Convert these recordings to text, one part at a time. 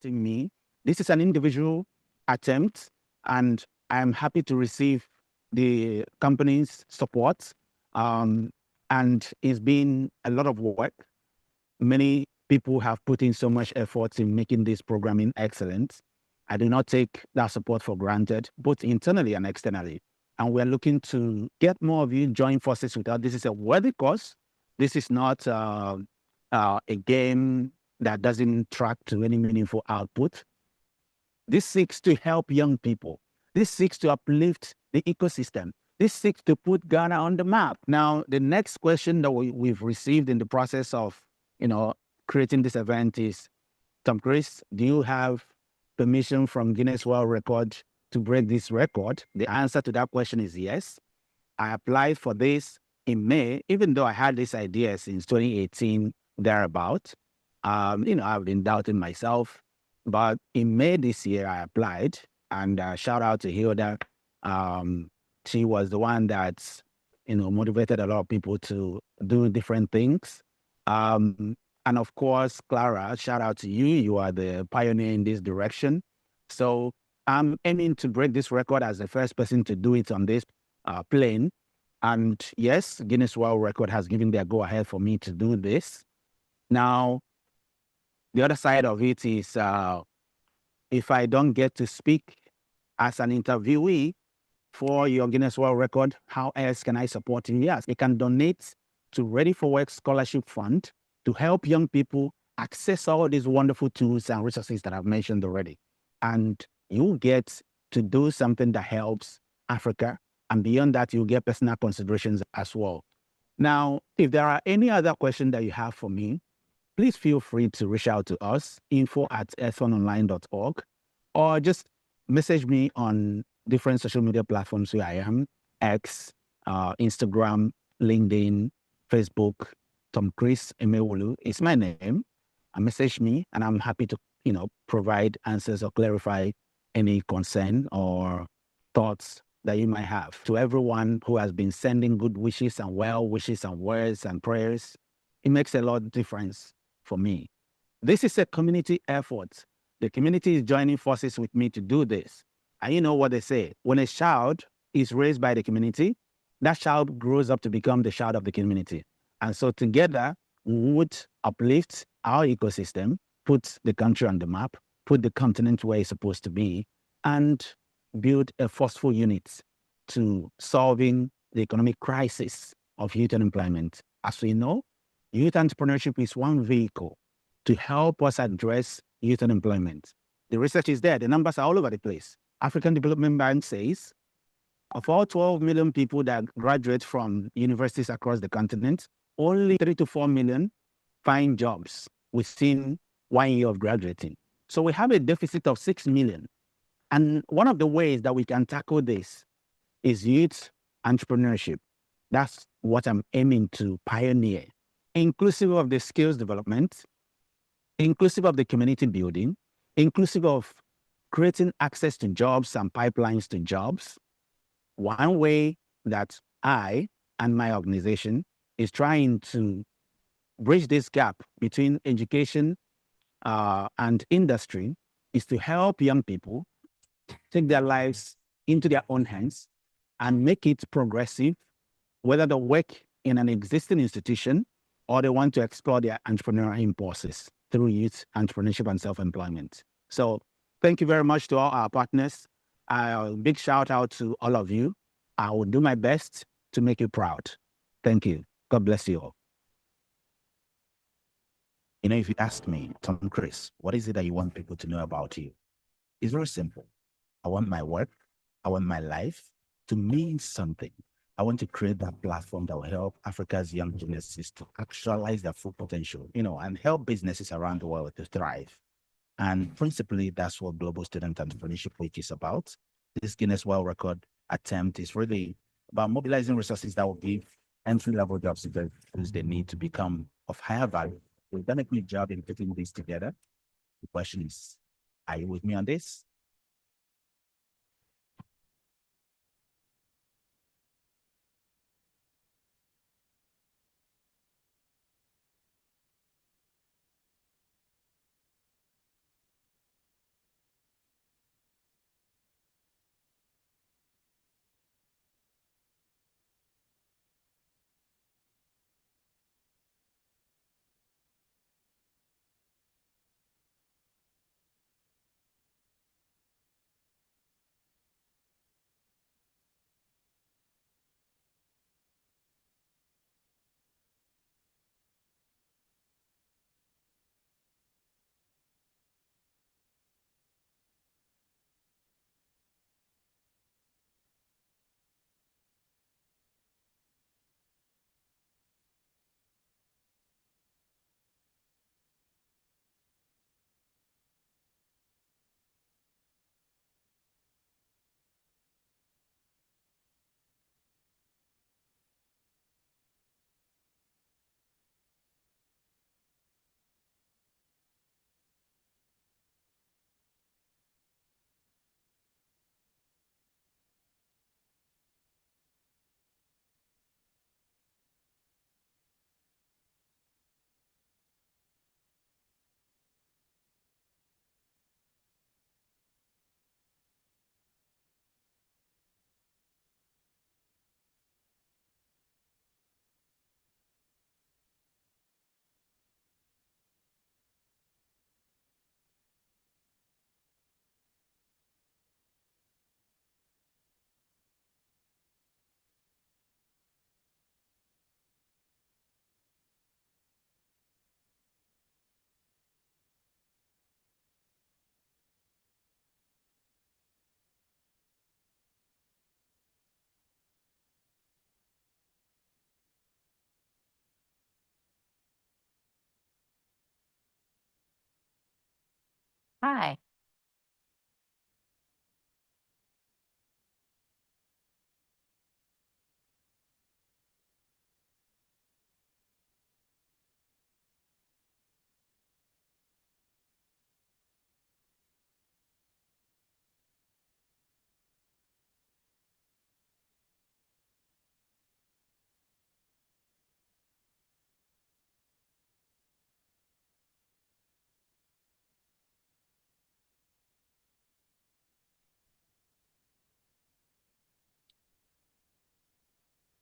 supporting me. This is an individual attempt, and I'm happy to receive the company's support. And it's been a lot of work. Many people have put in so much effort in making this programming excellent. I do not take that support for granted, both internally and externally. And we're looking to get more of you join forces with us. This is a worthy cause. This is not a game that doesn't track to any meaningful output. This seeks to help young people. This seeks to uplift the ecosystem. This seeks to put Ghana on the map. Now, the next question that we've received in the process of, creating this event is, Tom Chris, do you have permission from Guinness World Record to break this record? The answer to that question is yes. I applied for this in May, even though I had this idea since 2018, thereabout. I've been doubting myself. But in May this year, I applied, and shout out to Hilda. She was the one that, motivated a lot of people to do different things. And of course, Clara, shout out to you. You are the pioneer in this direction. So I'm aiming to break this record as the first person to do it on this plane. And yes, Guinness World Record has given their go-ahead for me to do this. Now, the other side of it is if I don't get to speak as an interviewee for your Guinness World Record, how else can I support you? Yes, you can donate to Ready for Work Scholarship Fund to help young people access all these wonderful tools and resources that I've mentioned already. And you get to do something that helps Africa. And beyond that, you get personal considerations as well. Now, if there are any other questions that you have for me, please feel free to reach out to us, info@earthononline.org, or just message me on different social media platforms where I am, X, Instagram, LinkedIn, Facebook. Tom Chris Emewulu is my name. Message me, and I'm happy to, provide answers or clarify any concern or thoughts that you might have. To everyone who has been sending good wishes and well wishes and words and prayers, it makes a lot of difference for me. This is a community effort. The community is joining forces with me to do this. And you know what they say, when a child is raised by the community, that child grows up to become the child of the community. And so together, we would uplift our ecosystem, put the country on the map, put the continent where it's supposed to be, and build a forceful unit to solving the economic crisis of youth unemployment. As we know, youth entrepreneurship is one vehicle to help us address youth unemployment. The research is there. The numbers are all over the place. African Development Bank says of all 12 million people that graduate from universities across the continent, only 3 to 4 million find jobs within 1 year of graduating. So we have a deficit of 6 million. And one of the ways that we can tackle this is youth entrepreneurship. That's what I'm aiming to pioneer, inclusive of the skills development, inclusive of the community building, inclusive of creating access to jobs and pipelines to jobs. One way that I and my organization is trying to bridge this gap between education and industry is to help young people take their lives into their own hands and make it progressive, whether they work in an existing institution or they want to explore their entrepreneurial impulses through youth entrepreneurship and self-employment. So thank you very much to all our partners. A big shout out to all of you. I will do my best to make you proud. Thank you. God bless you all. If you ask me, Tom Chris, what is it that you want people to know about you? It's very simple. I want my work, I want my life to mean something. I want to create that platform that will help Africa's young geniuses to actualize their full potential, and help businesses around the world to thrive. And principally, that's what Global Student Entrepreneurship Week is about. This Guinness World Record attempt is really about mobilizing resources that will give entry-level jobs to those they need to become of higher value. We've done a good job in putting this together. The question is, are you with me on this? Hi.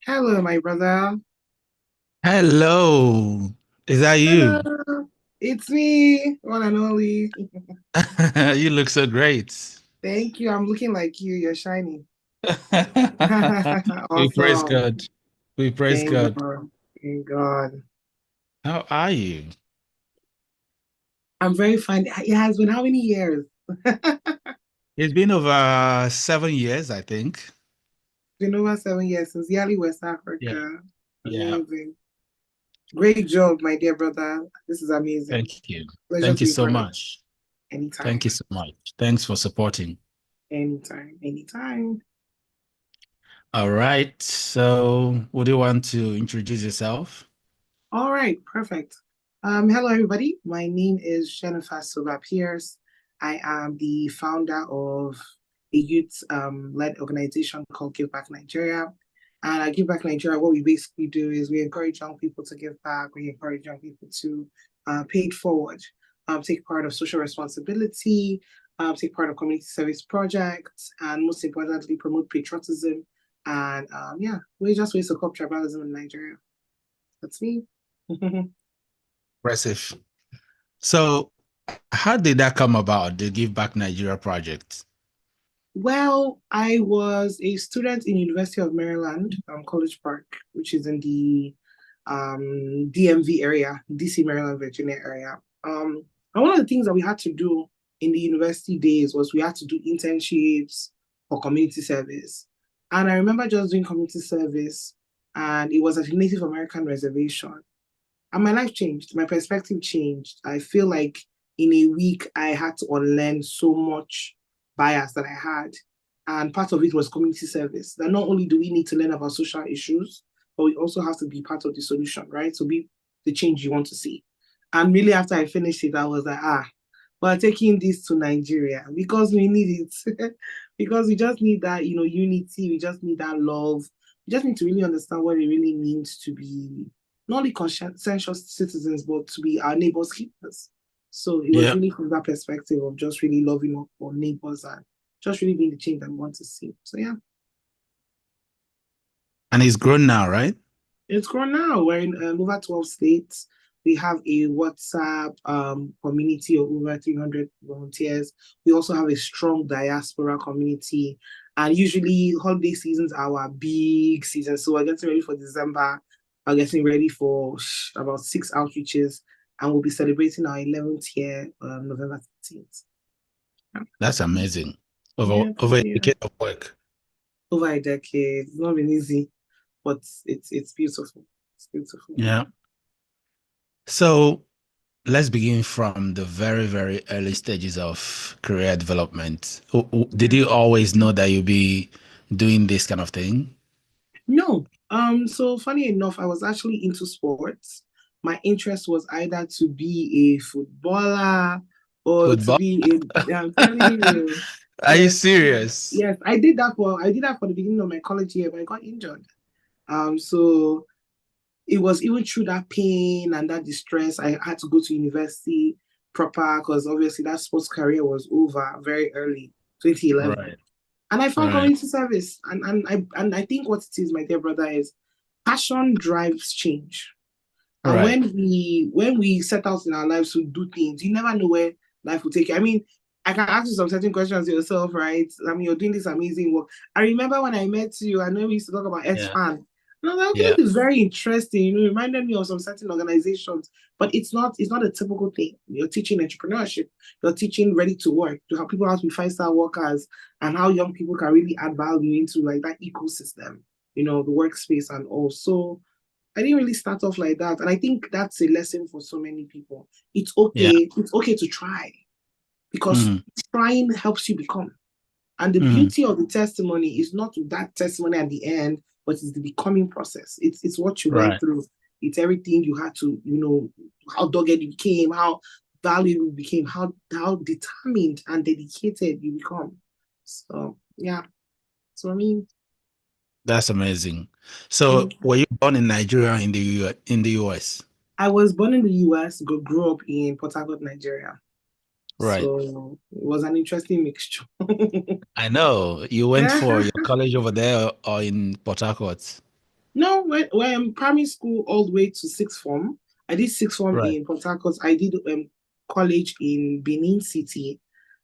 Hello, my brother. Hello. Is that you? Hello. It's me, one and only. You look so great. Thank you. I'm looking like you. You're shining. We praise Awesome. God. We praise Thank God. God. Thank God. How are you? I'm very fine. It has been how many years? It's been over 7 years, I think. Been over 7 years since Yali, West Yeah. Africa. Yeah. Amazing. Great job, my dear brother. This is amazing. Thank you. Pleasure Thank to you be so part of. much. Thank Anytime. you so much. Thanks for supporting. Anytime. Anytime. All right. So, would you want to introduce yourself? All right, perfect. Hello, everybody. My name is Jennifer Soba Pierce. I am the founder of a youth-led organization called Give Back Nigeria. And at Give Back Nigeria, what we basically do is we encourage young people to give back. We encourage young people to pay it forward, take part of social responsibility, take part of community service projects, and most importantly, promote patriotism. And yeah, we're just ways to curb tribalism in Nigeria. That's me. Impressive. So, how did that come about, the Give Back Nigeria project? Well, I was a student in University of Maryland, College Park, which is in the DMV area, DC, Maryland, Virginia area. And one of the things that we had to do in the university days was we had to do internships or community service. And I remember just doing community service, and it was at a Native American reservation. And my life changed, my perspective changed. I feel like in a week, I had to unlearn so much bias that I had. And part of it was community service. That not only do we need to learn about social issues, but we also have to be part of the solution, right? So be the change you want to see. And really, after I finished it, I was like, we're taking this to Nigeria because we need it. Because we just need that, unity. We just need that love. We just need to really understand what it really means to be not only conscientious citizens, but to be our neighbors' keepers. So it was Yeah. really from that perspective of just really loving our neighbors and just really being the change that we want to see. So yeah. And it's grown now, right? It's grown now. We're in over 12 states. We have a WhatsApp community of over 300 volunteers. We also have a strong diaspora community. And usually holiday seasons are our big season. So we're getting ready for December. We're getting ready for about 6 outreaches. And we'll be celebrating our 11th year, November 13th. That's amazing. Yeah, Over a yeah. decade of work. Over a decade. It's not been easy, but it's beautiful. It's beautiful. Yeah. So let's begin from the very, very early stages of career development. Did you always know that you'd be doing this kind of thing? No. So funny enough, I was actually into sports. My interest was either to be a footballer or to Football? be I'm telling you. Are you Yes, serious? yes, I did that for the beginning of my college year, but I got injured. So it was even through that pain and that distress, I had to go to university proper because obviously that sports career was over very early, 2011. Right. And I found Right. community service. And I think what it is, my dear brother, is passion drives change. And Right. when we set out in our lives to do things, you never know where life will take you. I mean, I can ask you some certain questions yourself, right? I mean, you're doing this amazing work. I remember when I met you, I know we used to talk about Yeah. S-Fan. And I was like, okay, Yeah. this is very interesting. It reminded me of some certain organizations, but it's not a typical thing. You're teaching entrepreneurship, you're teaching ready to work, to how people have to be five-star workers and how young people can really add value into like that ecosystem, the workspace and all. So I didn't really start off like that. And I think that's a lesson for so many people. It's Yeah. okay. It's okay to try. because trying helps you become. And the beauty of the testimony is not that testimony at the end, but it's the becoming process. It's what you went through. It's everything you had to, how dogged you became, how valuable you became, how determined and dedicated you become. So yeah. So I mean, that's amazing. So were you born in Nigeria, in the US? I was born in the US, grew up in Port Harcourt, Nigeria. Right. So it was an interesting mixture. I know. You went for your college over there or in Port Harcourt? No, when in primary school all the way to sixth form. I did sixth form in Port Harcourt. I did college in Benin City,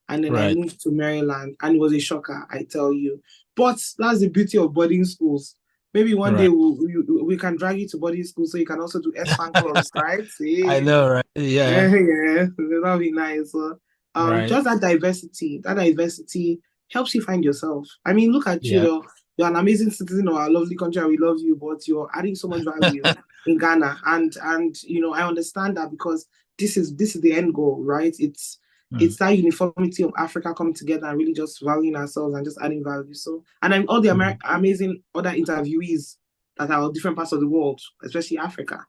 and then I moved to Maryland, and it was a shocker, I tell you. But that's the beauty of boarding schools. Maybe one day we can drag you to boarding school so you can also do S-Fan clubs, right? See? I know, right? Yeah. Yeah, that'll be nice. So, just that diversity helps you find yourself. I mean, look at you, though. You're an amazing citizen of our lovely country, and we love you, but you're adding so much value in Ghana. And I understand that because this is the end goal, right? It's that uniformity of Africa coming together and really just valuing ourselves and just adding value. So, and I'm all the amazing other interviewees that are different parts of the world, especially Africa.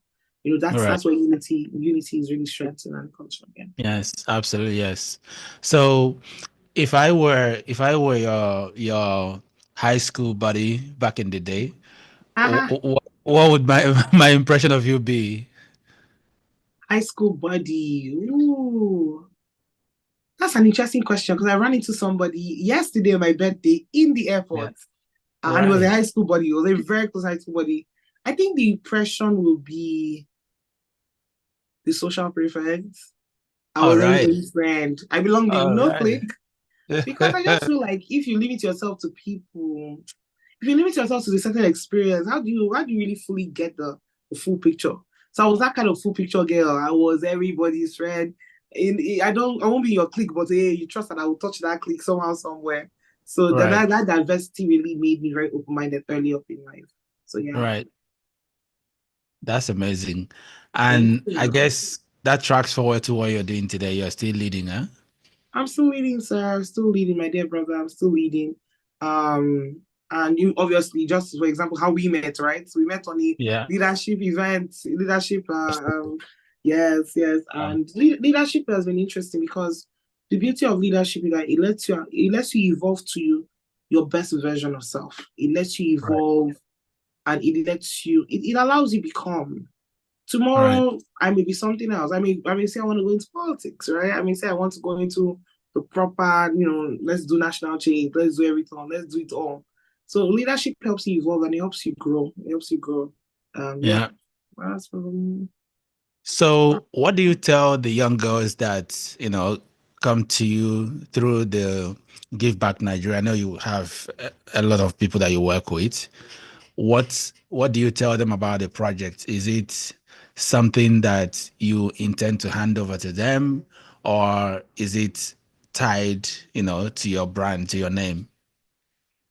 That's where unity is really strengthened and comes from. Yes, absolutely, yes. So if I were your high school buddy back in the day, what would my impression of you be? High school buddy. Ooh. That's an interesting question because I ran into somebody yesterday on my birthday in the airport. And it was a high school buddy. It was a very close high school buddy. I think the impression will be the social prefect. I was everybody's friend. I belonged in no clique. Because I just feel like if you limit yourself to people, if you limit yourself to a certain experience, how do you really fully get the full picture? So I was that kind of full picture girl. I was everybody's friend. I won't be in your clique, but hey, you trust that I will touch that clique somehow, somewhere. So that diversity really made me very open-minded early up in life. So yeah. Right. That's amazing. And I guess that tracks forward to what you're doing today. You're still leading, huh? I'm still leading, sir. I'm still leading, my dear brother. I'm still leading. And you obviously, just for example, how we met, right? So we met on the leadership event, yes. And leadership has been interesting because the beauty of leadership is that it lets you evolve to your best version of self. It lets you evolve, and it allows you become. Tomorrow, I may be something else. I may say I want to go into politics, right? I may say I want to go into the proper, let's do national change, let's do everything, let's do it all. So leadership helps you evolve and it helps you grow. So what do you tell the young girls that, come to you through the Give Back Nigeria? I know you have a lot of people that you work with. What do you tell them about the project? Is it something that you intend to hand over to them, or is it tied, to your brand, to your name?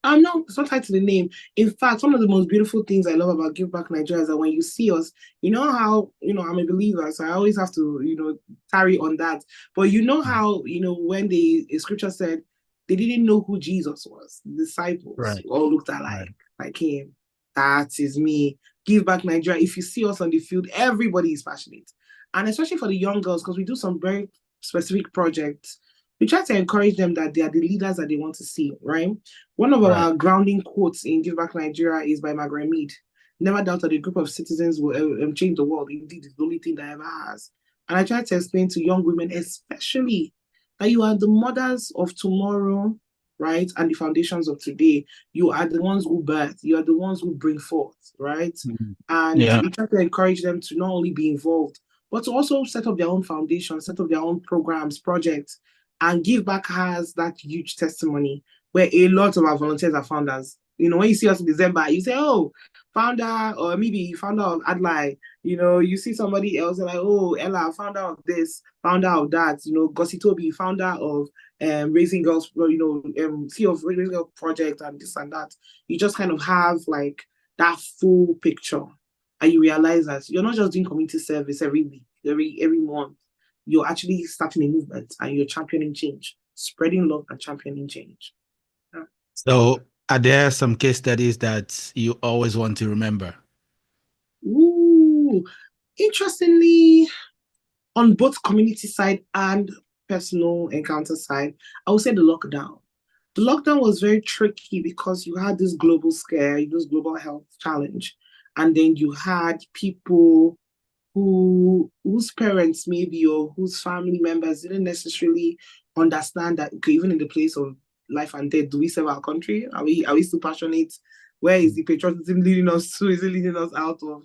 No, it's not tied to the name. In fact, one of the most beautiful things I love about Give Back Nigeria is that when you see us, you know how, I'm a believer, so I always have to, tarry on that. But you know how, when the scripture said they didn't know who Jesus was, the disciples all looked alike, like him. That is me. Give Back Nigeria. If you see us on the field, everybody is passionate. And especially for the young girls, because we do some very specific projects, we try to encourage them that they are the leaders that they want to see, right? One of our grounding quotes in Give Back Nigeria is by Margaret Mead. Never doubt that a group of citizens will change the world. Indeed, it's the only thing that ever has. And I try to explain to young women, especially, that you are the mothers of tomorrow, right? And the foundations of today. You are the ones who birth. You are the ones who bring forth, right? Mm-hmm. And we try to encourage them to not only be involved, but to also set up their own foundation, set up their own programs, projects. And Give Back has that huge testimony where a lot of our volunteers are founders. When you see us in December, you say, oh, founder, or maybe founder of Adlai. You see somebody else, like, oh, Ella, founder of this, founder of that. Gossi Toby, founder of Raising Girls, CEO of Raising Girls Project and this and that. You just kind of have like that full picture. And you realize that you're not just doing community service every week, every month. you're actually starting a movement and you're championing change, spreading love and championing change. Yeah. So, are there some case studies that you always want to remember? Ooh, interestingly, on both community side and personal encounter side, I would say the lockdown. The lockdown was very tricky because you had this global scare, this global health challenge, and then you had people whose parents maybe or whose family members didn't necessarily understand that, okay, even in the place of life and death, do we serve our country? Are we still passionate? Where is the patriotism leading us to? Is it leading us out of,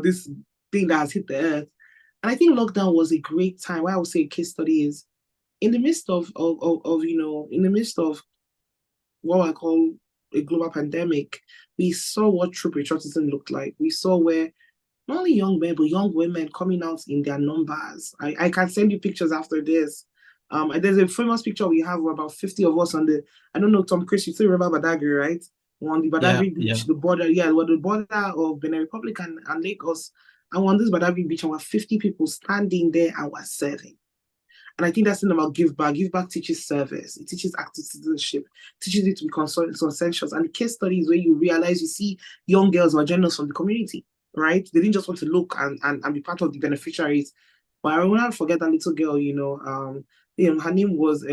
this thing that has hit the earth? And I think lockdown was a great time. Why I would say a case study is in the midst in the midst of what I call a global pandemic, we saw what true patriotism looked like. We saw where not only young men, but young women coming out in their numbers. I can send you pictures after this. There's a famous picture we have of about 50 of us on the, I don't know, Tom Chris, you still remember Badagry, right? On the Badagry beach, the border, the border of Benin Republic and Lagos. And on this Badagry beach, and we're 50 people standing there and we're serving. And I think that's the thing about Give Back. Give Back teaches service. It teaches active citizenship, teaches you to be conscientious. And the case studies where you realize you see young girls who are journalists from the community, right? They didn't just want to look and be part of the beneficiaries. But I will not forget that little girl, her name was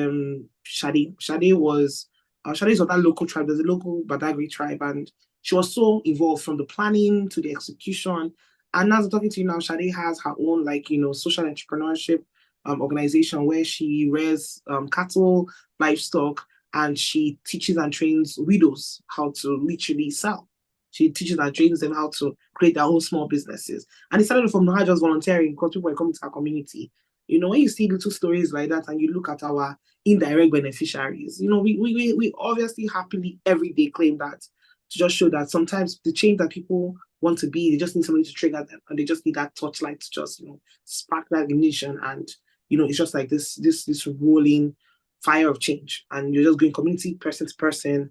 Shade. Shade was Shade of that local tribe. There's a local Badagry tribe, and she was so involved from the planning to the execution. And as I'm talking to you now, Shade has her own social entrepreneurship organization where she rears cattle, livestock, and she teaches and trains widows how to literally sell. She teaches and trains them how to create their own small businesses. And it started from her just volunteering because people were coming to our community. When you see little stories like that and you look at our indirect beneficiaries, we obviously happily every day claim that to just show that sometimes the change that people want to be, they just need somebody to trigger them and they just need that torchlight to just, spark that ignition. And, it's just like this rolling fire of change. And you're just going community, person to person,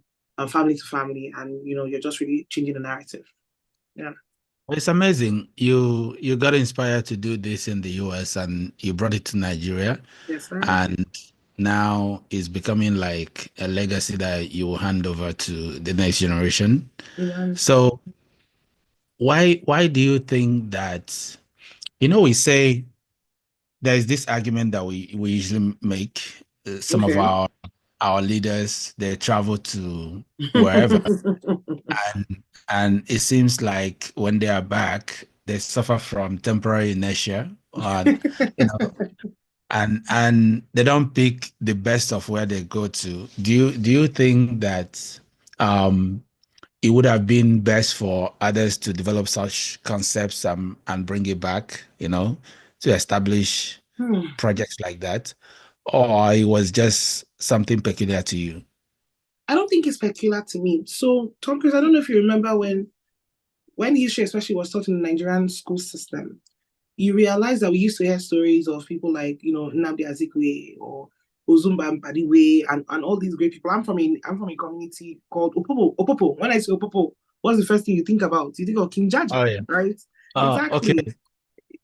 family to family, and you're just really changing the narrative. Yeah, It's amazing. You got inspired to do this in the US and you brought it to Nigeria. yes, sir. And now it's becoming like a legacy that you will hand over to the next generation. Yeah. So why do you think that, we say there's this argument that we usually make, some of our leaders, they travel to wherever and it seems like when they are back, they suffer from temporary inertia, and they don't pick the best of where they go to. Do you think that it would have been best for others to develop such concepts and bring it back, to establish projects like that, or it was just something peculiar to you? I don't think it's peculiar to me. So, Tom Cruise, I don't know if you remember when history especially was taught in the Nigerian school system, you realize that we used to hear stories of people like, Nnamdi Azikiwe or Ozumba Mbadiwe and all these great people. I'm from a community called Opopo. Opopo. When I say Opopo, what's the first thing you think about? You think of King Jaja, Oh, yeah. right? Exactly. Okay.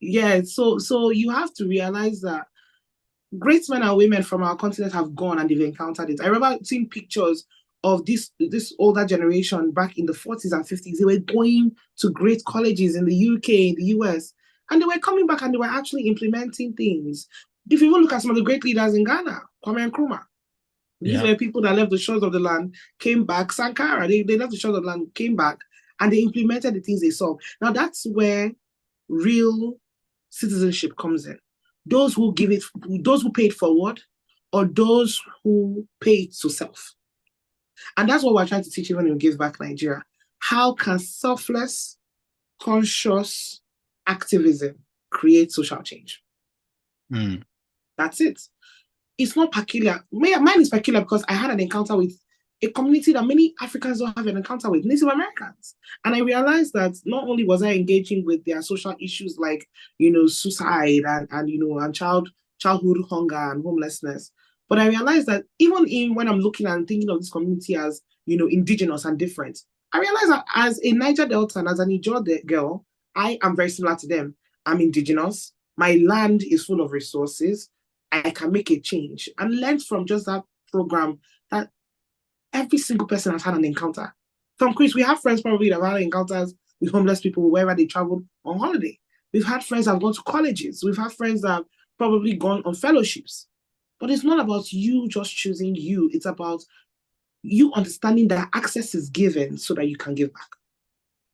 Yeah. So you have to realize that great men and women from our continent have gone and they've encountered it. I remember seeing pictures of this older generation back in the 40s and 50s. They were going to great colleges in the UK, in the US, and they were coming back and they were actually implementing things. If you even look at some of the great leaders in Ghana, Kwame Nkrumah, these were people that left the shores of the land, came back. Sankara, they left the shores of the land, came back, and they implemented the things they saw. Now that's where real citizenship comes in. Those who give it, those who pay it forward, or those who pay it to self. And that's what we're trying to teach even in Give Back Nigeria. How can selfless, conscious activism create social change? That's it. It's not peculiar. Mine is peculiar because I had an encounter with a community that many Africans don't have an encounter with, Native Americans. And I realized that not only was I engaging with their social issues like, suicide and childhood hunger and homelessness, but I realized that even when I'm looking and thinking of this community as, indigenous and different, I realized that as a Niger Delta and as an Ijaw girl, I am very similar to them. I'm indigenous. my land is full of resources. I can make a change, and learn from just that program that every single person has had an encounter. From Chris, we have friends probably that have had encounters with homeless people wherever they traveled on holiday. We've had friends that have gone to colleges. We've had friends that have probably gone on fellowships. But it's not about you just choosing you. It's about you understanding that access is given so that you can give back.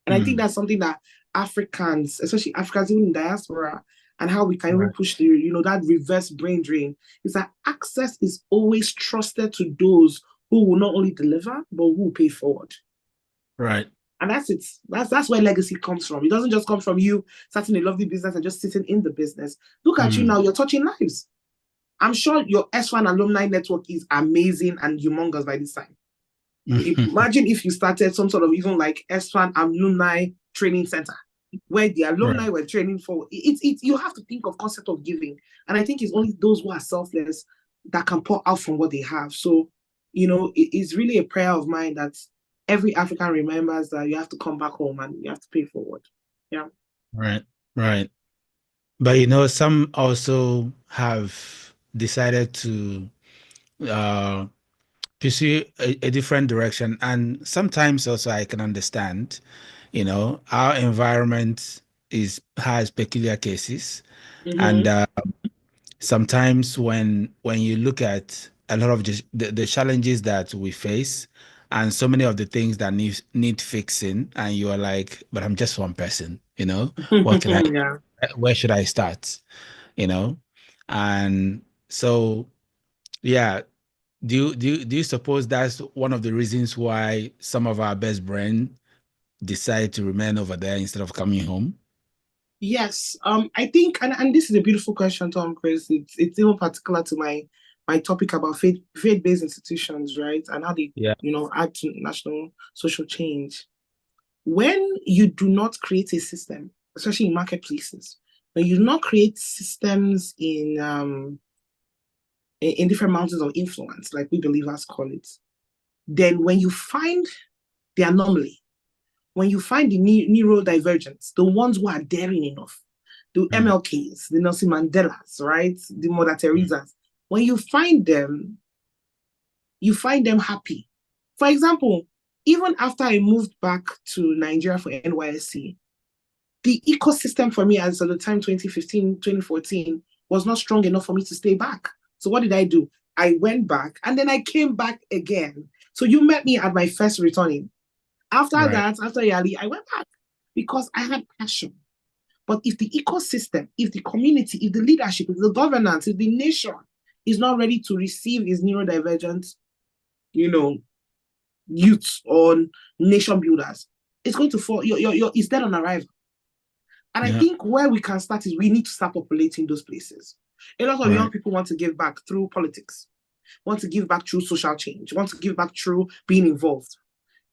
And I think that's something that Africans, especially Africans even in diaspora, and how we can even push the, that reverse brain drain, is that access is always trusted to those who will not only deliver, but who will pay forward. Right. And that's it. That's where legacy comes from. It doesn't just come from you starting a lovely business and just sitting in the business. Look at you now, you're touching lives. I'm sure your S1 alumni network is amazing and humongous by this time. Imagine if you started some sort of even like S1 alumni training center where the alumni were training for it. You have to think of concept of giving. And I think it's only those who are selfless that can pour out from what they have. So, it's really a prayer of mine that every African remembers that you have to come back home and you have to pay forward. Yeah. Right. But some also have decided to pursue a different direction. And sometimes also I can understand, our environment has peculiar cases. And sometimes when you look at a lot of the challenges that we face and so many of the things that need fixing, and you are like, but I'm just one person, what can I where should I start? And so yeah, do you suppose that's one of the reasons why some of our best brains decide to remain over there instead of coming home? Yes, I think, and this is a beautiful question, Tom Chris. It's even particular to my topic about faith-based institutions, right? And how they, add to national social change. When you do not create a system, especially in marketplaces, when you do not create systems in different mountains of influence, like we believers call it, then when you find the anomaly, when you find the neurodivergents, the ones who are daring enough, the MLKs, the Nelson Mandelas, right? The Mother Teresas, when you find them happy. For example, even after I moved back to Nigeria for NYSC, the ecosystem for me as at the time 2015, 2014 was not strong enough for me to stay back. So what did I do? I went back and then I came back again. So you met me at my first returning. After that, after Yali, I went back because I had passion. But if the ecosystem, if the community, if the leadership, if the governance, if the nation is not ready to receive its neurodivergent, youths or nation builders, it's going to fall. It's dead on arrival. And I think where we can start is we need to start populating those places. A lot of young people want to give back through politics, want to give back through social change, want to give back through being involved.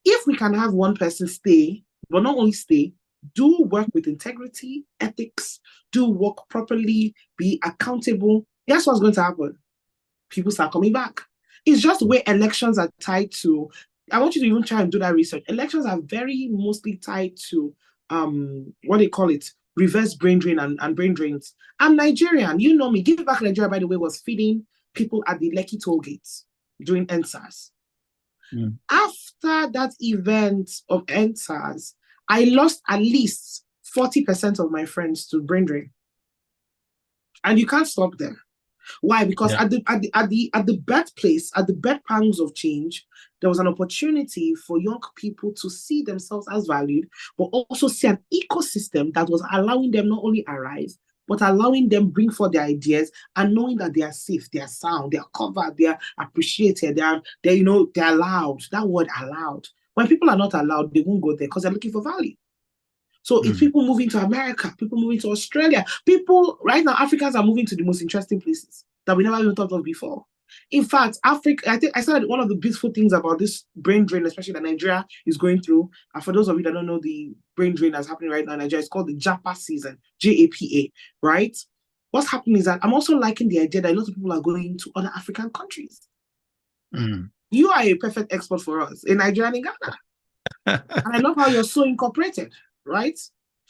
If we can have one person stay, but not only stay, do work with integrity, ethics, do work properly, be accountable, guess what's going to happen? People start coming back. It's just the way elections are tied to, I want you to even try and do that research. Elections are very mostly tied to, what they call it, reverse brain drain and brain drains. I'm Nigerian, you know me. Give Back Nigeria, by the way, was feeding people at the Lekki toll gates during NSAS. After that event of NSAS, I lost at least 40% of my friends to brain drain. And you can't stop them. Why? Because at the birthplace, at the birth pangs of change, there was an opportunity for young people to see themselves as valued, but also see an ecosystem that was allowing them not only arise, but allowing them bring forth their ideas and knowing that they are safe, they are sound, they are covered, they are appreciated, they're allowed. That word allowed. When people are not allowed, they won't go there because they're looking for value. So it's people moving to America, people moving to Australia. People, right now, Africans are moving to the most interesting places that we never even thought of before. In fact, Africa, I think I said one of the beautiful things about this brain drain, especially that Nigeria is going through. And for those of you that don't know the brain drain that's happening right now in Nigeria, it's called the JAPA season, JAPA, right? What's happening is that I'm also liking the idea that a lot of people are going to other African countries. You are a perfect expert for us in Nigeria and in Ghana. And I love how you're so incorporated, right?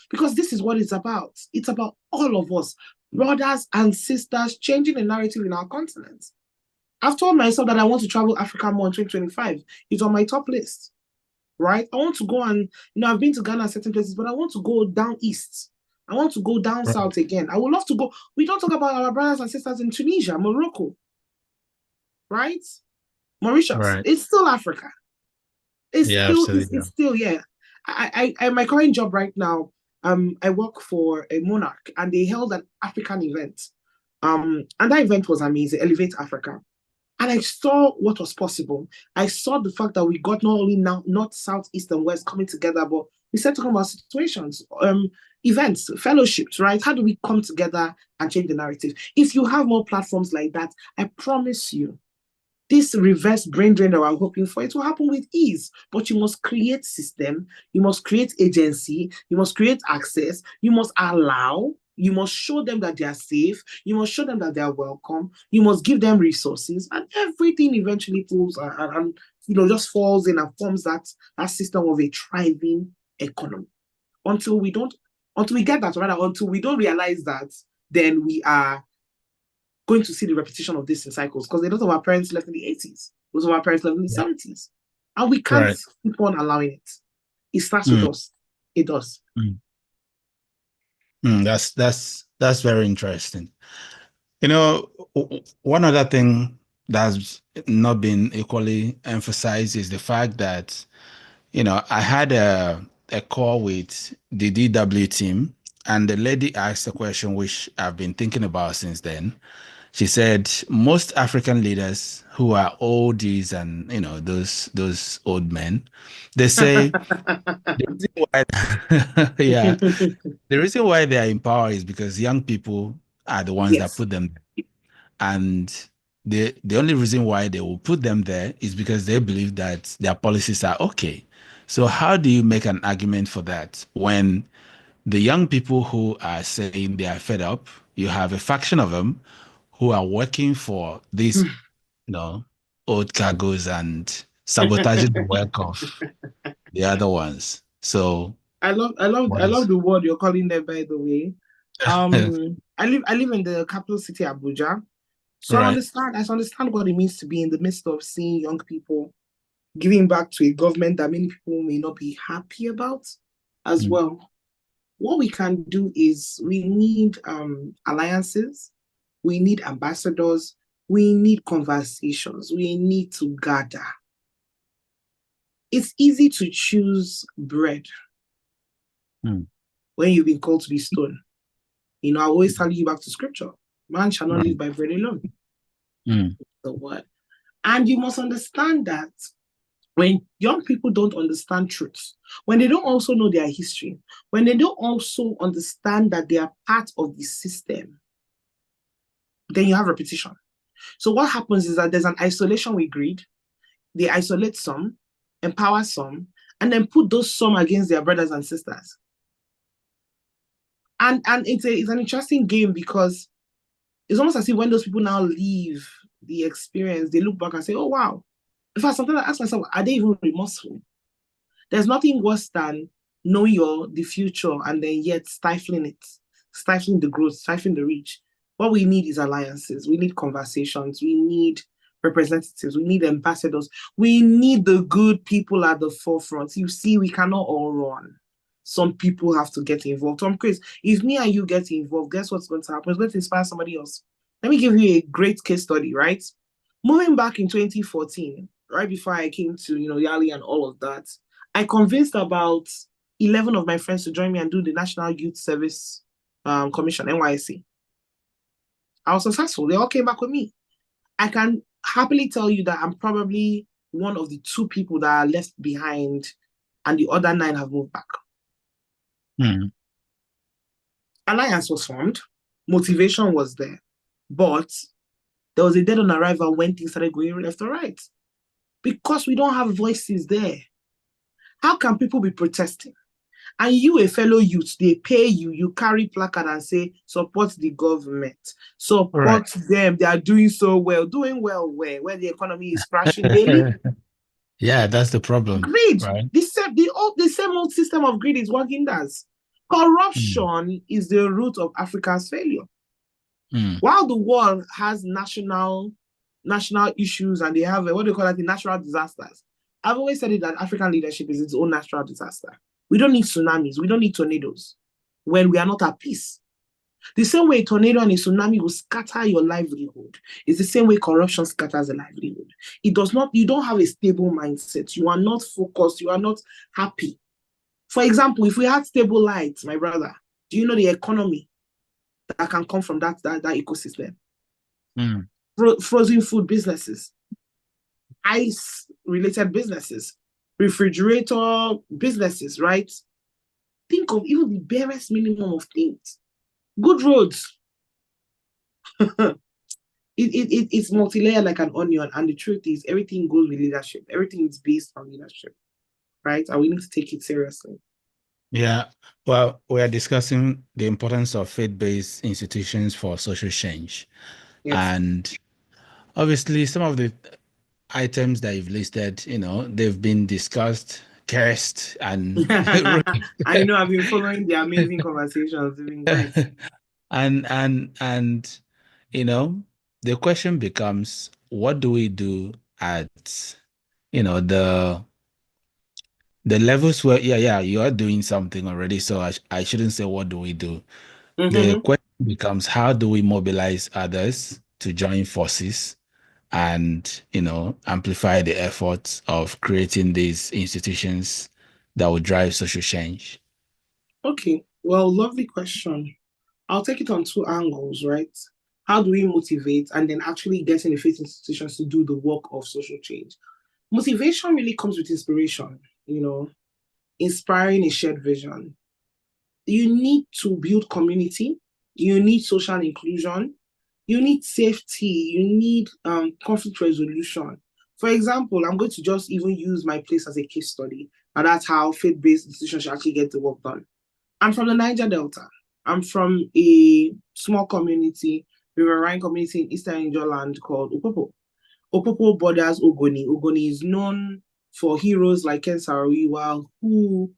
Because this is what it's about. It's about all of us brothers and sisters changing the narrative in our continent. I've told myself that I want to travel Africa more in 2025. It's on my top list, right? I want to go and, I've been to Ghana, certain places, but I want to go down east. I want to go down south again. I would love to go. We don't talk about our brothers and sisters in Tunisia, Morocco, right? Mauritius. Right. It's still Africa. It's still, yeah. I my current job right now, I work for a monarch, and they held an African event. And that event was amazing, Elevate Africa. And I saw what was possible. I saw the fact that we got not only now north, south, east, and west coming together, but we started talking about situations, events, fellowships, right? How do we come together and change the narrative? If you have more platforms like that, I promise you, this reverse brain drain that we're hoping for, it will happen with ease. But you must create system, you must create agency, you must create access, you must allow, you must show them that they are safe, you must show them that they are welcome, you must give them resources, and everything eventually falls and just falls in and forms that system of a thriving economy. Until we get that, rather, until we don't realize that, then we are going to see the repetition of this in cycles, because a lot of our parents left in the 80s, most of our parents left in the 70s, and we can't keep on allowing it. It starts with us. It does. That's very interesting. One other thing that's not been equally emphasized is the fact that, I had a call with the DW team, and the lady asked a question which I've been thinking about since then. She said most African leaders who are oldies and those old men, they say the reason why the reason why they are in power is because young people are the ones that put them there. And the only reason why they will put them there is because they believe that their policies are okay. So how do you make an argument for that when the young people who are saying they are fed up, you have a faction of them who are working for these, old cargoes and sabotaging the work of the other ones? So I love the word you're calling them, by the way. I live in the capital city, Abuja. So I understand what it means to be in the midst of seeing young people giving back to a government that many people may not be happy about as well. What we can do is we need alliances, we need ambassadors, we need conversations, we need to gather. It's easy to choose bread when you've been called to be stone. I always tell you back to scripture. Man shall not live by bread alone. The word. And you must understand that when young people don't understand truth, when they don't also know their history, when they don't also understand that they are part of the system, then you have repetition. So what happens is that there's an isolation with greed. They isolate some, empower some, and then put those some against their brothers and sisters. And it's an interesting game, because it's almost as if when those people now leave the experience, they look back and say, oh, wow. In fact, sometimes I ask myself, are they even remorseful? There's nothing worse than knowing the future and then yet stifling it, stifling the growth, stifling the reach. What we need is alliances. We need conversations. We need representatives. We need ambassadors. We need the good people at the forefront. You see, we cannot all run. Some people have to get involved. Tom Chris, if me and you get involved, guess what's going to happen? It's going to inspire somebody else. Let me give you a great case study, right? Moving back in 2014, right before I came to, Yali and all of that, I convinced about 11 of my friends to join me and do the National Youth Service Commission, NYSC. I was successful. They all came back with me. I can happily tell you that I'm probably one of the 2 people that are left behind, and the other 9 have moved back. Alliance was formed, motivation was there, but there was a dead on arrival when things started going left or right, because we don't have voices there. How can people be protesting? And you, a fellow youth, they pay you, you carry placard and say, support the government, support them, they are doing so well. Doing well where the economy is crashing daily? Yeah, that's the problem. Greed. Right? The same old system of greed is working. Corruption is the root of Africa's failure. While the world has national issues and they have what they call it, the natural disasters. I've always said it that African leadership is its own natural disaster. We don't need tsunamis. We don't need tornadoes when we are not at peace. The same way a tornado and a tsunami will scatter your livelihood is the same way corruption scatters a livelihood. It does not, you don't have a stable mindset. You are not focused. You are not happy. For example, if we had stable lights, my brother, do you know the economy that can come from that ecosystem? Frozen food businesses, ice-related businesses, refrigerator businesses, right? Think of even the barest minimum of things. Good roads. It's multi-layered like an onion, and the truth is everything goes with leadership. Everything is based on leadership, right? And we need to take it seriously. Yeah, well, we are discussing the importance of faith-based institutions for social change. Yes. And obviously, some of the items that you've listed, you know, they've been discussed, cursed, and I know I've been following the amazing conversations. It's been great. and you know, the question becomes, what do we do at, you know, the levels where you are doing something already, so I shouldn't say what do we do. The question becomes, how do we mobilize others to join forces and, you know, amplify the efforts of creating these institutions that will drive social change? Okay, well, lovely question. I'll take it on two angles, right? How do we motivate and then actually get in the faith institutions to do the work of social change? Motivation really comes with inspiration, you know, inspiring a shared vision. You need to build community. You need social inclusion. You need safety. You need conflict resolution. For example, I'm going to just even use my place as a case study, and that's how faith-based institutions should actually get the work done. I'm from the Niger Delta. I'm from a small community, riverine community in Eastern Ijoland called Opopo. Opopo borders Ogoni. Ogoni is known for heroes like Ken Saro-Wiwa who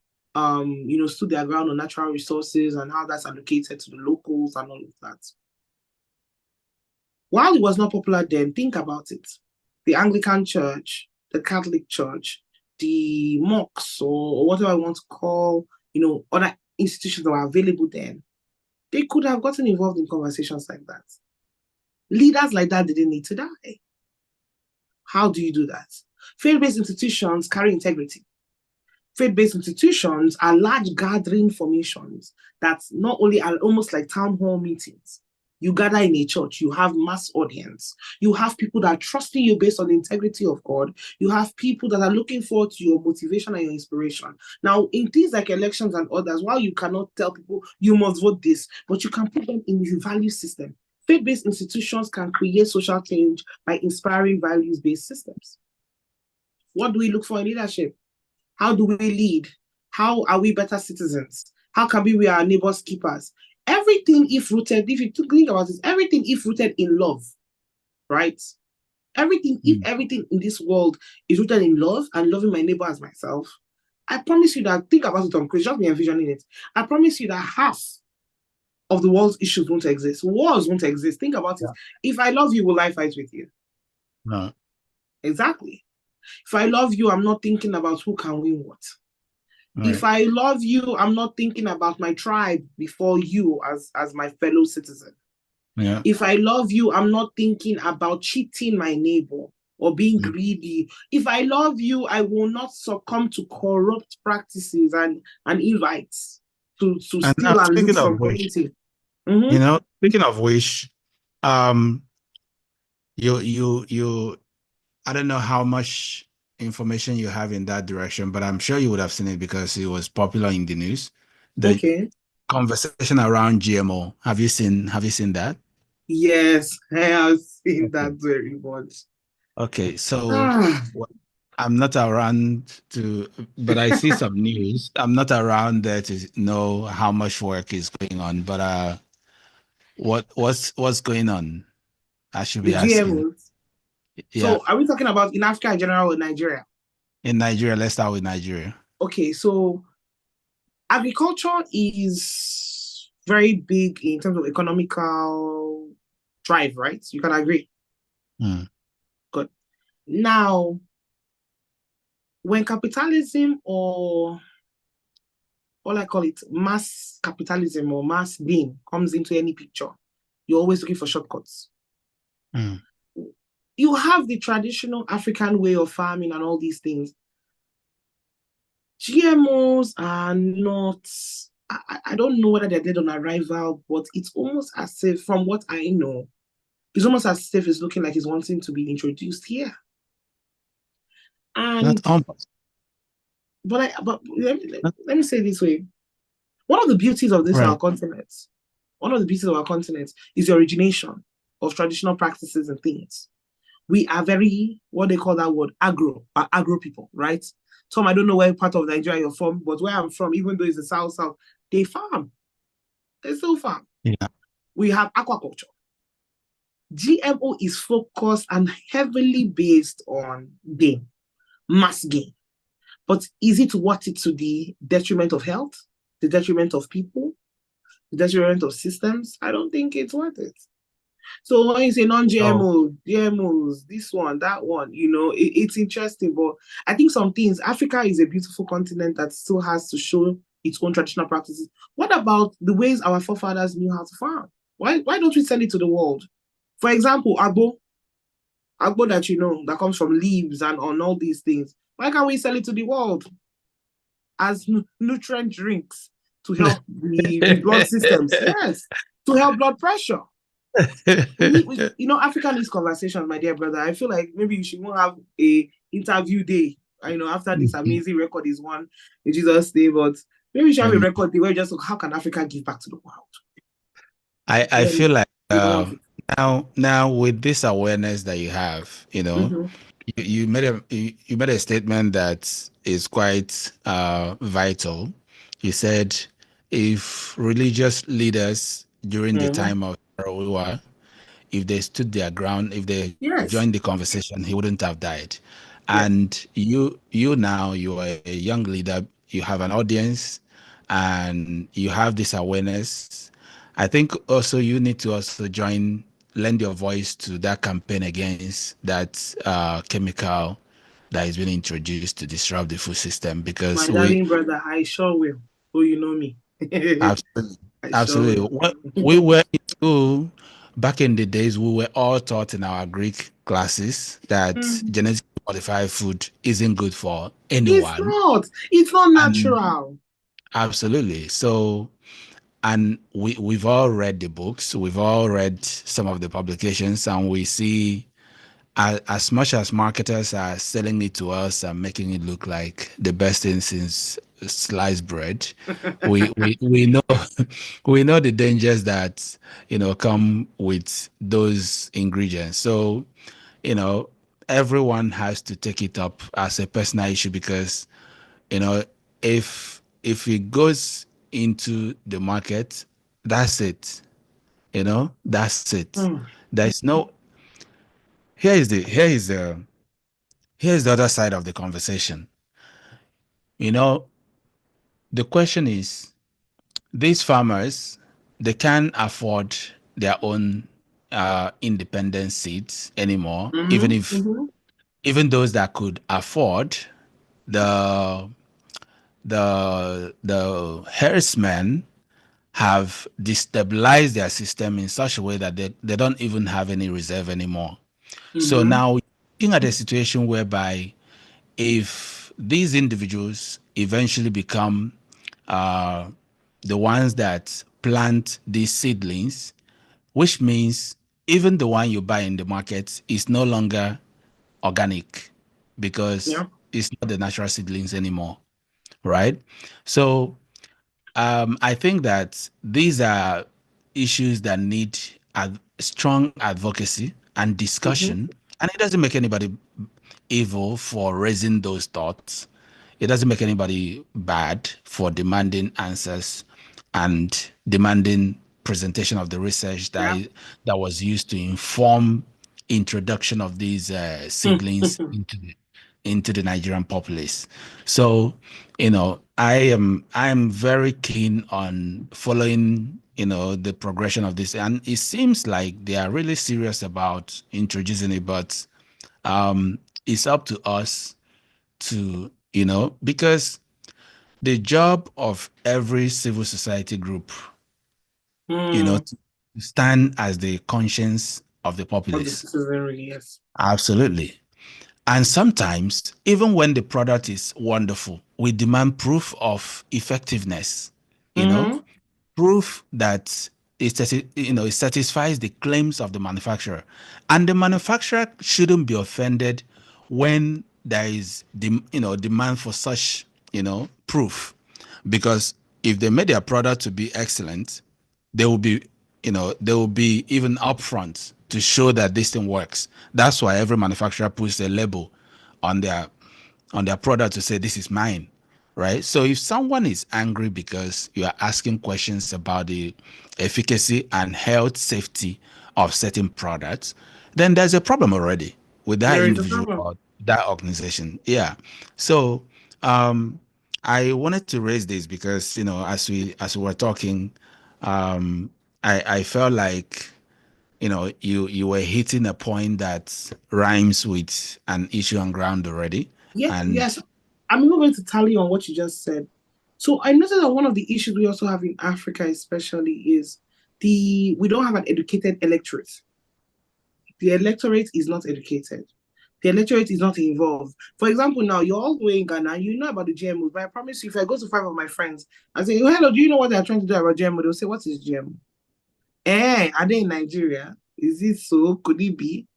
stood their ground on natural resources and how that's allocated to the locals and all of that. While it was not popular then, think about it. The Anglican Church, the Catholic Church, the mosques, or whatever I want to call, other institutions that were available then, they could have gotten involved in conversations like that. Leaders like that didn't need to die. How do you do that? Faith-based institutions carry integrity. Faith-based institutions are large gathering formations that not only are almost like town hall meetings. You gather in a church, you have mass audience. You have people that are trusting you based on the integrity of God. You have people that are looking forward to your motivation and your inspiration. Now, in things like elections and others, while you cannot tell people you must vote this, but you can put them in the value system. Faith-based institutions can create social change by inspiring values-based systems. What do we look for in leadership? How do we lead? How are we better citizens? How can we be our neighbors' keepers? Everything, if rooted, if you think about this, everything if rooted in love, right? Everything, if everything in this world is rooted in love and loving my neighbor as myself, I promise you that, think about it, Tom Chris, just be envisioning it. I promise you that half of the world's issues won't exist. Wars won't exist. Think about it. If I love you, will I fight with you? No. Exactly. If I love you, I'm not thinking about who can win what. Right. If I love you, I'm not thinking about my tribe before you as my fellow citizen. Yeah. If I love you, I'm not thinking about cheating my neighbor or being greedy. If I love you, I will not succumb to corrupt practices and invites to steal and loot from community. Speaking of which, you I don't know how much information you have in that direction, but I'm sure you would have seen it because it was popular in the news. The conversation around GMO. Have you seen that? Yes, I have seen that very much. Okay, so I'm not around but I see some news. I'm not around there to know how much work is going on, but what's going on? I should be asking. GMOs. So are we talking about in Africa in general or Nigeria? In Nigeria, let's start with Nigeria. Okay, so agriculture is very big in terms of economical thrive, right? You can agree. Mm. Good. Now, when capitalism or what I call it, mass capitalism or mass being comes into any picture, you're always looking for shortcuts. Mm. You have the traditional African way of farming and all these things. GMOs are not, I don't know whether they're dead on arrival, but it's almost as if, from what I know, it's almost as if it's looking like it's wanting to be introduced here. And Not almost. but let me say it this way. One of the beauties of this our continent, one of the beauties of our continent is the origination of traditional practices and things. We are very, what they call that word, agro people, right? Tom, I don't know where part of Nigeria you're from, but where I'm from, even though it's the south, they farm. They still farm. Yeah. We have aquaculture. GMO is focused and heavily based on gain, mass gain. But is it worth it to the detriment of health, the detriment of people, the detriment of systems? I don't think it's worth it. So when you say non-GMO, GMOs, this one, that one, it's interesting. But I think some things, Africa is a beautiful continent that still has to show its own traditional practices. What about the ways our forefathers knew how to farm? Why don't we sell it to the world? For example, agbo that comes from leaves and on all these things. Why can't we sell it to the world as nutrient drinks to help the blood systems? Yes, to help blood pressure. Africa needs conversation, my dear brother. I feel like maybe you should have a interview day. After this amazing record is won in Jesus' name, but maybe we should have a record day where just how can Africa give back to the world? I feel like now with this awareness that you have, you made a statement that is quite vital. You said if religious leaders during the time of Raoul, if they stood their ground, if they joined the conversation, he wouldn't have died. And you now, you are a young leader, you have an audience, and you have this awareness. I think also you need to also lend your voice to that campaign against that chemical that is being introduced to disrupt the food system. Because my darling brother, I sure will. Oh, you know me. Absolutely. We were in school back in the days. We were all taught in our Greek classes that genetically modified food isn't good for anyone. It's not natural. Absolutely. So, and we've all read the books. We've all read some of the publications, and we see as much as marketers are selling it to us and making it look like the best thing since sliced bread, we know we know the dangers that come with those ingredients. So everyone has to take it up as a personal issue, because if it goes into the market, that's it. That's it. There's no Here's the other side of the conversation. The question is, these farmers, they can't afford their own independent seeds anymore. Even those that could afford, the herdsmen have destabilized their system in such a way that they don't even have any reserve anymore. So now looking at a situation whereby if these individuals eventually become the ones that plant these seedlings, which means even the one you buy in the market is no longer organic, because it's not the natural seedlings anymore, right? So I think that these are issues that need strong advocacy and discussion, and it doesn't make anybody evil for raising those thoughts. It doesn't make anybody bad for demanding answers and demanding presentation of the research that was used to inform introduction of these seedlings into the Nigerian populace. So, I am very keen on following, the progression of this, and it seems like they are really serious about introducing it, but it's up to us to, because the job of every civil society group, Mm. to stand as the conscience of the Of the populace. citizenry, yes. Absolutely. And sometimes, even when the product is wonderful, we demand proof of effectiveness, you know, Mm-hmm. proof that it satisfies the claims of the manufacturer. And the manufacturer shouldn't be offended when there is demand for such, proof. Because if they made their product to be excellent, they will be, they will be even upfront to show that this thing works. That's why every manufacturer puts a label on their product to say this is mine, right? So if someone is angry because you are asking questions about the efficacy and health safety of certain products, then there's a problem already with that There is a individual problem. or that organization. Yeah. So I wanted to raise this because, as we were talking, um, I felt like, you were hitting a point that rhymes with an issue on ground already. Yes, And yes. I'm even going to tally on what you just said. So I noticed that one of the issues we also have in Africa, especially, is we don't have an educated electorate. The electorate is not educated. The electorate is not involved. For example, now you're all the way in Ghana, you know about the GMO, but I promise you, if I go to five of my friends and say, oh, hello, do you know what they're trying to do about GMO? They'll say, what is GMO? Are they in Nigeria? Is it so? Could it be?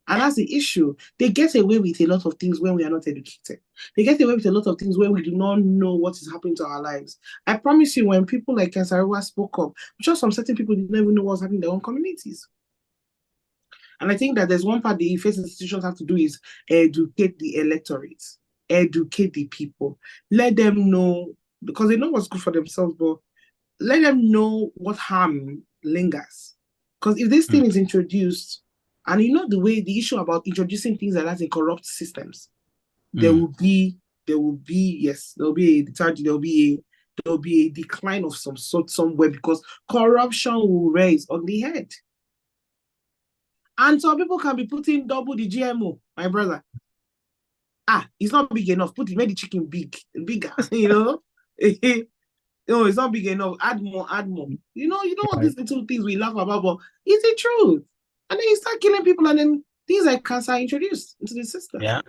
And that's the issue. They get away with a lot of things when we are not educated. They get away with a lot of things when we do not know what is happening to our lives. I promise you, when people like Kesarewa spoke up, just some certain people didn't even know what's happening in their own communities. And I think that there's one part the face institutions have to do is educate the electorate, educate the people, let them know, because they know what's good for themselves, but let them know what harm lingers. Because if this mm, thing is introduced, and the issue about introducing things like that in corrupt systems, there mm, will be, yes, there will be a decline of some sort somewhere because corruption will raise on the head. And some people can be putting double the GMO, my brother. It's not big enough. Make the chicken bigger, No, it's not big enough. Add more, add more. All right. these little things we laugh about, but it's the truth. And then you start killing people, and then things like cancer are introduced into the system. Yeah.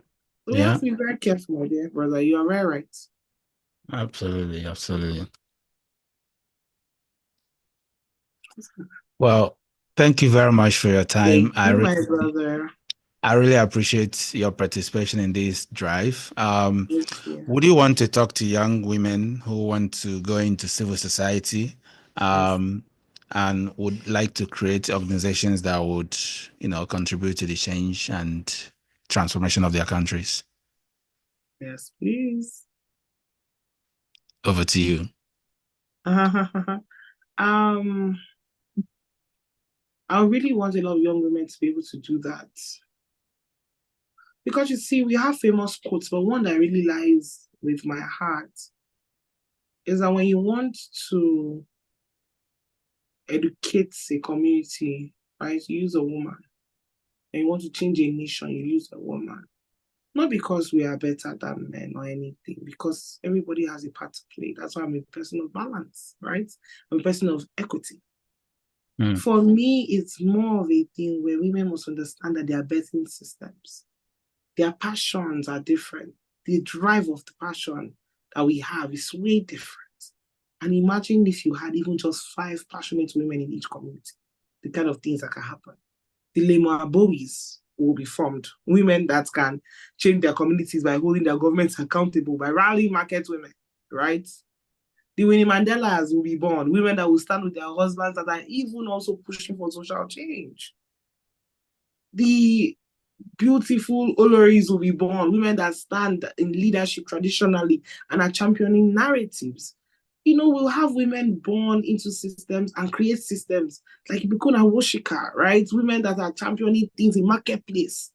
So we have Yeah. to be very careful, my dear brother. You are very right. Absolutely. Absolutely. Well, thank you very much for your time. Thank you, my brother. I really appreciate your participation in this drive. Thank you. Would you want to talk to young women who want to go into civil society, Yes, um, and would like to create organizations that would, contribute to the change and transformation of their countries? yes, please. Over to you. um, I really want a lot of young women to be able to do that. Because you see, we have famous quotes, but one that really lies with my heart is that when you want to educate a community, right, you use a woman. And you want to change a nation, you use a woman. Not because we are better than men or anything, because everybody has a part to play. That's why I'm a person of balance, right? I'm a person of equity. Mm, For me, it's more of a thing where women must understand that they are birthing systems. Their passions are different. The drive of the passion that we have is way different. And imagine if you had even just 5 passionate women in each community, the kind of things that can happen. The Lema Bowies will be formed. Women that can change their communities by holding their governments accountable, by rallying market women, right? The Winnie Mandelas will be born. Women that will stand with their husbands that are even also pushing for social change. The beautiful Oloris will be born, women that stand in leadership traditionally and are championing narratives. We'll have women born into systems and create systems like Ibukuna Woshika, right? Women that are championing things in marketplace.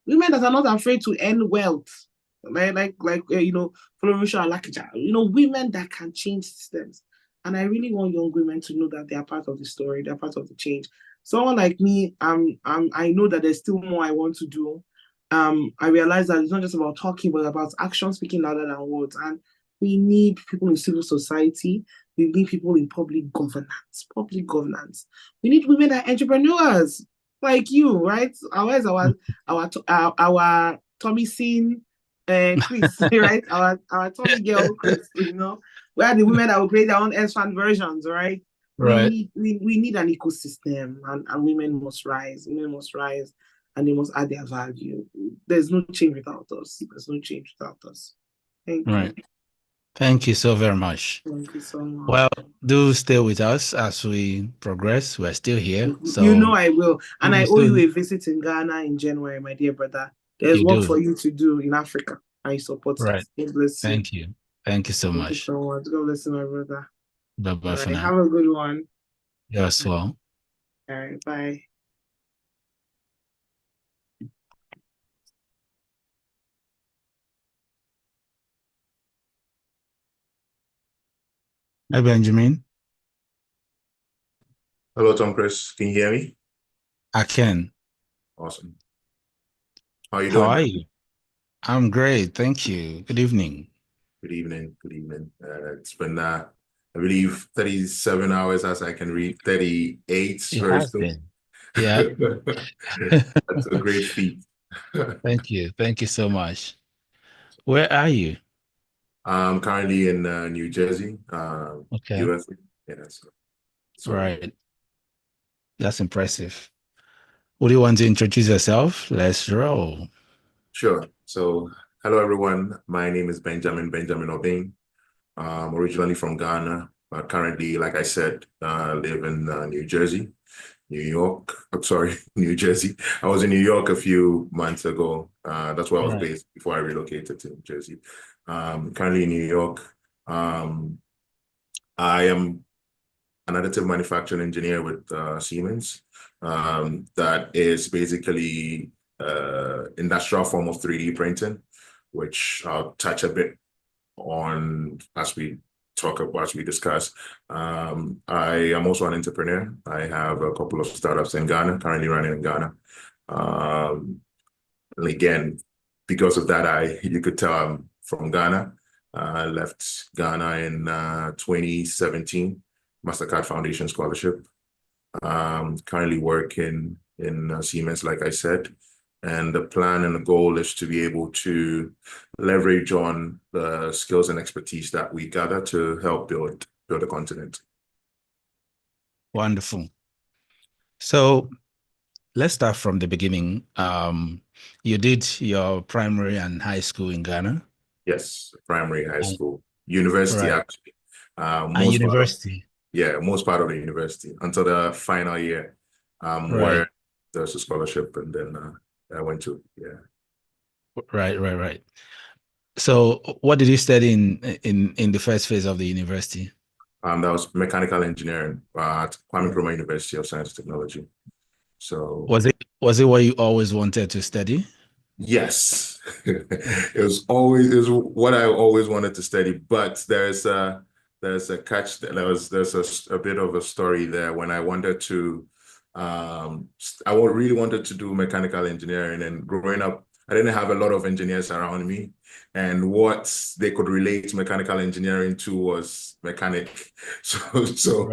Women that are not afraid to earn wealth. Florusha Alakija, women that can change systems. And I really want young women to know that they are part of the story, they're part of the change. Someone like me, I know that there's still more I want to do. I realize that it's not just about talking, but about action speaking louder than words. And we need people in civil society. We need people in public governance. Public governance. We need women that are entrepreneurs like you, right? Where's our Tommy scene, Chris, right? Our Tommy girl, Chris. Where are the women that will create their own S-fan versions, right? Right. We need an ecosystem, and women must rise. Women must rise, and they must add their value. There's no change without us. There's no change without us. Thank you. Thank you so very much. Thank you so much. Well, do stay with us as we progress. We're still here. So I will. And I owe you a visit in Ghana in January, my dear brother. There's work for you to do in Africa. I support it. God bless you. Thank you. Thank you so much. Thank you so much. God bless you, my brother. Bye-bye for now. Have a good one. You as well. All right. Bye. Hi, Benjamin. Hello, Tom Chris. Can you hear me? I can. Awesome. How are you doing? How are you? I'm great. Thank you. Good evening. Good evening. Good evening. It's been, I believe, 37 hours as I can read, 38 very soon. Yeah. That's a great feat. Thank you. Thank you so much. Where are you? I'm currently in New Jersey, Okay. USA. Yeah, that's right. That's impressive. Would you want to introduce yourself? Let's roll. Sure. So, hello, everyone. My name is Benjamin Obeng. Originally from Ghana, but currently, like I said, live in New Jersey. New Jersey. I was in New York a few months ago. That's where I was based before I relocated to New Jersey. Currently in New York. I am an additive manufacturing engineer with Siemens. That is basically industrial form of 3D printing, which I'll touch a bit on as we discuss. I am also an entrepreneur. I have a couple of startups in Ghana, currently running in Ghana. Again, because of that, you could tell I'm from Ghana. I left Ghana in 2017, MasterCard Foundation Scholarship. Currently working in Siemens, like I said. And the plan and the goal is to be able to leverage on the skills and expertise that we gather to help build a continent. Wonderful. So let's start from the beginning. You did your primary and high school in Ghana? Yes, primary, high school, university, actually. University. Most part of the university until the final year, where there's a scholarship, and then I went to, Right. So what did you study in the first phase of the university? That was mechanical engineering at Kwame Nkrumah University of Science and Technology. So was it what you always wanted to study? Yes, it was what I always wanted to study, but there's a catch. There's a bit of a story there when I wanted to. I really wanted to do mechanical engineering, and growing up, I didn't have a lot of engineers around me, and what they could relate mechanical engineering to was mechanic. So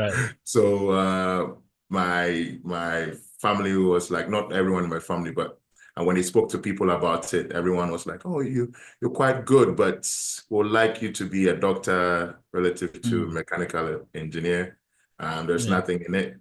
my family was like, not everyone in my family, but. And when they spoke to people about it, everyone was like, "Oh, you're quite good, but we'd like you to be a doctor relative to mechanical engineer." There's nothing in it.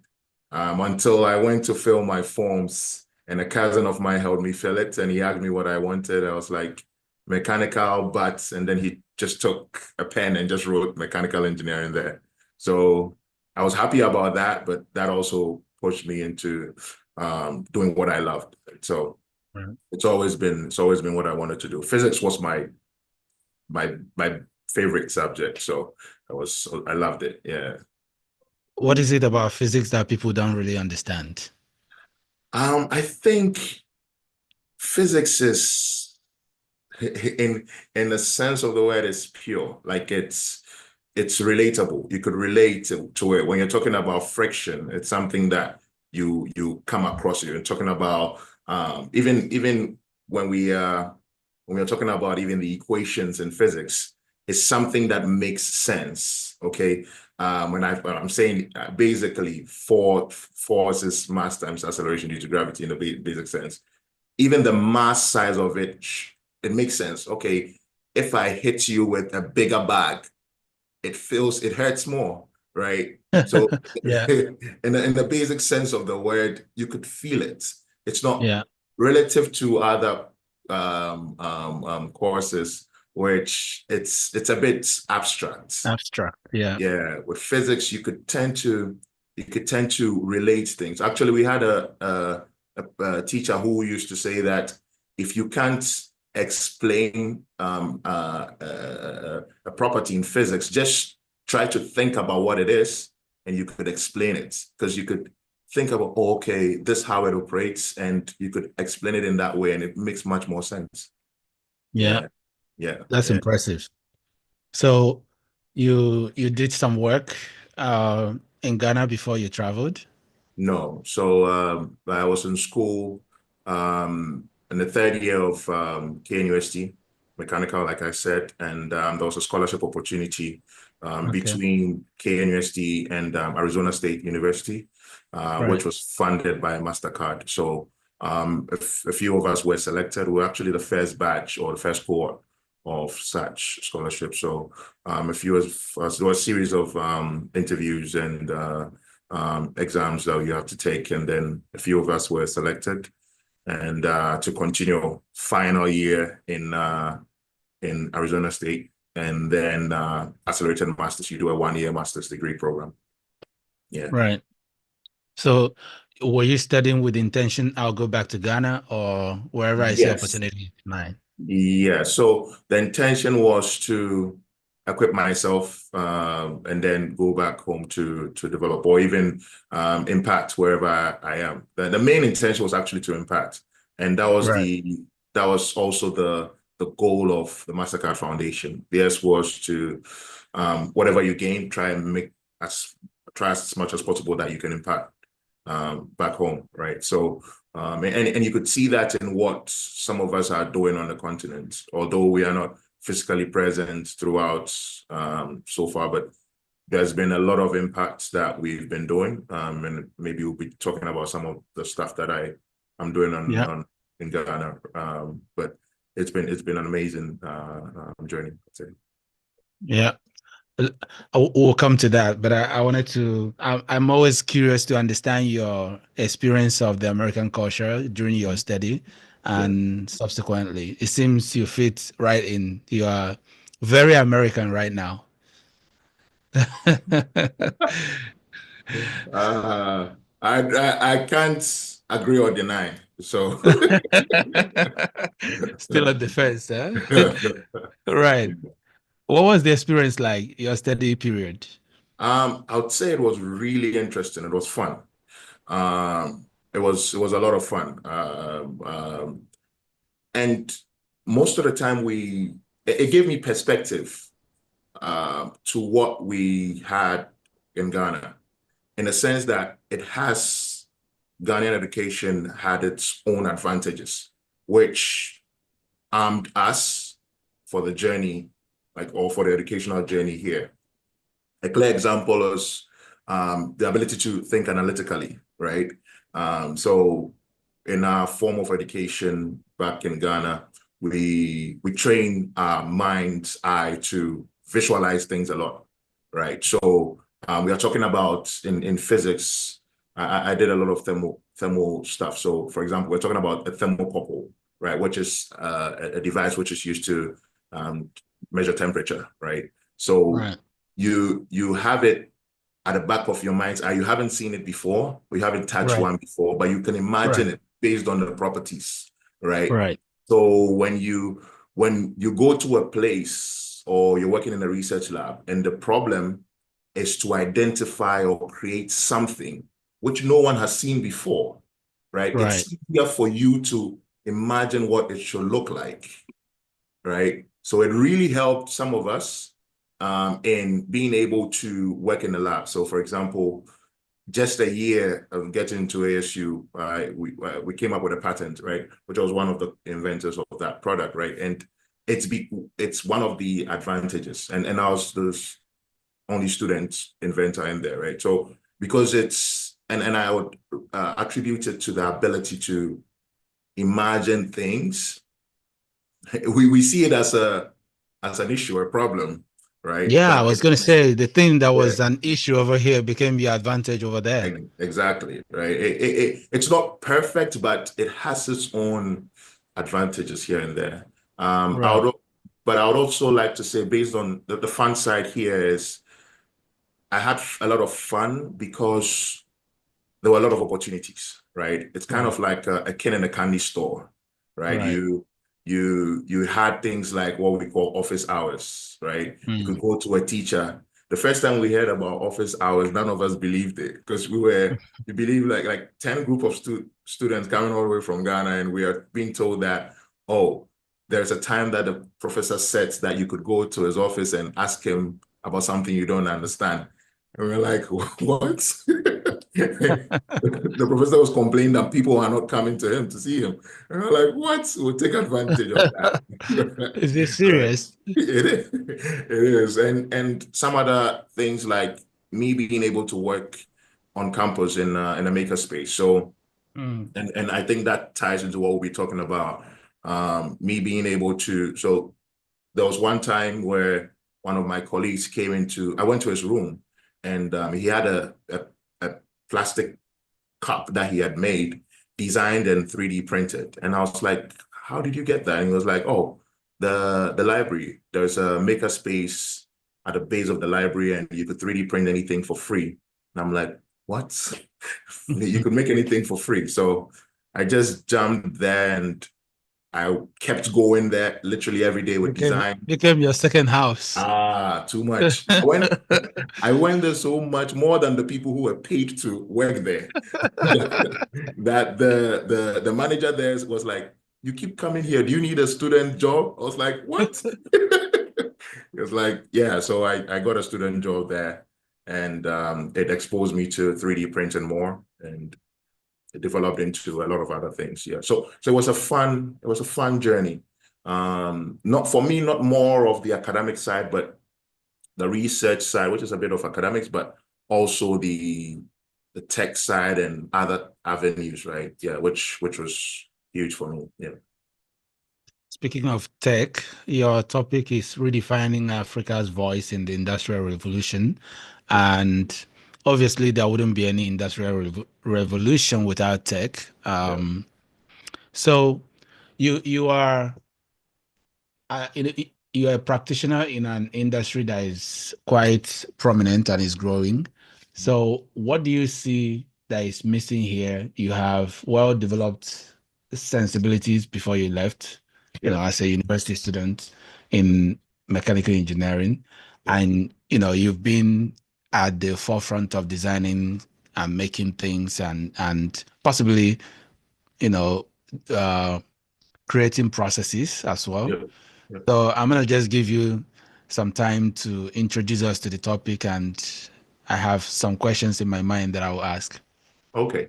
Until I went to fill my forms, and a cousin of mine helped me fill it, and he asked me what I wanted. I was like, mechanical, and then he just took a pen and just wrote mechanical engineering there. So I was happy about that, but that also pushed me into doing what I loved. So. It's always been what I wanted to do. Physics was my favorite subject, so I loved it. Yeah. What is it about physics that people don't really understand? I think physics is in the sense of the word, is pure. Like it's relatable. You could relate to it. When you're talking about friction, it's something that you come across. You're talking about even when we're talking about even the equations in physics, it's something that makes sense. Okay. When I'm saying basically force is mass times acceleration due to gravity in the basic sense. Even the mass size of it makes sense. Okay, if I hit you with a bigger bag, it hurts more, right? So Yeah. in the basic sense of the word, you could feel it. It's not Yeah. relative to other courses, which it's a bit abstract. Abstract. Yeah. Yeah, with physics, you could tend to relate things. Actually, we had a teacher who used to say that if you can't explain a property in physics, just try to think about what it is, and you could explain it, because you could think about, oh, okay, this is how it operates, and you could explain it in that way, and it makes much more sense. Yeah. Yeah, That's yeah. impressive. So you did some work in Ghana before you traveled? No. So I was in school in the third year of KNUST, mechanical, like I said, and there was a scholarship opportunity Okay. between KNUST and Arizona State University, which Right. was funded by MasterCard. So a few of us were selected. We were actually the first batch or the first cohort of such scholarship. So a few of us, there was a series of interviews and exams that you have to take, and then a few of us were selected, and to continue final year in Arizona State, and then accelerated masters. You do a 1 year master's degree program. Yeah. Right. So were you studying with the intention I'll go back to Ghana, or wherever I see Yes. opportunity? Mine. Yeah. So the intention was to equip myself and then go back home to develop, or even impact wherever I am. The main intention was actually to impact, and Right. that was also the goal of the MasterCard Foundation. Theirs was to whatever you gain, try as much as possible that you can impact back home, right? So and you could see that in what some of us are doing on the continent, although we are not physically present throughout so far, but there's been a lot of impacts that we've been doing, and maybe we'll be talking about some of the stuff that I'm doing Yeah. in Ghana, but it's been an amazing journey, I'd say. Yeah. We'll come to that, but I wanted to, I'm always curious to understand your experience of the American culture during your study and subsequently. It seems you fit right in. You are very American right now. I can't agree or deny. So Still a defense, huh? Right. What was the experience like, your study period? I would say it was really interesting. It was fun. It was a lot of fun. And most of the time it gave me perspective to what we had in Ghana, in the sense that Ghanaian education had its own advantages, which armed us for the journey, or for the educational journey here. A clear example is the ability to think analytically, right? So in our form of education back in Ghana, we train our mind's eye to visualize things a lot, right? So we are talking about in physics. I did a lot of thermal stuff. So for example, we're talking about a thermocouple, right, which is a device which is used to measure temperature, right? So Right. you have it at the back of your mind's eye. You haven't seen it before, or you haven't touched Right. one before, but you can imagine Right. it based on the properties, right? Right. So when you go to a place, or you're working in a research lab, and the problem is to identify or create something which no one has seen before, right? Right. It's easier for you to imagine what it should look like, right? So it really helped some of us in being able to work in the lab. So for example, just a year of getting into ASU, we came up with a patent, right? Which I was one of the inventors of that product, right? And it's one of the advantages. And I was the only student inventor in there, right? So because it's, and I would attribute it to the ability to imagine things. We see it as an issue, a problem, right? Yeah, I But was going to say the thing that was an issue over here became your advantage over there. exactly, right? It's not perfect, but it has its own advantages here and there. Right. But I would also like to say, based on the fun side here is, I had a lot of fun because there were a lot of opportunities, right? It's kind of like a kid in a candy store, right? You had things like what we call office hours, right? You could go to a teacher. The first time we heard about office hours, none of us believed it because we believe like 10 group of students coming all the way from Ghana, and we are being told that, oh, there's a time that the professor sets that you could go to his office and ask him about something you don't understand. And we're like, what? The professor was complaining that people are not coming to him to see him. And we're like, what? We'll take advantage of that. Is this serious? It is. It is. And some other things like me being able to work on campus in a makerspace. So, and I think that ties into what we'll be talking about. Me being able to, so there was one time where one of my colleagues I went to his room, and he had a plastic cup that he had made, designed and 3D printed. And I was like, how did you get that? And he was like, oh, the library, there's a maker space at the base of the library, and you could 3D print anything for free. And I'm like, what? You could make anything for free. So I just jumped there, and I kept going there literally every day with design. Became your second house. Too much. I went there so much more than the people who were paid to work there. That the manager there was like, you keep coming here. Do you need a student job? I was like, what? It was like, yeah. So I got a student job there, and it exposed me to 3D print and more, and it developed into a lot of other things. Yeah. So it was a fun journey. Not for me, not more of the academic side, but the research side, which is a bit of academics, but also the tech side and other avenues, right? Yeah, which was huge for me. Yeah. Speaking of tech, your topic is redefining Africa's voice in the Industrial Revolution. And obviously, there wouldn't be any Industrial Revolution without tech. So you are you're a practitioner in an industry that is quite prominent and is growing. So what do you see that is missing here? You have well-developed sensibilities before you left, as a university student in mechanical engineering, and you've been at the forefront of designing and making things and possibly creating processes as well. So I'm going to just give you some time to introduce us to the topic, and I have some questions in my mind that I will ask. Okay.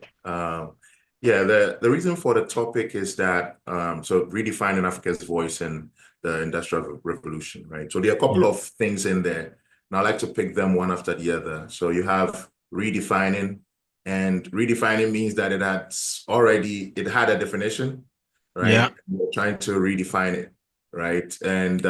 Yeah, the reason for the topic is that, so redefining Africa's voice in the Industrial Revolution, right? So there are a couple of things in there, and I like to pick them one after the other. So you have redefining, and redefining means that it had a definition, right? Yeah. We're trying to redefine it, right? And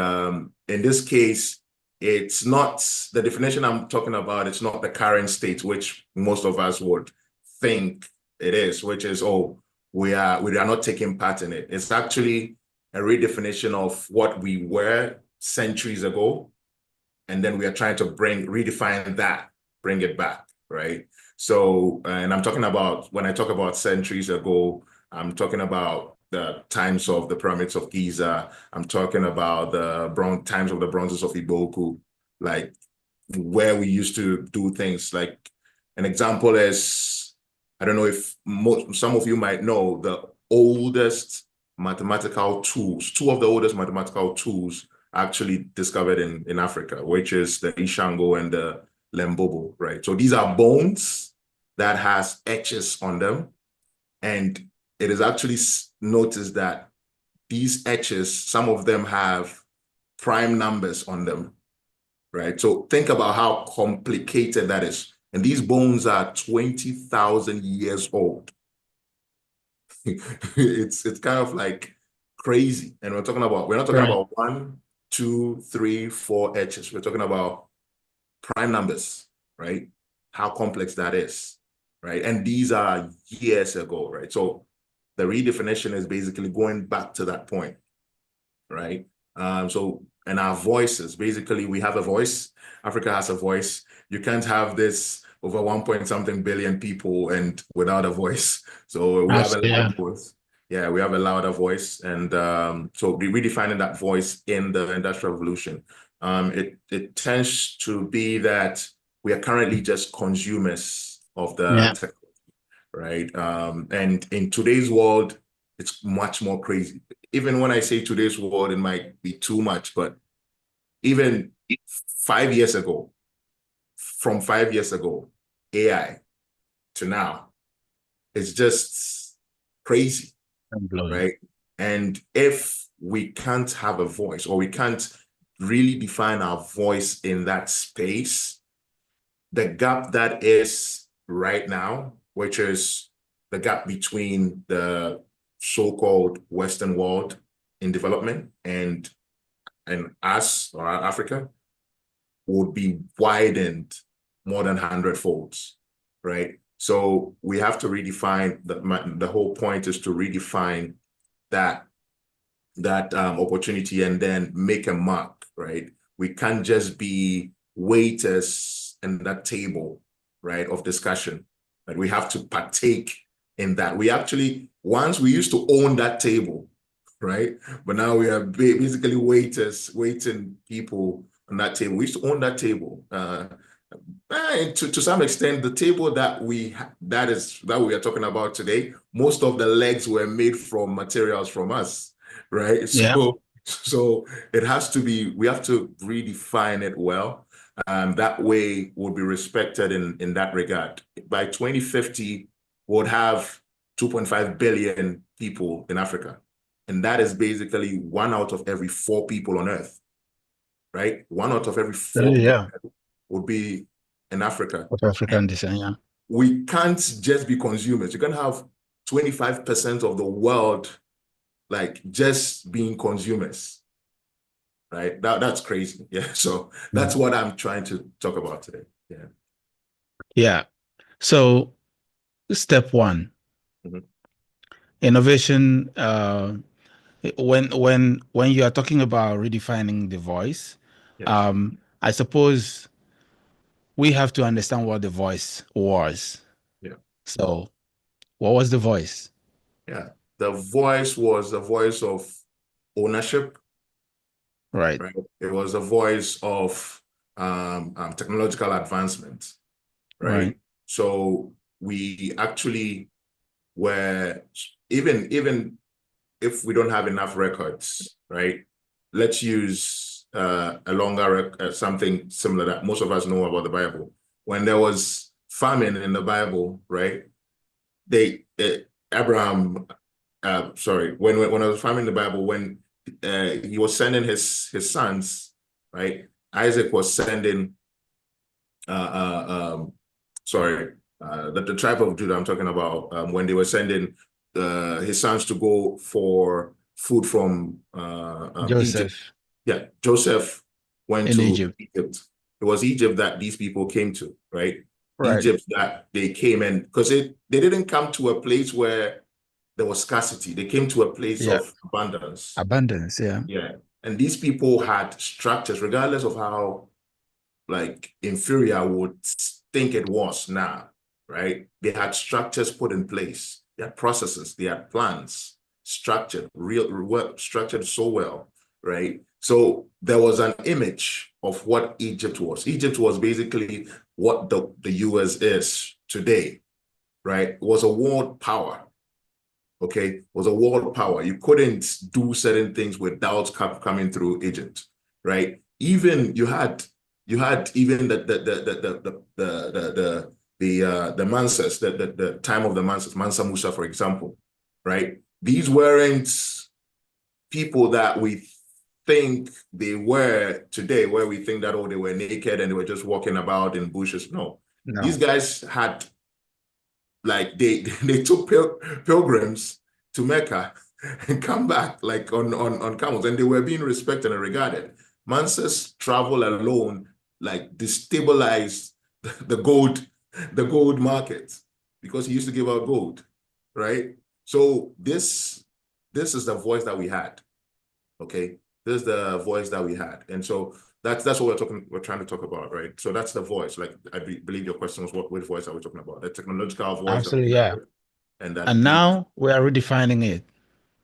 in this case, it's not the definition I'm talking about. It's not the current state, which most of us would think it is, which is, oh, we are not taking part in it. It's actually a redefinition of what we were centuries ago, and then we are trying to redefine that, bring it back, right? So, and I'm talking about, when I talk about centuries ago, I'm talking about the times of the pyramids of Giza. I'm talking about the times of the bronzes of Iboku, like where we used to do things. Like an example is, I don't know if some of you might know, the oldest mathematical tools, two of the oldest mathematical tools actually discovered in Africa, which is the Ishango and the Lembobo, right? So these are bones that has etches on them. And it is actually noticed that these etches, some of them have prime numbers on them, right? So think about how complicated that is. And these bones are 20,000 years old. It's kind of like crazy. And we're not talking about 1, 2, 3, 4 etches. We're talking about prime numbers, right? How complex that is, right? And these are years ago, right? So the redefinition is basically going back to that point, right? And our voices, basically we have a voice. Africa has a voice. You can't have this over 1 point something billion people and without a voice. So we have a loud voice. Yeah, we have a louder voice. And so redefining that voice in the Industrial Revolution. It tends to be that we are currently just consumers of the technology, right? And in today's world, it's much more crazy. Even when I say today's world, it might be too much, but even 5 years ago, from 5 years ago, AI to now, it's just crazy, right? And if we can't have a voice, or we can't really define our voice in that space, the gap that is right now, which is the gap between the so-called Western world in development and us, or Africa, would be widened more than 100 folds, right? So we have to redefine, the whole point is to redefine that opportunity and then make a mark, right? We can't just be waiters in that table, right, of discussion, but we have to partake in that. Once we used to own that table, right? But now we are basically waiters, waiting people on that table. We used to own that table. And to some extent, the table that we are talking about today, most of the legs were made from materials from us, right? So it has to be, we have to redefine it well. That way we'll be respected in that regard. By 2050, we'll have 2.5 billion people in Africa. And that is basically 1 out of every 4 people on Earth, right? 1 out of every 4 people would be in Africa. Of African descent, yeah. We can't just be consumers. You can have 25% of the world like just being consumers, right? That's crazy. Yeah. So that's what I'm trying to talk about today. Yeah. Yeah. So step 1, innovation. When you are talking about redefining the voice, I suppose we have to understand what the voice was. Yeah. So what was the voice? Yeah. The voice was the voice of ownership. Right. It was a voice of technological advancement, right? So we actually were, even if we don't have enough records, right? Let's use a longer something similar that most of us know about the Bible. When there was famine in the Bible, right? Abraham, when I was famine in the Bible, when he was sending his sons, right? Isaac was sending, the tribe of Judah I'm talking about, when they were sending his sons to go for food from Joseph. Egypt. Yeah, Joseph went to Egypt. It was Egypt that these people came to, right? Egypt that they came in, because they didn't come to a place where there was scarcity. They came to a place of abundance. Abundance, yeah. Yeah. And these people had structures, regardless of how like inferior I would think it was now, right? They had structures put in place. They had processes, they had plans, structured so well, right? So there was an image of what Egypt was. Egypt was basically what the US is today, right? It was a world power, okay, was a world power. You couldn't do certain things without coming through agent, right? Even you had even the Mansas, the time of the Mansas, Mansa Musa, for example, right? These weren't people that we think they were today, where we think that, oh, they were naked and they were just walking about in bushes. No. These guys had, like, they took pilgrims to Mecca and come back like on camels, and they were being respected and regarded. Mansa's travel alone like destabilized the gold market, because he used to give out gold, right? So this is the voice that we had. Okay, this is the voice that we had, and so that's what we're trying to talk about, right? So that's the voice. Like, I believe your question was, which voice are we talking about? The technological voice. Absolutely, yeah. And now we are redefining it.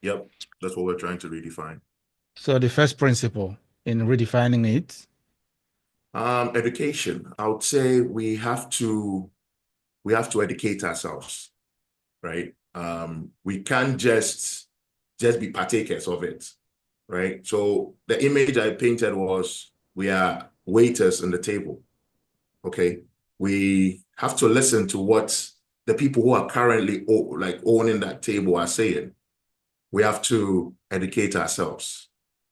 Yep, that's what we're trying to redefine. So the first principle in redefining it, education. I would say we have to educate ourselves, right? We can't just be partakers of it, right? So the image I painted was, we are waiters on the table, okay? We have to listen to what the people who are currently owning that table are saying. We have to educate ourselves,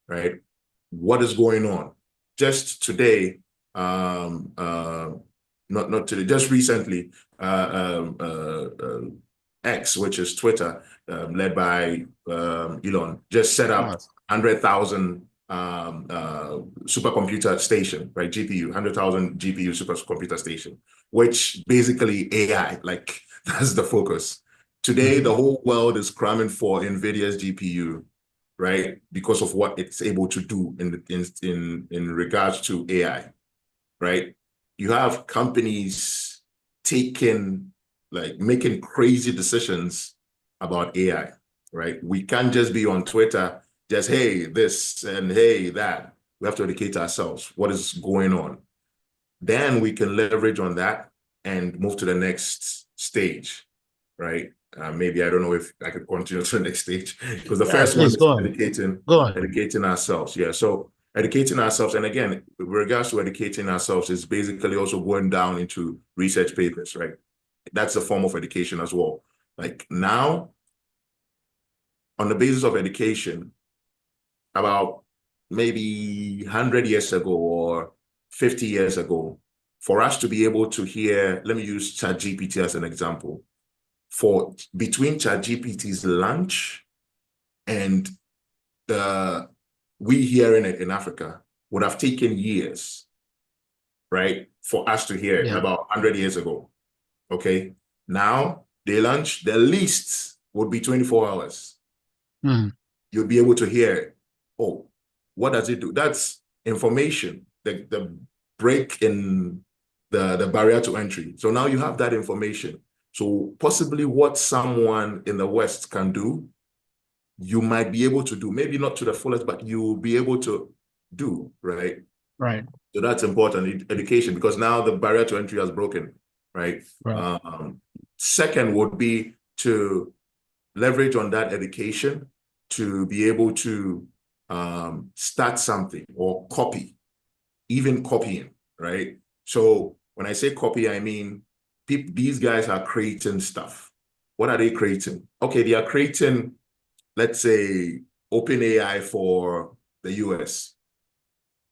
right? What is going on? Just today, not today, just recently, X, which is Twitter, led by Elon, just set up 100,000 supercomputer station, right? GPU, 100,000 GPU supercomputer station, which basically AI, like, that's the focus. Today, the whole world is cramming for NVIDIA's GPU, right? Because of what it's able to do in regards to AI, right? You have companies making crazy decisions about AI, right? We can't just be on Twitter, just, hey, this and hey, that. We have to educate ourselves. What is going on? Then we can leverage on that and move to the next stage, right? Maybe, I don't know if I could continue to the next stage, because the first one is educating ourselves. Yeah, so educating ourselves, and again, with regards to educating ourselves, is basically also going down into research papers, right? That's a form of education as well. Like, now, on the basis of education, about maybe 100 years ago or 50 years ago, for us to be able to hear, let me use ChatGPT as an example. For between ChatGPT's launch and we hearing it in Africa would have taken years, right? For us to hear it about 100 years ago. Okay. Now they launch, the least would be 24 hours. You'll be able to hear it. Oh, what does it do? That's information, the break in the barrier to entry. So now you have that information. So possibly what someone in the West can do, you might be able to do, maybe not to the fullest, but you'll be able to do, right? Right. So that's important, education, because now the barrier to entry has broken, right? Second would be to leverage on that education to be able to start something or copy, even copying, right? So when I say copy, I mean, these guys are creating stuff. What are they creating? Okay, they are creating, let's say, OpenAI for the US.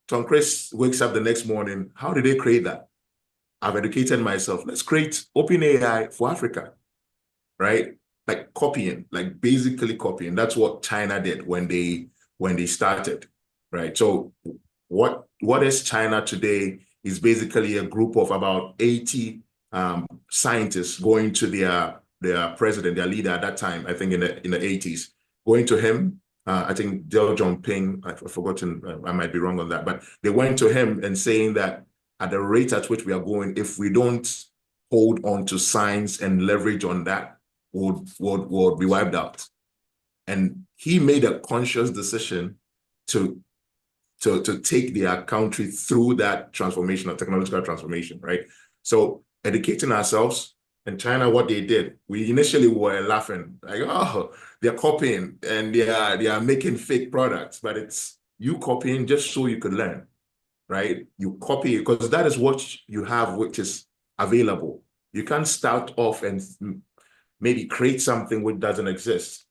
Tom Chris wakes up the next morning. How did they create that? I've educated myself. Let's create OpenAI for Africa, right? Like copying, like basically copying. That's what China did when they started, right? So what is China today is basically a group of about 80 scientists going to their president, their leader at that time, I think in the 80s, going to him. I think Deng Xiaoping, I've forgotten, I might be wrong on that, but they went to him and saying that at the rate at which we are going, if we don't hold on to science and leverage on that, would be wiped out. And he made a conscious decision to take their country through that transformation, technological transformation, right? So educating ourselves, In China, what they did, we initially were laughing, like, oh, they're copying and they are making fake products, but it's you copying just so you could learn, right? You copy because that is what you have, which is available. You can't start off and maybe create something which doesn't exist.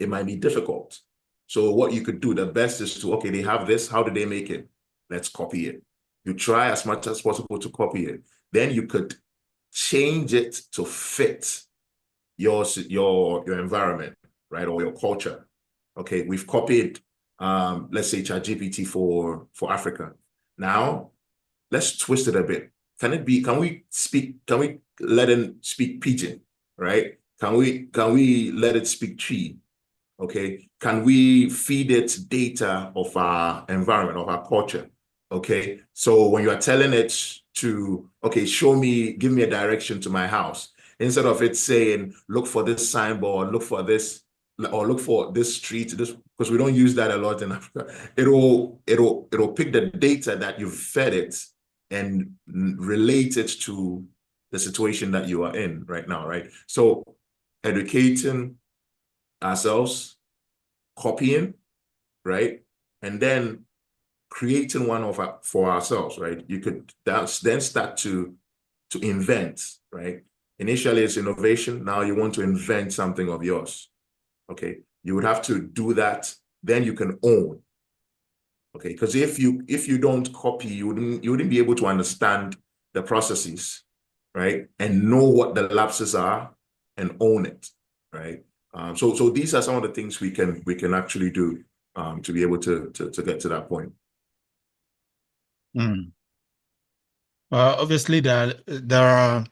It might be difficult. So what you could do, the best is to, okay, they have this, how do they make it? Let's copy it. You try as much as possible to copy it. Then you could change it to fit your environment, right? Or your culture. Okay, we've copied, let's say ChatGPT for Africa. Now, let's twist it a bit. Can we let it speak Pidgin, right? Can we let it speak Tree? Okay, can we feed it data of our environment, of our culture? Okay, so when you are telling it to, okay, give me a direction to my house, instead of it saying, look for this signboard, look for this, or look for this street, this, because we don't use that a lot in Africa. It'll pick the data that you've fed it and relate it to the situation that you are in right now, right? So educating ourselves, copying, right? And then creating one for ourselves, right? You could then start to invent, right? Initially, it's innovation. Now you want to invent something of yours, okay? You would have to do that. Then you can own, okay? Because if you don't copy, you wouldn't be able to understand the processes, right? And know what the lapses are and own it, right? So these are some of the things we can actually do to be able to get to that point. Obviously, there are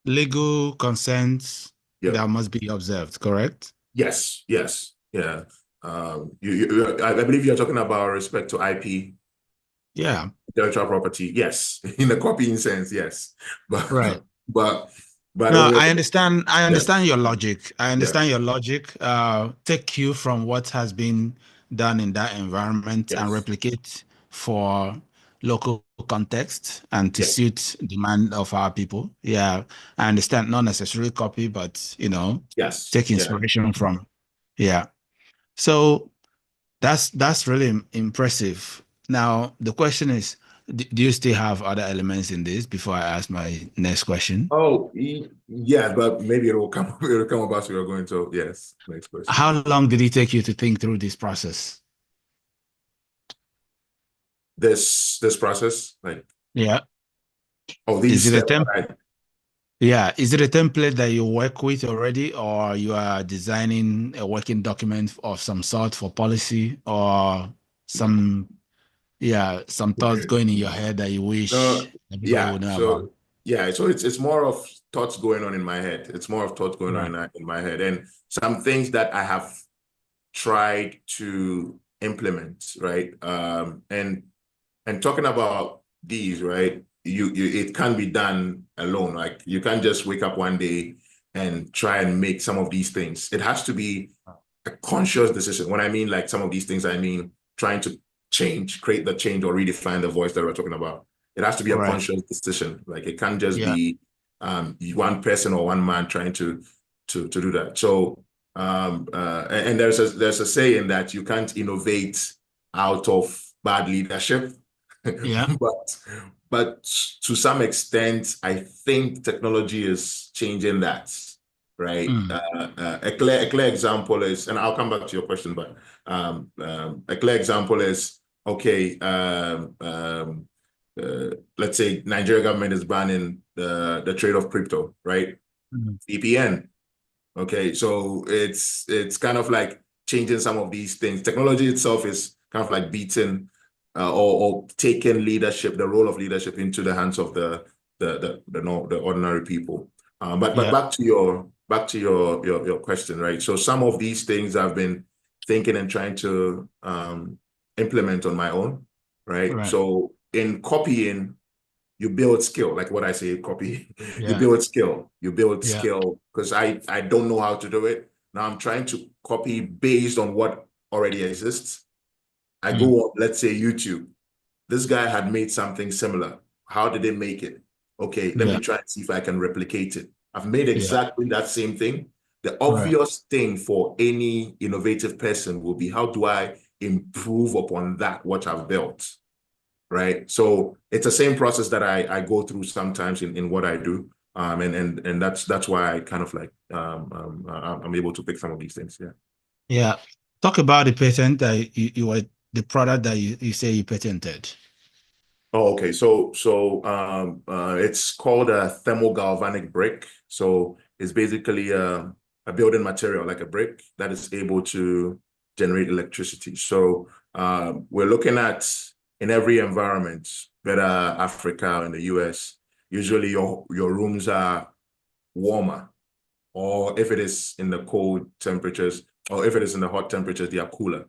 legal consents that must be observed, correct? Yes, yeah. I believe you're talking about respect to IP. Yeah. Intellectual property, yes. In the copying sense, yes. But right. but no, I understand your logic. I understand Yeah. your logic. Take cue from what has been done in that environment and replicate for local context and to suit demand of our people. Yeah, I understand. Not necessarily copy, but take inspiration from. Yeah. So that's really impressive. Now the question is, do you still have other elements in this before I ask my next question? Oh, yeah, but maybe it'll come about so you're going to, yes, next question. How long did it take you to think through this process? This process, like, yeah. Oh, these is it a steps, template? Yeah, is it a template that you work with already, or you are designing a working document of some sort for policy, or some thoughts going in your head that you wish everybody would know about? Yeah, so it's more of thoughts going on in my head. It's more of thoughts going on in my head, and some things that I have tried to implement, right? And talking about these, right? It can be done alone. Like, you can't just wake up one day and try and make some of these things. It has to be a conscious decision. When I mean like some of these things, I mean trying to create the change or redefine the voice that we're talking about. It has to be a conscious decision. Like, it can't just be one person or one man trying to do that. So and there's a saying that you can't innovate out of bad leadership. Yeah. but to some extent, I think technology is changing that, right? A clear example is, and I'll come back to your question, but a clear example is, okay, let's say Nigeria government is banning the trade of crypto, right? VPN. Okay, so it's kind of like changing some of these things. Technology itself is kind of like beating or taking leadership, the role of leadership, into the hands of the ordinary people. But back to your question, right? So some of these things I've been thinking and trying to implement on my own, right? So in copying, you build skill, like what I say, copy. You build skill. You build skill, because I don't know how to do it. Now I'm trying to copy based on what already exists. I go on, let's say, YouTube. This guy had made something similar. How did they make it? Okay, let me try and see if I can replicate it. I've made exactly that same thing. The obvious thing for any innovative person will be, how do I improve upon that what I've built, right? So it's the same process that I go through sometimes in what I do, and that's why I kind of like I'm able to pick some of these things. Yeah. Talk about the patent that you were the product that you say you patented. Oh, okay. So it's called a thermogalvanic brick. So it's basically a building material like a brick that is able to generate electricity. So we're looking at, in every environment, whether Africa and the US, usually your rooms are warmer, or if it is in the cold temperatures, or if it is in the hot temperatures, they are cooler,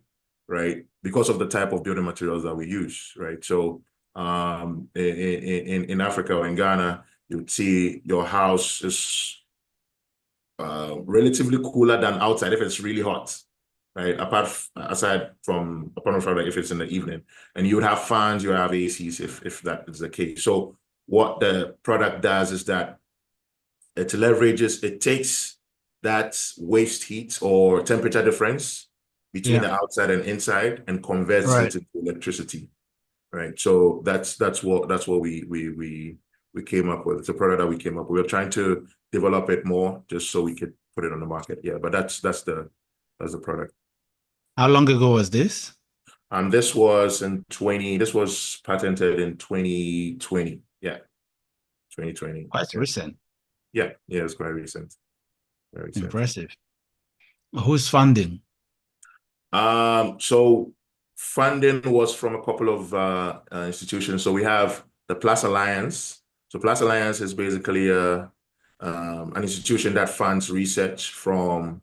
right? Because of the type of building materials that we use, right? So in Africa or in Ghana, you'd see your house is relatively cooler than outside if it's really hot, right? Aside from if it's in the evening, and you would have fans, you would have ACs if that is the case. So what the product does is that it takes that waste heat or temperature difference between the outside and inside and converts it into electricity, right? So that's what we came up with. It's a product that we came up with. We're trying to develop it more just so we could put it on the market. Yeah, but that's the product. How long ago was this? This was patented in 2020. Yeah, 2020. Quite recent. Yeah, it's quite recent. Very recent. Impressive. Who's funding? So funding was from a couple of institutions. So we have the Plus Alliance. So Plus Alliance is basically an institution that funds research from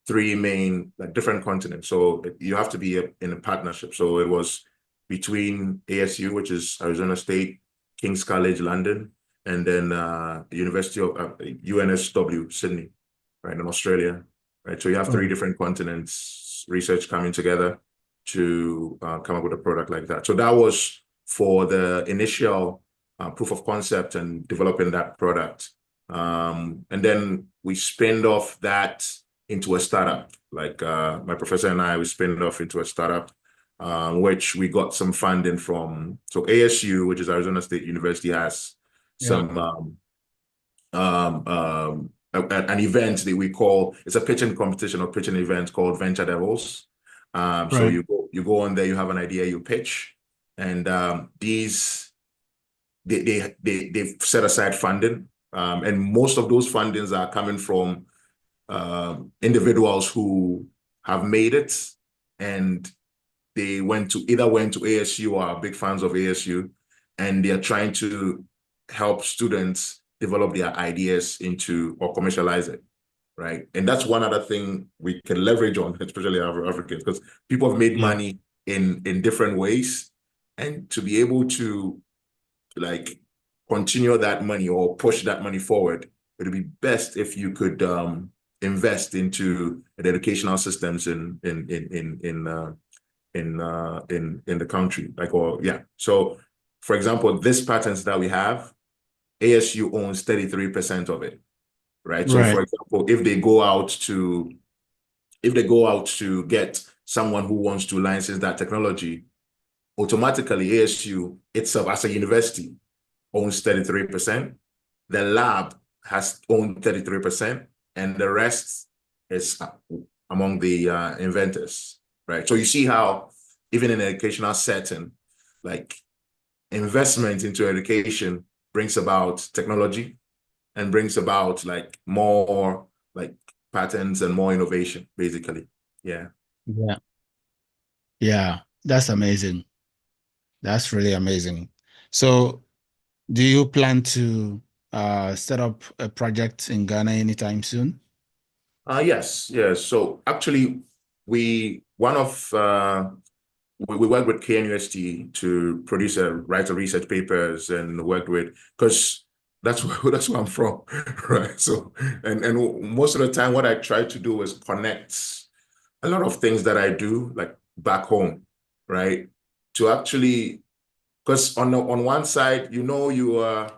three main, like, different continents. So you have to be in a partnership. So it was between ASU, which is Arizona State, King's College London, and then University of UNSW Sydney, right, in Australia, right? So you have three different continents, research coming together to come up with a product like that. So that was for the initial proof of concept and developing that product. And then we spinned off that into a startup. Like my professor and I, we spinned off into a startup, which we got some funding from. So ASU, which is Arizona State University, has some an event that we call, it's a pitching competition or pitching event called Venture Devils. So you go on there, you have an idea, you pitch, and they've set aside funding, and most of those fundings are coming from individuals who have made it, and they went to ASU or are big fans of ASU, and they're trying to help students develop their ideas into or commercialize it, right? And that's one other thing we can leverage on, especially Africans, because people have made money in different ways, and to be able to like continue that money or push that money forward, it would be best if you could invest into the educational systems in the country, So, for example, this patents that we have, ASU owns 33% of it, right? So, for example, if they go out to get someone who wants to license that technology, automatically ASU itself as a university owns 33%. The lab has owned 33%, and the rest is among the inventors, right? So you see how even in an educational setting, like, investment into education brings about technology and brings about like more like patents and more innovation, basically. Yeah. That's amazing. That's really amazing. So do you plan to set up a project in Ghana anytime soon? Yes. So actually, we worked with KNUST to write research papers, and worked with, because that's where I'm from, right? So and most of the time, what I try to do is connect a lot of things that I do like back home, right? To actually, because on one side, you are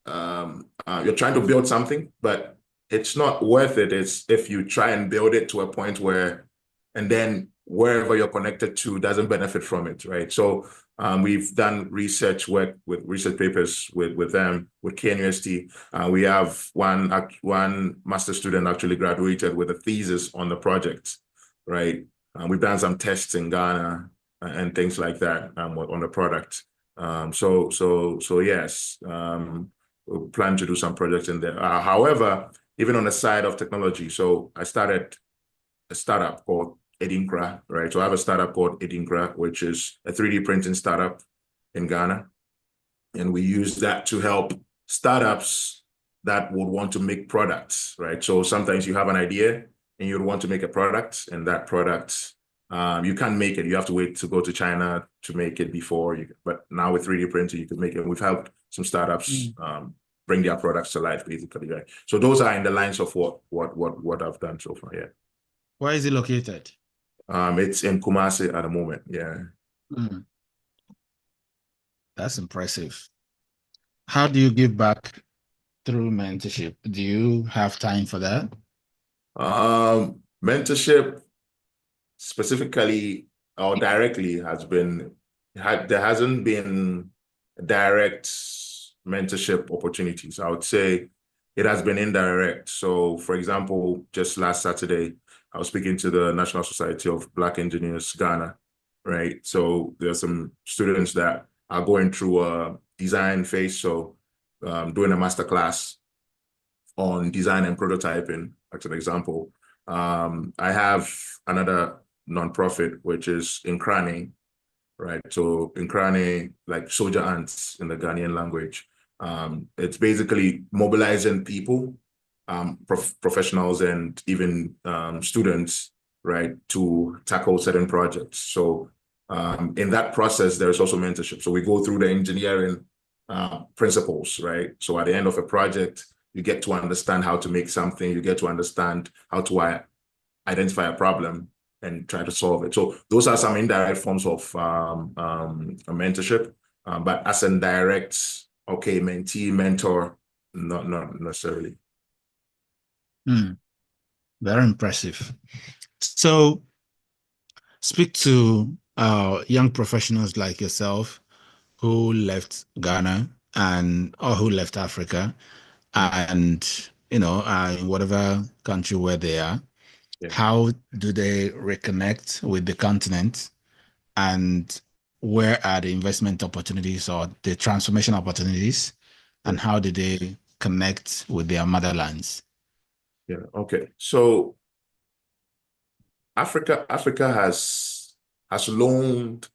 you're trying to build something, but it's not worth it. It's if you try and build it to a point where, and then wherever you're connected to doesn't benefit from it, right? So we've done research work with research papers with them, with KNUST. We have one master student actually graduated with a thesis on the project, right? We've done some tests in Ghana and things like that on the product. So yes, we plan to do some projects in there. However, even on the side of technology, so I started a startup called Edinkra, right? So I have a startup called Edinkra, which is a 3D printing startup in Ghana. And we use that to help startups that would want to make products, right? So sometimes you have an idea and you'd want to make a product, and that product, you can't make it. You have to wait to go to China to make it before you, but now with 3D printing, you can make it. We've helped some startups bring their products to life, basically, right? So those are in the lines of what I've done so far, yeah. Where is it located? It's in Kumasi at the moment, yeah. That's impressive. How do you give back through mentorship? Do you have time for that? Mentorship specifically or directly there hasn't been direct mentorship opportunities. I would say it has been indirect. So for example, just last Saturday, I was speaking to the National Society of Black Engineers, Ghana, right? So there's some students that are going through a design phase. So doing a masterclass on design and prototyping, as an example. I have another nonprofit, which is Nkrani, right? So Nkrani, like soldier ants in the Ghanaian language. It's basically mobilizing people, professionals, and even students, right, to tackle certain projects. So in that process, there's also mentorship. So we go through the engineering principles, right? So at the end of a project, you get to understand how to make something, you get to understand how to identify a problem and try to solve it. So those are some indirect forms of mentorship, but as a direct, okay, mentee, mentor, not necessarily. Very impressive. So speak to young professionals like yourself who left Ghana or who left Africa and, in whatever country where they are. Yeah. How do they reconnect with the continent, and where are the investment opportunities or the transformation opportunities, and how do they connect with their motherlands? Yeah, okay. So Africa has loaned,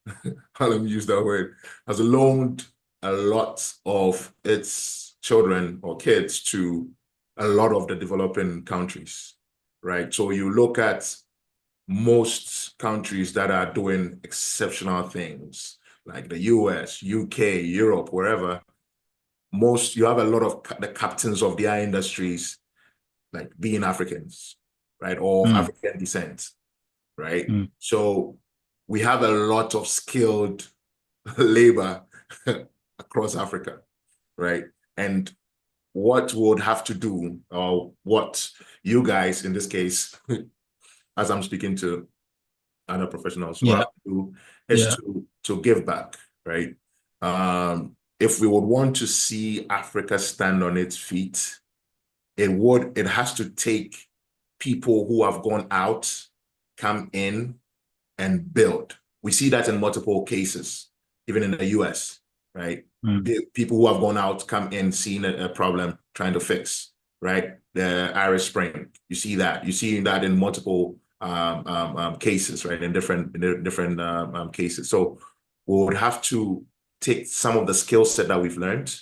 how let me use that word, has loaned a lot of its children or kids to a lot of the developing countries, right? So you look at most countries that are doing exceptional things, like the US, UK, Europe, wherever, you have a lot of the captains of their industries, like being Africans, right? Or of African descent, right? So we have a lot of skilled labor across Africa, right? And what would have to do, or what you guys in this case, as I'm speaking to other professionals, what have to do is to give back, right? If we would want to see Africa stand on its feet, it has to take people who have gone out, come in, and build. We see that in multiple cases, even in the US, right? People who have gone out, come in, seen a problem, trying to fix, right? The Irish Spring, you see that. You see that in multiple cases, right? In different cases. So we would have to take some of the skill set that we've learned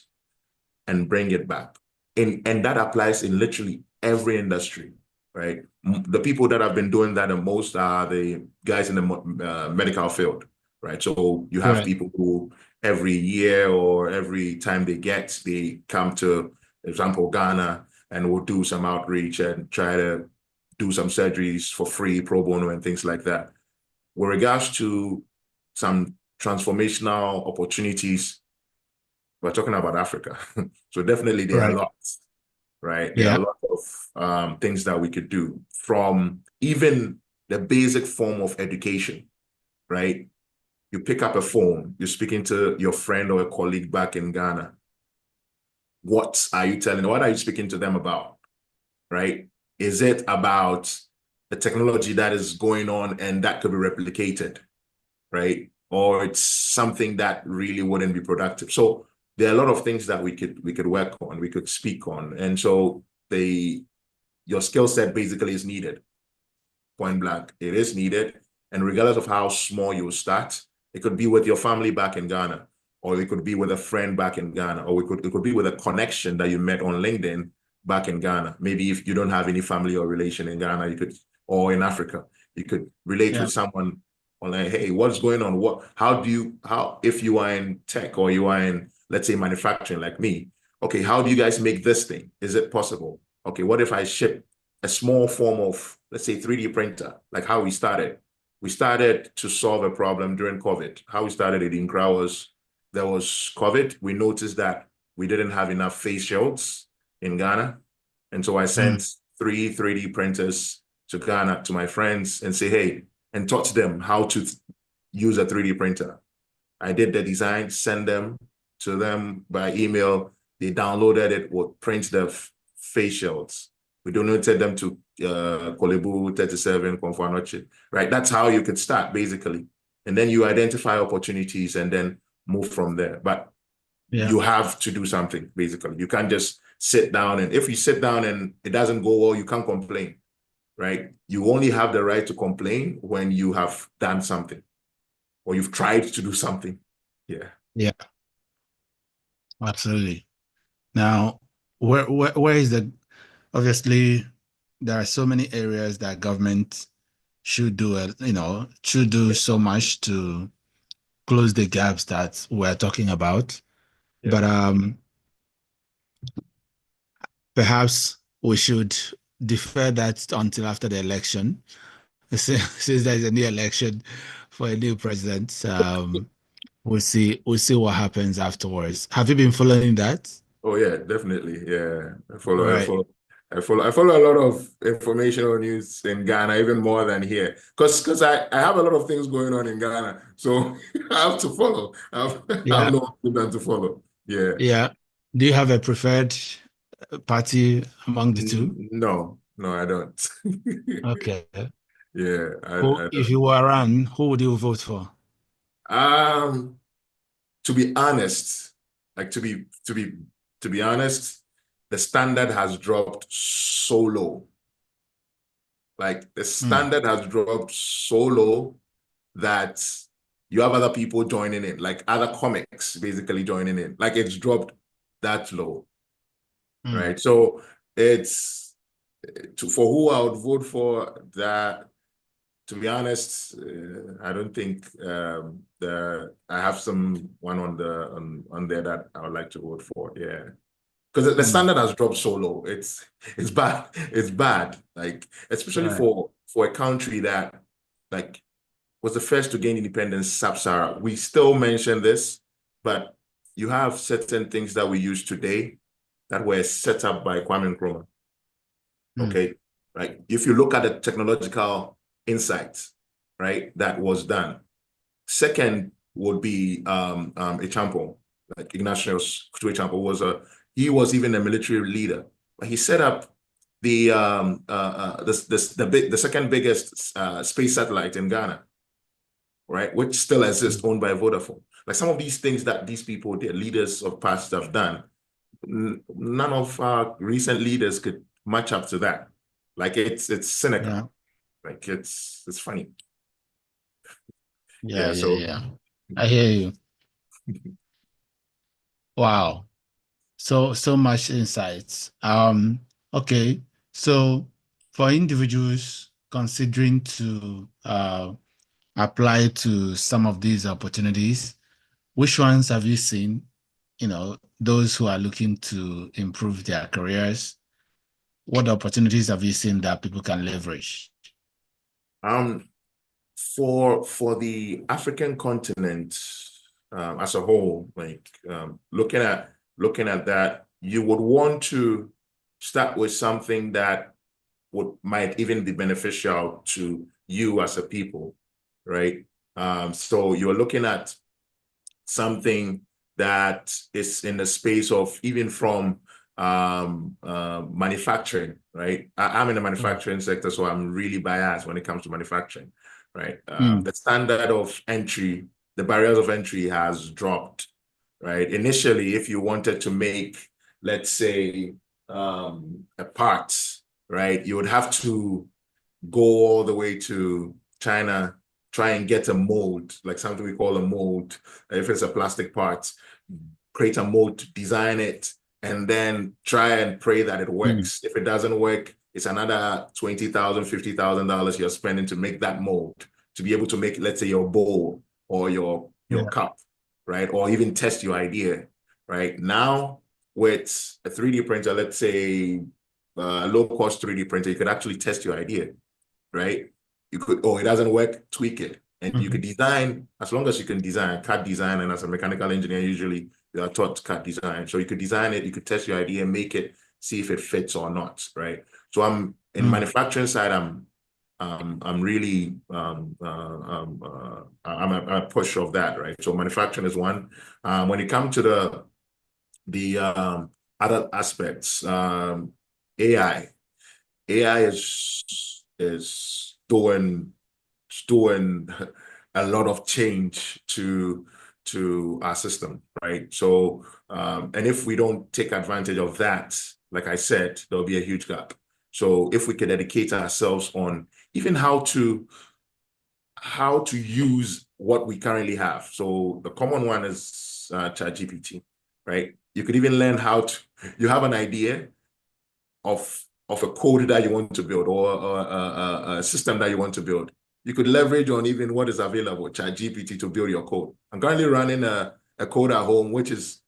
and bring it back. And that applies in literally every industry, right? The people that have been doing that the most are the guys in the medical field, right? So you have people who every year or every time they come to, for example, Ghana, and will do some outreach and try to do some surgeries for free, pro bono, and things like that. With regards to some transformational opportunities, we're talking about Africa. So definitely there are lots, right? There are a lot of things that we could do, from even the basic form of education, right? You pick up a phone, you're speaking to your friend or a colleague back in Ghana. What are you speaking to them about, right? Is it about the technology that is going on and that could be replicated, right? Or it's something that really wouldn't be productive. So there are a lot of things that we could work on, we could speak on. And so your skill set basically is needed. Point blank, it is needed. And regardless of how small you start, it could be with your family back in Ghana, or it could be with a friend back in Ghana, or it could be with a connection that you met on LinkedIn back in Ghana. Maybe if you don't have any family or relation in Ghana, you could, or in Africa, you could relate with someone on like, hey, what's going on? If you are in tech or you are in, let's say, manufacturing like me, okay, how do you guys make this thing? Is it possible? Okay, what if I ship a small form of, let's say, 3D printer, like how we started. We started to solve a problem during COVID. How we started it in Accra was, there was COVID. We noticed that we didn't have enough face shields in Ghana. And so I sent 3D printers to Ghana to my friends and say, hey, and taught them how to use a 3D printer. I did the design, send them to them by email. They downloaded it, would print the face shields. We donated them to Kolebu 37 Konfanoche, right? That's how you could start, basically. And then you identify opportunities and then move from there. But you have to do something, basically. You can't just sit down, and if you sit down and it doesn't go well, you can't complain, right? You only have the right to complain when you have done something or you've tried to do something. Yeah, absolutely. Now, where is the, obviously there are so many areas that government should do, should do so much to close the gaps that we're talking about. But perhaps we should defer that until after the election, since there's a new election for a new president. We'll see what happens afterwards. Have you been following that? Oh yeah, definitely. Yeah, I follow. Right. I follow a lot of informational news in Ghana, even more than here, because I have a lot of things going on in Ghana, so I have to follow. I have no option than to follow. Yeah. Do you have a preferred party among the two? No, I don't. Okay. Yeah, If you were around, who would you vote for? To be honest, like to be honest, the standard has dropped so low. Like the standard has dropped so low that you have other people joining in, like other comics basically joining in. Like it's dropped that low, right? So it's for who I would vote for. That, to be honest, I don't think I have someone on there that I would like to vote for. Yeah, because the standard has dropped so low. It's bad. It's bad. Like especially for a country that like was the first to gain independence, Sub-Sahara. We still mention this, but you have certain things that we use today that were set up by Kwame Nkrumah. Okay, right. If you look at the technological insights, right, that was done. Second would be Echampo, like Ignatius Echampo he was even a military leader. But he set up the second biggest space satellite in Ghana, right, which still exists, owned by Vodafone. Like some of these things that these people, the leaders of past, have done, none of our recent leaders could match up to that. Like it's cynical. Like it's funny. Yeah. I hear you. Wow. So much insights. Okay. So for individuals considering to apply to some of these opportunities, which ones have you seen? Those who are looking to improve their careers, what opportunities have you seen that people can leverage? For the African continent, as a whole, like looking at that, you would want to start with something that might even be beneficial to you as a people, right? So you're looking at something that is in the space of even from manufacturing, right? I'm in the manufacturing sector, so I'm really biased when it comes to manufacturing, right? The standard of entry, the barriers of entry has dropped, right? Initially, if you wanted to make, let's say, a part, right, you would have to go all the way to China, try and get a mold, like something we call a mold. If it's a plastic part, create a mold, design it, and then try and pray that it works. If it doesn't work, it's another $20,000, $50,000 you're spending to make that mold, to be able to make, let's say, your bowl or your cup, right? Or even test your idea, right? Now, with a 3D printer, let's say a low-cost 3D printer, you could actually test your idea, right? You could, oh, it doesn't work, tweak it. And you could design, as long as you can design, CAD design, and as a mechanical engineer, usually you are taught CAD design. So you could design it, you could test your idea, make it, see if it fits or not, right? So I'm in manufacturing side, I'm really I'm a push of that, right? So manufacturing is one. When it comes to the other aspects, AI is doing a lot of change to our system, right? So and if we don't take advantage of that, like I said, there'll be a huge gap. So if we could educate ourselves on even how to use what we currently have. So the common one is ChatGPT, right? You could even learn how to, you have an idea of a code that you want to build, or a system that you want to build. You could leverage on even what is available, ChatGPT, to build your code. I'm currently running a code at home, which is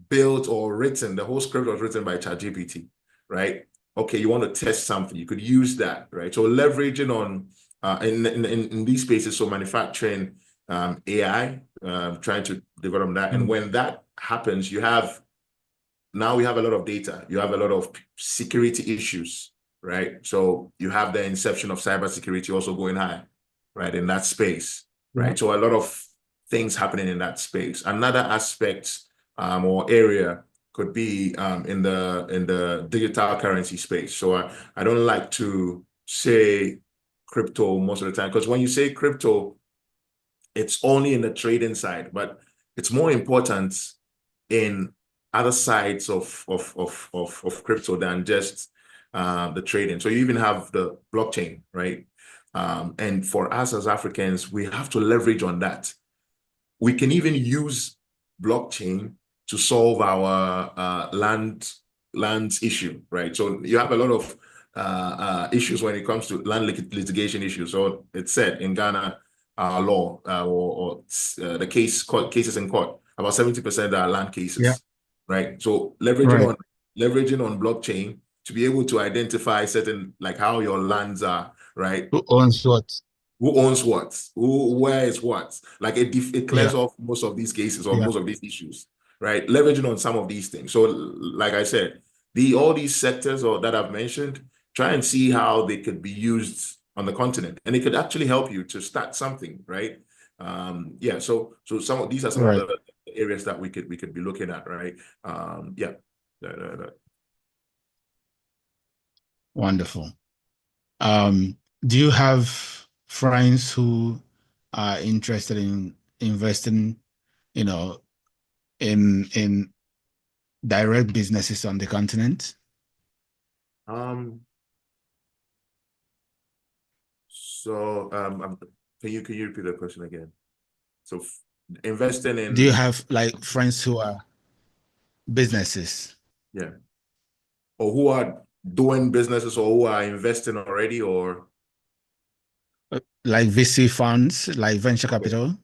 built or written. The whole script was written by ChatGPT, right? Okay, you want to test something, you could use that, right? So leveraging on in these spaces, so manufacturing, AI, trying to develop that. And when that happens, now we have a lot of data. You have a lot of security issues, right? So you have the inception of cybersecurity also going high, right, in that space, right? So a lot of things happening in that space. Another aspect or area could be in the digital currency space. So I don't like to say crypto most of the time, because when you say crypto, it's only in the trading side, but it's more important in other sides of crypto than just the trading. So you even have the blockchain, right? And for us as Africans, we have to leverage on that. We can even use blockchain to solve our land issue, right? So you have a lot of issues when it comes to land litigation issues. So it's said in Ghana, law or the cases in court, about 70% are land cases, right? So leveraging on blockchain to be able to identify certain, like how your lands are, right? Who owns what? Who owns what? Where is what? Like it clears off most of these cases or most of these issues, right? Leveraging on some of these things. So, like I said, all these sectors that I've mentioned, try and see how they could be used on the continent, and it could actually help you to start something, right? Yeah. So some of these are some of the areas that we could be looking at, right? Yeah. Wonderful. Do you have friends who are interested in investing, in direct businesses on the continent? So can you repeat the question again? So investing in. Do you have like friends who are businesses? Yeah. Or who are doing businesses, or who are investing already, or like VC funds, like venture capital,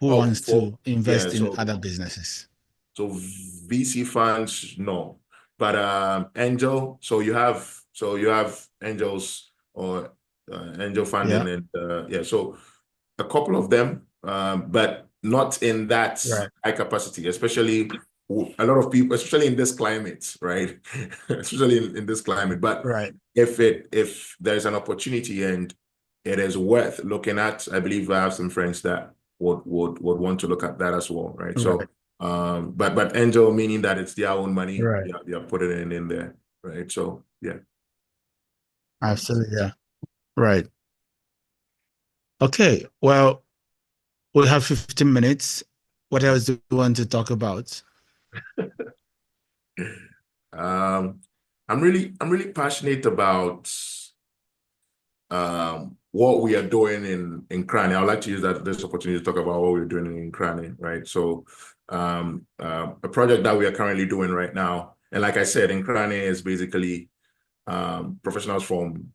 who wants to invest in other businesses? So VC funds, no, but angel. So you have angels or angel funding, and yeah. So a couple of them, but not in that high capacity, especially a lot of people, especially in this climate, right? Especially in this climate. But if there's an opportunity and it is worth looking at, I believe I have some friends that would want to look at that as well, right? So, but angel meaning that it's their own money, they are putting it in there, right? So, yeah. Absolutely, yeah. Right. Okay, well, we have 15 minutes. What else do you want to talk about? I'm really passionate about what we are doing in Cranny. I would like to use this opportunity to talk about what we're doing in Cranny, right? So a project that we are currently doing right now, and like I said, in Cranny is basically professionals from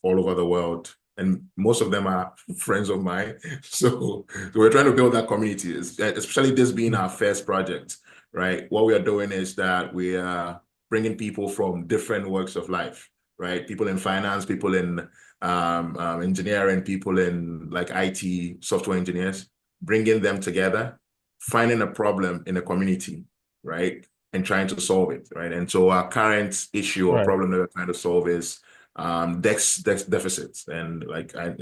all over the world, and most of them are friends of mine. So we're trying to build that community, especially this being our first project, right? What we are doing is that we are bringing people from different walks of life, right? People in finance, people in engineering, people in like IT, software engineers, bringing them together, finding a problem in a community, right? And trying to solve it, right? And so our current issue or problem that we're trying to solve is desk deficits. And like I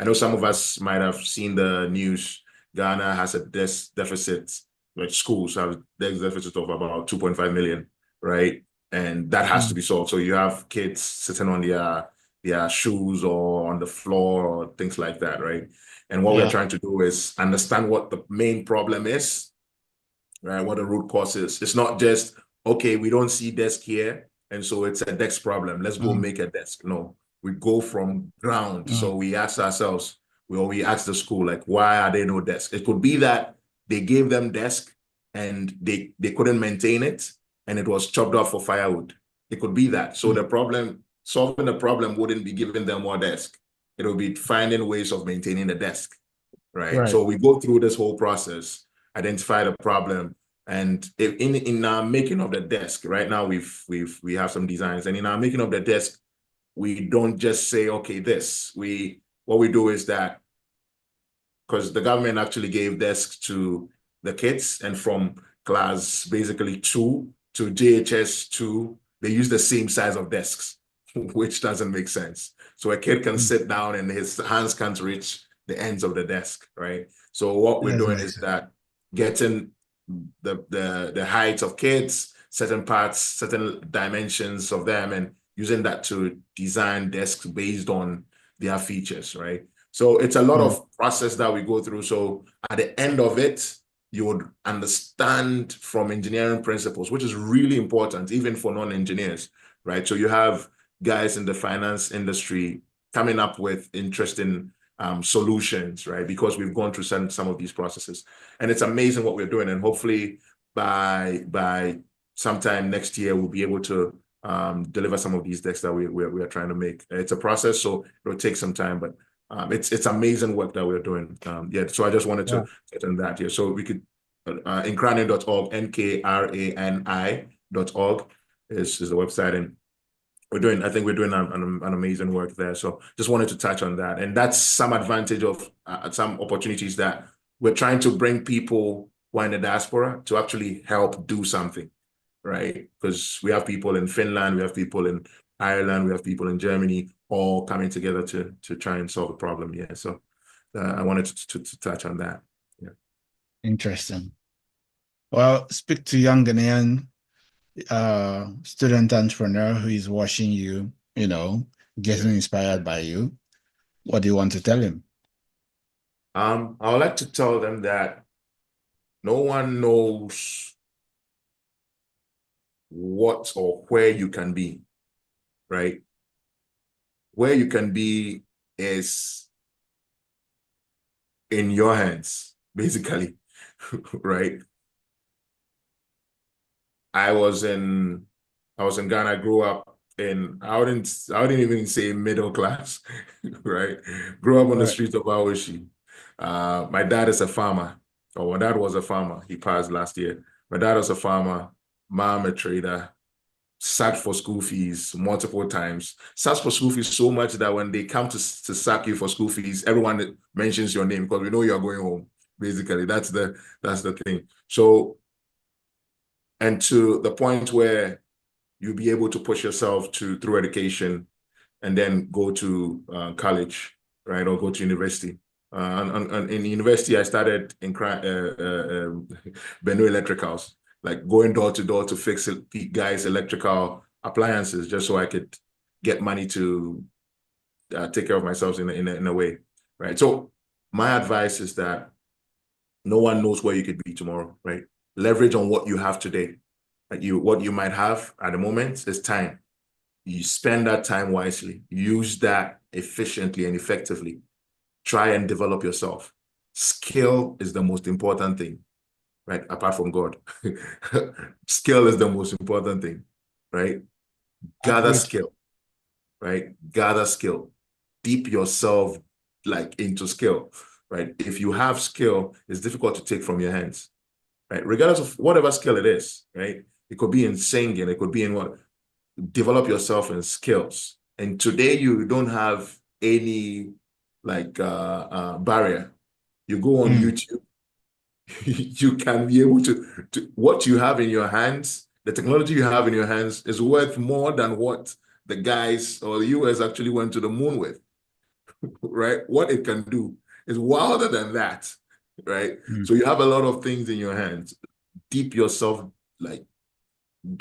know some of us might have seen the news. Ghana has a desk deficit, like schools have desk deficit of about 2.5 million, right? And that has to be solved. So you have kids sitting on their shoes or on the floor or things like that, right? And what we're trying to do is understand what the main problem is, right? What the root cause is. It's not just, okay, we don't see desk here, and so it's a desk problem. Let's go make a desk. No, we go from ground. So we ask ourselves, we ask the school, like, why are there no desks? It could be that they gave them desk and they couldn't maintain it, and it was chopped off for firewood. It could be that. So the problem, solving the problem wouldn't be giving them more desk. It will be finding ways of maintaining the desk, right? So we go through this whole process, identify the problem, and in our making of the desk right now, we have some designs, and in our making of the desk, we don't just say, okay, what we do is that, because the government actually gave desks to the kids, and from class basically 2 to JHS 2, they use the same size of desks, which doesn't make sense. So a kid can sit down and his hands can't reach the ends of the desk, right? So what we're doing is that getting the height of kids, certain parts, certain dimensions of them, and using that to design desks based on their features, right? So it's a lot of process that we go through. So at the end of it, you would understand from engineering principles, which is really important, even for non-engineers, right? So you have guys in the finance industry coming up with interesting solutions, right? Because we've gone through some of these processes, and it's amazing what we're doing. And hopefully by sometime next year, we'll be able to deliver some of these decks that we are trying to make. It's a process, so it'll take some time, but it's amazing work that we're doing. So I just wanted to get on that here. So we could nkrani.org, nkrani.org is the website, and I think we're doing an amazing work there. So just wanted to touch on that. And that's some advantage of some opportunities that we're trying to bring people who are in the diaspora to actually help do something, right? Because we have people in Finland, we have people in Ireland, we have people in Germany, all coming together to try and solve a problem. Yeah, so I wanted to touch on that. Yeah. Interesting. Well, speak to young Ghanaian student entrepreneur who is watching you, getting inspired by you. What do you want to tell him? I would like to tell them that no one knows what or where you can be, right? Where you can be is in your hands, basically, right? I was in Ghana. I grew up in, I wouldn't even say middle class, right? Grew up on the streets of Aoshi. My dad is a farmer, or my dad was a farmer. He passed last year. My dad was a farmer, mom a trader, sacked for school fees multiple times. Sacked for school fees so much that when they come to sack you for school fees, everyone mentions your name because we know you're going home, Basically, that's the thing. So, and to the point where you'll be able to push yourself through education and then go to college, right, or go to university. And in university, I started in Benue Electricals, like going door to door to fix guys' electrical appliances, just so I could get money to take care of myself in a way, right? So my advice is that no one knows where you could be tomorrow, right? Leverage on what you have today. Like what you might have at the moment is time. You spend that time wisely. Use that efficiently and effectively. Try and develop yourself. Skill is the most important thing, right? Apart from God. Skill is the most important thing, right? Gather skill, right? Gather skill. Deep yourself like into skill, right? If you have skill, it's difficult to take from your hands, right? Regardless of whatever skill it is, right? It could be in singing, it could be in what? Develop yourself in skills. And today you don't have any like barrier. You go on YouTube, you can be able to what you have in your hands, the technology you have in your hands is worth more than what the guys or the US actually went to the moon with, right? What it can do is wilder than that, right? So you have a lot of things in your hands. Deep yourself, like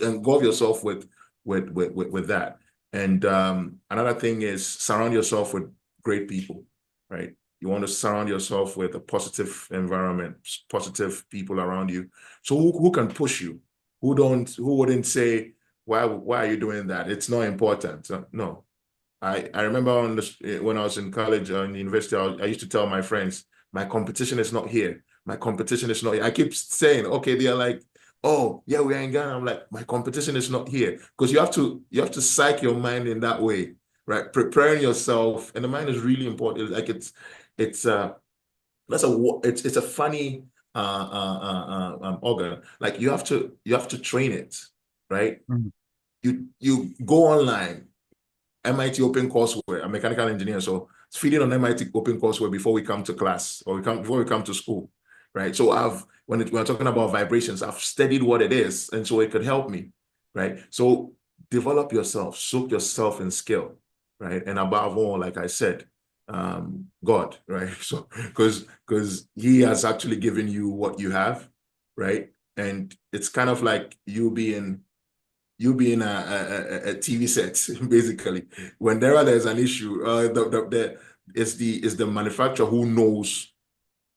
engulf yourself with that. And another thing is surround yourself with great people, right? You want to surround yourself with a positive environment, positive people around you. So who can push you? Who wouldn't say, why are you doing that? It's not important. No. I remember when I was in college or in university, I used to tell my friends, my competition is not here. My competition is not here. I keep saying, okay, they're like, oh, yeah, we're in Ghana. I'm like, my competition is not here. Because you have to psych your mind in that way, right? Preparing yourself. And the mind is really important. Like it's a funny organ. Like you have to train it, right? You go online, MIT Open Courseware, a mechanical engineer, so it's feeding on MIT Open Courseware before we come to class or before we come to school, right? So when we're talking about vibrations, I've studied what it is, and so it could help me, right? So develop yourself, soak yourself in skill, right? And above all, like I said, God, right? So because He has actually given you what you have, right? And it's kind of like you being a TV set, basically. Whenever there's an issue, it's the manufacturer who knows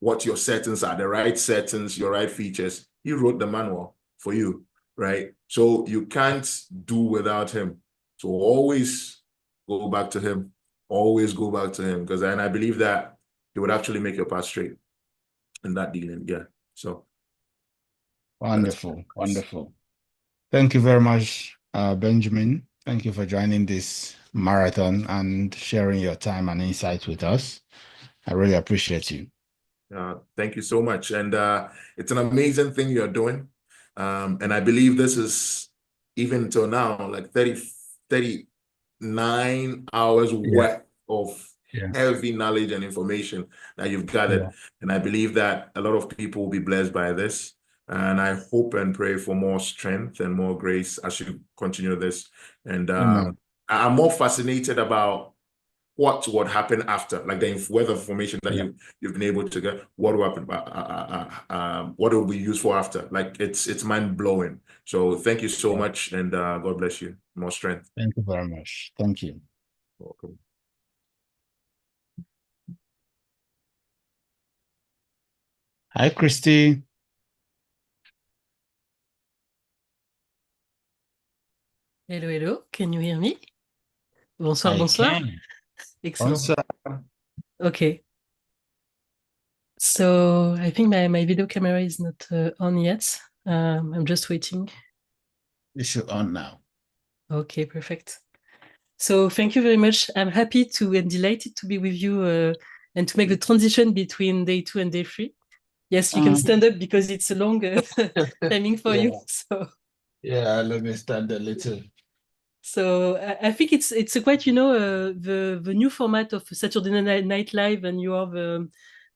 what your settings are, the right settings, your right features. He wrote the manual for you, right? So you can't do without him. So always go back to him. Always go back to him, because I believe that he would actually make your path straight in that dealing. Yeah. So wonderful. Thank you very much, Benjamin. Thank you for joining this marathon and sharing your time and insights with us. I really appreciate you. Thank you so much. And it's an amazing thing you're doing. And I believe this is, even till now, like 39 hours worth of heavy knowledge and information that you've gathered. And I believe that a lot of people will be blessed by this. And I hope and pray for more strength and more grace as you continue this. And I'm more fascinated about what would happen after, like the weather information that you've been able to get. What will happen? What will be used for after? Like it's mind blowing. So thank you so much, and God bless you. More strength. Thank you very much. Thank you. Welcome. Hi, Christy. Hello, hello. Can you hear me? Bonsoir, bonsoir. Excellent. Bonsoir. Okay. So I think my video camera is not on yet. I'm just waiting. It should on now. Okay, perfect. So thank you very much. I'm happy to and delighted to be with you and to make the transition between day 2 and day 3. Yes, you can stand up because it's a long timing for you. So yeah, let me stand a little. So I think it's quite, the new format of Saturday Night Live, and you are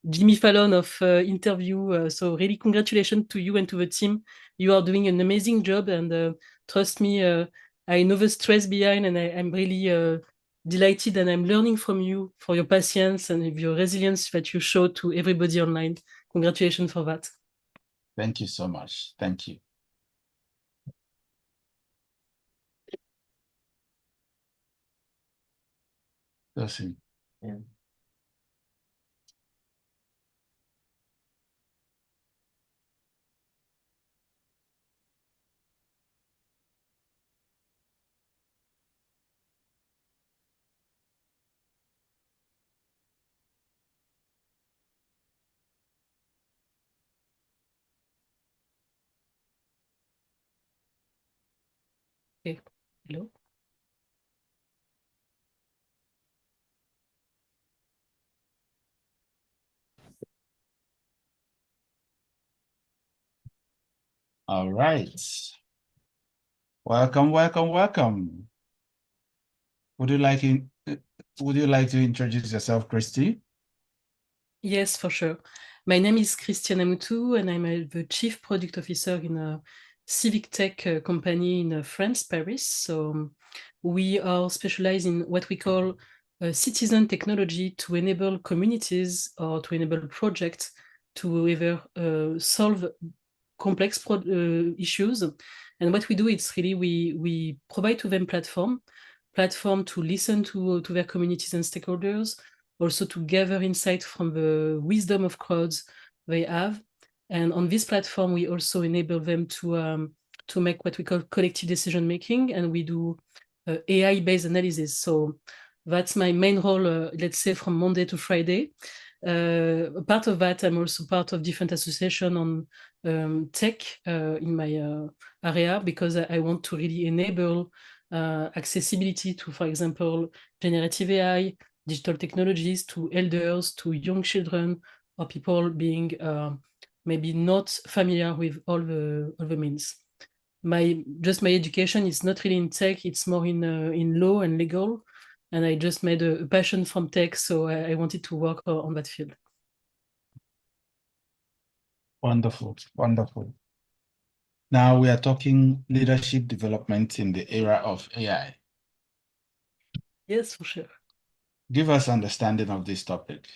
Jimmy Fallon of interview. So really congratulations to you and to the team. You are doing an amazing job, and trust me, I know the stress behind, and I'm really delighted, and I'm learning from you for your patience and your resilience that you show to everybody online. Congratulations for that. Thank you so much. Thank you. Let's see. Yeah. Okay. Hello. All right. Welcome, welcome, welcome. Would you like to introduce yourself, Christy? Yes, for sure. My name is Christiane Amoutou, and I'm the Chief Product Officer in a civic tech company in France, Paris. So we are specialized in what we call citizen technology to enable communities or to enable projects to either solve complex issues. And what we do is really we provide to them platform to listen to their communities and stakeholders, also to gather insight from the wisdom of crowds they have. And on this platform, we also enable them to make what we call collective decision making, and we do AI-based analysis. So that's my main role, let's say, from Monday to Friday. Part of that, I'm also part of different association on tech in my area, because I want to really enable accessibility to, for example, generative AI, digital technologies, to elders, to young children, or people being maybe not familiar with all the means. My education is not really in tech; it's more in law and legal, and I just made a passion from tech, so I wanted to work on that field. Wonderful, wonderful. Now we are talking leadership development in the era of AI. Yes, for sure. Give us understanding of this topic.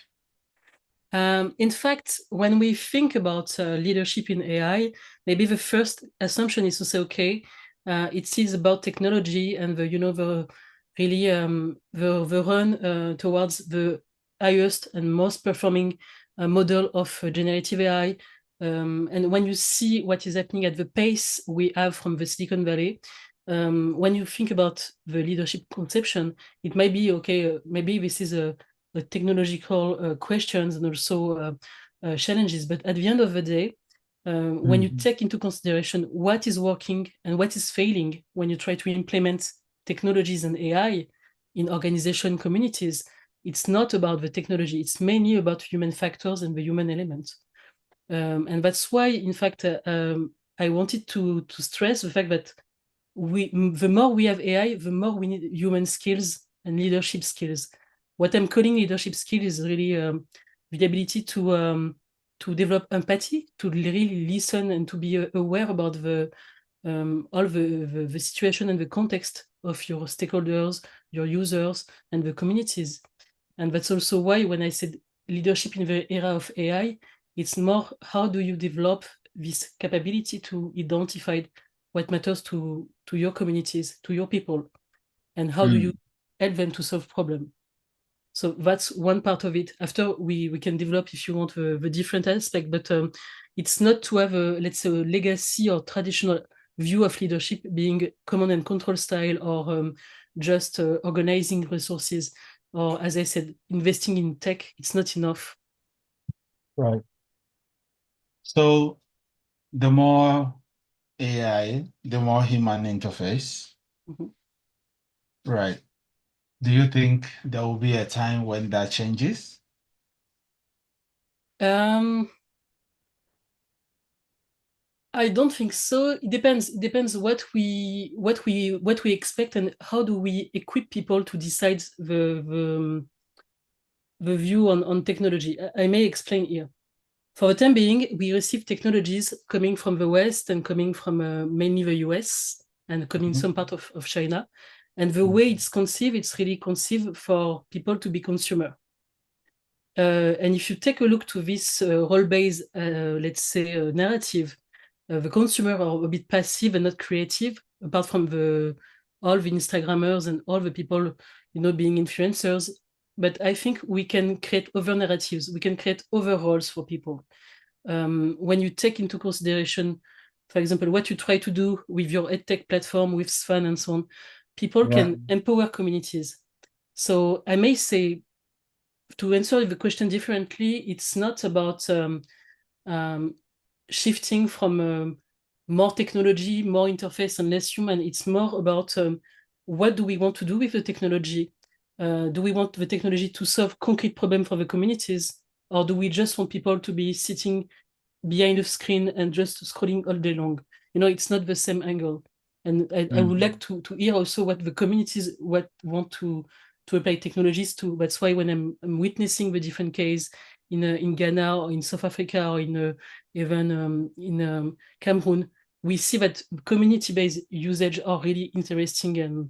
In fact, when we think about leadership in AI, maybe the first assumption is to say, okay, it is about technology and the run towards the highest and most performing model of generative AI. And when you see what is happening at the pace we have from the Silicon Valley, when you think about the leadership conception, it might be, okay, maybe this is a technological questions and also challenges. But at the end of the day, when you take into consideration what is working and what is failing when you try to implement technologies and AI in organization communities, it's not about the technology. It's mainly about human factors and the human element. And that's why, in fact, I wanted to stress the fact that the more we have AI, the more we need human skills and leadership skills. What I'm calling leadership skill is really the ability to develop empathy, to really listen and to be aware about all the situation and the context of your stakeholders, your users, and the communities. And that's also why when I said leadership in the era of AI, it's more how do you develop this capability to identify what matters to your communities, to your people, and how do you help them to solve problems. So that's one part of it. After we can develop, if you want, the different aspect, but it's not to have a, let's say, a legacy or traditional view of leadership being command and control style, or just organizing resources, or, as I said, investing in tech. It's not enough. Right. So the more AI, the more human interface. Mm-hmm. Right. Do you think there will be a time when that changes? I don't think so. It depends. It depends what we expect and how do we equip people to decide the view on technology. I may explain here. For the time being, we receive technologies coming from the West and coming from mainly the US and coming some part of China. And the way it's conceived, it's really conceived for people to be consumer. And if you take a look to this role-based, let's say, narrative, the consumer are a bit passive and not creative, apart from all the Instagrammers and all the people, being influencers. But I think we can create other narratives. We can create other roles for people. When you take into consideration, for example, what you try to do with your edtech platform, with Svan and so on, people can empower communities. So I may say, to answer the question differently, it's not about shifting from more technology, more interface, and less human. It's more about what do we want to do with the technology? Do we want the technology to solve concrete problems for the communities? Or do we just want people to be sitting behind a screen and just scrolling all day long? It's not the same angle. And I would like to hear also what the communities want to apply technologies to. That's why when I'm witnessing the different case in Ghana or in South Africa or even in Cameroon, we see that community-based usage are really interesting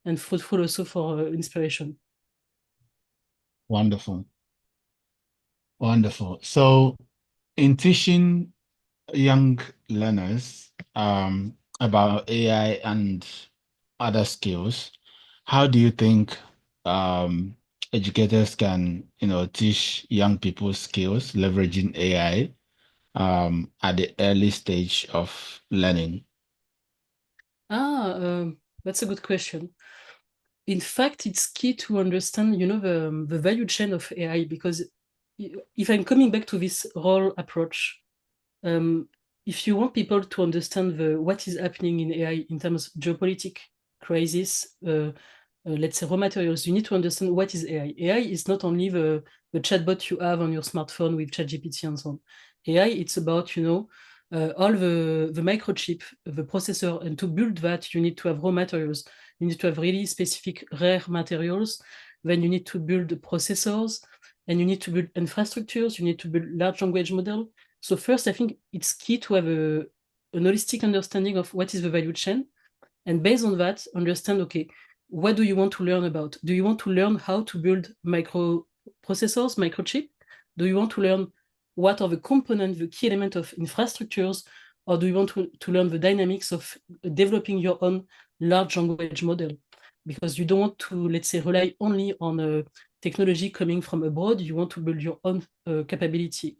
and fruitful also for inspiration. Wonderful. Wonderful. So in teaching young learners about AI and other skills, how do you think educators can, teach young people skills leveraging AI at the early stage of learning? That's a good question. In fact, it's key to understand, the value chain of AI, because if I'm coming back to this role approach, if you want people to understand what is happening in AI in terms of geopolitical crisis, let's say raw materials, you need to understand what is AI. AI is not only the chatbot you have on your smartphone with ChatGPT and so on. AI, it's about, all the microchip, the processor, and to build that, you need to have raw materials. You need to have really specific rare materials. Then you need to build processors, and you need to build infrastructures. You need to build large language model. So first, I think it's key to have an holistic understanding of what is the value chain. And based on that, understand, okay, what do you want to learn about? Do you want to learn how to build microprocessors, microchip? Do you want to learn what are the components, the key element of infrastructures? Or do you want to learn the dynamics of developing your own large language model? Because you don't want to, let's say, rely only on technology coming from abroad. You want to build your own capability.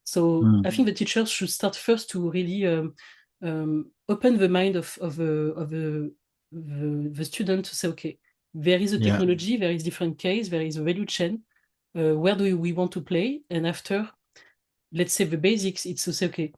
So I think the teachers should start first to really open the mind of the student to say, okay, there is a technology, there is different case, there is a value chain. Where do we want to play? And after, let's say the basics, it's to say, okay,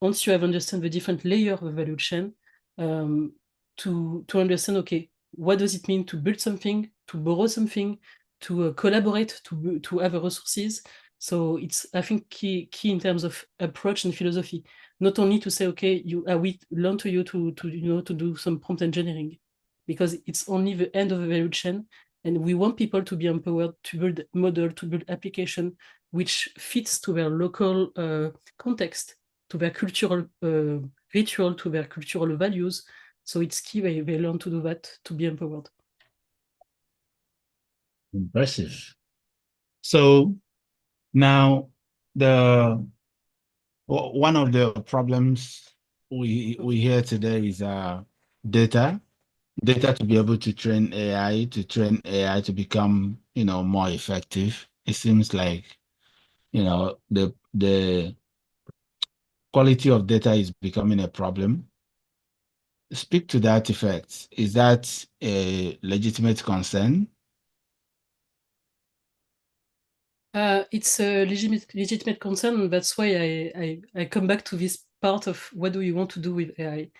once you have understand the different layer of the value chain, to understand, okay, what does it mean to build something, to borrow something, to collaborate, to have resources. So it's, I think, key in terms of approach and philosophy. Not only to say, okay, we learn to you to do some prompt engineering, because it's only the end of the value chain, and we want people to be empowered to build model, to build application which fits to their local context, to their cultural ritual, to their cultural values. So it's key they learn to do that, to be empowered. Impressive. So now one of the problems we hear today is data to be able to train AI, to become, more effective. It seems like, the quality of data is becoming a problem. Speak to that effect. Is that a legitimate concern? It's a legitimate concern, and that's why I come back to this part of what do you want to do with AI?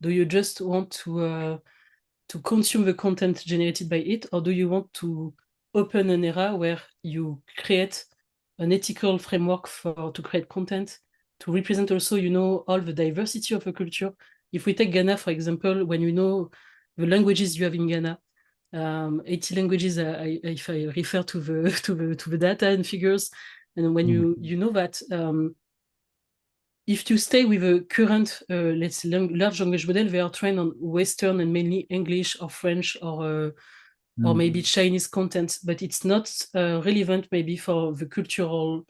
Do you just want to consume the content generated by it, or do you want to open an era where you create an ethical framework to create content, to represent also, all the diversity of a culture? If we take Ghana, for example, when the languages you have in Ghana, 80 languages. If I refer to the data and figures, and when you know that if you stay with a current, let's say, large language model, they are trained on Western and mainly English or French or maybe Chinese content, but it's not relevant maybe for the cultural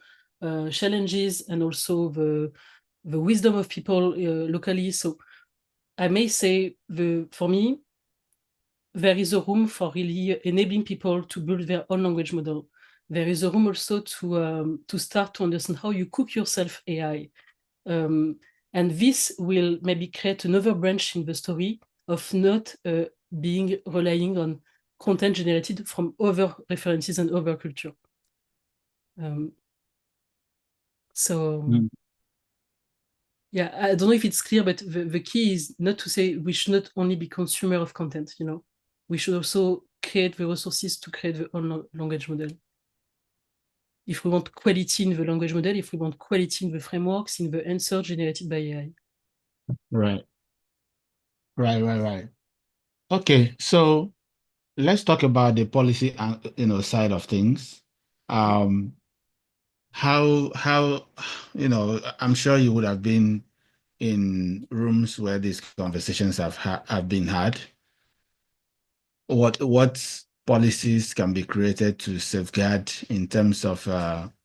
challenges and also the wisdom of people locally. So I may say for me, there is a room for really enabling people to build their own language model. There is a room also to start to understand how you cook yourself AI. And this will maybe create another branch in the story of not being relying on content generated from other references and other culture. Yeah, I don't know if it's clear, but the key is not to say we should not only be consumer of content, you know, we should also create the resources to create the own language model. If we want quality in the language model, if we want quality in the frameworks, in the answer generated by AI. Right. Okay, so let's talk about the policy, side of things. How I'm sure you would have been in rooms where these conversations have been had. What policies can be created to safeguard in terms of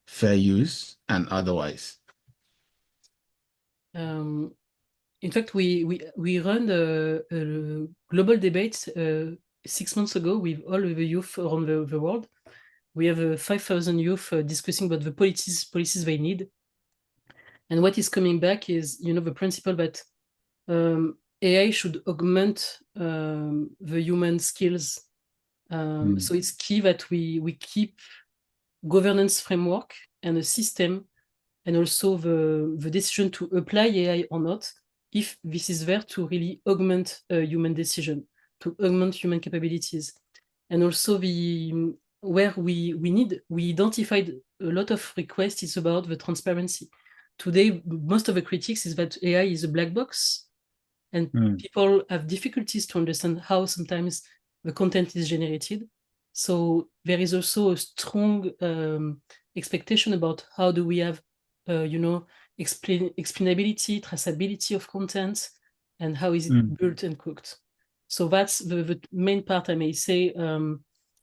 fair use and otherwise? In fact, we run a global debate 6 months ago with all of the youth around the world. We have 5,000 youth discussing about the policies they need. And what is coming back is, the principle that AI should augment the human skills. So it's key that we keep governance framework and a system, and also the decision to apply AI or not, if this is there to really augment human decision, to augment human capabilities. And also where we identified a lot of requests is about the transparency. Today, most of the critics is that AI is a black box, and people have difficulties to understand how sometimes the content is generated. So there is also a strong expectation about how do we have, explainability, traceability of content, and how is it built and cooked. So that's the main part, I may say,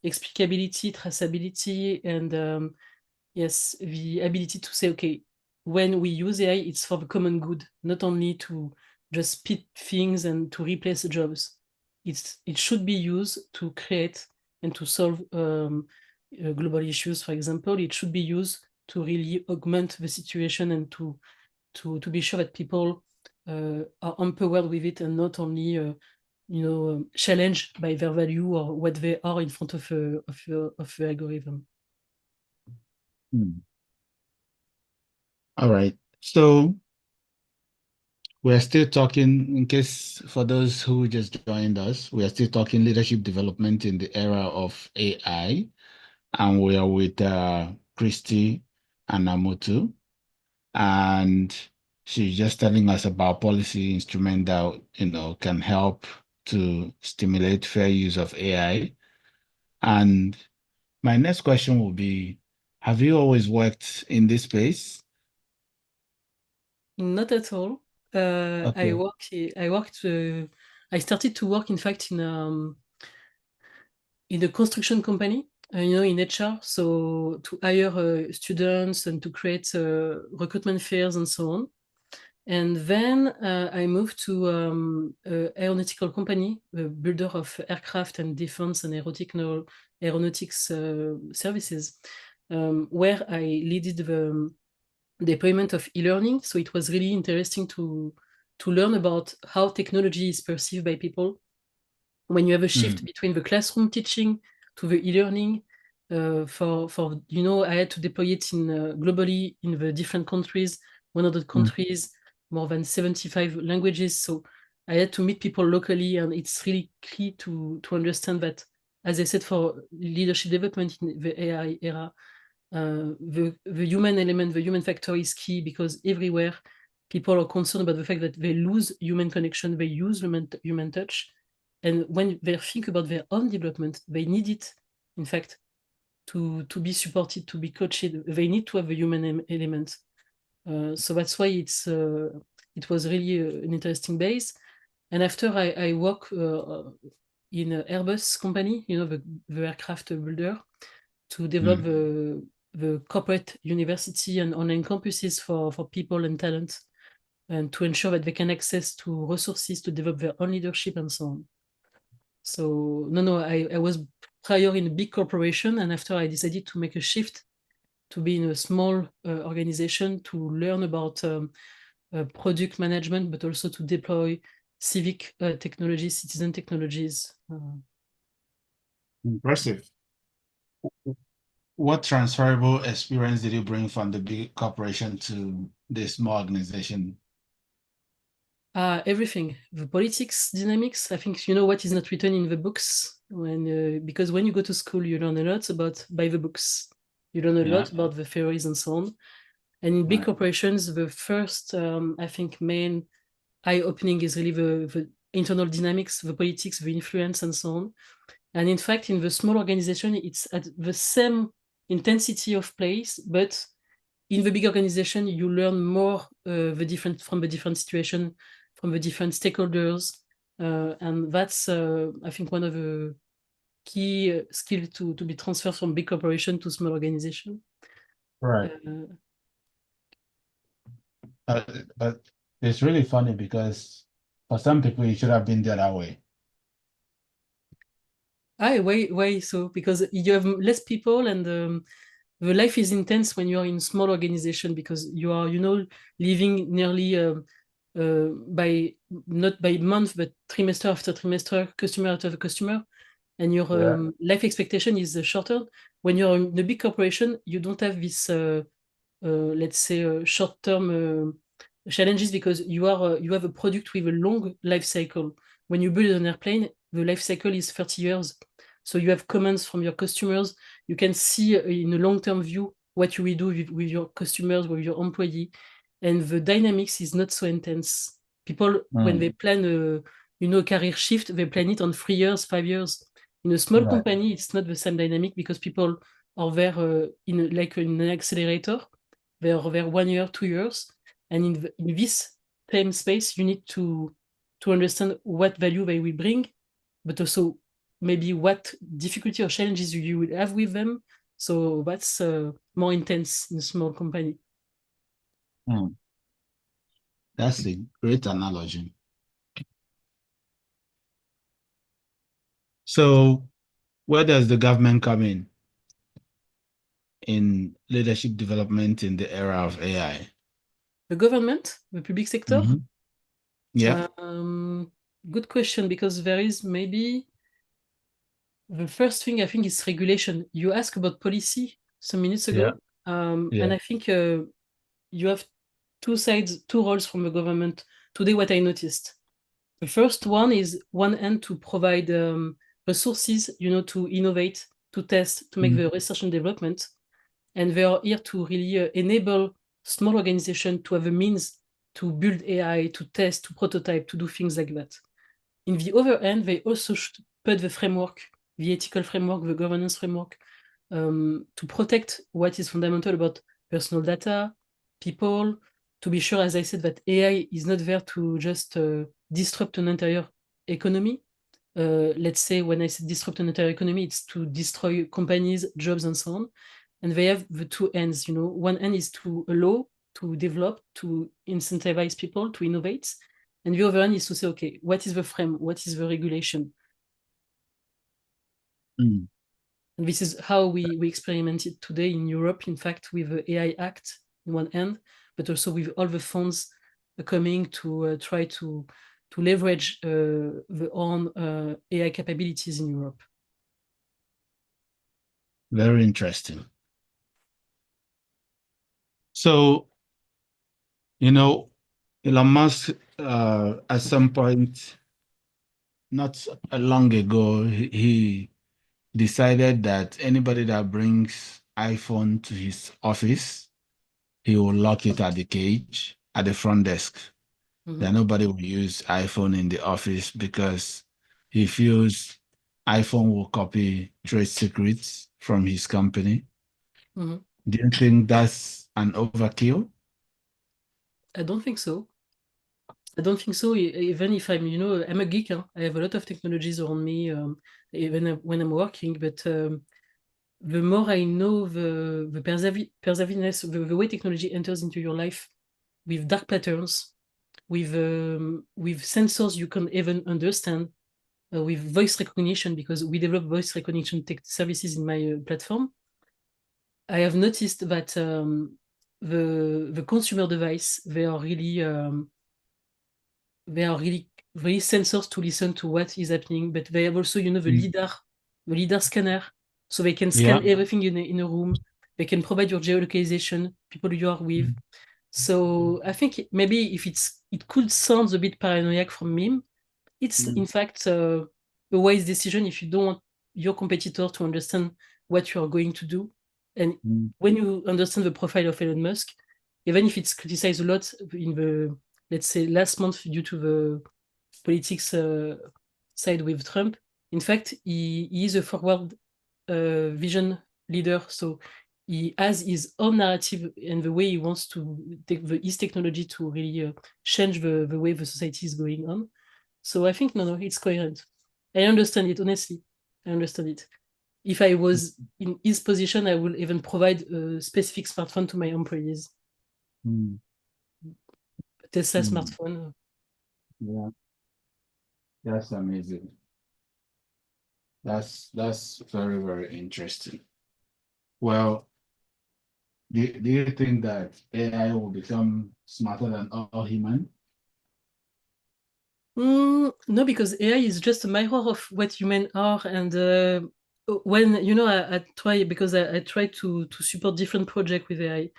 explicability, traceability, and yes, the ability to say, okay, when we use AI, it's for the common good, not only to just spit things and to replace jobs. It should be used to create and to solve global issues, for example. It should be used to really augment the situation and to be sure that people are empowered with it and not only challenged by their value or what they are in front of the algorithm. All right. So we're still talking, in case for those who just joined us, we are still talking leadership development in the era of AI. And we are with Christy Anamoto. And she's just telling us about policy instrument that, can help to stimulate fair use of AI. And my next question will be, have you always worked in this space? Not at all. Okay. I started to work, in fact, in a construction company, in HR, so to hire students and to create recruitment fairs and so on. And then I moved to an aeronautical company, a builder of aircraft and defense and aeronautics services, where I leaded the deployment of e-learning. So it was really interesting to learn about how technology is perceived by people when you have a shift between the classroom teaching to the e-learning. I had to deploy it in globally in the different countries, 100 countries, more than 75 languages. So I had to meet people locally, and it's really key to understand that, as I said, for leadership development in the AI era, the human element, the human factor is key, because everywhere people are concerned about the fact that they lose human connection, they use human touch. And when they think about their own development, they need it, in fact, to be supported, to be coached. They need to have a human element. So that's why it was really an interesting base. And after I work in an Airbus company, the aircraft builder, to develop the corporate university and online campuses for people and talent, and to ensure that they can access to resources to develop their own leadership and so on. So I was prior in a big corporation, and after I decided to make a shift to be in a small organization to learn about product management, but also to deploy civic technologies, citizen technologies. Impressive. What transferable experience did you bring from the big corporation to this small organization? Everything. The politics dynamics, I think what is not written in the books, because when you go to school, you learn a lot by the books. You learn a lot about the theories and so on. And in big corporations, the first, I think, main eye-opening is really the internal dynamics, the politics, the influence, and so on. And in fact, in the small organization, it's at the same intensity of place, but in the big organization, you learn more from the different situation, from the different stakeholders. And that's, I think, one of the key skills to be transferred from big corporation to small organization. Right. But it's really funny because for some people, it should have been the other way. Why so? Because you have less people, and the life is intense when you are in small organization, because you are, living nearly by not by month, but trimester after trimester, customer after customer, and your life expectation is shorter. When you're in a big corporation, you don't have this, let's say, short-term challenges, because you have a product with a long life cycle. When you build an airplane, the life cycle is 30 years. So you have comments from your customers. You can see in a long-term view what you will do with your customers, with your employee. And the dynamics is not so intense. People, when they plan a career shift, they plan it on 3 years, 5 years. In a small company, it's not the same dynamic, because people are there in an accelerator. They are there 1 year, 2 years. And in this same space, you need to understand what value they will bring, but also maybe what difficulty or challenges you will have with them. So that's more intense in a small company. That's a great analogy. So where does the government come in leadership development in the era of AI? The government, the public sector? Yeah. Good question, because there is maybe the first thing, I think, is regulation. You asked about policy some minutes ago. And I think you have two sides, two roles from the government. Today, what I noticed. The first one is one end to provide resources, to innovate, to test, to make the research and development. And they are here to really enable small organizations to have a means to build AI, to test, to prototype, to do things like that. In the other end, they also should put the framework, the ethical framework, the governance framework, to protect what is fundamental about personal data, people, to be sure, as I said, that AI is not there to just disrupt an entire economy. Let's say, when I say disrupt an entire economy, it's to destroy companies, jobs, and so on. And they have the two ends. One end is to allow, to develop, to incentivize people to innovate. And the other end is to say, okay, what is the frame? What is the regulation? And this is how we experimented today in Europe, in fact, with the AI Act on one end, but also with all the funds coming to try to leverage the own AI capabilities in Europe. Very interesting. So, Elon Musk, at some point, not long ago, he decided that anybody that brings iPhone to his office, he will lock it at the cage at the front desk. That nobody will use iPhone in the office, because he feels iPhone will copy trade secrets from his company. Mhm. Do you think that's an overkill? I don't think so. I don't think so. Even if I'm a geek. Huh? I have a lot of technologies around me, even when I'm working. But the more I know the pervasiveness, the way technology enters into your life with dark patterns, with sensors you can even understand, with voice recognition, because we develop voice recognition tech services in my platform. I have noticed that the consumer device, they are really very sensors to listen to what is happening, but they have also, the LiDAR scanner, so they can scan everything in a room. They can provide your geolocalization, people you are with. So I think maybe if it could sound a bit paranoid from me, it's in fact a wise decision if you don't want your competitor to understand what you are going to do. And when you understand the profile of Elon Musk, even if it's criticized a lot in the, let's say, last month due to the politics side with Trump, in fact, he is a forward vision leader. So he has his own narrative and the way he wants to take his technology to really change the way the society is going on. So I think, no, it's coherent. I understand it, honestly. I understand it. If I was in his position, I would even provide a specific smartphone to my employees. Tesla smartphone. Yeah, that's amazing. That's very, very interesting. Well, do you think that AI will become smarter than all human? No, because AI is just a mirror of what humans are. And when, I try, because I try to support different projects with AI.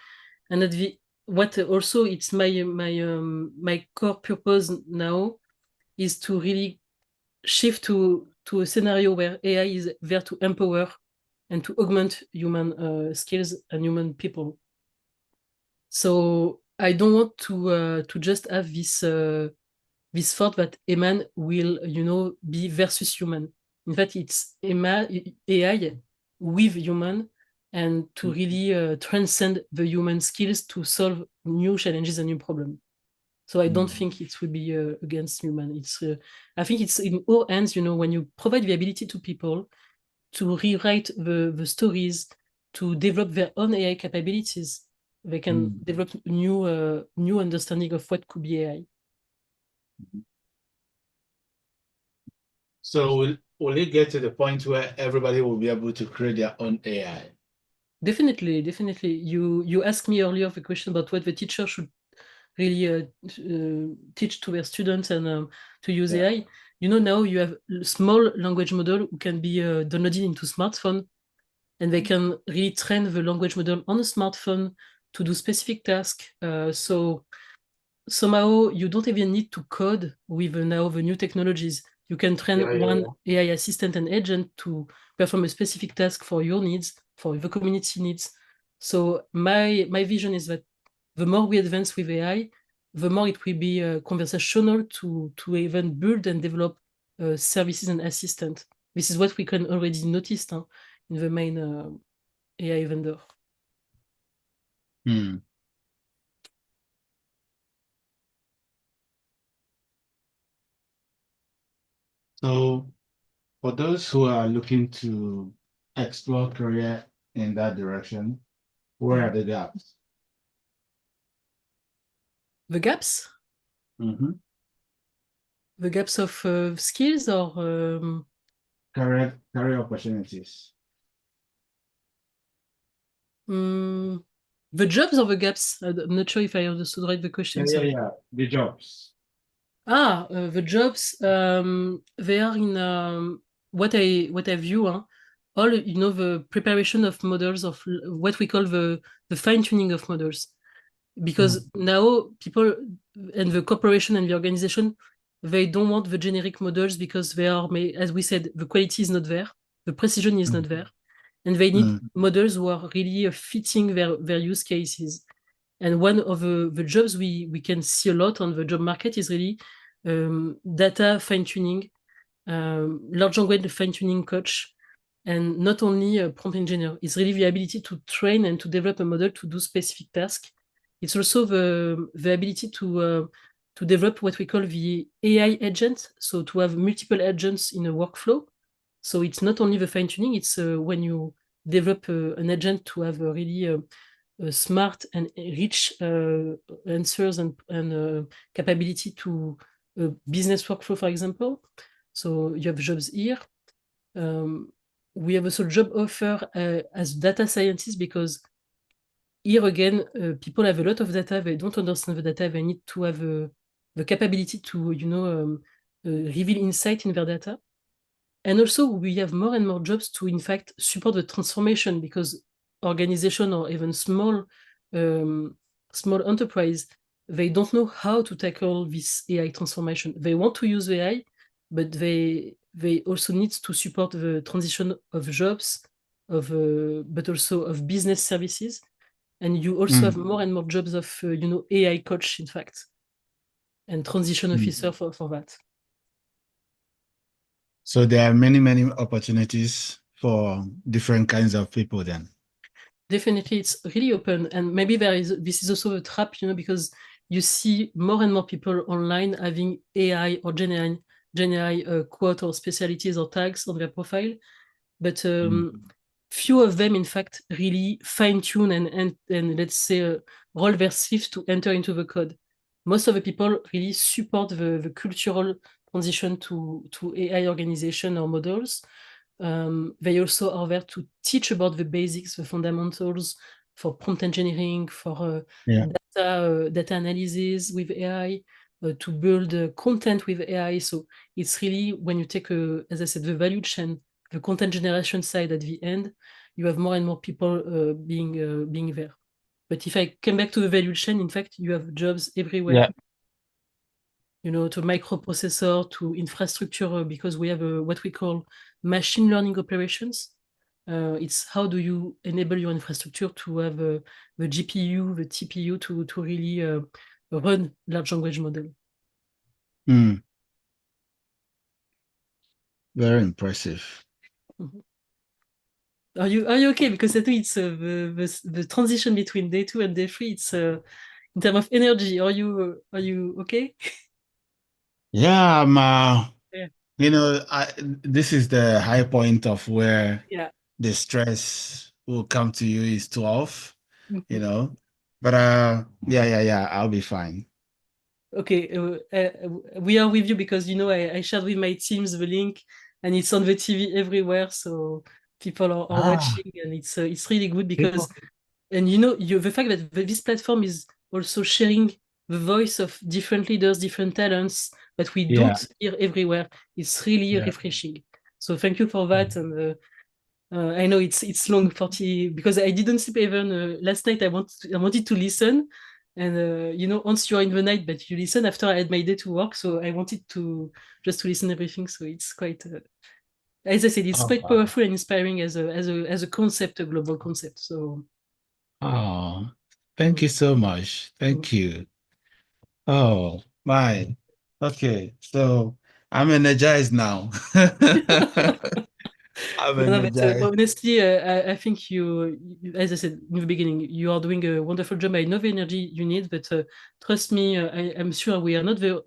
And what also it's my core purpose now is to really shift to a scenario where AI is there to empower and to augment human skills and human people. So I don't want to just have this thought that a man will, be versus human. In fact, it's AI with human, and to really transcend the human skills to solve new challenges and new problems. So I don't think it would be against human. I think it's in all hands, when you provide the ability to people to rewrite the stories, to develop their own AI capabilities, they can develop new understanding of what could be AI. So will it get to the point where everybody will be able to create their own AI? Definitely. You asked me earlier the question about what the teacher should really teach to their students and to use AI. Now you have small language model who can be downloaded into smartphone, and they can really train the language model on a smartphone to do specific tasks. So somehow you don't even need to code with now the new technologies. You can train one AI assistant and agent to perform a specific task for your needs, for the community needs. So my vision is that the more we advance with AI, the more it will be conversational to even build and develop services and assistants. This is what we can already notice in the main AI vendor. So for those who are looking to explore career in that direction, where are the gaps? The gaps? The gaps of skills or career opportunities? The jobs or the gaps? I'm not sure if I understood right the question. Yeah, the jobs. The jobs, they are in what I view, all the preparation of models, of what we call the fine-tuning of models. Because now people and the corporation and the organization, they don't want the generic models because they are, as we said, the quality is not there, the precision is not there, and they need models who are really fitting their use cases. And one of the jobs we can see a lot on the job market is really data fine-tuning, large language fine-tuning coach, and not only a prompt engineer. It's really the ability to train and to develop a model to do specific tasks. It's also the ability to develop what we call the AI agent, so to have multiple agents in a workflow. So it's not only the fine-tuning, it's when you develop an agent to have a really smart and rich answers and capability to business workflow, for example. So you have jobs here. We have also job offer as data scientists, because here again, people have a lot of data, they don't understand the data, they need to have the capability to, reveal insight in their data. And also we have more and more jobs to, in fact, support the transformation, because organization or even small enterprise, they don't know how to tackle this AI transformation. They want to use AI, but they also need to support the transition of jobs, but also of business services. And you also have more and more jobs of AI coach, in fact, and transition officer for that. So there are many, many opportunities for different kinds of people then. Definitely, it's really open. And maybe this is also a trap, because you see more and more people online having AI or Gen AI quote or specialties or tags on their profile. But few of them, in fact, really fine-tune and let's say, roll their sleeves to enter into the code. Most of the people really support the cultural transition to AI organization or models. They also are there to teach about the basics, the fundamentals for prompt engineering, for data analysis with AI, to build content with AI. So it's really, when you take, as I said, the value chain, the content generation side at the end, you have more and more people being there. But if I come back to the value chain, in fact, you have jobs everywhere. To microprocessor, to infrastructure, because we have what we call machine learning operations. It's how do you enable your infrastructure to have the GPU, the TPU to really run large language model. Very impressive. Mm-hmm. Are you okay? Because I think it's the transition between day 2 and day 3. It's in terms of energy. Are you okay? Yeah, this is the high point of where the stress will come to you is 12, but I'll be fine. Okay, we are with you because I shared with my teams the link, and it's on the TV everywhere, so people are watching, and it's really good because the fact that this platform is also sharing the voice of different leaders, different talents that we don't hear everywhere. It's really refreshing. So thank you for that. And I know it's long, 40, because I didn't sleep even last night. I wanted to listen, and once you're in the night, but you listen after I had my day to work, so I wanted to just to listen everything. So it's quite, as I said, it's quite powerful and inspiring as a concept, a global concept. So. Thank you so much. Thank you. Oh my. Okay, so I'm energized now. Honestly, I think you, as I said in the beginning, you are doing a wonderful job. I know the energy you need, but trust me, I'm sure we are not the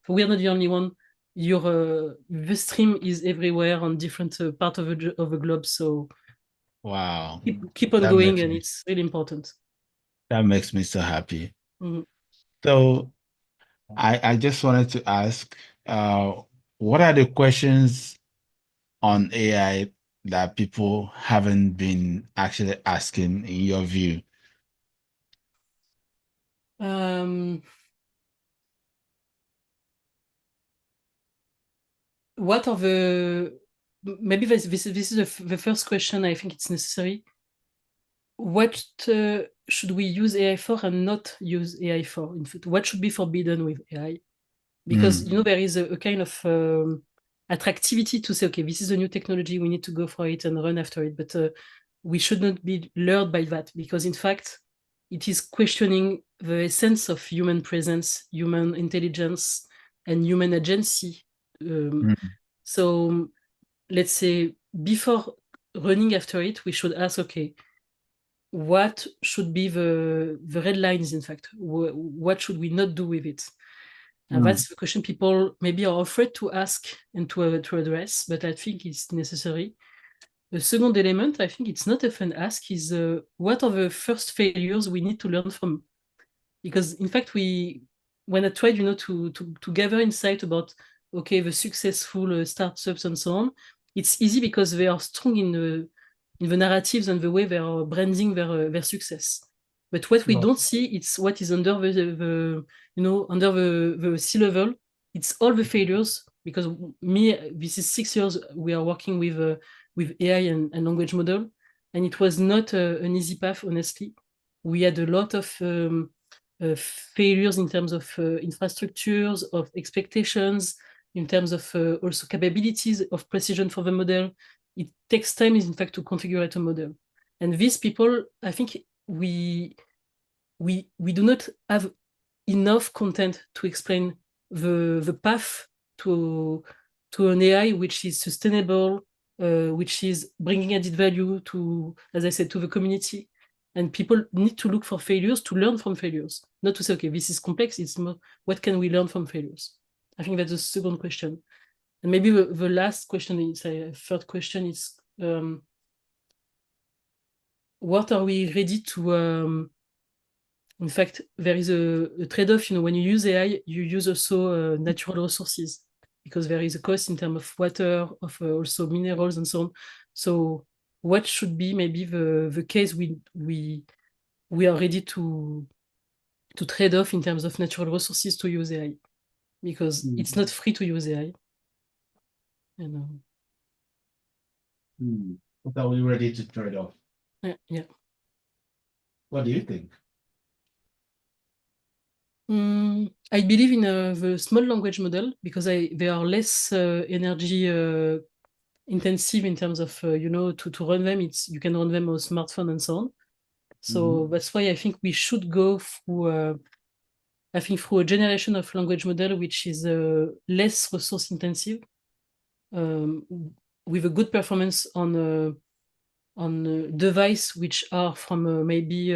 only one. The stream is everywhere on different part of the globe. So wow, keep on going, and it's really important. That makes me so happy. Mm-hmm. So I just wanted to ask, what are the questions on AI that people haven't been actually asking in your view? What are maybe this is the first question. I think it's necessary. What should we use AI for and not use AI for? In fact, what should be forbidden with AI? Because there is a kind of attractivity to say, okay, this is a new technology, we need to go for it and run after it. But we should not be lured by that, because in fact, it is questioning the essence of human presence, human intelligence, and human agency So let's say before running after it, we should ask, okay, what should be the red lines, in fact? What should we not do with it? And that's the question people maybe are afraid to ask and to address, but I think it's necessary. The second element, I think it's not a fun ask, is what are the first failures we need to learn from? Because in fact, when I tried, to gather insight about, okay, the successful startups and so on, it's easy because they are strong in the narratives and the way they are branding their success. But what we don't see, it's what is under under the C-level. It's all the failures, because this is 6 years we are working with AI and language model, and it was not an easy path, honestly. We had a lot of failures in terms of infrastructures, of expectations, in terms of also capabilities of precision for the model. It takes time, in fact, to configure a model. And these people, I think we do not have enough content to explain the path to an AI which is sustainable, which is bringing added value to, as I said, to the community. And people need to look for failures to learn from failures, not to say, okay, this is complex. It's more, what can we learn from failures? I think that's the second question. And maybe the last question is a third question is, what are we ready to, in fact, there is a trade-off, when you use AI, you use also natural resources, because there is a cost in terms of water, of also minerals and so on. So what should be maybe the case we are ready to trade off in terms of natural resources to use AI, because it's not free to use AI. And, What are we ready to trade off? yeah. What do you think? I believe in the small language model, because they are less energy intensive in terms of to run them. You can run them on a smartphone and so on. So that's why I think we should go through through a generation of language model which is less resource intensive, with a good performance on device which are from maybe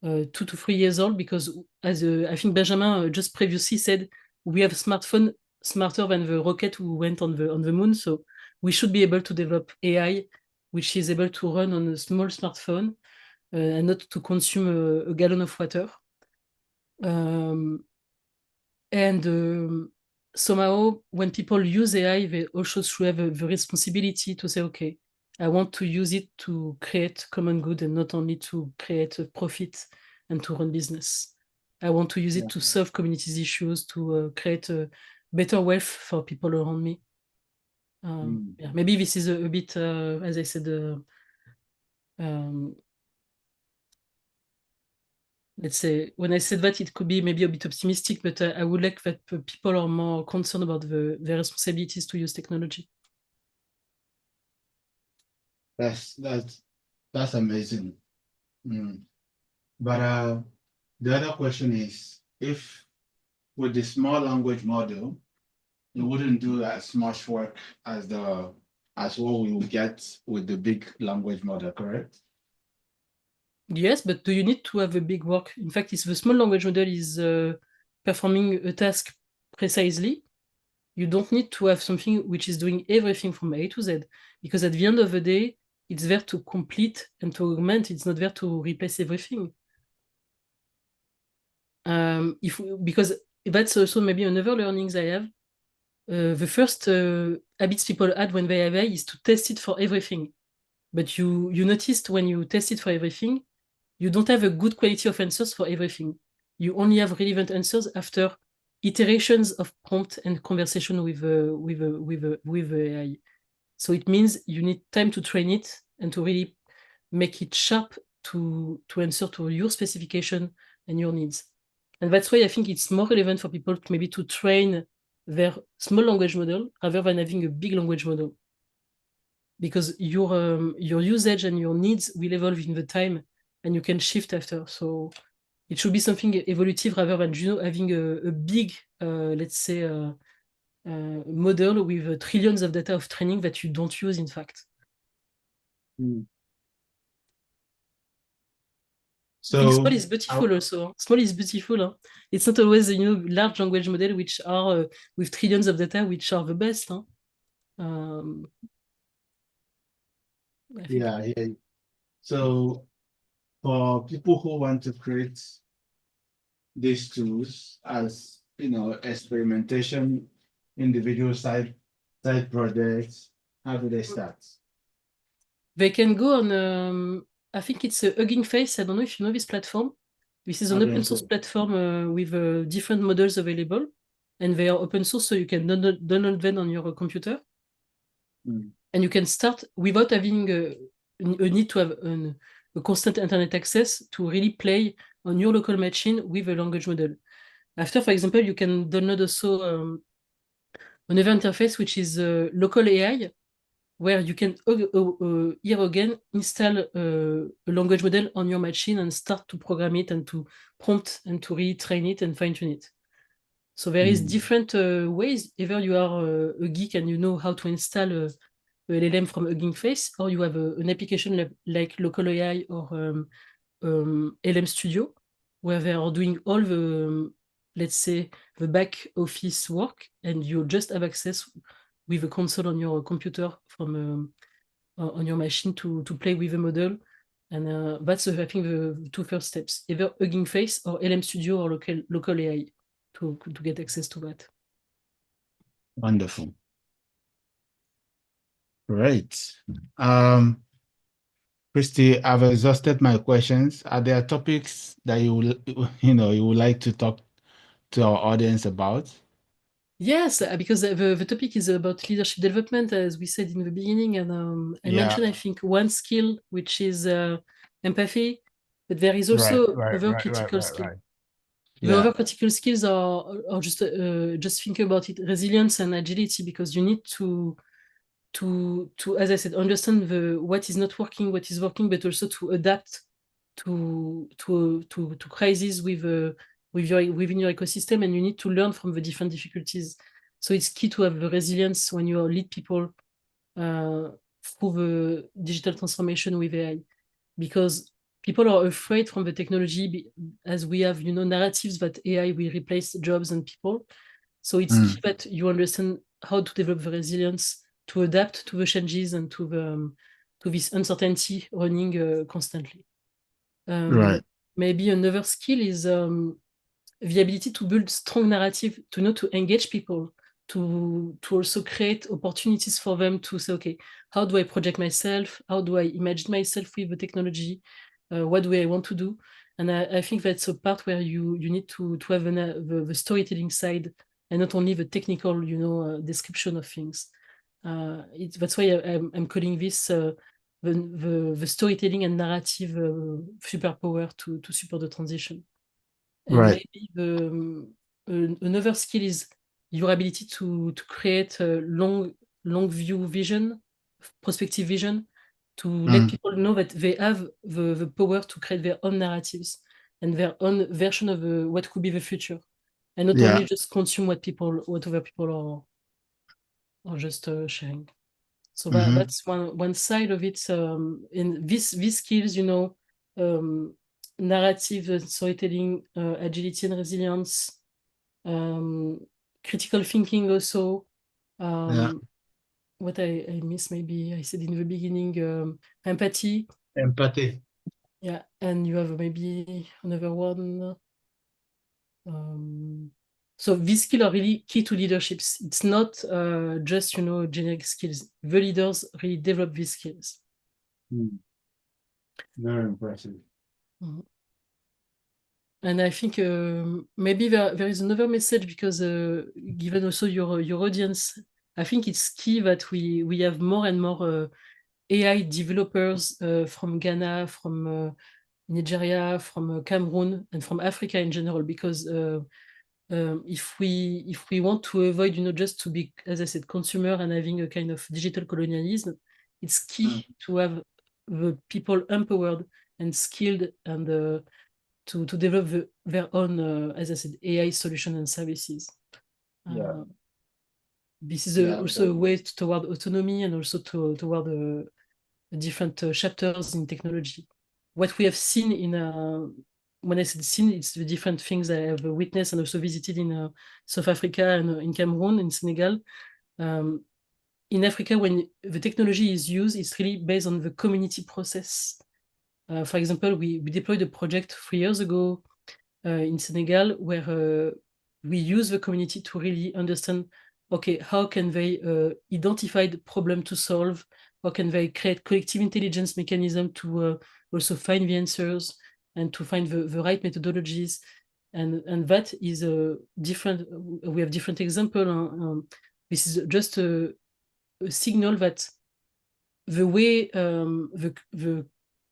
2 to 3 years old, because as I think Benjamin just previously said, we have a smartphone smarter than the rocket who went on the moon. So we should be able to develop AI which is able to run on a small smartphone and not to consume a gallon of water. Somehow, when people use AI, they also should have the responsibility to say, okay, I want to use it to create common good and not only to create a profit and to run business. I want to use it to solve communities' issues, to create a better wealth for people around me. Yeah, maybe this is a bit, as I said, let's say, when I said that, it could be maybe a bit optimistic, but I would like that people are more concerned about their responsibilities to use technology. That's amazing. But the other question is, if with the small language model, you wouldn't do as much work as what we will get with the big language model, correct? Yes, but do you need to have a big work? In fact, if the small language model is performing a task precisely, you don't need to have something which is doing everything from A to Z, because at the end of the day, it's there to complete and to augment. It's not there to replace everything. Because that's also maybe another learnings I have. The first habits people had when they have AI is to test it for everything. But you noticed when you test it for everything, you don't have a good quality of answers for everything. You only have relevant answers after iterations of prompt and conversation with AI. So it means you need time to train it and to really make it sharp to answer to your specification and your needs. And that's why I think it's more relevant for people to train their small language model rather than having a big language model, because your usage and your needs will evolve in the time and you can shift after. So it should be something evolutive rather than having a big, let's say, model with trillions of data of training that you don't use, in fact. So I think small is beautiful also. Small is beautiful. Huh? It's not always, large language model which are with trillions of data which are the best. Huh? Yeah. So for people who want to create these tools as experimentation, individual side projects, how do they start? They can go on, I think it's a Hugging Face. I don't know if you know this platform. This is an open source platform with different models available, and they are open source, so you can download them on your computer. And you can start without having a need to have a constant internet access to really play on your local machine with a language model. After, for example, you can download also another interface, which is local AI, where you can here again install a language model on your machine and start to program it and to prompt and to retrain it and fine-tune it. So there is different ways. Either you are a geek and you know how to install a LLM from Hugging Face, or you have an application like Local AI or LM Studio, where they are doing all the, let's say, the back office work, and you just have access with a console on your computer from on your machine to play with the model. And that's, I think, the two first steps, either Hugging Face or LM Studio or local AI to get access to that. Wonderful. Great. Christy, I've exhausted my questions. Are there topics that you would like to talk to our audience about? Yes, because the topic is about leadership development, as we said in the beginning, and I mentioned, I think, one skill, which is empathy, but there is also other critical skills. The other critical skills are just think about it, resilience and agility, because you need to as I said, understand what is not working, what is working, but also to adapt to crises within your ecosystem, and you need to learn from the different difficulties. So it's key to have the resilience when you lead people through the digital transformation with AI, because people are afraid from the technology, as we have narratives that AI will replace jobs and people. So it's key that you understand how to develop the resilience to adapt to the changes and to this uncertainty running constantly. Maybe another skill is the ability to build strong narrative, to know to engage people, to also create opportunities for them to say, okay, how do I project myself? How do I imagine myself with the technology? What do I want to do? And I think that's a part where you need to have the storytelling side and not only the technical, description of things. That's why I'm calling this the storytelling and narrative superpower to support the transition. And maybe another skill is your ability to create a long view vision, prospective vision, to let people know that they have the power to create their own narratives and their own version of what could be the future, and not only just consume what other people are just sharing. So that's one side of it. In these skills, narrative, storytelling, agility and resilience, critical thinking also. What I missed, maybe I said in the beginning, empathy. Yeah, and you have maybe another one. So these skills are really key to leaderships. It's not just generic skills. The leaders really develop these skills. Very impressive. And I think maybe there is another message, because given also your audience, I think it's key that we have more and more AI developers from Ghana, from Nigeria, from Cameroon, and from Africa in general, because if we want to avoid, just to be, as I said, consumer and having a kind of digital colonialism, it's key to have the people empowered and skilled and to develop their own, as I said, AI solution and services. this is also a way toward autonomy and also toward different chapters in technology. What we have seen in when I said seen, it's the different things I have witnessed and also visited in South Africa and in Cameroon, in Senegal. In Africa, when the technology is used, it's really based on the community process. For example, we deployed a project 3 years ago in Senegal where we use the community to really understand, okay, how can they identify the problem to solve? How can they create collective intelligence mechanism to also find the answers and to find the right methodologies? And that is a different, we have different example. This is just a signal that the way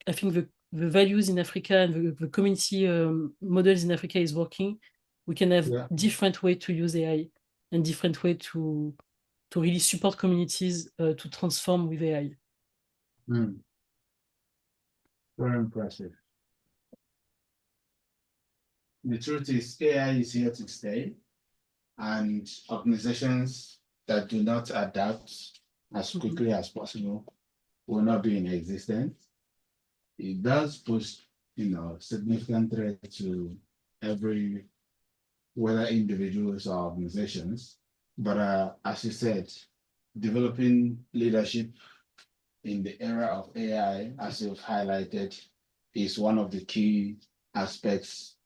I think the values in Africa and the community models in Africa is working, we can have different way to use AI and different way to really support communities to transform with AI. Very impressive. The truth is AI is here to stay, and organizations that do not adapt as quickly as possible will not be in existence. It does pose, significant threat to every, whether individuals or organizations. But as you said, developing leadership in the era of AI, as you've highlighted, is one of the key aspects,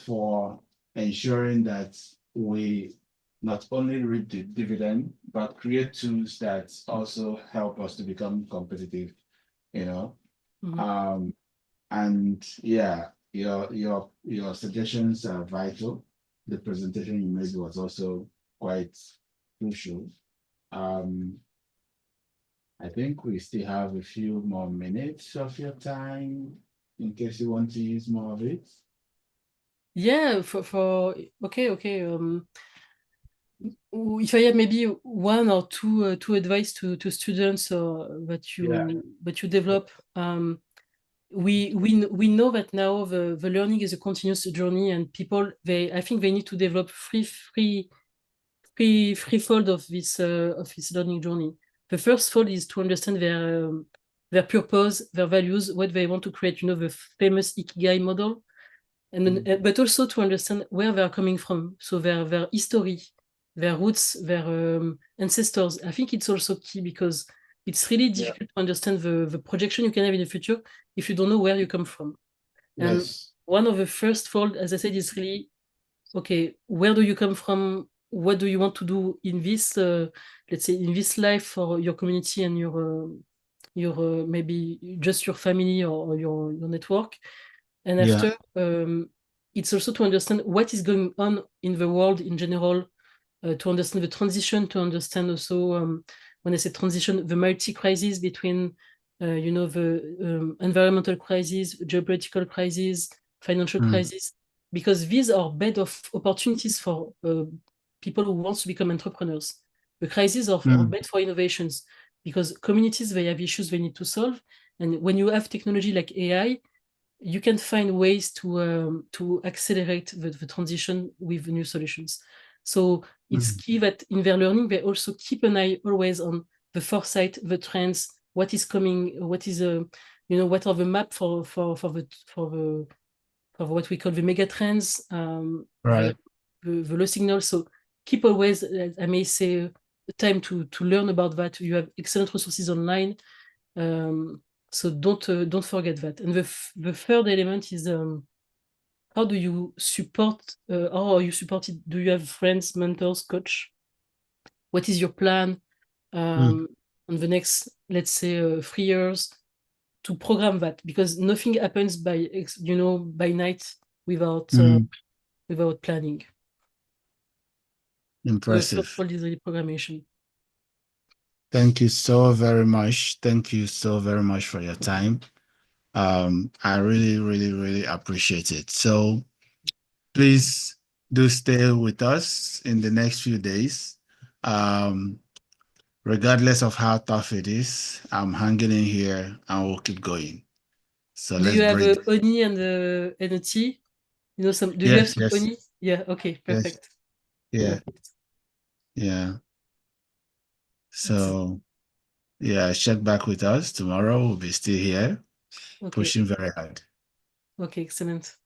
for ensuring that we not only reap the dividend, but create tools that also help us to become competitive, And yeah, your suggestions are vital. The presentation you made was also quite crucial. I think we still have a few more minutes of your time in case you want to use more of it. Yeah, okay. If I have maybe one or two advice to students that you develop, we know that now the learning is a continuous journey, and people I think they need to develop threefold of this learning journey. The first fold is to understand their purpose, their values, what they want to create. The famous Ikigai model, and then, but also to understand where they are coming from. So their history, their roots, their ancestors. I think it's also key because it's really difficult to understand the projection you can have in the future if you don't know where you come from. And one of the first fold, as I said, is really, okay, where do you come from? What do you want to do in this, let's say, in this life for your community and your maybe just your family or your network? And after, it's also to understand what is going on in the world in general, to understand the transition, to understand also, when I say transition, the multi-crisis between, the environmental crisis, geopolitical crisis, financial crisis, because these are bed of opportunities for people who want to become entrepreneurs. The crises are bed for innovations, because communities, they have issues they need to solve. And when you have technology like AI, you can find ways to accelerate the transition with new solutions. So it's key that in their learning, they also keep an eye always on the foresight, the trends, what is coming, what is what are the map for what we call the mega trends, the low signal. So keep always, I may say, time to learn about that. You have excellent resources online. So don't forget that. And the third element is how do you support? How are you supported? Do you have friends, mentors, coach? What is your plan on the next, let's say, 3 years to program that? Because nothing happens by night without planning. Impressive. The third is the programmation. Thank you so very much. Thank you so very much for your time. I really, really, really appreciate it. So please do stay with us in the next few days. Regardless of how tough it is, I'm hanging in here and we'll keep going. So do let's you have break. a honey and a tea? Do you have some honey? Yeah, okay, perfect. Yeah. Perfect. Yeah. So yeah, check back with us tomorrow. We'll be still here, pushing very hard. Okay, excellent.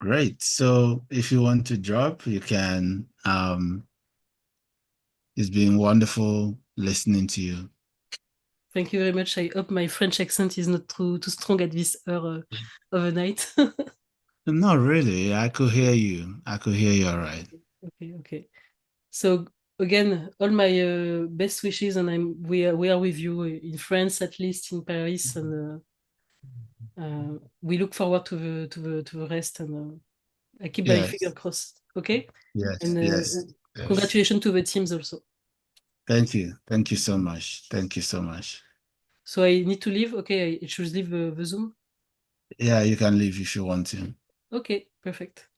Great. So if you want to drop, you can. It's been wonderful listening to you. Thank you very much. I hope my French accent is not too strong at this hour of the night. Not really. I could hear you. I could hear you all right. Okay. So again, all my best wishes, and we are with you in France, at least in Paris, and we look forward to the rest. And I keep my finger crossed. Okay. Yes. And Yes. congratulations to the teams also. Thank you. Thank you so much. Thank you so much. So I need to leave. Okay, I should leave the Zoom. Yeah, you can leave if you want to. Okay, perfect.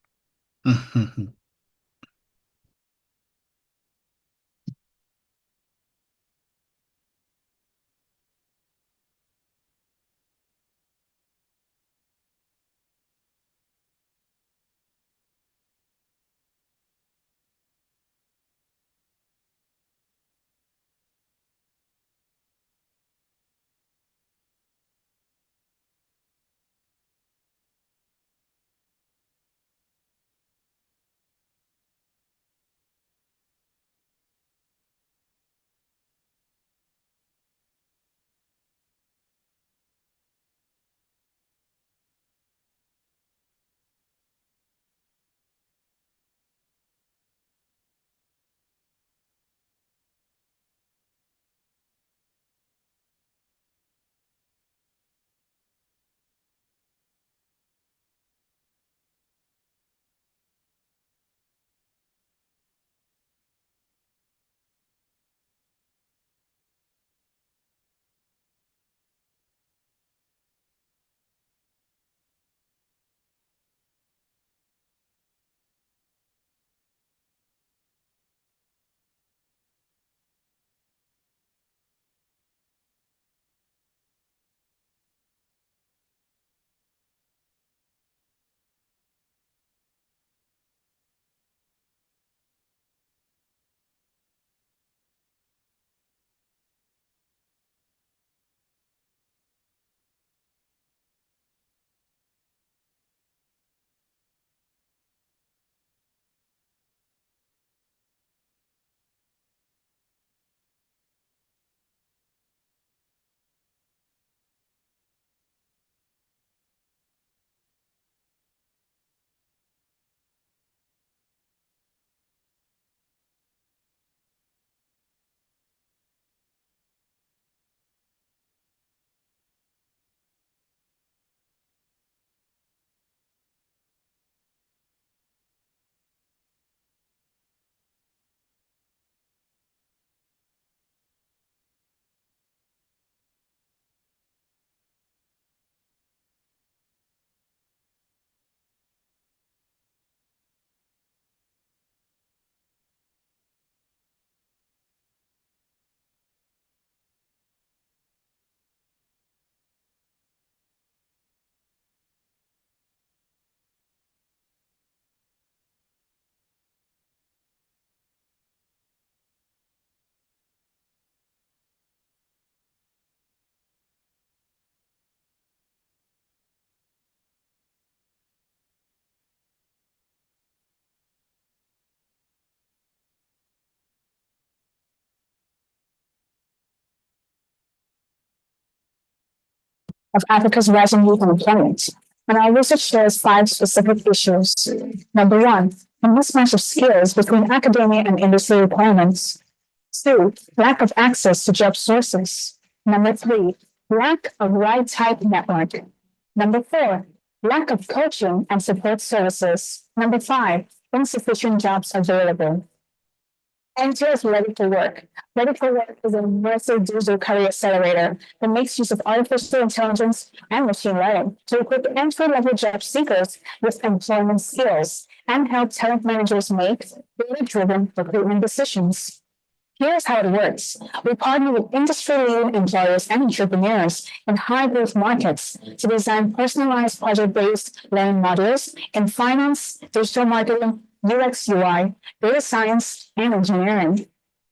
Of Africa's rising youth unemployment. And our research shows five specific issues. Number one, a mismatch of skills between academia and industry requirements. Two, lack of access to job sources. Number three, lack of right type network. Number four, lack of coaching and support services. Number five, insufficient jobs available. Enter is Ready for Work. Ready for Work is a immersive digital career accelerator that makes use of artificial intelligence and machine learning to equip entry-level job seekers with employment skills and help talent managers make data-driven recruitment decisions. Here's how it works. We partner with industry-leading employers and entrepreneurs in high-growth markets to design personalized project-based learning modules in finance, digital marketing, UX UI, data science, and engineering.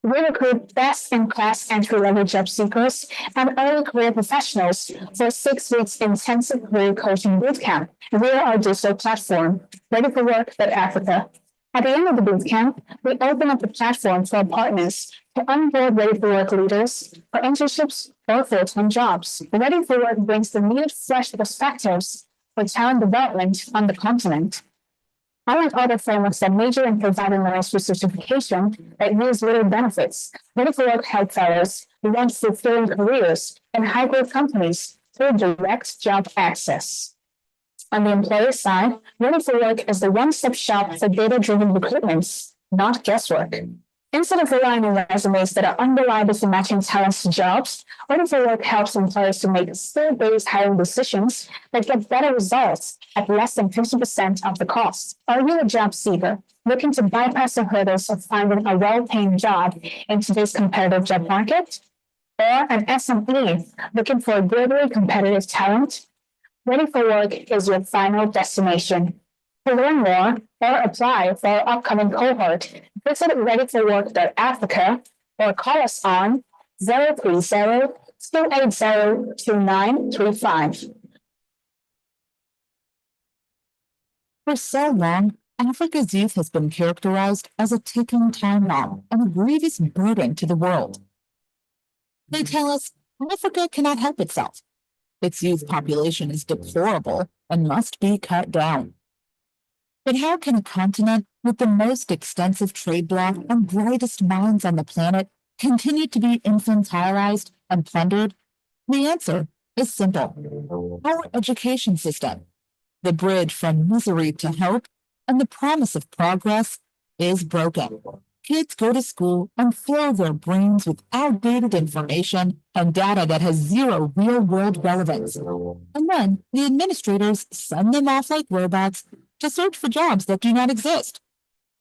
We recruit best-in-class entry-level job seekers and early career professionals for 6 weeks intensive career coaching bootcamp via our digital platform, readyforwork.africa. At the end of the bootcamp, we open up the platform for our partners to onboard Ready for Work leaders for internships or full-time jobs. Ready for Work brings the needed fresh perspectives for talent development on the continent. Unlike other frameworks that major in providing knowledge for certification that use little benefits, Ready for Work help fellows who want fulfilling careers in high-growth companies through direct job access. On the employer side, Ready for Work is the one-stop shop for data-driven recruitments, not guesswork. Instead of relying on resumes that are unreliable for matching talents to jobs, Ready for Work helps employers to make skill-based hiring decisions that get better results at less than 50% of the cost. Are you a job seeker looking to bypass the hurdles of finding a well-paying job in today's competitive job market? Or an SME looking for a globally competitive talent? Ready for Work is your final destination. To learn more or apply for our upcoming cohort, visit readyforwork.africa or call us on 030-280-2935. For so long, Africa's youth has been characterized as a ticking time bomb and a grievous burden to the world. They tell us Africa cannot help itself. Its youth population is deplorable and must be cut down. But how can a continent with the most extensive trade bloc and brightest minds on the planet continue to be infantilized and plundered? The answer is simple. Our education system, the bridge from misery to hope and the promise of progress, is broken. Kids go to school and fill their brains with outdated information and data that has zero real-world relevance. And then the administrators send them off like robots to search for jobs that do not exist.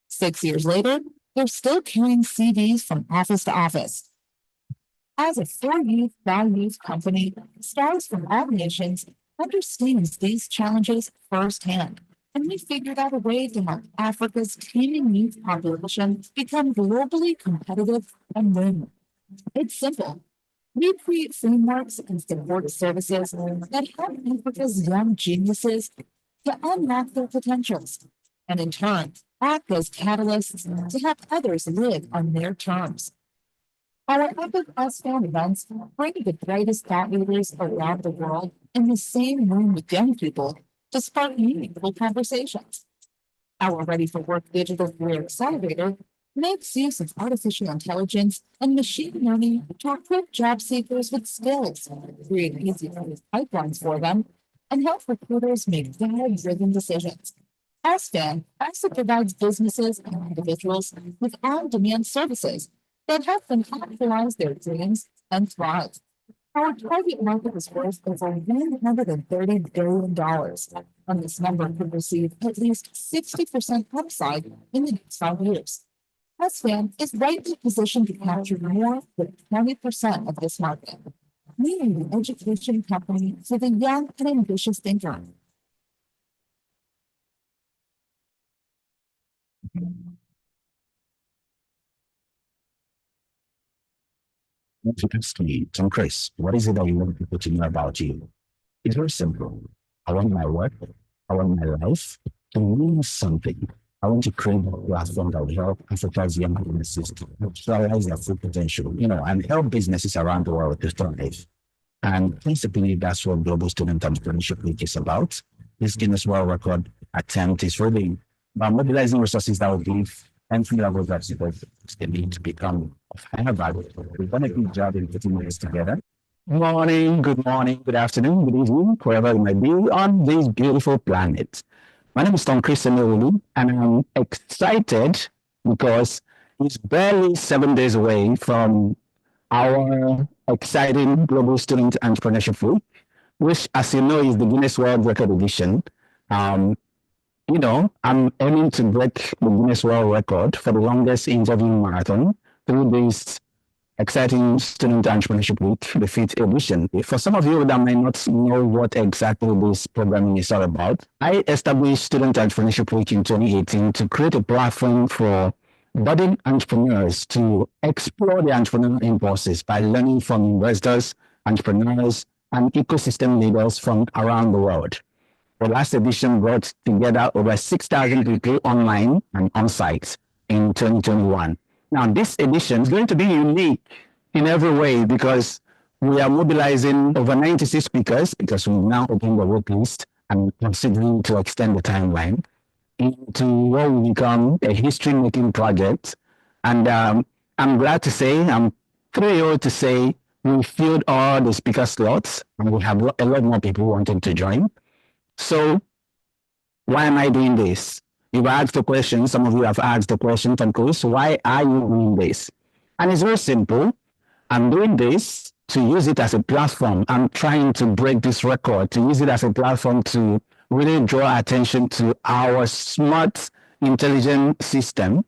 6 years later, they're still carrying CVs from office to office. As a for-youth, by-youth company, Stars from All Nations understands these challenges firsthand, and we figured out a way to help Africa's teeming youth population become globally competitive and win. It's simple. We create frameworks and support services that help Africa's young geniuses to unlock their potentials, and in turn, act as catalysts to help others live on their terms. Our Epic S-Fan events bring the brightest thought leaders around the world in the same room with young people to spark meaningful conversations. Our Ready for Work Digital Career Accelerator makes use of artificial intelligence and machine learning to equip job seekers with skills, create easy pipelines for them, and help recruiters make data-driven decisions. S-Fan also provides businesses and individuals with on-demand services that help them actualize their dreams and thrive. Our target market is worth over $130 billion, and this number could receive at least 60% upside in the next 5 years. S-Fan is rightly positioned to capture more than 20% of this market, meaning the education company for the young and ambitious thinker. If you ask me, Tom Chris, what is it that you want people to know about you? It's very simple. I want my work, I want my life to mean something. I want to create a platform that will help Africa's young businesses to realize their full potential, and help businesses around the world to thrive. And principally, that's what Global Student Entrepreneurship Week is about. This Guinness World Record attempt is really about mobilizing resources that will give entry-level job seekers they need to become of higher value. We've done a good job in putting this together. Good morning, good afternoon, good evening, wherever you might be on this beautiful planet. My name is Tom Chris Emewulu, and I'm excited because it's barely 7 days away from our exciting Global Student Entrepreneurship Week, which, as you know, is the Guinness World Record edition. I'm aiming to break the Guinness World Record for the longest interview marathon through this exciting Student Entrepreneurship Week, the 5th edition. For some of you that might not know what exactly this programming is all about, I established Student Entrepreneurship Week in 2018 to create a platform for budding entrepreneurs to explore their entrepreneurial impulses by learning from investors, entrepreneurs, and ecosystem leaders from around the world. The last edition brought together over 6,000 people online and on-site in 2021. Now, this edition is going to be unique in every way because we are mobilizing over 96 speakers because we've now opened the wait list and considering to extend the timeline into what will become a history-making project. And I'm glad to say, I'm thrilled to say we filled all the speaker slots and we have a lot more people wanting to join. So why am I doing this? You've asked the question, some of you have asked the question, Tom Cruise, why are you doing this? And it's very simple. I'm doing this to use it as a platform. I'm trying to break this record, to use it as a platform to really draw attention to our smart, intelligent system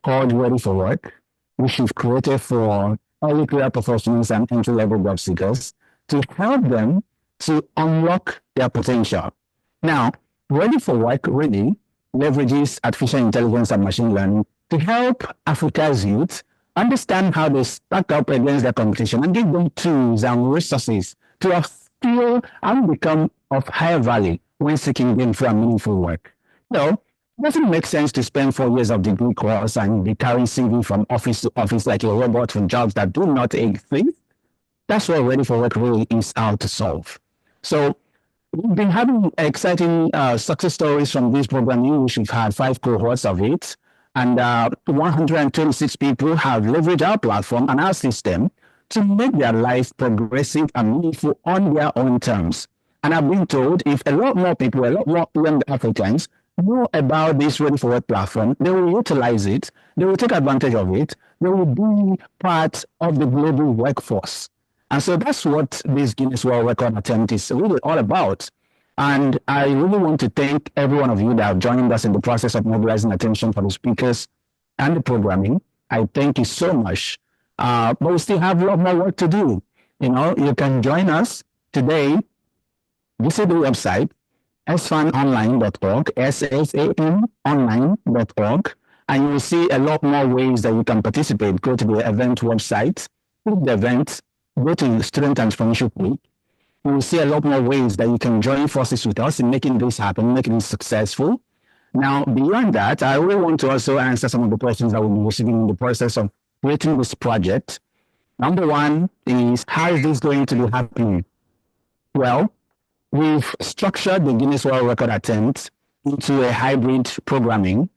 called Ready for Work, which we've created for early career professionals and entry-level job seekers to help them to unlock their potential. Now, Ready for Work really leverages artificial intelligence and machine learning to help Africa's youth understand how they stack up against their competition and give them tools and resources to upskill and become of higher value when seeking gainful and meaningful work. So, it doesn't make sense to spend 4 years of degree course and be carrying CV from office to office like a robot for jobs that do not exist. That's what Ready for Work really is out to solve. So, we've been having exciting success stories from this program, which we've had 5 cohorts of it. And 126 people have leveraged our platform and our system to make their life progressive and meaningful on their own terms. And I've been told if a lot more people, a lot more young Africans know about this Ready for Work platform, they will utilize it, they will take advantage of it, they will be part of the global workforce. And so that's what this Guinness World Record attempt is really all about. And I really want to thank every one of you that have joined us in the process of mobilizing attention for the speakers and the programming. I thank you so much. But we still have a lot more work to do. You know, you can join us today. Visit the website, sfanonline.org, sfanonline.org, and you will see a lot more ways that you can participate. Go to the event website, click the event, go to Student Entrepreneurship Week. You will see a lot more ways that you can join forces with us in making this happen, making it successful. Now, beyond that, I really want to also answer some of the questions that we'll be receiving in the process of creating this project. Number one is, how is this going to be happening? Well, we've structured the Guinness World Record attempt into a hybrid programming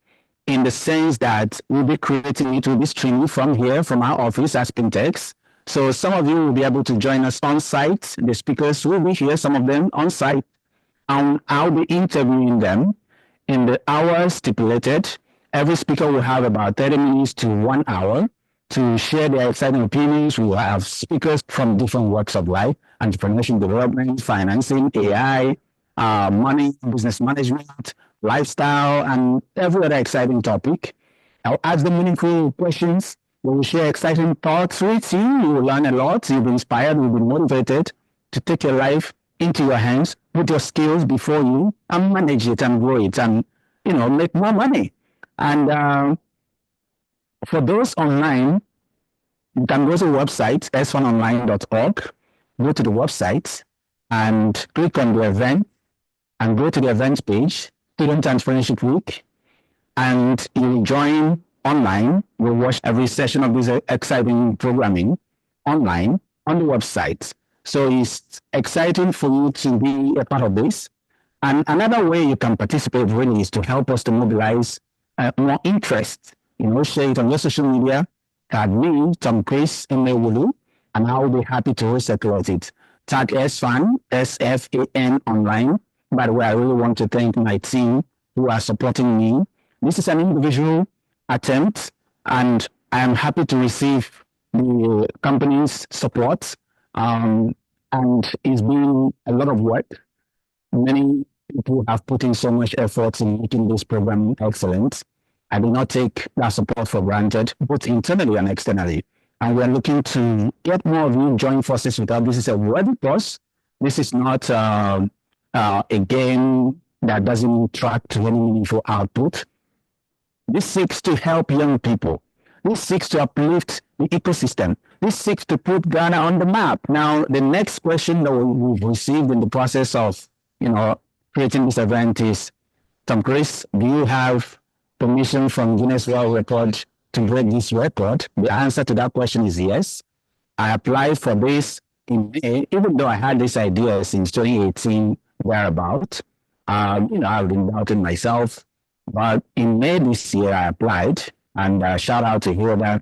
in the sense that we'll be creating it, we'll be streaming from here, from our office as Pintex. So some of you will be able to join us on site. The speakers will be here, some of them on site, and I'll be interviewing them in the hours stipulated. Every speaker will have about 30 minutes to 1 hour to share their exciting opinions. We will have speakers from different walks of life: entrepreneurship development, financing, AI, money, business management, lifestyle, and every other exciting topic. I'll ask them meaningful questions. We will share exciting thoughts with you. You will learn a lot. You'll be inspired. You'll be motivated to take your life into your hands, put your skills before you, and manage it and grow it, and make more money. And for those online, you can go to the website sfanonline.org. Go to the website and click on the event, and go to the event page, Student Entrepreneurship Week, and you will join online. We'll watch every session of this exciting programming online on the website. So it's exciting for you to be a part of this. And another way you can participate really is to help us to mobilize more interest. Share it on your social media. Tag me, Tom Chris, Emewulu, and I will be happy to recirculate it. Tag SFAN, SFAN online. By the way, I really want to thank my team who are supporting me. This is an individual attempt, and I am happy to receive the company's support. And it's been a lot of work. Many people have put in so much effort in making this program excellent. I do not take that support for granted, both internally and externally. and we're looking to get more of you join forces with us. This is a worthy cause. This is not a game that doesn't track to any meaningful output. This seeks to help young people. This seeks to uplift the ecosystem. This seeks to put Ghana on the map. Now, the next question that we've received in the process of, creating this event is, Tom Chris, do you have permission from Guinness World Record to break this record? The answer to that question is yes. I applied for this in May, even though I had this idea since 2018 thereabout. I've been doubting myself, but in May this year I applied, and shout out to Hilda.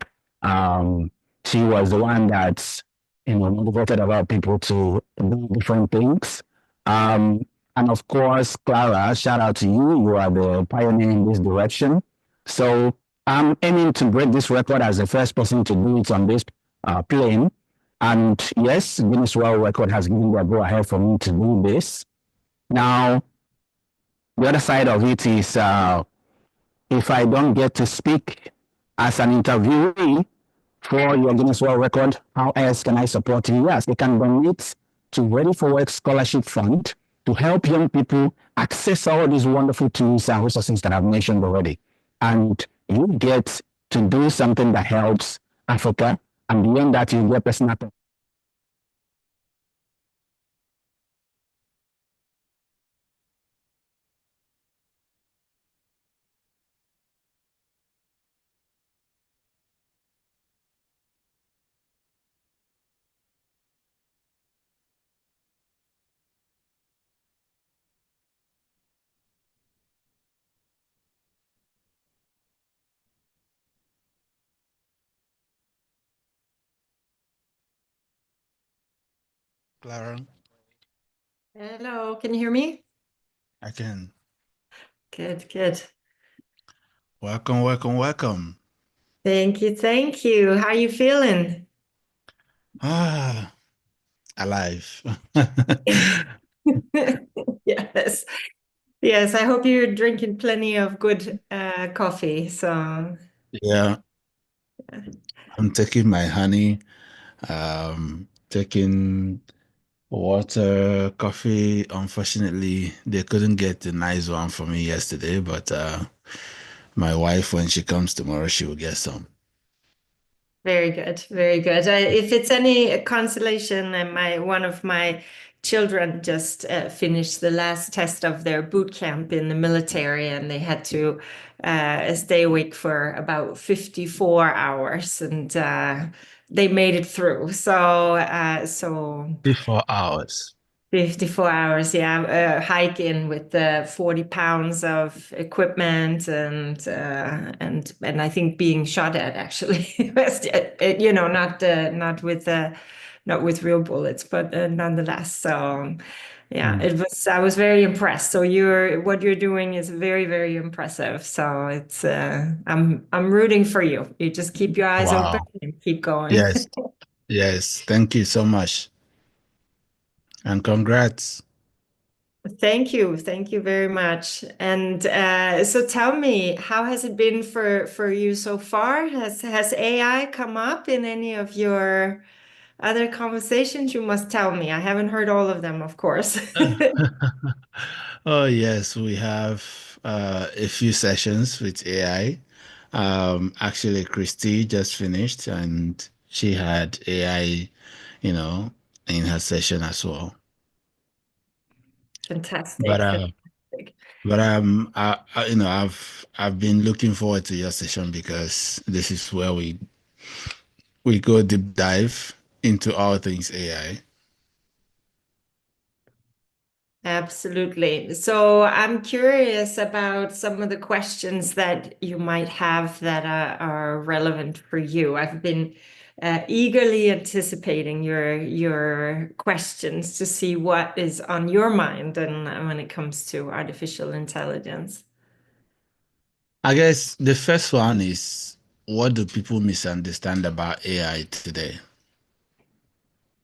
She was the one that motivated a lot of people to do different things. And of course, Clara, shout out to you. You are the pioneer in this direction. So I'm aiming to break this record as the first person to do it on this plane. And yes, Guinness World Record has given the go ahead for me to do this. Now, the other side of it is if I don't get to speak as an interviewee for your Guinness World Record, how else can I support you? Yes, they can donate to Ready for Work Scholarship Fund to help young people access all these wonderful tools and resources that I've mentioned already. And you get to do something that helps Africa, and beyond that, you get personal. Clara, Hello, can you hear me? I can. Good, good. Welcome, welcome, welcome. Thank you, thank you. How are you feeling? Alive. Yes. Yes, I hope you're drinking plenty of good coffee. Yeah, I'm taking my honey, taking water, coffee. Unfortunately, they couldn't get the nice one for me yesterday, but my wife, when she comes tomorrow, she will get some. Very good, very good. If it's any consolation, one of my children just finished the last test of their boot camp in the military, and they had to stay awake for about 54 hours, and they made it through. So 54 hours. 54 hours, yeah. Hike in with the 40 pounds of equipment and I think being shot at actually. Not with real bullets, but nonetheless. So yeah, I was very impressed. So what you're doing is very, very impressive. So it's I'm rooting for you. You just keep your eyes open and keep going. Yes. Yes. Thank you so much. And congrats. Thank you. Thank you very much. And so tell me, how has it been for you so far? Has AI come up in any of your other conversations? You must tell me. I haven't heard all of them, of course. Oh, yes, we have a few sessions with AI. Actually, Christy just finished and she had AI, in her session as well. Fantastic. But Fantastic. but I've been looking forward to your session because this is where we go deep dive into all things AI. Absolutely. So I'm curious about some of the questions that you might have that are relevant for you. I've been eagerly anticipating your questions to see what is on your mind and when it comes to artificial intelligence. I guess the first one is, what do people misunderstand about AI today?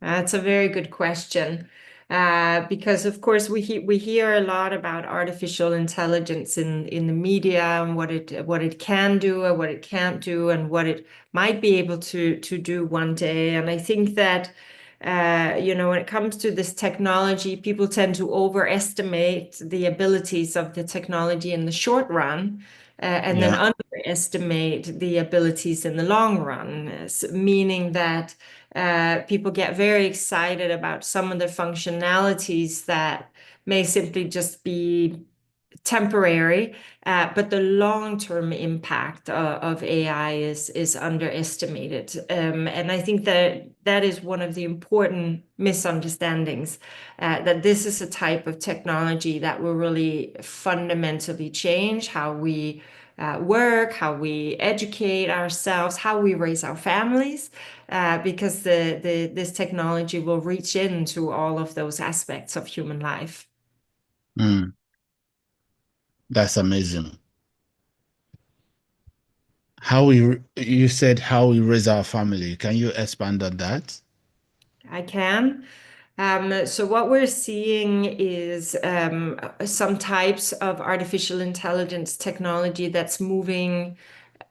That's a very good question. Because of course we hear a lot about artificial intelligence in the media and what it can do and what it can't do and what it might be able to do one day. And I think that when it comes to this technology, people tend to overestimate the abilities of the technology in the short run, and then underestimate the abilities in the long run, meaning that people get very excited about some of the functionalities that may simply just be temporary, but the long-term impact of AI is underestimated. And I think that is one of the important misunderstandings, that this is a type of technology that will really fundamentally change how we work, how we educate ourselves, how we raise our families, because this technology will reach into all of those aspects of human life. That's amazing. You said how we raise our family. Can you expand on that? I can. So what we're seeing is some types of artificial intelligence technology that's moving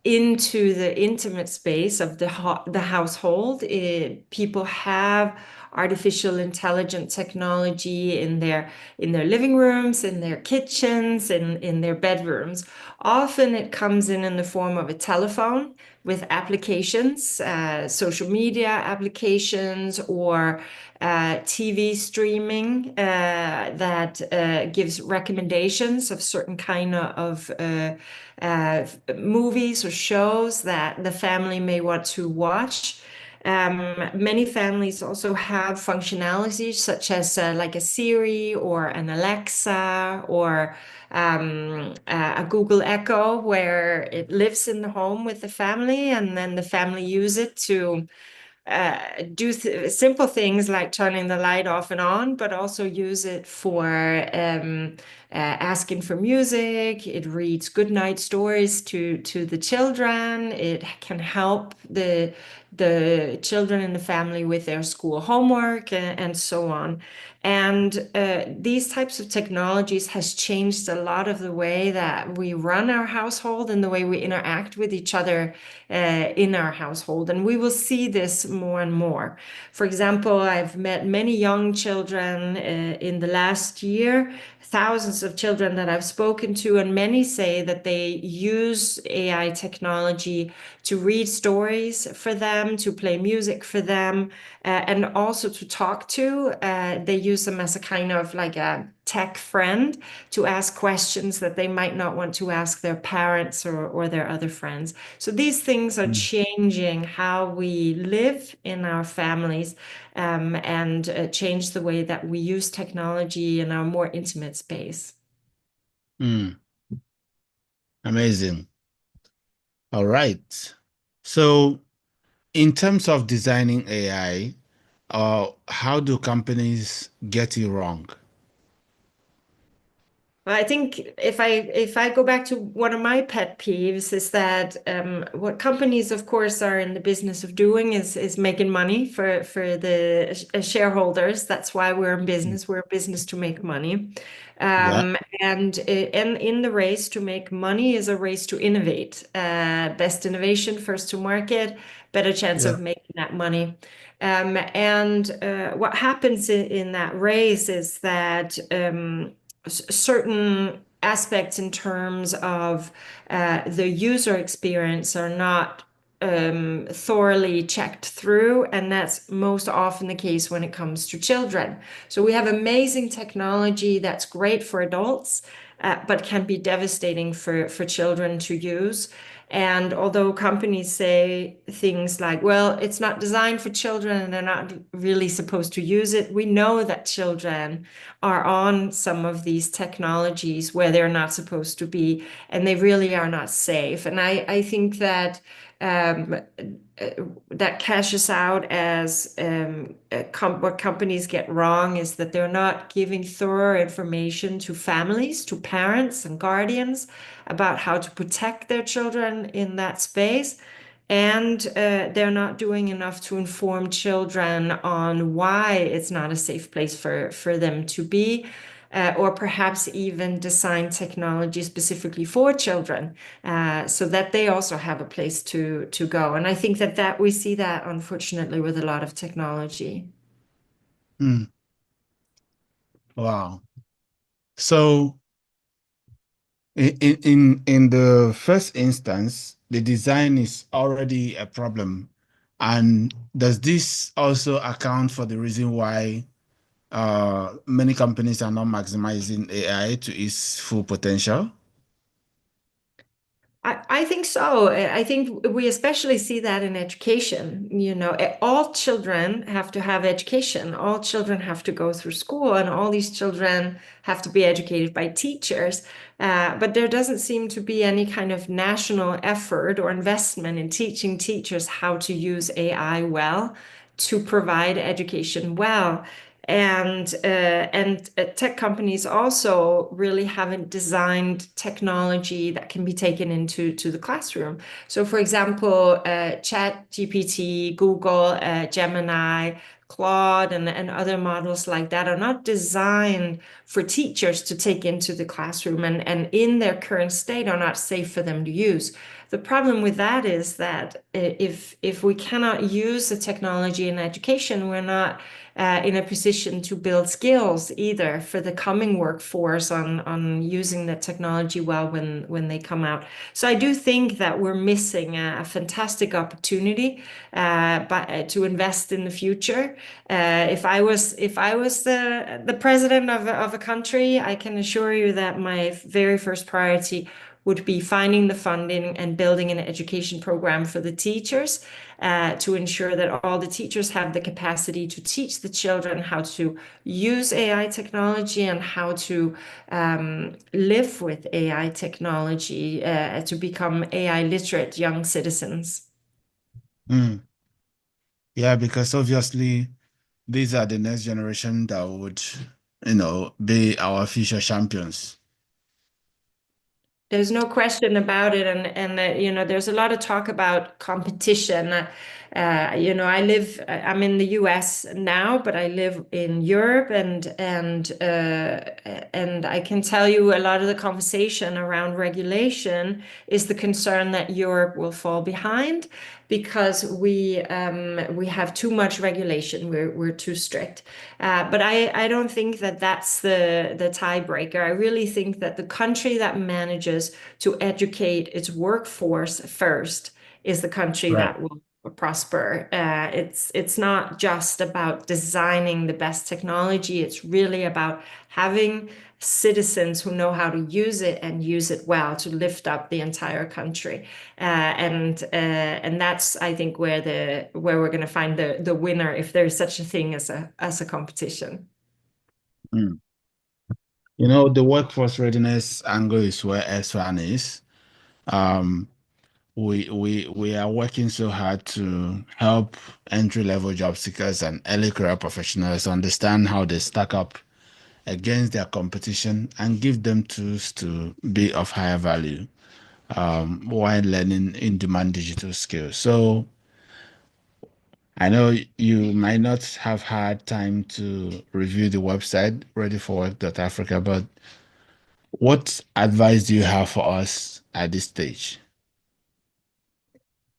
into the intimate space of the household. People have artificial intelligence technology in their living rooms, in their kitchens, in their bedrooms. Often it comes in the form of a telephone with applications, social media applications, or TV streaming that gives recommendations of certain kind of movies or shows that the family may want to watch. Many families also have functionalities such as like a Siri or an Alexa or a Google Echo, where it lives in the home with the family, and then the family use it to do simple things like turning the light off and on, but also use it for asking for music. It reads goodnight stories to the children. It can help the children in the family with their school homework and so on. And these types of technologies has changed a lot of the way that we run our household and the way we interact with each other in our household. And we will see this more and more. For example, I've met many young children in the last year, thousands of children that I've spoken to, and many say that they use AI technology to read stories for them, to play music for them, and also to talk to. They use them as a kind of like a tech friend to ask questions that they might not want to ask their parents or their other friends. So these things are changing how we live in our families, and change the way that we use technology in our more intimate space. Amazing. All right. So in terms of designing AI, how do companies get it wrong? Well, I think if I go back to one of my pet peeves is that what companies, of course, are in the business of doing is making money for the shareholders. That's why we're in business. We're in business to make money. And in the race to make money is a race to innovate. Best innovation, first to market, better chance of making that money. And what happens in that race is that certain aspects in terms of the user experience are not thoroughly checked through, and that's most often the case when it comes to children. So we have amazing technology that's great for adults, but can be devastating for children to use. And although companies say things like, well, it's not designed for children and they're not really supposed to use it, we know that children are on some of these technologies where they're not supposed to be, and they really are not safe. And I think that that cashes out as what companies get wrong is that they're not giving thorough information to families, to parents and guardians about how to protect their children in that space. and they're not doing enough to inform children on why it's not a safe place for them to be. Or perhaps even design technology specifically for children, so that they also have a place to go. And I think that we see that, unfortunately, with a lot of technology. Wow. So in the first instance, the design is already a problem. And does this also account for the reason why many companies are not maximizing AI to its full potential? I think so. I think we especially see that in education. All children have to have education. All children have to go through school, and all these children have to be educated by teachers. But there doesn't seem to be any kind of national effort or investment in teaching teachers how to use AI well, to provide education well. And tech companies also really haven't designed technology that can be taken into the classroom. So, for example, ChatGPT, Google, Gemini, Claude, and other models like that are not designed for teachers to take into the classroom, and in their current state are not safe for them to use. The problem with that is that if we cannot use the technology in education, we're not in a position to build skills either for the coming workforce on using the technology well when they come out. So I do think that we're missing a fantastic opportunity to invest in the future. If I was the president of a country, I can assure you that my very first priority would be finding the funding and building an education program for the teachers, to ensure that all the teachers have the capacity to teach the children how to use AI technology and how to live with AI technology, to become AI literate young citizens. Yeah, because obviously these are the next generation that would, be our future champions. There's no question about it, and there's a lot of talk about competition. I'm in the US now, but I live in Europe, and I can tell you a lot of the conversation around regulation is the concern that Europe will fall behind because we have too much regulation. We're too strict. But I don't think that that's the tiebreaker. I really think that the country that manages to educate its workforce first is the country that will prosper. It's not just about designing the best technology. It's really about having citizens who know how to use it and use it well to lift up the entire country. And that's, I think, where we're going to find the winner, if there's such a thing as a competition. The workforce readiness angle is where S1 is. We are working so hard to help entry-level job seekers and early career professionals understand how they stack up against their competition and give them tools to be of higher value while learning in-demand digital skills. So I know you might not have had time to review the website readyforwork.africa, but what advice do you have for us at this stage?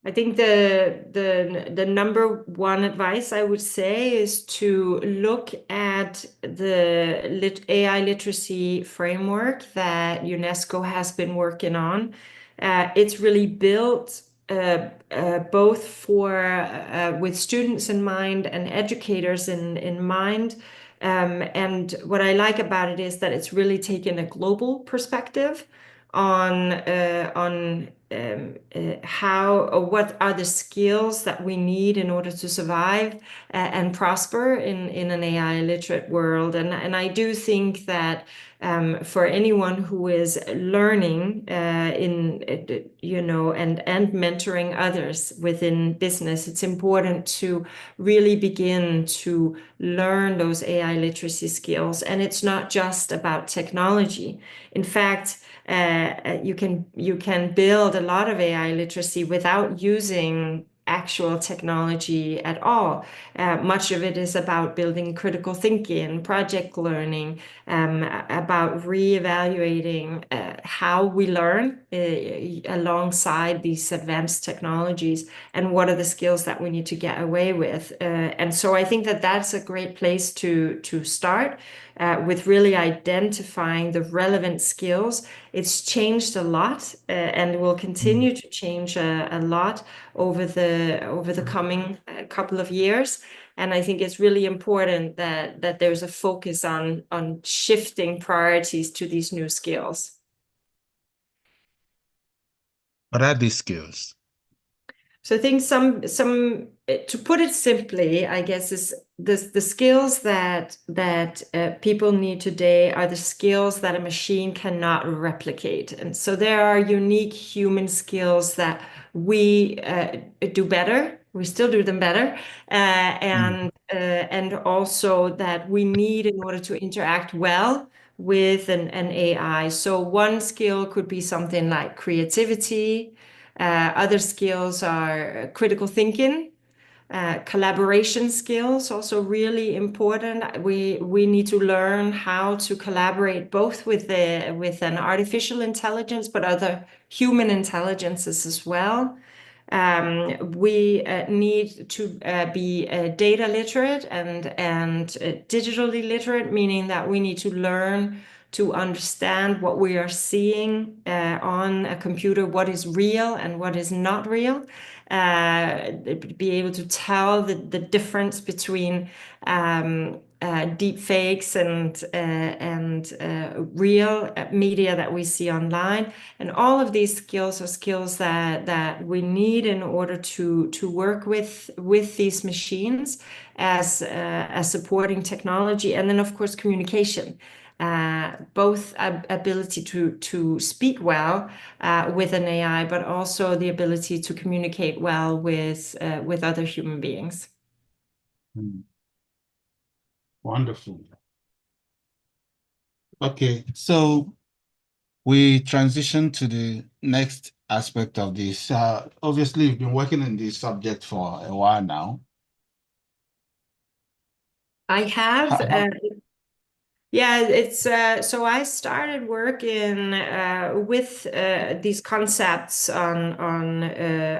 I think the number one advice I would say is to look at the AI literacy framework that UNESCO has been working on. It's really built both with students in mind and educators in mind. And what I like about it is that it's really taken a global perspective on what are the skills that we need in order to survive and prosper in an AI literate world. And I do think that for anyone who is learning and mentoring others within business, it's important to really begin to learn those AI literacy skills. And it's not just about technology. In fact, you can build a lot of AI literacy without using actual technology at all. Much of it is about building critical thinking, project learning, about reevaluating how we learn alongside these advanced technologies, and what are the skills that we need to get away with. And so I think that that's a great place to start with really identifying the relevant skills. It's changed a lot and will continue to change a lot over the coming couple of years. And I think it's really important that there's a focus on shifting priorities to these new skills. What are these skills? So I think some to put it simply, I guess, is the skills that people need today are the skills that a machine cannot replicate. And so there are unique human skills that we do better. We still do them better, and also that we need in order to interact well with an AI. So one skill could be something like creativity. Other skills are critical thinking, collaboration skills, also really important. We need to learn how to collaborate both with an artificial intelligence, but other human intelligences as well. We need to be data literate and digitally literate, meaning that we need to learn to understand what we are seeing on a computer, what is real and what is not real. Be able to tell the difference between deep fakes and real media that we see online. And all of these skills are skills that we need in order to work with these machines as a supporting technology. And then, of course, communication. Both ability to speak well with an AI, but also the ability to communicate well with other human beings. Wonderful. Okay, so we transition to the next aspect of this. Obviously, you've been working in this subject for a while now. I have. Yeah, it's so I started working with these concepts on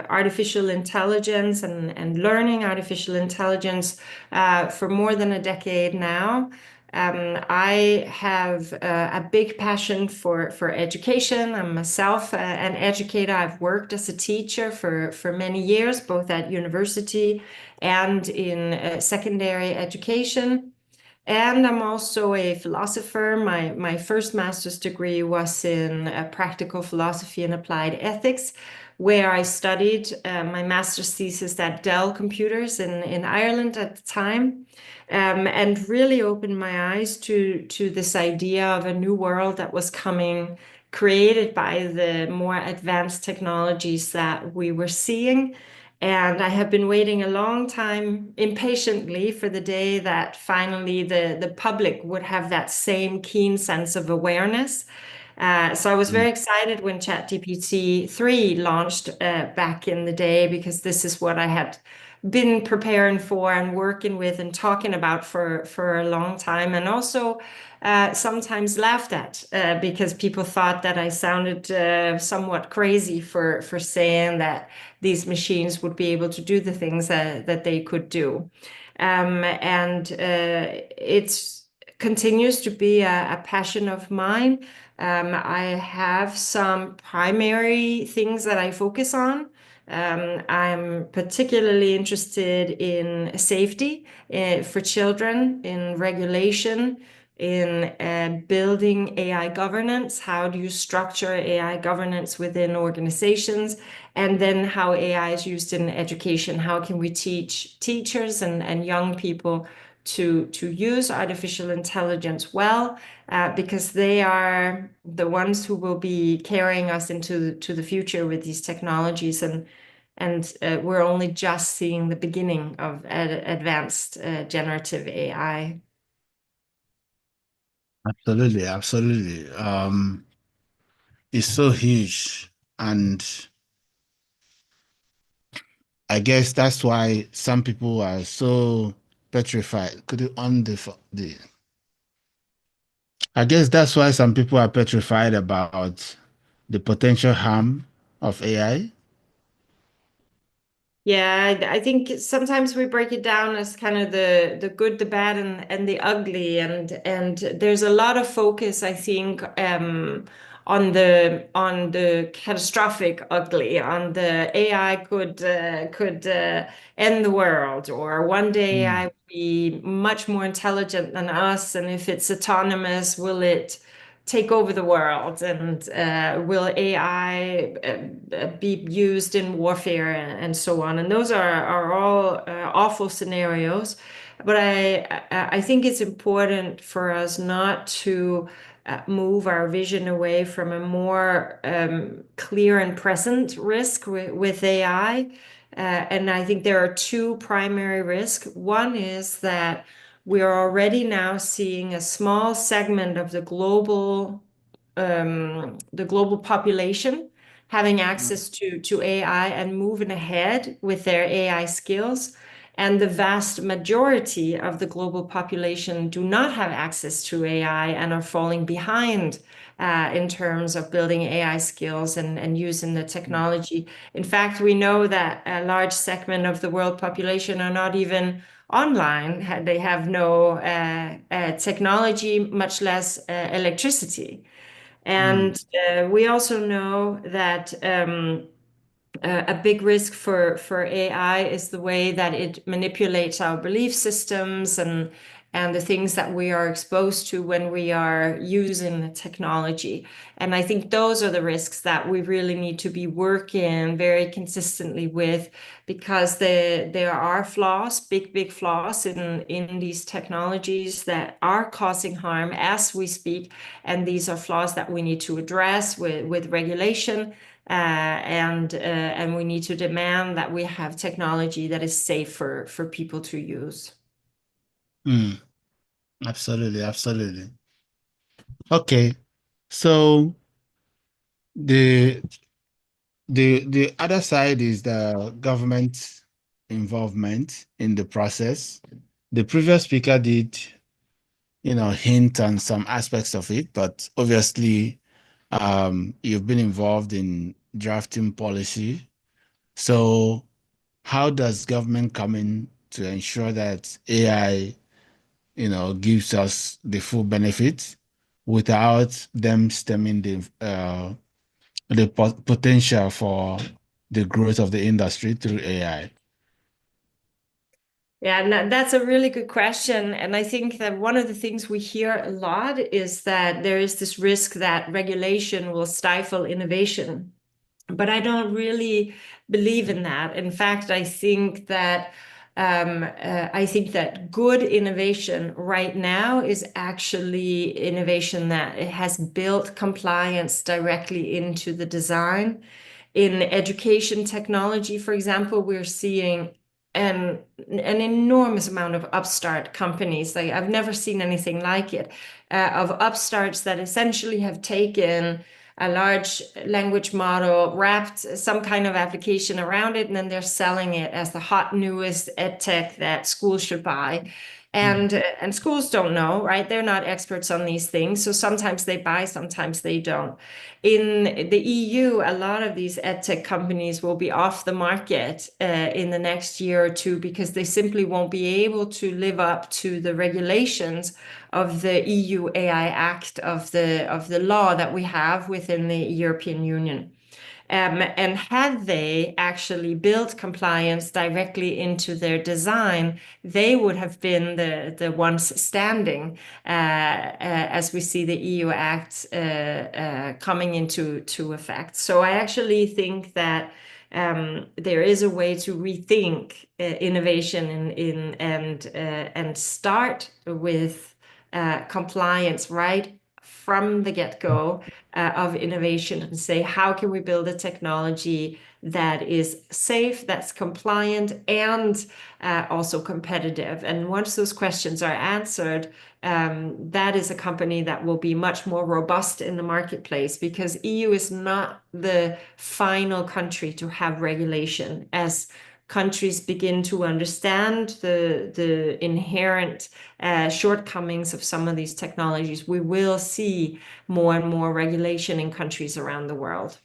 artificial intelligence and learning artificial intelligence for more than a decade now. I have a big passion for education. I'm myself an educator. I've worked as a teacher for many years, both at university and in secondary education. And I'm also a philosopher. My first master's degree was in practical philosophy and applied ethics, where I studied my master's thesis at Dell Computers in Ireland at the time, and really opened my eyes to this idea of a new world that was coming, created by the more advanced technologies that we were seeing. And I have been waiting a long time impatiently for the day that finally the public would have that same keen sense of awareness. So I was very excited when ChatGPT-3 launched back in the day, because this is what I had been preparing for and working with and talking about for a long time, and also sometimes laughed at because people thought that I sounded somewhat crazy for saying that these machines would be able to do the things that they could do. And it continues to be a passion of mine. I have some primary things that I focus on. I'm particularly interested in safety for children, in regulation, in building AI governance. How do you structure AI governance within organizations? And then how AI is used in education. How can we teach teachers and young people to use artificial intelligence well, because they are the ones who will be carrying us into the future with these technologies, and we're only just seeing the beginning of advanced generative AI. Absolutely, absolutely. It's so huge, and I guess that's why some people are so petrified. Could you on the I guess that's why some people are petrified about the potential harm of AI. Yeah, I think sometimes we break it down as kind of the good, the bad, and the ugly, and there's a lot of focus, I think, on the catastrophic ugly, on the AI could end the world, or one day AI will be much more intelligent than us, and if it's autonomous, will it take over the world, and will AI be used in warfare and so on? And those are all awful scenarios. But I think it's important for us not to move our vision away from a more clear and present risk with AI. And I think there are two primary risks. One is that we are already now seeing a small segment of the global population having access to AI and moving ahead with their AI skills. And the vast majority of the global population do not have access to AI and are falling behind in terms of building AI skills and using the technology. In fact, we know that a large segment of the world population are not even online. They have no technology, much less electricity. And we also know that a big risk for AI is the way that it manipulates our belief systems and the things that we are exposed to when we are using the technology. And I think those are the risks that we really need to be working very consistently with, because there are flaws, big flaws in these technologies that are causing harm as we speak. And these are flaws that we need to address with regulation. And we need to demand that we have technology that is safe for people to use. Absolutely. Okay, so the the other side is the government involvement in the process. The previous speaker did, hint on some aspects of it, but obviously, you've been involved in drafting policy. So, how does government come in to ensure that AI, gives us the full benefit without them stemming the potential for the growth of the industry through AI? Yeah, that's a really good question. And I think that one of the things we hear a lot is that there is this risk that regulation will stifle innovation. But I don't really believe in that. In fact, I think that good innovation right now is actually innovation that has built compliance directly into the design. In education technology, for example, we're seeing an enormous amount of upstart companies. Like, I've never seen anything like it, of upstarts that essentially have taken a large language model, wrapped some kind of application around it, and then they're selling it as the hot newest ed tech that schools should buy. And schools don't know, right? They're not experts on these things. So sometimes they buy, sometimes they don't. In the EU, a lot of these ed tech companies will be off the market in the next year or two, because they simply won't be able to live up to the regulations of the EU AI Act, of the law that we have within the European Union. And had they actually built compliance directly into their design, they would have been the ones standing, as we see the EU Act coming into effect. So I actually think that there is a way to rethink innovation and start with compliance right from the get-go of innovation, and say, how can we build a technology that is safe, that's compliant, and also competitive? And once those questions are answered, that is a company that will be much more robust in the marketplace, because EU is not the final country to have regulation. As countries begin to understand the inherent shortcomings of some of these technologies, we will see more and more regulation in countries around the world.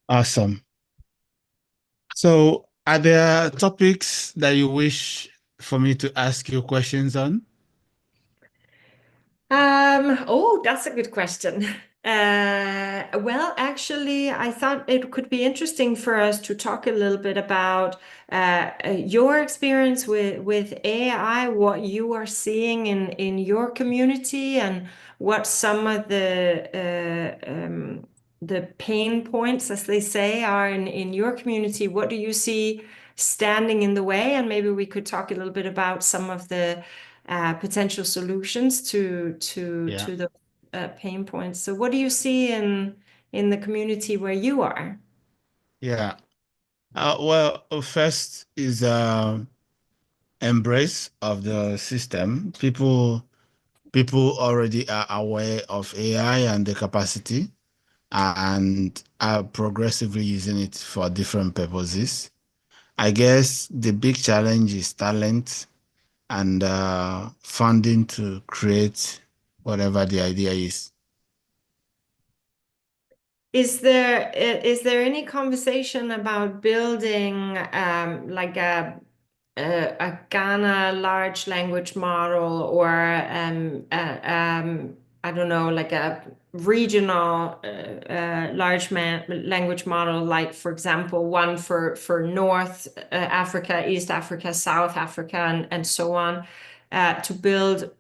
Awesome. So, are there topics that you wish for me to ask you questions on? Oh, that's a good question. Well, actually, I thought it could be interesting for us to talk a little bit about your experience with AI, what you are seeing in your community, and what some of the pain points, as they say, are in your community. What do you see standing in the way? And maybe we could talk a little bit about some of the potential solutions to the pain points. So what do you see in the community where you are? Yeah. Well, first is embrace of the system. People already are aware of AI and the capacity and are progressively using it for different purposes. I guess the big challenge is talent and funding to create whatever the idea is. Is there any conversation about building like a Ghana large language model, or I don't know, like a regional large language model, like, for example, one for North Africa, East Africa, South Africa, and so on, to build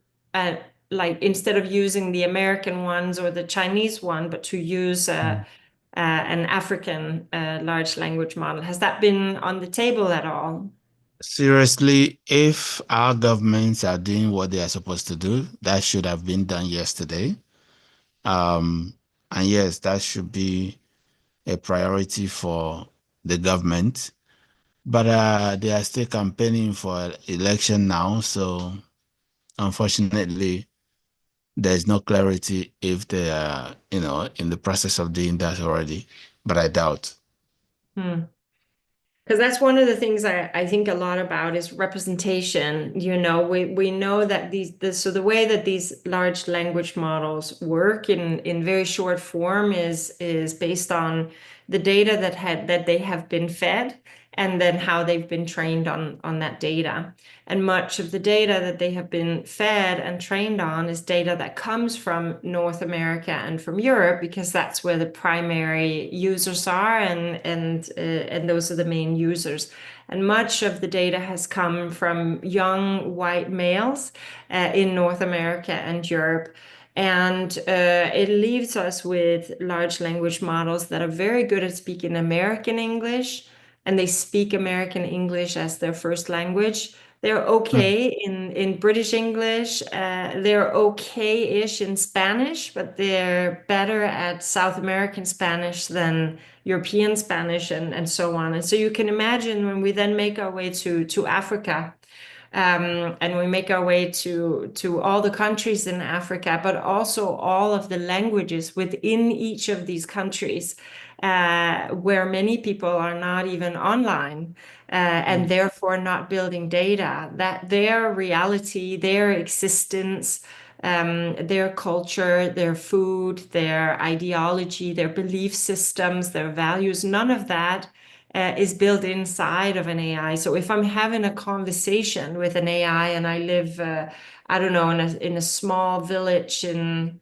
like, instead of using the American ones or the Chinese one, but to use an African large language model. Has that been on the table at all? Seriously, if our governments are doing what they are supposed to do, that should have been done yesterday. And yes, that should be a priority for the government. But they are still campaigning for election now, so unfortunately, there's no clarity if they are, in the process of doing that already. But I doubt. Because that's one of the things I think a lot about is representation. We know that so the way that these large language models work in very short form is based on the data that they have been fed, and then how they've been trained on that data. And much of the data that they have been fed and trained on is data that comes from North America and from Europe, because that's where the primary users are, and those are the main users. And much of the data has come from young white males in North America and Europe. And it leaves us with large language models that are very good at speaking American English, and they speak American English as their first language. They're okay in British English. They're okay-ish in Spanish, but they're better at South American Spanish than European Spanish, and so on. And so you can imagine, when we then make our way to Africa, and we make our way to all the countries in Africa, but also all of the languages within each of these countries, where many people are not even online, and therefore not building data, that their reality, their existence, their culture, their food, their ideology, their belief systems, their values, none of that is built inside of an AI. So if I'm having a conversation with an AI, and I live, I don't know, in a small village in,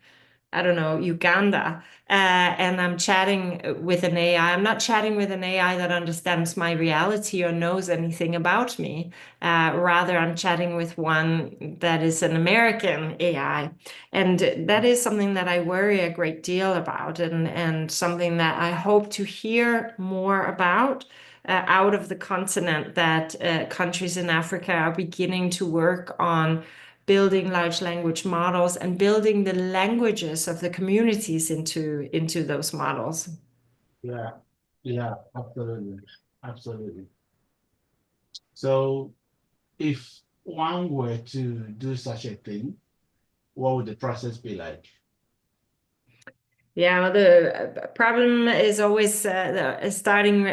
I don't know, Uganda, and I'm chatting with an AI. I'm not chatting with an AI that understands my reality or knows anything about me. Rather, I'm chatting with one that is an American AI. And that is something that I worry a great deal about, and something that I hope to hear more about out of the continent, that countries in Africa are beginning to work on building large language models and building the languages of the communities into those models. Yeah, absolutely. So if one were to do such a thing, what would the process be like? Yeah, well, the problem is always starting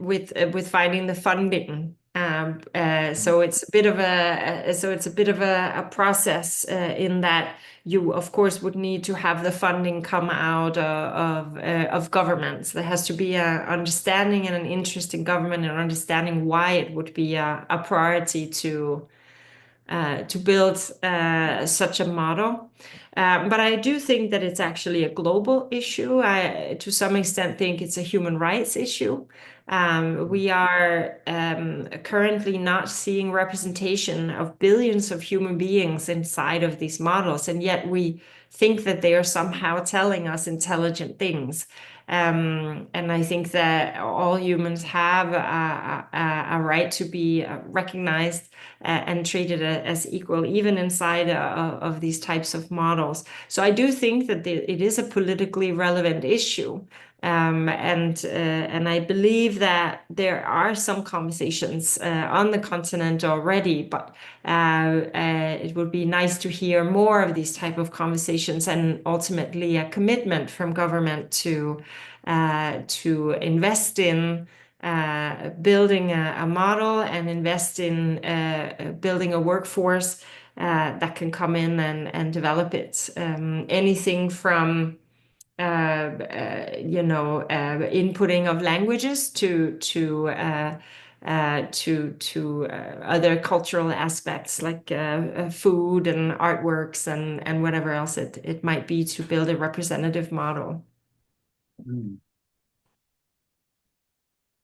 with finding the funding. So it's a bit of a process in that you, of course, would need to have the funding come out of governments. There has to be an understanding and an interest in government and understanding why it would be a priority to build such a model. But I do think that it's actually a global issue. I, to some extent, think it's a human rights issue. We are currently not seeing representation of billions of human beings inside of these models, and yet we think that they are somehow telling us intelligent things. And I think that all humans have a right to be recognized and treated as equal, even inside of these types of models. So I do think that it is a politically relevant issue. And I believe that there are some conversations on the continent already, but it would be nice to hear more of these type of conversations and ultimately a commitment from government to invest in building a model and invest in building a workforce that can come in and develop it. Anything from inputting of languages to other cultural aspects like food and artworks and whatever else it might be to build a representative model.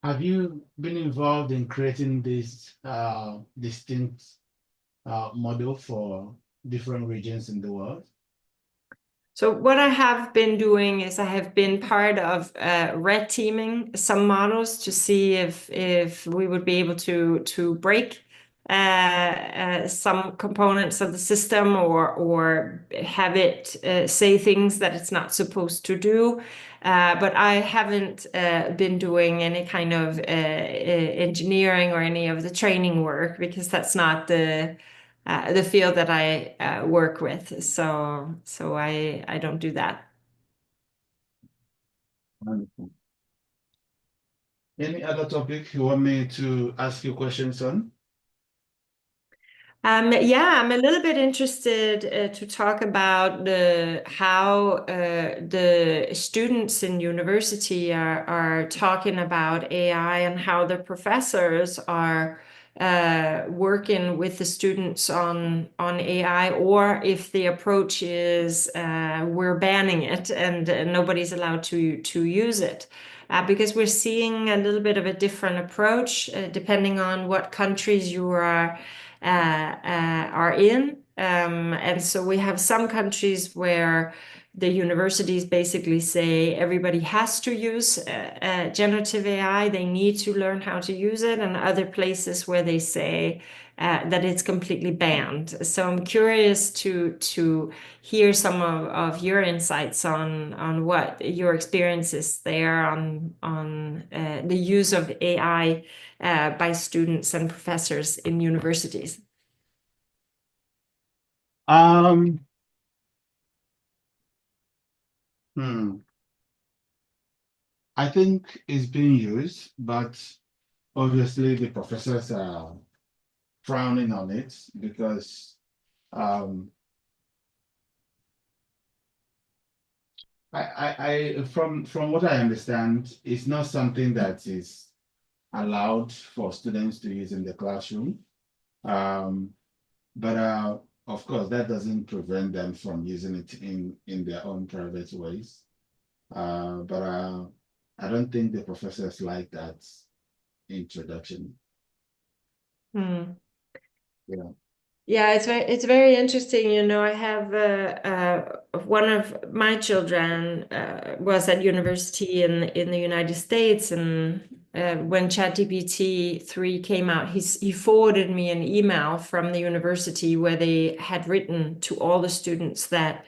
Have you been involved in creating this distinct model for different regions in the world? So what I have been doing is I have been part of red teaming some models to see if we would be able to break some components of the system or have it say things that it's not supposed to do. But I haven't been doing any kind of engineering or any of the training work because that's not the field that I work with. So I don't do that. Wonderful. Any other topic you want me to ask you questions on? Yeah, I'm a little bit interested to talk about how the students in university are talking about AI and how the professors are working with the students on AI, or if the approach is we're banning it and nobody's allowed to use it. Because we're seeing a little bit of a different approach depending on what countries you are in. And so we have some countries where the universities basically say everybody has to use generative AI, they need to learn how to use it, and other places where they say that it's completely banned. So I'm curious to hear some of your insights on what your experience is there on the use of AI by students and professors in universities. I think it's being used, but obviously the professors are frowning on it because from what I understand, it's not something that is allowed for students to use in the classroom. But of course, that doesn't prevent them from using it in their own private ways. But I don't think the professors like that introduction. Yeah. Yeah, it's very interesting. You know, I have one of my children was at university in the United States, and when ChatGPT-3 came out, he forwarded me an email from the university where they had written to all the students that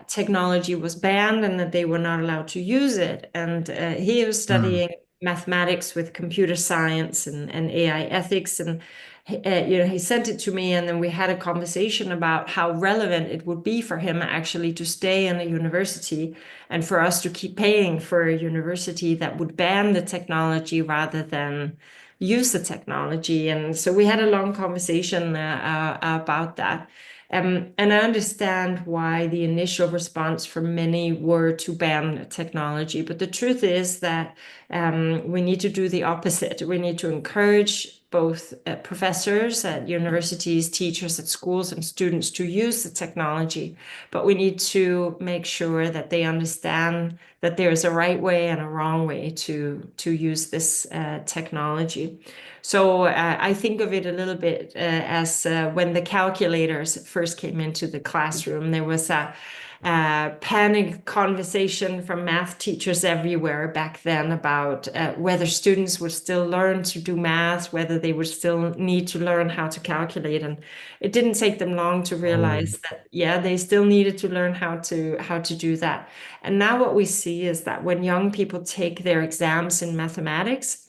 technology was banned and that they were not allowed to use it. And he was studying mathematics with computer science and AI ethics. And he sent it to me, and then we had a conversation about how relevant it would be for him actually to stay in a university and for us to keep paying for a university that would ban the technology rather than use the technology. And so we had a long conversation about that. And I understand why the initial response from many were to ban technology. But the truth is that we need to do the opposite. We need to encourage both professors at universities, teachers at schools, and students to use the technology. But we need to make sure that they understand that there is a right way and a wrong way to use this technology. So I think of it a little bit as when the calculators first came into the classroom, there was a panic conversation from math teachers everywhere back then about whether students would still learn to do math, whether they would still need to learn how to calculate. And it didn't take them long to realize that, yeah, they still needed to learn how to do that. And now what we see is that when young people take their exams in mathematics,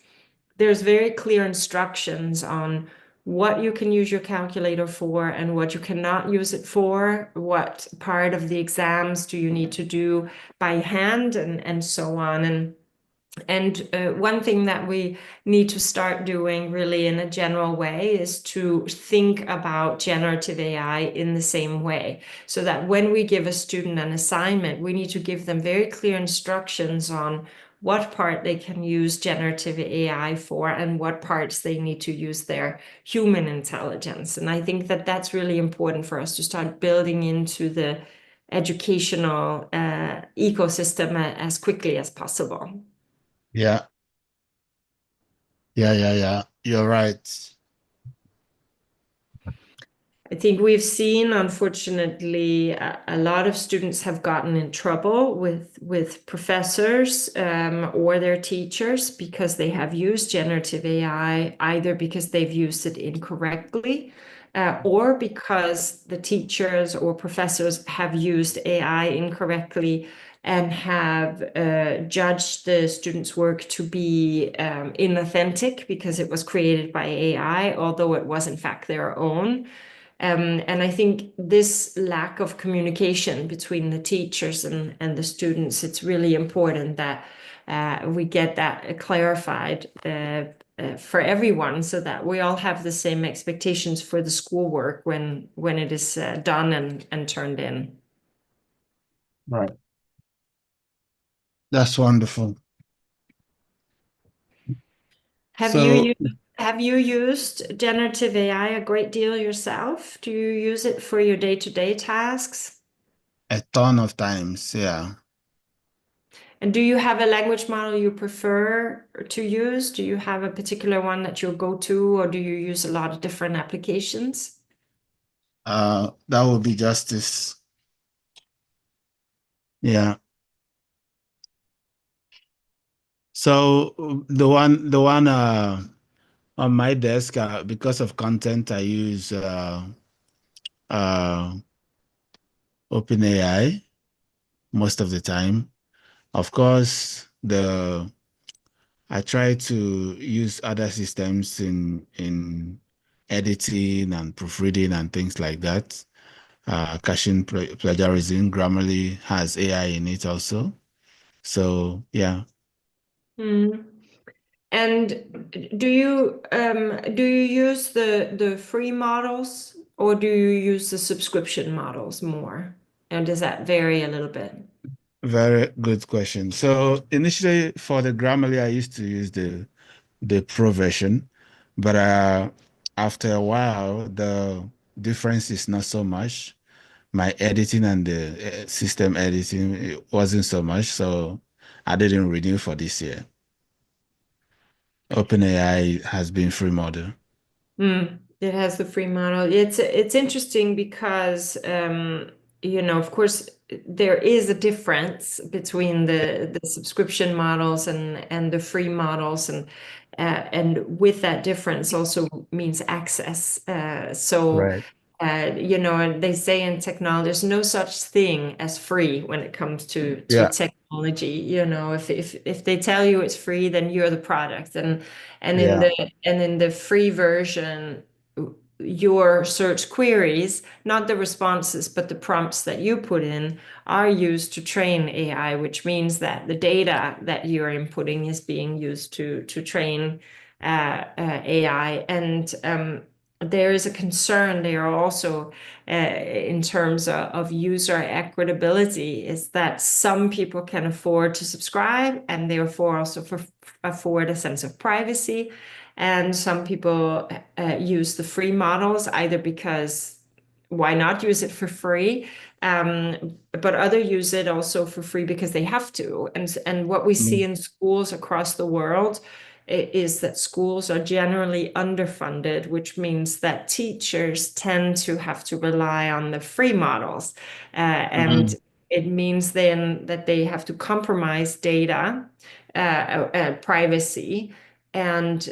there's very clear instructions on what you can use your calculator for and what you cannot use it for, what part of the exams do you need to do by hand, and so on. And one thing that we need to start doing really in a general way is to think about generative AI in the same way, so that when we give a student an assignment, we need to give them very clear instructions on what part they can use generative AI for and what parts they need to use their human intelligence. And I think that that's really important for us to start building into the educational ecosystem as quickly as possible. Yeah. You're right. I think we've seen, unfortunately, a lot of students have gotten in trouble with professors or their teachers because they have used generative AI, either because they've used it incorrectly or because the teachers or professors have used AI incorrectly and have judged the students' work to be inauthentic because it was created by AI, although it was in fact their own. And I think this lack of communication between the teachers and the students, it's really important that we get that clarified for everyone, so that we all have the same expectations for the schoolwork when it is done and turned in. Right. That's wonderful. Have you used generative AI a great deal yourself? Do you use it for your day-to-day tasks? A ton of times, yeah. And do you have a language model you prefer to use? Do you have a particular one that you'll go to, or do you use a lot of different applications? That would be justice. Yeah. So the one on my desk, because of content, I use OpenAI most of the time. Of course, I try to use other systems in editing and proofreading and things like that. Caching plagiarism, Grammarly has AI in it also. So yeah. And do you use the free models, or do you use the subscription models more? And does that vary a little bit? Very good question. So initially for the Grammarly, I used to use the pro version, but after a while, the difference is not so much. My editing and the system editing, it wasn't so much, so I didn't renew for this year. OpenAI has been free model. It has the free model. It's interesting because of course, there is a difference between the subscription models and the free models, and with that difference also means access. So Right. You know, they say in technology, there's no such thing as free when it comes to Yeah. technology. You know, if they tell you it's free, then you're the product. And Yeah. in the free version, your search queries, not the responses, but the prompts that you put in, are used to train AI, which means that the data that you're inputting is being used to train AI. And there is a concern there also in terms of user equitability, is that some people can afford to subscribe and therefore also afford a sense of privacy. And some people use the free models either because why not use it for free? But others use it also for free because they have to. And what we see in schools across the world is that schools are generally underfunded, which means that teachers tend to have to rely on the free models. And it means then that they have to compromise data, privacy, and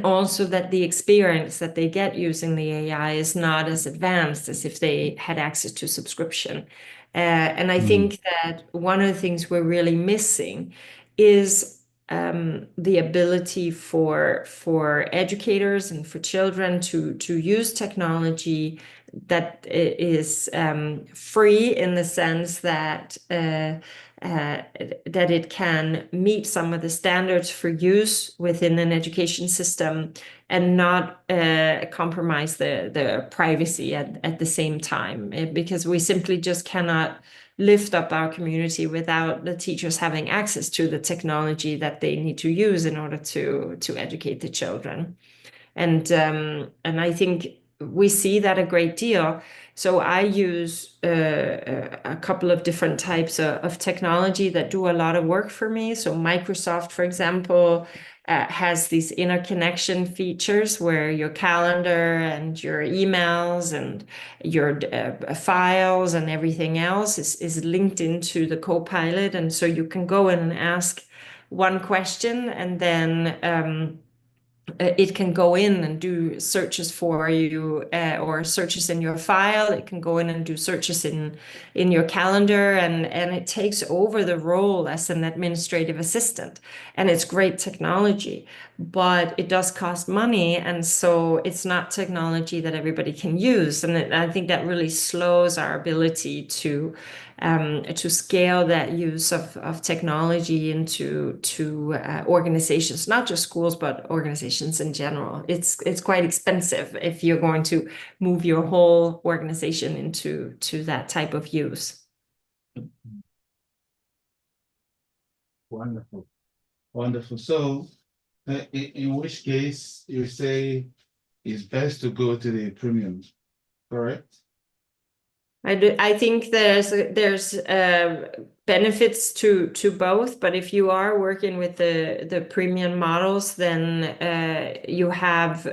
also that the experience that they get using the AI is not as advanced as if they had access to subscription. And I think that one of the things we're really missing is the ability for educators and for children to use technology that is free, in the sense that that it can meet some of the standards for use within an education system and not compromise the privacy at the same time, because we simply just cannot lift up our community without the teachers having access to the technology that they need to use in order to educate the children. And I think we see that a great deal. So I use a couple of different types of technology that do a lot of work for me. So Microsoft, for example, has these interconnection features where your calendar and your emails and your files and everything else is linked into the Copilot. And so you can go in and ask one question, and then it can go in and do searches for you, or searches in your file. It can go in and do searches in your calendar, and it takes over the role as an administrative assistant. And it's great technology, but it does cost money, and so it's not technology that everybody can use. And I think that really slows our ability to scale that use of technology into organizations, not just schools, but organizations in general. It's quite expensive if you're going to move your whole organization into that type of use. Wonderful. Wonderful. So in which case you say it's best to go to the premium, correct? I think there's benefits to both, but if you are working with the premium models, then you have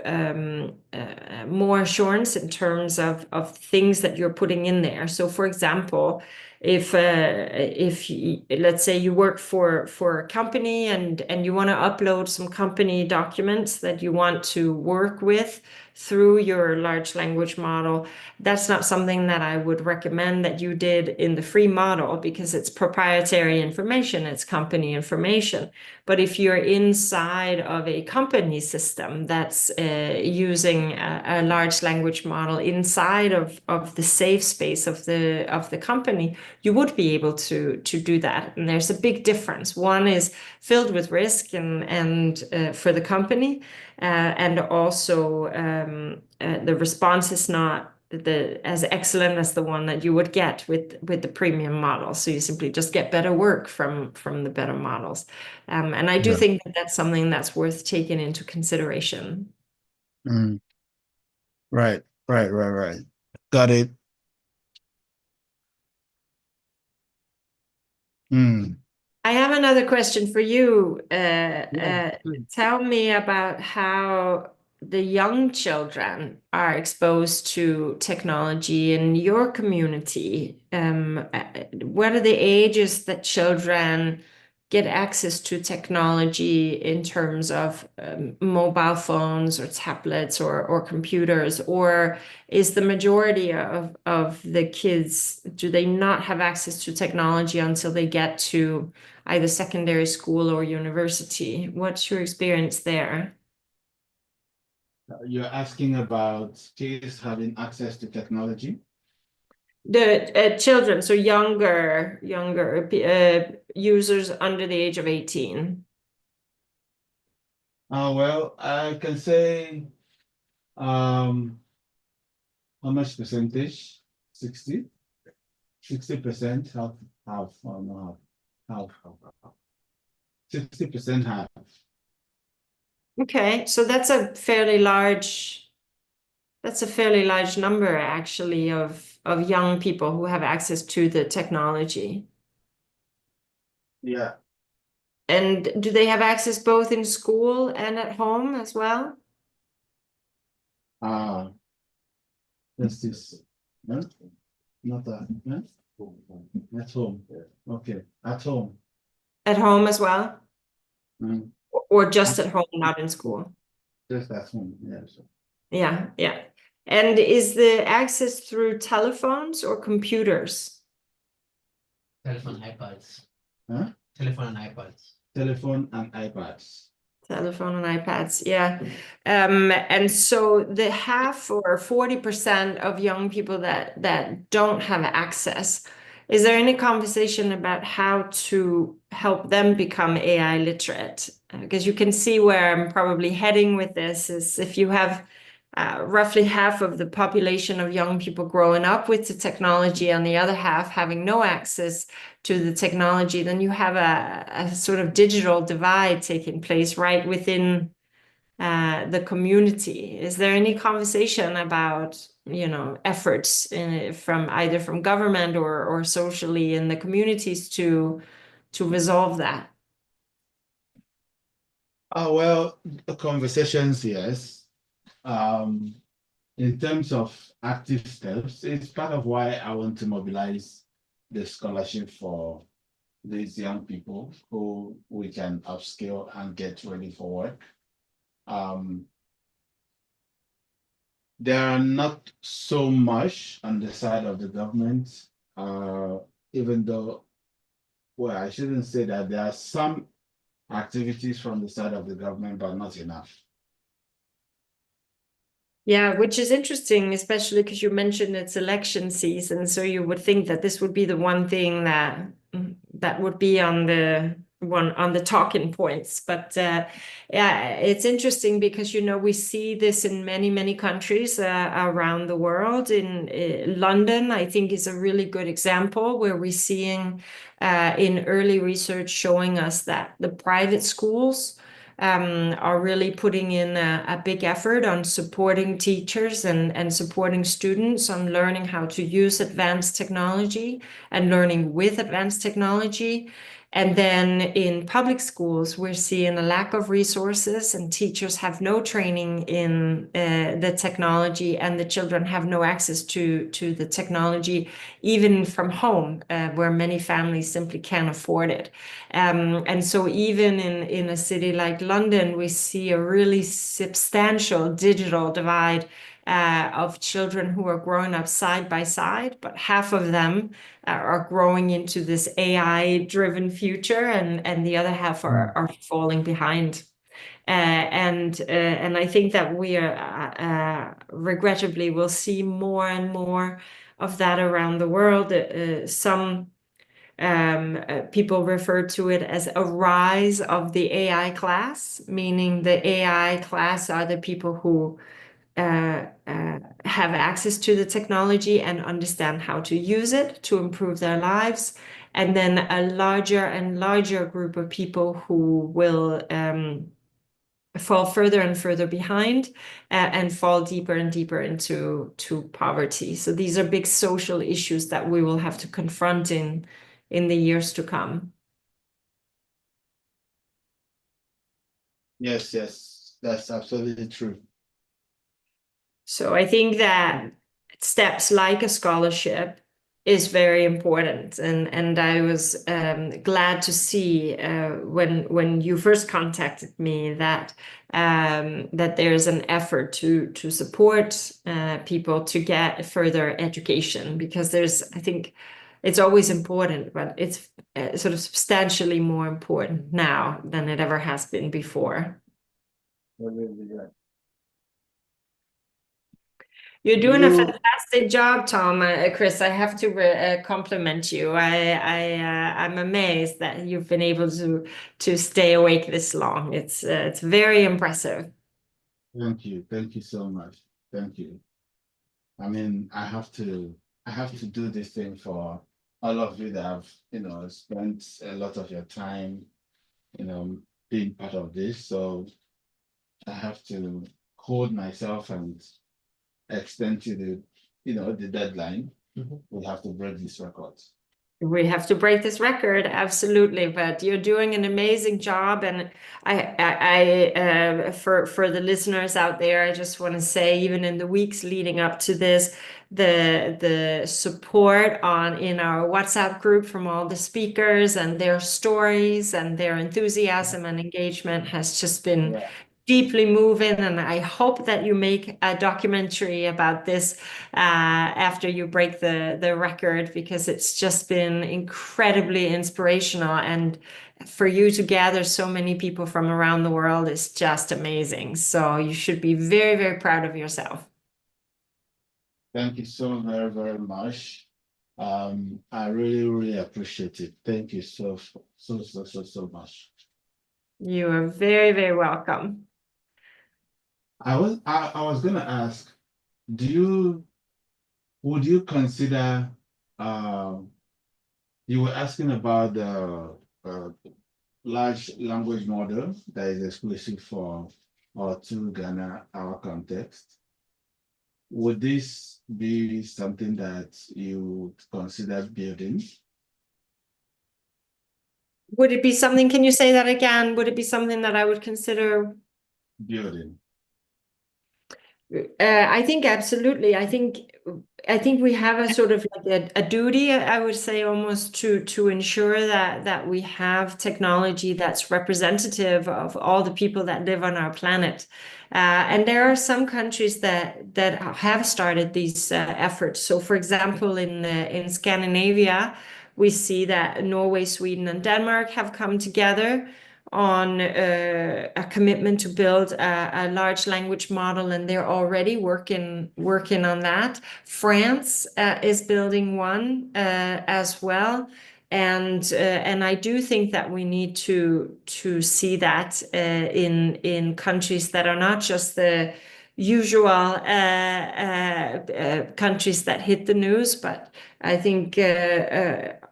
more assurance in terms of things that you're putting in there. So, for example, if let's say you work for a company and you want to upload some company documents that you want to work with through your large language model, that's not something that I would recommend that you did in the free model, because it's proprietary information, it's company information. But if you're inside of a company system that's using a large language model inside of the safe space of the company, you would be able to do that. And there's a big difference. One is filled with risk and for the company, and also the response is not as excellent as the one that you would get with the premium model. So you simply just get better work from the better models. And I do think that that's something that's worth taking into consideration. Right. Got it. I have another question for you. Tell me about how the young children are exposed to technology in your community. What are the ages that children get access to technology in terms of mobile phones or tablets or computers? Or is the majority of the kids, do they not have access to technology until they get to either secondary school or university? What's your experience there? You're asking about kids having access to technology? The children, so younger users under the age of 18. Well, I can say, how much percentage? 60%? 60% have, no, have. 60% have. Okay, so that's a fairly large number actually of young people who have access to the technology. Yeah. And do they have access both in school and at home as well? That's this. No? Not that. No? At home. Okay. At home. At home as well? Mm. Or just at home, not in school? Just at home, yeah. So. Yeah, yeah. And is the access through telephones or computers? Telephone, iPads. Huh? Telephone and iPads. Telephone and iPads. Telephone and iPads, yeah. And so the half or 40% of young people that don't have access, is there any conversation about how to help them become AI literate? Because you can see where I'm probably heading with this is if you have roughly half of the population of young people growing up with the technology and the other half having no access to the technology, then you have a sort of digital divide taking place right within the community. Is there any conversation about, efforts from either from government or socially in the communities to resolve that? Well, the conversations, yes. In terms of active steps, it's part of why I want to mobilize the scholarship for these young people who we can upskill and get ready for work. There are not so much on the side of the government, even though, well, I shouldn't say that there are some activities from the side of the government, but not enough. Yeah, which is interesting, especially because you mentioned it's election season. So you would think that this would be the one thing that would be on the talking points. But yeah, it's interesting because, we see this in many, many countries around the world. In London, I think is a really good example where we're seeing in early research showing us that the private schools are really putting in a big effort on supporting teachers and supporting students on learning how to use advanced technology and learning with advanced technology. And then in public schools, we're seeing a lack of resources and teachers have no training in the technology and the children have no access to the technology, even from home, where many families simply can't afford it. And so even in a city like London, we see a really substantial digital divide of children who are growing up side by side, but half of them are growing into this AI-driven future, and the other half are falling behind. And I think that we are regrettably will see more and more of that around the world. Some people refer to it as a rise of the AI class, meaning the AI class are the people who have access to the technology and understand how to use it to improve their lives. And then a larger and larger group of people who will fall further and further behind and fall deeper and deeper into poverty. So these are big social issues that we will have to confront in the years to come. Yes, that's absolutely true. So I think that steps like a scholarship is very important, and I was glad to see when you first contacted me that that there's an effort to support people to get further education, because I think it's always important, but it's sort of substantially more important now than it ever has been before. You're doing a fantastic job, Tom. Chris, I have to compliment you. I'm amazed that you've been able to stay awake this long. It's very impressive. Thank you so much. Thank you. I mean, I have to do this thing for all of you that have, spent a lot of your time, being part of this. So I have to hold myself and extend to the deadline. We have to break this record. We have to break this record, absolutely. But you're doing an amazing job, and I for the listeners out there, I just want to say, even in the weeks leading up to this, the support in our WhatsApp group from all the speakers and their stories and their enthusiasm and engagement has just been deeply moving, and I hope that you make a documentary about this after you break the record, because it's just been incredibly inspirational, and for you to gather so many people from around the world is just amazing. So you should be very, very proud of yourself. Thank you so very, very much. I really, really appreciate it. Thank you so much. You are very, very welcome. I was gonna ask, would you consider, you were asking about the large language model that is exclusive for or to Ghana, our context. Would this be something that you would consider building? Would it be something, can you say that again? Would it be something that I would consider building? I think absolutely. I think we have a sort of like a duty, I would say, almost to ensure that we have technology that's representative of all the people that live on our planet. And there are some countries that have started these efforts. So, for example, in Scandinavia, we see that Norway, Sweden, and Denmark have come together on a commitment to build a large language model, and they're already working on that. France is building one as well, and I do think that we need to see that in countries that are not just the usual countries that hit the news, but I think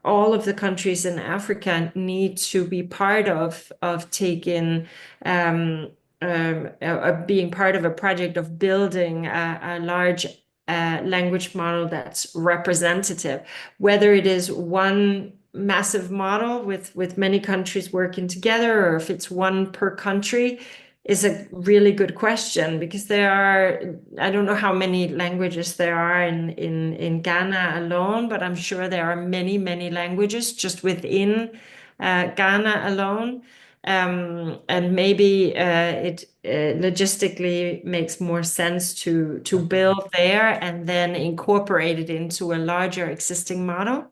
all of the countries in Africa need to be part of taking being part of a project of building a large language model that's representative, whether it is one massive model with many countries working together, or if it's one per country, is a really good question, because there are, I don't know how many languages there are in Ghana alone, but I'm sure there are many, many languages just within Ghana alone. And maybe it logistically makes more sense to build there and then incorporate it into a larger existing model.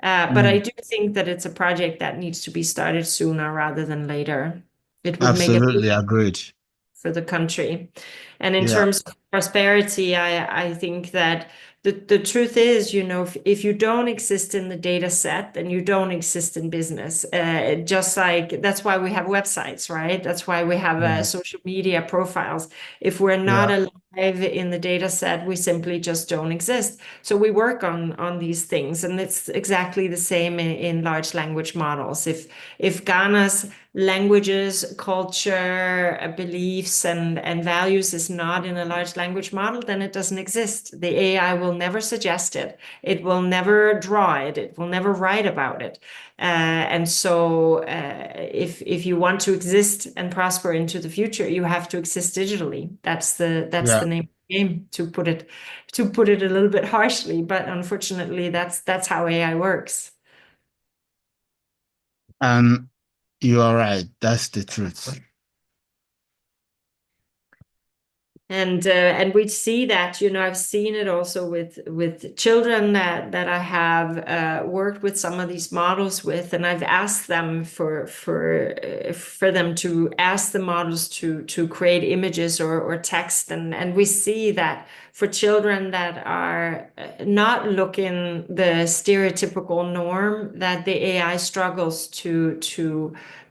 But I do think that it's a project that needs to be started sooner rather than later. It would Absolutely agreed for the country. And in terms of prosperity, I think that the truth is, if you don't exist in the data set, then you don't exist in business. Just like that's why we have websites, right? That's why we have social media profiles. If we're not alive in the data set, we simply just don't exist. So we work on these things, and it's exactly the same in large language models. If Ghana's languages, culture, beliefs, and values is not in a large language model, then it doesn't exist. The AI will never suggest it. It will never draw it. It will never write about it. And so if you want to exist and prosper into the future, you have to exist digitally. That's the name of game, to put it a little bit harshly, but unfortunately that's how AI works. And you are right. That's the truth. And we see that, I've seen it also with children that I have worked with some of these models with, and I've asked them for them to ask the models to create images or text, and we see that for children that are not looking the stereotypical norm, that the AI struggles to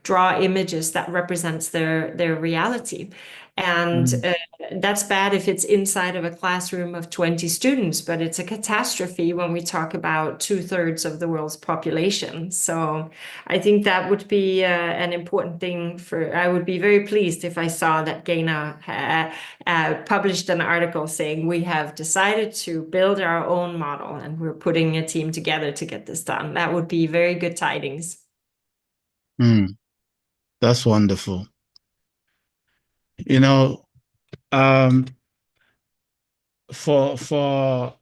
draw images that represents their reality. And that's bad if it's inside of a classroom of 20 students, but it's a catastrophe when we talk about 2/3 of the world's population. So I think that would be an important thing I would be very pleased if I saw that Ghana published an article saying we have decided to build our own model and we're putting a team together to get this done. That would be very good tidings. That's wonderful. You know, for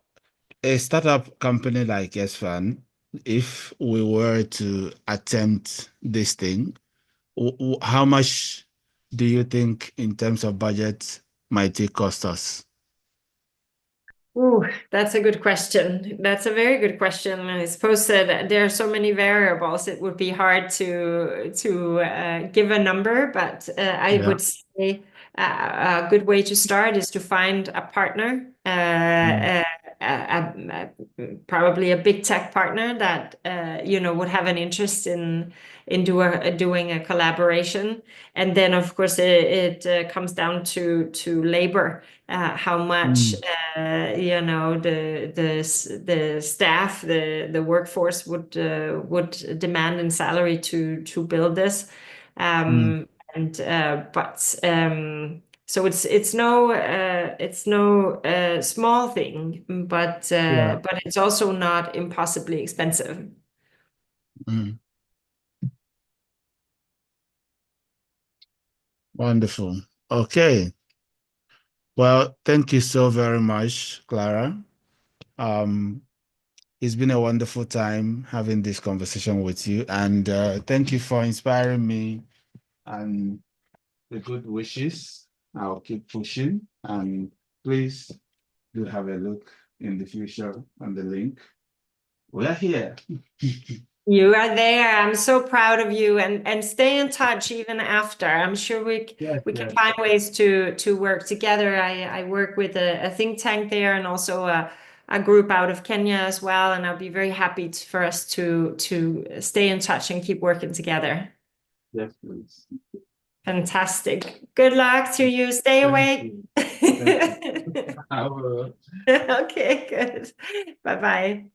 a startup company like SFAN, if we were to attempt this thing, how much do you think in terms of budget might it cost us? Ooh, that's a good question. That's a very good question. I suppose that there are so many variables, it would be hard to give a number, but I would say a good way to start is to find a partner, probably a big tech partner that would have an interest in doing a collaboration. And then of course it comes down to labor, how much the staff, the workforce would demand in salary to build this. So it's no small thing, but it's also not impossibly expensive. Wonderful. Okay. Well, thank you so very much, Clara. It's been a wonderful time having this conversation with you, and thank you for inspiring me and the good wishes. I'll keep pushing, and please do have a look in the future on the link. We're here. You are there. I'm so proud of you, and stay in touch even after. I'm sure we can find ways to work together. I work with a think tank there and also a group out of Kenya as well, and I'll be very happy for us to stay in touch and keep working together. Yes, please. Fantastic. Good luck to you. Stay awake. I will. Okay, good. Bye-bye.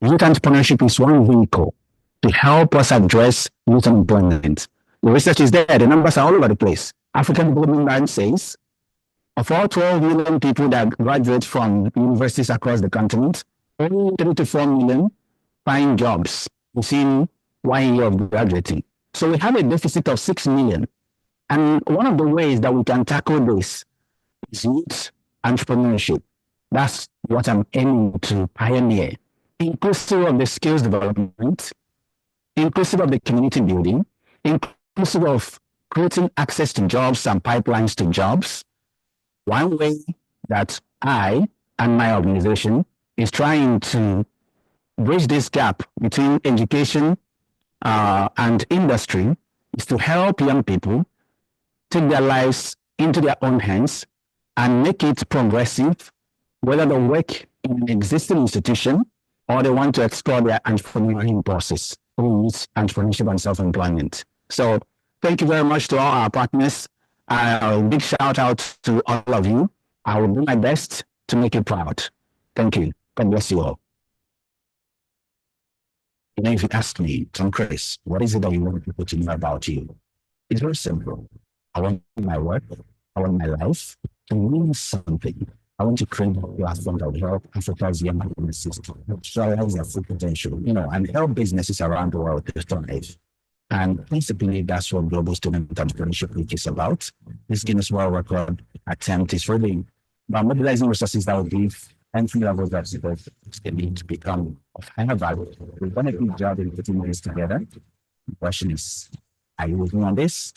Youth entrepreneurship is one vehicle to help us address youth unemployment. The research is there, the numbers are all over the place. African Development Bank says of all 12 million people that graduate from universities across the continent, only 3 to 4 million find jobs within 1 year of graduating. So we have a deficit of 6 million. And one of the ways that we can tackle this is youth entrepreneurship. That's what I'm aiming to pioneer, inclusive of the skills development, inclusive of the community building, inclusive of creating access to jobs and pipelines to jobs. One way that I and my organization is trying to bridge this gap between education and industry is to help young people take their lives into their own hands and make it progressive, whether they work in an existing institution or they want to explore their entrepreneurial process through entrepreneurship and self-employment. So thank you very much to all our partners. A big shout out to all of you. I will do my best to make you proud. Thank you. God bless you all. You know, if you ask me, Tom Chris, what is it that you want people to know about you? It's very simple. I want my work, I want my life to mean something. I want to create a platform that will help Africa's young businesses to realize their full potential, and help businesses around the world to thrive. And principally, that's what Global Student Entrepreneurship Week is about. This Guinness World Record attempt is really about mobilizing resources that will give entry-level jobs they need to become of higher value. We've done a good job in putting this together. The question is, are you with me on this?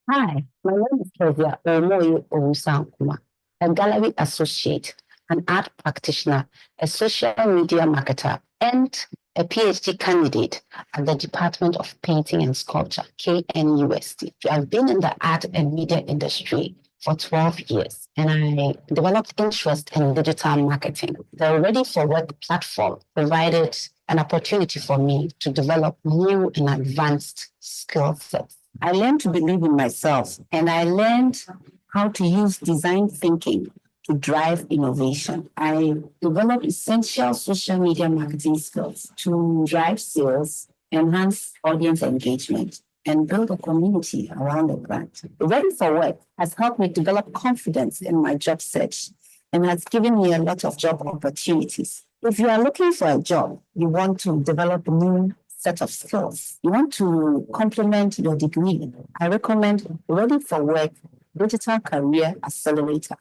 Hi, my name is Kezia Omoyo Owusankuma, a gallery associate, an art practitioner, a social media marketer, and a PhD candidate at the Department of Painting and Sculpture, KNUST. I've been in the art and media industry for 12 years, and I developed interest in digital marketing. The Ready for Work platform provided an opportunity for me to develop new and advanced skill sets. I learned to believe in myself, and I learned how to use design thinking to drive innovation. I developed essential social media marketing skills to drive sales, enhance audience engagement, and build a community around the brand. Ready for Work has helped me develop confidence in my job search and has given me a lot of job opportunities. If you are looking for a job, you want to develop new set of skills you want to complement your degree, I recommend Ready for Work Digital Career Accelerator.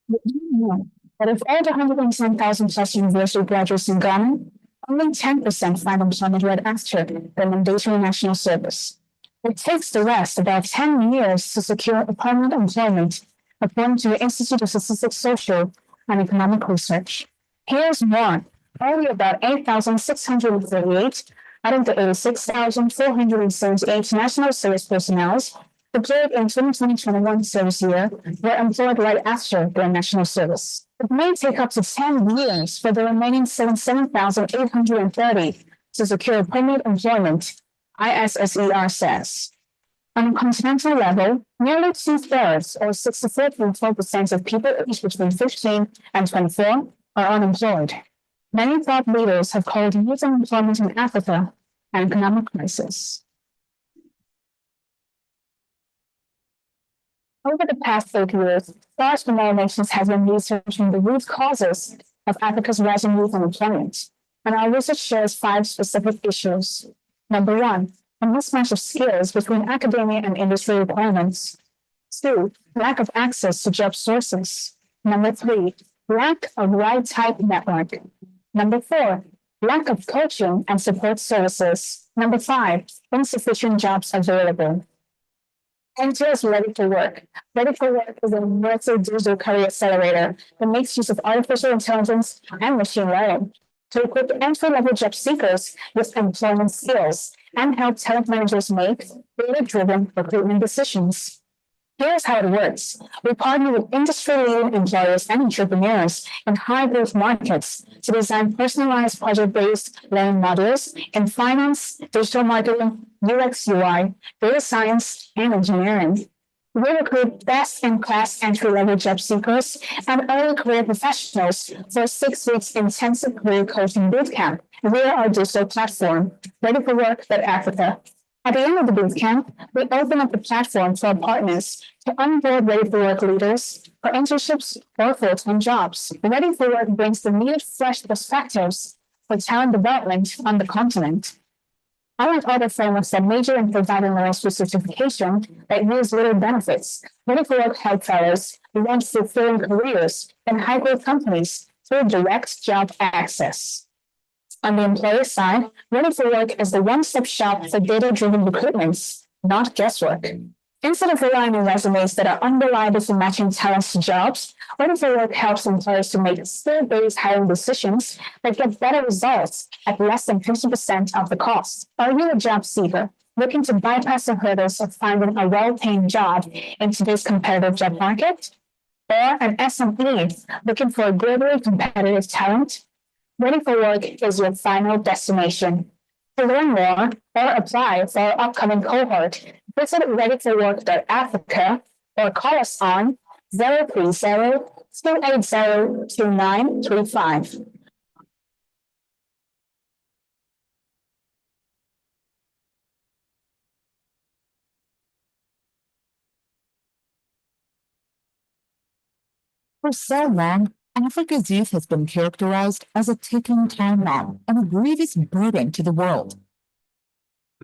Did you know that of all the 110,000 plus university graduates in Ghana, only 10% find employment right after their mandatory national service? It takes the rest about 10 years to secure a permanent employment, according to the Institute of Statistics, Social and Economic Research. Here's more. Only about 8,638 out of the 86,478 national service personnel deployed in 2020-21 service year were employed right after their national service. It may take up to 10 years for the remaining 7,830 to secure permanent employment, ISSER says. On a continental level, nearly 2/3, or 64.4% of people aged between 15 and 24 are unemployed. Many thought leaders have called youth unemployment in Africa an economic crisis. Over the past 30 years, large nations have been researching the root causes of Africa's rising youth unemployment, and our research shares 5 specific issues. Number 1, a mismatch of skills between academia and industry requirements. 2, lack of access to job sources. Number 3, lack of right type network. Number 4, lack of coaching and support services. Number 5, insufficient jobs available. Enter is Ready for Work. Ready for Work is a universal digital career accelerator that makes use of artificial intelligence and machine learning to equip entry-level job seekers with employment skills and help talent managers make data-driven recruitment decisions. Here's how it works. We partner with industry-leading employers and entrepreneurs in high-growth markets to design personalized project-based learning modules in finance, digital marketing, UX, UI, data science, and engineering. We recruit best-in-class entry-level job seekers and early career professionals for a 6 weeks intensive career coaching bootcamp via our digital platform, readyforwork.africa. At the end of the bootcamp, we open up the platform for our partners to onboard Ready for Work leaders for internships or full-time jobs. Ready for Work brings the needed fresh perspectives for talent development on the continent. Unlike other frameworks that major in providing knowledge for certification that use little benefits, Ready for Work help fellows launch fulfilling careers in high-growth companies through direct job access. On the employer side, Ready for Work is the one-stop shop for data-driven recruitments, not guesswork. Instead of relying on resumes that are unreliable for matching talents to jobs, Ready for Work helps employers to make skill-based hiring decisions that get better results at less than 50% of the cost. Are you a job seeker looking to bypass the hurdles of finding a well-paying job in today's competitive job market? Or an SME looking for a globally competitive talent? Ready for Work is your final destination. To learn more or apply for our upcoming cohort, visit readyforwork.africa or call us on 030-280-2935. For so long, Africa's youth has been characterized as a ticking time bomb and a grievous burden to the world.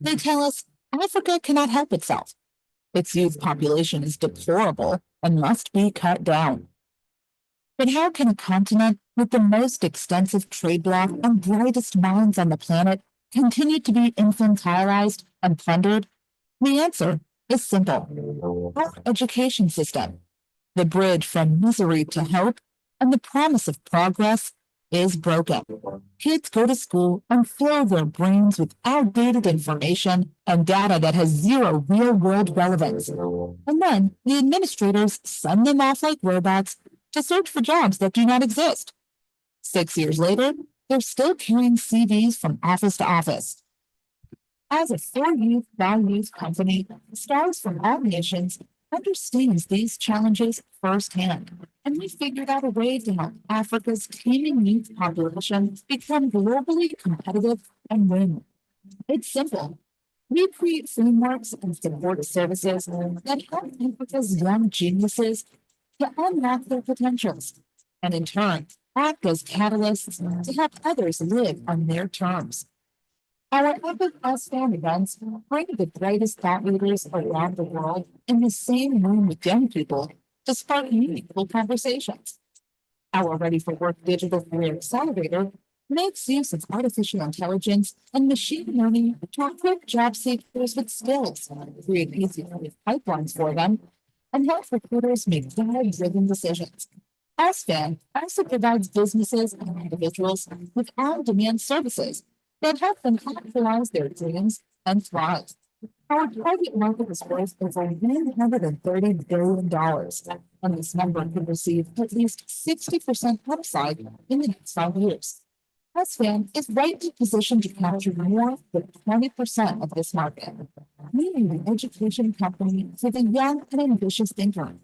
They tell us Africa cannot help itself. Its youth population is deplorable and must be cut down. But how can a continent with the most extensive trade bloc and brightest minds on the planet continue to be infantilized and plundered? The answer is simple. Our education system, the bridge from misery to hope and the promise of progress, is broken. Kids go to school and fill their brains with outdated information and data that has zero real-world relevance. And then the administrators send them off like robots to search for jobs that do not exist. 6 years later, they're still carrying CVs from office to office. As a for-youth, by-youth company, Stars from All Nations understands these challenges firsthand, and we figured out a way to help Africa's teeming youth population become globally competitive and win. It's simple. We create frameworks and support services that help Africa's young geniuses to unlock their potentials, and in turn, act as catalysts to help others live on their terms. Our Epic S-Fan events bring the brightest thought leaders around the world in the same room with young people to spark meaningful conversations. Our Ready for Work Digital Career Accelerator makes use of artificial intelligence and machine learning to equip job seekers with skills, create easy pipelines for them, and help recruiters make data-driven decisions. SFAN also provides businesses and individuals with on-demand services that help them actualize their dreams and thrive. Our target market is worth over $130 billion, and this number could receive at least 60% upside in the next 5 years. SFAN is rightly positioned to capture more than 20% of this market, meaning the education company for the young and ambitious thinker.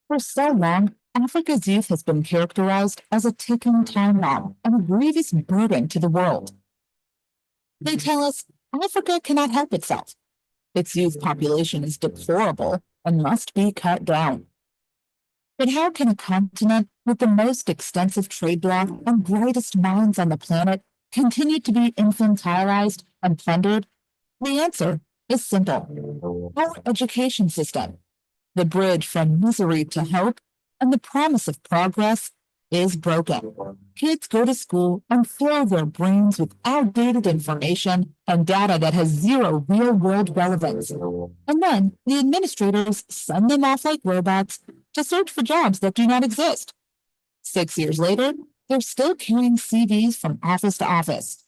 For so long, Africa's youth has been characterized as a ticking time bomb and a grievous burden to the world. They tell us Africa cannot help itself. Its youth population is deplorable and must be cut down. But how can a continent with the most extensive trade bloc and brightest minds on the planet continue to be infantilized and plundered? The answer is simple. Our education system, the bridge from misery to hope and the promise of progress, is broken. Kids go to school and fill their brains with outdated information and data that has zero real-world relevance. And then the administrators send them off like robots to search for jobs that do not exist. 6 years later, they're still carrying CVs from office to office.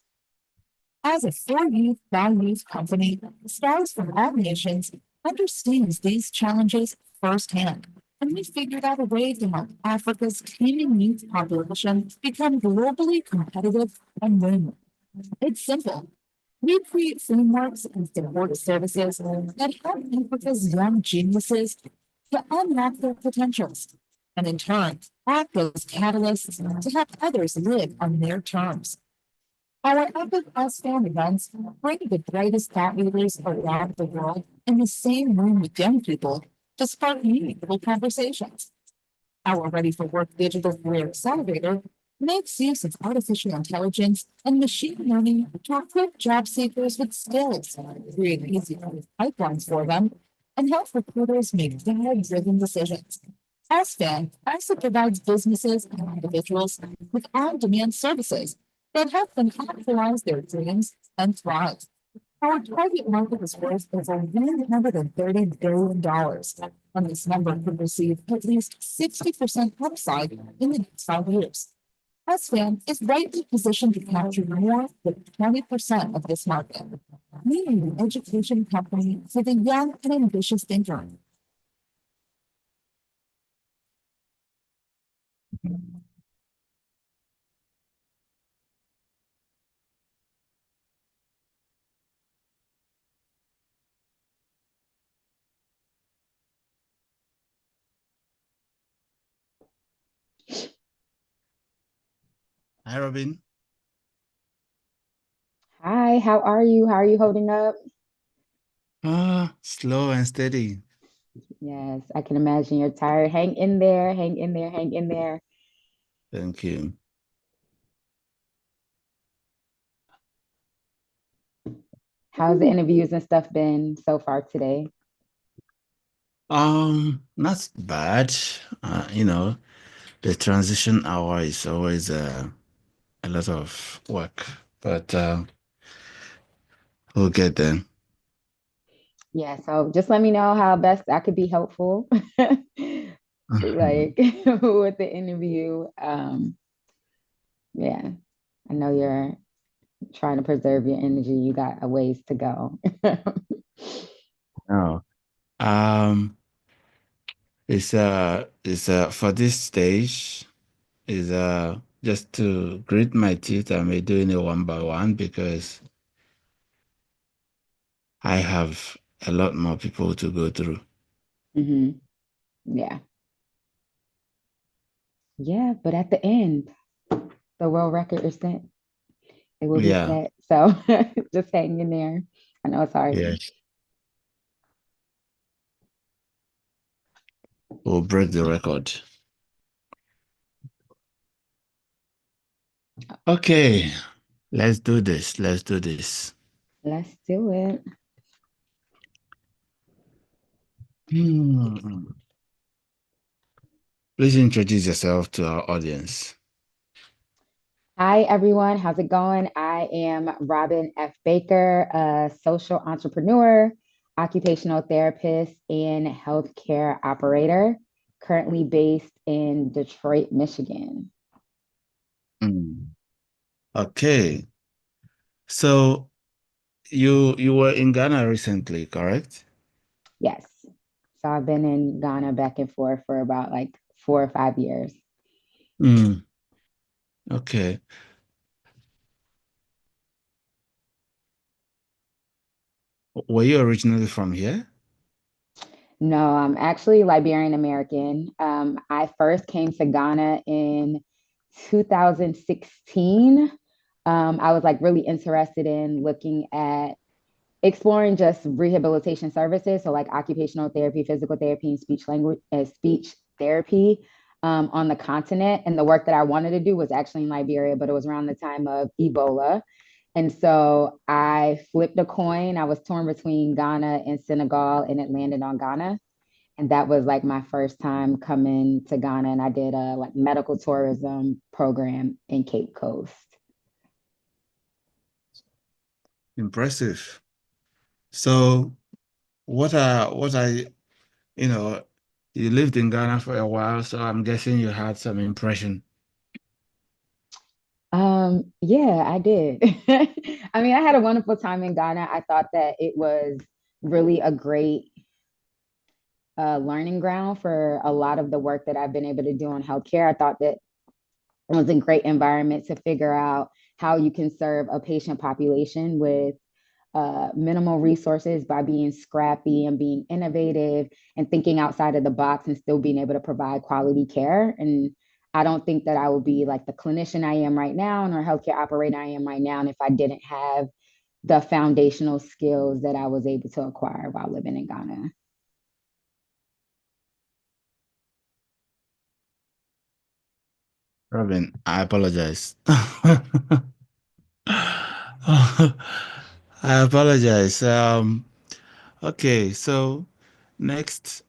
As a for-youth, by-youth company, Stars from All Nations understands these challenges firsthand, and we figured out a way to help Africa's teeming youth population become globally competitive and win. It's simple. We create frameworks and support services that help Africa's young geniuses to unlock their potentials, and in turn, act as catalysts to help others live on their terms. Our Epic S-Fan events bring the brightest thought leaders around the world in the same room with young people to spark meaningful conversations. Our Ready for Work Digital Career Accelerator makes use of artificial intelligence and machine learning to equip job seekers with skills, create easy pipelines for them, and help recruiters make data-driven decisions. SFAN also provides businesses and individuals with on-demand services that help them actualize their dreams and thrive. Our target market is worth over $130 billion, and this number could receive at least 60% upside in the next 5 years. SFAN is rightly positioned to capture more than 20% of this market, meaning the education company for the young and ambitious thinker. Hi, Robin. Hi, how are you? How are you holding up? Slow and steady. Yes, I can imagine you're tired. Hang in there, hang in there, hang in there. Thank you. How's the interviews and stuff been so far today? Not bad. The transition hour is always a lot of work, but we'll get there. Yeah, so just let me know how best I could be helpful. Like with the interview. Yeah, I know you're trying to preserve your energy. You got a ways to go. Oh, it's for this stage is just to grit my teeth. I may doing it one by one because I have a lot more people to go through. Yeah. Yeah, but at the end, the world record is set. It will be set. So just hang in there. I know it's hard. Yes. We'll break the record. Okay, let's do this. Let's do this. Let's do it. Please introduce yourself to our audience. Hi, everyone. How's it going? I am Robin F. Baker, a social entrepreneur, occupational therapist, and healthcare operator, currently based in Detroit, Michigan. Okay. So you were in Ghana recently, correct? Yes. So I've been in Ghana back and forth for about like 4 or 5 years. Okay. Were you originally from here? No, I'm actually Liberian American. I first came to Ghana in 2016. I was like really interested in looking at exploring just rehabilitation services, so like occupational therapy, physical therapy, and speech therapy on the continent. And the work that I wanted to do was actually in Liberia, but it was around the time of Ebola. And so I flipped a coin. I was torn between Ghana and Senegal, and it landed on Ghana. And that was like my first time coming to Ghana. And I did a like medical tourism program in Cape Coast. Impressive. So you lived in Ghana for a while, so I'm guessing you had some impression. Yeah, I did. I mean, I had a wonderful time in Ghana. I thought that it was really a great learning ground for a lot of the work that I've been able to do in healthcare. I thought that it was a great environment to figure out how you can serve a patient population with minimal resources by being scrappy and being innovative and thinking outside of the box and still being able to provide quality care. And I don't think that I would be like the clinician I am right now or healthcare operator I am right now. And if I didn't have the foundational skills that I was able to acquire while living in Ghana. Robin, I apologize. I apologize. Okay, so next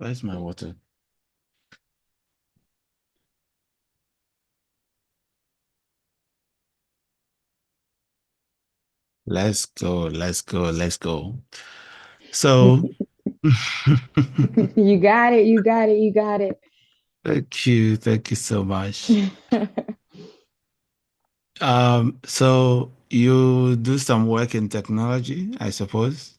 Where's my water? Let's go, let's go, let's go. So You got it, you got it, you got it. thank you so much. So you do some work in technology, I suppose?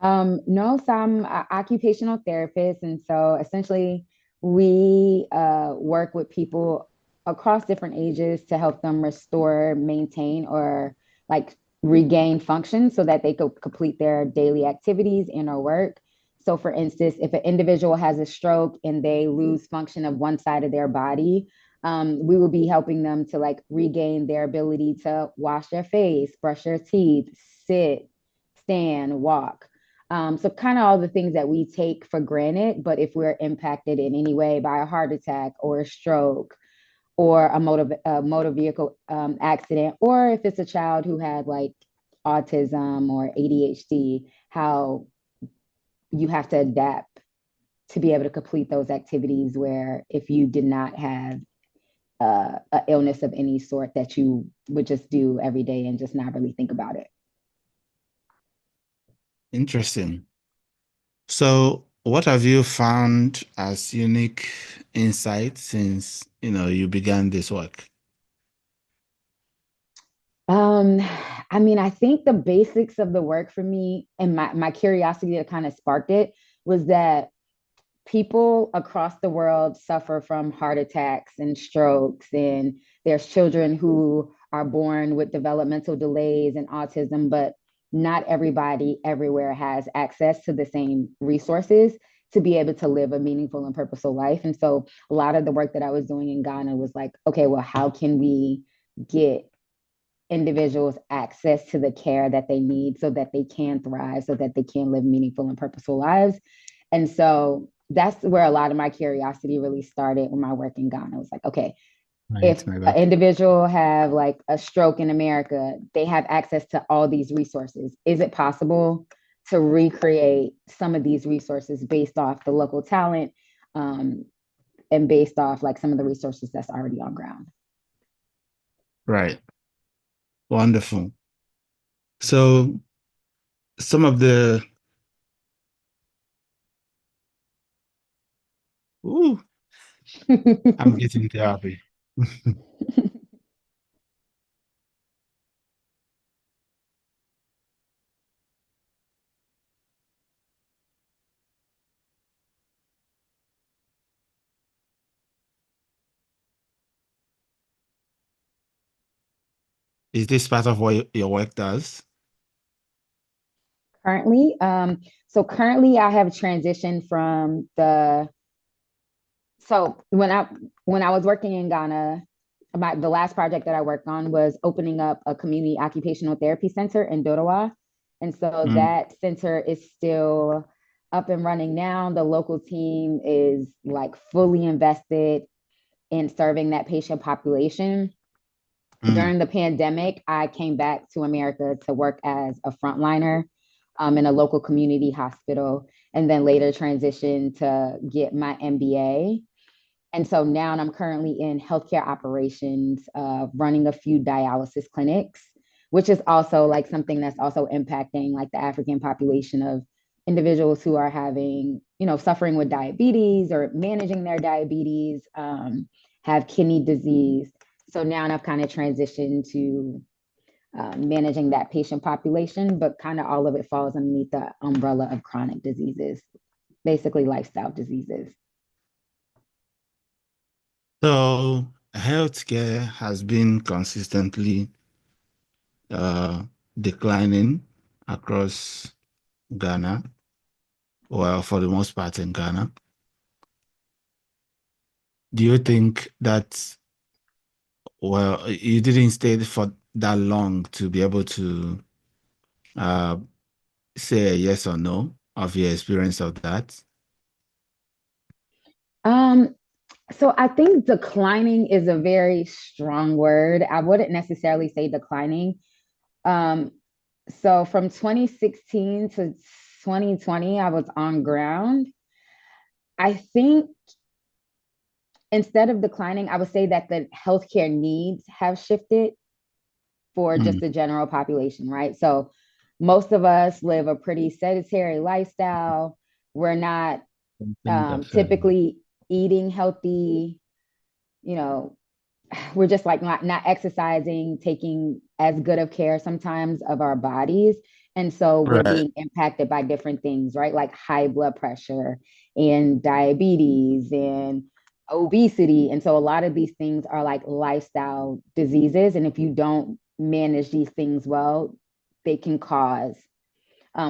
No, so I'm an occupational therapist, and so essentially we work with people across different ages to help them restore, maintain, or like regain function so that they could complete their daily activities and or work. So, for instance, if an individual has a stroke and they lose function of one side of their body, we will be helping them to like regain their ability to wash their face, brush their teeth, sit, stand, walk. So kind of all the things that we take for granted, but if we're impacted in any way by a heart attack or a stroke or a motor vehicle accident, or if it's a child who had like autism or ADHD, how you have to adapt to be able to complete those activities where if you did not have an illness of any sort that you would just do every day and just not really think about it. Interesting. So what have you found as unique insights since you began this work? I mean, I think the basics of the work for me and my curiosity that kind of sparked it was that people across the world suffer from heart attacks and strokes, and there's children who are born with developmental delays and autism, but not everybody everywhere has access to the same resources to be able to live a meaningful and purposeful life. And so a lot of the work that I was doing in Ghana was like, okay, well, how can we get individuals access to the care that they need so that they can thrive, so that they can live meaningful and purposeful lives? And so that's where a lot of my curiosity really started when my work in Ghana. It was like, okay, if an individual have like a stroke in America, they have access to all these resources. Is it possible to recreate some of these resources based off the local talent and based off like some of the resources that's already on ground? Right. Wonderful. So some of the I'm getting therapy. Is this part of what your work does? Currently, so currently I have transitioned from when I was working in Ghana, the last project that I worked on was opening up a community occupational therapy center in Dodowa. And so that center is still up and running now. The local team is like fully invested in serving that patient population. During the pandemic, I came back to America to work as a frontliner in a local community hospital, and then later transitioned to get my MBA. And so now I'm currently in healthcare operations, running a few dialysis clinics, which is also like something that's also impacting like the African population of individuals who are having, suffering with diabetes or managing their diabetes, have kidney disease. So now I've kind of transitioned to managing that patient population, but kind of all of it falls underneath the umbrella of chronic diseases, basically lifestyle diseases. So healthcare has been consistently declining across Ghana, well, for the most part in Ghana. Do you think that, well, you didn't stay for that long to be able to say a yes or no of your experience of that? So I think declining is a very strong word. I wouldn't necessarily say declining. So from 2016 to 2020, I was on ground. I think instead of declining, I would say that the healthcare needs have shifted for just the general population, right? So most of us live a pretty sedentary lifestyle. We're not typically eating healthy, you know, we're just like not exercising, taking as good of care sometimes of our bodies. And so we're being impacted by different things, right? Like high blood pressure and diabetes and obesity. And so a lot of these things are like lifestyle diseases. And if you don't manage these things well, they can cause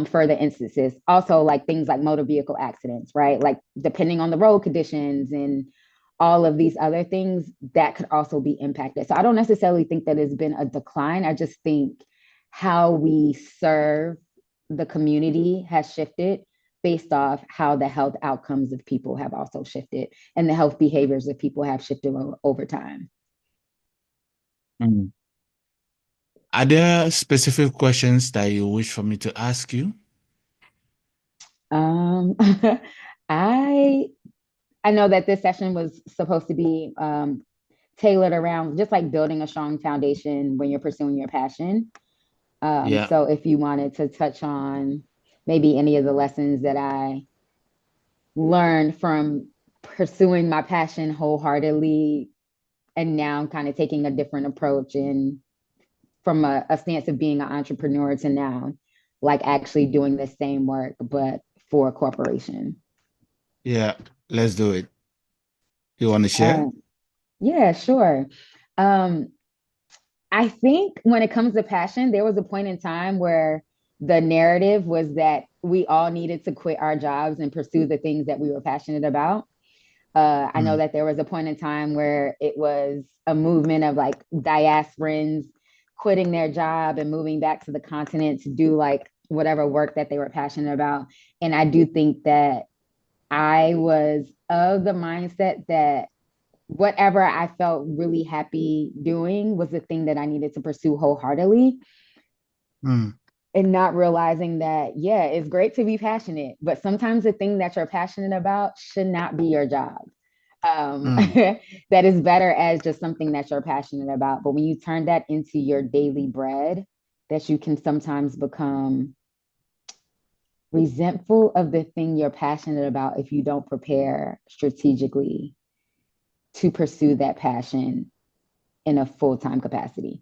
further instances. Also, like things like motor vehicle accidents, right? Like depending on the road conditions and all of these other things that could also be impacted. So I don't necessarily think that it's been a decline. I just think how we serve the community has shifted based off how the health outcomes of people have also shifted and the health behaviors of people have shifted over time. Are there specific questions that you wish for me to ask you? I know that this session was supposed to be tailored around just like building a strong foundation when you're pursuing your passion. So if you wanted to touch on maybe any of the lessons that I learned from pursuing my passion wholeheartedly and now kind of taking a different approach and from a stance of being an entrepreneur to now like actually doing the same work but for a corporation. Yeah, let's do it. You want to share? Yeah, sure. I think when it comes to passion, there was a point in time where the narrative was that we all needed to quit our jobs and pursue the things that we were passionate about. I know that there was a point in time where it was a movement of like diasporans quitting their job and moving back to the continent to do like whatever work that they were passionate about. And I do think that I was of the mindset that whatever I felt really happy doing was the thing that I needed to pursue wholeheartedly. And not realizing that, yeah, it's great to be passionate, but sometimes the thing that you're passionate about should not be your job. That is better as just something that you're passionate about. But when you turn that into your daily bread, that you can sometimes become resentful of the thing you're passionate about if you don't prepare strategically to pursue that passion in a full-time capacity.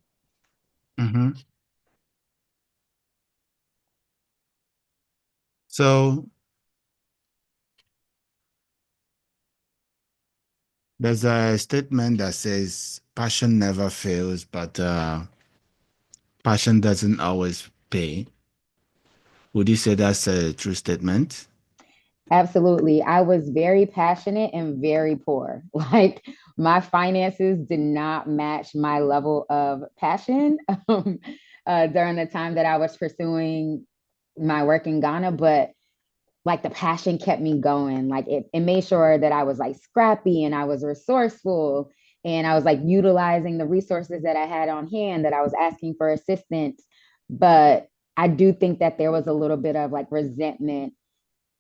So there's a statement that says passion never fails, but passion doesn't always pay. Would you say that's a true statement? Absolutely. I was very passionate and very poor. Like my finances did not match my level of passion during the time that I was pursuing my work in Ghana, but like the passion kept me going. Like it made sure that I was like scrappy and I was resourceful and I was like utilizing the resources that I had on hand, that I was asking for assistance. But I do think that there was a little bit of like resentment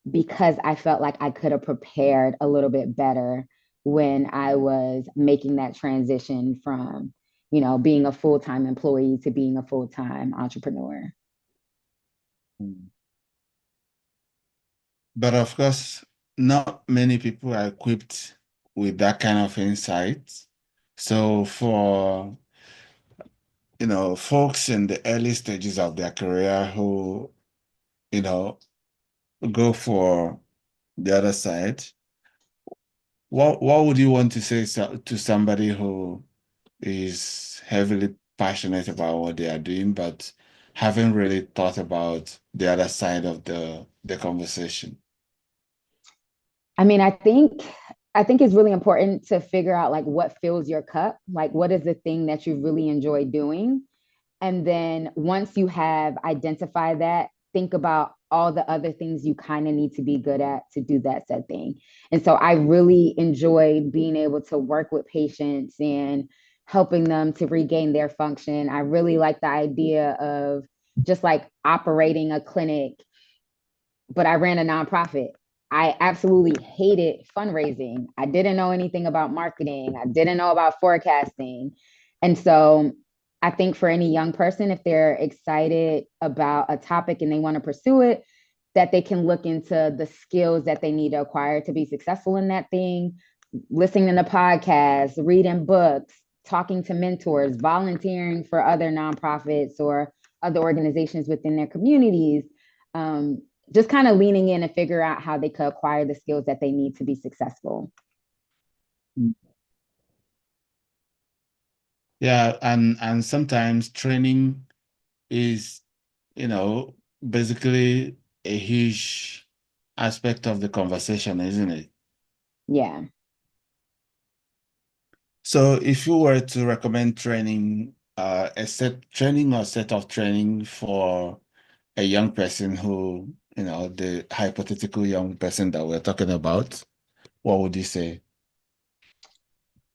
because I felt like I could have prepared a little bit better when I was making that transition from, you know, being a full-time employee to being a full-time entrepreneur. But of course, not many people are equipped with that kind of insight. So for, you know, folks in the early stages of their career who, you know, go for the other side, what would you want to say to somebody who is heavily passionate about what they are doing, but haven't really thought about the other side of the conversation? I mean, I think it's really important to figure out like what fills your cup, like what is the thing that you really enjoy doing. And then once you have identified that, think about all the other things you kind of need to be good at to do that said thing. And so I really enjoyed being able to work with patients and helping them to regain their function. I really like the idea of just like operating a clinic, but I ran a nonprofit. I absolutely hated fundraising. I didn't know anything about marketing. I didn't know about forecasting. And so I think for any young person, if they're excited about a topic and they want to pursue it, that they can look into the skills that they need to acquire to be successful in that thing, listening to podcasts, reading books, talking to mentors, volunteering for other nonprofits or other organizations within their communities. Just kind of leaning in and figure out how they could acquire the skills that they need to be successful. Yeah, and sometimes training is, basically a huge aspect of the conversation, isn't it? Yeah. So if you were to recommend training, training or set of training for a young person who, the hypothetical young person that we're talking about, what would you say?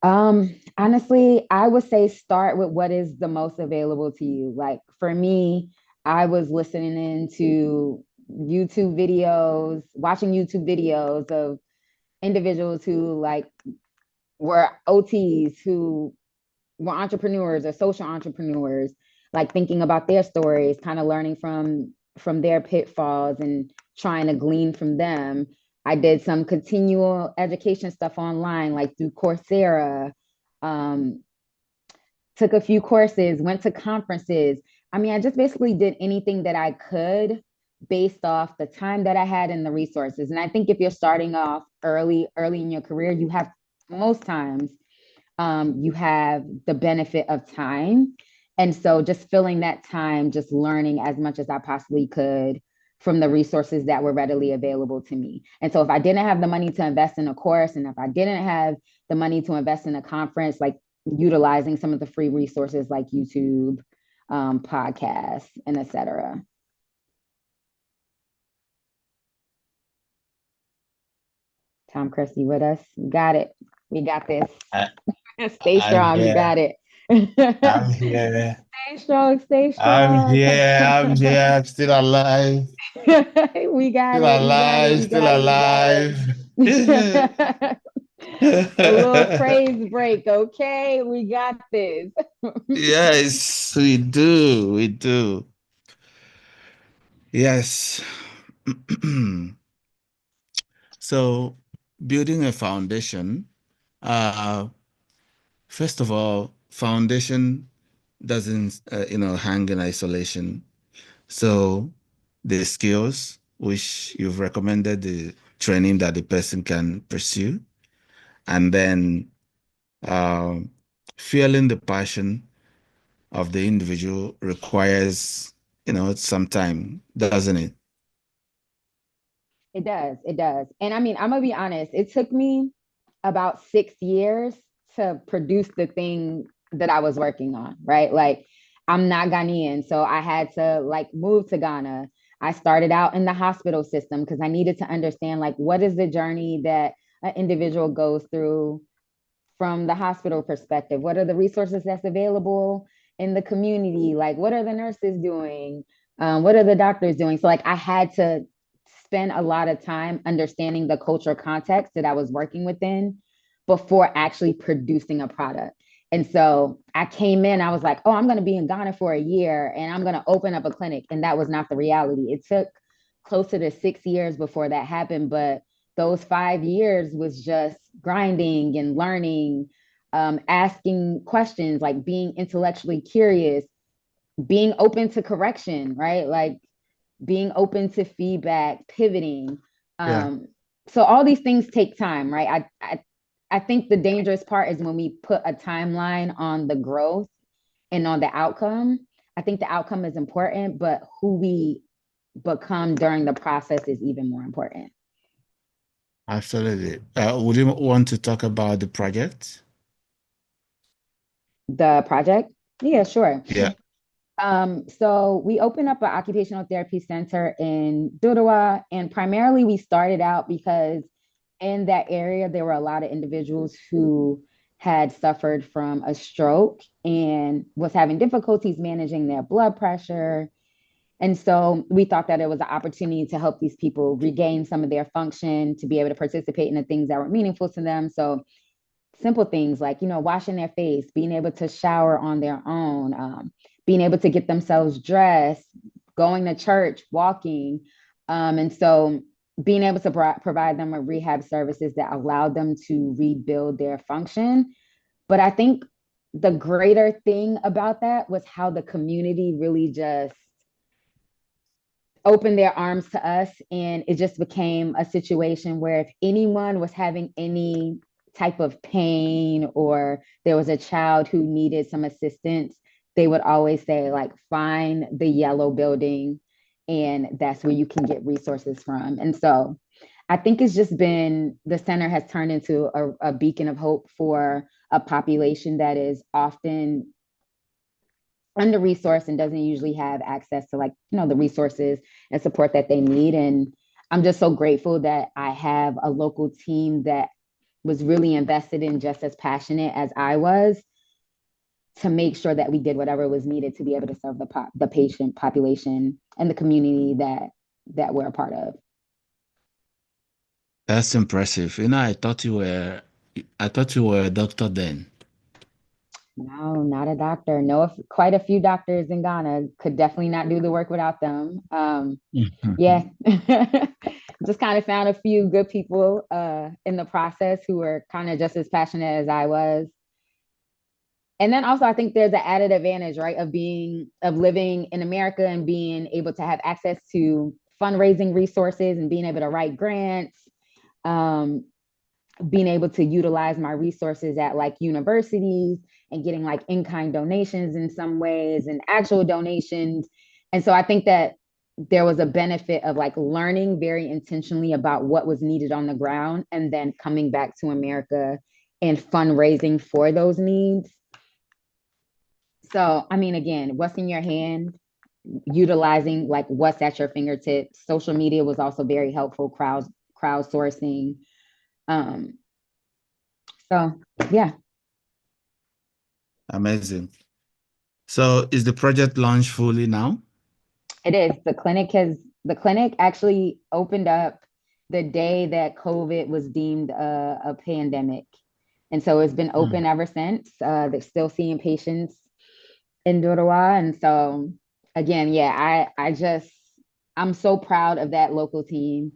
Honestly, I would say start with what is the most available to you. Like for me, I was listening into YouTube videos, watching YouTube videos of individuals who like were OTs, who were entrepreneurs or social entrepreneurs, like thinking about their stories, kind of learning from their pitfalls and trying to glean from them. I did some continual education stuff online, like through Coursera, um, took a few courses, went to conferences. I mean, I just basically did anything that I could based off the time that I had and the resources. And I think if you're starting off early in your career, you have most times you have the benefit of time. And so just filling that time, just learning as much as I possibly could from the resources that were readily available to me. And so if I didn't have the money to invest in a course, and if I didn't have the money to invest in a conference, like utilizing some of the free resources like YouTube, podcasts, and etc. Tom, Chris, you with us? You got it. We got this. I, Stay I'm strong. You got here. it. I'm here. Stay strong. Stay I'm strong. here. I'm here. I'm still alive. We got Still it. We got it. alive. We Still got it. We got alive. it. A little praise break, okay? We got this. Yes, we do. We do. Yes. So, building a foundation, uh, first of all, foundation doesn't, hang in isolation. So, the skills which you've recommended, the training that the person can pursue, and then um, feeling the passion of the individual requires, some time, doesn't it? It does. It does. And I mean, I'm gonna be honest, it took me about 6 years to produce the thing that I was working on, right? Like I'm not Ghanaian, so I had to like move to Ghana. I started out in the hospital system because I needed to understand like what is the journey that an individual goes through from the hospital perspective. What are the resources that's available in the community? Like what are the nurses doing? What are the doctors doing? So like I had to spend a lot of time understanding the cultural context that I was working within before actually producing a product. And so I came in, I was like, oh, I'm going to be in Ghana for a year and I'm going to open up a clinic. And that was not the reality. It took closer to 6 years before that happened. But those 5 years was just grinding and learning, asking questions, like being intellectually curious, being open to correction, right? Like being open to feedback, pivoting. Yeah. So all these things take time, right? I think the dangerous part is when we put a timeline on the growth and on the outcome. I think the outcome is important, but who we become during the process is even more important. Absolutely. Would you want to talk about the project? The project? Yeah, sure. Yeah. So we opened up an occupational therapy center in Dodowa, and primarily we started out because in that area there were a lot of individuals who had suffered from a stroke and was having difficulties managing their blood pressure And so we thought that it was an opportunity to help these people regain some of their function, to be able to participate in the things that were meaningful to them. So simple things like, washing their face, being able to shower on their own, being able to get themselves dressed, going to church, walking. And so being able to provide them with rehab services that allowed them to rebuild their function. But I think the greater thing about that was how the community really just opened their arms to us. And it just became a situation where if anyone was having any type of pain or there was a child who needed some assistance, they would always say, like, find the yellow building, and that's where you can get resources from. And so I think it's just been, the center has turned into a beacon of hope for a population that is often under-resourced and doesn't usually have access to, like, the resources and support that they need. And I'm just so grateful that I have a local team that was really invested in, just as passionate as I was, to make sure that we did whatever was needed to be able to serve the patient population and the community that we're a part of. That's impressive. I thought you were a doctor then. No, not a doctor. No, quite a few doctors in Ghana, could definitely not do the work without them. Yeah, just kind of found a few good people in the process who were kind of just as passionate as I was. And then also, I think there's an added advantage, right, of living in America and being able to have access to fundraising resources and being able to write grants, being able to utilize my resources at, like, universities and getting, like, in-kind donations in some ways and actual donations. And so I think that there was a benefit of, like, learning very intentionally about what was needed on the ground and then coming back to America and fundraising for those needs. So, I mean, again, what's in your hand, utilizing, like, what's at your fingertips. Social media was also very helpful, crowdsourcing. So yeah. Amazing. So is the project launched fully now? It is. The clinic actually opened up the day that COVID was deemed a pandemic. And so it's been open ever since. They're still seeing patients in Dorowa. And so again, yeah, I'm so proud of that local team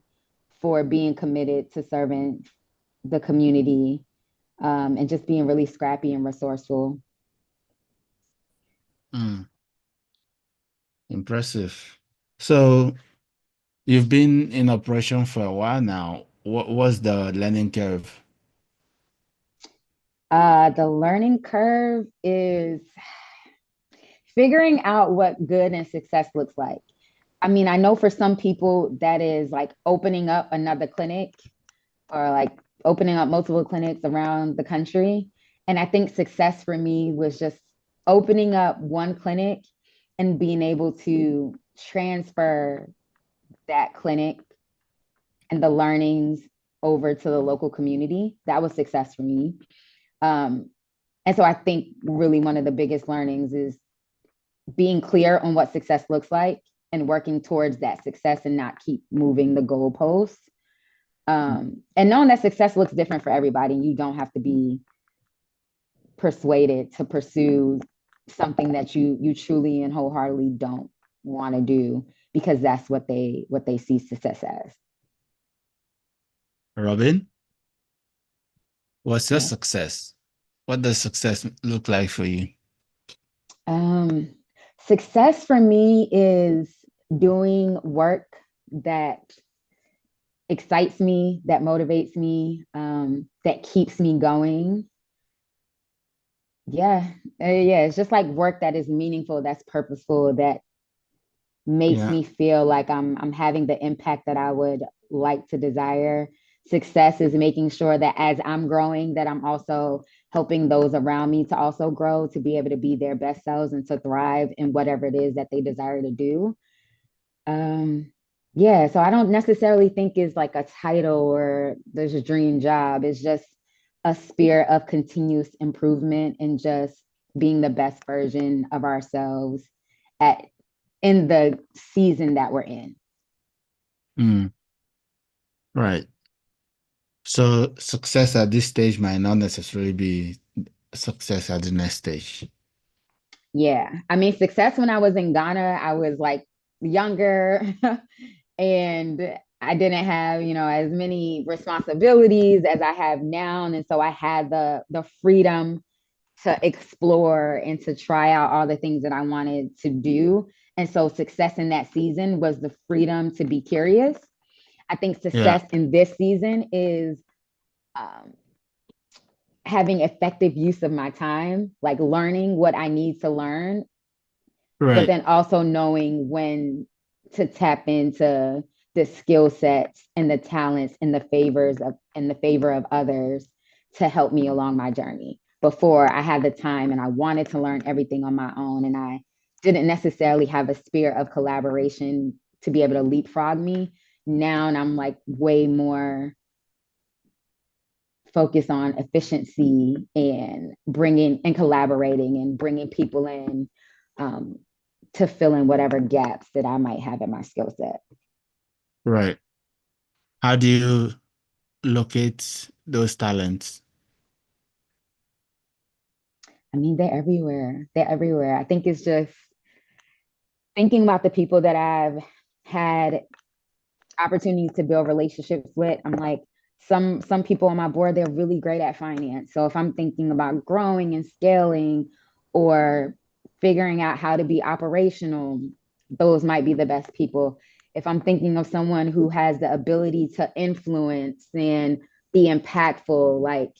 for being committed to serving the community, and just being really scrappy and resourceful. Impressive. So you've been in operation for a while now. What was the learning curve? The learning curve is figuring out what good and success looks like. I mean, I know for some people that is like opening up another clinic or like opening up multiple clinics around the country. And I think success for me was just opening up one clinic and being able to transfer that clinic and the learnings over to the local community. That was success for me. And so I think really one of the biggest learnings is being clear on what success looks like and working towards that success and not keep moving the goalposts. And knowing that success looks different for everybody. You don't have to be persuaded to pursue something that you truly and wholeheartedly don't want to do, because that's what they see success as. Robin, what's your success? What does success look like for you? Success for me is doing work that excites me, that motivates me, that keeps me going. Yeah, it's just like work that is meaningful, that's purposeful, that makes me feel like I'm having the impact that I would like to desire. Success is making sure that as I'm growing, that I'm also helping those around me to also grow, to be able to be their best selves and to thrive in whatever it is that they desire to do. Yeah, so I don't necessarily think it's like a title or there's a dream job. It's just a spirit of continuous improvement and just being the best version of ourselves at in the season that we're in. Right. So success at this stage might not necessarily be success at the next stage. Yeah. I mean, success when I was in Ghana, I was like younger and I didn't have, as many responsibilities as I have now. And so I had the freedom to explore and to try out all the things that I wanted to do. And so success in that season was the freedom to be curious. I think success in this season is having effective use of my time, like learning what I need to learn, but then also knowing when to tap into the skill sets and the talents and the favor of others to help me along my journey. Before I had the time and I wanted to learn everything on my own, and I didn't necessarily have a spirit of collaboration to be able to leapfrog me. Now and I'm like way more focused on efficiency and bringing and collaborating and bringing people in to fill in whatever gaps that I might have in my skill set. Right. How do you locate those talents? I mean, they're everywhere. They're everywhere. I think it's just thinking about the people that I've had opportunities to build relationships with. I'm like, some people on my board, they're really great at finance. So if I'm thinking about growing and scaling or figuring out how to be operational, those might be the best people. If I'm thinking of someone who has the ability to influence and be impactful, like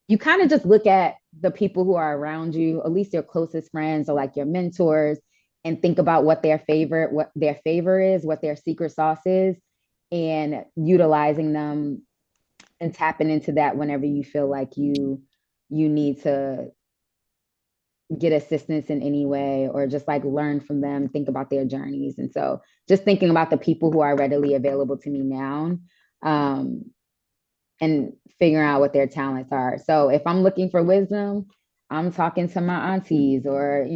you kind of just look at the people who are around you, at least your closest friends or like your mentors, and think about what their favor is, what their secret sauce is, and utilizing them and tapping into that whenever you feel like you need to get assistance in any way, or just like learn from them, think about their journeys. And so just thinking about the people who are readily available to me now, and figuring out what their talents are. So if I'm looking for wisdom, I'm talking to my aunties or,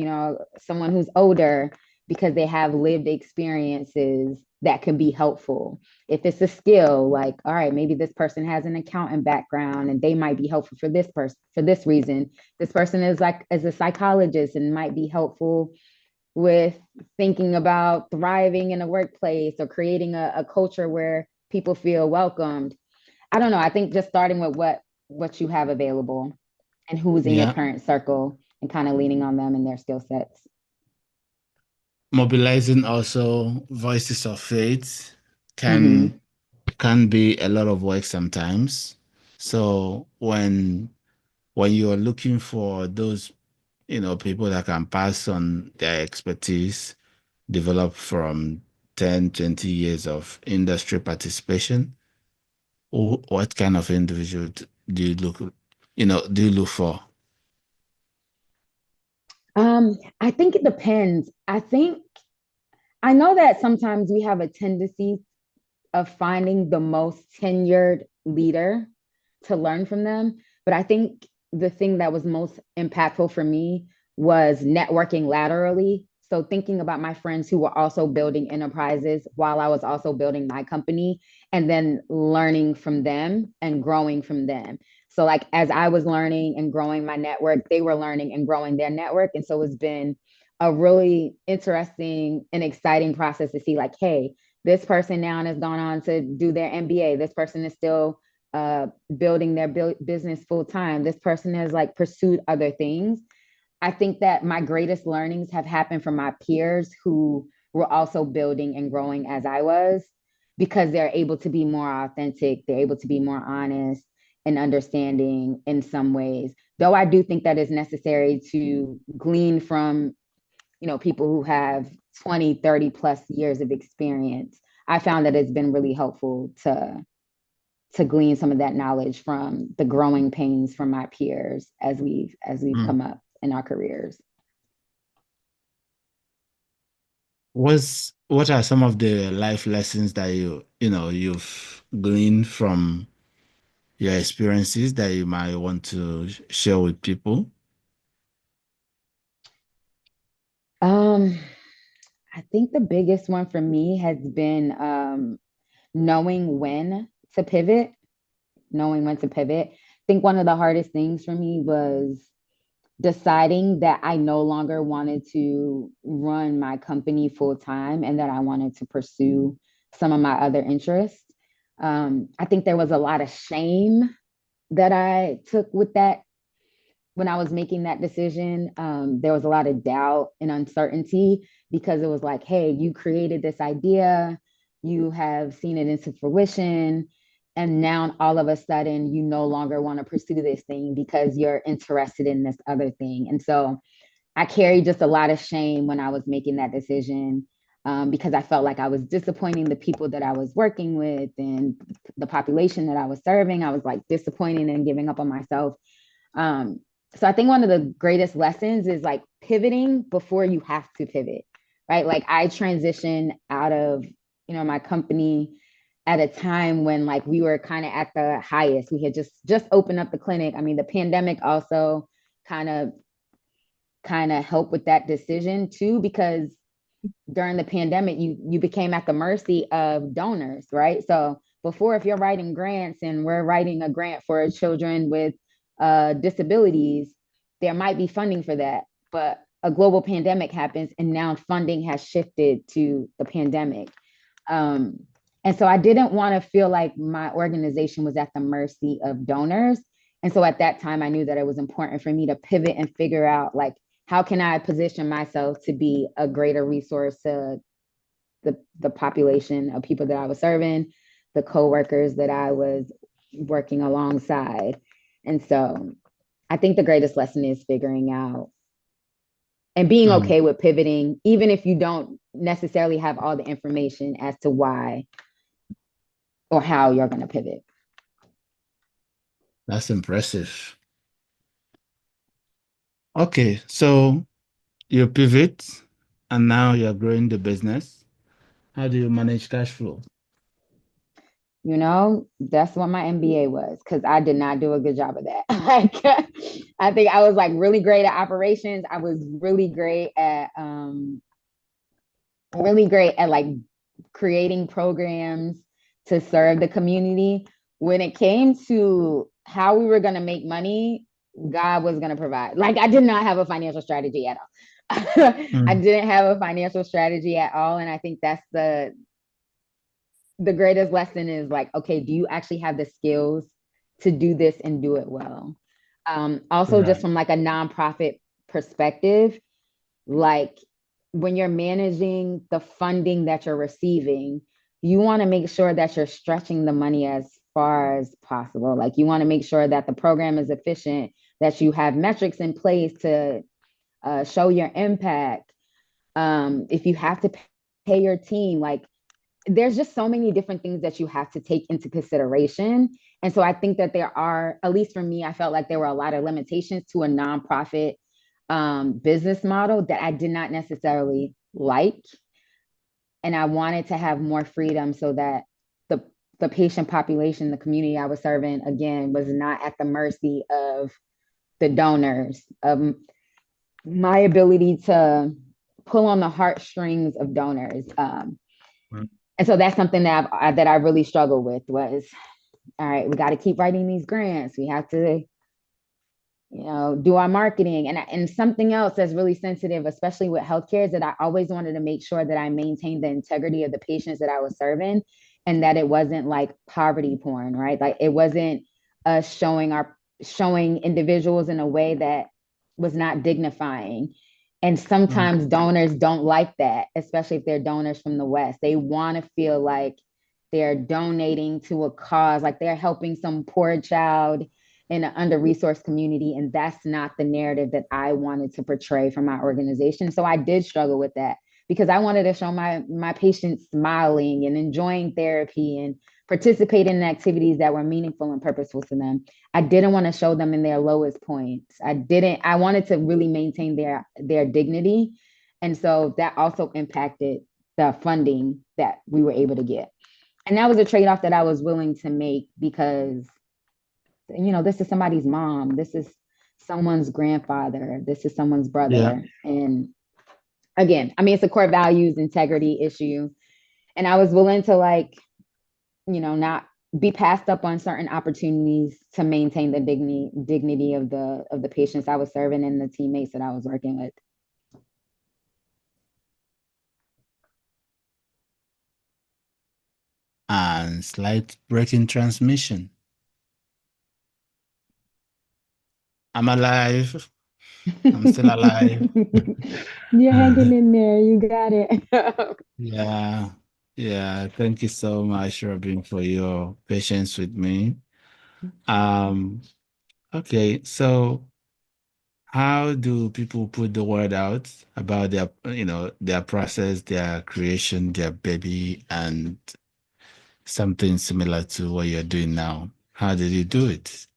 someone who's older, because they have lived experiences that can be helpful. If it's a skill, like, all right, maybe this person has an accountant background and they might be helpful for this person for this reason. This person is like as a psychologist and might be helpful with thinking about thriving in a workplace or creating a culture where people feel welcomed. I don't know. I think just starting with what you have available and who's in your current circle and kind of leaning on them and their skill sets. Mobilizing also voices of faith can be a lot of work sometimes. So when you're looking for those, people that can pass on their expertise, developed from 10, 20 years of industry participation, what kind of individual do you look for? I think it depends. I know that sometimes we have a tendency of finding the most tenured leader to learn from them. But I think the thing that was most impactful for me was networking laterally. So thinking about my friends who were also building enterprises while I was also building my company, and then learning from them and growing from them. So like as I was learning and growing my network, they were learning and growing their network. And so it's been a really interesting and exciting process to see like, hey, this person now has gone on to do their MBA. This person is still building their business full time. This person has like pursued other things. I think that my greatest learnings have happened from my peers who were also building and growing as I was, because they're able to be more authentic. They're able to be more honest and understanding in some ways. Though I do think that is necessary to glean from, people who have 20, 30 plus years of experience. I found that it's been really helpful to glean some of that knowledge from the growing pains from my peers as we've come up in our careers. What are some of the life lessons that you've gleaned from your experiences that you might want to share with people? I think the biggest one for me has been knowing when to pivot, I think one of the hardest things for me was deciding that I no longer wanted to run my company full time and that I wanted to pursue some of my other interests. I think there was a lot of shame that I took with that when I was making that decision. There was a lot of doubt and uncertainty because it was like, hey, you created this idea, you have seen it into fruition, and now all of a sudden you no longer want to pursue this thing because you're interested in this other thing. And so I carried just a lot of shame when I was making that decision, because I felt like I was disappointing the people that I was working with and the population that I was serving. I was like disappointing and giving up on myself. So I think one of the greatest lessons is like pivoting before you have to pivot, right? Like I transitioned out of, my company at a time when like we were kind of at the highest. We had just opened up the clinic. I mean, the pandemic also kind of helped with that decision too, because during the pandemic, you became at the mercy of donors, right? So before, if you're writing grants and we're writing a grant for children with disabilities, there might be funding for that, but a global pandemic happens and now funding has shifted to the pandemic. And so I didn't want to feel like my organization was at the mercy of donors. And so at that time, I knew that it was important for me to pivot and figure out like, how can I position myself to be a greater resource to the population of people that I was serving, the coworkers that I was working alongside. And so I think the greatest lesson is figuring out and being okay with pivoting, even if you don't necessarily have all the information as to why or how you're going to pivot. That's impressive. Okay, so you pivot and now you're growing the business. How do you manage cash flow? That's what my MBA was, because I did not do a good job of that. Like, I think I was like really great at operations. I was really great at like creating programs to serve the community. When it came to how we were going to make money, God was going to provide. Like, I did not have a financial strategy at all. I didn't have a financial strategy at all. And I think that's the greatest lesson is like, okay, do you actually have the skills to do this and do it well? Also, just from like a nonprofit perspective, like when you're managing the funding that you're receiving, you want to make sure that you're stretching the money as far as possible. Like you want to make sure that the program is efficient, that you have metrics in place to show your impact. If you have to pay your team, like there's just so many different things that you have to take into consideration. And so I think that there are, at least for me, I felt like there were a lot of limitations to a nonprofit business model that I did not necessarily like. And I wanted to have more freedom so that the patient population, the community I was serving, again, was not at the mercy of the donors, of my ability to pull on the heartstrings of donors. And so that's something that I really struggled with was, all right, we got to keep writing these grants. We have to, do our marketing. And something else that's really sensitive, especially with healthcare, is that I always wanted to make sure that I maintained the integrity of the patients that I was serving and that it wasn't like poverty porn, right? Like it wasn't us showing individuals in a way that was not dignifying. And sometimes donors don't like that, especially if they're donors from the West. They want to feel like they're donating to a cause, like they're helping some poor child in an under-resourced community. And that's not the narrative that I wanted to portray for my organization. So I did struggle with that because I wanted to show my patients smiling and enjoying therapy and participating in activities that were meaningful and purposeful to them. I didn't want to show them in their lowest points. I wanted to really maintain their dignity. And so that also impacted the funding that we were able to get. And that was a trade-off that I was willing to make because, this is somebody's mom. This is someone's grandfather. This is someone's brother. And again, I mean, it's a core values integrity issue. And I was willing to like, not be passed up on certain opportunities to maintain the dignity of the patients I was serving and the teammates that I was working with. And slight break in transmission. I'm alive. I'm still alive. You're hanging in there. You got it. Yeah. Yeah. Thank you so much, Robin, for your patience with me. Okay, so how do people put the word out about their process, their creation, their baby, and something similar to what you're doing now? How did you do it?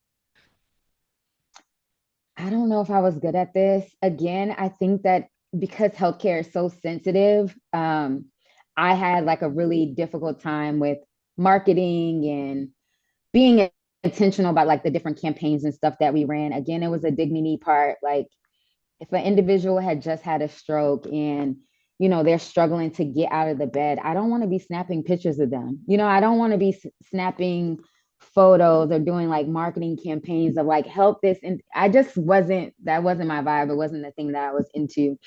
I don't know if I was good at this. Again, I think that because healthcare is so sensitive, I had like a really difficult time with marketing and being intentional about like the different campaigns and stuff that we ran. Again, it was a dignity part. Like if an individual had just had a stroke and they're struggling to get out of the bed, I don't want to be snapping pictures of them. I don't want to be snapping photos or doing like marketing campaigns of like help this, and that wasn't my vibe. It wasn't the thing that I was into.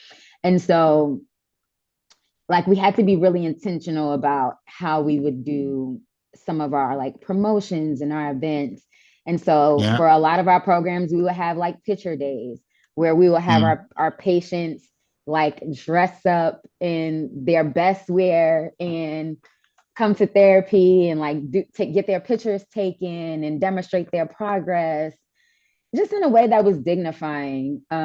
And so like we had to be really intentional about how we would do some of our like promotions and our events. And so Yeah. for a lot of our programs, we would have like picture days where we will have our patients like dress up in their best wear and come to therapy and like get their pictures taken and demonstrate their progress just in a way that was dignifying. So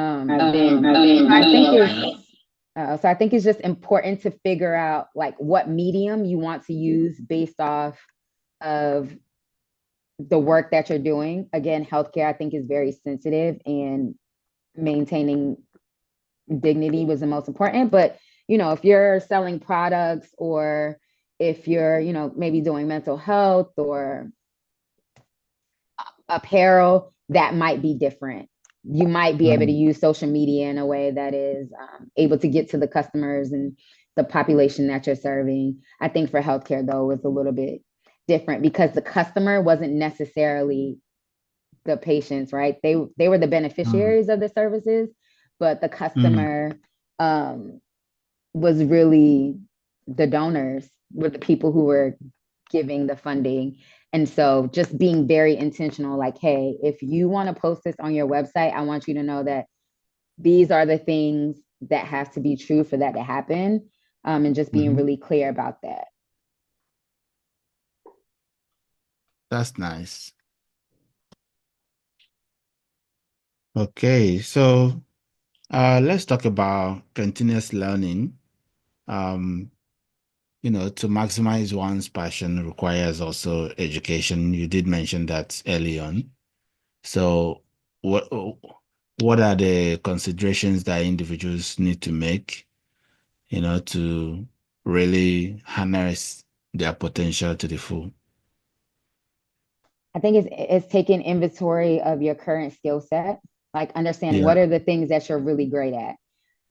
I think it's just important to figure out like what medium you want to use based off of the work that you're doing. Again, healthcare I think is very sensitive, and maintaining dignity was the most important. But if you're selling products, or if you're maybe doing mental health or apparel, that might be different. You might be able to use social media in a way that is able to get to the customers and the population that you're serving. I think for healthcare though, it's a little bit different because the customer wasn't necessarily the patients, right? They were the beneficiaries of the services, but the customer was really the donors, were the people who were giving the funding. And so just being very intentional, like, hey, if you want to post this on your website, I want you to know that these are the things that have to be true for that to happen. And just being really clear about that. That's nice. Okay, so let's talk about continuous learning. To maximize one's passion requires also education. You did mention that early on. So what are the considerations that individuals need to make, to really harness their potential to the full? I think it's taking inventory of your current skill set, like understanding what Yeah. are the things that you're really great at,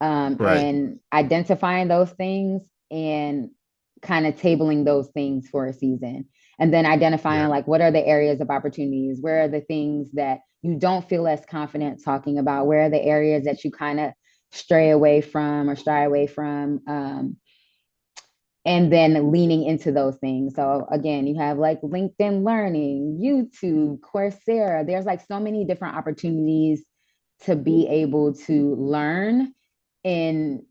Right. and identifying those things and kind of tabling those things for a season. And then identifying Yeah. like what are the areas of opportunities, where are the things that you don't feel as confident talking about, where are the areas that you kind of stray away from or shy away from, and then leaning into those things. So again, you have like LinkedIn Learning, YouTube, Coursera. There's like so many different opportunities to be able to learn in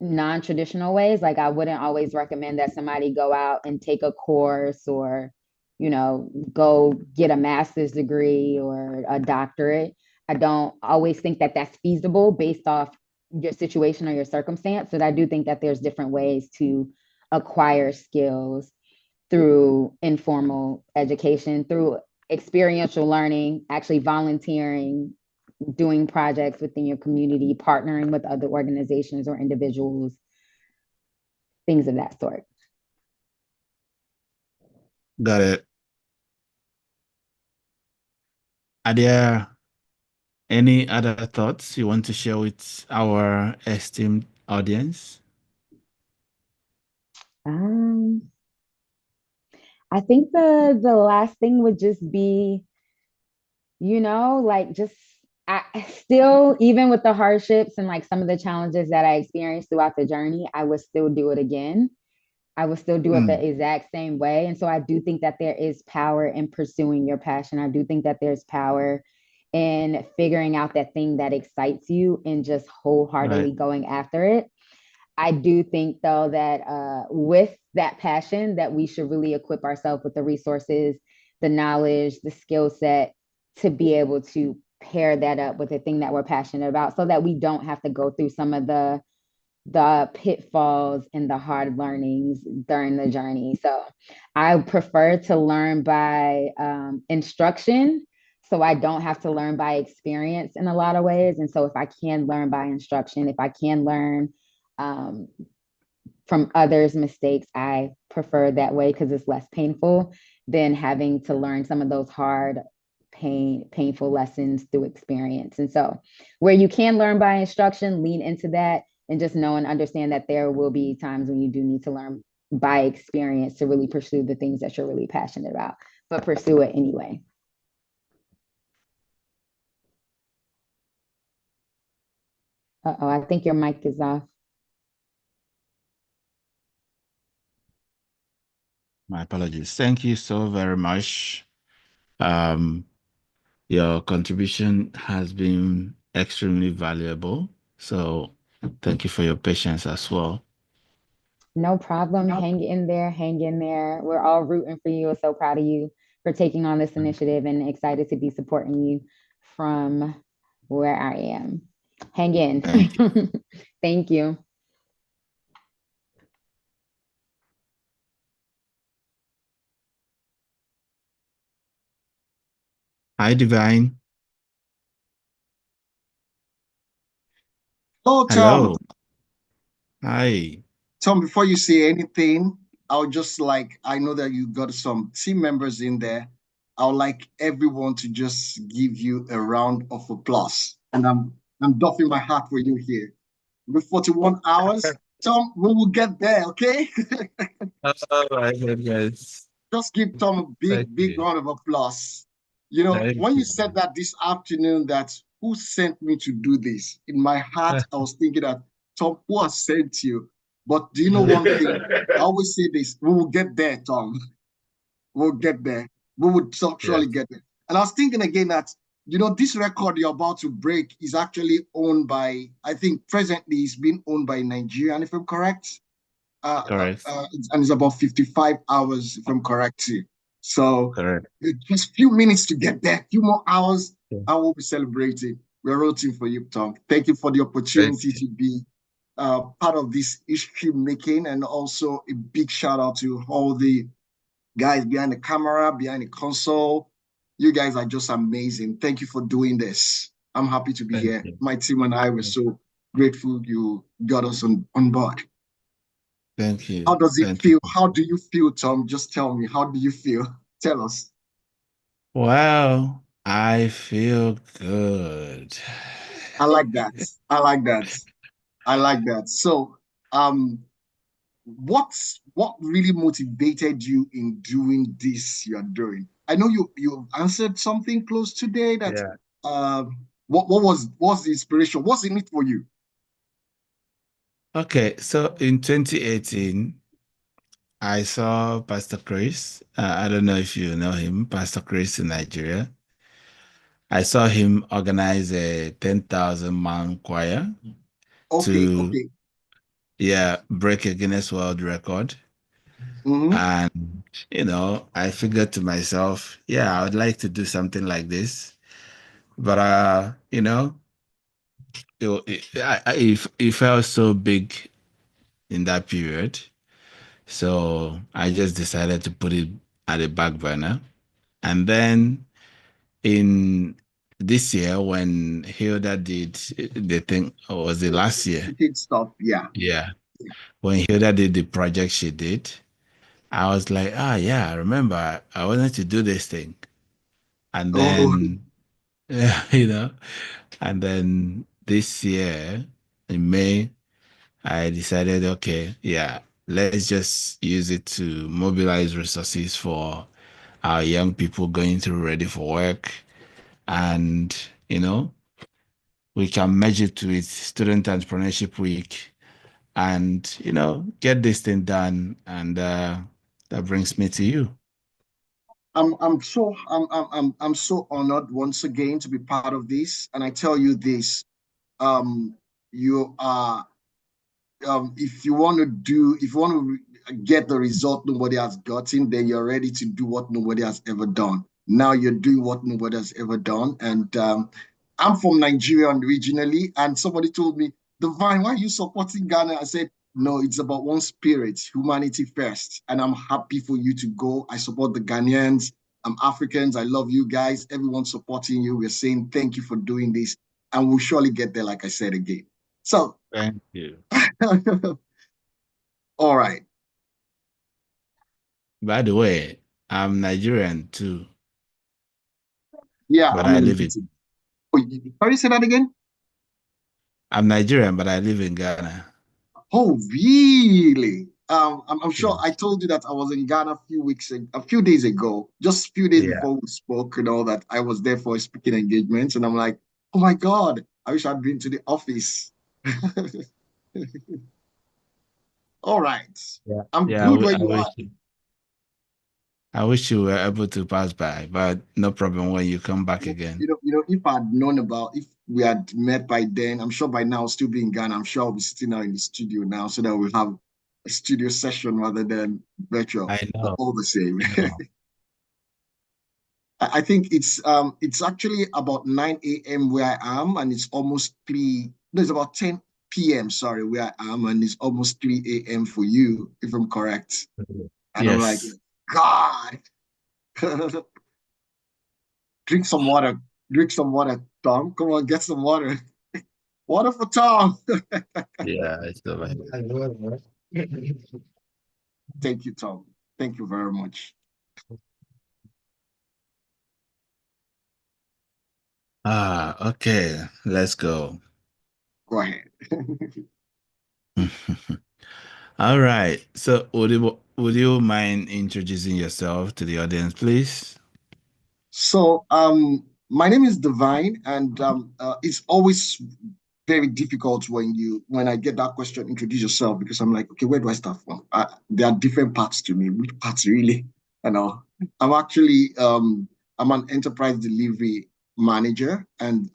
non-traditional ways. Like I wouldn't always recommend that somebody go out and take a course or, go get a master's degree or a doctorate. I don't always think that that's feasible based off your situation or your circumstance. But I do think that there's different ways to acquire skills through informal education, through experiential learning, actually volunteering, doing projects within your community, partnering with other organizations or individuals, things of that sort. Got it. Are there any other thoughts you want to share with our esteemed audience? I think the last thing would just be, like just I still, even with the hardships and like some of the challenges that I experienced throughout the journey, I would still do it again. I would still do it the exact same way. And so I do think that there is power in pursuing your passion. I do think that there's power in figuring out that thing that excites you and just wholeheartedly going after it. I do think though that with that passion that we should really equip ourselves with the resources, the knowledge, the skill set to be able to pair that up with the thing that we're passionate about so that we don't have to go through some of the pitfalls and the hard learnings during the journey. So I prefer to learn by instruction. So I don't have to learn by experience in a lot of ways. And so if I can learn by instruction, if I can learn from others' mistakes, I prefer that way because it's less painful than having to learn some of those hard, painful lessons through experience. And so where you can learn by instruction, lean into that and just know and understand that there will be times when you do need to learn by experience to really pursue the things that you're really passionate about, but pursue it anyway. Uh-oh, I think your mic is off. My apologies. Thank you so very much. Your contribution has been extremely valuable. So thank you for your patience as well. No problem. Hang in there. Hang in there. We're all rooting for you. So proud of you for taking on this initiative and excited to be supporting you from where I am. Hang in. Thank you. Thank you. Hi, Divine. Hello, Tom. Hello. Hi. Tom, before you say anything, I would just like, I know that you got some team members in there. I would like everyone to just give you a round of applause. And I'm doffing my hat for you here. With 41 hours, Tom, we will get there, okay? All right, yes. Just give Tom a big round of applause. When you said that this afternoon, that who sent me to do this? In my heart, I was thinking that, Tom, who has sent you? But do you know one thing? I always say this, we will get there, Tom. We'll get there. We would surely get there. And I was thinking again that, this record you're about to break is actually owned by, I think presently it's being owned by Nigeria, if I'm correct. Correct. And it's about 55 hours, if I'm correct too. So Correct. Just a few minutes to get there, a few more hours, I will be celebrating. We're rooting for you, Tom. Thank you for the opportunity to be part of this history making, and also a big shout out to all the guys behind the camera, behind the console. You guys are just amazing. Thank you for doing this. I'm happy to be here. My team and I were so grateful you got us on board. Thank you. How does it feel? How do you feel, Tom? Just tell me. How do you feel? Tell us. Well, I feel good. I like that. I like that. I like that. So, what really motivated you in doing this you're doing? I know you answered something close today that what was the inspiration? What's in it for you? Okay, so in 2018, I saw Pastor Chris. I don't know if you know him, Pastor Chris in Nigeria. I saw him organize a 10,000 man choir to break a Guinness World Record. And, I figured to myself, I would like to do something like this. But, it felt so big in that period. So I just decided to put it at a back burner. And then in this year, when Hilda did the thing, or was it last year? She did stuff, yeah. Yeah. When Hilda did the project she did, I was like, I remember I wanted to do this thing. And then, and then this year in May, I decided, okay, yeah, let's just use it to mobilize resources for our young people going through ready for work. And, we can merge it with Student Entrepreneurship Week and, get this thing done. And that brings me to you. I'm so honored once again to be part of this. And I tell you this, you are if you want to get the result nobody has gotten, then you're ready to do what nobody has ever done. Now you're doing what nobody has ever done. And I'm from Nigeria originally, and somebody told me, Divine, why are you supporting Ghana? I said, no, it's about one spirit, humanity first. And I'm happy for you to go. I support the Ghanaians. I'm Africans. I love you guys. Everyone's supporting you. We're saying thank you for doing this. And we'll surely get there, like I said again. So thank you. All right. By the way, I'm Nigerian too. Yeah, but I live in. Sorry, say that again. I'm Nigerian, but I live in Ghana. Oh, really? I'm sure I told you that I was in Ghana a few days ago, just a few days before we spoke, that I was there for a speaking engagement, and I'm like, oh my God, I wish I'd been to the office. All right. Yeah. I'm good where you are. I wish you were able to pass by, but no problem when you come back again. If I'd known if we had met by then, I'm sure by now I'll still be in Ghana. I'm sure I'll be sitting out in the studio now so that we'll have a studio session rather than virtual. I know. But all the same. I think it's actually about 9 a.m. where I am, and it's almost 3. No, it's about 10 p.m. Sorry, where I am, and it's almost 3 a.m. for you, if I'm correct. And I'm like, God. Drink some water. Drink some water, Tom. Come on, get some water. Water for Tom. Yeah, it's the right. Thank you, Tom. Thank you very much. Okay. Let's go. Go ahead. All right. So would you mind introducing yourself to the audience, please? So my name is Divine, and it's always very difficult when I get that question, introduce yourself, because I'm like, okay, where do I start from? There are different parts to me. Which parts really? I'm actually I'm an enterprise delivery manager, and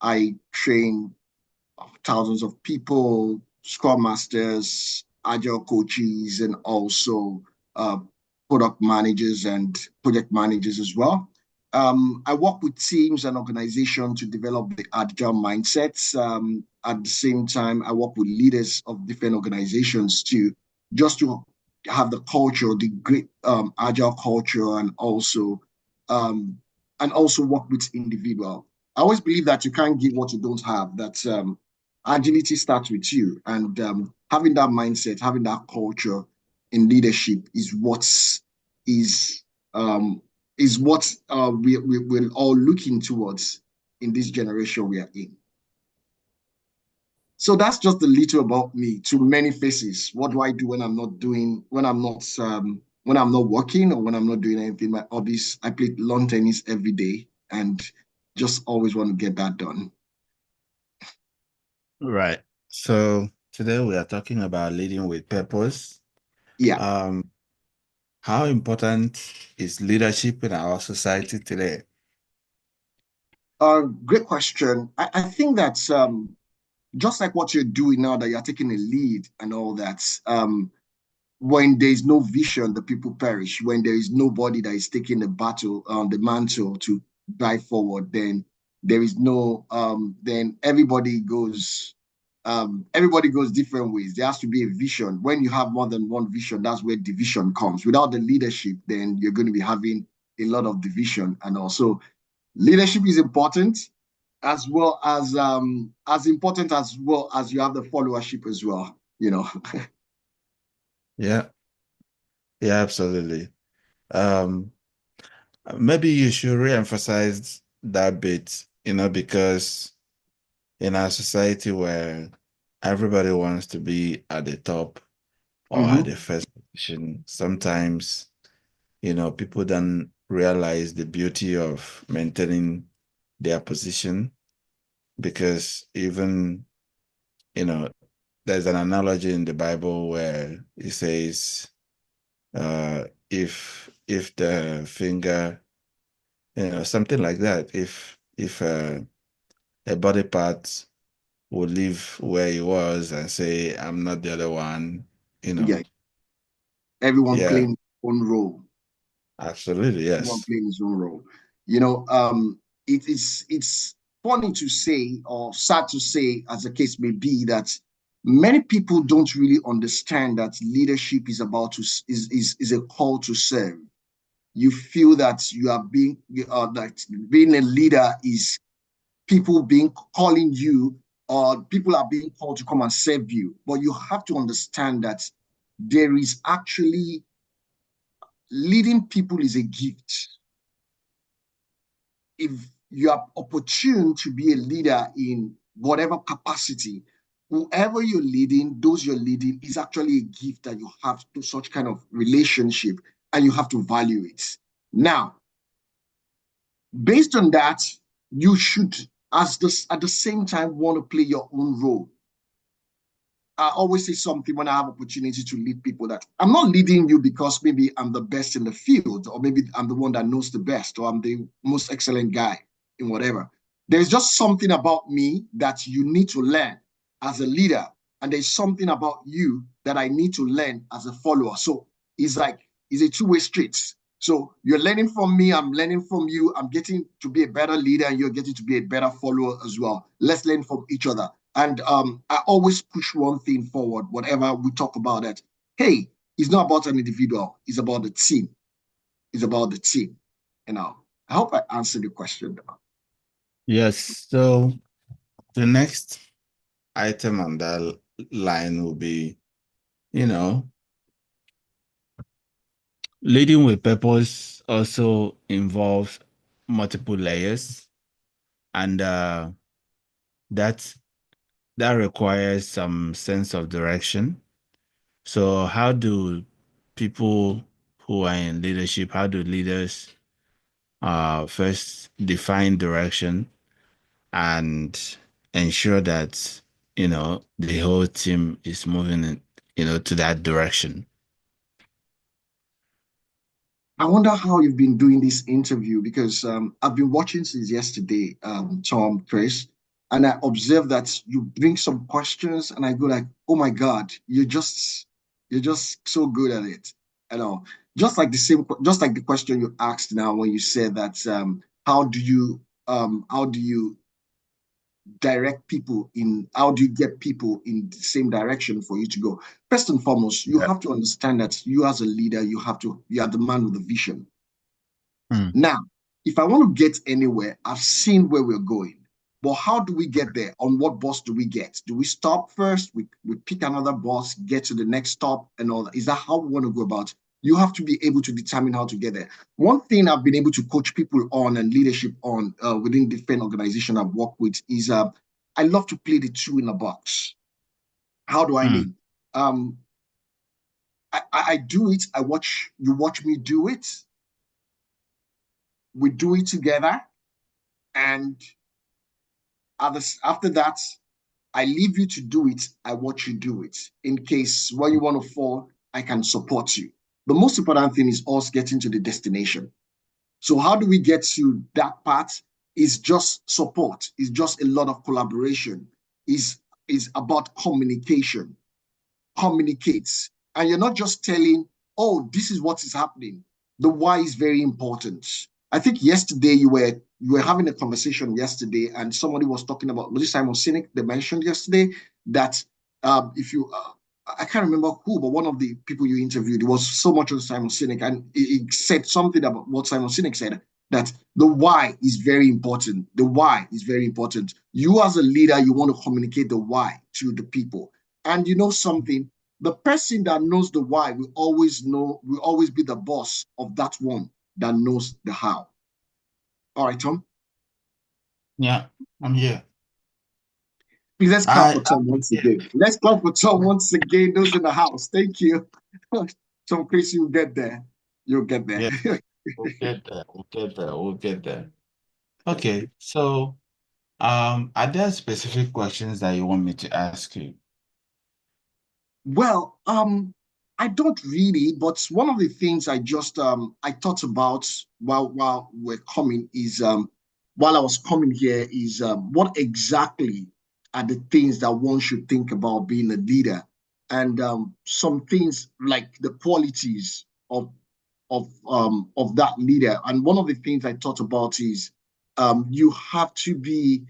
I train thousands of people, scrum masters, agile coaches, and also product managers and project managers as well. I work with teams and organizations to develop the agile mindsets. At the same time, I work with leaders of different organizations to have the culture, the great agile culture, and also work with individual. I always believe that you can't give what you don't have. That agility starts with you, and having that mindset, having that culture in leadership is what we're all looking towards in this generation we are in. So that's just a little about me to many faces. What do I do when I'm not working or when I'm not doing anything? My hobbies, I play lawn tennis every day and just always want to get that done. Right. So today we are talking about leading with purpose. Yeah. How important is leadership in our society today? Great question. I think that's just like what you're doing now, that you're taking a lead and all that. When there is no vision, the people perish. When there is nobody that is taking the mantle to drive forward, then there is no. Then everybody goes different ways. There has to be a vision. When you have more than one vision, that's where division comes. Without the leadership, then you're going to be having a lot of division. And also, leadership is important, as important as well as you have the followership as well. Yeah. Yeah, absolutely. Maybe you should re-emphasize that bit, because in our society where everybody wants to be at the top or at the first position. Sometimes, people don't realize the beauty of maintaining their position, because even, there's an analogy in the Bible where it says, if the finger, something like that, if a body part will leave where he was and say, I'm not the other one, Yeah. Everyone Yeah. playing his own role. Absolutely, yes. Everyone playing his own role. It's funny to say, or sad to say, as the case may be, that many people don't really understand that leadership is is a call to serve. You feel that you are that being a leader is people being calling you, or people are being called to come and serve you. But you have to understand that there is actually leading people is a gift. If you are opportune to be a leader in whatever capacity, whoever you're leading, those you're leading, is actually a gift that you have to such kind of relationship, and you have to value it. Now, based on that, you should, at the same time, want to play your own role. I always say something when I have opportunity to lead people, that I'm not leading you because maybe I'm the best in the field, or maybe I'm the one that knows the best, or I'm the most excellent guy in whatever. There's just something about me that you need to learn as a leader, and there's something about you that I need to learn as a follower. So it's a two-way street. So you're learning from me, I'm learning from you, I'm getting to be a better leader, and you're getting to be a better follower as well. Let's learn from each other. And I always push one thing forward, whatever we talk about that. Hey, it's not about an individual, it's about the team. It's about the team. I hope I answered the question. Yes. So the next item on that line will be, leading with purpose also involves multiple layers, and that requires some sense of direction. So how do people who are in leadership, how do leaders first define direction and ensure that, the whole team is moving in, to that direction? I wonder how you've been doing this interview, because I've been watching since yesterday, Tom, Chris, and I observed that you bring some questions, and I go like, oh my God, you're just so good at it. Just like the question you asked now when you said that, how do you direct people how do you get people in the same direction for you to go? First and foremost, you have to understand that you as a leader, you are the man with the vision. Now, if I want to get anywhere, I've seen where we're going. But how do we get there? On what bus do we get? Do we stop first? We pick another bus, get to the next stop, and all that. Is that how we want to go about? You have to be able to determine how to get there. One thing I've been able to coach people on, and leadership on, within different organizations I've worked with, is I love to play the two in a box. How do I mean? I do it. You watch me do it. We do it together. And after that, I leave you to do it. I watch you do it. In case when you want to fall, I can support you. The most important thing is us getting to the destination. So how do we get to that part? Is just support. It's just a lot of collaboration. Is about communication. Communicates. And you're not just telling, oh, this is what is happening. The why is very important. I think yesterday you were having a conversation yesterday, and somebody was talking about, was it Simon Sinek? They mentioned yesterday that if you I can't remember who, but one of the people you interviewed, it was so much on Simon Sinek, and it said something about what Simon Sinek said, that the why is very important. The why is very important. You as a leader, you want to communicate the why to the people. And you know something, the person that knows the why will always be the boss of that one that knows the how. All right, Tom? Yeah, I'm here. Please, let's clap for Tom once again. Let's clap for Tom once again. Those in the house. Thank you. Tom Chris, you'll get there. You'll get there. Yeah, we'll get there. We'll get there. We'll get there. Okay, so are there specific questions that you want me to ask you? Well, I don't really, but one of the things I just I thought about while we're coming is while I was coming here is what exactly are the things that one should think about being a leader, and some things like the qualities of that leader. And one of the things I thought about is you have to be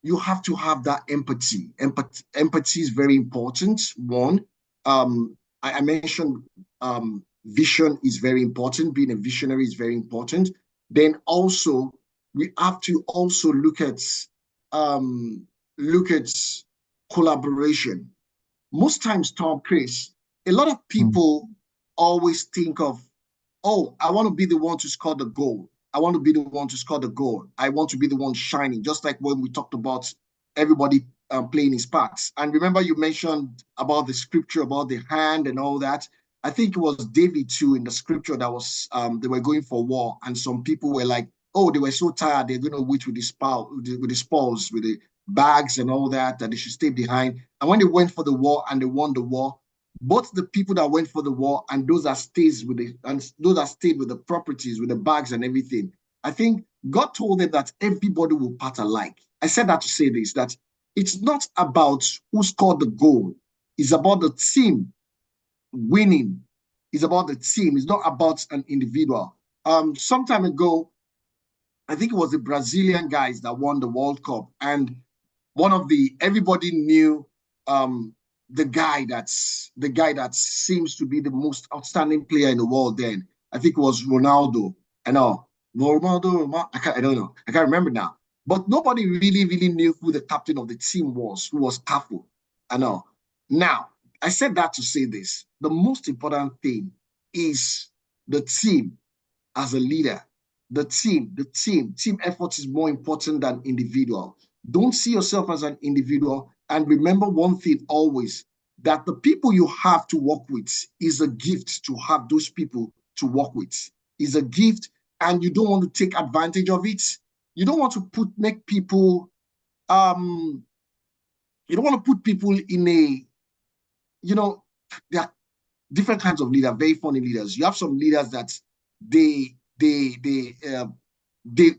you have to have that empathy. Empathy is very important. One, I mentioned vision is very important. Being a visionary is very important. Then also we have to also look at collaboration. Most times, Tom, Chris, a lot of people always think of, oh, I want to be the one to score the goal. I want to be the one to score the goal. I want to be the one shining, just like when we talked about everybody playing his parts. And remember, you mentioned about the scripture, about the hand and all that. I think it was David too in the scripture that was they were going for war, and some people were like, oh, they were so tired, they're going to wait with the spoils, with the bags and all that they should stay behind. And when they went for the war and they won the war, both the people that went for the war and those that stayed with the properties, with the bags and everything, I think God told them that everybody will part alike. I said that to say this, that it's not about who scored the goal. It's about the team winning. It's about the team. It's not about an individual. Some time ago, I think it was the Brazilian guys that won the World Cup, and everybody knew the guy that seems to be the most outstanding player in the world then. I think it was Ronaldo. I know. Ronaldo, I don't know. I can't remember now. But nobody really, really knew who the captain of the team was, who was Cafu. I know. Now, I said that to say this. The most important thing is the team as a leader. The team effort is more important than individual. Don't see yourself as an individual. And remember one thing always, that the people you have to work with is a gift. To have those people to work with is a gift, and you don't want to take advantage of it. You don't want to make people, you don't want to put people in a, there are different kinds of leaders, very funny leaders. You have some leaders that they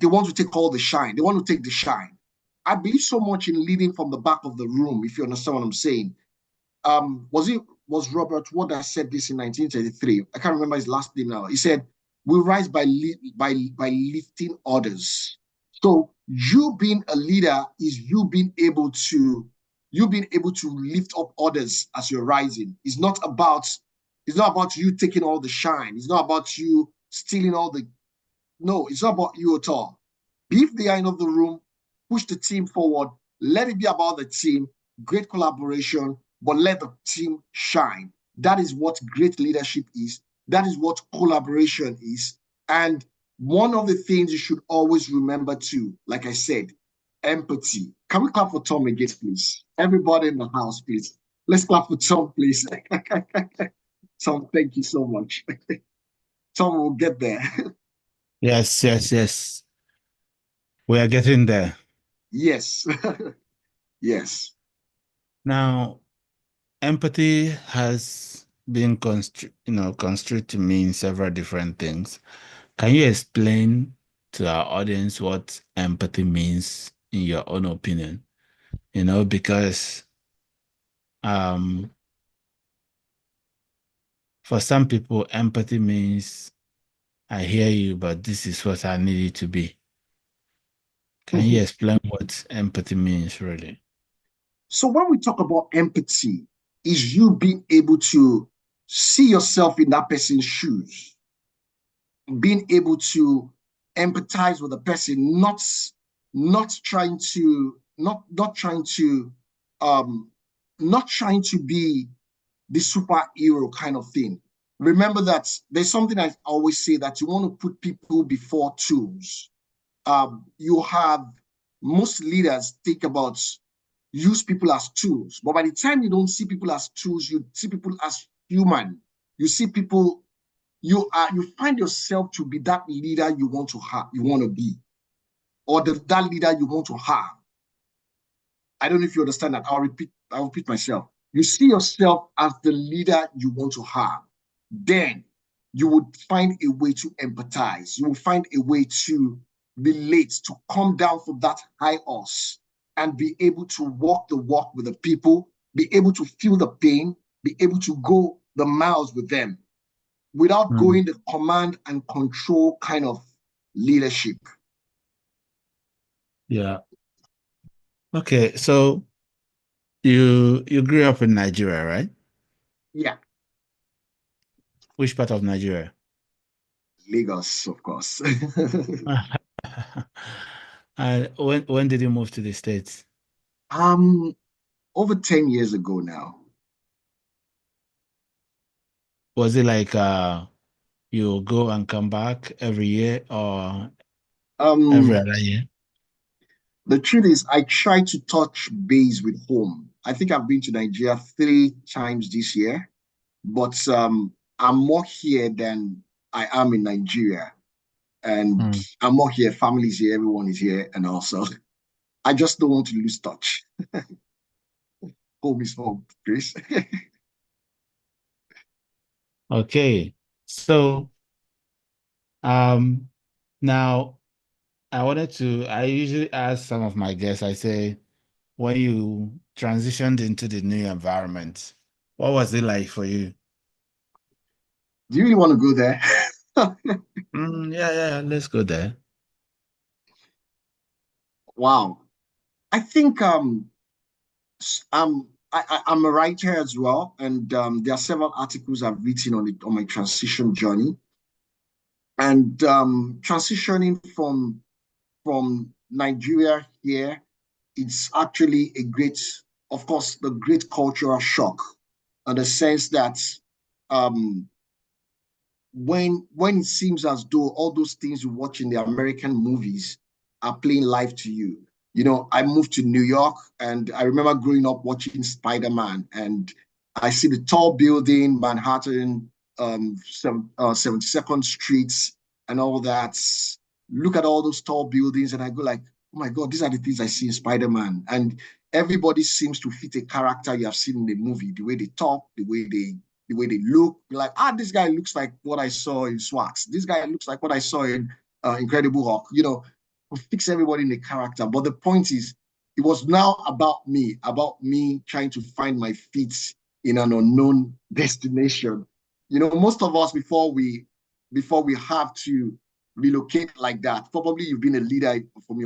want to take all the shine. They want to take the shine. I believe so much in leading from the back of the room, if you understand what I'm saying. Was Robert Wood that said this in 1933? I can't remember his last name now. He said, "We rise by lifting others." So you being a leader is you being able to lift up others as you're rising. It's not about you taking all the shine. It's not about you stealing all the. No, it's not about you at all. Be the eye of the room, push the team forward. Let it be about the team. Great collaboration, but let the team shine. That is what great leadership is. That is what collaboration is. And one of the things you should always remember too, like I said, empathy. Can we clap for Tom again, please? Everybody in the house, please. Let's clap for Tom, please. Tom, thank you so much. Tom will get there. Yes. We are getting there. Yes. Yes. Now, empathy has been construed to mean several different things. Can you explain to our audience what empathy means in your own opinion? Because for some people, empathy means I hear you, but this is what I need it to be. Can you explain what empathy means, really? So when we talk about empathy, is you being able to see yourself in that person's shoes, being able to empathize with the person, not trying to be the superhero kind of thing. Remember that there's something I always say, that you want to put people before tools. You have most leaders think about use people as tools. But by the time you don't see people as tools, you see people as human. You see people, you find yourself to be that leader you want to have, you want to be, or that leader you want to have. I don't know if you understand that. I'll repeat myself. You see yourself as the leader you want to have. Then you would find a way to empathize. You will find a way to relate, to come down from that high horse and be able to walk the walk with the people, be able to feel the pain, be able to go the miles with them without going the command and control kind of leadership. Yeah. Okay, so you grew up in Nigeria, right? Yeah. Which part of Nigeria? Lagos, of course. And when did you move to the States? Over 10 years ago now. Was it like you go and come back every year or every other year? The truth is, I try to touch base with home. I think I've been to Nigeria 3 times this year, but I'm more here than I am in Nigeria. And I'm more here, family's here, everyone is here, and also I just don't want to lose touch. Home is home, Chris. Okay, so now I usually ask some of my guests, I say, when you transitioned into the new environment, what was it like for you? Do you really want to go there? Yeah, let's go there. Wow. I think I'm a writer as well, and there are several articles I've written on my transition journey. And transitioning from Nigeria here, it's actually of course, the great cultural shock, in the sense that when it seems as though all those things you watch in the American movies are playing live to you. You know, I moved to New York, and I remember growing up watching Spider-Man, and I see the tall building, Manhattan, 72nd Street, and all that. Look at all those tall buildings, and I go like, oh my God, these are the things I see in Spider-Man. And everybody seems to fit a character you have seen in the movie, the way they talk, the way they look. You're like, this guy looks like what I saw in Swax. This guy looks like what I saw in Incredible Hulk. You know, we fix everybody in the character. But the point is, it was now about me trying to find my feet in an unknown destination. You know, most of us, before we have to relocate like that, probably you've been a leader from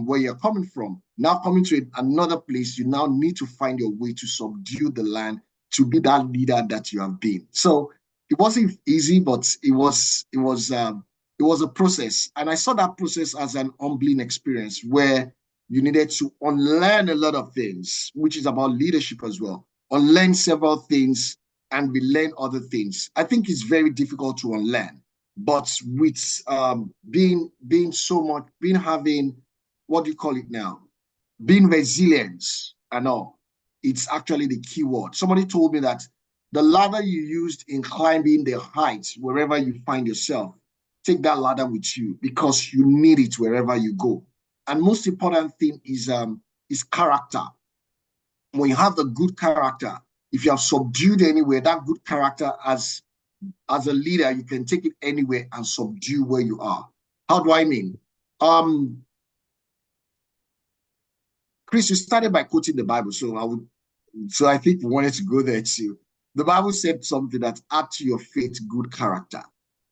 where you're coming from. Now coming to another place, you now need to find your way to subdue the land, to be that leader that you have been. So it wasn't easy, but it was a process. And I saw that process as an humbling experience where you needed to unlearn a lot of things, which is about leadership as well. Unlearn several things and relearn other things. I think it's very difficult to unlearn, but with having, what do you call it now? Being resilient and all, it's actually the key word. Somebody told me that the ladder you used in climbing the heights, wherever you find yourself, take that ladder with you, because you need it wherever you go. And most important thing is character. When you have the good character, if you have subdued anywhere, that good character as a leader, you can take it anywhere and subdue where you are. How do I mean? Chris, you started by quoting the Bible, so I think we wanted to go there too. The Bible said something that add to your faith good character.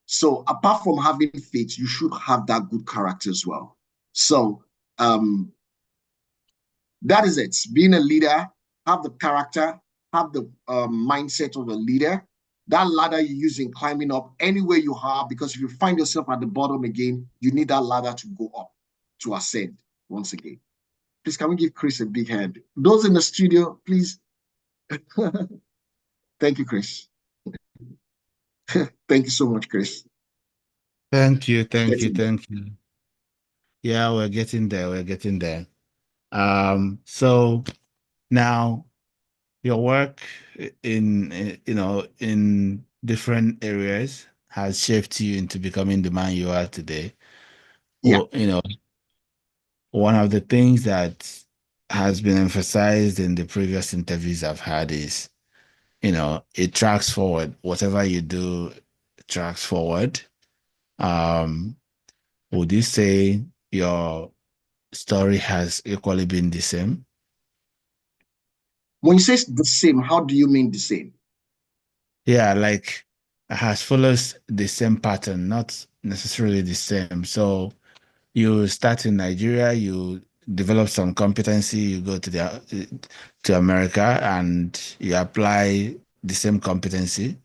So apart from having faith, you should have that good character as well. So that is it. Being a leader, have the character, have the mindset of a leader. That ladder you use in climbing up anywhere you are, because if you find yourself at the bottom again, you need that ladder to go up, to ascend once again. Please, can we give Chris a big hand? Those in the studio, please. Thank you, Chris. Thank you so much, Chris. Thank you. Yeah, we're getting there. We're getting there. So now your work in different areas has shaped you into becoming the man you are today. Yeah. One of the things that has been emphasized in the previous interviews I've had is, it tracks forward. Whatever you do, tracks forward. Um, would you say your story has equally been the same? When you say the same, how do you mean the same? Yeah, like has follows the same pattern, not necessarily the same. So you start in Nigeria, you develop some competency, you go to America and you apply the same competency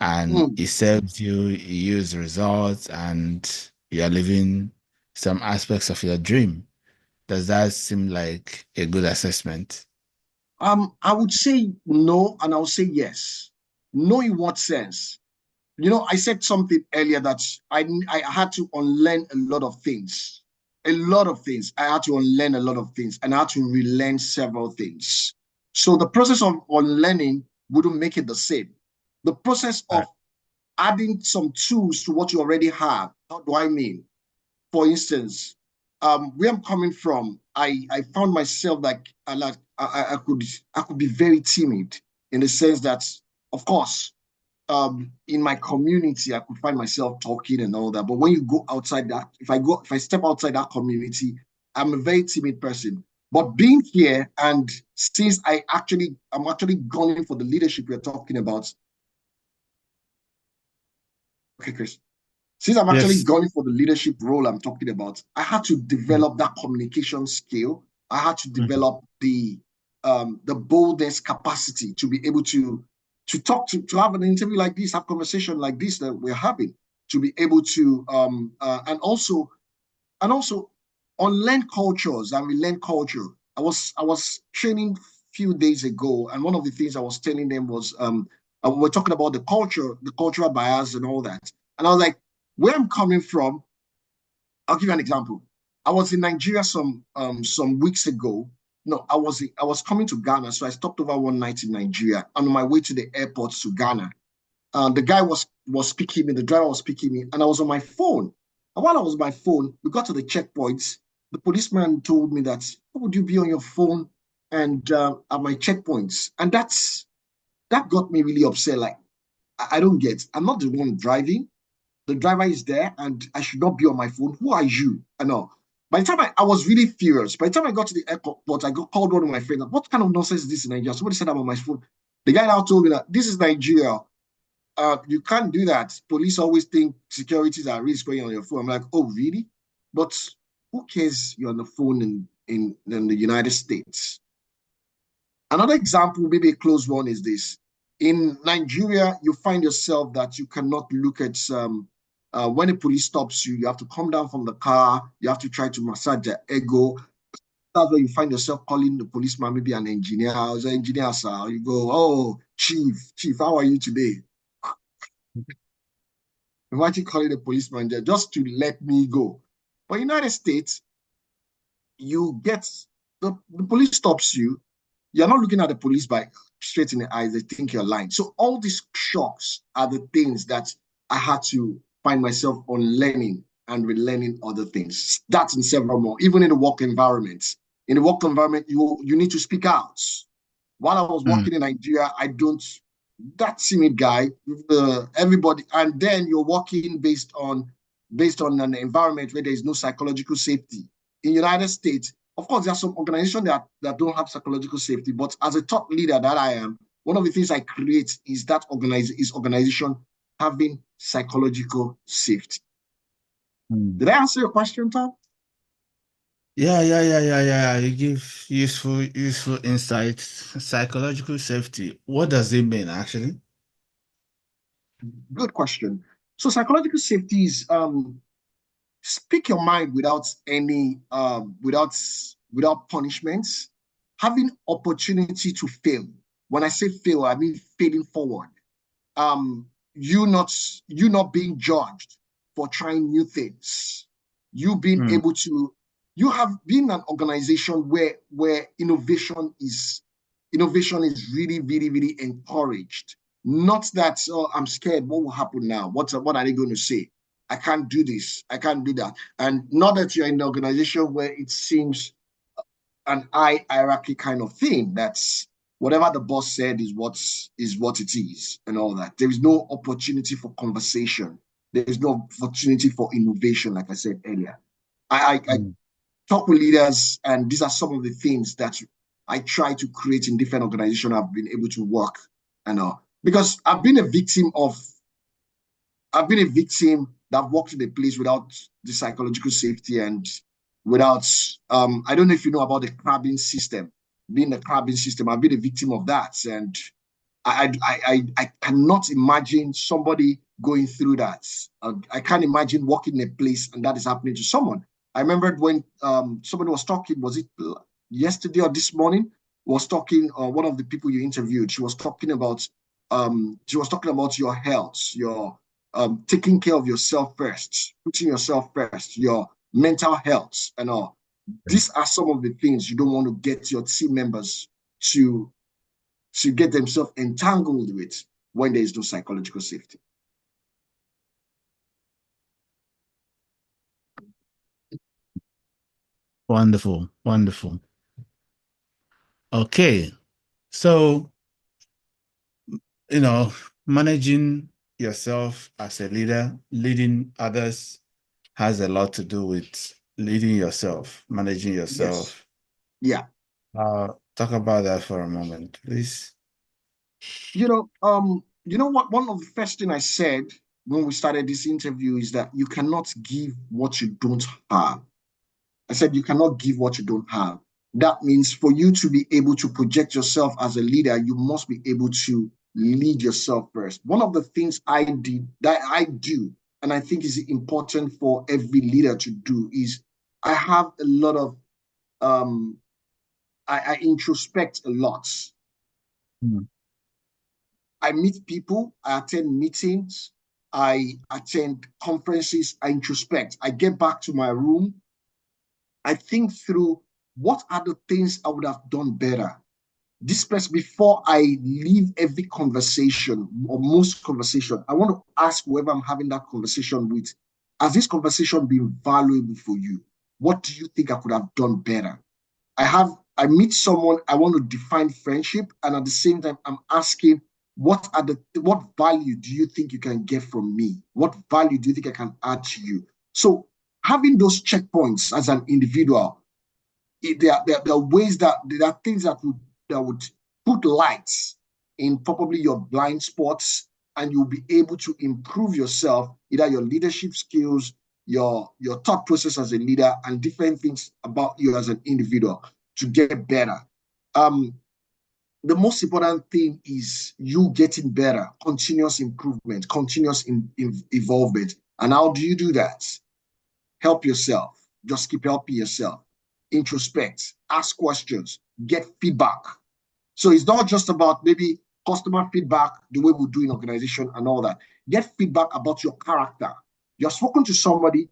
and it serves you, you use results and you're living some aspects of your dream. Does that seem like a good assessment? I would say no, and I would say yes. No, in what sense? I said something earlier that I had to unlearn a lot of things. A lot of things. I had to unlearn a lot of things, and I had to relearn several things. So the process of unlearning wouldn't make it the same. The process of adding some tools to what you already have. How do I mean? For instance, where I'm coming from, I found myself like I could be very timid in the sense that, of course, in my community, I could find myself talking and all that. But when you go outside that, if I step outside that community, I'm a very timid person. But being here, and since I'm actually gunning for the leadership we're talking about. Okay, Chris. Since I'm actually going for the leadership role I'm talking about, I had to develop that communication skill. I had to develop the boldness capacity to be able to talk to have an interview like this, have conversation like this that we're having, to be able to and also unlearn cultures and relearn culture. I was training a few days ago, and one of the things I was telling them was we're talking about the cultural bias and all that. And I was like, where I'm coming from, I'll give you an example. I was in Nigeria some weeks ago. No, I was coming to Ghana, so I stopped over one night in Nigeria. On my way to the airport to Ghana, the guy was speaking me, the driver was speaking me, and I was on my phone. And while I was on my phone, we got to the checkpoints. The policeman told me that, how would you be on your phone and at my checkpoints? And that got me really upset. Like, I don't get. I'm not the one driving. The driver is there, and I should not be on my phone. Who are you? I know. By the time I was really furious. By the time I got to the airport, I got called one of my friends. What kind of nonsense is this in Nigeria? Somebody said I'm on my phone. The guy now told me that this is Nigeria. You can't do that. Police always think security is at risk when you're on your phone. I'm like, oh, really? But who cares you're on the phone in the United States? Another example, maybe a close one, is this. In Nigeria, you find yourself that you cannot look at when a police stops you, you have to come down from the car, you have to try to massage their ego. That's where you find yourself calling the policeman, maybe an engineer. How's the engineer, sir? You go, oh, chief, how are you today? Imagine calling the policeman there just to let me go. But United States, you get the police stops you. You're not looking at the police by straight in the eyes. They think you're lying. So all these shocks are the things that I had to find myself on learning and relearning other things. That's in several more, even in the work environment. In the work environment, you need to speak out. While I was working in Nigeria, that timid guy, everybody, and then you're working based on an environment where there is no psychological safety. In the United States, of course, there are some organizations that don't have psychological safety, but as a top leader that I am, one of the things I create is that organization having psychological safety. Did I answer your question, Tom? Yeah. You give useful insights. Psychological safety. What does it mean, actually? Good question. So psychological safety is speak your mind without any without punishments, having opportunity to fail. When I say fail, I mean failing forward. You not being judged for trying new things. You being able to you have been an organization where innovation is really, really, really encouraged. Not that, oh, I'm scared, what will happen now? What are they going to say? I can't do this, I can't do that. And not that you're in an organization where it seems an hierarchy kind of thing. That's whatever the boss said is what it is, and all that. There is no opportunity for conversation. There is no opportunity for innovation, like I said earlier. I talk with leaders, and these are some of the things that I try to create in different organizations I've been able to work, and because I've been a victim that worked in a place without the psychological safety and without I don't know if you know about the crabbing system. Being the crabbing system, I've been a victim of that, and I cannot imagine somebody going through that. I can't imagine working in a place and that is happening to someone. I remembered when somebody was talking, was it yesterday or this morning, was talking, one of the people you interviewed, she was talking about your health, your taking care of yourself first, putting yourself first, your mental health and all. These are some of the things you don't want to get your team members to get themselves entangled with when there is no psychological safety. Wonderful, wonderful. Okay, so, managing yourself as a leader, leading others has a lot to do with leading yourself, managing yourself. Yes. Yeah. Talk about that for a moment, please. You know what? One of the first thing I said when we started this interview is that you cannot give what you don't have. I said you cannot give what you don't have. That means for you to be able to project yourself as a leader, you must be able to lead yourself first. One of the things I do, and I think is important for every leader to do, is I have a lot of, I introspect a lot. I meet people, I attend meetings, I attend conferences, I introspect. I get back to my room, I think through what are the things I would have done better. This person, before I leave every conversation or most conversation, I want to ask whoever I'm having that conversation with, has this conversation been valuable for you? What do you think I could have done better? I meet someone, I want to define friendship, and at the same time, I'm asking, what value do you think you can get from me? What value do you think I can add to you? So having those checkpoints as an individual, there are ways there are things that would put lights in probably your blind spots, and you'll be able to improve yourself, either your leadership skills, your thought process as a leader, and different things about you as an individual to get better. The most important thing is you getting better, continuous improvement, continuous evolvement. And how do you do that? Help yourself. Just keep helping yourself. Introspect, ask questions, get feedback. So it's not just about maybe customer feedback, the way we do in organization and all that. Get feedback about your character. You're spoken to somebody,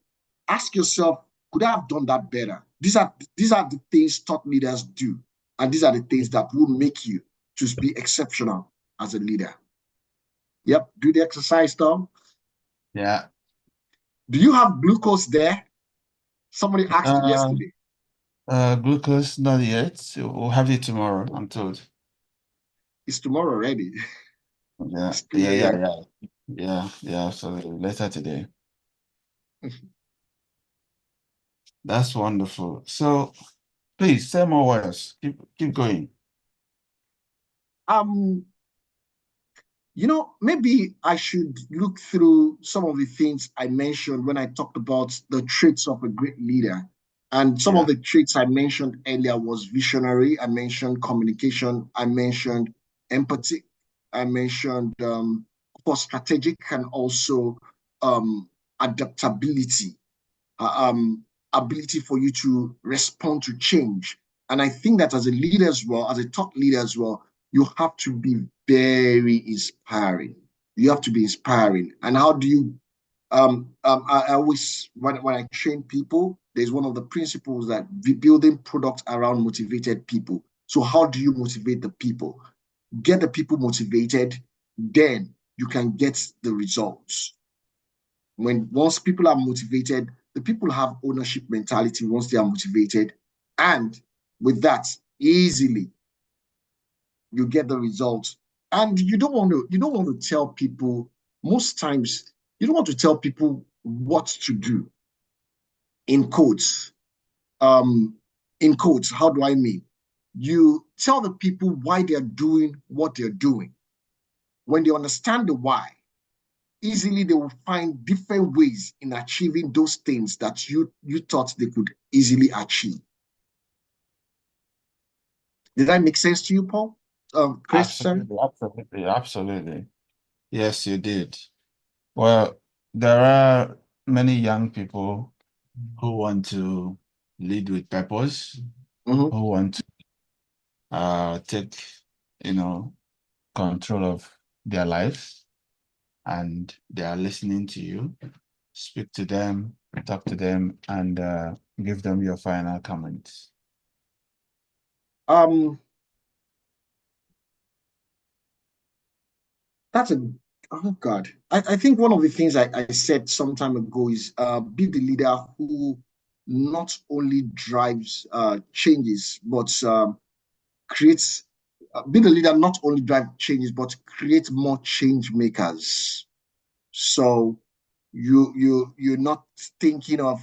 ask yourself, could I have done that better? These are the things top leaders do. And these are the things that will make you to be exceptional as a leader. Yep, do the exercise, Tom. Yeah. Do you have glucose there? Somebody asked you yesterday. Glucose, not yet. We'll have it tomorrow, I'm told. It's tomorrow already. Yeah, absolutely. Later today. That's wonderful. So please say more words. Keep going. Maybe I should look through some of the things I mentioned when I talked about the traits of a great leader. And some of the traits I mentioned earlier was visionary. I mentioned communication. I mentioned empathy. I mentioned for strategic and also adaptability, ability for you to respond to change. And I think that as a leader as well, as a top leader as well, you have to be very inspiring. You have to be inspiring. And how do you, I always, when I train people, there's one of the principles that building products around motivated people. So how do you motivate the people? Get the people motivated, then you can get the results. Once people are motivated, the people have ownership mentality once they are motivated. And with that, easily you get the results. And you don't want to tell people, most times, you don't want to tell people what to do. In quotes, how do I mean? You tell the people why they're doing what they're doing. When they understand the why, easily they will find different ways in achieving those things that you thought they could easily achieve. Did that make sense to you, Paul? Chris? Absolutely. Yes, you did. Well, there are many young people who want to lead with purpose, who want to take, control of their lives, and they are listening to you. Speak to them, talk to them, and give them your final comments. Oh God. I think one of the things I said some time ago is be the leader who not only drives changes, but creates, be the leader not only drive changes, but create more change makers. So you're not thinking of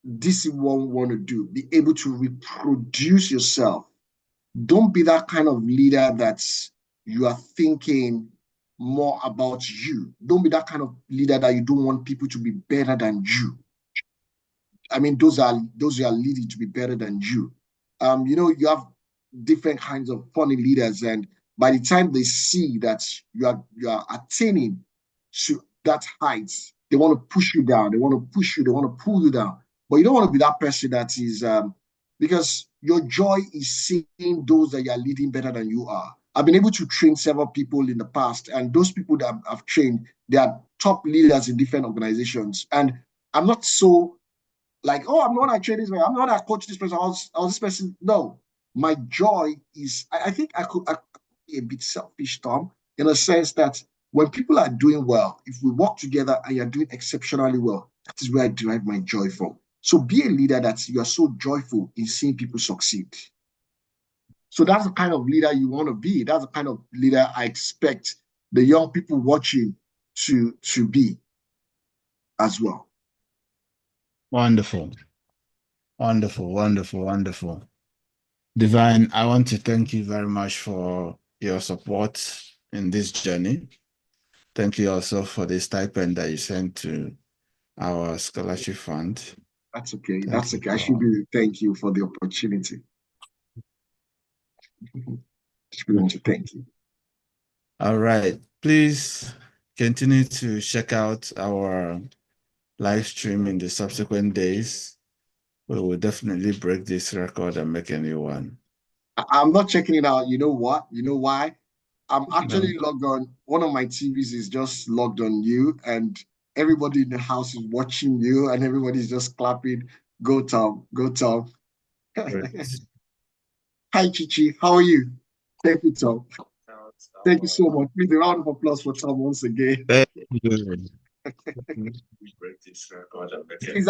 this is what we want to do. Be able to reproduce yourself. Don't be that kind of leader that's you are thinking more about you. Don't be that kind of leader that you don't want people to be better than you. I mean, those are leading to be better than you. You have different kinds of funny leaders, and by the time they see that you are attaining to that height, they want to push you down. They want to push you. They want to pull you down. But you don't want to be that person that is because your joy is seeing those that you are leading better than you are. I've been able to train several people in the past, and those people that I've trained, they are top leaders in different organizations. And I'm not so like, oh, I'm not I train this way. I'm not I coach this person. I was this person. No, my joy is. I think I could be a bit selfish, Tom, in a sense that when people are doing well, if we work together and you're doing exceptionally well, that is where I derive my joy from. So be a leader that you are so joyful in seeing people succeed. So that's the kind of leader you want to be. That's the kind of leader I expect the young people watching to be as well. Wonderful. Wonderful, wonderful, wonderful. Divine, I want to thank you very much for your support in this journey. Thank you also for the stipend that you sent to our scholarship fund. That's okay. That's okay. I should be thank you for the opportunity. Just want to thank you. All right. Please continue to check out our live stream in the subsequent days. We will definitely break this record and make a new one. I'm not checking it out. You know what? You know why? I'm actually logged on. One of my TVs is just logged on you, and everybody in the house is watching you, and everybody's just clapping. Go, Tom. Go, Tom. Hi, Chichi. How are you? Thank you, Tom. Thank you so much. Please, a round of applause for Tom once again. Thank you. It's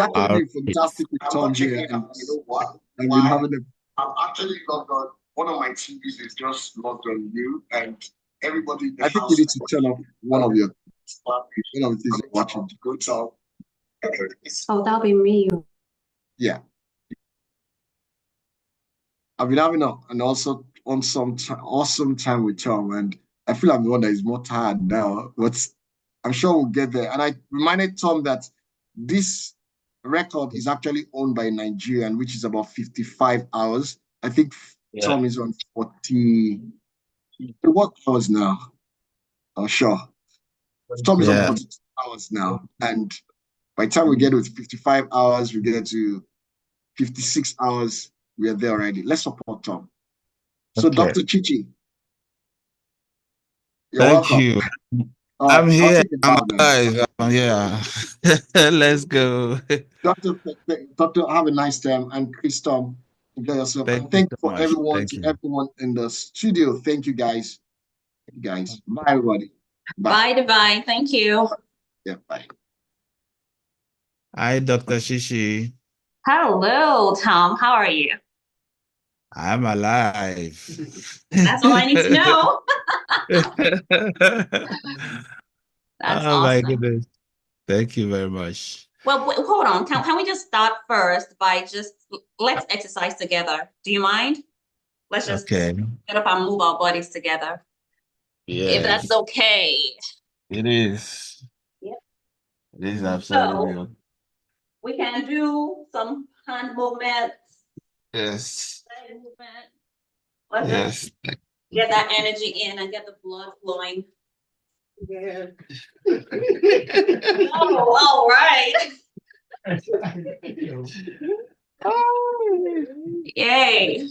actually been fantastic with Tom here. And you know what? I've been having I'm actually logged on. One of my TVs is just logged on you, and everybody. I think you need to turn off one of the things you're watching. Go, Tom. Oh, that'll be me. Yeah. I've been having an awesome time with Tom, and I feel I'm the one that is more tired now, but I'm sure we'll get there. And I reminded Tom that this record is actually owned by a Nigerian, which is about 55 hours. I think Tom is on 40. What hours now? Oh, sure. Tom is on 42 hours now. And by the time we get to 55 hours, we get to 56 hours. We are there already. Let's support Tom. So, Dr. Chichi, you're welcome. Thank you. I'm I'll here. take it I'm down then. alive. I'm here. Let's go. Doctor, have a nice time, and Christoph, enjoy yourself. Thank And you thank so you for much. everyone, Thank to you. everyone in the studio. Thank you guys. Bye, everybody. Bye, Divine. Thank you. Yeah, bye. Hi, Dr. Shishi. Hello, Tom. How are you? I'm alive. That's all I need to know. That's Oh my awesome. goodness. Thank you very much. Well, hold on. Can we just start first by let's exercise together. Do you mind? Let's just Okay. get up and move our bodies together. If that's Yes, okay. it is. Yep. It is absolutely So okay. we can do some hand movements. Yes. Leg movement. Let's Yes. just get that energy in and get the blood flowing. Yeah. Oh, all right. Yay.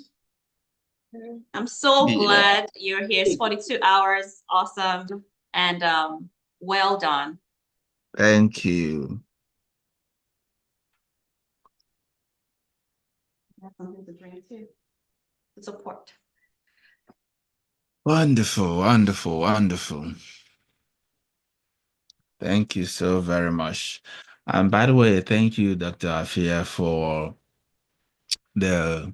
I'm so glad you're here. It's 42 hours. Awesome. And well done. Thank you. That's something to drink too. To support. Wonderful, wonderful, wonderful. Thank you so very much. And by the way, thank you, Dr. Afia, for the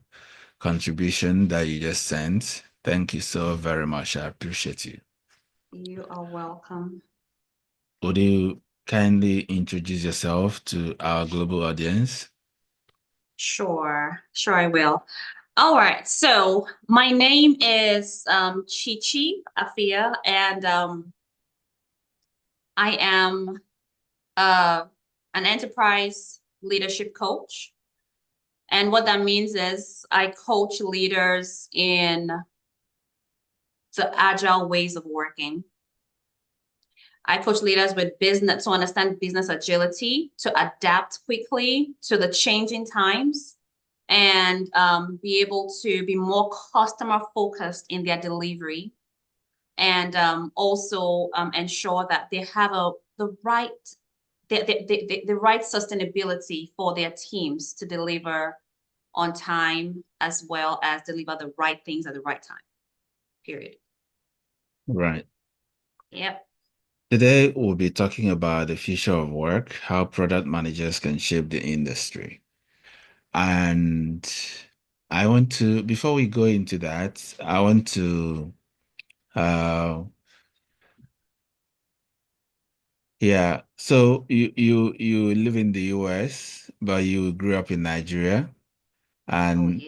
contribution that you just sent. Thank you so very much. I appreciate you. You are welcome. Would you kindly introduce yourself to our global audience? Sure, I will. All right, so my name is Chichi Afia, and I am an enterprise leadership coach. And what that means is I coach leaders in the agile ways of working. I coach leaders with business to understand business agility, to adapt quickly to the changing times, and be able to be more customer focused in their delivery, and also ensure that they have the right sustainability for their teams to deliver on time, as well as deliver the right things at the right time. Period. Right. Yep. Today, we'll be talking about the future of work, how product managers can shape the industry. And I want to, before we go into that, I want to, yeah. So you live in the US, but you grew up in Nigeria. And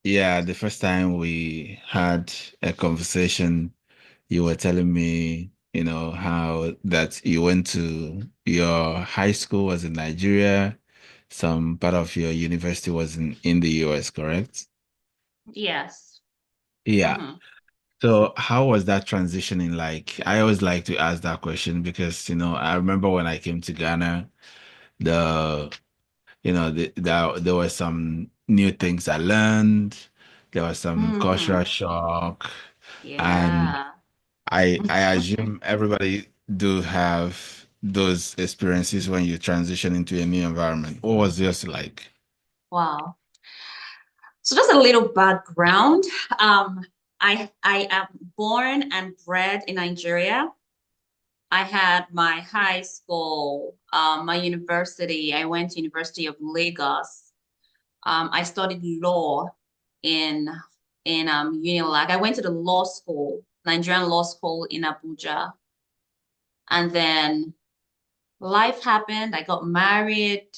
yeah, the first time we had a conversation, you were telling me, how that you went to your high school was in Nigeria, some part of your university was in the US, correct? Yes. Yeah. So how was that transitioning like? I always like to ask that question because, I remember when I came to Ghana, there were some new things I learned. There was some cultural shock. And I assume everybody do have those experiences when you transition into a new environment. What was yours like? Wow. So just a little background. I am born and bred in Nigeria. I had my high school, my university. I went to University of Lagos. I studied law in Unilag. I went to the law school, Nigerian law school in Abuja. And then life happened. I got married.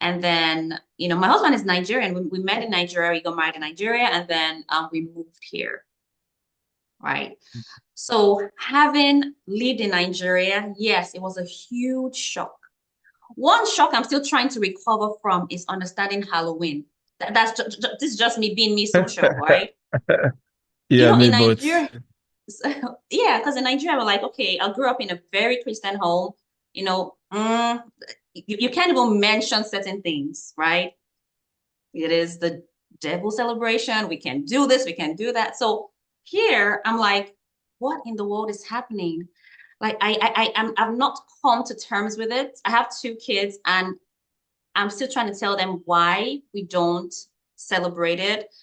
And then, my husband is Nigerian. We met in Nigeria. We got married in Nigeria. And then we moved here. Right. So having lived in Nigeria, yes, it was a huge shock. One shock I'm still trying to recover from is understanding Halloween. This is just me being me social, right? Yeah, me in both. Nigeria, yeah, because in Nigeria, we're like, okay, I grew up in a very Christian home. You can't even mention certain things, right? It is the devil celebration. We can do this, we can do that. So here, I'm like, what in the world is happening? like I've not come to terms with it. I have 2 kids and I'm still trying to tell them why we don't celebrate it.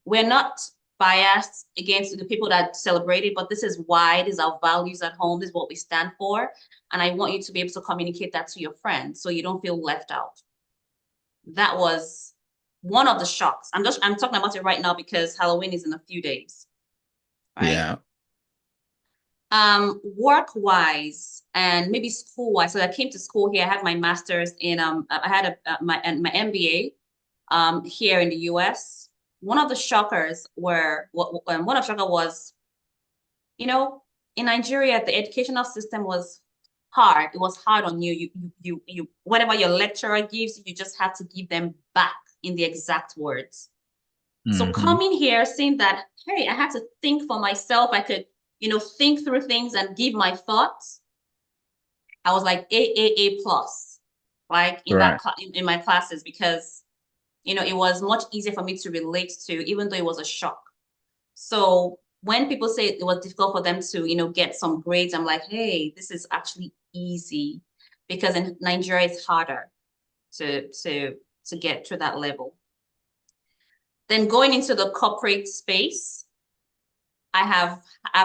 We're not biased against the people that celebrate it, but this is why, these are our values at home, this is what we stand for. And I want you to be able to communicate that to your friends so you don't feel left out. That was one of the shocks. I'm talking about it right now because Halloween is in a few days. Right? Yeah. Work-wise and maybe school-wise. So I came to school here. I had my master's in I had my MBA here in the US. One of the shockers was, you know, in Nigeria, the educational system was hard. It was hard on you. You whatever your lecturer gives, you just have to give them back in the exact words. So coming here, seeing that, hey, I had to think for myself. I could, think through things and give my thoughts. I was like A plus, like in that in my classes, because it was much easier for me to relate to, even though it was a shock. So when people say it was difficult for them to, get some grades, I'm like, hey, this is actually easy, because in Nigeria it's harder to get to that level. Then going into the corporate space, I've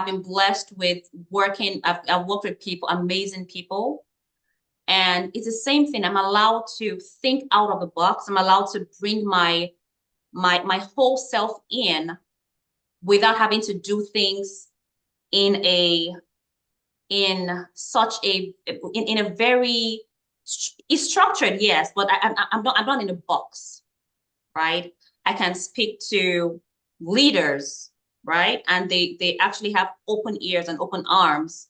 been blessed with working. I've worked with people, amazing people. And it's the same thing. I'm allowed to think out of the box. I'm allowed to bring my whole self in without having to do things in a very, it's structured, yes, but I'm not in a box, right? I can speak to leaders, right? And they actually have open ears and open arms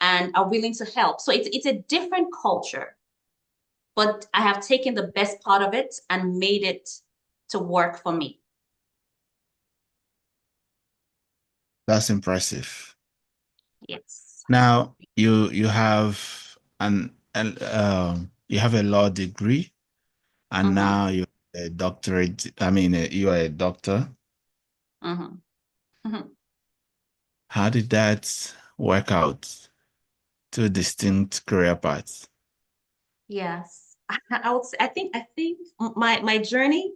and are willing to help. So it's a different culture, but I have taken the best part of it and made it to work for me. That's impressive. Yes. Now you have you have a law degree, and now you're a doctorate. I mean, you are a doctor. How did that work out? 2 distinct career paths. Yes, I would say, I think my journey,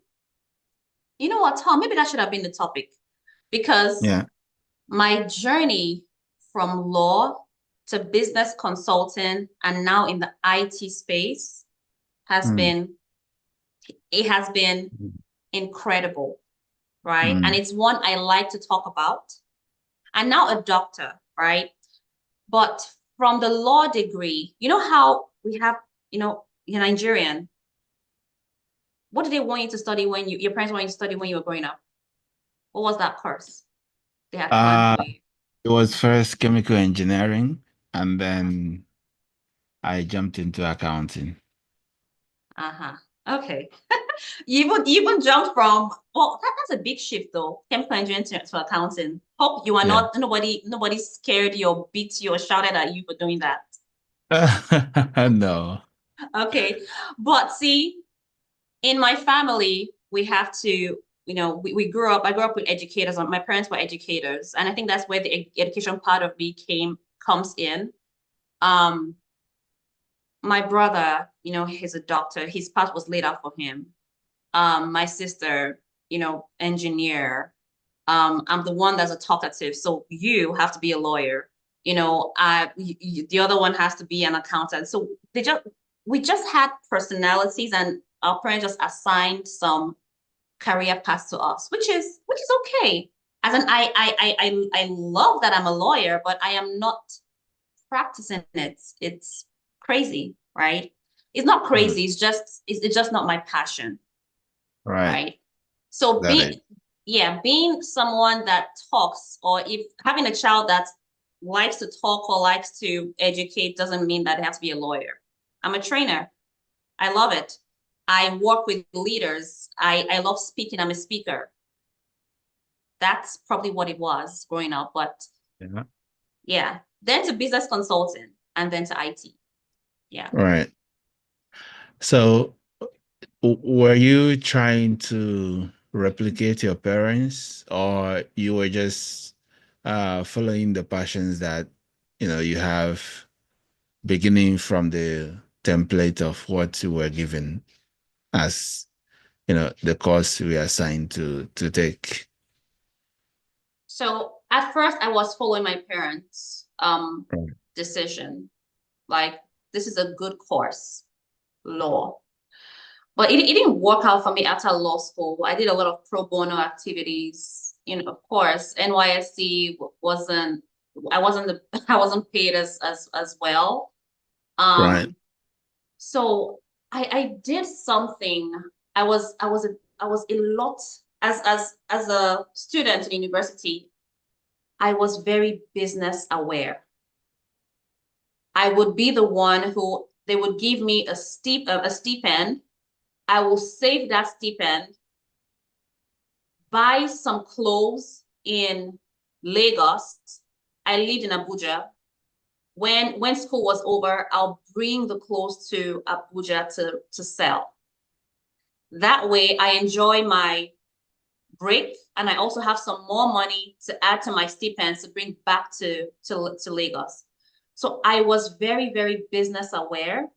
you know what, Tom, maybe that should have been the topic, because my journey from law to business consulting and now in the IT space has been incredible, right? And it's one I like to talk about. I'm now a doctor, right? But from the law degree, you know how we have, you're Nigerian. What did they want you to study when your parents wanted you to study when you were growing up? What was that course they had planned for you? It was first chemical engineering, and then I jumped into accounting. Okay. You even jumped from, well, that's a big shift though, chemical engineering to accounting. Hope you are not, nobody scared you or beat you or shouted at you for doing that. No. Okay. But see, in my family, we have to, I grew up with educators. My parents were educators. And I think that's where the education part of me comes in. My brother, he's a doctor. His path was laid out for him. My sister, engineer. I'm the one that's a talkative. So you have to be a lawyer. The other one has to be an accountant. So we just had personalities, and our parents just assigned some career paths to us, which is okay. As in, I love that I'm a lawyer, but I am not practicing it. It's crazy, right? It's not crazy. It's just not my passion. Right. So being someone that talks, or if having a child that likes to talk or likes to educate, doesn't mean that they have to be a lawyer. I'm a trainer. I love it. I work with leaders. I love speaking. I'm a speaker. That's probably what it was growing up. But yeah, then to business consulting, and then to IT. Yeah. Right. So were you trying to replicate your parents, or you were just following the passions that you have beginning from the template of what you were given as, the course we are assigned to take? So at first I was following my parents' decision. Like, this is a good course, law. But it didn't work out for me after law school. I did a lot of pro bono activities. Of course, NYSC I wasn't paid as well. Right. So I did something. I was a lot as a student in university. I was very business aware. I would be the one who they would give me a stipend. I will save that stipend, buy some clothes in Lagos. I lived in Abuja. When school was over, I'll bring the clothes to Abuja to sell. That way I enjoy my break, and I also have some more money to add to my stipends to bring back to Lagos. So I was very, very business aware.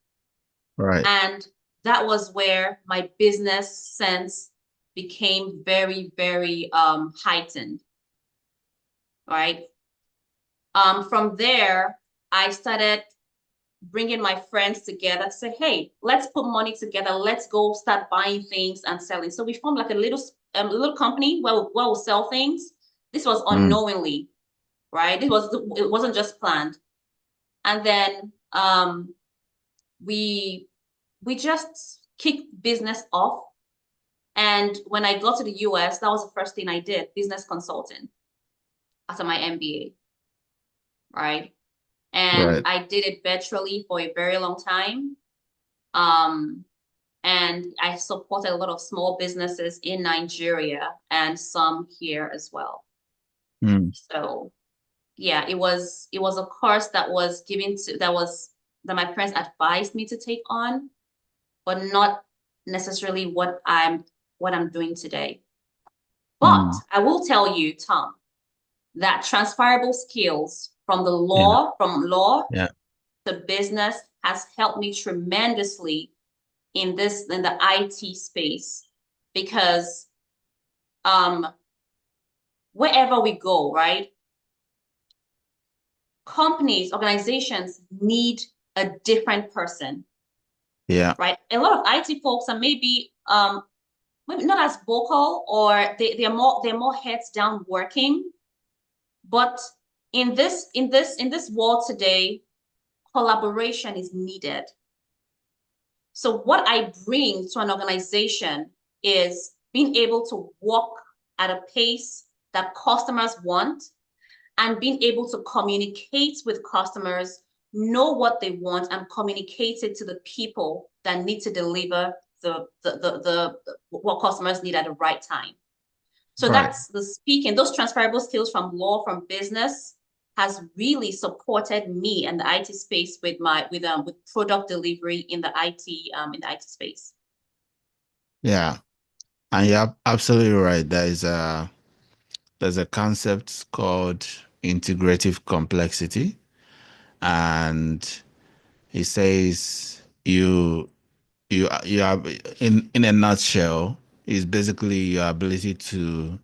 Right. And that was where my business sense became very, very heightened. Right. From there, I started bringing my friends together to say, hey, let's put money together. Let's go start buying things and selling. So we formed like a little company where we'll sell things. This was unknowingly, right? It wasn't just planned. And then we just kicked business off. And when I got to the US, that was the first thing I did, business consulting after my MBA, right? And I did it virtually for a very long time. And I supported a lot of small businesses in Nigeria and some here as well. So yeah, it was a course that was that my parents advised me to take on, but not necessarily what I'm doing today. But I will tell you, Tom, that transferable skills from law to business has helped me tremendously in the IT space, because wherever we go, right? Companies, organizations need a different person. Yeah. Right. A lot of IT folks are maybe not as vocal, or they're more heads down working. But in this world today, collaboration is needed. So what I bring to an organization is being able to walk at a pace that customers want, and being able to communicate with customers, know what they want, and communicate it to the people that need to deliver what customers need at the right time. So that's those transferable skills from law, from business, has really supported me and the IT space with product delivery in the IT space. Yeah, and you're absolutely right. There's a concept called integrative complexity, and he says you have, in a nutshell, is basically your ability to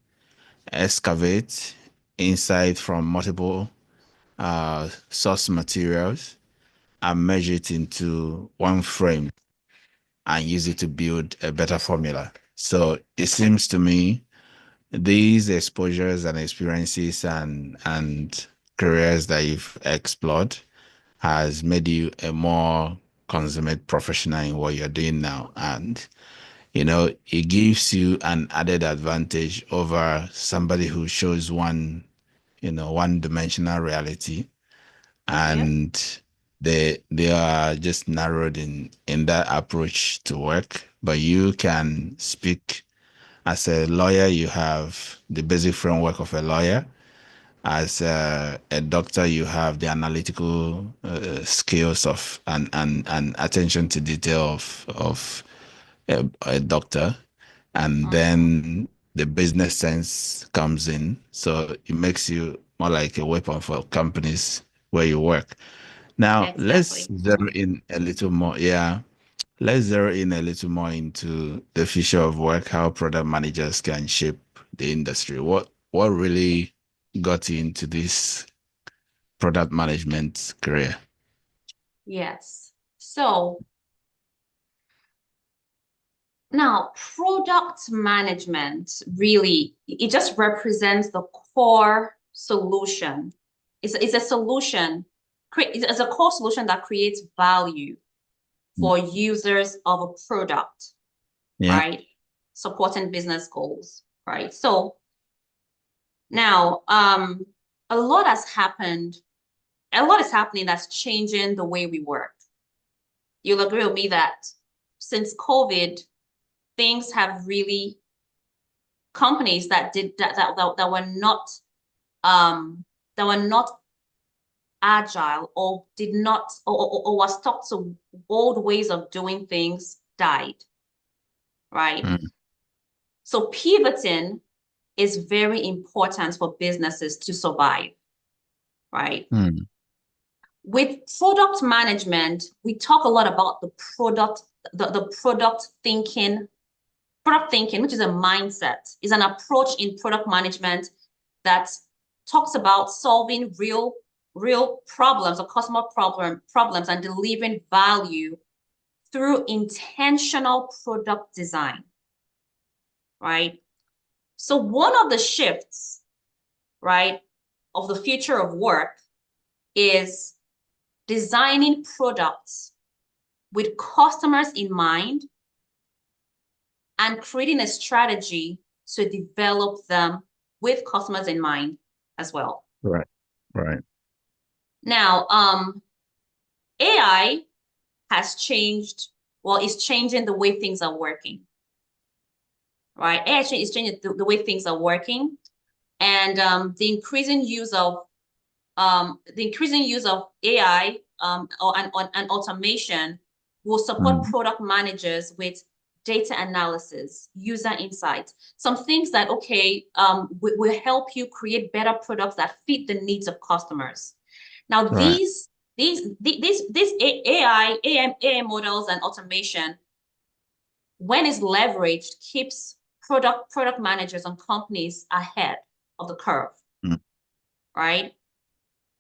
excavate insight from multiple source materials and merge it into one frame and use it to build a better formula. So it seems to me these exposures and experiences and careers that you've explored has made you a more consummate professional in what you're doing now. And it gives you an added advantage over somebody who shows one-dimensional reality, and they are just narrowed in that approach to work. But you can speak as a lawyer. You have the basic framework of a lawyer. As a doctor, you have the analytical skills of and attention to detail of a doctor, and then the business sense comes in. So it makes you more like a weapon for companies where you work. Now, Exactly. let's zero in a little more. Yeah. Let's zero in a little more into the future of work, how product managers can shape the industry. What really got you into this product management career? Yes. So now product management really, it just represents the core solution. It's a solution, it's a core solution that creates value for users of a product, right? Supporting business goals, right? So now, a lot has happened. A lot is happening that's changing the way we work. You'll agree with me that since COVID, things have really, companies that were not agile or did not or was stuck to old ways of doing things died, right? So pivoting is very important for businesses to survive, right? With product management, we talk a lot about the product thinking. Product thinking, which is a mindset, is an approach in product management that talks about solving real problems or customer problems and delivering value through intentional product design, right? So one of the shifts, right, of the future of work is designing products with customers in mind and creating a strategy to develop them with customers in mind as well. Right. Now, AI has changed, well, it's changing the way things are working, right? AI is changing the way things are working, and the increasing use of AI and automation will support product managers with data analysis, user insights, some things that, okay, will help you create better products that fit the needs of customers. Now, these AI models and automation, when it's leveraged, keeps product managers and companies ahead of the curve, right?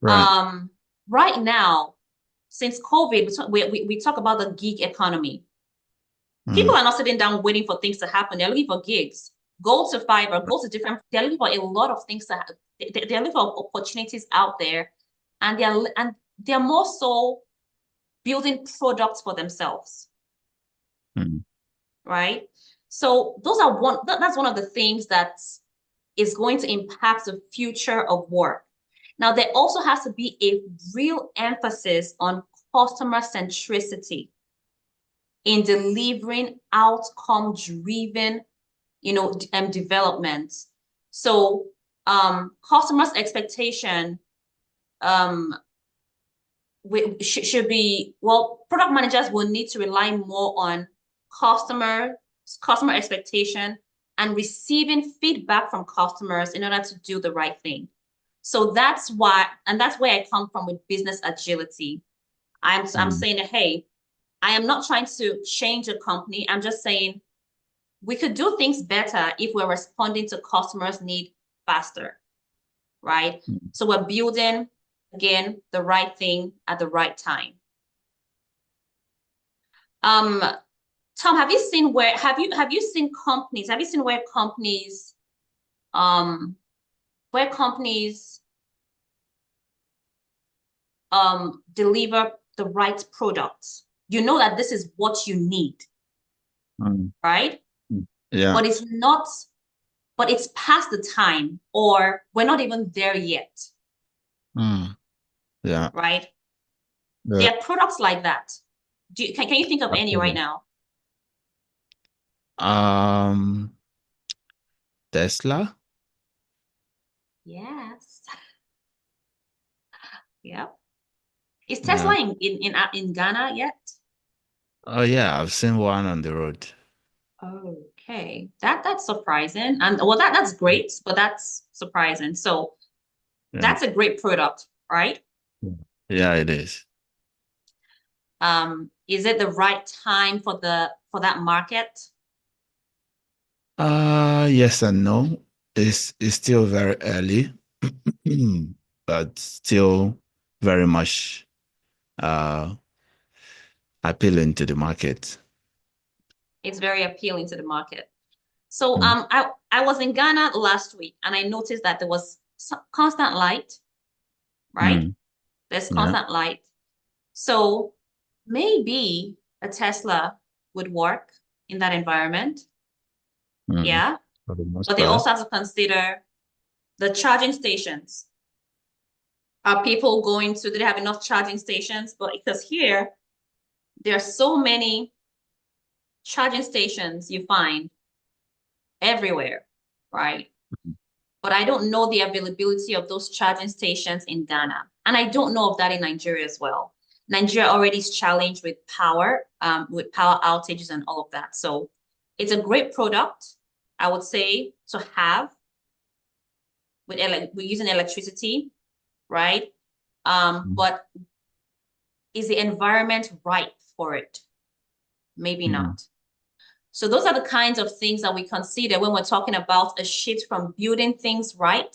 Right now, since COVID, we talk about the gig economy. People are not sitting down waiting for things to happen. They're looking for gigs. Go to Fiverr, go to different, they're looking for a lot of things to happen. They're looking for opportunities out there, and they're more so building products for themselves. Right? So that's one of the things that is going to impact the future of work. Now, there also has to be a real emphasis on customer centricity in delivering outcome-driven, development. So, customers' expectation should be, well, product managers will need to rely more on customer expectation and receiving feedback from customers in order to do the right thing. So that's where I come from with business agility. I'm saying, hey, I am not trying to change a company. I'm just saying we could do things better if we're responding to customers' need faster, right? So we're building, again, the right thing at the right time. Tom, have you seen where companies deliver the right products? You know that this is what you need, right? Yeah. But it's past the time, or we're not even there yet. Yeah. Right? There are products like that. Can you think of any right now? Tesla? Yes. Yep. Is Tesla in Ghana yet? Oh yeah, I've seen one on the road. Okay, that's surprising, and well, that's great, but that's surprising. So that's a great product, right? Yeah, it is. Is it the right time for that market? Yes and no. It's still very early, but still very much appealing to the market. It's very appealing to the market. So I was in Ghana last week and I noticed that there was constant light, right? There's constant light. So maybe a Tesla would work in that environment. Yeah. But they also have to consider the charging stations. Are people going to, do they have enough charging stations? But because here, there are so many charging stations you find everywhere, right? But I don't know the availability of those charging stations in Ghana. And I don't know of that in Nigeria as well. Nigeria already is challenged with power outages and all of that. So it's a great product, I would say, to have we're using electricity, right? But is the environment right for it? Maybe not. So those are the kinds of things that we consider when we're talking about a shift from building things right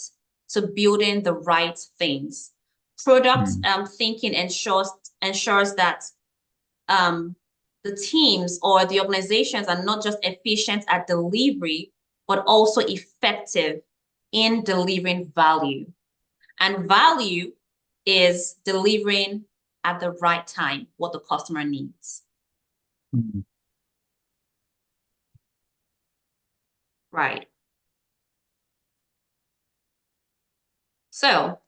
to building the right things. Product thinking ensures that the teams or the organizations are not just efficient at delivery, but also effective in delivering value. And value is delivering at the right time what the customer needs. Right. So,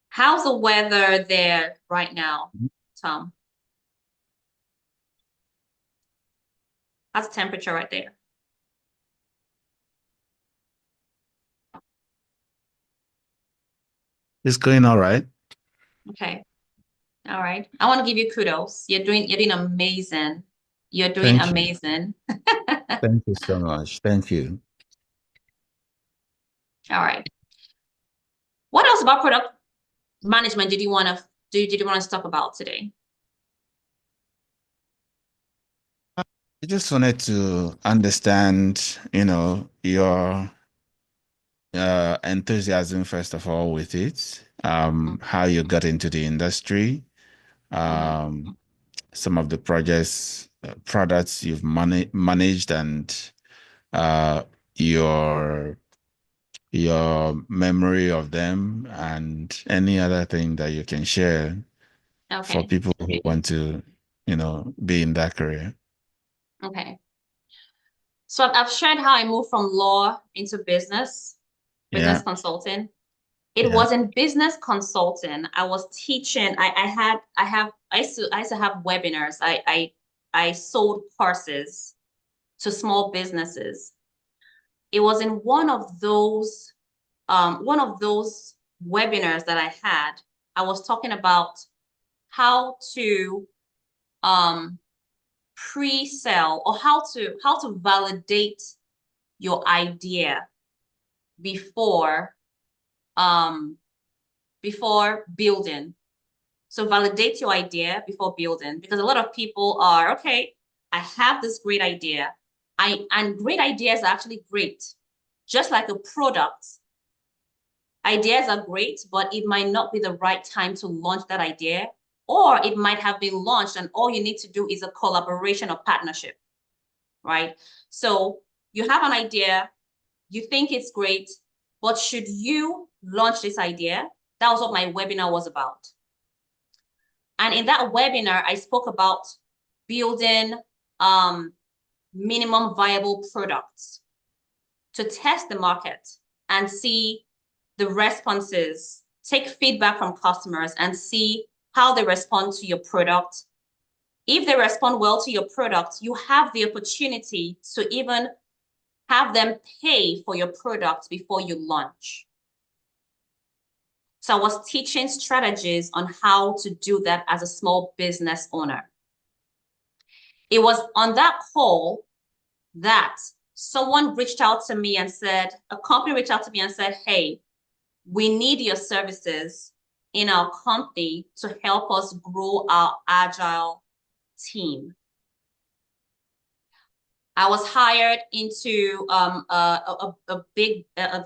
how's the weather there right now, Tom? How's the temperature right there? It's going all right. Okay. All right. I want to give you kudos. You're doing amazing. You're doing amazing. Thank you so much. Thank you. All right. What else about product management did you want to talk about today? I just wanted to understand, your enthusiasm, first of all, with it, how you got into the industry, some of the products you've managed, and your memory of them, and any other thing that you can share for people who want to, be in that career. Okay. So I've shared how I moved from law into business consulting. It was in business consulting. I was teaching. I used to have webinars. I sold courses to small businesses. It was in one of those webinars that I had. I was talking about how to pre-sell, or how to validate your idea before building. So validate your idea before building, because a lot of people are, okay, I have this great idea. And great ideas are actually great. Just like a product, ideas are great, but it might not be the right time to launch that idea, or it might have been launched and all you need to do is a collaboration or partnership, right? So you have an idea, you think it's great, but should you launch this idea? That was what my webinar was about. And in that webinar, I spoke about building minimum viable products to test the market and see the responses, take feedback from customers and see how they respond to your product. If they respond well to your product, you have the opportunity to even have them pay for your product before you launch. So I was teaching strategies on how to do that as a small business owner. It was on that call that someone reached out to me and said, a company reached out to me and said, hey, we need your services in our company to help us grow our agile team. I was hired into a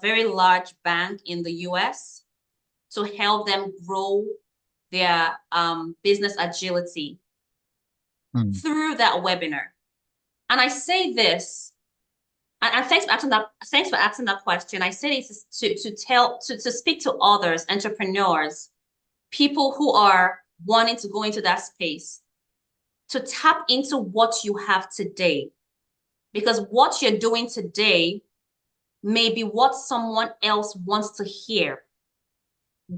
very large bank in the US to help them grow their business agility through that webinar. And I say this, and thanks for asking that question. I say this to speak to others, entrepreneurs, people who are wanting to go into that space, to tap into what you have today. Because what you're doing today may be what someone else wants to hear.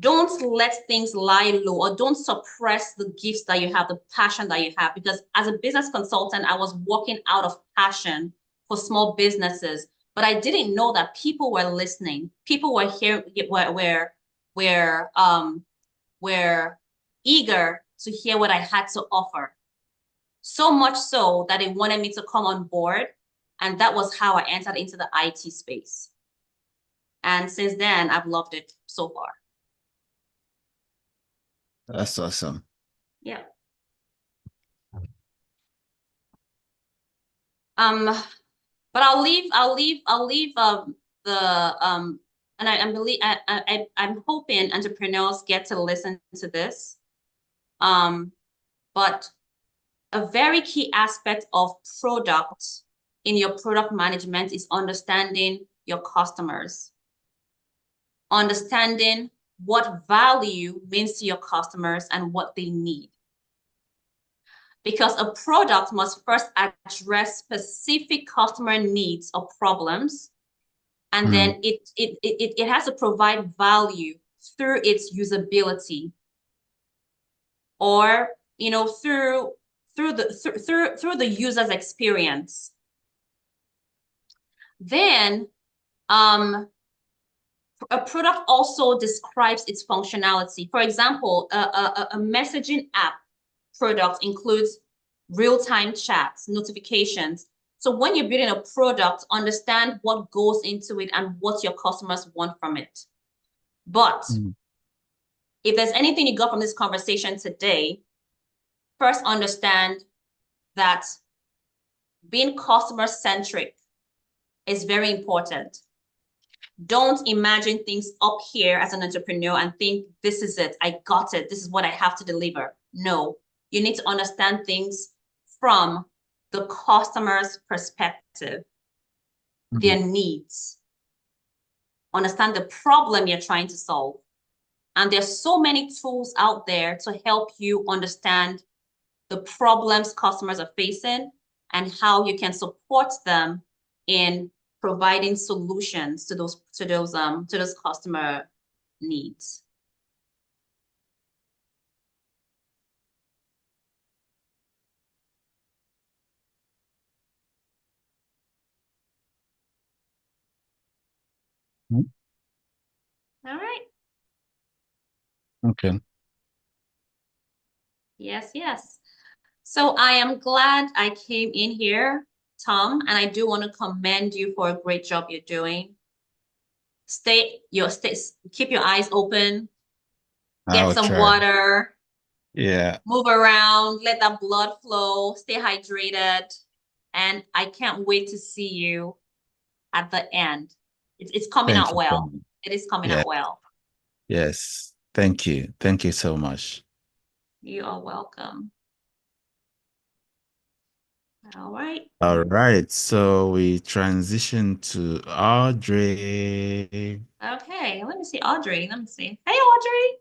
Don't let things lie low, or don't suppress the gifts that you have, the passion that you have. Because as a business consultant, I was working out of passion for small businesses, but I didn't know that people were listening. People were here, were eager to hear what I had to offer. So much so that they wanted me to come on board. And that was how I entered into the IT space. And since then, I've loved it so far. That's awesome. Yeah. But I'll leave and I'm hoping entrepreneurs get to listen to this. But a very key aspect of product in your product management is understanding your customers, understanding what value means to your customers and what they need. Because a product must first address specific customer needs or problems, and then it has to provide value through its usability, or through the user's experience. Then a product also describes its functionality. For example, a messaging app product includes real-time chats, notifications. So when you're building a product, understand what goes into it and what your customers want from it. But if there's anything you got from this conversation today, first understand that being customer-centric is very important. Don't imagine things up here as an entrepreneur and think, this is it, I got it, this is what I have to deliver. No, you need to understand things from the customer's perspective, their needs. Understand the problem you're trying to solve. And there's so many tools out there to help you understand the problems customers are facing and how you can support them in providing solutions to those customer needs. All right. Okay. Yes, yes. So I am glad I came in here, Tom, and I do want to commend you for a great job you're doing. Keep your eyes open, get some water. Yeah. Move around, let that blood flow, stay hydrated. And I can't wait to see you at the end. It's coming out well. It is coming out well. Yes. Thank you. Thank you so much. You are welcome. All right. All right. So we transition to Audrey. Okay. Let me see. Audrey. Let me see. Hey, Audrey.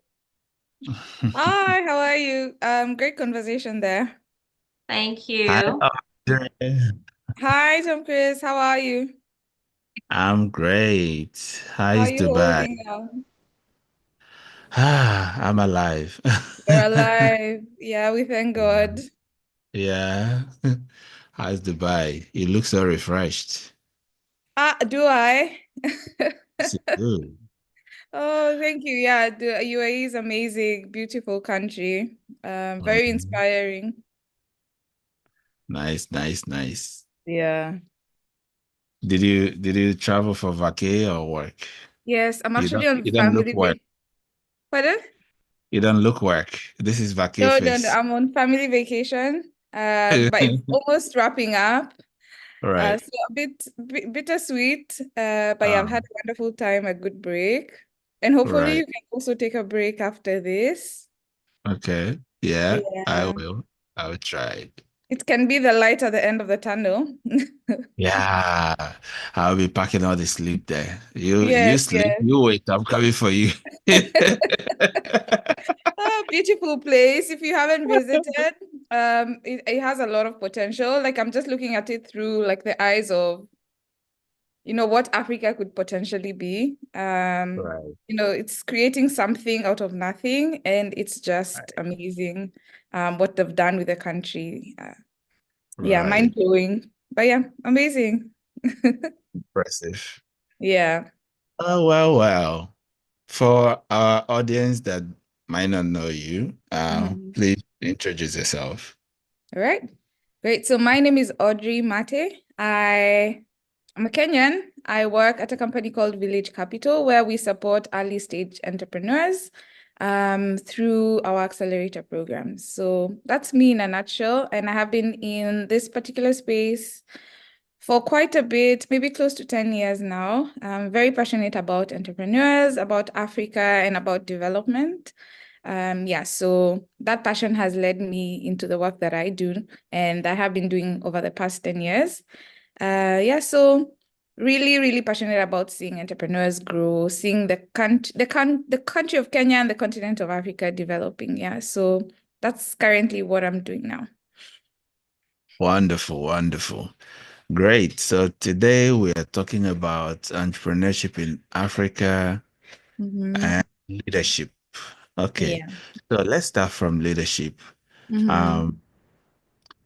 Hi, how are you? Great conversation there. Thank you. Hi, Audrey. Hi, Tom Chris. How are you? I'm great. How is How are you Dubai? holding up? I'm alive. You're alive. Yeah, we thank God. Yeah. How's Dubai? You look so refreshed. Do I? Yes, you do. Oh, thank you. Yeah, the UAE is amazing, beautiful country. Very inspiring. Nice, nice, nice. Yeah. Did you travel for vacay or work? Yes, I'm You actually don't on you don't look family well. day. Pardon? You don't look work. This is vacation No, face. I'm on family vacation, but it's almost wrapping up. Right. So a bit bittersweet, but yeah, I've had a wonderful time, a good break. And hopefully you can also take a break after this. Okay. Yeah, I Yeah. will. I will try it. It can be the light at the end of the tunnel. Yeah, I'll be packing all the sleep there. You Yes, sleep, yes. you wait. I'm coming for you. Beautiful place. If you haven't visited, it has a lot of potential. Like I'm just looking at it through like the eyes of, what Africa could potentially be. Right. It's creating something out of nothing, and it's just amazing what they've done with the country. Yeah, Right. mind-blowing. But yeah, amazing. Impressive. Yeah. Oh, well. For our audience that might not know you, please introduce yourself. All right. Great. So my name is Audrey Mate. I'm a Kenyan. I work at a company called Village Capital, where we support early stage entrepreneurs through our accelerator programs. So that's me in a nutshell. And I have been in this particular space for quite a bit, maybe close to 10 years now. I'm very passionate about entrepreneurs, about Africa, and about development. So that passion has led me into the work that I do, and I have been doing over the past 10 years. So really, really passionate about seeing entrepreneurs grow, seeing the country of Kenya and the continent of Africa developing. Yeah, so that's currently what I'm doing now. Wonderful, wonderful. Great. So today we are talking about entrepreneurship in Africa and leadership. Okay. Yeah. So let's start from leadership. Mm-hmm.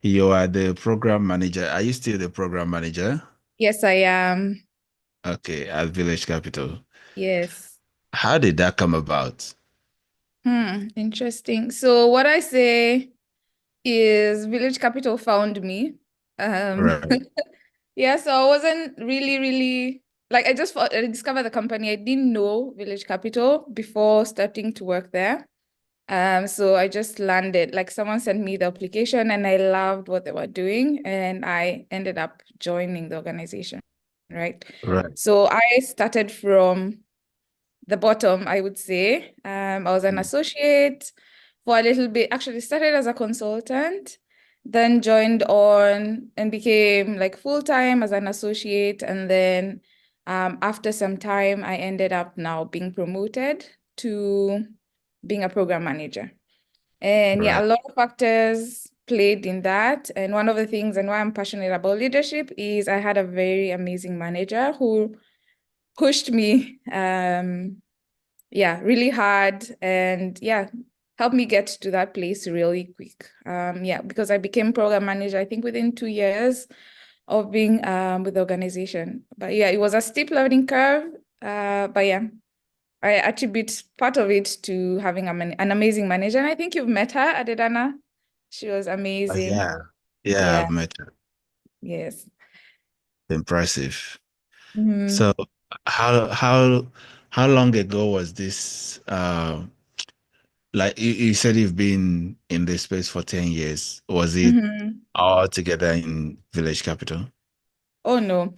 You are the program manager. Are you still the program manager? Yes, I am. Okay, at Village Capital. Yes. How did that come about? Interesting. So what I say is Village Capital found me. Right. Yeah, so I wasn't really like I discovered the company. I didn't know Village Capital before starting to work there. So I just landed, like someone sent me the application and I loved what they were doing and I ended up joining the organization, right? Right. So I started from the bottom, I would say. I was an associate for a little bit, actually started as a consultant, then joined on and became like full-time as an associate. And then after some time, I ended up now being promoted to being a program manager. And yeah, a lot of factors played in that. And one of the things and why I'm passionate about leadership is I had a very amazing manager who pushed me really hard and helped me get to that place really quick. Because I became program manager, I think within 2 years of being with the organization. But yeah, it was a steep learning curve. I attribute part of it to having an amazing manager. And I think you've met her, Adedana. She was amazing. Yeah, I've met her. Yes. Impressive. Mm-hmm. So how long ago was this? Like you said, you've been in this space for 10 years. Was it all together in Village Capital? Oh no.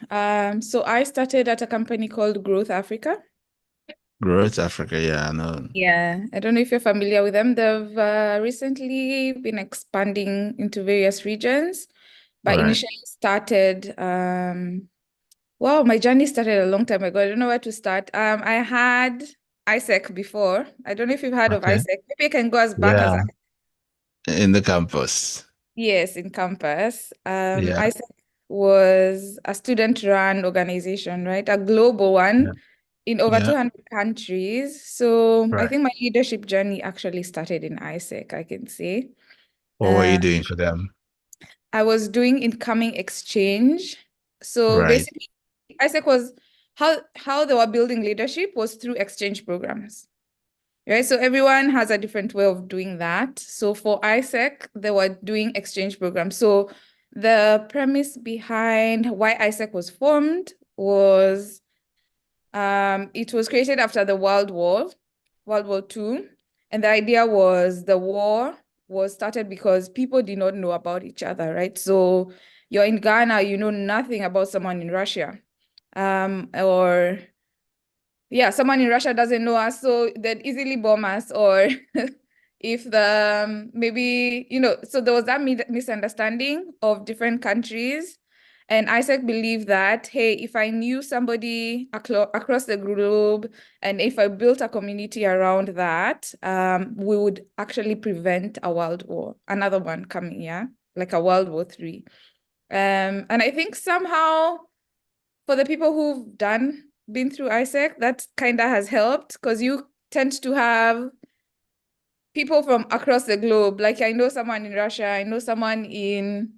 So I started at a company called Growth Africa. Growth Africa, yeah, I know. Yeah, I don't know if you're familiar with them. They've recently been expanding into various regions, but initially started, my journey started a long time ago. I don't know where to start. I had ISEC before. I don't know if you've heard of ISEC. Maybe I can go as back as in the campus. Yes, in campus. ISEC was a student-run organization, right? A global one in over 200 countries. So I think my leadership journey actually started in ISEC, I can say. What were you doing for them? I was doing incoming exchange. So basically, ISEC was how they were building leadership was through exchange programs. Right, so everyone has a different way of doing that. So for ISEC, they were doing exchange programs. So the premise behind why ISEC was formed was it was created after the World War II. And the idea was the war was started because people did not know about each other, right? So you're in Ghana, you know nothing about someone in Russia. Or yeah, someone in Russia doesn't know us, so they'd easily bomb us. Or if maybe, so there was that misunderstanding of different countries. And Isaac believed that, hey, if I knew somebody across the globe, and if I built a community around that, we would actually prevent a world war, another one coming, yeah, like a World War III. And I think somehow for the people who've been through Isaac, that kind of has helped, because you tend to have people from across the globe. Like I know someone in Russia, I know someone in,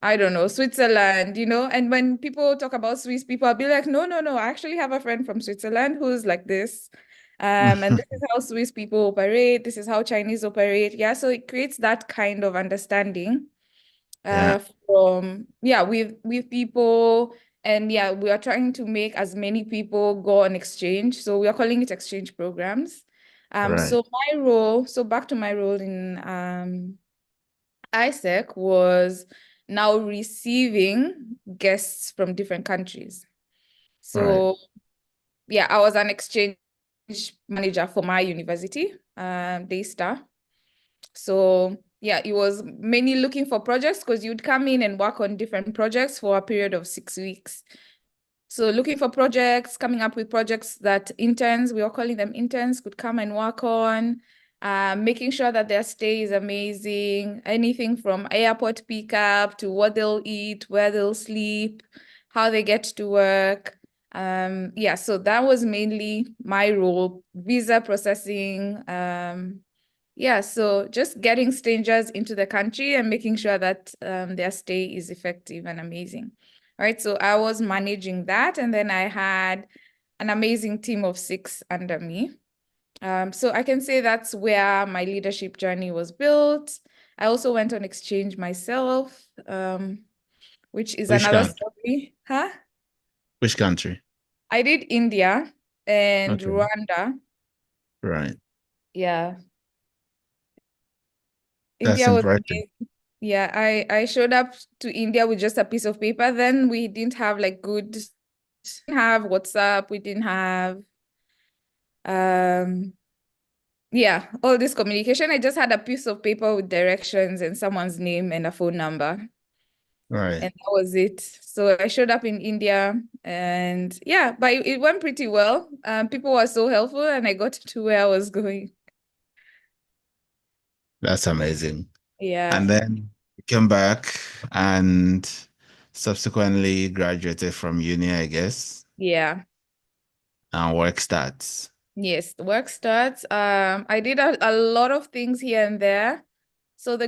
I don't know, Switzerland, and when people talk about Swiss people, I'll be like, no, I actually have a friend from Switzerland who's like this. And this is how Swiss people operate. This is how Chinese operate. Yeah, so it creates that kind of understanding with people. And yeah, we are trying to make as many people go on exchange. So we are calling it exchange programs. So back to my role in ISEC was now receiving guests from different countries. So yeah, I was an exchange manager for my university, Daystar. So yeah, it was mainly looking for projects, because you'd come in and work on different projects for a period of 6 weeks. So looking for projects, coming up with projects that interns, we are calling them interns, could come and work on, making sure that their stay is amazing, anything from airport pickup to what they'll eat, where they'll sleep, how they get to work. So that was mainly my role, visa processing. So just getting strangers into the country and making sure that their stay is effective and amazing. All right, so I was managing that, and then I had an amazing team of 6 under me. So I can say that's where my leadership journey was built. I also went on exchange myself, which is another story. Huh? Which country? I did India and Rwanda. Right. Yeah. That's India was impressive. amazing. Yeah, I showed up to India with just a piece of paper. Then we didn't have have WhatsApp. We didn't have all this communication. I just had a piece of paper with directions and someone's name and a phone number. Right. And that was it. So I showed up in India, and yeah, but it went pretty well. People were so helpful, and I got to where I was going. That's amazing. Yeah. And then you came back and subsequently graduated from uni, I guess. Yeah. And work starts. Yes, the work starts. I did a lot of things here and there. So the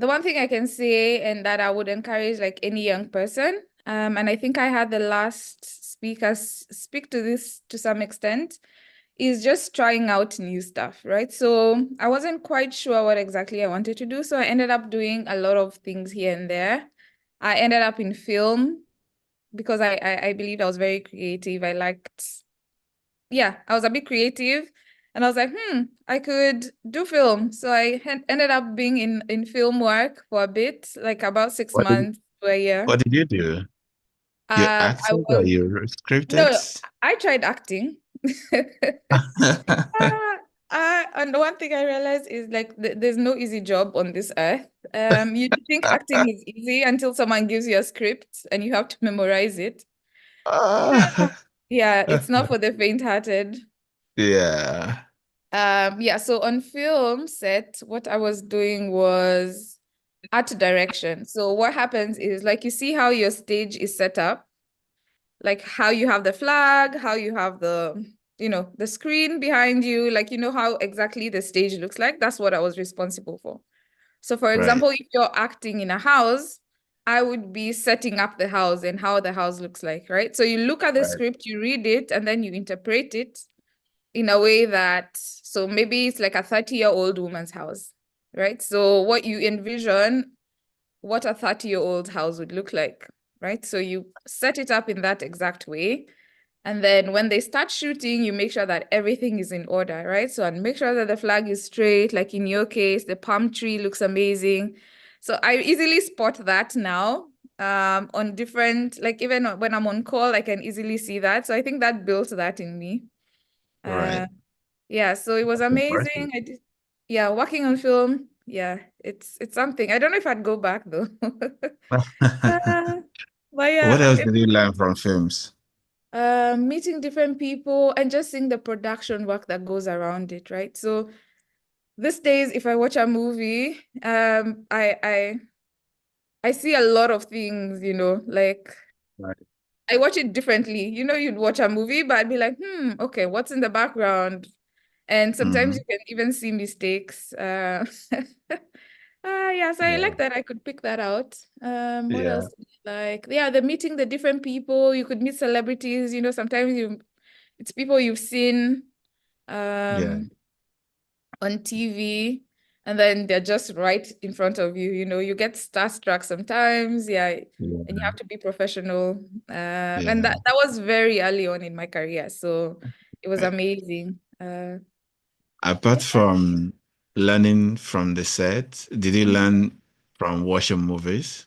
one thing I can say, and that I would encourage like any young person, and I think I had the last speaker speak to this to some extent, is just trying out new stuff, right? So I wasn't quite sure what exactly I wanted to do. So I ended up doing a lot of things here and there. I ended up in film because I believed I was very creative. I was a bit creative, and I was like, I could do film. So I ended up being in film work for a bit, like about 6 months to a year. What did you do? You acted or you scripted? No, I tried acting. And one thing I realized is like there's no easy job on this earth. You think acting is easy until someone gives you a script and you have to memorize it. Yeah, it's not for the faint-hearted. Yeah. So on film set, what I was doing was art direction. So what happens is, like, you see how your stage is set up, like how you have the flag, how you have the screen behind you, like, how exactly the stage looks like. That's what I was responsible for. So for example, if you're acting in a house, I would be setting up the house and how the house looks like, right? So you look at the script, you read it, and then you interpret it in a way that, so maybe it's like a 30-year-old woman's house, right? So what you envision, what a 30-year-old house would look like, right? So you set it up in that exact way. And then when they start shooting, you make sure that everything is in order, right? So, and make sure that the flag is straight, like in your case, the palm tree looks amazing. So I easily spot that now on different, like even when I'm on call, I can easily see that. So I think that built that in me. Right. Yeah, so it was amazing. I did, yeah, working on film. Yeah, it's something. I don't know if I'd go back though. But yeah, What else did you learn from films? meeting different people and just seeing the production work that goes around it, right? So these days, if I watch a movie, I see a lot of things, you know, like Right. I watch it differently. You know, you'd watch a movie, but I'd be like, okay, what's in the background? And sometimes you can even see mistakes. Yeah, so I like that I could pick that out. What Yeah. else did I like? Yeah, the meeting the different people. You could meet celebrities, you know, sometimes it's people you've seen Yeah. on TV, and then they're just right in front of you. You know, you get starstruck sometimes, yeah, and you have to be professional. And that was very early on in my career, so it was amazing. Apart from learning from the set, did you learn from watching movies?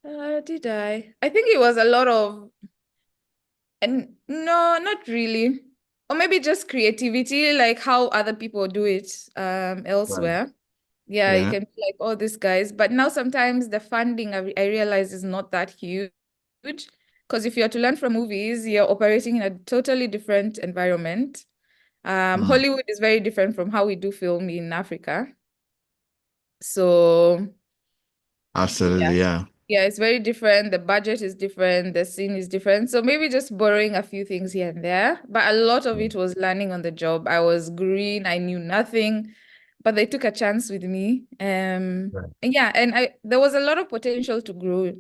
Did I? I think it was a lot of, and no, not really. Or maybe just creativity, like how other people do it elsewhere. Yeah, you Yeah. can be like, oh, these guys. But now sometimes the funding I realize is not that huge. Because if you're to learn from movies, you're operating in a totally different environment. Hollywood is very different from how we do film in Africa. So Absolutely, yeah. yeah, it's very different. The budget is different. The scene is different. So maybe just borrowing a few things here and there. But a lot of it was learning on the job. I was green. I knew nothing, but they took a chance with me. And yeah, and there was a lot of potential to grow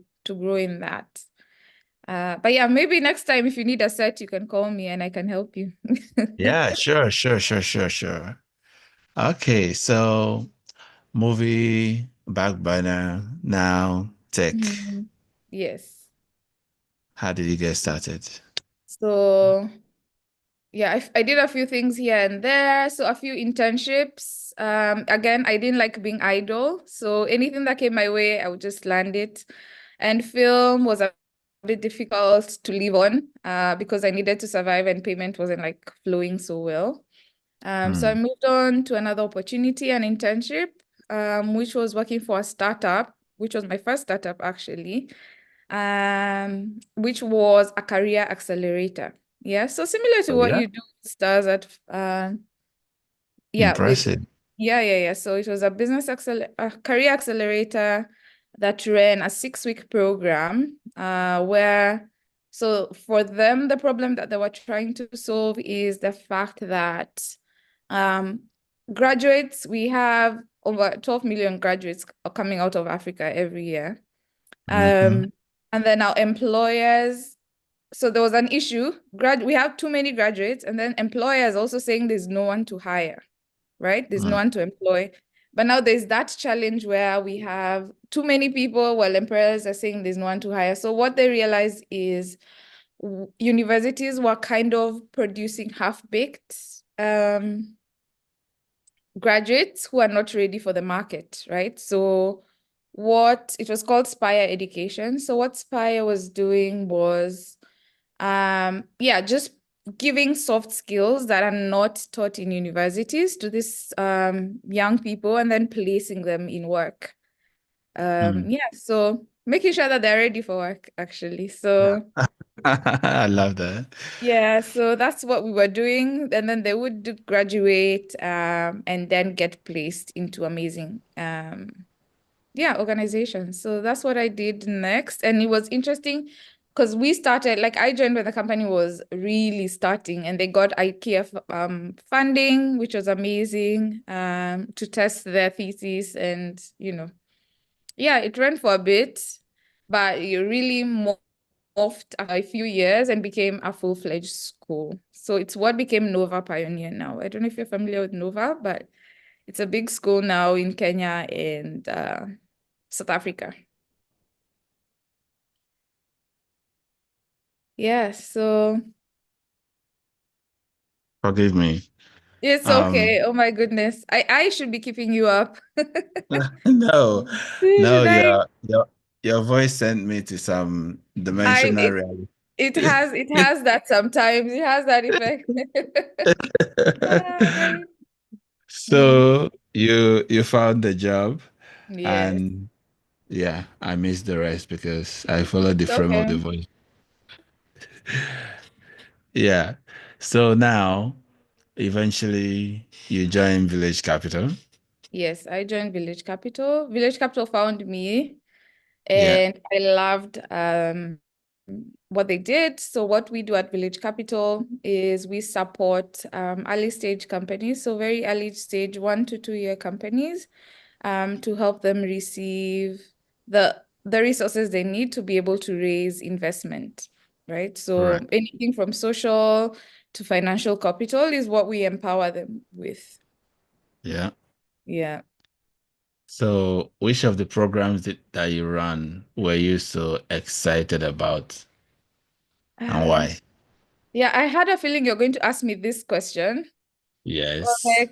in that. But yeah, maybe next time if you need a set, you can call me and I can help you. Yeah, sure. Okay, so movie, back burner, now tech. Yes. How did you get started? So yeah, I did a few things here and there. So a few internships. Again, I didn't like being idle. So anything that came my way, I would just land it. And film was a bit difficult to live on because I needed to survive and payment wasn't like flowing so well. So I moved on to another opportunity, an internship, which was working for a startup, which was my first startup actually, which was a career accelerator. Yeah, so similar to what you do with stars at Impressive. So it was a career accelerator that ran a 6-week program where, so for them, the problem that they were trying to solve is the fact that graduates, we have over 12 million graduates coming out of Africa every year. And then our employers, so there was an issue, we have too many graduates, and then employers also saying there's no one to hire, right? There's no one to employ. But now there's that challenge where we have too many people while employers are saying there's no one to hire. So what they realized is universities were kind of producing half-baked graduates who are not ready for the market, right? So it was called Spire Education. So what Spire was doing was, just giving soft skills that are not taught in universities to these young people and then placing them in work. So making sure that they're ready for work, actually. So I love that. yeah, so that's what we were doing. And then they would graduate and then get placed into amazing organizations. So that's what I did next. And it was interesting because we started, like I joined when the company was really starting and they got IKEA funding, which was amazing to test their thesis. And, it ran for a bit, but it really morphed after a few years and became a full-fledged school. So it's what became Nova Pioneer now. I don't know if you're familiar with Nova, but it's a big school now in Kenya and South Africa. Yeah, so Forgive me. it's okay. Oh my goodness. I should be keeping you up. No, Should I? your voice sent me to some dimensional it reality. it has that sometimes. It has that effect. Hi. So you found the job, Yes. and yeah, I missed the rest because I followed the It's frame of the okay. voice. Yeah. So now, eventually, you join Village Capital. Yes, I joined Village Capital. Village Capital found me, Yeah. and I loved what they did. So what we do at Village Capital is we support early stage companies, so very early stage 1 to 2 year companies, to help them receive the resources they need to be able to raise investment, right? So Right. anything from social to financial capital is what we empower them with. Yeah. Yeah. So, which of the programs that you run were you so excited about, and why? Yeah, I had a feeling you're going to ask me this question. Yes. Like,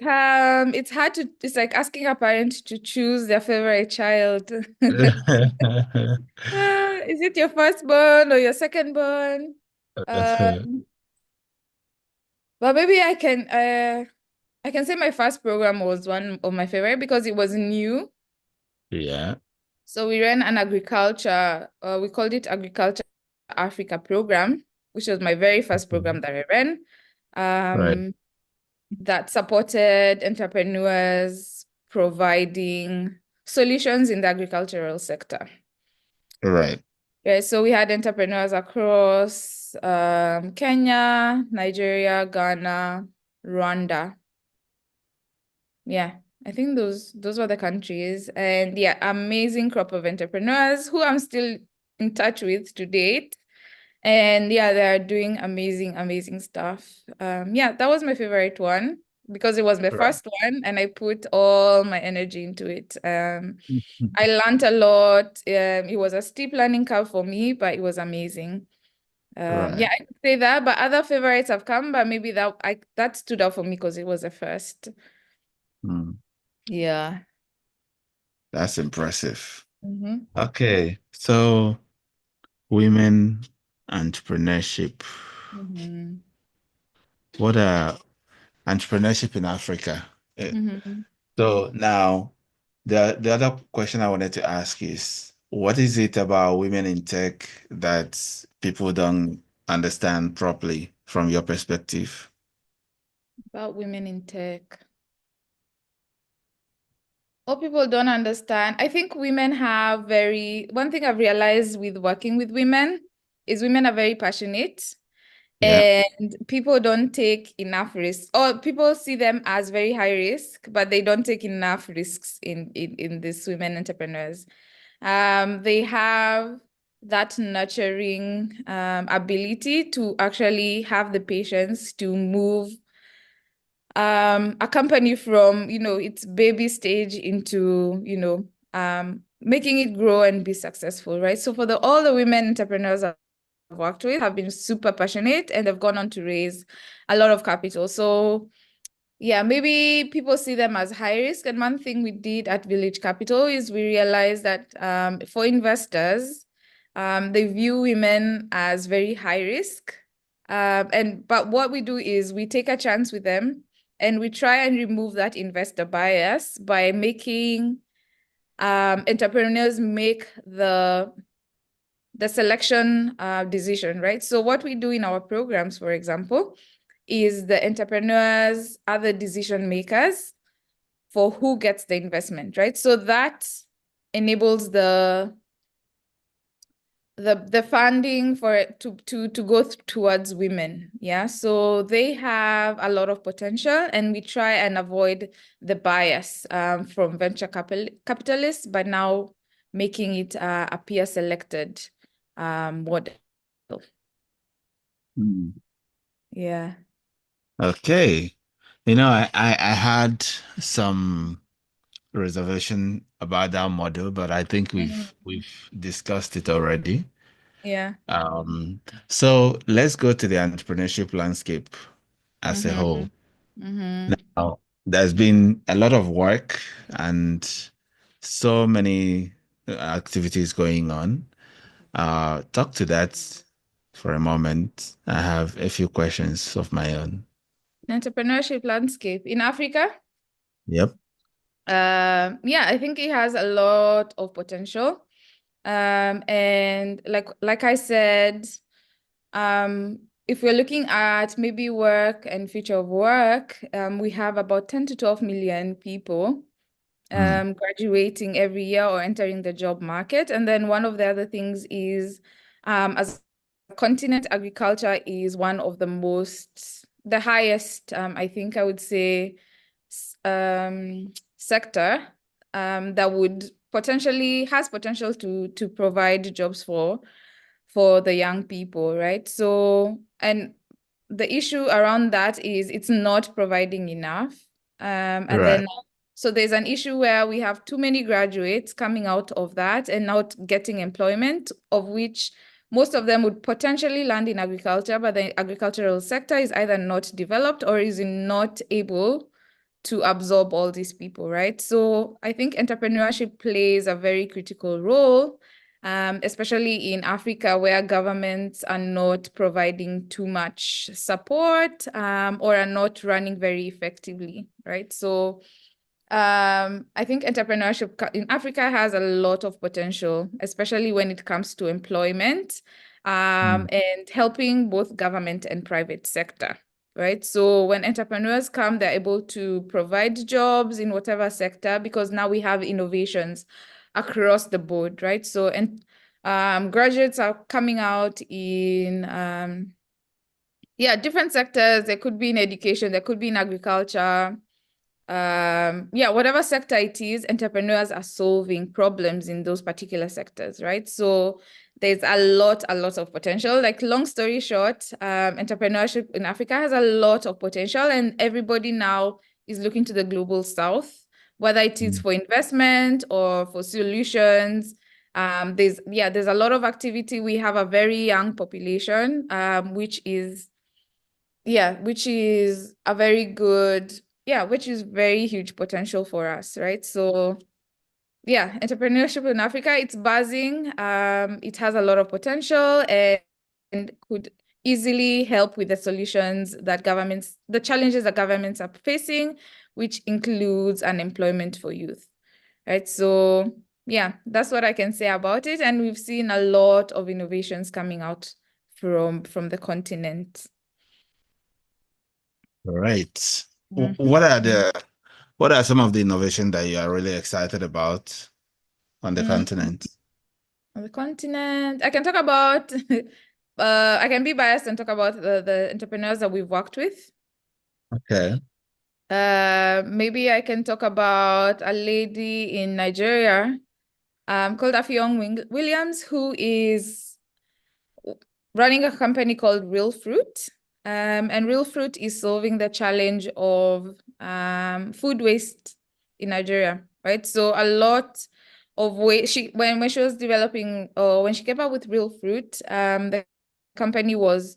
it's like asking a parent to choose their favorite child. Is it your firstborn or your secondborn? Um, but maybe I can say my first program was one of my favorite because it was new. Yeah. So we ran an agriculture, we called it Agriculture Africa program, which was my very first program that I ran. Right. That supported entrepreneurs providing solutions in the agricultural sector. Right. Yeah, so we had entrepreneurs across Kenya, Nigeria, Ghana, Rwanda. Yeah, I think those were the countries. And yeah, amazing crop of entrepreneurs who I'm still in touch with to date. And yeah, they're doing amazing stuff. Yeah, that was my favorite one because it was my Right. first one and I put all my energy into it. I learned a lot. It was a steep learning curve for me, but it was amazing. Right. Yeah, I could say that, but other favorites have come, but maybe that stood out for me because it was the first. Yeah. That's impressive. Mm-hmm. Okay, so women entrepreneurship. Mm-hmm. What entrepreneurship in Africa? Mm-hmm. So now, the other question I wanted to ask is, what is it about women in tech that people don't understand properly from your perspective? About women in tech. What people don't understand. I think women have one thing I've realized with working with women is women are very passionate. Yeah. And people don't take enough risks, or people see them as very high risk, but they don't take enough risks in these women entrepreneurs. They have that nurturing ability to actually have the patience to move a company from, its baby stage into, making it grow and be successful, right? So for all the women entrepreneurs I've worked with have been super passionate and have gone on to raise a lot of capital. So yeah, maybe people see them as high risk. And one thing we did at Village Capital is we realized that for investors, they view women as very high risk. But what we do is we take a chance with them and we try and remove that investor bias by making entrepreneurs make the selection decision, right? So what we do in our programs, for example, is the entrepreneurs are the decision makers for who gets the investment, right? So that enables the funding for it to go towards women. Yeah, so they have a lot of potential, and we try and avoid the bias from venture capitalists by now making it a peer selected model. Yeah. Okay. I had some reservation about that model, but I think we've discussed it already. Yeah. So let's go to the entrepreneurship landscape as a whole. Now, there's been a lot of work and so many activities going on. Talk to that for a moment. I have a few questions of my own. Entrepreneurship landscape in Africa? Yep. Yeah, I think it has a lot of potential. And like I said, if we're looking at maybe work and future of work, we have about 10 to 12 million people graduating every year or entering the job market. And then one of the other things is, as a continent, agriculture is one of the highest, I think I would say, sector that has potential to provide jobs for the young people, right? So, and the issue around that is it's not providing enough. And then, so there's an issue where we have too many graduates coming out of that and not getting employment, of which most of them would potentially land in agriculture, but the agricultural sector is either not developed or is not able to absorb all these people, right? So I think entrepreneurship plays a very critical role, especially in Africa, where governments are not providing too much support or are not running very effectively, right? So I think entrepreneurship in Africa has a lot of potential, especially when it comes to employment and helping both government and private sector, right? So when entrepreneurs come, they're able to provide jobs in whatever sector, because now we have innovations across the board, right? So, and graduates are coming out in different sectors. There could be in education, there could be in agriculture. Whatever sector it is, entrepreneurs are solving problems in those particular sectors, right? So there's a lot of potential. Like, long story short, entrepreneurship in Africa has a lot of potential, and everybody now is looking to the global south, whether it is for investment or for solutions. There's a lot of activity. We have a very young population, which is a very good, which is very huge potential for us, right? So entrepreneurship in Africa, it's buzzing. It has a lot of potential and could easily help with the challenges that governments are facing, which includes unemployment for youth, right? So that's what I can say about it. And we've seen a lot of innovations coming out from the continent. Right. What are some of the innovations that you are really excited about on the continent? On the continent, I can talk about I can be biased and talk about the entrepreneurs that we've worked with. Okay. Maybe I can talk about a lady in Nigeria called Afyong Williams, who is running a company called Real Fruit. And Real Fruit is solving the challenge of food waste in Nigeria, right? So a lot of waste, when she was developing, or when she came up with Real Fruit, the company was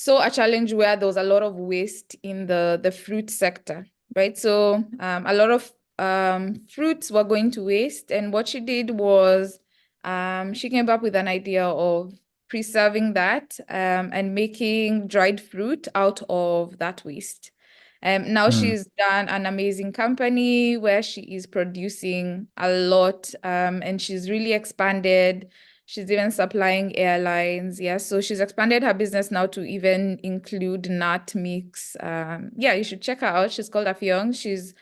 a challenge where there was a lot of waste in the fruit sector, right? So a lot of fruits were going to waste, and what she did was she came up with an idea of preserving that and making dried fruit out of that waste. Now she's done an amazing company where she is producing a lot, and she's really expanded. She's even supplying airlines. So she's expanded her business now to even include nut mix. You should check her out. She's called Afyong. She's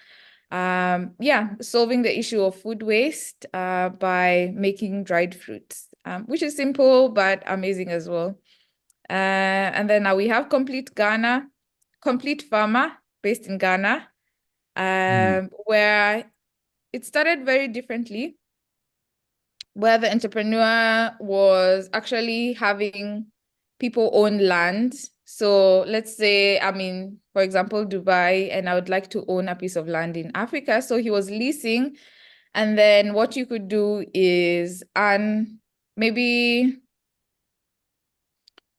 solving the issue of food waste by making dried fruits, which is simple but amazing as well. And then now we have Complete Farmer, based in Ghana, where it started very differently, where the entrepreneur was actually having people own land. So let's say I'm in, for example, Dubai, and I would like to own a piece of land in Africa. So he was leasing. And then what you could do is maybe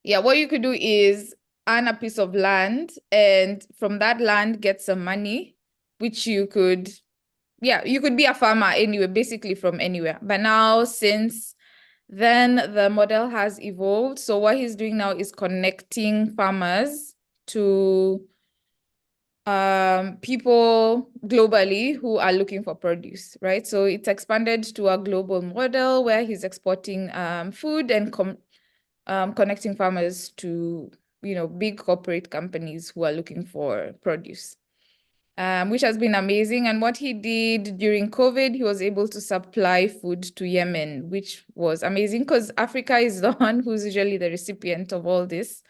Yeah, what you could do is earn a piece of land, and from that land get some money, which you could, yeah, you could be a farmer anywhere, basically from anywhere. But now, since then, the model has evolved. So what he's doing now is connecting farmers to people globally who are looking for produce, right? So it's expanded to a global model where he's exporting food and connecting farmers to, big corporate companies who are looking for produce, which has been amazing. And what he did during COVID, he was able to supply food to Yemen, which was amazing because Africa is the one who's usually the recipient of all this.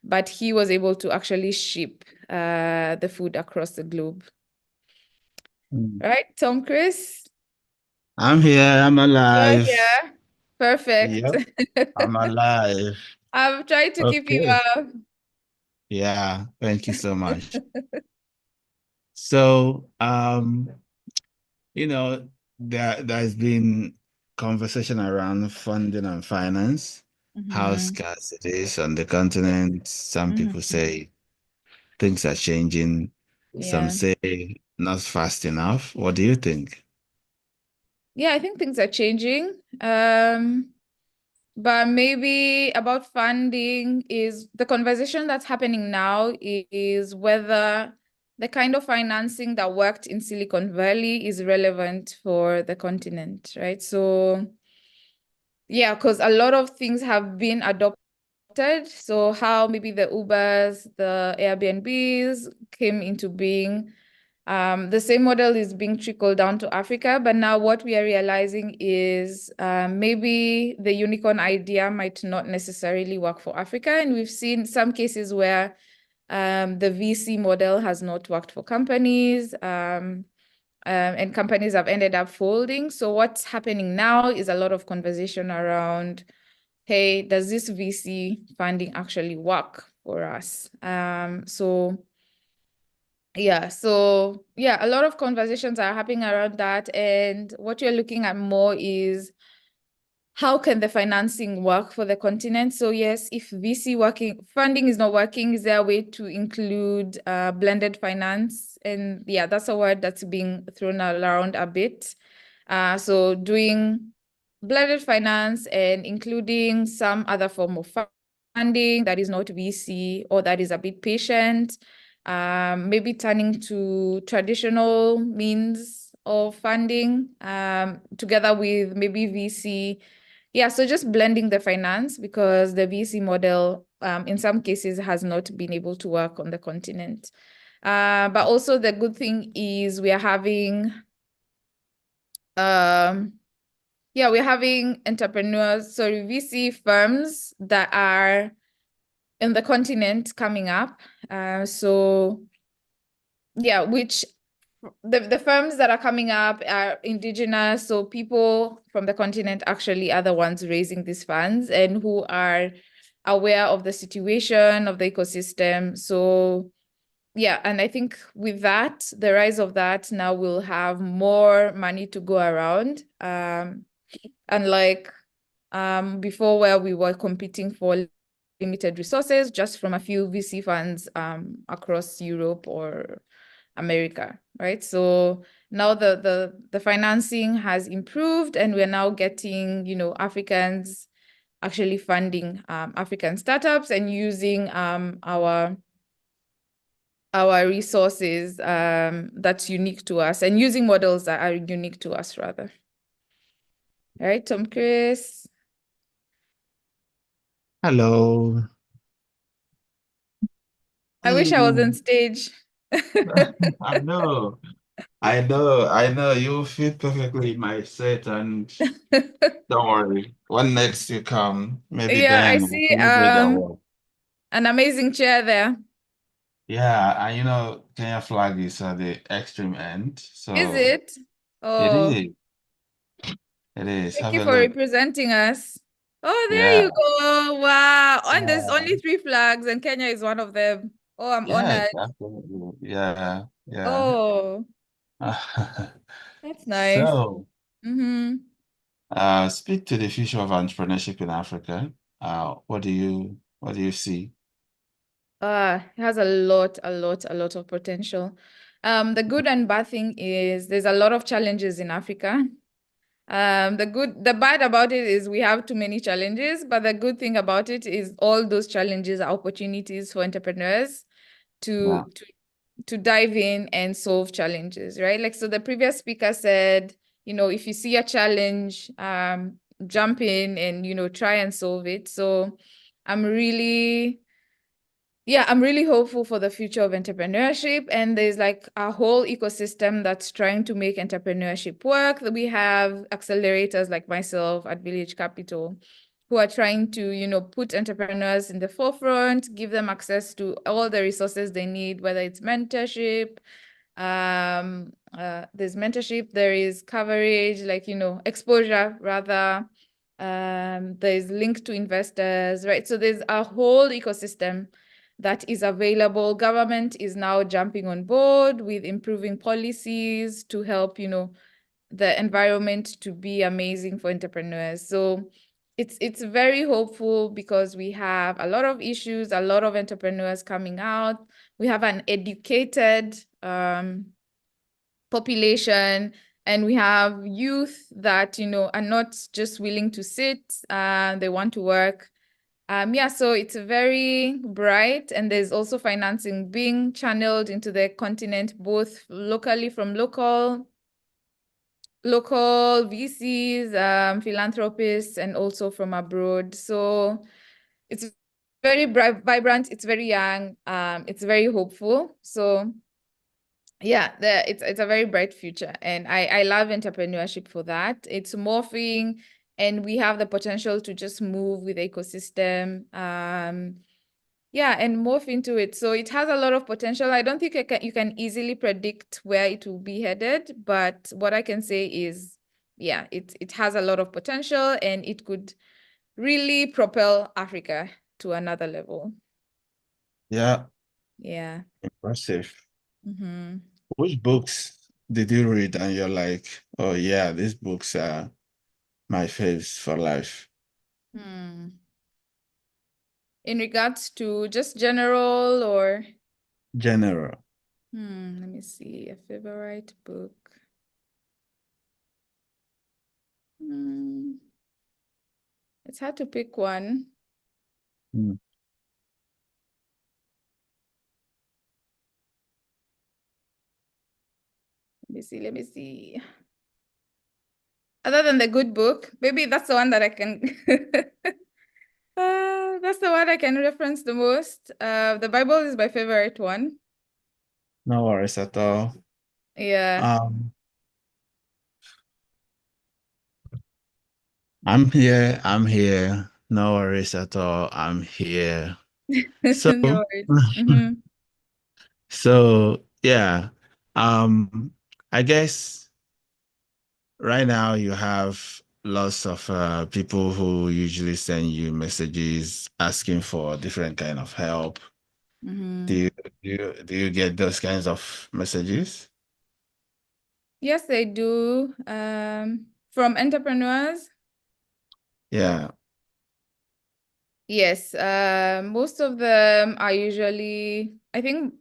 But he was able to actually ship the food across the globe. Right, Tom Chris? I'm here. I'm alive. Yeah, perfect. Yep, I'm alive. I've tried to keep you Okay. up. Yeah, thank you so much. So, there's been conversation around funding and finance, how scarce it is on the continent. Some people say things are changing. Some Yeah. say not fast enough. What do you think? Yeah, I think things are changing. But maybe about funding is the conversation that's happening now is whether the kind of financing that worked in Silicon Valley is relevant for the continent, right? So, yeah, because a lot of things have been adopted. So how maybe the Ubers, the Airbnbs came into being. The same model is being trickled down to Africa, but now what we are realizing is maybe the unicorn idea might not necessarily work for Africa. And we've seen some cases where the VC model has not worked for companies, and companies have ended up folding. So what's happening now is a lot of conversation around, hey, does this VC funding actually work for us? A lot of conversations are happening around that. And what you're looking at more is how can the financing work for the continent? So yes, if VC funding is not working, is there a way to include blended finance? And yeah, that's a word that's being thrown around a bit. So doing blended finance and including some other form of funding that is not VC or that is a bit patient, maybe turning to traditional means of funding together with maybe VC. Yeah, so just blending the finance because the VC model in some cases has not been able to work on the continent. But also the good thing is we're having entrepreneurs, VC firms that are in the continent coming up. Which the firms that are coming up are indigenous, so people from the continent actually are the ones raising these funds and who are aware of the situation of the ecosystem. So yeah, and I think with that, the rise of that, now we'll have more money to go around. Unlike before where we were competing for limited resources just from a few VC funds across Europe or America, right? So now the financing has improved and we're now getting, Africans actually funding African startups and using our resources that's unique to us and using models that are unique to us rather. All right, Tom Chris. Hello. I wish I was on stage. I know. I know. You fit perfectly in my set, and don't worry. When next you come, maybe Yeah, I then we'll see celebrate that work. an amazing chair there. Yeah, and Kenya flag is at the extreme end, so Is it? it Oh, is. It is. thank Have you a for look. representing us. Oh, there Yeah, you go. Wow. And there's yeah, only 3 flags and Kenya is one of them. Oh, I'm yes, honored. absolutely. Yeah, yeah. Oh, that's nice. So, Mm-hmm. speak to the future of entrepreneurship in Africa. What do you What do you see? It has a lot of potential. The good and bad thing is there's a lot of challenges in Africa. The bad about it is we have too many challenges, but the good thing about it is all those challenges are opportunities for entrepreneurs to dive in and solve challenges, right? Like, so the previous speaker said, if you see a challenge, jump in and, try and solve it. So I'm really hopeful for the future of entrepreneurship. And there's like a whole ecosystem that's trying to make entrepreneurship work. We have accelerators like myself at Village Capital who are trying to, put entrepreneurs in the forefront, give them access to all the resources they need, whether it's mentorship, there's mentorship, there is coverage, like, exposure rather, there's link to investors, right? So there's a whole ecosystem that is available. Government is now jumping on board with improving policies to help, the environment to be amazing for entrepreneurs. So it's very hopeful because we have a lot of issues, a lot of entrepreneurs coming out. We have an educated population, and we have youth that, are not just willing to sit, they want to work. So it's very bright, and there's also financing being channeled into the continent, both locally from local VCs, philanthropists, and also from abroad. So it's very vibrant, it's very young, it's very hopeful. So yeah, it's a very bright future, and I love entrepreneurship for that. It's morphing, and we have the potential to just move with the ecosystem, and morph into it. So it has a lot of potential. I don't think you can easily predict where it will be headed, but what I can say is, it has a lot of potential, and it could really propel Africa to another level. Yeah. Yeah. Impressive. Mm-hmm. Which books did you read and you're like, oh yeah, these books are my faves for life? In regards to just general or? General. Let me see, a favorite book. It's hard to pick one. Let me see. Other than The Good Book, maybe that's the one that I can that's the one I can reference the most. The Bible is my favorite one. No worries at all. Yeah. I'm here. No worries at all. I'm here. So, No worries. So yeah, I guess right now you have lots of people who usually send you messages asking for different kind of help. Do you get those kinds of messages? Yes, they do. From entrepreneurs. Yeah. Yes, most of them are usually, I think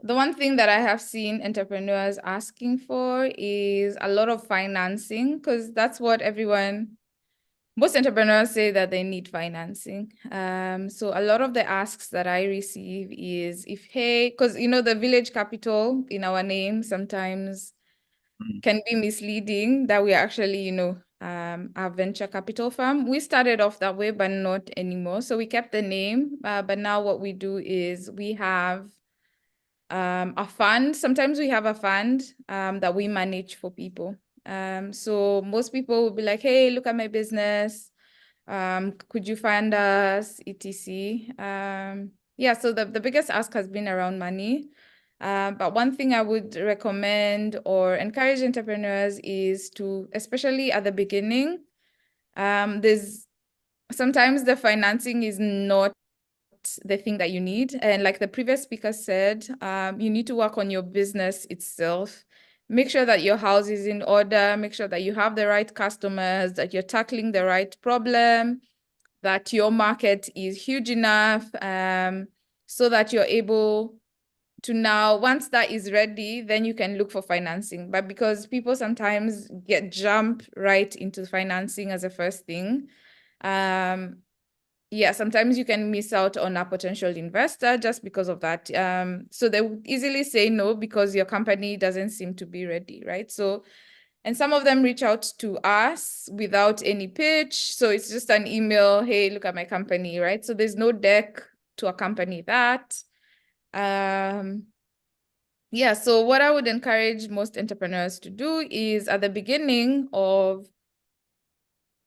the one thing that I have seen entrepreneurs asking for is a lot of financing, because that's what most entrepreneurs say that they need financing. So a lot of the asks that I receive is because the Village Capital in our name sometimes can be misleading, that we actually, a venture capital firm. We started off that way, but not anymore. So we kept the name, but now what we do is we have a fund. Sometimes we have a fund that we manage for people. So most people will be like, hey, look at my business. Could you fund us, etc. So the biggest ask has been around money. But one thing I would recommend or encourage entrepreneurs is to, especially at the beginning, sometimes the financing is not the thing that you need. And like the previous speaker said, you need to work on your business itself. Make sure that your house is in order, make sure that you have the right customers, that you're tackling the right problem, that your market is huge enough so that you're able to now, once that is ready, then you can look for financing. But because people sometimes jump right into financing as a first thing, yeah, sometimes you can miss out on a potential investor just because of that. So they would easily say no because your company doesn't seem to be ready, right? So, and some of them reach out to us without any pitch. So it's just an email, hey, look at my company, right? So there's no deck to accompany that. Yeah, so what I would encourage most entrepreneurs to do is at the beginning of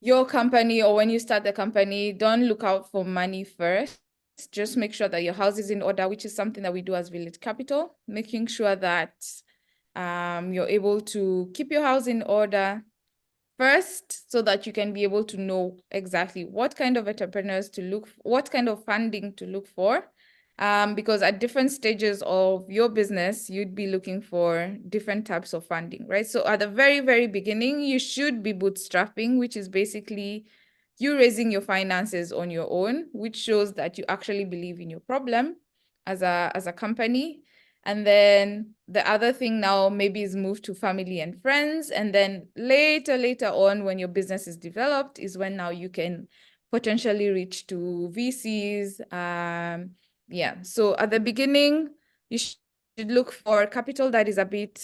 your company or when you start the company, don't look out for money first. Just make sure that your house is in order, which is something that we do as Village Capital, making sure that you're able to keep your house in order first so that you can be able to know exactly what kind of entrepreneurs to look for, what kind of funding to look for. Because at different stages of your business, you'd be looking for different types of funding, right? So at the very, very beginning, you should be bootstrapping, which is basically you raising your finances on your own, which shows that you actually believe in your problem as a company. And then the other thing now maybe is move to family and friends. And then later on, when your business is developed, is when now you can potentially reach to VCs. Yeah, so at the beginning, you should look for capital that is a bit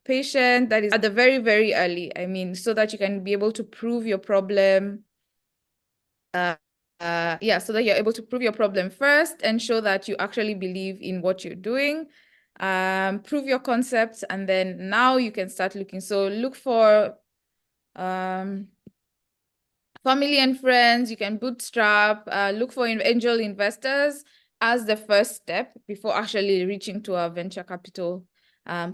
patient, that is at the very, very early, I mean, so that you can be able to prove your problem. Yeah, so that you're able to prove your problem first and show that you actually believe in what you're doing. Prove your concepts, and then now you can start looking. So look for family and friends. You can bootstrap, look for angel investors as the first step before actually reaching to a venture capital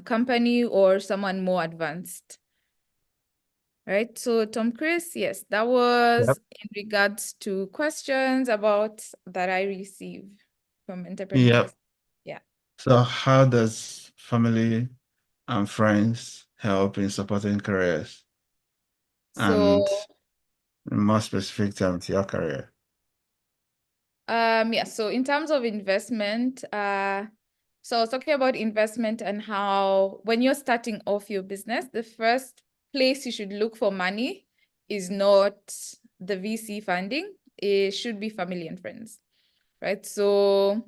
company or someone more advanced. Right, so Tom Chris, yes, that was in regards to questions about that I receive from entrepreneurs. Yep. Yeah. So how does family and friends help in supporting careers? So, And in more specific terms, your career. Yeah, so in terms of investment, so I was talking about investment and how when you're starting off your business, the first place you should look for money is not the VC funding. It should be family and friends, right? So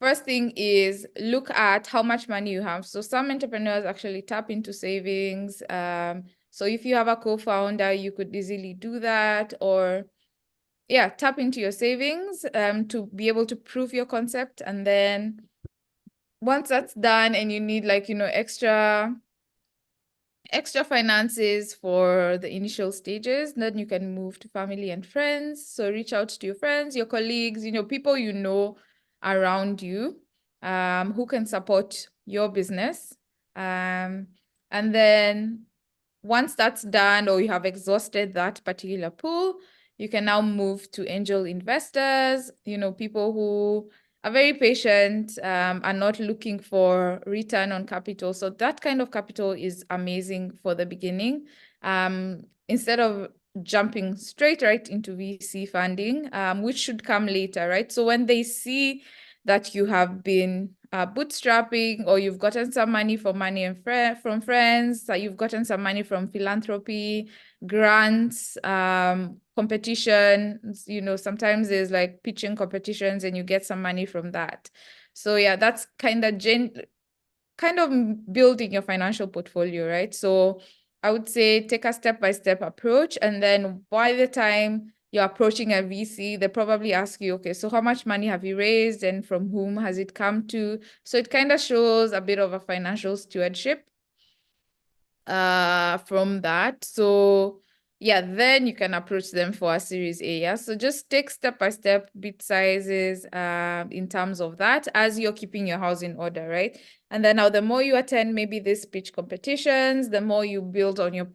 first thing is look at how much money you have. So some entrepreneurs actually tap into savings. So if you have a co-founder, you could easily do that, or yeah, tap into your savings to be able to prove your concept. And then once that's done and you need like, you know, extra finances for the initial stages, then you can move to family and friends. So reach out to your friends, your colleagues, you know, people you know around you who can support your business. And then once that's done or you have exhausted that particular pool, you can now move to angel investors, you know, people who are very patient, are not looking for return on capital. So that kind of capital is amazing for the beginning. Instead of jumping straight right into VC funding, which should come later, right? So when they see that you have been bootstrapping, or you've gotten some money from from friends, that you've gotten some money from philanthropy, grants, competitions, you know, sometimes there's like pitching competitions and you get some money from that. So yeah, that's kind of building your financial portfolio, right? So I would say take a step-by-step approach, and then by the time you're approaching a VC, they probably ask you, okay, so how much money have you raised and from whom has it come to? So it kind of shows a bit of a financial stewardship from that. So yeah, then you can approach them for a Series A. Yeah, so just take step-by-step bit sizes in terms of that as you're keeping your house in order, right? And then now the more you attend maybe these pitch competitions, the more you build on your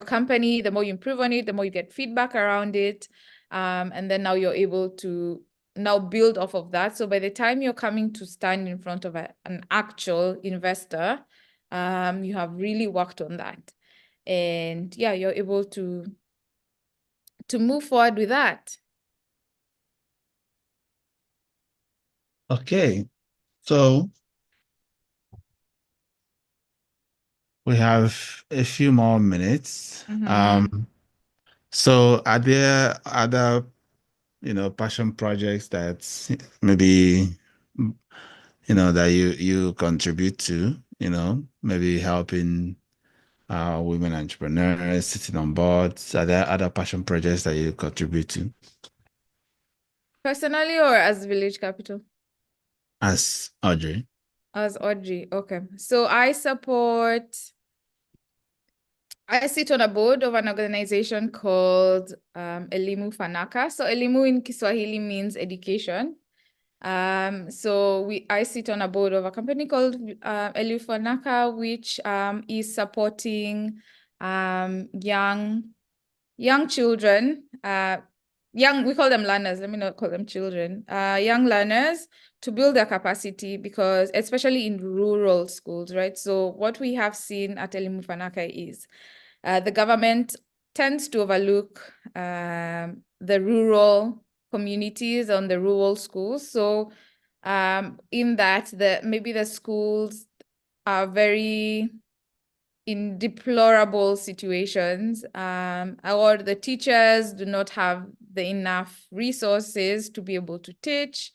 company, the more you improve on it, the more you get feedback around it. And then now you're able to now build off of that. So by the time you're coming to stand in front of an actual investor, you have really worked on that. and yeah, you're able to move forward with that. Okay, so we have a few more minutes. So are there other, passion projects that maybe, that you contribute to, maybe helping women entrepreneurs, sitting on boards? Are there other passion projects that you contribute to? Personally or as Village Capital? As Audrey. As Audrey, okay. So I sit on a board of an organization called Elimu Fanaka. So Elimu in Kiswahili means education. So I sit on a board of a company called Elimu Fanaka, which is supporting young children, we call them learners, let me not call them children, young learners to build their capacity, because especially in rural schools, right? So what we have seen at Elimu Fanaka is the government tends to overlook the rural communities on the rural schools. So in that, maybe the schools are very in deplorable situations, or the teachers do not have the enough resources to be able to teach.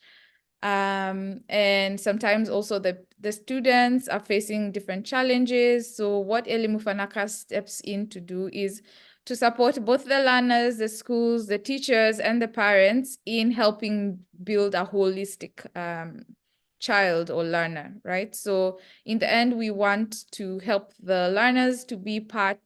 And sometimes also the students are facing different challenges. So what Elimu Fanaka steps in to do is to support both the learners, the schools, the teachers, and the parents in helping build a holistic child or learner, right? So in the end, we want to help the learners to be part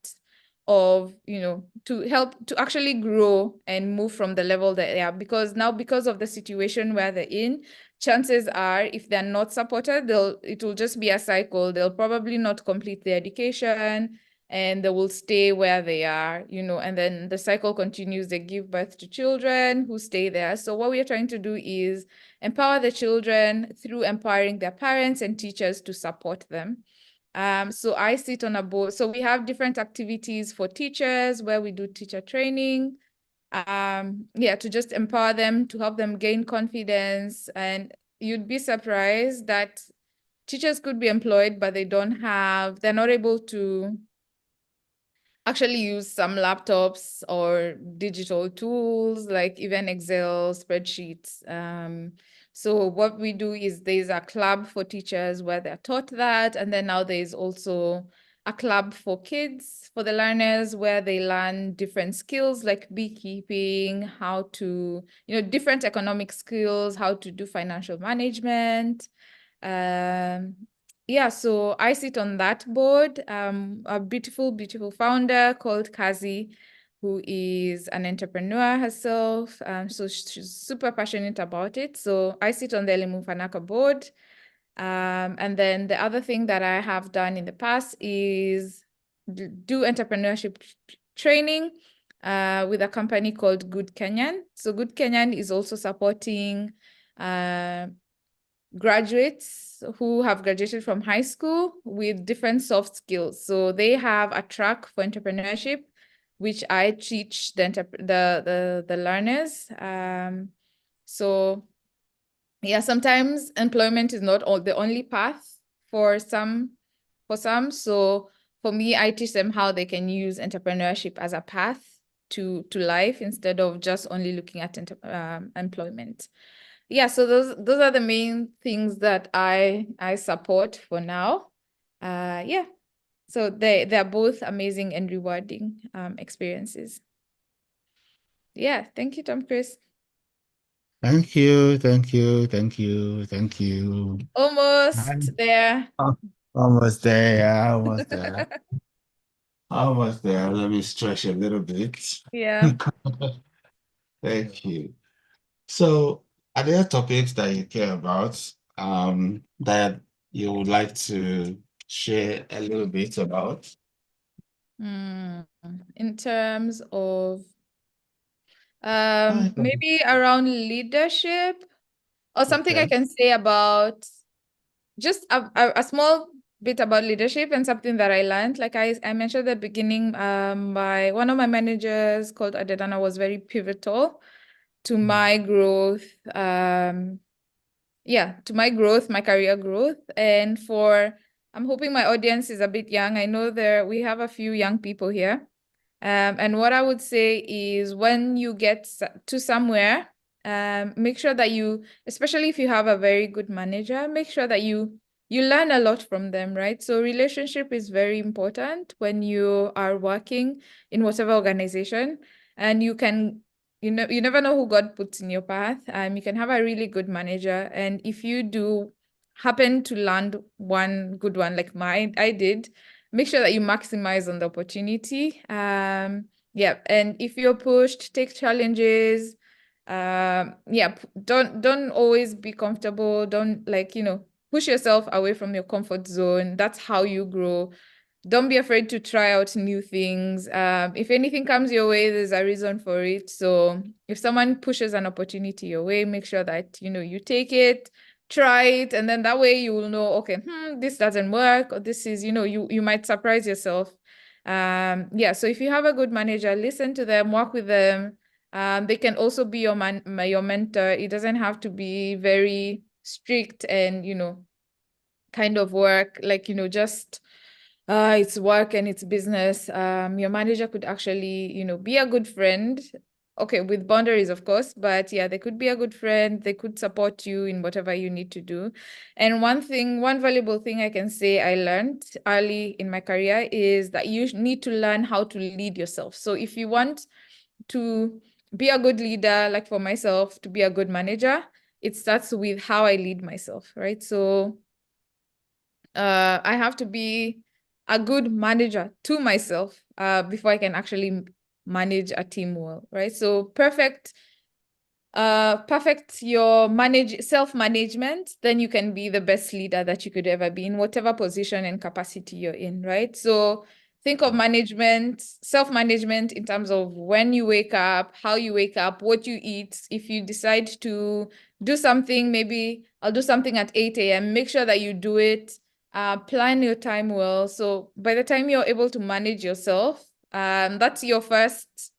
of, to help to actually grow and move from the level that they are, because now, because of the situation where they're in, chances are if they're not supported, it will just be a cycle. They'll probably not complete their education and they will stay where they are, and then the cycle continues. They give birth to children who stay there. So what we are trying to do is empower the children through empowering their parents and teachers to support them. So I sit on a board. So we have different activities for teachers where we do teacher training, to just empower them, to help them gain confidence. And you'd be surprised that teachers could be employed, but they're not able to actually use some laptops or digital tools like even Excel spreadsheets. So what we do is there's a club for teachers where they're taught that. And then now there's also a club for kids, for the learners, where they learn different skills like beekeeping, how to, different economic skills, how to do financial management. So I sit on that board. A beautiful, beautiful founder called Kazi, who is an entrepreneur herself. So she's super passionate about it. So I sit on the Elimu Fanaka board. And then the other thing that I have done in the past is do entrepreneurship training with a company called Good Kenyan. So Good Kenyan is also supporting graduates who have graduated from high school with different soft skills. So they have a track for entrepreneurship, which I teach the learners. Sometimes employment is not the only path for some. So for me, I teach them how they can use entrepreneurship as a path to life instead of just only looking at employment. So those are the main things that I support for now. So they're both amazing and rewarding experiences. Thank you, Tom Chris. Thank you, thank you, thank you, thank you. Almost there. Almost there, almost there. Almost there. Let me stretch a little bit. Thank you. So, are there topics that you care about that you would like to share a little bit about? In terms of maybe around leadership or something I can say about just a small bit about leadership and something that I learned. Like I mentioned at the beginning, one of my managers called Adedana was very pivotal to my growth. To my growth, my career growth. And I'm hoping my audience is a bit young. I know we have a few young people here. And what I would say is when you get to somewhere, make sure that especially if you have a very good manager, make sure that you learn a lot from them, right? So relationship is very important when you are working in whatever organization, and you never know who God puts in your path. You can have a really good manager, and if you do happen to land one good one like I did, make sure that you maximize on the opportunity. And if you're pushed, take challenges. Don't always be comfortable. Don't push yourself away from your comfort zone. That's how you grow. Don't be afraid to try out new things. If anything comes your way, there's a reason for it. So if someone pushes an opportunity your way, make sure that you take it, try it, and then that way you will know, okay, this doesn't work, or this is, you might surprise yourself. So if you have a good manager, listen to them, work with them. They can also be your mentor. It doesn't have to be very strict and kind of work like just it's work and it's business. Your manager could actually be a good friend, okay, with boundaries of course, but yeah, they could be a good friend. They could support you in whatever you need to do. And one valuable thing I can say I learned early in my career is that you need to learn how to lead yourself. So if you want to be a good leader, like for myself, to be a good manager, it starts with how I lead myself, right? So I have to be a good manager to myself before I can actually manage a team well, right? So perfect your self-management, then you can be the best leader that you could ever be in whatever position and capacity you're in, right? So think of self-management in terms of when you wake up, how you wake up, what you eat. If you decide to do something, maybe I'll do something at 8 a.m., make sure that you do it. Plan your time well. So by the time you're able to manage yourself, that's your first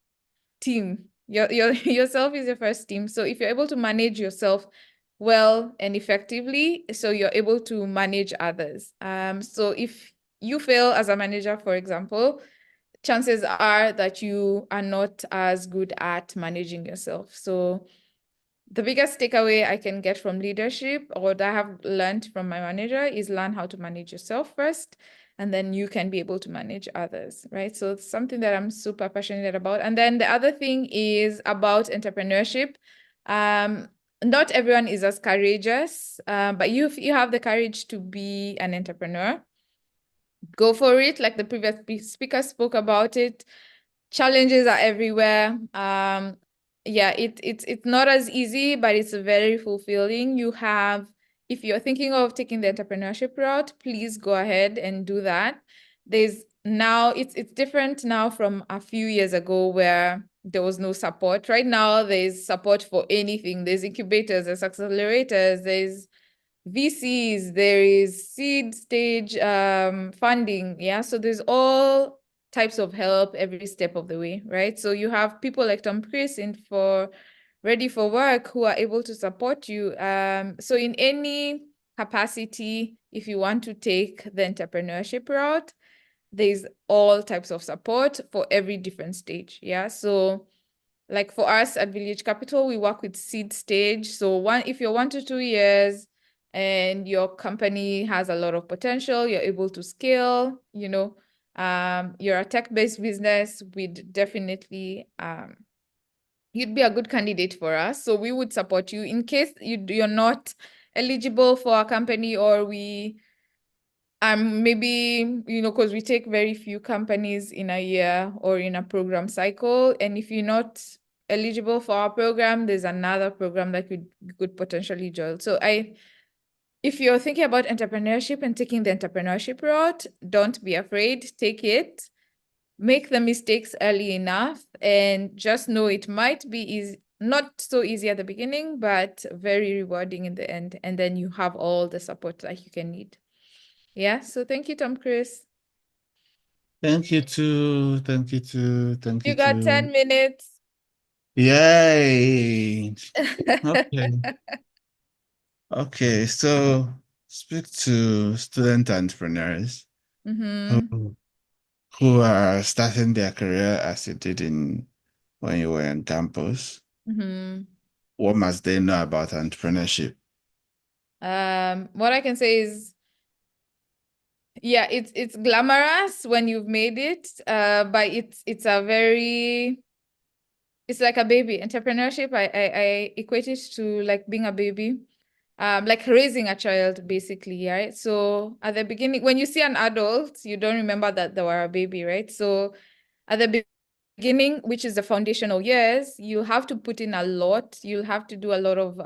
team. Yourself is your first team. So if you're able to manage yourself well and effectively, so you're able to manage others. So if you fail as a manager, for example, chances are that you are not as good at managing yourself. So the biggest takeaway I can get from leadership, or that I have learned from my manager, is learn how to manage yourself first, and then you can be able to manage others, right? So it's something that I'm super passionate about. And then the other thing is about entrepreneurship. Not everyone is as courageous, but if you have the courage to be an entrepreneur, go for it. Like the previous speaker spoke about it. Challenges are everywhere. It's not as easy, but it's very fulfilling. If you're thinking of taking the entrepreneurship route, please go ahead and do that. It's different now from a few years ago where there was no support. Right now, there's support for anything. There's incubators, there's accelerators, there's VCs, there is seed stage funding. Yeah, so there's all types of help every step of the way, right? So you have people like Tom Chris for Ready for Work who are able to support you. So in any capacity, if you want to take the entrepreneurship route, there's all types of support for every different stage. Yeah, so like for us at Village Capital, we work with seed stage. So if you're 1 to 2 years and your company has a lot of potential, you're able to scale, you're a tech-based business, we'd definitely, you'd be a good candidate for us. So we would support you in case you're not eligible for a company, or maybe, because we take very few companies in a year or in a program cycle. And if you're not eligible for our program, there's another program that you could potentially join. So if you're thinking about entrepreneurship and taking the entrepreneurship route, don't be afraid, take it, make the mistakes early enough, and just know it might be not so easy at the beginning, but very rewarding in the end. And then you have all the support that you can need. Yeah, so thank you, Tom Chris. Thank you too. Thank you too. Thank you You got too. 10 minutes. Yay. Okay. Okay, so speak to student entrepreneurs who are starting their career as you did when you were in campus. What must they know about entrepreneurship? What I can say is, yeah, it's glamorous when you've made it, but it's like a baby. Entrepreneurship, I equate it to like being a baby, like raising a child, basically, right? So at the beginning, when you see an adult, you don't remember that they were a baby, right? So at the beginning, which is the foundational years, you have to put in a lot. You'll have to do a lot of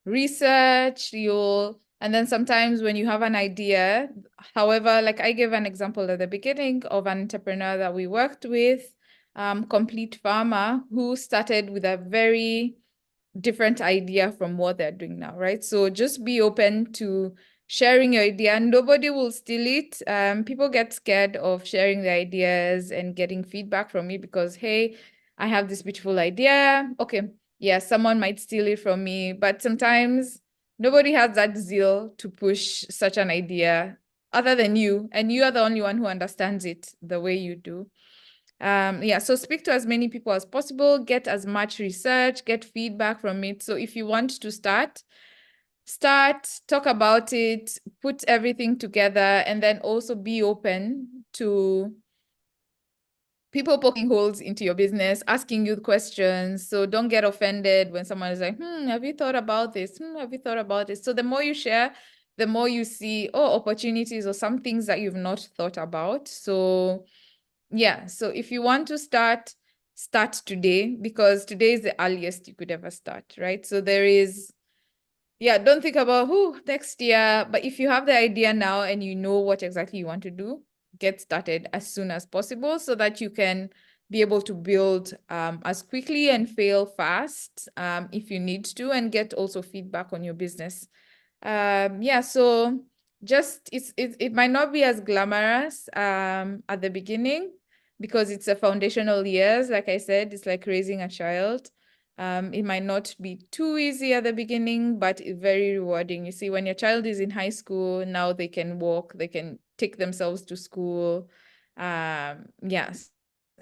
research. And then sometimes when you have an idea, however, like I gave an example at the beginning of an entrepreneur that we worked with, Complete Farmer, who started with a very different idea from what they're doing now, right? So just be open to sharing your idea. Nobody will steal it. People get scared of sharing their ideas and getting feedback from me because, hey, I have this beautiful idea. Okay, yeah, someone might steal it from me, but sometimes nobody has that zeal to push such an idea other than you, and you are the only one who understands it the way you do. Yeah, so speak to as many people as possible, get as much research, get feedback from it. So if you want to start, talk about it, put everything together, and then also be open to people poking holes into your business, asking you questions. So don't get offended when someone is like, have you thought about this? Have you thought about this? So the more you share, the more you see, opportunities or some things that you've not thought about. So yeah, so if you want to start today, because today is the earliest you could ever start, right? So don't think about next year, but if you have the idea now and you know what exactly you want to do, get started as soon as possible so that you can be able to build as quickly and fail fast if you need to, and get also feedback on your business. So just it might not be as glamorous at the beginning, because it's a foundational years. Like I said, it's like raising a child. It might not be too easy at the beginning, but very rewarding. You see, when your child is in high school, now they can walk, they can take themselves to school. Yes.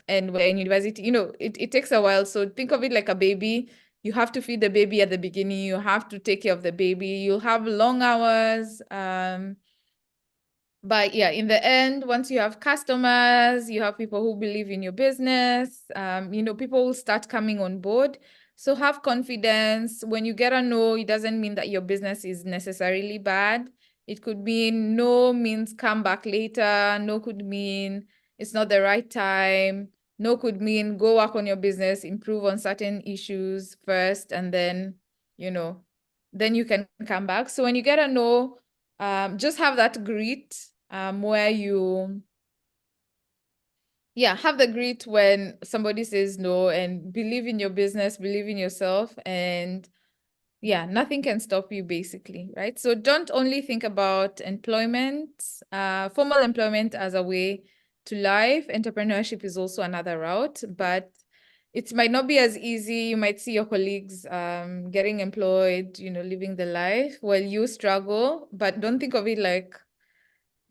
And when in university, it takes a while. So think of it like a baby. You have to feed the baby at the beginning. You have to take care of the baby. You'll have long hours. But yeah, in the end, once you have customers, you have people who believe in your business, people will start coming on board. So have confidence. When you get a no, it doesn't mean that your business is necessarily bad. It could mean no means come back later. No could mean it's not the right time. No could mean go work on your business, improve on certain issues first, and then, then you can come back. So when you get a no, just have that grit where you have the grit when somebody says no, and believe in your business, believe in yourself, and nothing can stop you, basically, right? So don't only think about employment, formal employment as a way to life. Entrepreneurship is also another route, but it might not be as easy. You might see your colleagues getting employed, living the life while you struggle, but don't think of it like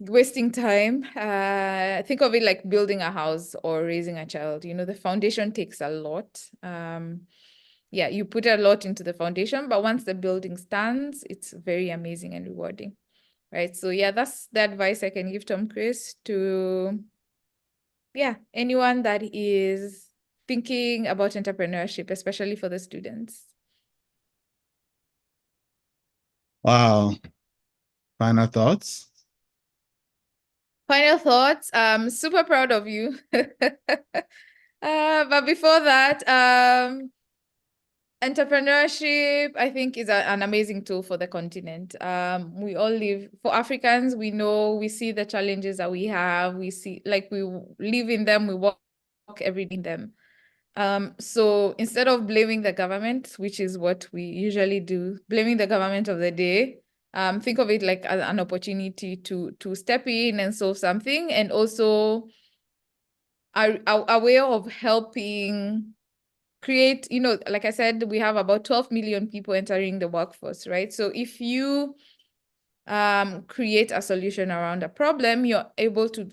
wasting time. Think of it like building a house or raising a child. The foundation takes a lot. You put a lot into the foundation, but once the building stands, it's very amazing and rewarding, right? So that's the advice I can give Tom Chris to anyone that is thinking about entrepreneurship, especially for the students. Wow. Final thoughts? Final thoughts. Super proud of you. But before that, entrepreneurship, I think, is an amazing tool for the continent. We all live, for Africans, we see the challenges that we have. We see, like, we live in them, we walk every day in them. So instead of blaming the government, which is what we usually do, blaming the government of the day, think of it like an opportunity to step in and solve something, and also a way of helping create, like I said, we have about 12 million people entering the workforce, right? So if you create a solution around a problem, you're able to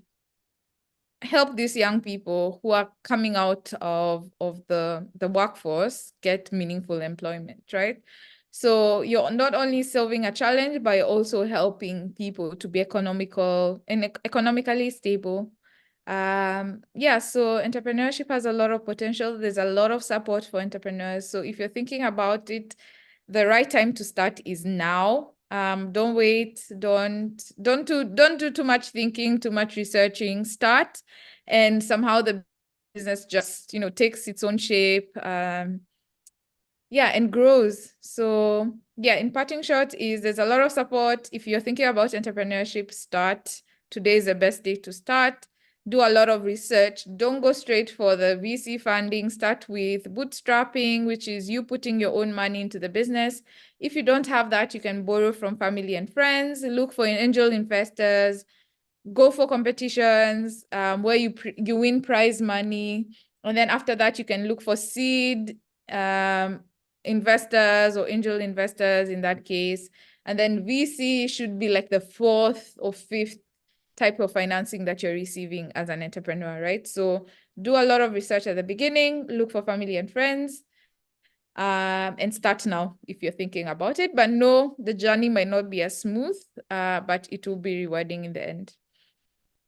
help these young people who are coming out of the workforce get meaningful employment, right? So you're not only solving a challenge, but you're also helping people to be economically stable. Yeah, so entrepreneurship has a lot of potential. There's a lot of support for entrepreneurs. So if you're thinking about it, the right time to start is now. Don't wait, don't do too much thinking, too much researching. Start, and somehow the business just takes its own shape. Yeah, and grows. So yeah, in parting shot is there's a lot of support. If you're thinking about entrepreneurship, start. Today is the best day to start. Do a lot of research. Don't go straight for the VC funding. Start with bootstrapping, which is you putting your own money into the business. If you don't have that, you can borrow from family and friends. Look for angel investors. Go for competitions where you win prize money. And then after that, you can look for seed investors or angel investors in that case. And then VC should be like the fourth or fifth type of financing that you're receiving as an entrepreneur, right? So do a lot of research at the beginning, look for family and friends, and start now if you're thinking about it. But no, the journey might not be as smooth, but it will be rewarding in the end.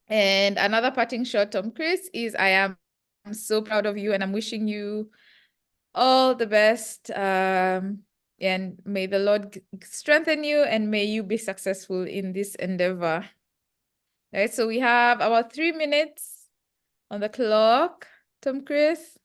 And another parting shot, Tom Chris, is I am so proud of you and I'm wishing you all the best. And may the Lord strengthen you and may you be successful in this endeavor. All right, so we have about 3 minutes on the clock, Tom Chris.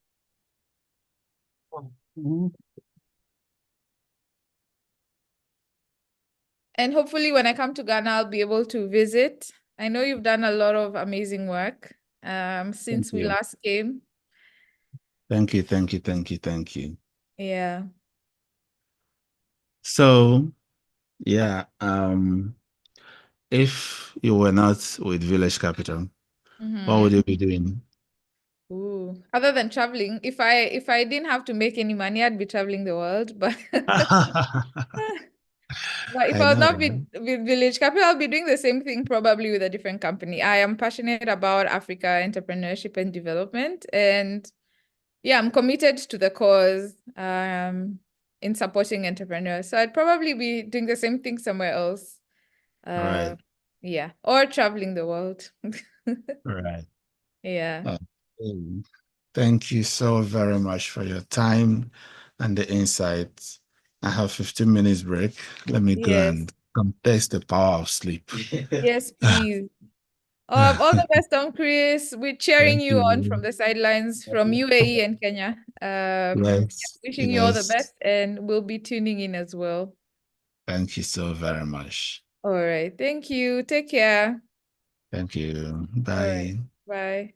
And hopefully when I come to Ghana, I'll be able to visit. I know you've done a lot of amazing work since we last came. Thank you, thank you, thank you, thank you. Yeah. So, yeah, if you were not with Village Capital, what would you be doing? Ooh. Other than traveling, if I didn't have to make any money, I'd be traveling the world. But but if I I would know, not be with Village Capital, I'll be doing the same thing probably with a different company. I am passionate about Africa entrepreneurship and development, and yeah, I'm committed to the cause in supporting entrepreneurs. So I'd probably be doing the same thing somewhere else. right, Yeah, or traveling the world. right. Yeah. Thank you so very much for your time and the insights. I have 15 minutes break. Let me go Yes. and contest the power of sleep. Yes, please. All the best, Tom Chris. We're cheering Thank you on from you. the sidelines from UAE and Kenya. Yes, Wishing you all the yes. best, and we'll be tuning in as well. Thank you so very much. All right. Thank you. Take care. Thank you. All right. Bye. Bye.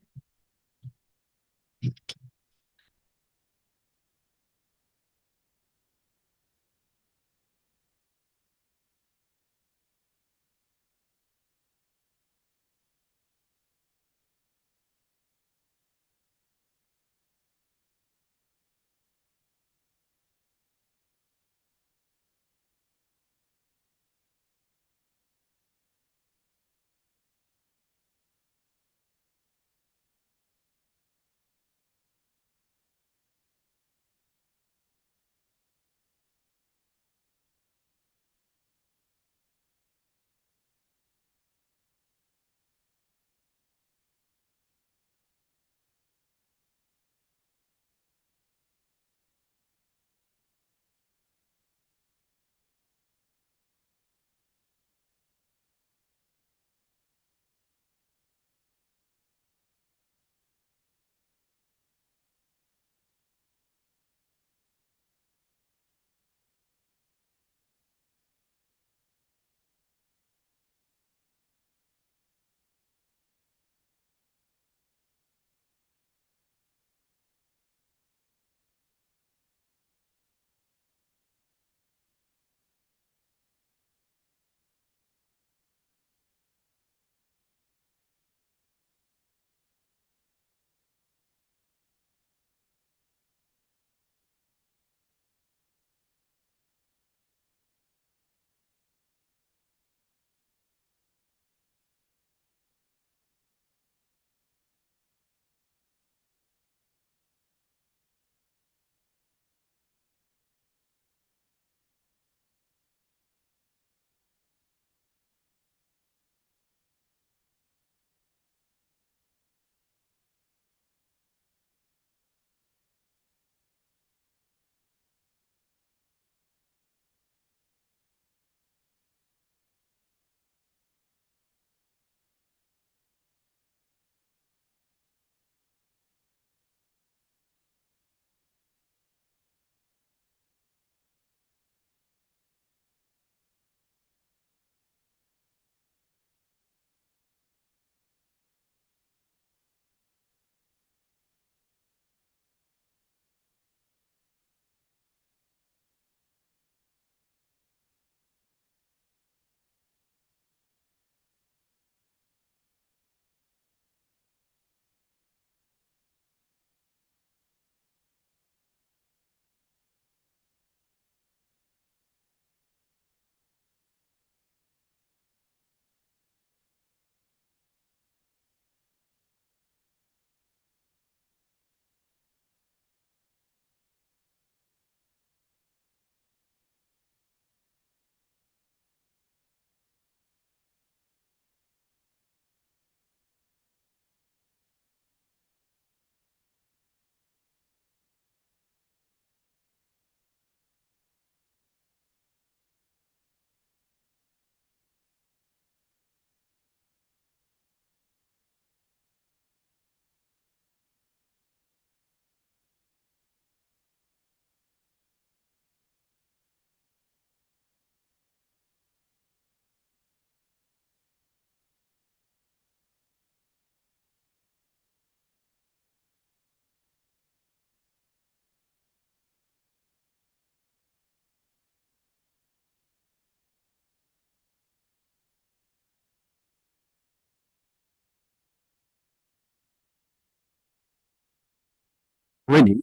really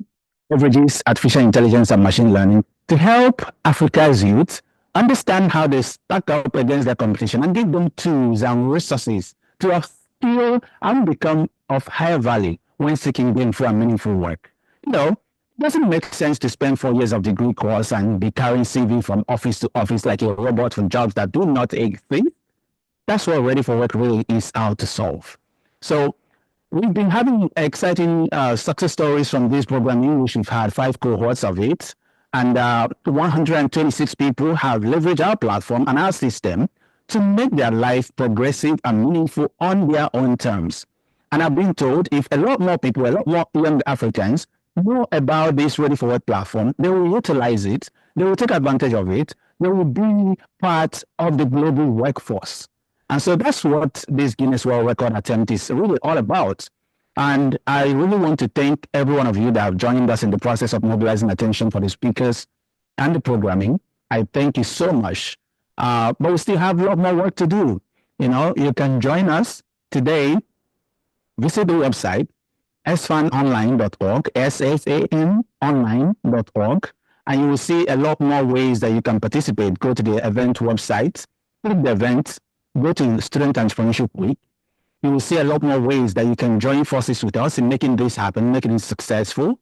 leverages artificial intelligence and machine learning to help Africa's youth understand how they stack up against their competition and give them tools and resources to upskill and become of higher value when seeking gainful and meaningful work. It doesn't make sense to spend 4 years of degree course and be carrying CV from office to office like a robot for jobs that do not exist. That's what Ready for Work really is out to solve. So we've been having exciting success stories from this program, in which we've had 5 cohorts of it, and 126 people have leveraged our platform and our system to make their life progressive and meaningful on their own terms. And I've been told if a lot more people, a lot more young Africans know about this Ready for Work platform, they will utilize it, they will take advantage of it, they will be part of the global workforce. And so that's what this Guinness World Record attempt is really all about. And I really want to thank every one of you that have joined us in the process of mobilizing attention for the speakers and the programming. I thank you so much. But we still have a lot more work to do. You can join us today. Visit the website, sfanonline.org, sfanonline.org, and you will see a lot more ways that you can participate. Go to the event website, click the event, go to Student Entrepreneurship Week. You will see a lot more ways that you can join forces with us in making this happen, making it successful.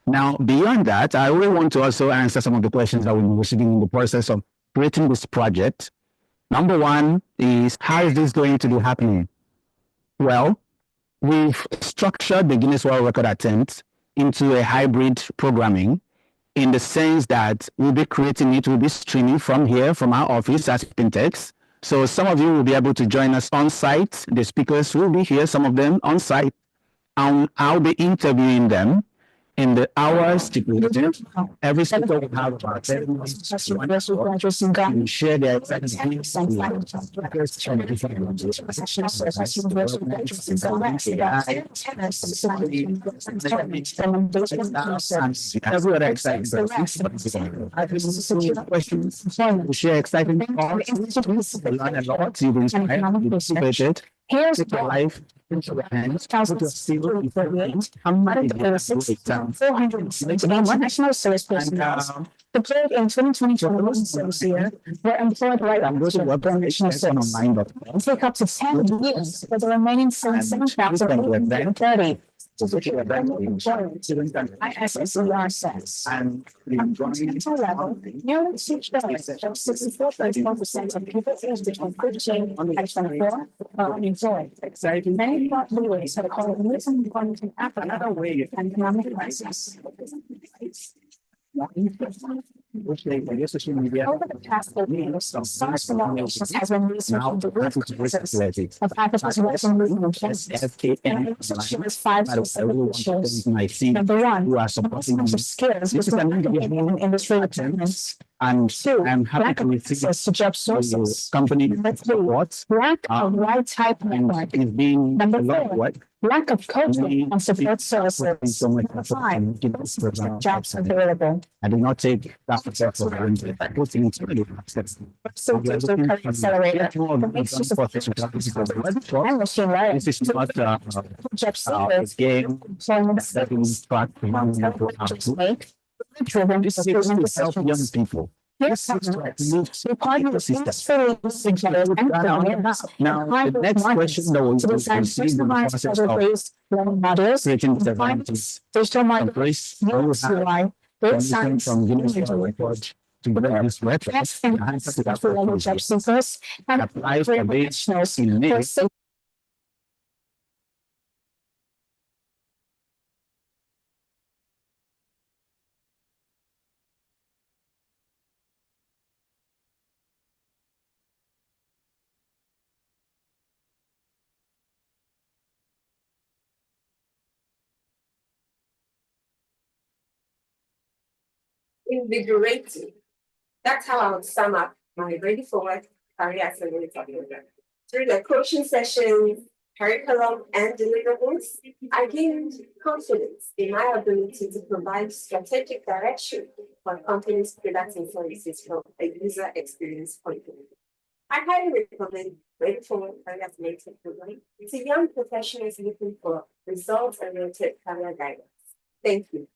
Now, beyond that, I really want to also answer some of the questions that we've been receiving in the process of creating this project. Number one is, how is this going to be happening? Well, we've structured the Guinness World Record attempt into a hybrid programming, in the sense that we'll be creating it, we'll be streaming from here, from our office at Pintex. So some of you will be able to join us on site. The speakers will be here, some of them on site, and I'll be interviewing them in the hours stipulated. Every speaker will have about 7 minutes to share their experience. Every other exciting questions, to share exciting thoughts, to learn a lot, you've inspired, you've motivated. Here's your life into the hands, put your skill in the hands, and manage the exam. 471 national service personnel deployed in 2020-21 service year were employed right after the national service. Take up to 10 years for the remaining 7,830. ISSER says. And on continental level, nearly 64% of people aged between 15 and 24 are unemployed. Many thought leaders have called recent employment in Africa an economic crisis. Over the past 8 years, SARS Promotions has been researching the root causes of Africa's rising movement and shows 5 specific issues. Number 1, mismatch of skills between academia and industry requirements. And 2, lack of access to job sources. Number 3, lack of right type network. Number 4, lack of coaching and support services. Number 5, jobs available. I do not take that for So there's a career accelerator that makes use of and machine learning. This is not job seekers, employment settings, driven this is to help young people. Yes, we partner with industry leaders now, the next question that we will see in the process of creating the digital markets, UI, data science, from Guinness World Record to this website, job seekers, and applies for professionals in Invigorating. That's how I would sum up my Ready for Work career accelerator program. Through the coaching sessions, curriculum, and deliverables, I gained confidence in my ability to provide strategic direction for companies' products and services from a user experience point of view. I highly recommend Ready for Work career accelerator program to young professionals looking for results-oriented career guidance. Thank you.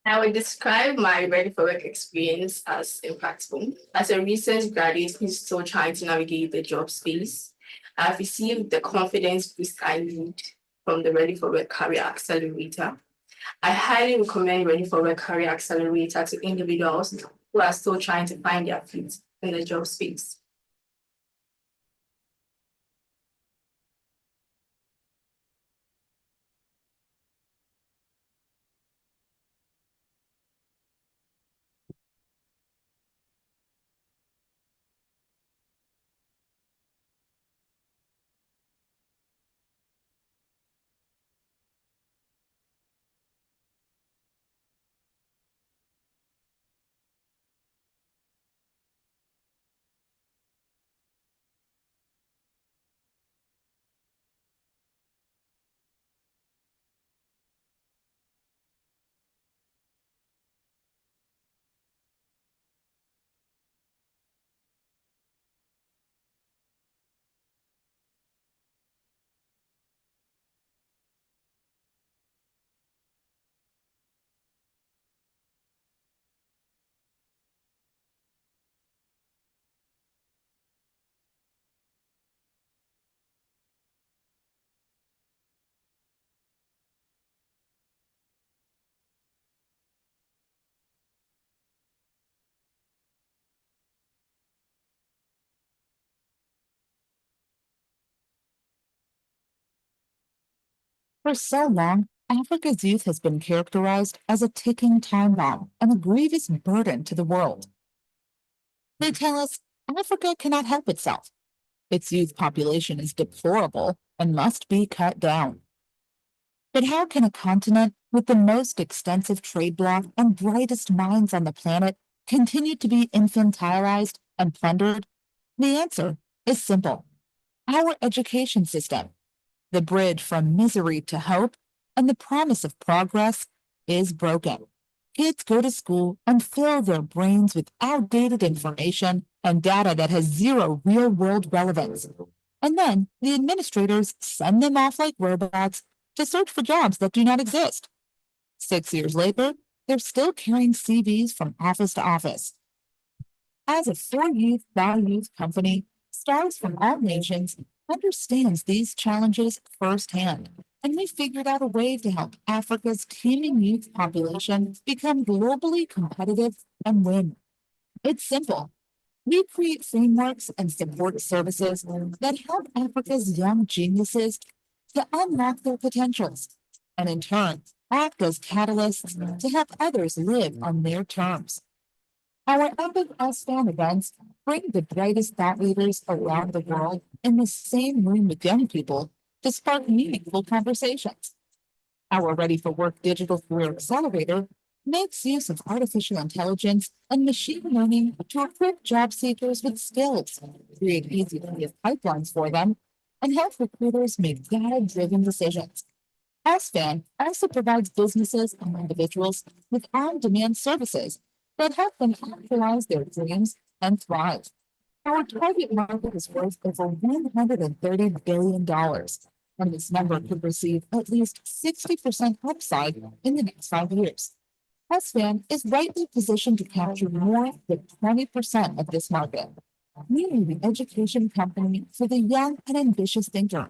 I would describe my ready for work experience as impactful. As a recent graduate who's still trying to navigate the job space, I've received the confidence boost I need from the Ready for Work Career Accelerator. I highly recommend Ready for Work Career Accelerator to individuals who are still trying to find their feet in the job space. For so long, Africa's youth has been characterized as a ticking time bomb and a grievous burden to the world. They tell us Africa cannot help itself. Its youth population is deplorable and must be cut down. But how can a continent with the most extensive trade bloc and brightest minds on the planet continue to be infantilized and plundered? The answer is simple. Our education system, the bridge from misery to hope and the promise of progress, is broken. Kids go to school and fill their brains with outdated information and data that has zero real world relevance. And then the administrators send them off like robots to search for jobs that do not exist. 6 years later, they're still carrying CVs from office to office. As a for youth by youth company, Stars from All Nations understands these challenges firsthand, and we figured out a way to help Africa's teeming youth population become globally competitive and win. It's simple. We create frameworks and support services that help Africa's young geniuses to unlock their potentials, and in turn, act as catalysts to help others live on their terms. Our epic SFAN events bring the brightest thought leaders around the world in the same room with young people to spark meaningful conversations. Our Ready for Work Digital Career Accelerator makes use of artificial intelligence and machine learning to equip job seekers with skills, create easy-to-use pipelines for them, and help recruiters make data-driven decisions. SFAN also provides businesses and individuals with on-demand services that help them actualize their dreams and thrive. Our target market is worth over $130 billion, and this number could receive at least 60% upside in the next 5 years. SFAN is rightly positioned to capture more than 20% of this market, meaning the education company for the young and ambitious thinker.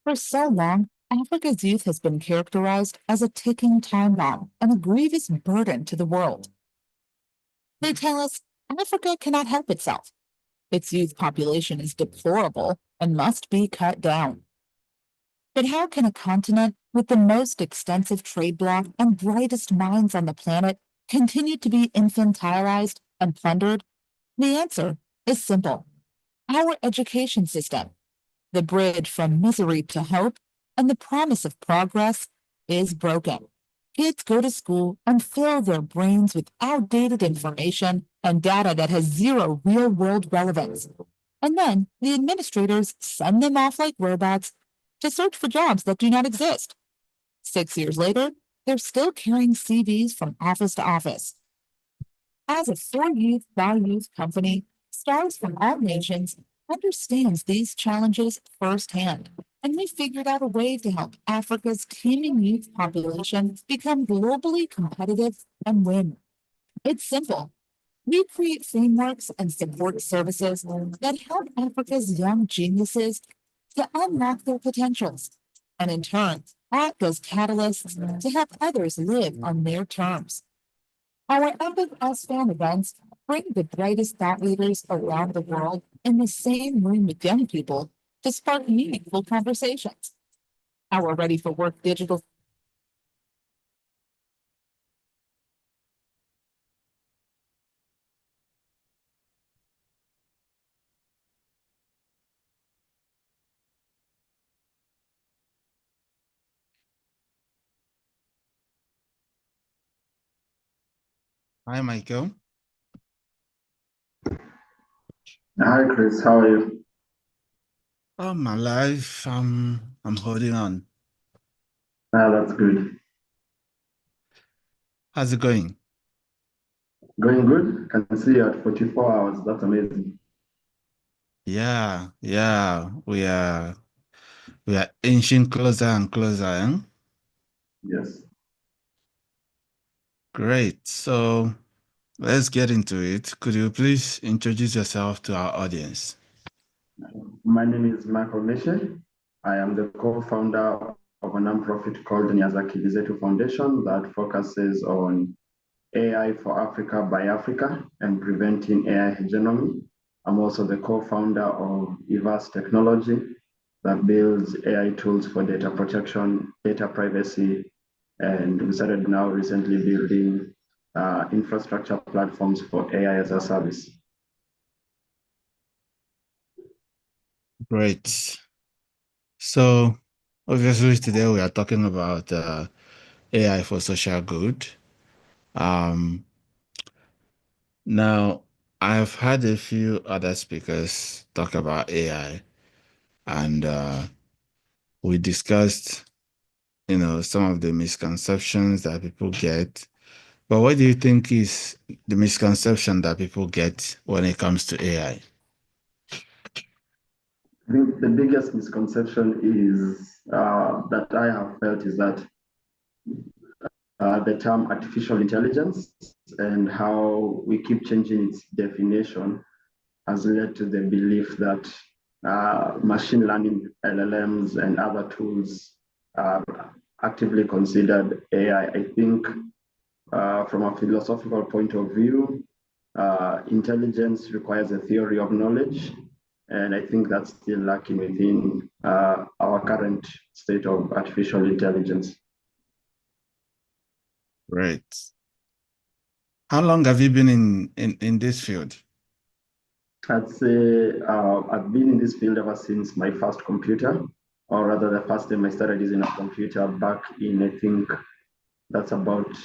For so long, Africa's youth has been characterized as a ticking time bomb and a grievous burden to the world. They tell us Africa cannot help itself. Its youth population is deplorable and must be cut down. But how can a continent with the most extensive trade bloc and brightest minds on the planet continue to be infantilized and plundered? The answer is simple. Our education system, the bridge from misery to hope and the promise of progress, is broken. Kids go to school and fill their brains with outdated information and data that has zero real-world relevance. And then the administrators send them off like robots to search for jobs that do not exist. 6 years later, they're still carrying CVs from office to office. As a for-youth, by-youth company, Stars from All Nations understands these challenges firsthand, and we figured out a way to help Africa's teeming youth population become globally competitive and win. It's simple. We create frameworks and support services that help Africa's young geniuses to unlock their potentials, and in turn, act as catalysts to help others live on their terms. Our Epic Us Fan events bring the brightest thought leaders around the world in the same room with young people to spark meaningful conversations. Our Ready for Work digital Hi, Michael. Hi, Chris. How are you? Oh, my life. I'm holding on. That's good. How's it going? Going good. Can see you at 44 hours. That's amazing. Yeah. We are inching closer and closer, eh? Yes. Great. So let's get into it. Could you please introduce yourself to our audience? My name is Michael Meshe. I am the co-founder of a nonprofit called the GSEW24 Foundation that focuses on AI for Africa by Africa and preventing AI hegemony. I'm also the co-founder of Everse Technology that builds AI tools for data protection, data privacy, and we started now recently building infrastructure platforms for AI as a service. Great. So obviously today we are talking about AI for social good. Now I've had a few other speakers talk about AI, and we discussed, some of the misconceptions that people get. But what do you think is the misconception that people get when it comes to AI? I think the biggest misconception is that I have felt is that the term artificial intelligence and how we keep changing its definition has led to the belief that machine learning, LLMs, and other tools are actively considered AI. I think from a philosophical point of view, intelligence requires a theory of knowledge, and I think that's still lacking within our current state of artificial intelligence. Right. How long have you been in this field? I'd say I've been in this field ever since my first computer, or rather the first time I started using a computer back in, I think that's about,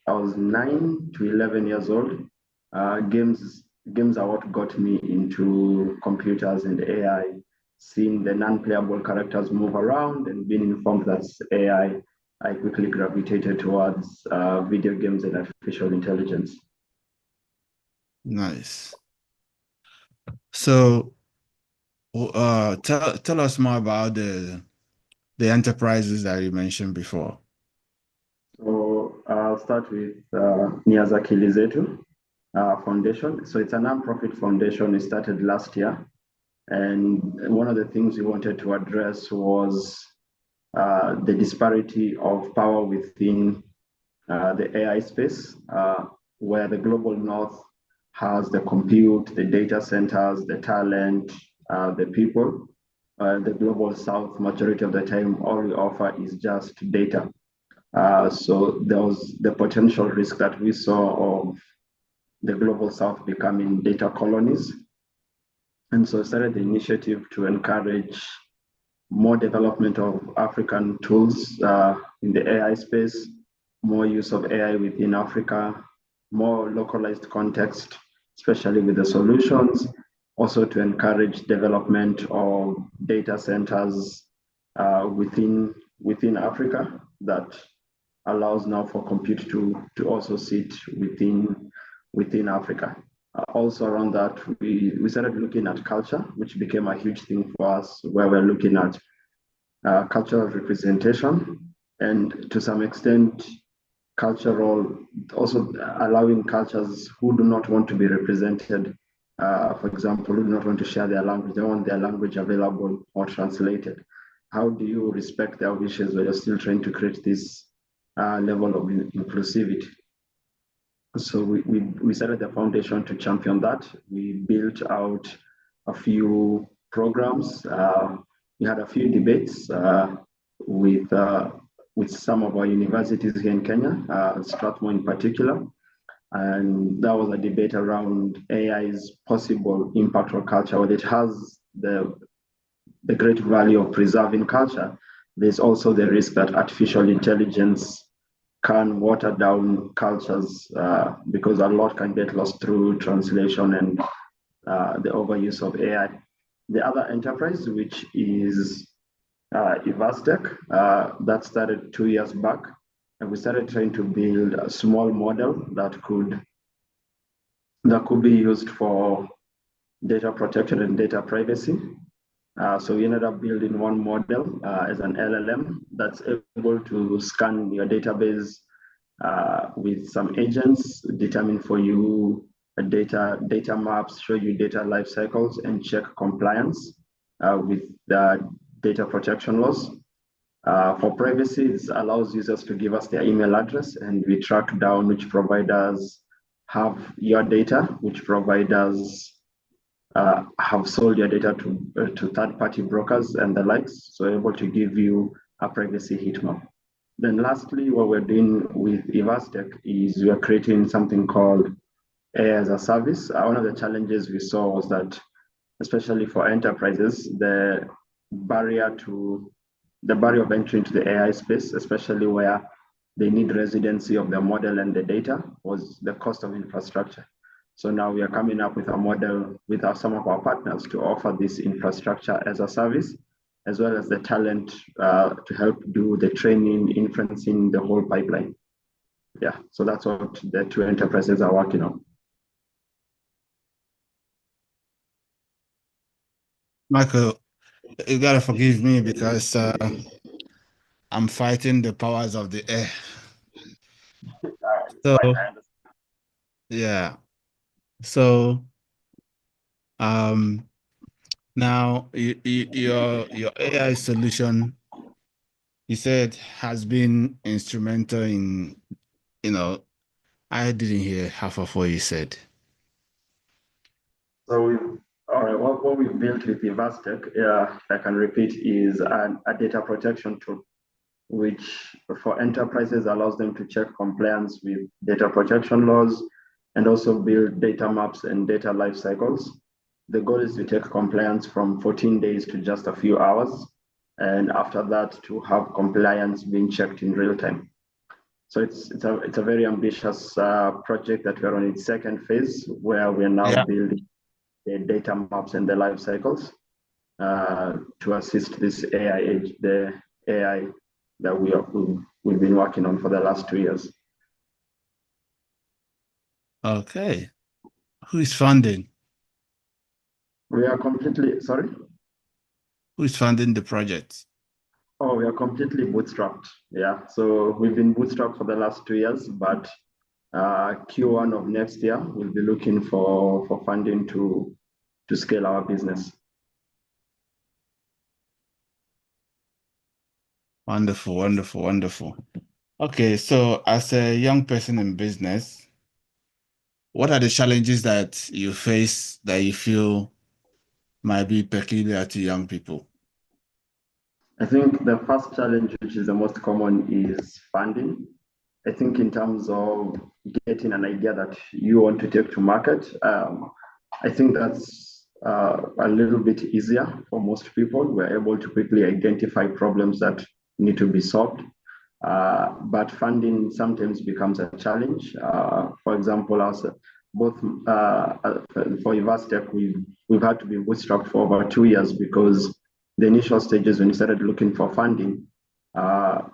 I was 9 to 11 years old. Games are what got me into computers and AI. Seeing the non-playable characters move around and being informed that's AI, I quickly gravitated towards video games and artificial intelligence. Nice. So, tell us more about the enterprises that you mentioned before. So I'll start with Miyazaki Lizetu Foundation. So it's a nonprofit foundation. It started last year. And one of the things we wanted to address was the disparity of power within the AI space, where the global north has the compute, the data centers, the talent, the people. The global south, majority of the time, all we offer is just data. So there was the potential risk that we saw of the global south becoming data colonies. And so started the initiative to encourage more development of African tools in the AI space, more use of AI within Africa, more localized context, especially with the solutions, also to encourage development of data centers within Africa that allows now for compute to also sit within Africa. Also around that, we started looking at culture, which became a huge thing for us, where we're looking at cultural representation and to some extent cultural, also allowing cultures who do not want to be represented, for example, who do not want to share their language, they want their language available or translated. How do you respect their wishes when you're still trying to create this level of inclusivity? So we started the foundation to champion that. We built out a few programs. We had a few debates with some of our universities here in Kenya, Strathmore in particular. And that was a debate around AI's possible impact on culture. While it has the great value of preserving culture, there's also the risk that artificial intelligence can water down cultures because a lot can get lost through translation and the overuse of AI. The other enterprise, which is Evastec, that started 2 years back, and we started trying to build a small model that could be used for data protection and data privacy. So we ended up building one model as an LLM that's able to scan your database with some agents, determine for you data maps, show you data life cycles, and check compliance with the data protection laws. For privacy, it allows users to give us their email address, and we track down which providers have your data, which providers have sold your data to third-party brokers and the likes, so able to give you a privacy heat map. Then lastly, what we're doing with Evastec is we're creating something called AI as a service. One of the challenges we saw was that, especially for enterprises, the barrier of entry into the AI space, especially where they need residency of the model and the data, was the cost of infrastructure. So now we are coming up with a model with some of our partners to offer this infrastructure as a service, as well as the talent to help do the training, inferencing, the whole pipeline. Yeah, so that's what the two enterprises are working on. Michael, you gotta forgive me because I'm fighting the powers of the air. So yeah. So now your AI solution, you said, has been instrumental in, I didn't hear half of what you said. So what we've built with Evastec, I can repeat, is a data protection tool, which for enterprises allows them to check compliance with data protection laws and also build data maps and data life cycles. The goal is to take compliance from 14 days to just a few hours, and after that to have compliance being checked in real time. So it's a very ambitious project that we're on its second phase, where we're now building the data maps and the life cycles to assist this the AI that we've been working on for the last 2 years. Okay. Who is funding? We are completely, sorry? Who is funding the project? Oh, we are completely bootstrapped. Yeah, so we've been bootstrapped for the last 2 years, but Q1 of next year, we'll be looking for funding to scale our business. Wonderful, wonderful, wonderful. Okay, so as a young person in business, what are the challenges that you face that you feel might be peculiar to young people? I think the first challenge, which is the most common, is funding. I think in terms of getting an idea that you want to take to market, I think that's a little bit easier for most people. We're able to quickly identify problems that need to be solved. But funding sometimes becomes a challenge. For example, as both for Ivastech, we've had to be bootstrapped for over 2 years because the initial stages when we started looking for funding, no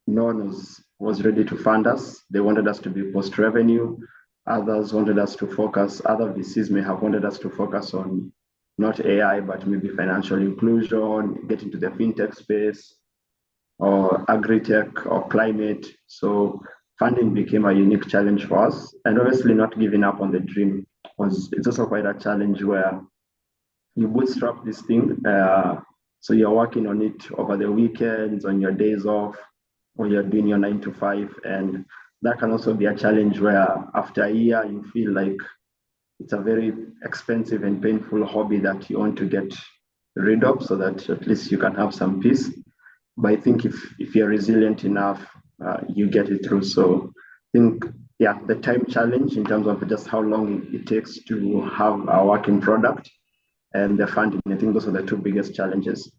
one was ready to fund us. They wanted us to be post-revenue. Others wanted us to focus, other VCs may have wanted us to focus on not AI, but maybe financial inclusion, get into the fintech space, or agri-tech or climate. So funding became a unique challenge for us. And obviously not giving up on the dream it's also quite a challenge where you bootstrap this thing. So you're working on it over the weekends, on your days off, or you're doing your 9 to 5. And that can also be a challenge where after a year, you feel like it's a very expensive and painful hobby that you want to get rid of so that at least you can have some peace. But I think if you're resilient enough, you get it through. So I think, yeah, the time challenge in terms of just how long it takes to have a working product and the funding, I think those are the two biggest challenges.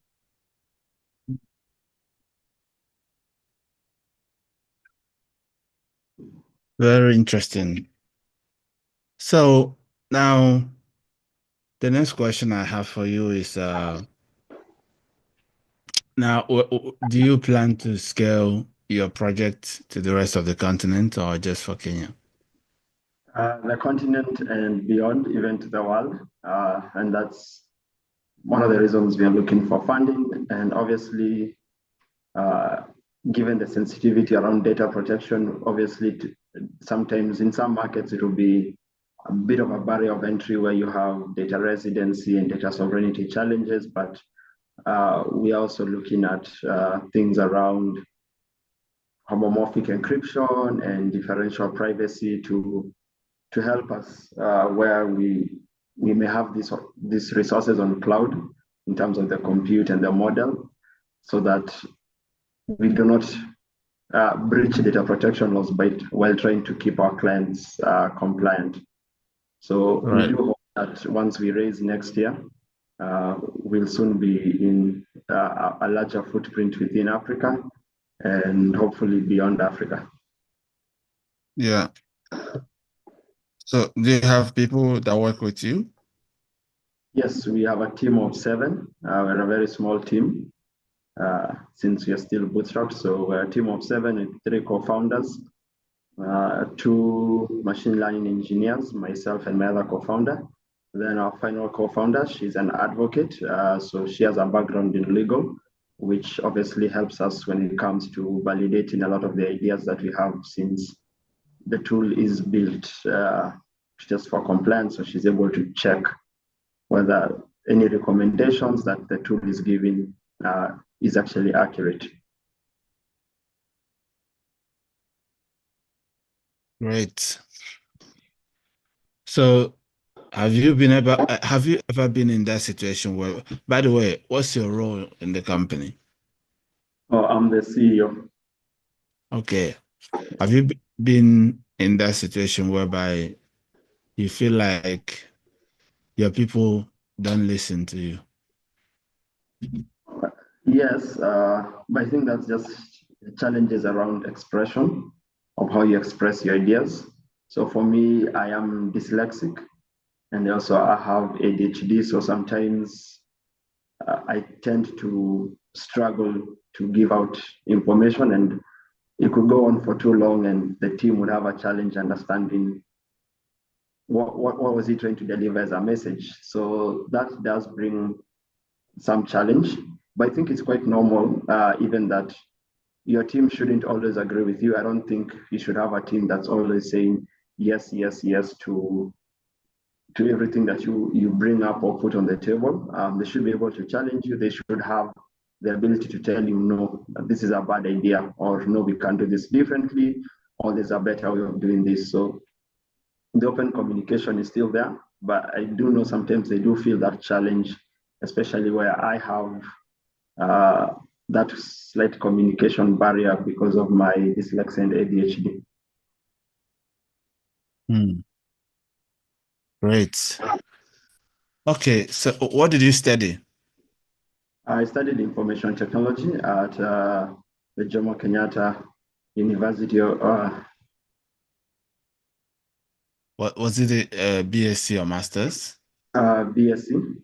Very interesting. So now the next question I have for you is now do you plan to scale your project to the rest of the continent or just for Kenya? The continent and beyond, even to the world. And that's one of the reasons we are looking for funding. And obviously, given the sensitivity around data protection, obviously, sometimes in some markets, it will be a bit of a barrier of entry where you have data residency and data sovereignty challenges. But we are also looking at things around homomorphic encryption and differential privacy to help us where we may have these resources on cloud in terms of the compute and the model, so that we do not breach data protection laws while trying to keep our clients compliant. So we do hope that once we raise next year, we'll soon be in a larger footprint within Africa and hopefully beyond Africa. Yeah. So do you have people that work with you? Yes, we have a team of 7. We're a very small team since we are still bootstrapped. So we're a team of 7 with 3 co-founders, 2 machine learning engineers, myself and my other co-founder. Then our final co-founder, she's an advocate. So she has a background in legal, which obviously helps us when it comes to validating a lot of the ideas that we have, since the tool is built just for compliance. So she's able to check whether any recommendations that the tool is giving is actually accurate. Great. So have you ever been in that situation where, by the way, what's your role in the company? Oh, I'm the CEO. Okay. Have you been in that situation whereby you feel like your people don't listen to you? Yes, but I think that's just challenges around expression of how you express your ideas. So for me, I am dyslexic, and also I have ADHD. So sometimes I tend to struggle to give out information, and it could go on for too long, and the team would have a challenge understanding what was he trying to deliver as a message. So that does bring some challenge, but I think it's quite normal, even that your team shouldn't always agree with you. I don't think you should have a team that's always saying yes, yes, yes to everything that you bring up or put on the table. They should be able to challenge you. They should have the ability to tell you, no, this is a bad idea, or no, we can do this differently, or there's a better way of doing this. So the open communication is still there, but I do know sometimes they do feel that challenge, especially where I have that slight communication barrier because of my dyslexia and ADHD. Great. Okay, so what did you study? I studied information technology at the Jomo Kenyatta University. What was it? A BSc or masters? BSc.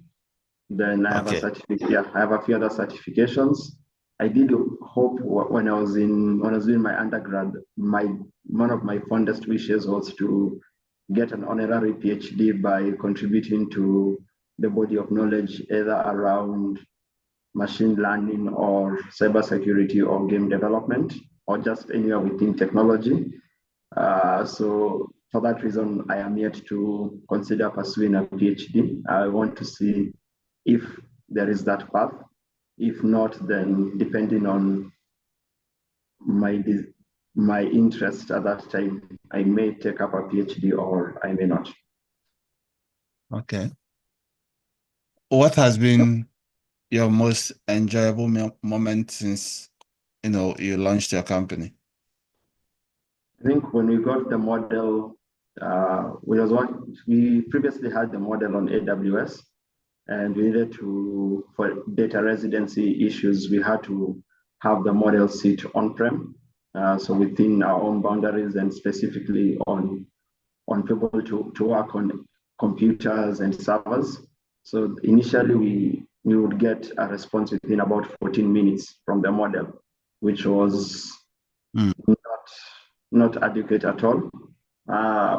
Then I have a Okay. certificate. Yeah, I have a few other certifications. I did hope when I was doing my undergrad, one of my fondest wishes was to get an honorary PhD by contributing to the body of knowledge either around machine learning or cybersecurity or game development or just anywhere within technology. So for that reason, I am yet to consider pursuing a PhD. I want to see if there is that path. If not, then depending on my interest at that time, I may take up a PhD or I may not. Okay. What has been your most enjoyable moment since you launched your company? I think when we got the model, we previously had the model on AWS, and we needed to, for data residency issues, we had to have the model sit on-prem, so within our own boundaries and specifically on people to work on computers and servers. So initially we would get a response within about 14 minutes from the model, which was not adequate at all.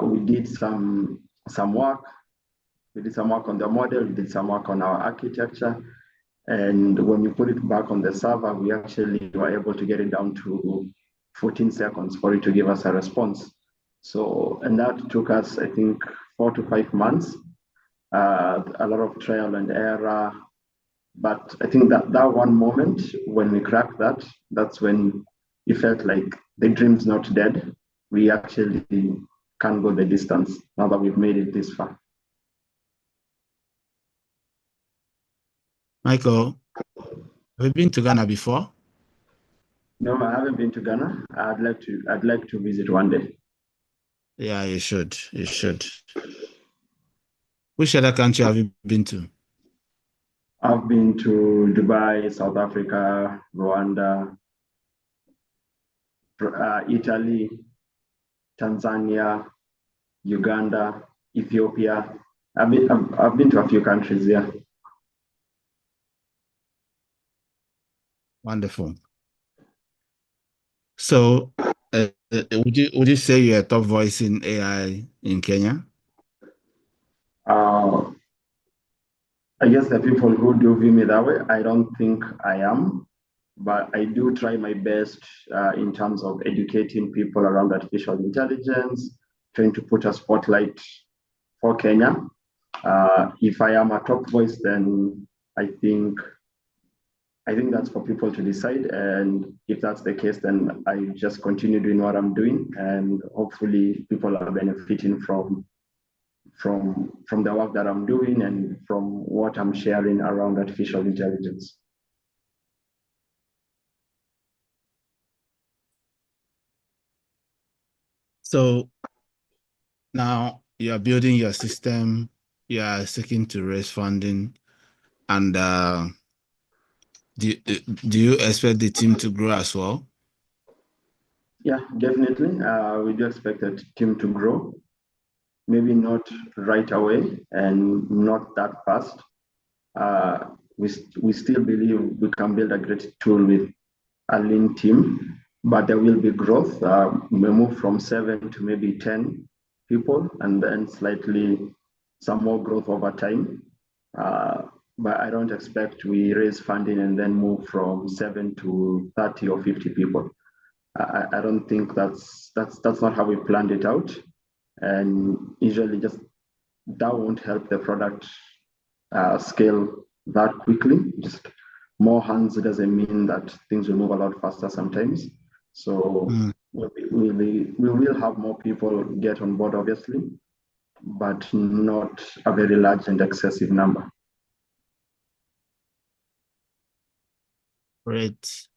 We did some work. We did some work on the model. We did some work on our architecture. And when we put it back on the server, we actually were able to get it down to 14 seconds for it to give us a response. So, and that took us, I think, 4 to 5 months, a lot of trial and error. But I think that one moment when we cracked that, that's when it felt like the dream's not dead. We actually can go the distance now that we've made it this far. Michael, have you been to Ghana before? No, I haven't been to Ghana. I'd like to visit one day. Yeah, you should. You should. Which other country have you been to? I've been to Dubai, South Africa, Rwanda, Italy, Tanzania, Uganda, Ethiopia. I've been to a few countries, yeah. Wonderful. So, would you say you're a top voice in AI in Kenya? I guess the people who do view me that way, I don't think I am, but I do try my best in terms of educating people around artificial intelligence, trying to put a spotlight for Kenya. If I am a top voice, then I think that's for people to decide. And if that's the case, then I just continue doing what I'm doing, and hopefully people are benefiting from the work that I'm doing and from what I'm sharing around artificial intelligence. So now you're building your system, you are seeking to raise funding, and do you expect the team to grow as well? Yeah, definitely. We do expect the team to grow. Maybe not right away and not that fast. We still believe we can build a great tool with a lean team, but there will be growth. We move from 7 to maybe 10 people, and then slightly some more growth over time. But I don't expect we raise funding and then move from 7 to 30 or 50 people. I don't think that's not how we planned it out. And usually just that won't help the product scale that quickly. Just more hands doesn't mean that things will move a lot faster sometimes. So we will have more people get on board, obviously, but not a very large and excessive number. Great.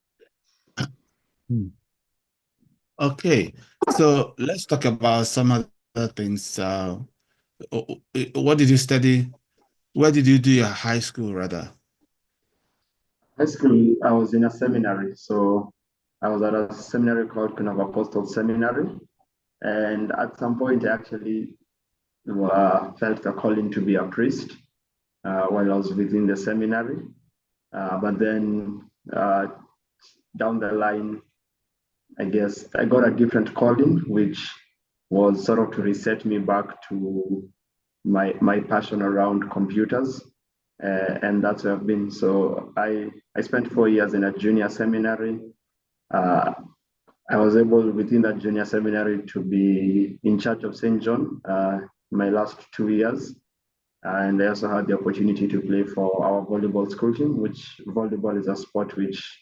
Okay, so let's talk about some other things. What did you study? Where did you do your high school, rather? High school, I was in a seminary. So I was at a seminary called Queen of Apostles Seminary. And at some point, I actually felt the calling to be a priest while I was within the seminary. But then down the line, I guess I got a different calling, which was sort of to reset me back to my passion around computers. And that's where I've been. So I spent 4 years in a junior seminary. I was able within that junior seminary to be in charge of St. John my last 2 years. And I also had the opportunity to play for our volleyball school team, which volleyball is a sport which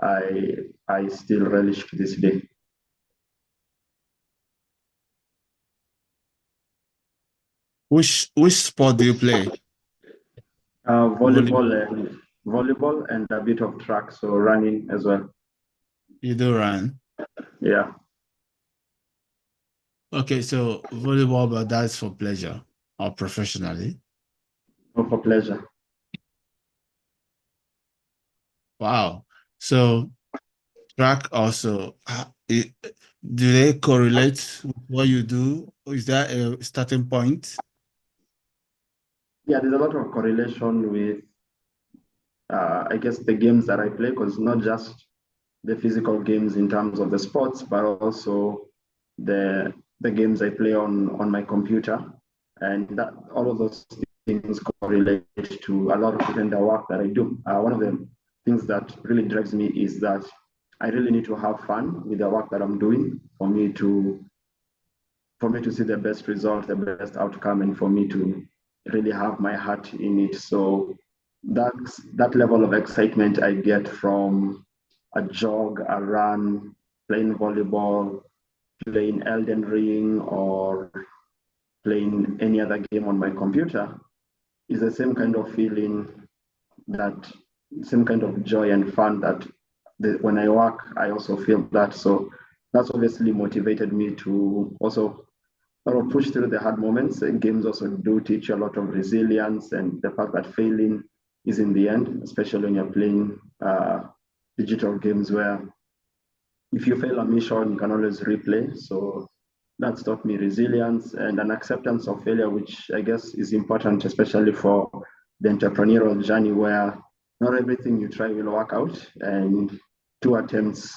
I still relish to this day. Which sport do you play? Volleyball and a bit of track, so running as well. You do run? Yeah. Okay, so volleyball, but that's for pleasure or professionally? Or for pleasure. Wow. So track also, do they correlate with what you do? Or is there a starting point? Yeah, there's a lot of correlation with, I guess, the games that I play, because not just the physical games in terms of the sports, but also the games I play on my computer. And that all of those things correlate to a lot of the work that I do. One of the things that really drives me is that I really need to have fun with the work that I'm doing for me to see the best result, the best outcome, and for me to really have my heart in it. So that level of excitement I get from a jog, a run, playing volleyball, playing Elden Ring, or playing any other game on my computer is the same kind of feeling, that same kind of joy and fun that when I work, I also feel that. So that's obviously motivated me to also sort of push through the hard moments. And games also do teach you a lot of resilience, and the fact that failing is in the end, especially when you're playing digital games where if you fail a mission, you can always replay. So that's taught me resilience and an acceptance of failure, which I guess is important, especially for the entrepreneurial journey, where not everything you try will work out, and 2 attempts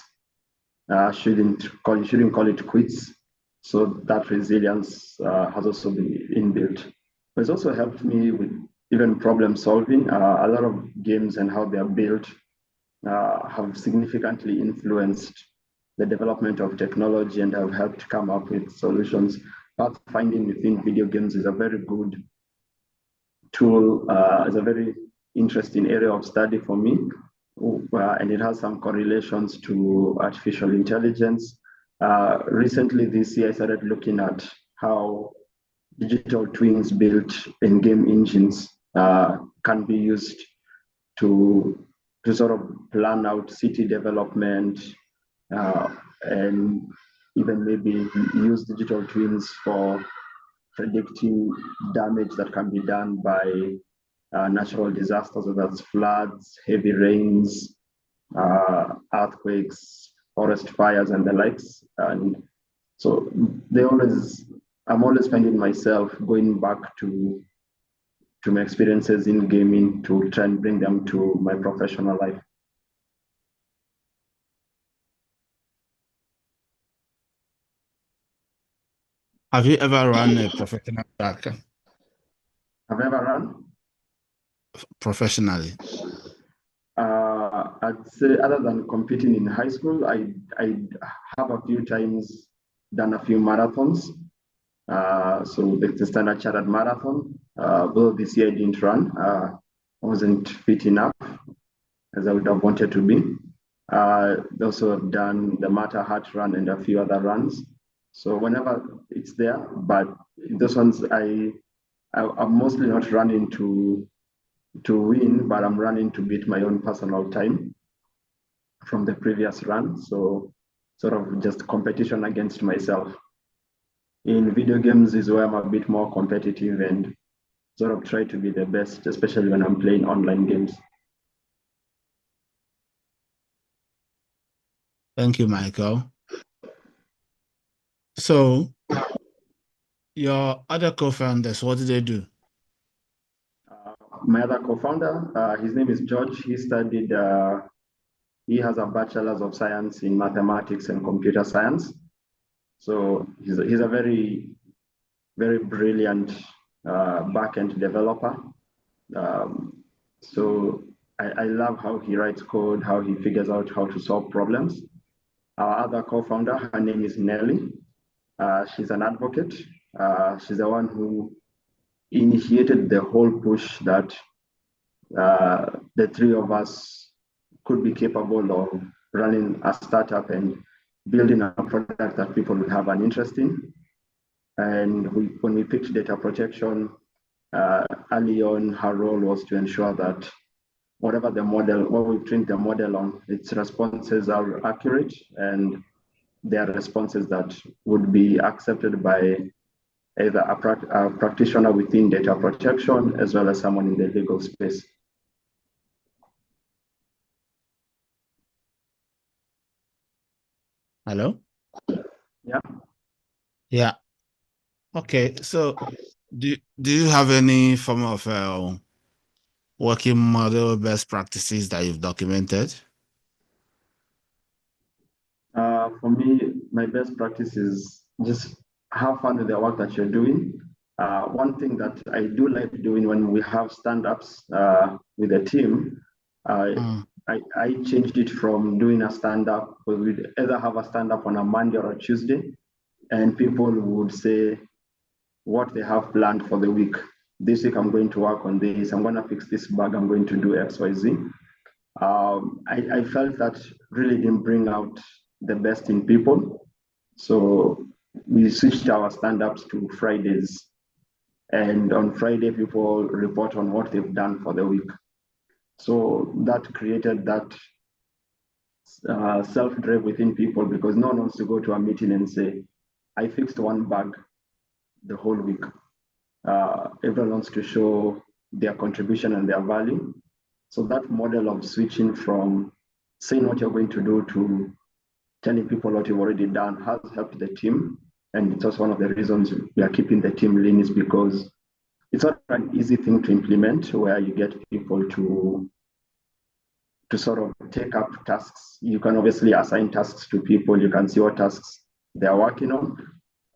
shouldn't call it quits. So that resilience has also been inbuilt. But it's also helped me with even problem solving. A lot of games and how they are built have significantly influenced the development of technology and have helped come up with solutions. Pathfinding within video games is a very good tool, is a very interesting area of study for me, and it has some correlations to artificial intelligence. Recently this year, I started looking at how digital twins built in game engines can be used to sort of plan out city development, and even maybe use digital twins for predicting damage that can be done by natural disasters, whether that's floods, heavy rains, earthquakes, forest fires, and the likes. And so I'm always finding myself going back to my experiences in gaming to try and bring them to my professional life. Have you ever run a professional track? Have you ever run? Professionally? I'd say other than competing in high school, I have a few times done a few marathons. So the Standard Chartered Marathon, though this year I didn't run, I wasn't fit enough. as I would have wanted to be. Also done the Mata Hat run and a few other runs. So whenever it's there, but those ones I'm mostly not running to win, but I'm running to beat my own personal time from the previous run. So sort of just competition against myself. In video games is where I'm a bit more competitive and sort of try to be the best, especially when I'm playing online games. Thank you, Michael. So, your other co-founders, what do they do? My other co-founder, his name is George. He studied, he has a bachelor's of science in mathematics and computer science. So he's a very, very brilliant back-end developer. So I love how he writes code, how he figures out how to solve problems. Our other co-founder, her name is Nelly. She's an advocate. She's the one who initiated the whole push that the three of us could be capable of running a startup and building a product that people would have an interest in. And when we picked data protection, early on, her role was to ensure that whatever the model, what we trained the model on, its responses are accurate and they are responses that would be accepted by either a practitioner within data protection as well as someone in the legal space. Hello? Yeah. Yeah. Okay. So, do you have any form of working model best practices that you've documented? For me, my best practice is just have fun with the work that you're doing. One thing that I do like doing when we have stand-ups with the team, I changed it from doing a stand-up, we'd either have a stand-up on a Monday or a Tuesday, and people would say what they have planned for the week. This week I'm going to work on this, I'm going to fix this bug, I'm going to do X, Y, Z. I felt that really didn't bring out the best in people. So we switched our stand-ups to Fridays. And on Friday, people report on what they've done for the week. So that created that self-drive within people because no one wants to go to a meeting and say, I fixed one bug the whole week. Everyone wants to show their contribution and their value. So that model of switching from saying what you're going to do to telling people what you've already done has helped the team. And it's also one of the reasons we are keeping the team lean is because it's not an easy thing to implement where you get people to sort of take up tasks. You can obviously assign tasks to people. You can see what tasks they're working on.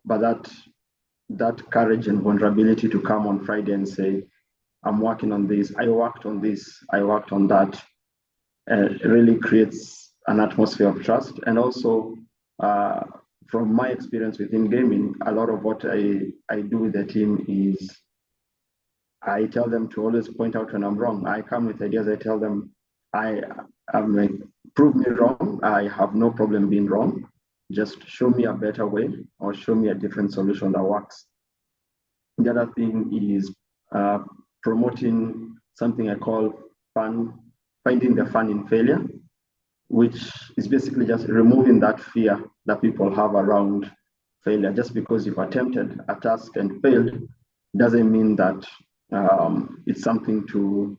But that courage and vulnerability to come on Friday and say, I'm working on this, I worked on this, I worked on that, really creates an atmosphere of trust. And also, from my experience within gaming, a lot of what I do with the team is I tell them to always point out when I'm wrong. I come with ideas, I tell them, I'm like, prove me wrong, I have no problem being wrong. Just show me a better way or show me a different solution that works. The other thing is promoting something I call finding the fun in failure, which is basically just removing that fear that people have around failure. Just because you've attempted a task and failed doesn't mean that it's something to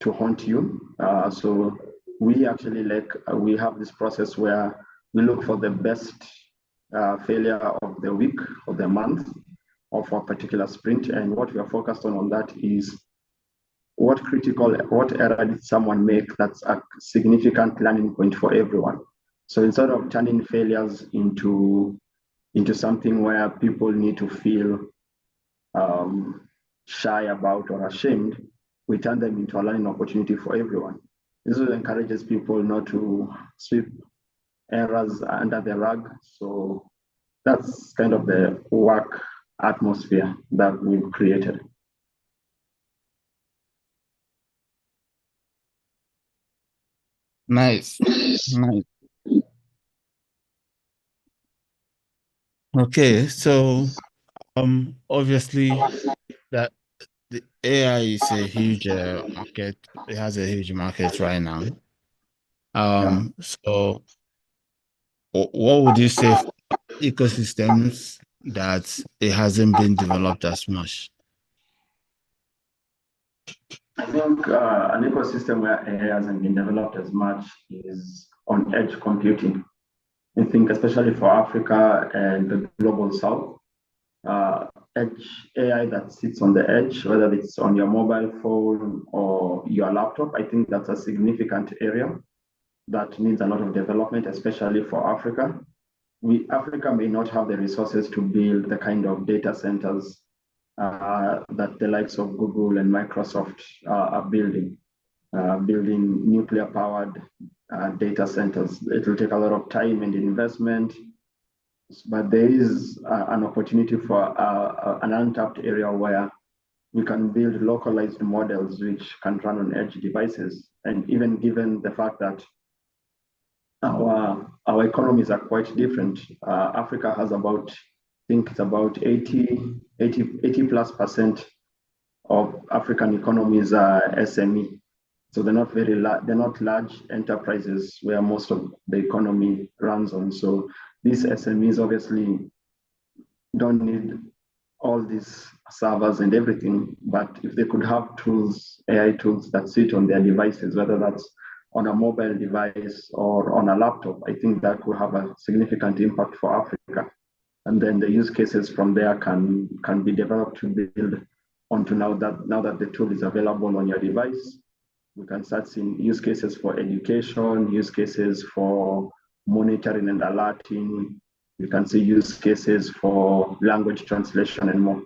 haunt you. So we actually we have this process where we look for the best failure of the week, of the month, or for a particular sprint. And what we are focused on that is what error did someone make that's a significant learning point for everyone. So instead of turning failures into something where people need to feel shy about or ashamed, we turn them into a learning opportunity for everyone. This encourages people not to sweep errors under the rug. So that's kind of the work atmosphere that we've created. Nice. Nice. Okay, so obviously that the AI is a huge market. It has a huge market right now. So what would you say for ecosystems that it hasn't been developed as much? I think an ecosystem where AI hasn't been developed as much is on edge computing. I think especially for Africa and the global south, edge AI that sits on the edge, whether it's on your mobile phone or your laptop, I think that's a significant area that needs a lot of development, especially for Africa. Africa may not have the resources to build the kind of data centers that the likes of Google and Microsoft are building nuclear-powered data centers. It will take a lot of time and investment, but there is an opportunity for an untapped area where we can build localized models which can run on edge devices. And even given the fact that our economies are quite different, Africa has about, I think it's about 80+% of African economies are SME. So they're not they're not large enterprises where most of the economy runs on. So these SMEs obviously don't need all these servers and everything, but if they could have tools, AI tools that sit on their devices, whether that's on a mobile device or on a laptop, I think that could have a significant impact for Africa. And then the use cases from there can be developed to build onto now that the tool is available on your device. We can start seeing use cases for education, use cases for monitoring and alerting. We can see use cases for language translation and more.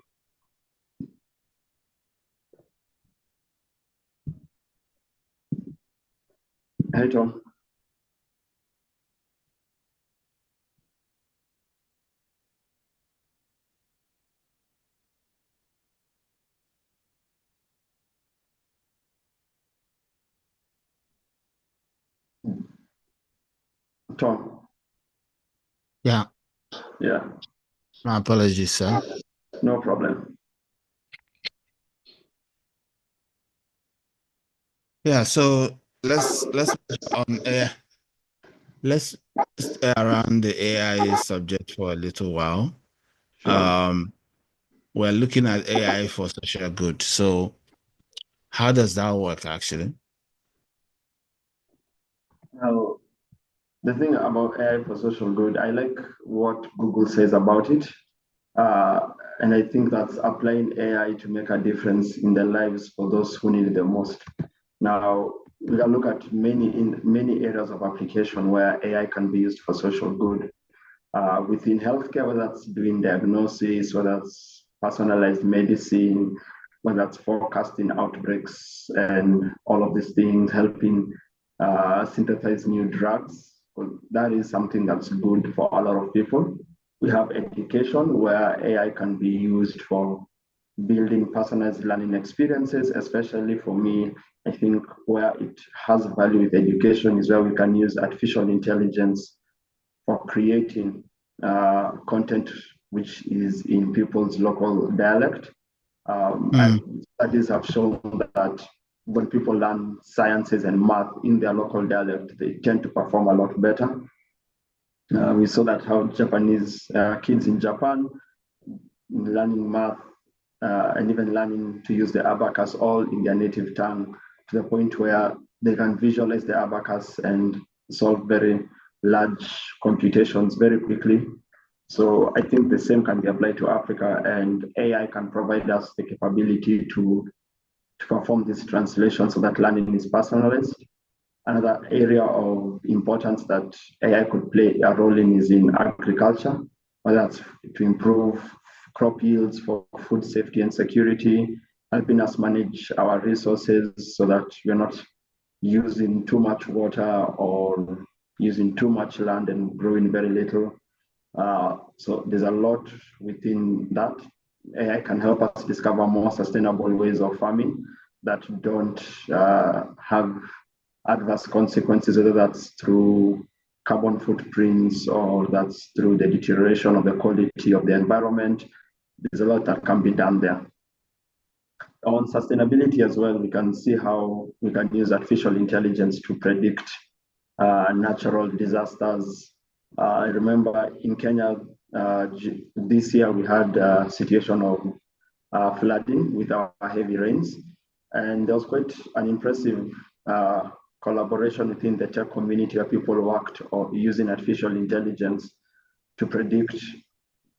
Hey, Tom. Tom. Yeah. Yeah. My apologies, sir. No problem. Yeah, so let's on air. Let's stay around the AI subject for a little while. Sure. We're looking at AI for social good. So how does that work actually? Well, the thing about AI for social good, I like what Google says about it. And I think that's applying AI to make a difference in the lives for those who need it the most. Now, we can look at many areas of application where AI can be used for social good. Within healthcare, whether that's doing diagnosis, whether that's personalized medicine, whether that's forecasting outbreaks and all of these things, helping synthesize new drugs. That is something that's good for a lot of people. We have education where AI can be used for building personalized learning experiences, especially for me. I think where it has value with education is where we can use artificial intelligence for creating content which is in people's local dialect. Studies have shown that when people learn sciences and math in their local dialect, they tend to perform a lot better. We saw that how Japanese kids in Japan learning math and even learning to use the abacus all in their native tongue, to the point where they can visualize the abacus and solve very large computations very quickly. So I think the same can be applied to Africa, and AI can provide us the capability to perform this translation so that learning is personalized. Another area of importance that AI could play a role in is in agriculture, whether that's to improve crop yields for food safety and security, helping us manage our resources so that we're not using too much water or using too much land and growing very little. So there's a lot within that. AI can help us discover more sustainable ways of farming that don't have adverse consequences, whether that's through carbon footprints or that's through the deterioration of the quality of the environment. There's a lot that can be done there. On sustainability as well, we can see how we can use artificial intelligence to predict natural disasters. I remember in Kenya this year we had a situation of flooding with our heavy rains, and there was quite an impressive collaboration within the tech community where people worked using artificial intelligence to predict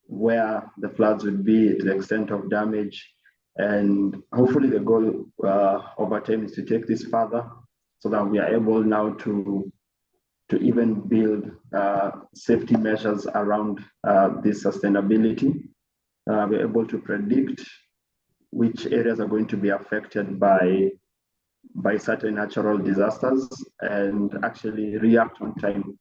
where the floods would be, to the extent of damage. And hopefully the goal over time is to take this further so that we are able now to even build safety measures around this sustainability. We're able to predict which areas are going to be affected by certain natural disasters and actually react on time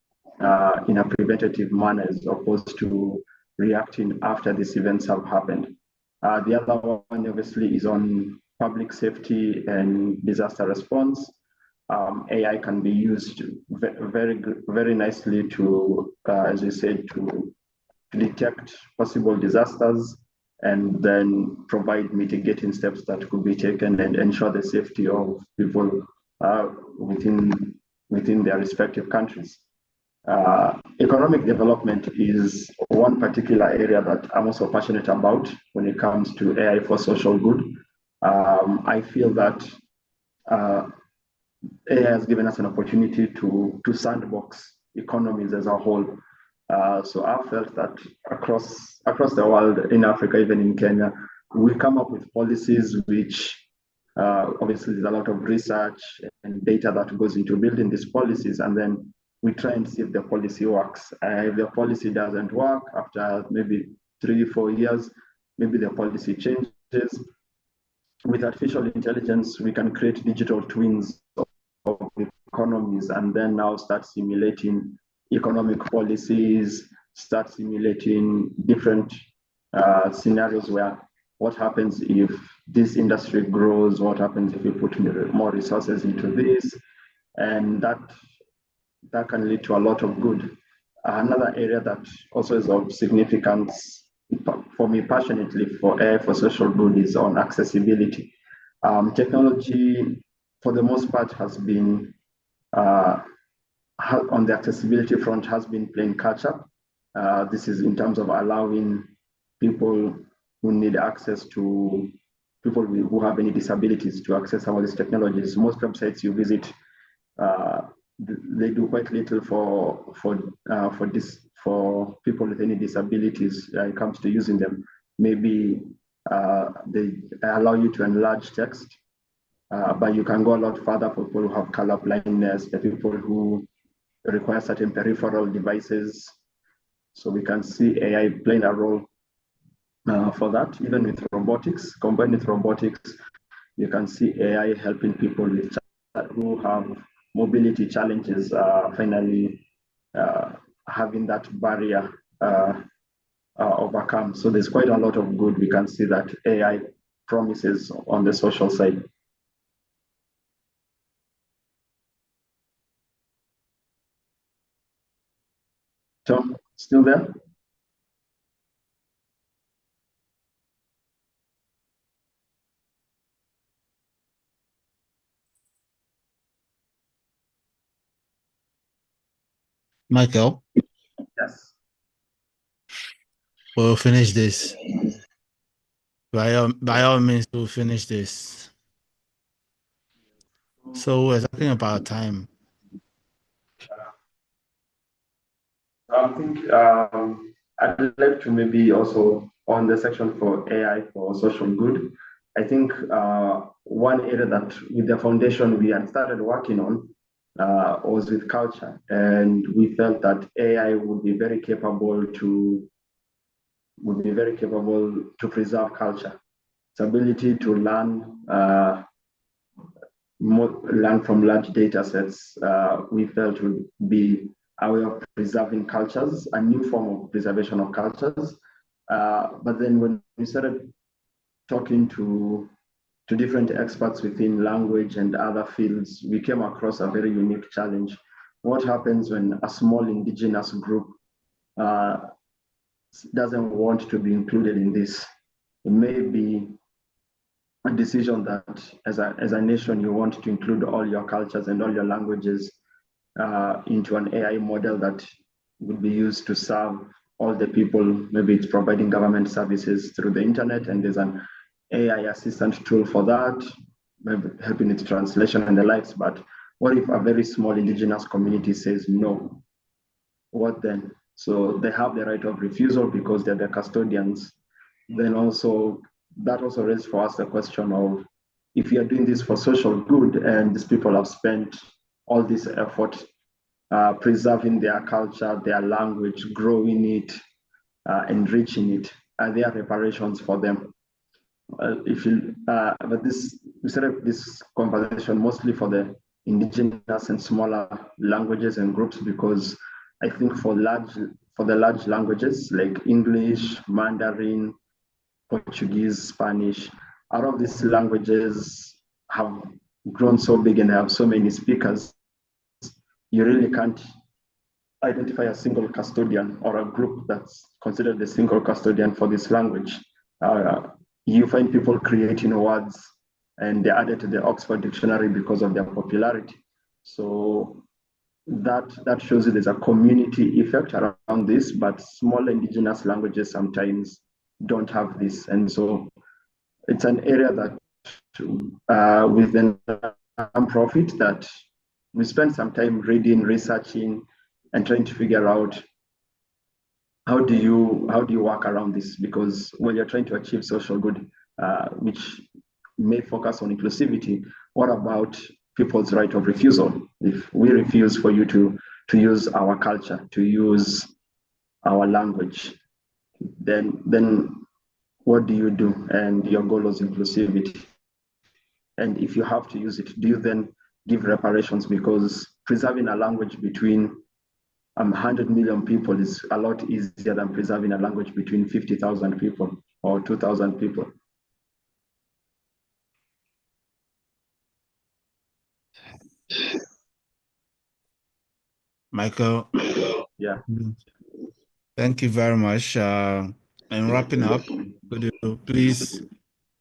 in a preventative manner as opposed to reacting after these events have happened. The other one obviously is on public safety and disaster response. AI can be used very nicely to, as you said, to detect possible disasters and then provide mitigating steps that could be taken and ensure the safety of people within their respective countries. Economic development is one particular area that I'm also passionate about when it comes to AI for social good. I feel that AI has given us an opportunity to sandbox economies as a whole. So I felt that across the world, in Africa, even in Kenya, we come up with policies which obviously there's a lot of research and data that goes into building these policies, and then we try and see if the policy works. If the policy doesn't work, after maybe 3-4 years, maybe the policy changes. With artificial intelligence, we can create digital twins of economies and then now start simulating economic policies, start simulating different scenarios where what happens if this industry grows, what happens if we put more resources into this, and that can lead to a lot of good. Another area that also is of significance for me passionately for AI for social good is on accessibility. Technology, for the most part, has been on the accessibility front has been playing catch up. This is in terms of allowing people who need access to people who have any disabilities to access some of these technologies. Most websites you visit, they do quite little for people with any disabilities when it comes to using them. Maybe they allow you to enlarge text, but you can go a lot further for people who have color blindness, the people who require certain peripheral devices. So we can see AI playing a role for that, even with robotics. Combined with robotics, you can see AI helping people who have mobility challenges finally having that barrier overcome. So there's quite a lot of good we can see that AI promises on the social side. Tom, still there? Michael? Yes. We'll finish this. By all means, we'll finish this. So we're talking about time. I think I'd like to maybe also on the section for AI for social good. I think one area that with the foundation we had started working on was with culture, and we felt that AI would be very capable to preserve culture. Its ability to learn from large data sets, we felt would be a way of preserving cultures, a new form of preservation of cultures. But then when we started talking to to different experts within language and other fields, we came across a very unique challenge. What happens when a small indigenous group doesn't want to be included in this? It may be a decision that as a nation, you want to include all your cultures and all your languages into an AI model that would be used to serve all the people. Maybe it's providing government services through the internet, and there's an AI assistant tool for that, maybe helping with translation and the likes. But what if a very small indigenous community says no? What then? So they have the right of refusal because they're the custodians. Then also, that also raises for us the question of, if you're doing this for social good and these people have spent all this effort preserving their culture, their language, growing it, enriching it, are there reparations for them? But we set up this conversation mostly for the indigenous and smaller languages and groups, because I think for the large languages like English, Mandarin, Portuguese, Spanish, out of these languages have grown so big and they have so many speakers, you really can't identify a single custodian or a group that's considered the single custodian for this language. You find people creating words and they're added to the Oxford Dictionary because of their popularity. So that shows you there's a community effect around this, but small indigenous languages sometimes don't have this. And so it's an area that within nonprofit that we spend some time reading, researching, and trying to figure out how do you work around this? Because when you're trying to achieve social good, which may focus on inclusivity, what about people's right of refusal? If we refuse for you to use our culture, to use our language, then what do you do? And your goal is inclusivity. And if you have to use it, do you then give reparations? Because preserving a language between 100 million people is a lot easier than preserving a language between 50,000 people or 2,000 people. Michael. Yeah. Thank you very much. And wrapping up, could you please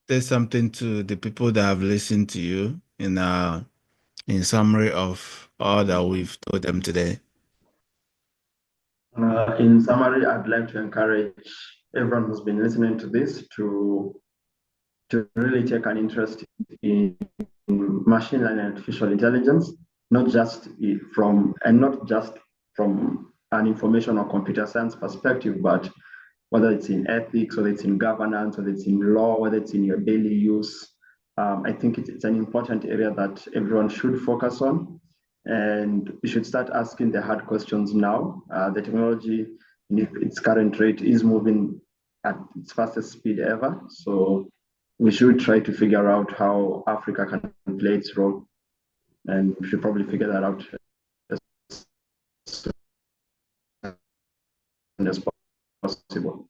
say something to the people that have listened to you in summary of all that we've told them today? In summary, I'd like to encourage everyone who's been listening to this to really take an interest in machine learning and artificial intelligence, not just from an information or computer science perspective, but whether it's in ethics, whether it's in governance, whether it's in law, whether it's in your daily use. I think it's an important area that everyone should focus on. And we should start asking the hard questions now. The technology, in its current rate, is moving at its fastest speed ever. So we should try to figure out how Africa can play its role. And we should probably figure that out as soon as possible.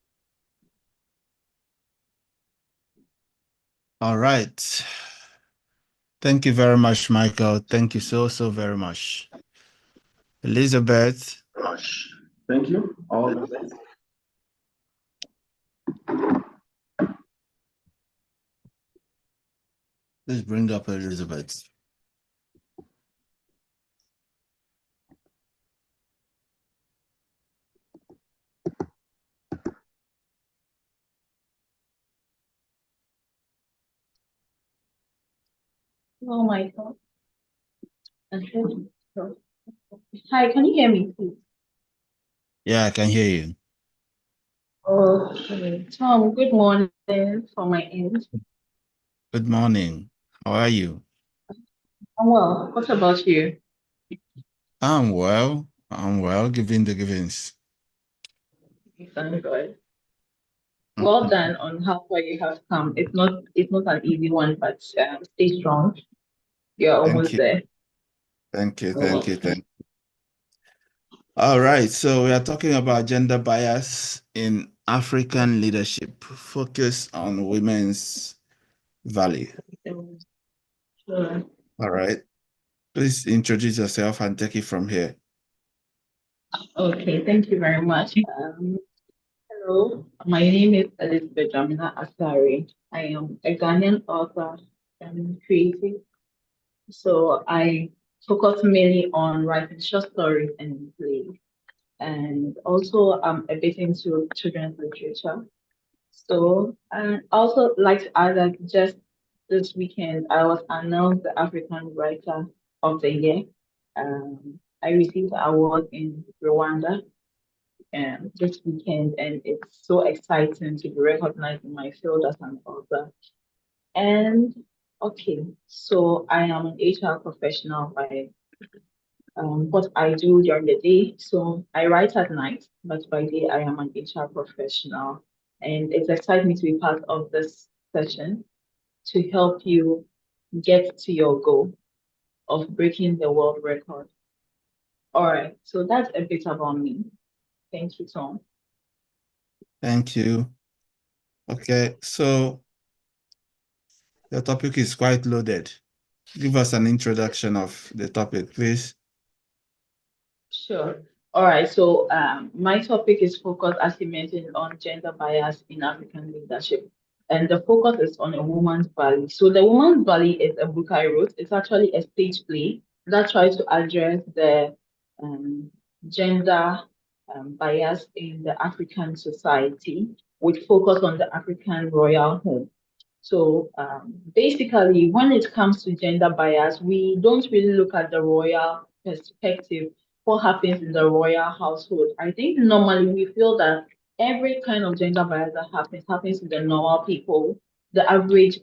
All right. Thank you very much, Michael. Thank you so very much. Elizabeth. Thank you. All the best. Let's bring up Elizabeth. Oh my God. Hi, can you hear me, please? Yeah, I can hear you. Okay. Tom, good morning from my end. Good morning. How are you? I'm well. What about you? I'm well. Giving the givings. Thank God. Well done on how far you have come. It's not an easy one, but stay strong. You're almost there. Thank you. All right, so we are talking about gender bias in African leadership, focus on women's value. Sure. All right. Please introduce yourself and take it from here. Okay, thank you very much. Hello, my name is Elizabeth Jamina Asari. I am a Ghanaian author and creative. So I focus mainly on writing short stories and plays. And also I'm a bit into children's literature. So and also like to add that just this weekend I was announced the African Writer of the Year. I received the award in Rwanda this weekend, and it's so exciting to be recognized in my field as an author. And okay, so I am an HR professional by what I do during the day. So I write at night, but by day I am an HR professional. And it excites me to be part of this session to help you get to your goal of breaking the world record. All right, so that's a bit about me. Thank you, Tom. Thank you. Okay, so the topic is quite loaded. Give us an introduction of the topic, please. Sure. All right. So my topic is focused, as you mentioned, on gender bias in African leadership. And the focus is on a woman's valley. So the woman's valley is a book I wrote. It's actually a stage play that tries to address the gender bias in the African society, with focus on the African royal home. So basically, when it comes to gender bias, we don't really look at the royal perspective, what happens in the royal household. I think normally we feel that every kind of gender bias that happens to the normal people, the average,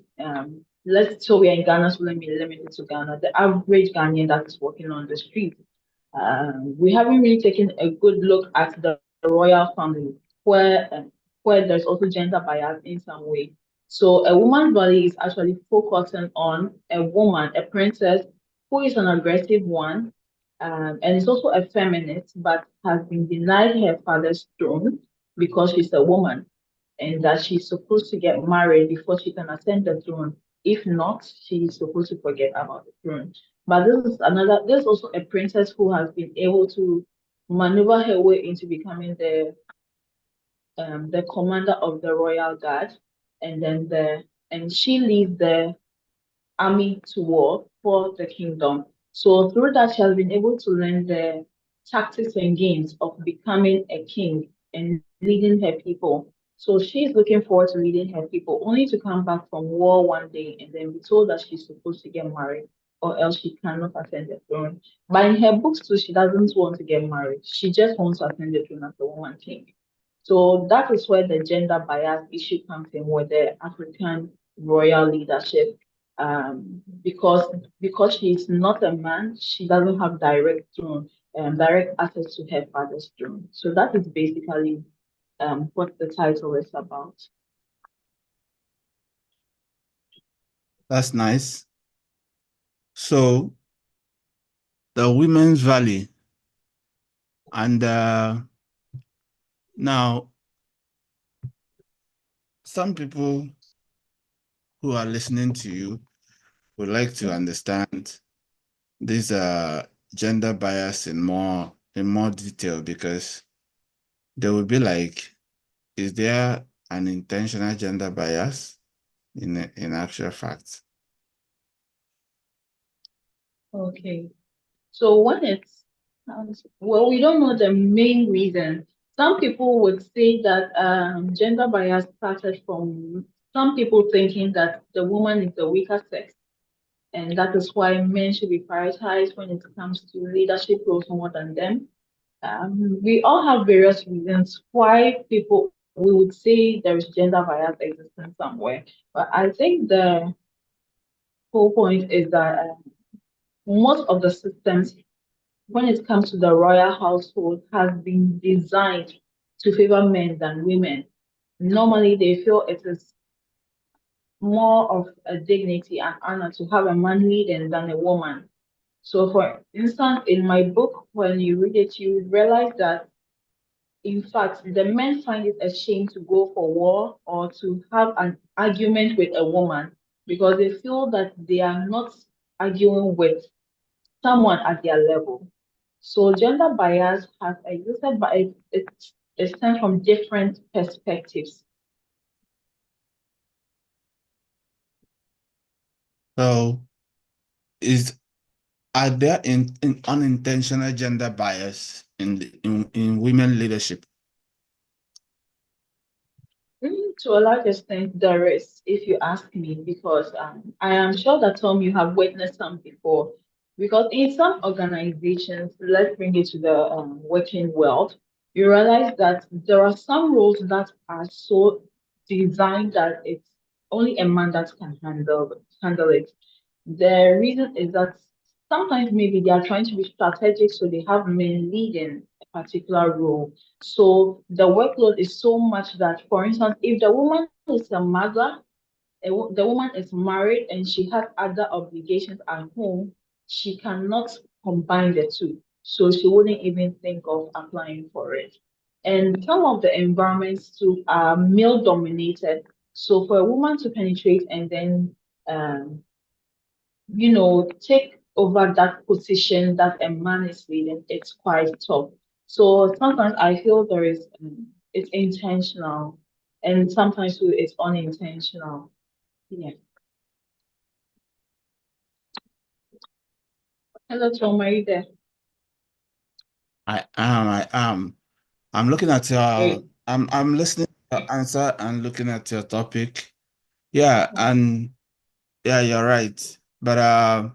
so we're in Ghana, so let me limit it to Ghana, the average Ghanaian that is walking on the street. We haven't really taken a good look at the royal family, where there's also gender bias in some way. So a woman's body is actually focusing on a woman, a princess, who is an aggressive one, and is also a feminist, but has been denied her father's throne because she's a woman, and that she's supposed to get married before she can ascend the throne. If not, she's supposed to forget about the throne. But there's also a princess who has been able to maneuver her way into becoming the commander of the royal guard, and she leads the army to war for the kingdom. So through that, she has been able to learn the tactics and games of becoming a king and leading her people. So she's looking forward to leading her people, only to come back from war one day and then be told that she's supposed to get married, or else she cannot ascend the throne. But in her books too, she doesn't want to get married. She just wants to ascend the throne as a woman king. So that is where the gender bias issue comes in with the African royal leadership. Because she's not a man, she doesn't have direct access to her father's throne. So that is basically what the title is about. That's nice. So the Women's Valley, and now some people who are listening to you would like to understand this gender bias in more detail, because they will be like, is there an intentional gender bias in actual fact? Okay. So when it's well, we don't know the main reason. Some people would say that gender bias started from some people thinking that the woman is the weaker sex, and that is why men should be prioritized when it comes to leadership roles more than them. We all have various reasons why we would say there is gender bias existing somewhere, but I think the whole point is that most of the systems, when it comes to the royal household, has been designed to favor men than women. Normally, they feel it is more of a dignity and honor to have a man leading than a woman. So, for instance, in my book, when you read it, you realize that, in fact, the men find it a shame to go for war or to have an argument with a woman. because they feel that they are not arguing with someone at their level. So gender bias has existed, but it stems from different perspectives. So, are there unintentional gender bias in women leadership? To a large extent, there is, if you ask me, because I am sure that Tom, you have witnessed some before. Because in some organizations, let's bring it to the working world, you realize that there are some roles that are so designed that it's only a man that can handle it. The reason is that sometimes maybe they are trying to be strategic, so they have men leading a particular role. So the workload is so much that, for instance, if the woman is a mother, the woman is married and she has other obligations at home, she cannot combine the two. So she wouldn't even think of applying for it. And some of the environments too are male dominated. So for a woman to penetrate and then take over that position that a man is leading, it's quite tough. So sometimes I feel there is, it's intentional, and sometimes too, it's unintentional. Yeah. Hello, Tom, are you there? I am. I'm looking at your. I'm listening to your answer and looking at your topic. Yeah, and yeah, you're right. But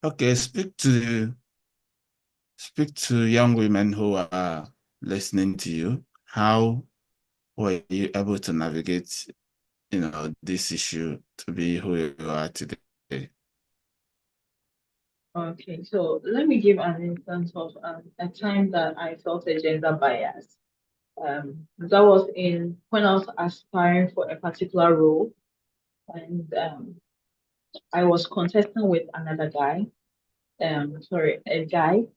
okay, speak to young women who are listening to you. How were you able to navigate, this issue to be who you are today? Okay, so let me give an instance of a time that I felt a gender bias. That was when I was aspiring for a particular role, and I was contesting with another guy. A guy,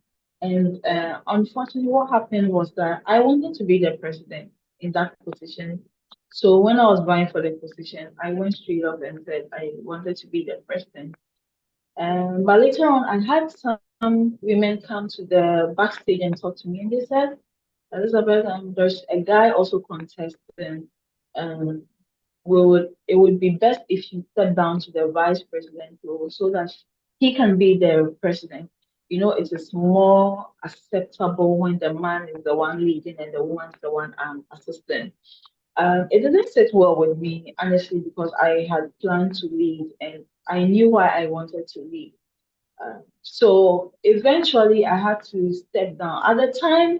and unfortunately, what happened was that I wanted to be the president in that position. So when I was vying for the position, I went straight up and said I wanted to be the president. But later on, I had some women come to the backstage and talk to me, and they said, Elizabeth, there's a guy also contesting. Um, it would be best if you step down to the vice president role so that he can be the president. It is more acceptable when the man is the one leading and the woman is the one assisting. It didn't sit well with me, honestly, because I had planned to lead and I knew why I wanted to lead. So eventually I had to step down. At the time,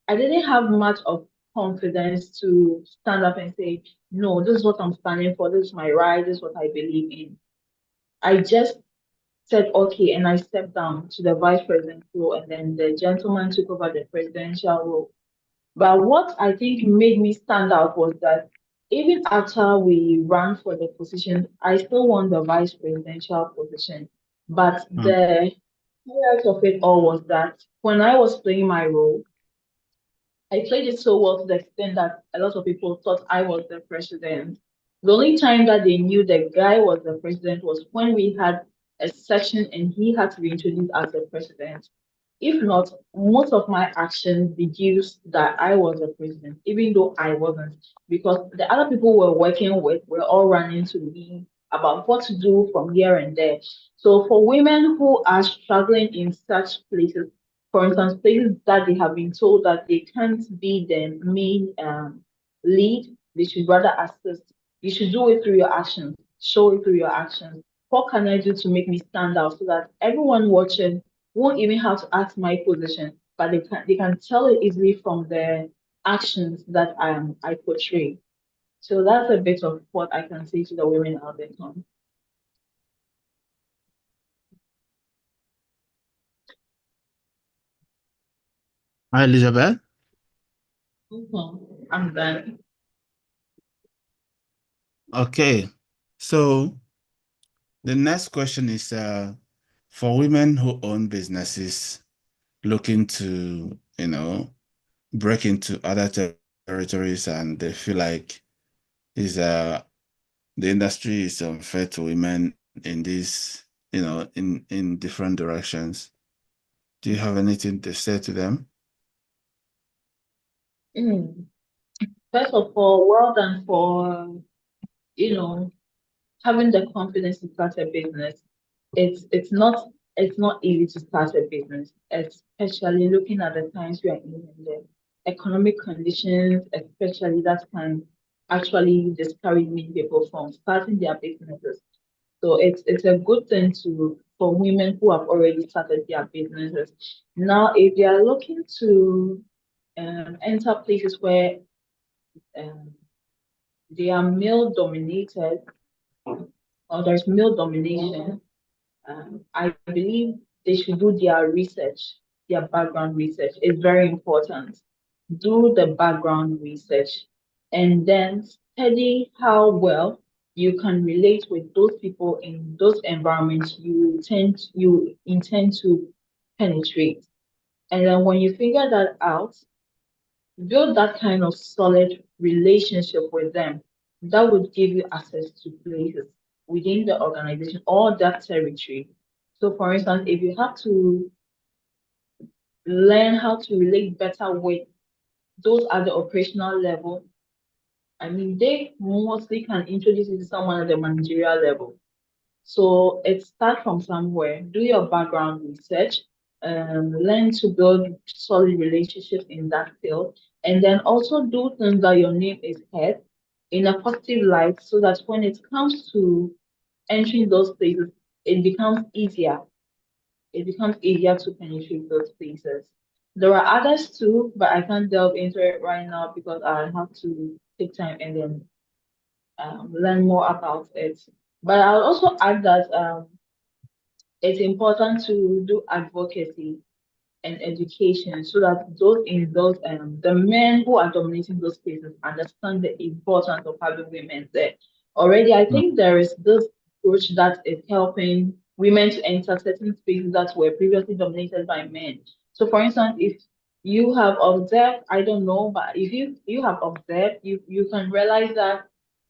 I didn't have much of confidence to stand up and say, no, this is what I'm standing for, this is my right, this is what I believe in. I just said, okay, and I stepped down to the vice president role, and then the gentleman took over the presidential role. But what I think made me stand out was that even after we ran for the position, I still won the vice presidential position. But the highlight of it all was that when I was playing my role, I played it so well to the extent that a lot of people thought I was the president. The only time that they knew the guy was the president was when we had a session and he had to be introduced as the president. If not, most of my actions deduced that I was the president, even though I wasn't, because the other people we're working with were all running to me about what to do from here and there. So for women who are struggling in such places, for instance, places that they have been told that they can't be the main lead, they should rather assist. You should do it through your actions, show it through your actions. What can I do to make me stand out so that everyone watching won't even have to ask my position, but they can tell it easily from the actions that I portray. So that's a bit of what I can say to the women out there, Tom. Hi, Elizabeth. I'm done. Okay, so the next question is for women who own businesses looking to, break into other territories, and they feel like is the industry is unfair to women in this, in different directions. Do you have anything to say to them? First of all, well done for, having the confidence to start a business. It's not easy to start a business, especially looking at the times we are in and the economic conditions, especially that can actually discourage many people from starting their businesses. So it's a good thing for women who have already started their businesses. Now, if they are looking to enter places where they are male dominated or there's male domination, I believe they should do their research, their background research. It's very important. Do the background research and then study how well you can relate with those people in those environments you intend to penetrate. And then when you figure that out, build that kind of solid relationship with them that would give you access to places within the organization or that territory. So, for instance, if you have to learn how to relate better with those at the operational level, I mean, they mostly can introduce you to someone at the managerial level. So it starts from somewhere. Do your background research, learn to build solid relationships in that field, and then also do things that your name is heard in a positive light so that when it comes to entering those places, it becomes easier. It becomes easier to penetrate those places. There are others too, but I can't delve into it right now because I have to take time and then learn more about it. But I'll also add that it's important to do advocacy and education so that the men who are dominating those spaces understand the importance of having women there. Already, I think there is this approach that is helping women to enter certain spaces that were previously dominated by men. So, for instance, if you have observed, I don't know, but if you have observed, you can realize that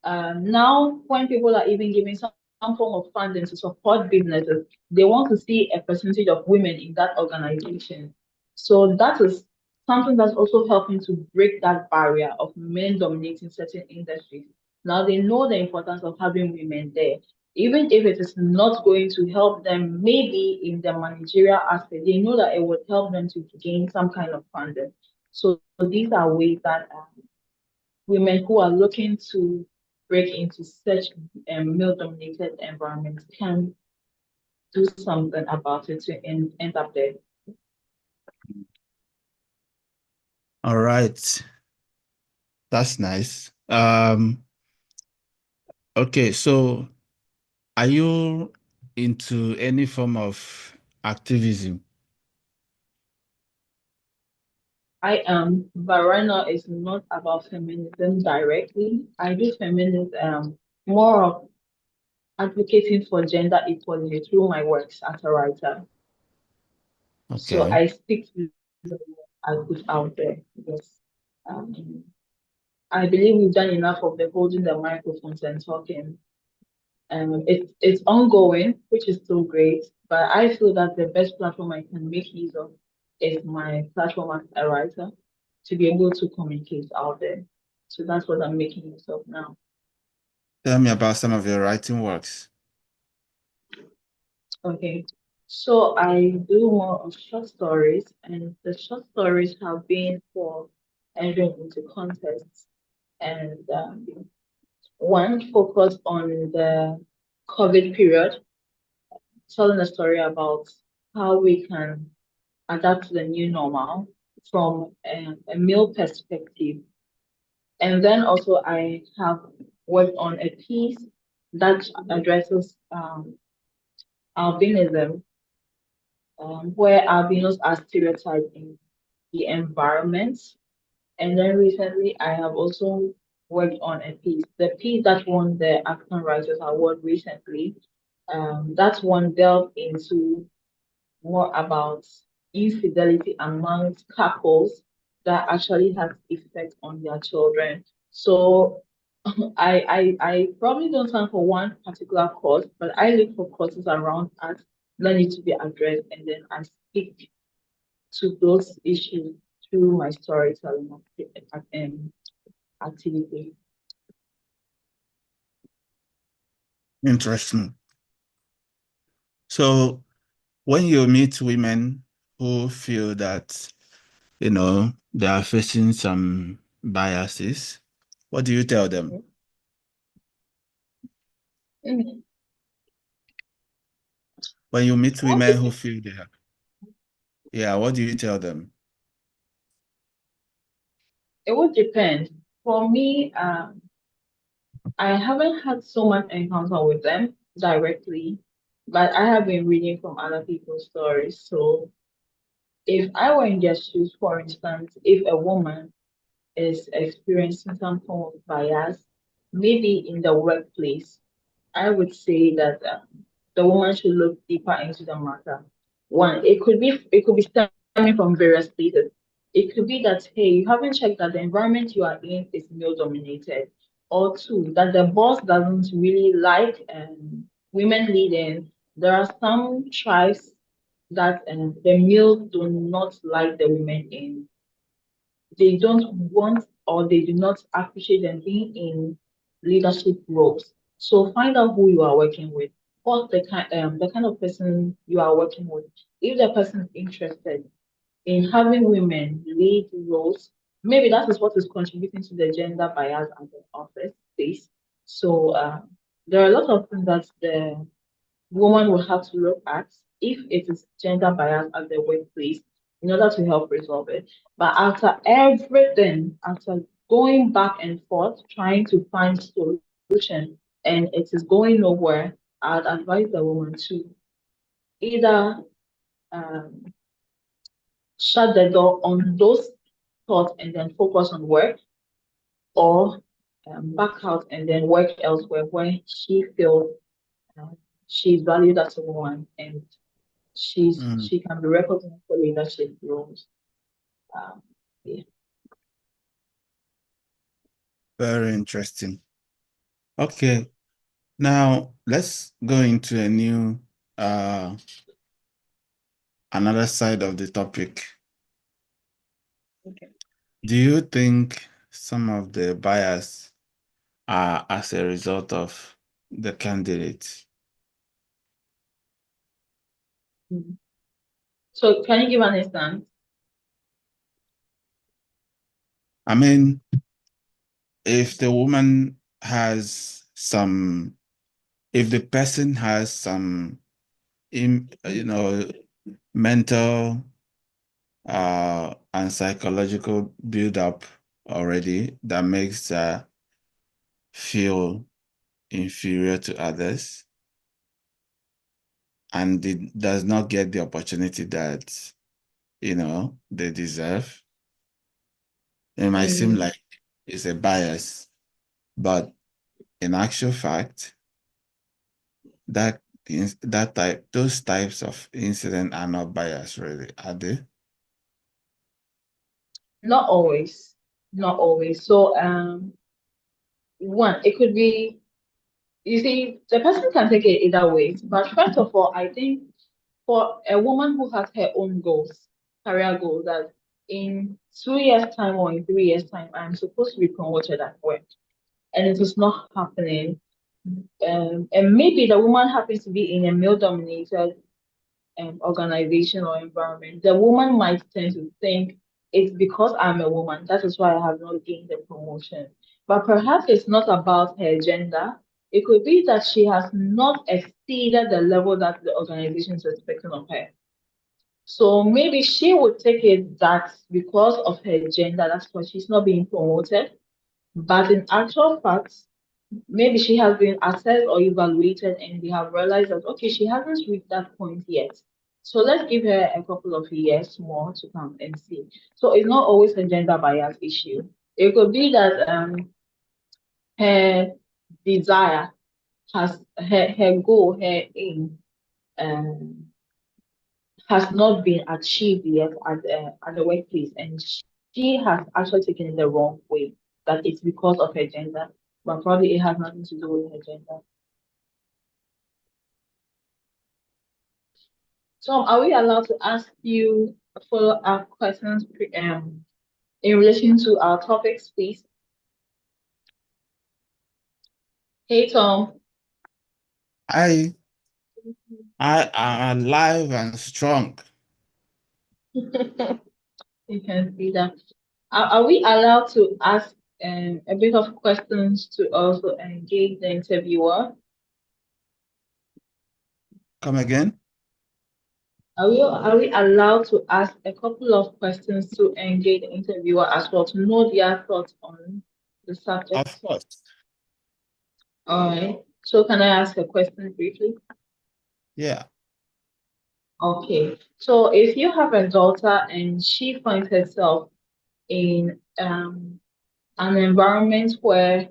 now when people are even giving some form of funding to support businesses, they want to see a percentage of women in that organization. So that is something that's also helping to break that barrier of men dominating certain industries. Now they know the importance of having women there. Even if it is not going to help them, maybe in the managerial aspect, they know that it would help them to gain some kind of funding. So these are ways that women who are looking to break into such male-dominated environments can do something about it to end up there. All right. That's nice. Okay, so are you into any form of activism? I am, but right now it's not about feminism directly. I do feminism more of advocating for gender equality through my works as a writer. So Okay. I speak to the I put out there. Yes. I believe we've done enough of the holding the microphones and talking. It's ongoing, which is still great, but I feel that the best platform I can make use of is my platform as a writer to be able to communicate out there. So that's what I'm making use of now. Tell me about some of your writing works. Okay, so I do more of short stories, and the short stories have been for entering into contests, and one focused on the COVID period, telling a story about how we can adapt to the new normal from a male perspective. And then also I have worked on a piece that addresses albinism, where albinos are stereotyped in the environment. And then recently I have also worked on a piece, the piece that won the African Writers Award recently. That one delved into more about infidelity amongst couples that actually has effect on their children. So I probably don't stand for one particular cause, but I look for causes around us that need to be addressed, and then I speak to those issues through my storytelling activity. Interesting. So when you meet women who feel that, they are facing some biases, what do you tell them? Mm. When you meet women who feel they are, what do you tell them? It would depend. For me, I haven't had so much encounter with them directly, but I have been reading from other people's stories. So if I were in their shoes, for instance, if a woman is experiencing some form of bias, maybe in the workplace, I would say that the woman should look deeper into the matter. One, it could be stemming from various places. It could be that hey, you haven't checked that the environment you are in is male dominated, or two, that the boss doesn't really like women leading. There are some tribes that the males do not like the women in. They don't want or they do not appreciate them being in leadership roles. So find out who you are working with, what the kind of person you are working with. If the person is interested in having women lead roles, maybe that is what is contributing to the gender bias at the office space. So there are a lot of things that the woman will have to look at if it is gender bias at the workplace in order to help resolve it. But after everything, after going back and forth, trying to find solution, and it is going nowhere, I'd advise the woman to either um, shut the door on those thoughts and then focus on work, or back out and then work elsewhere where she feels she's valued as a woman and she can be recognized for leadership roles. Yeah. Very interesting. Okay. Now let's go into a new another side of the topic. Okay. Do you think some of the bias are as a result of the candidates? So can you give an instance? I mean, if the woman has some, if the person has some, mental and psychological build-up already that makes her feel inferior to others, and it does not get the opportunity that they deserve, it might seem like it's a bias, but in actual fact, those types of incident are not bias, really, are they? Not always. Not always. So one, it could be, you see, the person can take it either way. But first of all, I think for a woman who has her own goals, career goals, that in 2 years' time or in 3 years' time, I'm supposed to be promoted at work, and it is not happening. And maybe the woman happens to be in a male-dominated organization or environment. The woman might tend to think it's because I'm a woman, that is why I have not gained the promotion. But perhaps it's not about her gender. It could be that she has not exceeded the level that the organization is expecting of her. So maybe she would take it that because of her gender, that's why she's not being promoted. But in actual fact, maybe she has been assessed or evaluated and they have realized that, okay, she hasn't reached that point yet. So let's give her a couple of years more to come and see. So it's not always a gender bias issue. It could be that her desire her goal, her aim has not been achieved yet at the workplace, and she has actually taken it the wrong way, that it's because of her gender. but probably it has nothing to do with her gender. So are we allowed to ask you follow-up questions in relation to our topics, please? Hey, Tom. I am alive and strong. You can see that. Are we allowed to ask a bit of questions to also engage the interviewer? Come again? Are we allowed to ask a couple of questions to engage the interviewer as well, to know their thoughts on the subject? Of course. All right. So can I ask a question briefly? Yeah. Okay. So if you have a daughter and she finds herself in an environment where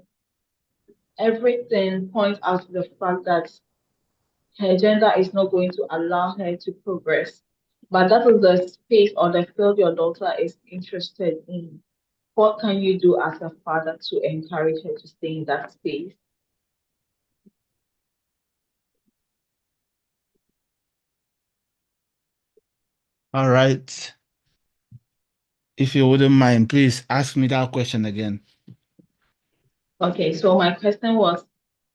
everything points out to the fact that her gender is not going to allow her to progress, but that is the space or the field your daughter is interested in, what can you do as a father to encourage her to stay in that space? All right. If you wouldn't mind, please ask me that question again. Okay, so my question was,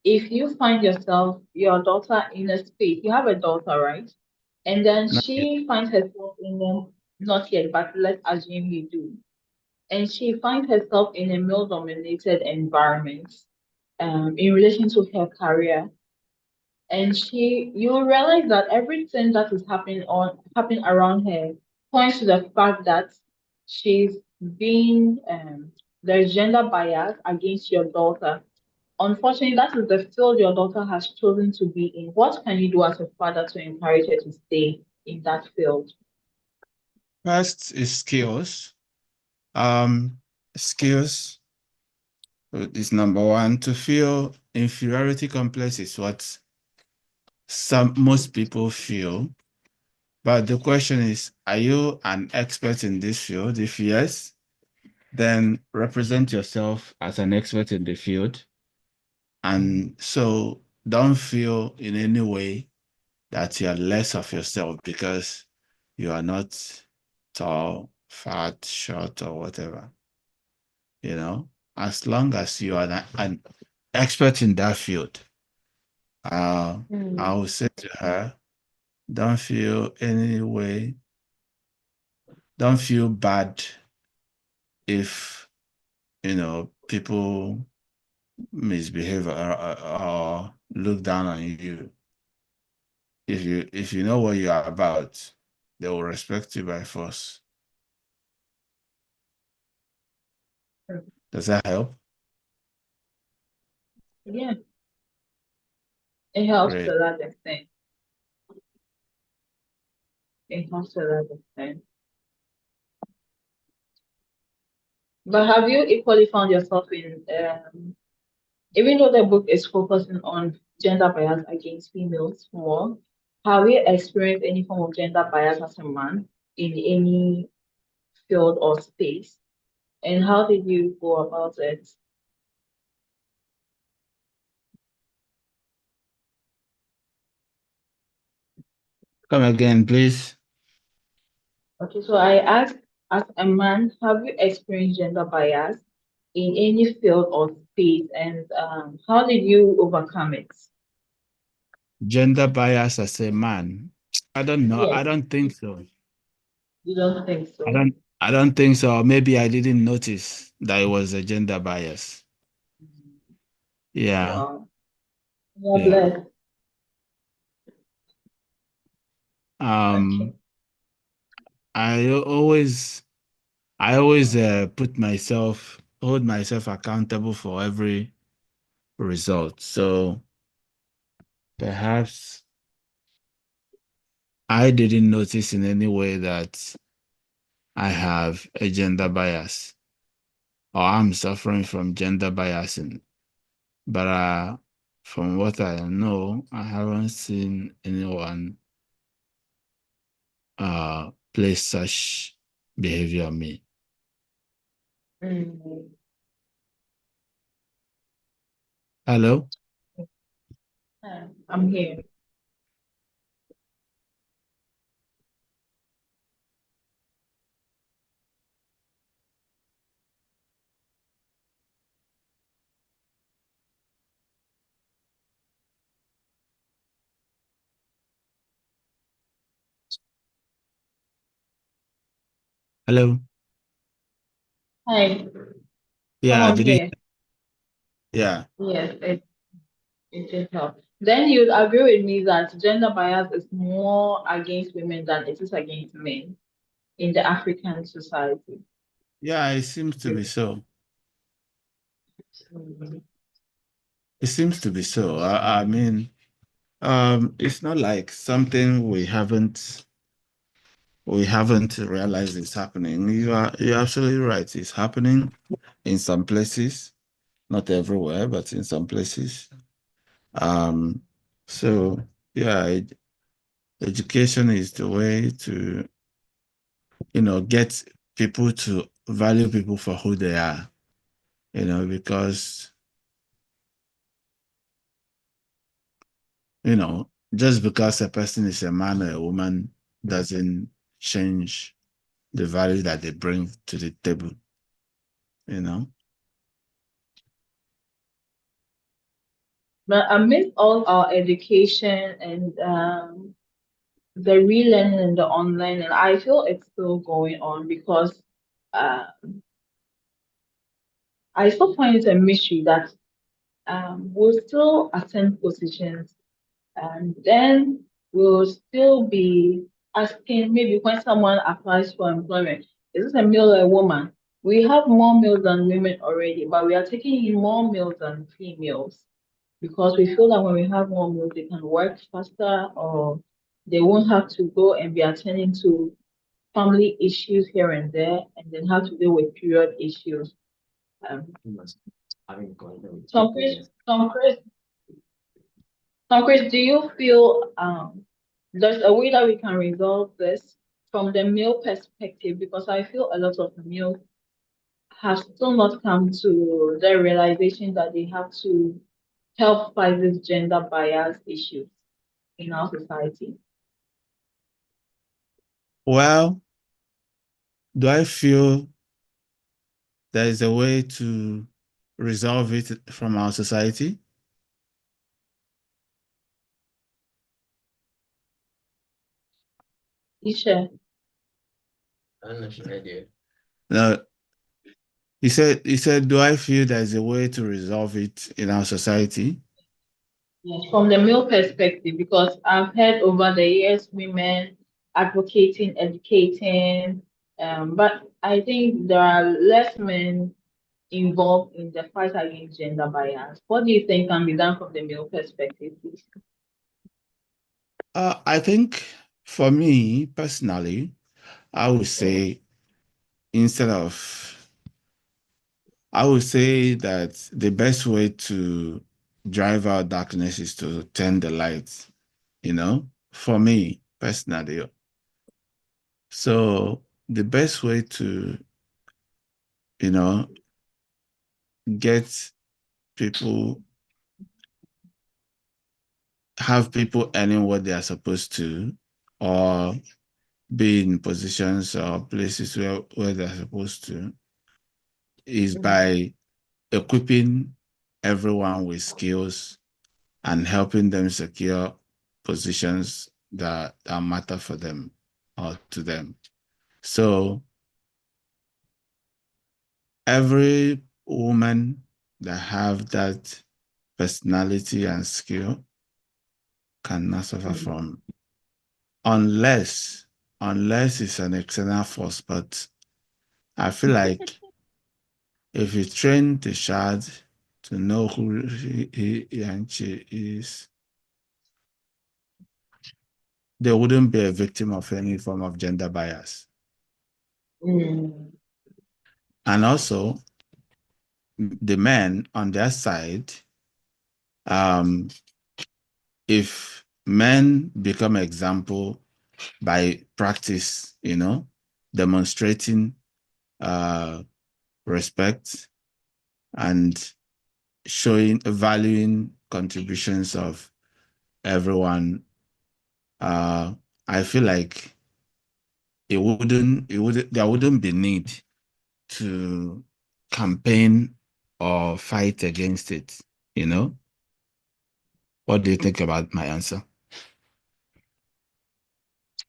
if you find yourself, your daughter in a space, you have a daughter, right? And then she finds herself in a, not yet, but let's assume you do. And she finds herself in a male-dominated environment in relation to her career. And you realize that everything that is happening around her points to the fact that she's being there's gender bias against your daughter. Unfortunately, that is the field your daughter has chosen to be in. What can you do as a father to encourage her to stay in that field? First is skills. Skills is number one. To feel inferiority complex is what most people feel. But the question is, are you an expert in this field? If yes, then represent yourself as an expert in the field. And so don't feel in any way that you are less of yourself because you are not tall, fat, short, or whatever. You know, as long as you are an expert in that field, I will say to her, don't feel any way, don't feel bad if, people misbehave or look down on you. If you know what you are about, they will respect you by force. Does that help? Yeah, it helps Great. to a large extent. It helps to a large extent. But have you equally found yourself in, even though the book is focusing on gender bias against females more, have you experienced any form of gender bias as a man in any field or space? And how did you go about it? Come again, please. Okay, so I asked, as a man, have you experienced gender bias in any field or space, and how did you overcome it? Gender bias as a man. I don't know. Yes. I don't think so. You don't think so? I don't think so. Maybe I didn't notice that it was a gender bias. Yeah. Wow. You're Yeah. blessed. I always hold myself accountable for every result. So perhaps I didn't notice in any way that I have a gender bias or I'm suffering from gender biasing. But from what I know, I haven't seen anyone place such behavior on me. Hello? I'm here. Hello? Hi. Yeah, Someone did you? here. Yeah. Yes, it did help. Then you'd agree with me that gender bias is more against women than it is against men in the African society. Yeah, it seems to be so. It seems to be so. I mean, it's not like something we haven't realized is happening. You're absolutely right. It's happening in some places, not everywhere, but in some places. So yeah, education is the way to, get people to value people for who they are, because, just because a person is a man or a woman doesn't change the value that they bring to the table, you know? But amidst all our education and the relearning and the online, and I feel it's still going on because I still find it a mystery that we'll still attend positions and then we'll still be asking maybe when someone applies for employment, is this a male or a woman? We have more males than women already, but we are taking in more males than females because we feel that when we have more males, they can work faster or they won't have to go and be attending to family issues here and there and then have to deal with period issues. So Chris, do you feel there's a way that we can resolve this from the male perspective? Because I feel a lot of males have still not come to the realization that they have to help fight this gender bias issues in our society. Well, do I feel there is a way to resolve it from our society? Isha. I'm not sure I do. No, he said, do I feel there is a way to resolve it in our society? Yes, from the male perspective, because I've heard over the years women advocating, educating, but I think there are less men involved in the fight against gender bias. What do you think can be done from the male perspective, please? I think for me personally, I would say I would say that the best way to drive out darkness is to turn the lights, for me personally. So the best way to, get people, have people earning what they are supposed to, or be in positions or places where they're supposed to, is by equipping everyone with skills and helping them secure positions that matter for them or to them. So every woman that have that personality and skill cannot suffer from, unless it's an external force. But I feel like if you train the child to know who he and she is, they wouldn't be a victim of any form of gender bias. And also, the men on their side, if men become example by practice, demonstrating respect and showing, valuing contributions of everyone, I feel like there wouldn't be need to campaign or fight against it, you know? What do you think about my answer?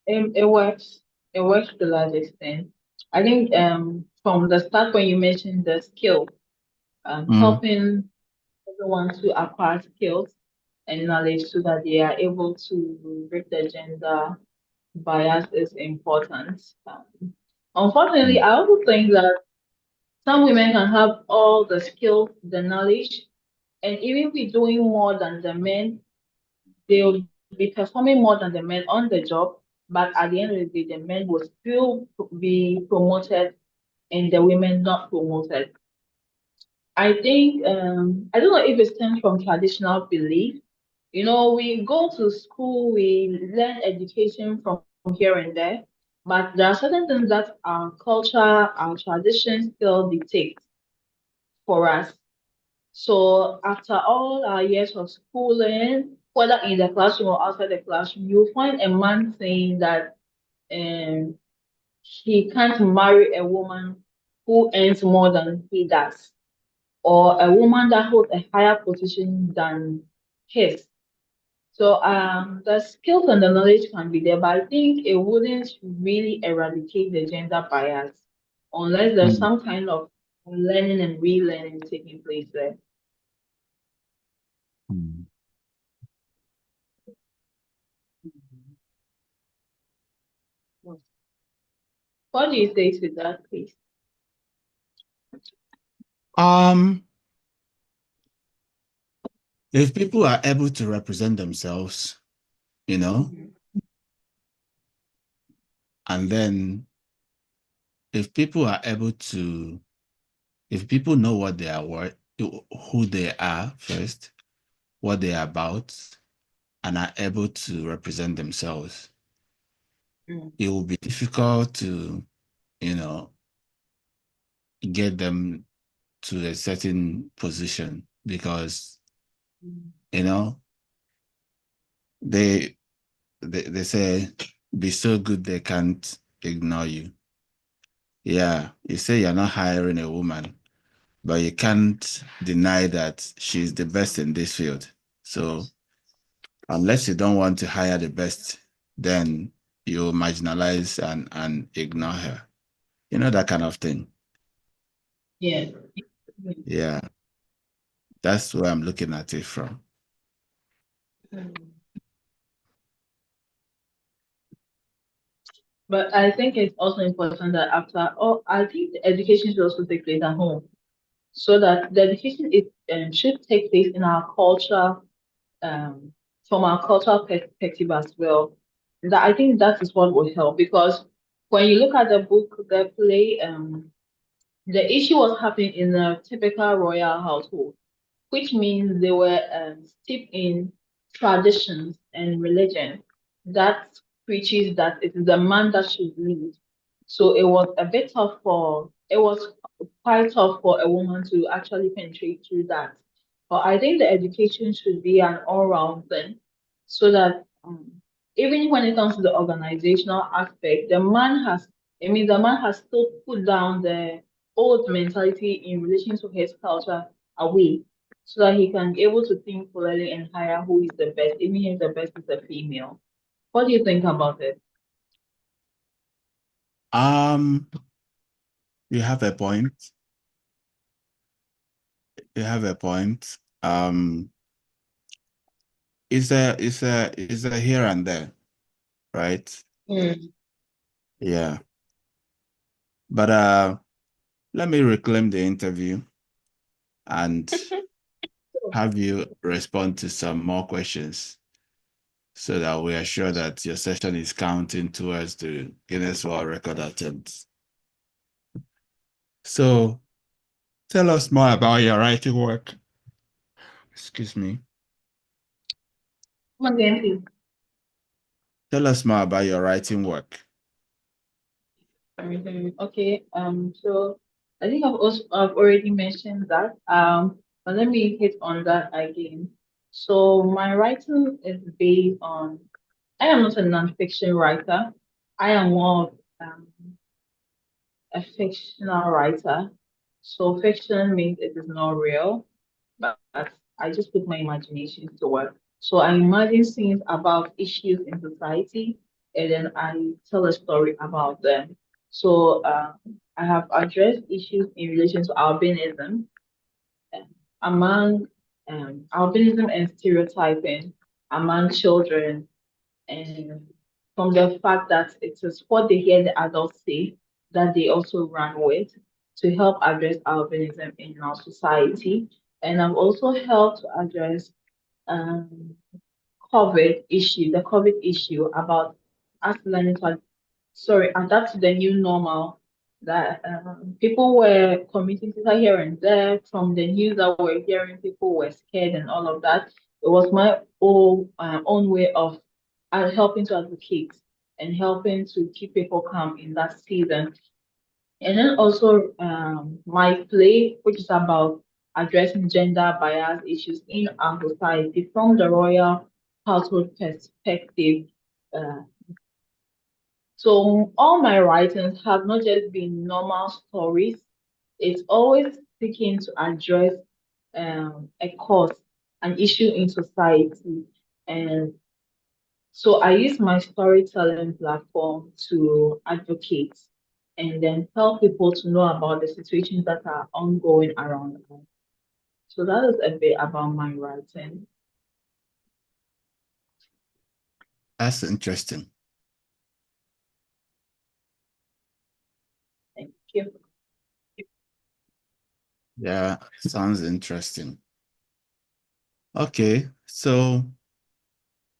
It works. It works to a large extent. I think from the start when you mentioned the skill, helping everyone to acquire skills and knowledge so that they are able to break the gender bias is important. Unfortunately, I also think that some women can have all the skills, the knowledge, and even be doing more than the men. They'll be performing more than the men on the job, but at the end of the day, the men will still be promoted and the women not promoted. I think I don't know if it stems from traditional belief. You know, we go to school, we learn education from here and there, but there are certain things that our culture, our tradition still dictate for us. So after all our years of schooling, whether in the classroom or outside the classroom, you'll find a man saying that he can't marry a woman who earns more than he does, or a woman that holds a higher position than his. So the skills and the knowledge can be there, but I think it wouldn't really eradicate the gender bias unless there's some kind of learning and relearning taking place there. What do you say to that, please? If people are able to represent themselves, you know, and then if people are able to, if people know what they are, who they are first, what they are about, and are able to represent themselves, it will be difficult to, you know, get them to a certain position because, you know, they say, be so good they can't ignore you. Yeah, you say you're not hiring a woman, but you can't deny that she's the best in this field. So unless you don't want to hire the best, then you marginalize and ignore her. You know, that kind of thing. Yeah. Yeah. That's where I'm looking at it from. But I think it's also important that after all, I think the education should also take place at home, so that the education should take place in our culture, from our cultural perspective as well. That I think that is what will help, because when you look at the book, the play, the issue was happening in a typical royal household, which means they were steeped in traditions and religion that preaches that it is the man that should lead. So it was quite tough for a woman to actually penetrate through that. But I think the education should be an all-round thing, so that even when it comes to the organizational aspect, the man has still put down the old mentality in relation to his culture away, so that he can be able to think clearly and hire who is the best, even if the best is a female. What do you think about it? You have a point. You have a point. It's a here and there, right? Yeah. But let me reclaim the interview and have you respond to some more questions so that we are sure that your session is counting towards the Guinness World Record attempts. So tell us more about your writing work. Excuse me. Come again, please. Tell us more about your writing work. Okay. So I think I've already mentioned that. But let me hit on that again. So my writing is based on, I am not a nonfiction writer. I am more of a fictional writer. So fiction means it is not real, but I just put my imagination to work. So I imagine scenes about issues in society, and then I tell a story about them. So I have addressed issues in relation to albinism, among albinism and stereotyping among children, and from the fact that it is what they hear the adults say that they also run with to help address albinism in our society. And I've also helped to address the COVID issue about us learning to, adapt to the new normal, that people were committing suicide here and there. From the news that we're hearing, people were scared and all of that. It was my own way of helping to advocate and helping to keep people calm in that season. And then also my play, which is about addressing gender bias issues in our society from the royal household perspective. So all my writings have not just been normal stories. It's always seeking to address a cause, an issue in society. And so I use my storytelling platform to advocate and then help people to know about the situations that are ongoing around us. So that is a bit about my writing. That's interesting. Thank you. Yeah, sounds interesting. Okay, so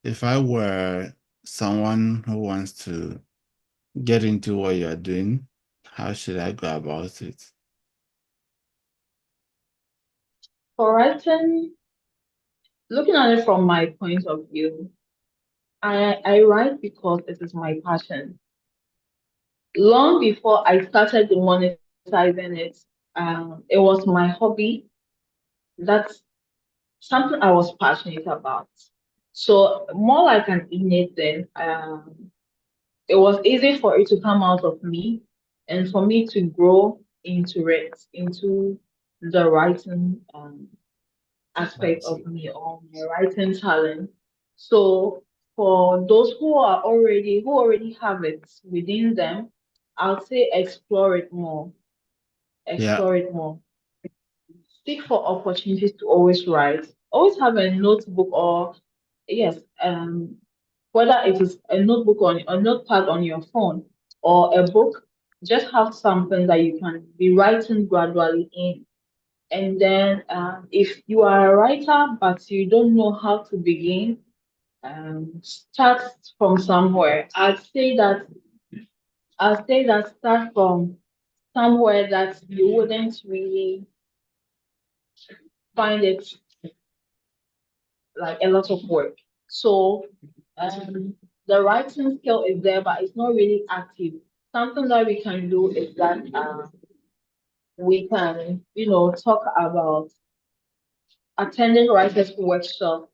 if I were someone who wants to get into what you're doing, how should I go about it? For writing, looking at it from my point of view, I write because it is my passion. Long before I started monetizing it, it was my hobby. That's something I was passionate about. So more like an innate thing. It was easy for it to come out of me and for me to grow into it, into the writing aspect of me or my writing talent. So for those who already have it within them, I'll say explore it more. Explore it more. Seek for opportunities to always write. Always have a notebook or yes, whether it is a notebook on a notepad on your phone or a book, just have something that you can be writing gradually in. And then if you are a writer but you don't know how to begin, start from somewhere. I'd say that start from somewhere that you wouldn't really find it like a lot of work. So the writing skill is there, but it's not really active. Something that we can do is that we can, talk about attending writers workshops,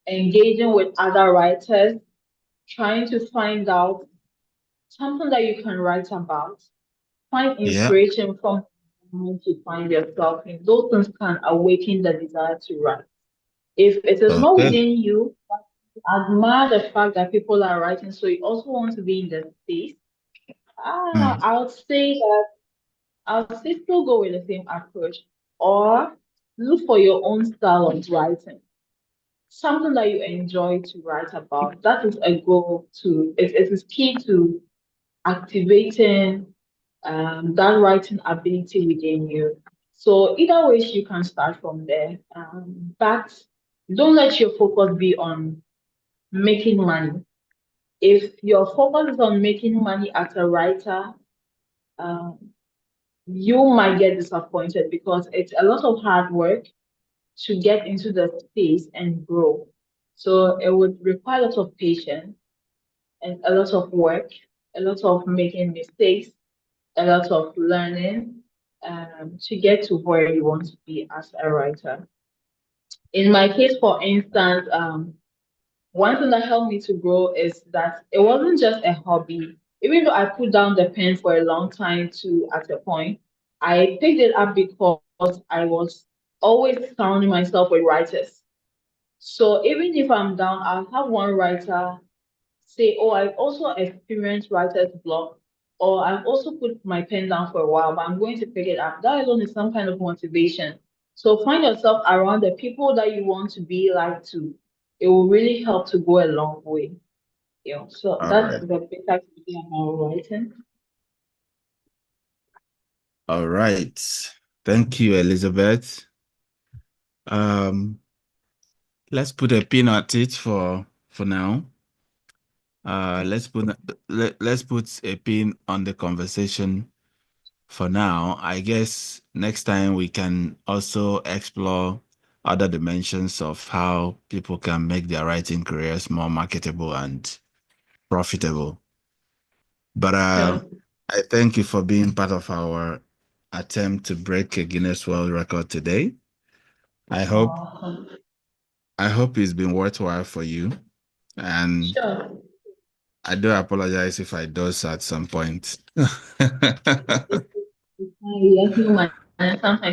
engaging with other writers, trying to find out something that you can write about, find inspiration from you find yourself in. Those things can awaken the desire to write. If it is not within you, admire the fact that people are writing, so you also want to be in the space. I would say still go with the same approach, or look for your own style of writing. Something that you enjoy to write about. That is a goal to. It is key to activating that writing ability within you. So either way, you can start from there. But don't let your focus be on making money. If your focus is on making money as a writer, you might get disappointed because it's a lot of hard work to get into the space and grow. So it would require a lot of patience and a lot of work, a lot of making mistakes, a lot of learning, to get to where you want to be as a writer. In my case, for instance, one thing that helped me to grow is that it wasn't just a hobby. Even though I put down the pen for a long time to at a point, I picked it up because I was always surrounding myself with writers. So even if I'm down, I'll have one writer say, oh, I've also experienced writer's block, or I've also put my pen down for a while, but I'm going to pick it up. That alone is some kind of motivation. So find yourself around the people that you want to be like too. It will really help to go a long way. Yeah. So All that's right. the big activity about writing. All right. Thank you, Elizabeth. Let's put a pin at it for now. Let's put a pin on the conversation for now. I guess next time we can also explore other dimensions of how people can make their writing careers more marketable and profitable. But I thank you for being part of our attempt to break a Guinness World Record today. I hope it's been worthwhile for you. And sure. I do apologize if I doze at some point. Sometimes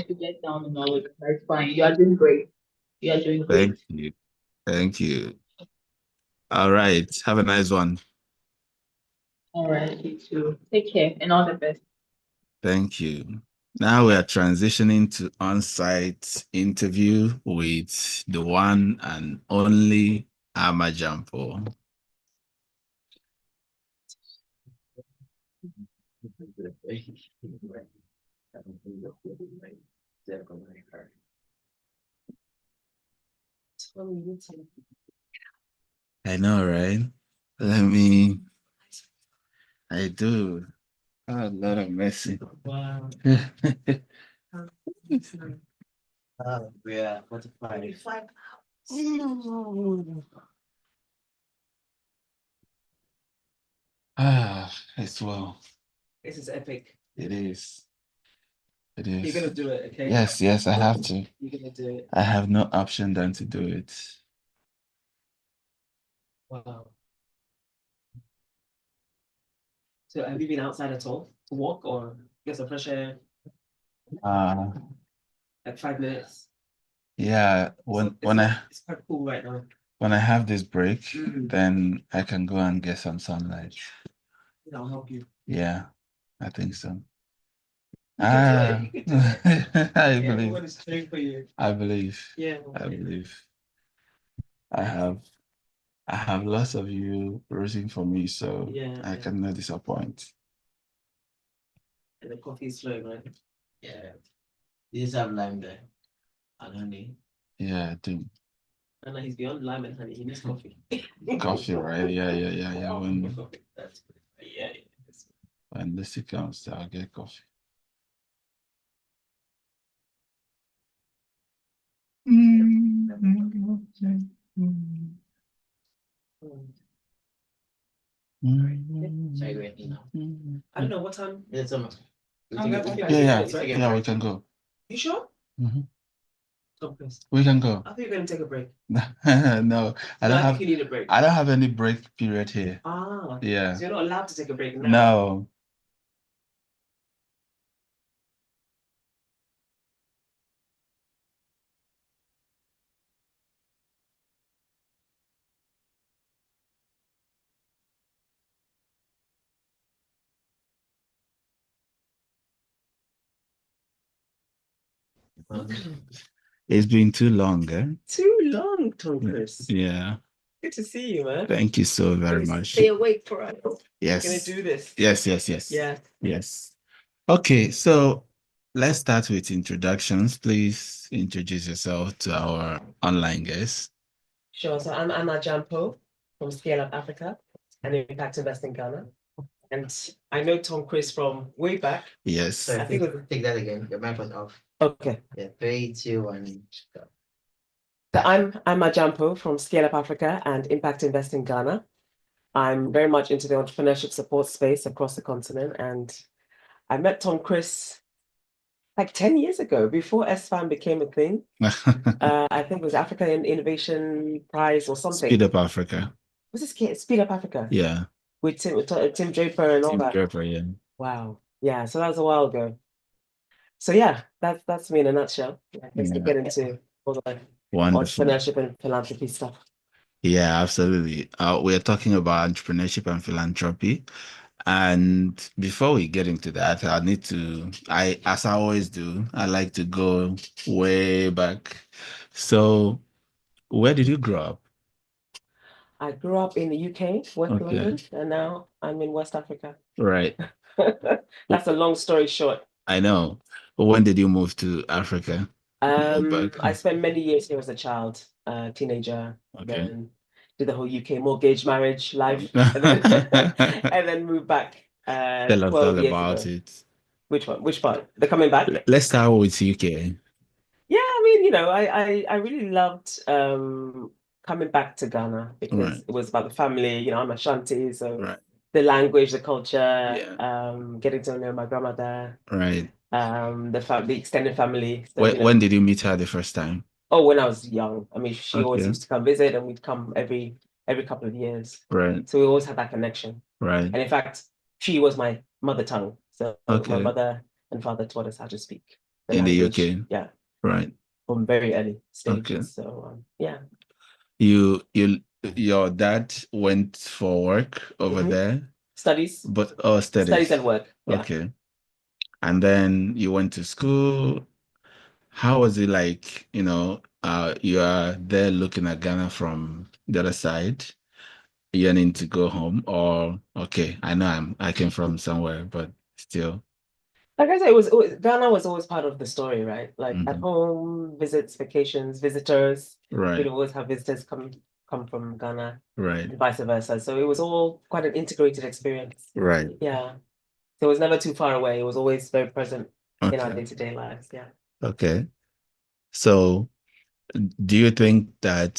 you get down and all, that's fine. You are doing great. You are doing great. Thank you. Thank you. All right. Have a nice one. All right, you too. Take care and all the best. Thank you. Now we are transitioning to on-site interview with the one and only Amajampo. I know, right? I do. Oh, a lot of messy. Wow. Yeah, 45. It's well. This is epic. It is. It is. You're gonna do it, okay? Yes, I have to. You're gonna do it. I have no option than to do it. Wow. So have you been outside at all to walk or get some fresh air? Like 5 minutes. Yeah, it's quite cool right now. When I have this break, then I can go and get some sunlight. I'll help you. Yeah, I think so. You can do it. I believe. Everyone is cheering for you. I believe. Yeah. I believe. I have lots of you rooting for me, so I cannot disappoint. And the coffee is slow, right? Yeah. You just have lime there and honey. Yeah, I do. And he's beyond lime and honey. He needs coffee. Coffee, right? Yeah. That's good. Yeah. When Lucy comes, I'll get coffee. I don't know what time. Yeah, we can go. You sure? We can go. I thought you were going to take a break. No, I think you need a break. I don't have any break period here. Yeah. So you're not allowed to take a break now? No. It's been too long, eh? Too long, Tom Chris. Yeah. Good to see you, man. Thank you so very much. Stay awake for us. Yes. We're gonna do this. Yes. Yeah. Yes. Okay, so let's start with introductions. Please introduce yourself to our online guests. Sure. So I'm Amajampo from Scale Up Africa and Impact Invest in Ghana. And I know Tom Chris from way back. Yes. So I think we'll take that again. Your mic was off. Okay. Yeah, 3, 2, 1, go. So I'm Amajampo from Scale Up Africa and Impact Invest in Ghana. I'm very much into the entrepreneurship support space across the continent. And I met Tom Chris like 10 years ago, before SFAM became a thing. I think it was Africa Innovation Prize or something. Speed Up Africa. Was this Speed Up Africa? Yeah. With Tim Draper and all that. Tim Draper, yeah. Wow. Yeah, so that was a while ago. So yeah, that's me in a nutshell. Let's get into all the entrepreneurship and philanthropy stuff. Yeah, absolutely. We're talking about entrepreneurship and philanthropy. And before we get into that, as I always do, I like to go way back. So where did you grow up? I grew up in the UK, West London, and now I'm in West Africa. Right. That's a long story short. I know. When did you move to Africa? I spent many years here as a child, teenager, then did the whole UK mortgage marriage life, and then moved back Tell us 12 all years about ago. it. Which one? Which part? The coming back? Let's start with UK. Yeah, I mean, I really loved coming back to Ghana because it was about the family. I'm Ashanti, so the language, the culture, getting to know my grandmother, Right. the extended family. So, when did you meet her the first time? Oh, when I was young. I mean, she always used to come visit, and we'd come every couple of years. Right. So we always had that connection. Right. And in fact, she was my mother tongue. So my mother and father taught us how to speak the language. The UK. Yeah. Right. From very early stages. So yeah. Your dad went for work over there? Studies. Studies. Studies and work. Yeah. Okay. And then you went to school. How was it like, you are there looking at Ghana from the other side, yearning to go home, or okay, I know I came from somewhere, but still. Like I said, Ghana was always part of the story, right? Like at home, visits, vacations, visitors. Right. We'd always have visitors come from Ghana. Right. And vice versa. So it was all quite an integrated experience. Right. Yeah. So it was never too far away. It was always very present in our day-to-day lives. Yeah. Okay. So do you think that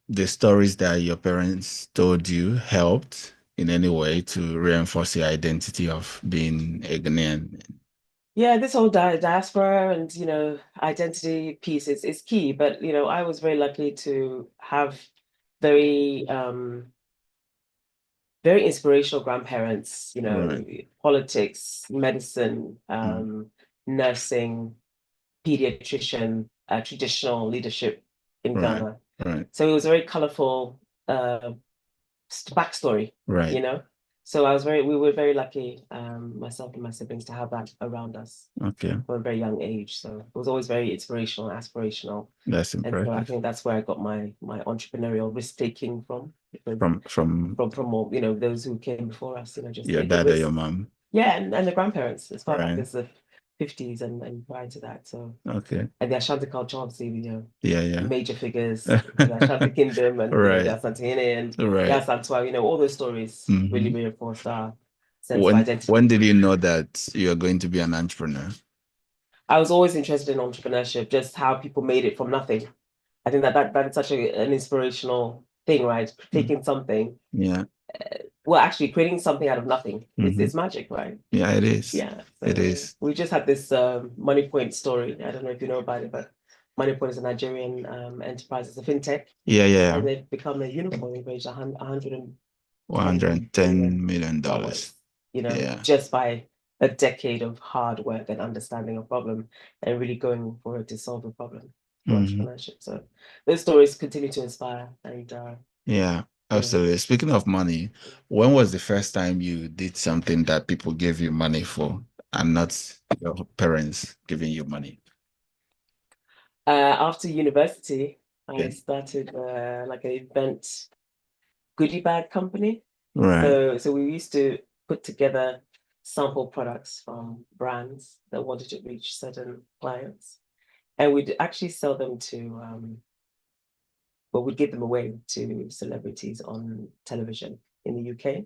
the stories that your parents told you helped in any way to reinforce your identity of being a Ghanaian? Yeah, this whole diaspora and identity piece is key. But I was very lucky to have very very inspirational grandparents. Politics, medicine, nursing, pediatrician, traditional leadership in Ghana. Right. So it was a very colorful backstory. Right. So we were very lucky, myself and my siblings, to have that around us. Okay. From a very young age. So it was always very inspirational, aspirational. That's impressive. And so I think that's where I got my entrepreneurial risk taking from. From all, those who came before us, just your dad or your mom. Yeah, and the grandparents as far back as the 50s and prior to that. So okay. And the Ashanti culture, obviously, yeah. major figures, the Ashanti Kingdom and right. The Asantehene and right. the Asantwa, all those stories really reinforced our sense of identity. When did you know that you're going to be an entrepreneur? I was always interested in entrepreneurship, just how people made it from nothing. I think that is such an inspirational thing, right? Taking something. Yeah. Well, actually creating something out of nothing. It's magic, right? Yeah, it is. Yeah. So it is. We just had this Money Point story. I don't know if you know about it, but Money Point is a Nigerian enterprise. It's a fintech. Yeah. And they've become a unicorn. They've raised $110 million. Just by a decade of hard work and understanding a problem and really going for it to solve a problem for entrepreneurship. So those stories continue to inspire and yeah. Absolutely. Speaking of money, when was the first time you did something that people gave you money for and not your parents giving you money? After university, I started like an event goodie bag company. Right. So we used to put together sample products from brands that wanted to reach certain clients. And we'd actually sell them to we'd give them away to celebrities on television in the UK.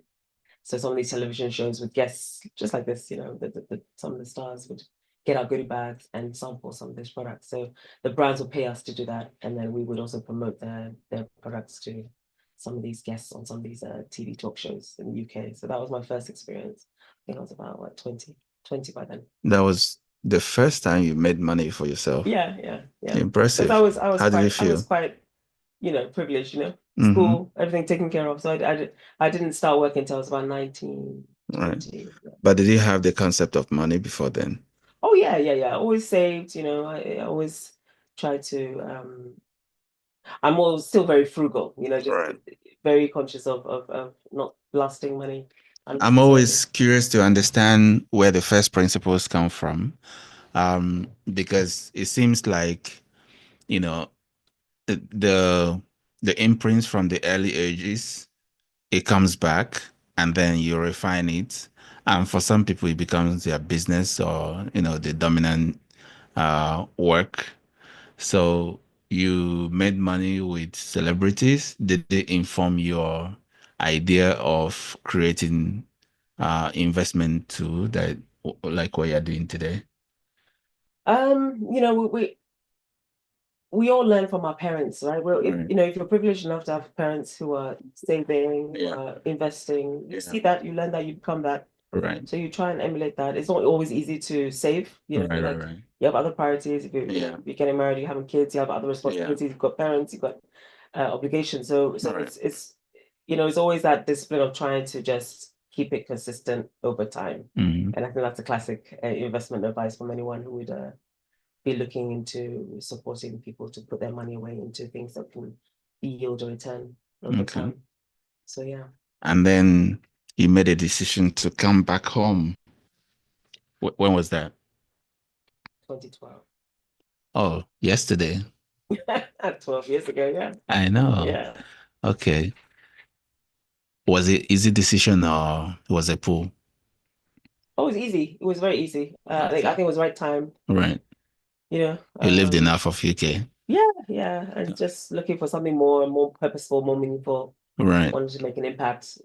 So some of these television shows with guests just like this, some of the stars would get our goodie bags and sample some of these products. So the brands would pay us to do that. And then we would also promote their products to some of these guests on some of these TV talk shows in the UK. So that was my first experience. I think I was about 20 by then. That was The first time you made money for yourself. Yeah, yeah, yeah. Impressive. I was How did you feel? I was quite, privileged, Mhm. school, everything taken care of. So I didn't start working until I was about 19, Right. 20. But did you have the concept of money before then? Oh yeah, yeah, yeah. Always saved, I always tried to I'm always still very frugal, just very conscious of not blasting money. I'm always curious to understand where the first principles come from, because it seems like, you know, the imprints from the early ages, it comes back and then you refine it. And for some people, it becomes their business or, the dominant work. So you made money with celebrities. Did they inform your idea of creating investment too, that like what you're doing today? We all learn from our parents, right? Well, if you're privileged enough to have parents who are saving, investing, you see that, you learn that, you become that. Right. So you try and emulate that. It's not always easy to save. Right. You have other priorities. If you're getting married, you're having kids, you have other responsibilities. You've got parents, you've got obligations. So it's always that discipline of trying to just keep it consistent over time. Mhm. And I think that's a classic investment advice from anyone who would be looking into supporting people to put their money away into things that can yield a return over Okay. time. So yeah. And then you made a decision to come back home. When was that? 2012. Oh, yesterday. 12 years ago, yeah. I know. Yeah. Okay. Was it easy decision or was it pull? Oh, it was easy. It was very easy. I think it was the right time. Right. You lived enough of UK. Yeah, and just looking for something more purposeful, more meaningful. Right. Wanted to make an impact,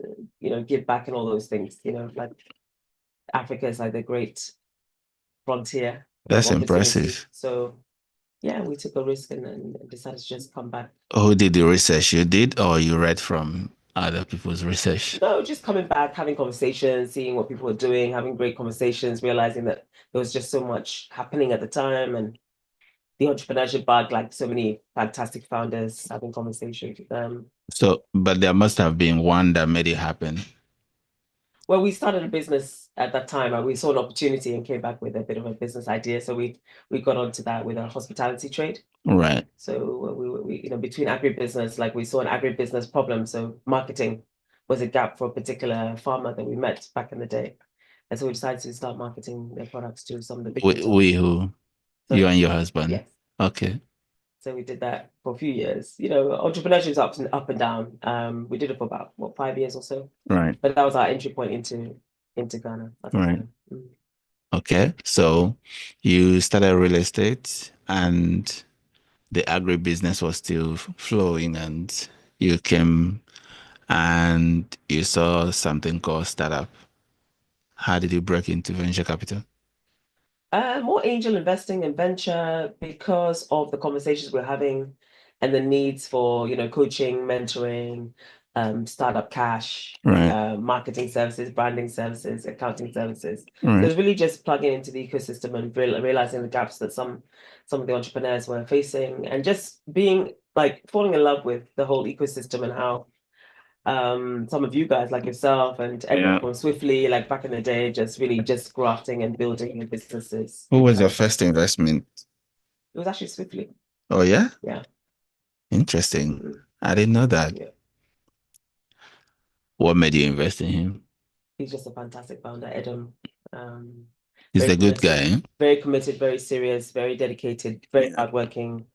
give back and all those things. Like Africa is like the great frontier. That's of opportunity. impressive. So yeah, we took a risk and decided to just come back. Who did the research? You did, or you read from other people's research? No, just coming back, having conversations, seeing what people were doing, having great conversations, realizing that there was just so much happening at the time, and the entrepreneurship bug, like so many fantastic founders, having conversations with them. So, but there must have been one that made it happen. Well, we started a business at that time, and we saw an opportunity and came back with a bit of a business idea. So we got onto that with a hospitality trade. Right. So we between agribusiness, like we saw an agribusiness problem. So marketing was a gap for a particular farmer that we met back in the day. And so we decided to start marketing their products to some of the big We who? Sorry? You and your husband? Yes. Okay. So we did that for a few years. Entrepreneurship is up and down. We did it for about 5 years or so. Right. But that was our entry point into Ghana at the Right. time. Mm. Okay. So you started real estate and the agribusiness was still flowing, and you came and you saw something called startup. How did you break into venture capital? More angel investing and venture because of the conversations we're having and the needs for, coaching, mentoring, startup cash, Right. marketing services, branding services, accounting services. Right. So it's really just plugging into the ecosystem and realizing the gaps that some of the entrepreneurs were facing, and just being falling in love with the whole ecosystem and how some of you guys like yourself and everyone from Swiftly, like back in the day, just really just grafting and building your businesses. Who was your first investment? It was actually Swiftly. Oh, yeah? Yeah. Interesting. I didn't know that. Yeah. What made you invest in him? He's just a fantastic founder, Adam. He's Very a good committed, guy. very committed, very serious, very dedicated, very hardworking.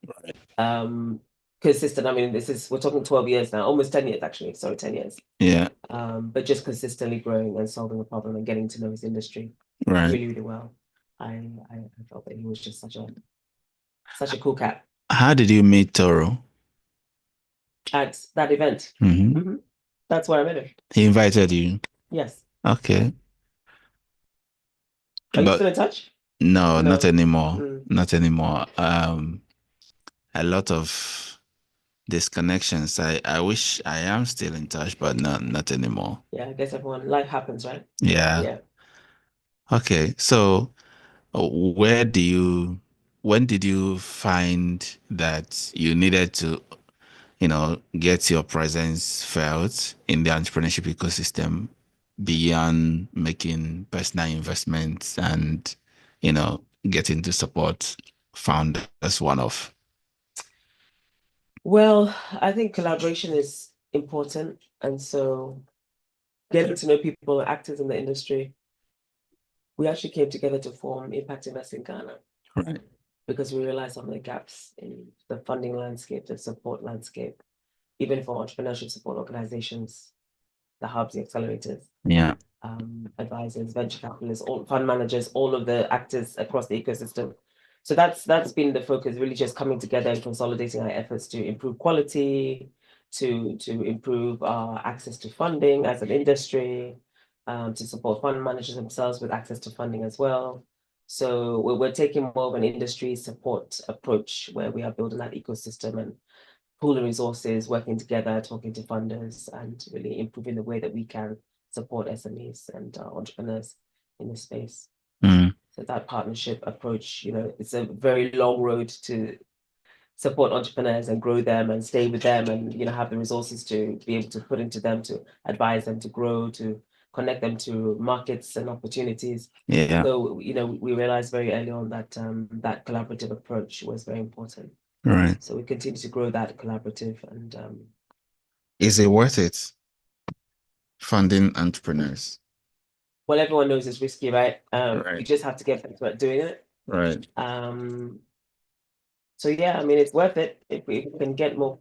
Consistent. I mean, we're talking 12 years now, almost 10 years actually. Sorry, 10 years. Yeah. But just consistently growing and solving a problem and getting to know his industry Right. really, really well. I felt that he was just such a cool cat. How did you meet Toro? At that event. Mm-hmm. That's where I met him. He invited you? Yes. Okay. Are you still in touch? No, No. not anymore. Mm. Not anymore. A lot of disconnections. I wish I am still in touch, but not anymore. Yeah, I guess life happens, right? Yeah. Yeah. Okay. So when did you find that you needed to, get your presence felt in the entrepreneurship ecosystem beyond making personal investments and, getting to support founders one-off? Well, I think collaboration is important. And so getting to know people, actors in the industry, we actually came together to form Impact Invest in Ghana. Right. Because we realized some of the gaps in the funding landscape, the support landscape, even for entrepreneurship support organizations, the hubs, the accelerators, Yeah. Advisors, venture capitalists, all fund managers, all of the actors across the ecosystem. So that's been the focus, really just coming together and consolidating our efforts to improve quality, to improve our access to funding as an industry, to support fund managers themselves with access to funding as well. So we're taking more of an industry support approach where we are building that ecosystem and pooling resources, working together, talking to funders, and really improving the way that we can support SMEs and entrepreneurs in this space. Mm. So that partnership approach, it's a very long road to support entrepreneurs and grow them and stay with them and, have the resources to be able to put into them, to advise them to grow, to connect them to markets and opportunities. Yeah. So, we realized very early on that that collaborative approach was very important. Right. So we continue to grow that collaborative and is it worth it funding entrepreneurs? Well, everyone knows it's risky, right? Right. You just have to get better at doing it. Right. So yeah, I mean, it's worth it if we can get more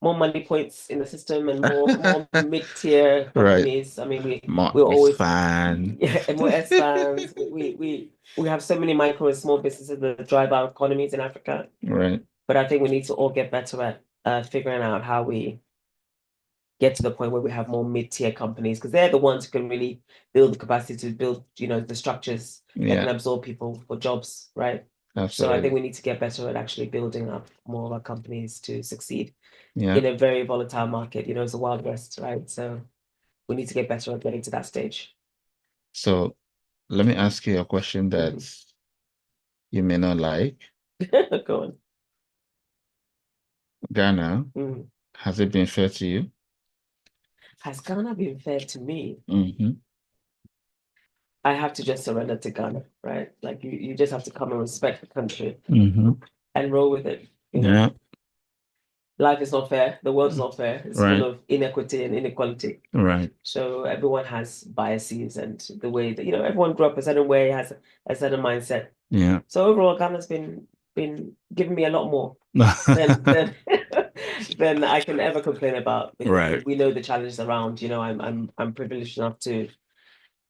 money points in the system and more mid-tier companies. Right. I mean, More we're always fan. and more S-fans. we have so many micro and small businesses that drive our economies in Africa. Right. But I think we need to all get better at figuring out how we get to the point where we have more mid-tier companies, because they're the ones who can really build the capacity to build, the structures that can absorb people for jobs, right? Absolutely. So I think we need to get better at actually building up more of our companies to succeed Yeah. in a very volatile market. It's a wild west, right? So we need to get better at getting to that stage. So let me ask you a question that you may not like. Go on. Ghana, has it been fair to you? Has Ghana been fair to me? Mm-hmm. I have to just surrender to Ghana, right? Like you just have to come and respect the country and roll with it. Yeah. Life is not fair. The world is not fair. It's Right. full of inequity and inequality. Right. So everyone has biases and the way that, everyone grew up a certain way, has a certain mindset. Yeah. So overall, Ghana's been giving me a lot more than than I can ever complain about. Because Right. we know the challenges around. I'm privileged enough to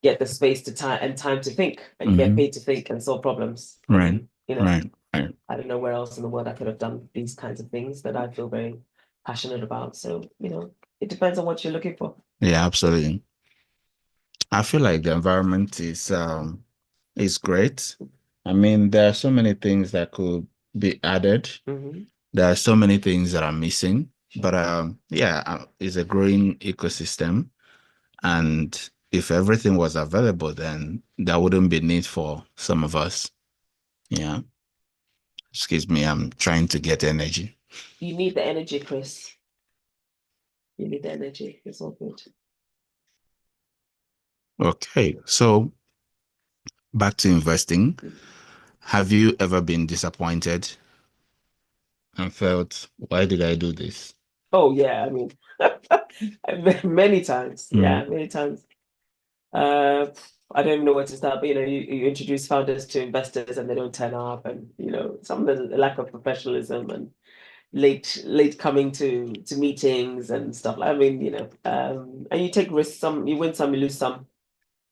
get the space to time to think and get paid to think and solve problems. Right. And, Right. I don't know where else in the world I could have done these kinds of things that I feel very passionate about. So, it depends on what you're looking for. Yeah, absolutely. I feel like the environment is great. I mean, there are so many things that could be added. There are so many things that are missing. But it's a growing ecosystem. And if everything was available, then there wouldn't be need for some of us. Yeah. Excuse me, I'm trying to get energy. You need the energy, Chris. You need the energy. It's all good. Okay, so back to investing. Have you ever been disappointed and felt, why did I do this? Oh yeah, I mean, many times. Yeah, many times. I don't even know where to start, but you introduce founders to investors and they don't turn up, and some of the lack of professionalism and late coming to meetings and stuff. I mean, and you take risks. Some you win, some you lose, some.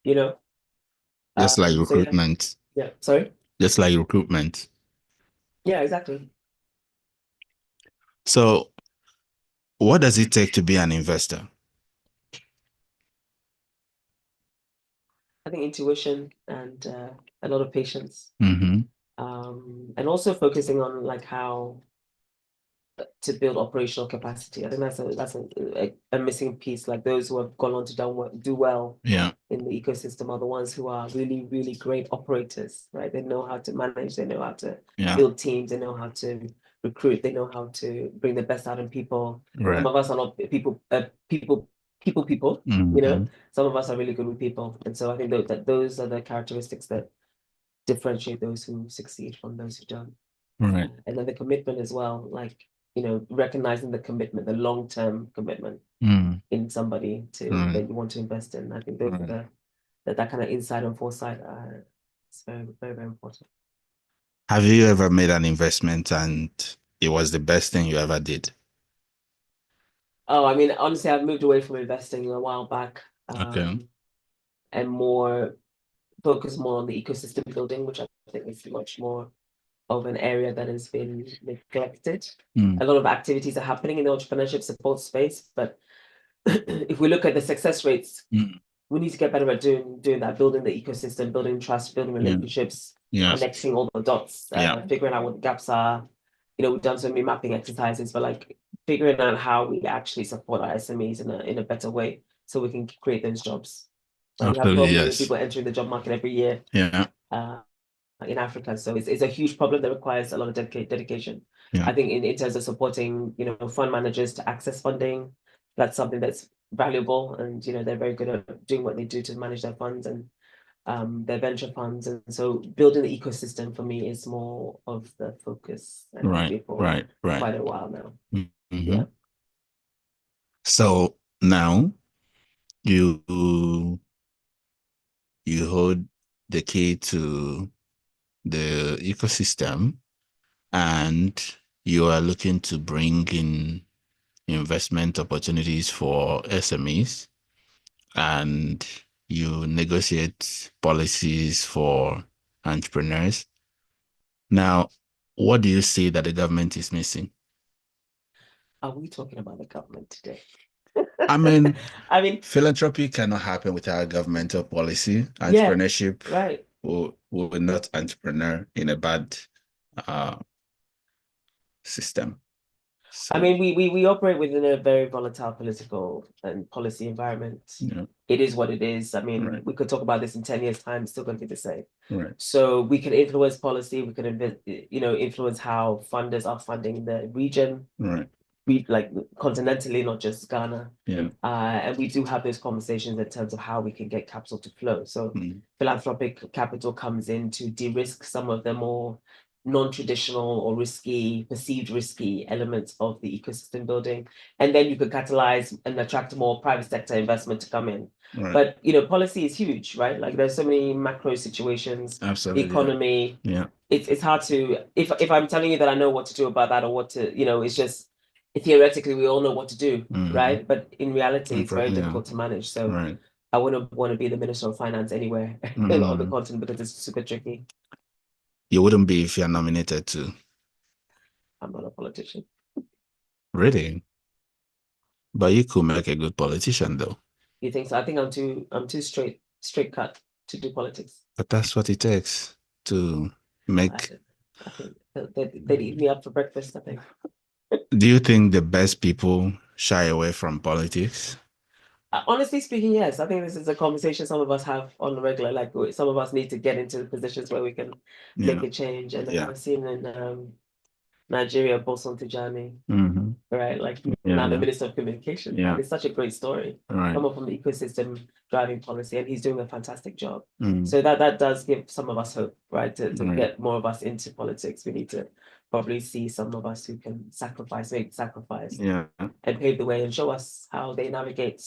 Just like So, recruitment. yeah. Sorry. Just like recruitment. Yeah, exactly. So, what does it take to be an investor? I think intuition and a lot of patience. Mm-hmm. And also focusing on like how to build operational capacity. I think that's a missing piece. Like those who have gone on to do well in the ecosystem are the ones who are really, really great operators, right? They know how to manage, they know how to build teams, they know how to recruit, they know how to bring the best out of people. Right. Some of us are not people, you know. Some of us are really good with people. And so I think that those are the characteristics that differentiate those who succeed from those who don't. Right. And then the commitment as well, like, you know, recognizing the commitment, the long-term commitment in somebody that you want to invest in. I think those are that kind of insight and foresight is very, very, very important. Have you ever made an investment and it was the best thing you ever did? Oh, I mean, honestly, I've moved away from investing a while back. And more focus more on the ecosystem building, which I think is much more of an area that has been neglected. A lot of activities are happening in the entrepreneurship support space, but if we look at the success rates, we need to get better at doing that, building the ecosystem, building trust, building relationships, connecting all the dots, figuring out what the gaps are. You know, we've done so many mapping exercises, but like figuring out how we actually support our SMEs in a better way so we can create those jobs. Like we have 12 million people entering the job market every year. In Africa, so it's a huge problem that requires a lot of dedication. I think in terms of supporting, you know, fund managers to access funding, that's something that's valuable, and you know they're very good at doing what they do to manage their funds and their venture funds, and so building the ecosystem for me is more of the focus. And Right. Quite a while now. Yeah. So now you hold the key to the ecosystem, and you are looking to bring in investment opportunities for SMEs, and you negotiate policies for entrepreneurs. Now, what do you see that the government is missing? Are we talking about the government today? I mean, philanthropy cannot happen without governmental policy. Entrepreneurship will not entrepreneur in a bad system. So, I mean, we operate within a very volatile political and policy environment. It is what it is. I mean, we could talk about this in 10 years' time, it's still going to be the same. So we can influence policy, we can influence how funders are funding the region. Like continentally, not just Ghana. And we do have those conversations in terms of how we can get capital to flow. So philanthropic capital comes in to de-risk some of the more non-traditional or perceived risky elements of the ecosystem building. And then you could catalyze and attract more private sector investment to come in. But you know, policy is huge, right? Like there's so many macro situations, the economy. It's hard to, if I'm telling you that I know what to do about that or what to, you know, it's just theoretically we all know what to do, right? But in reality, it's very difficult to manage. So I wouldn't want to be the Minister of Finance anywhere on the continent because it's super tricky. You wouldn't be if you're nominated to. I'm not a politician. Really? But you could make a good politician though. You think so? I think I'm too straight cut to do politics. But that's what it takes to make. I think they'd eat me up for breakfast, I think. Do you think the best people shy away from politics? Honestly speaking, yes. I think this is a conversation some of us have on the regular. Like some of us need to get into positions where we can make a change. And I've seen in Nigeria, Boson Tijani, right? Like now the Minister of Communication. And it's such a great story. Someone from the ecosystem driving policy, and he's doing a fantastic job. So that does give some of us hope, right? To get more of us into politics, we need to probably see some of us who can make sacrifice, and pave the way and show us how they navigate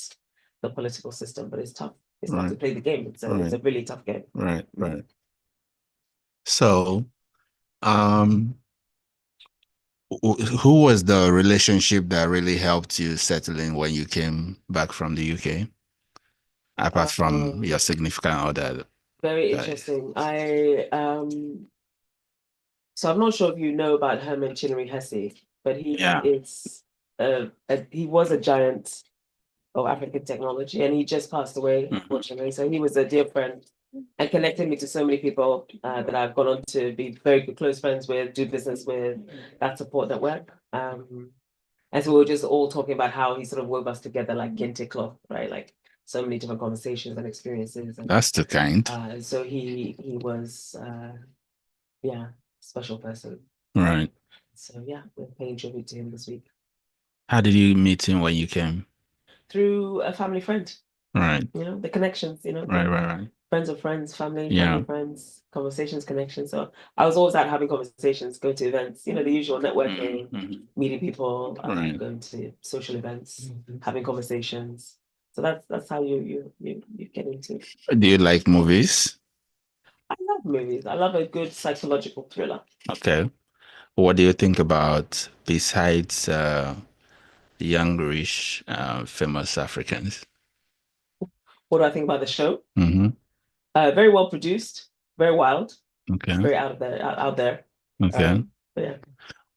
the political system. But it's tough. It's tough to play the game. It's a really tough game. Right. So, who was the relationship that really helped you settle in when you came back from the UK? Apart from your significant other. Very interesting. So I'm not sure if you know about Herman Chinnery Hesse, but he was a giant of African technology, and he just passed away, unfortunately. So he was a dear friend and connected me to so many people that I've gone on to be very good, close friends with, do business with, that support network. And so we were just all talking about how he sort of wove us together like kente cloth, right? Like so many different conversations and experiences. And, That's too kind. so he was, yeah, special person. Right. So yeah, we're paying tribute to him this week. How did you meet him when you came? Through a family friend. Right. You know, the connections, you know. Right. Friends of friends, family, Yeah. family friends, conversations, connections. So I was always out having conversations, going to events, you know, the usual networking, meeting people, Right. going to social events, having conversations. So that's how you get into it. Do you like movies? I love movies. I love a good psychological thriller. Okay. What do you think about, besides youngerish, famous Africans? What do I think about the show? Mm-hmm. Very well produced, very wild, Okay. very out there. Okay. But yeah.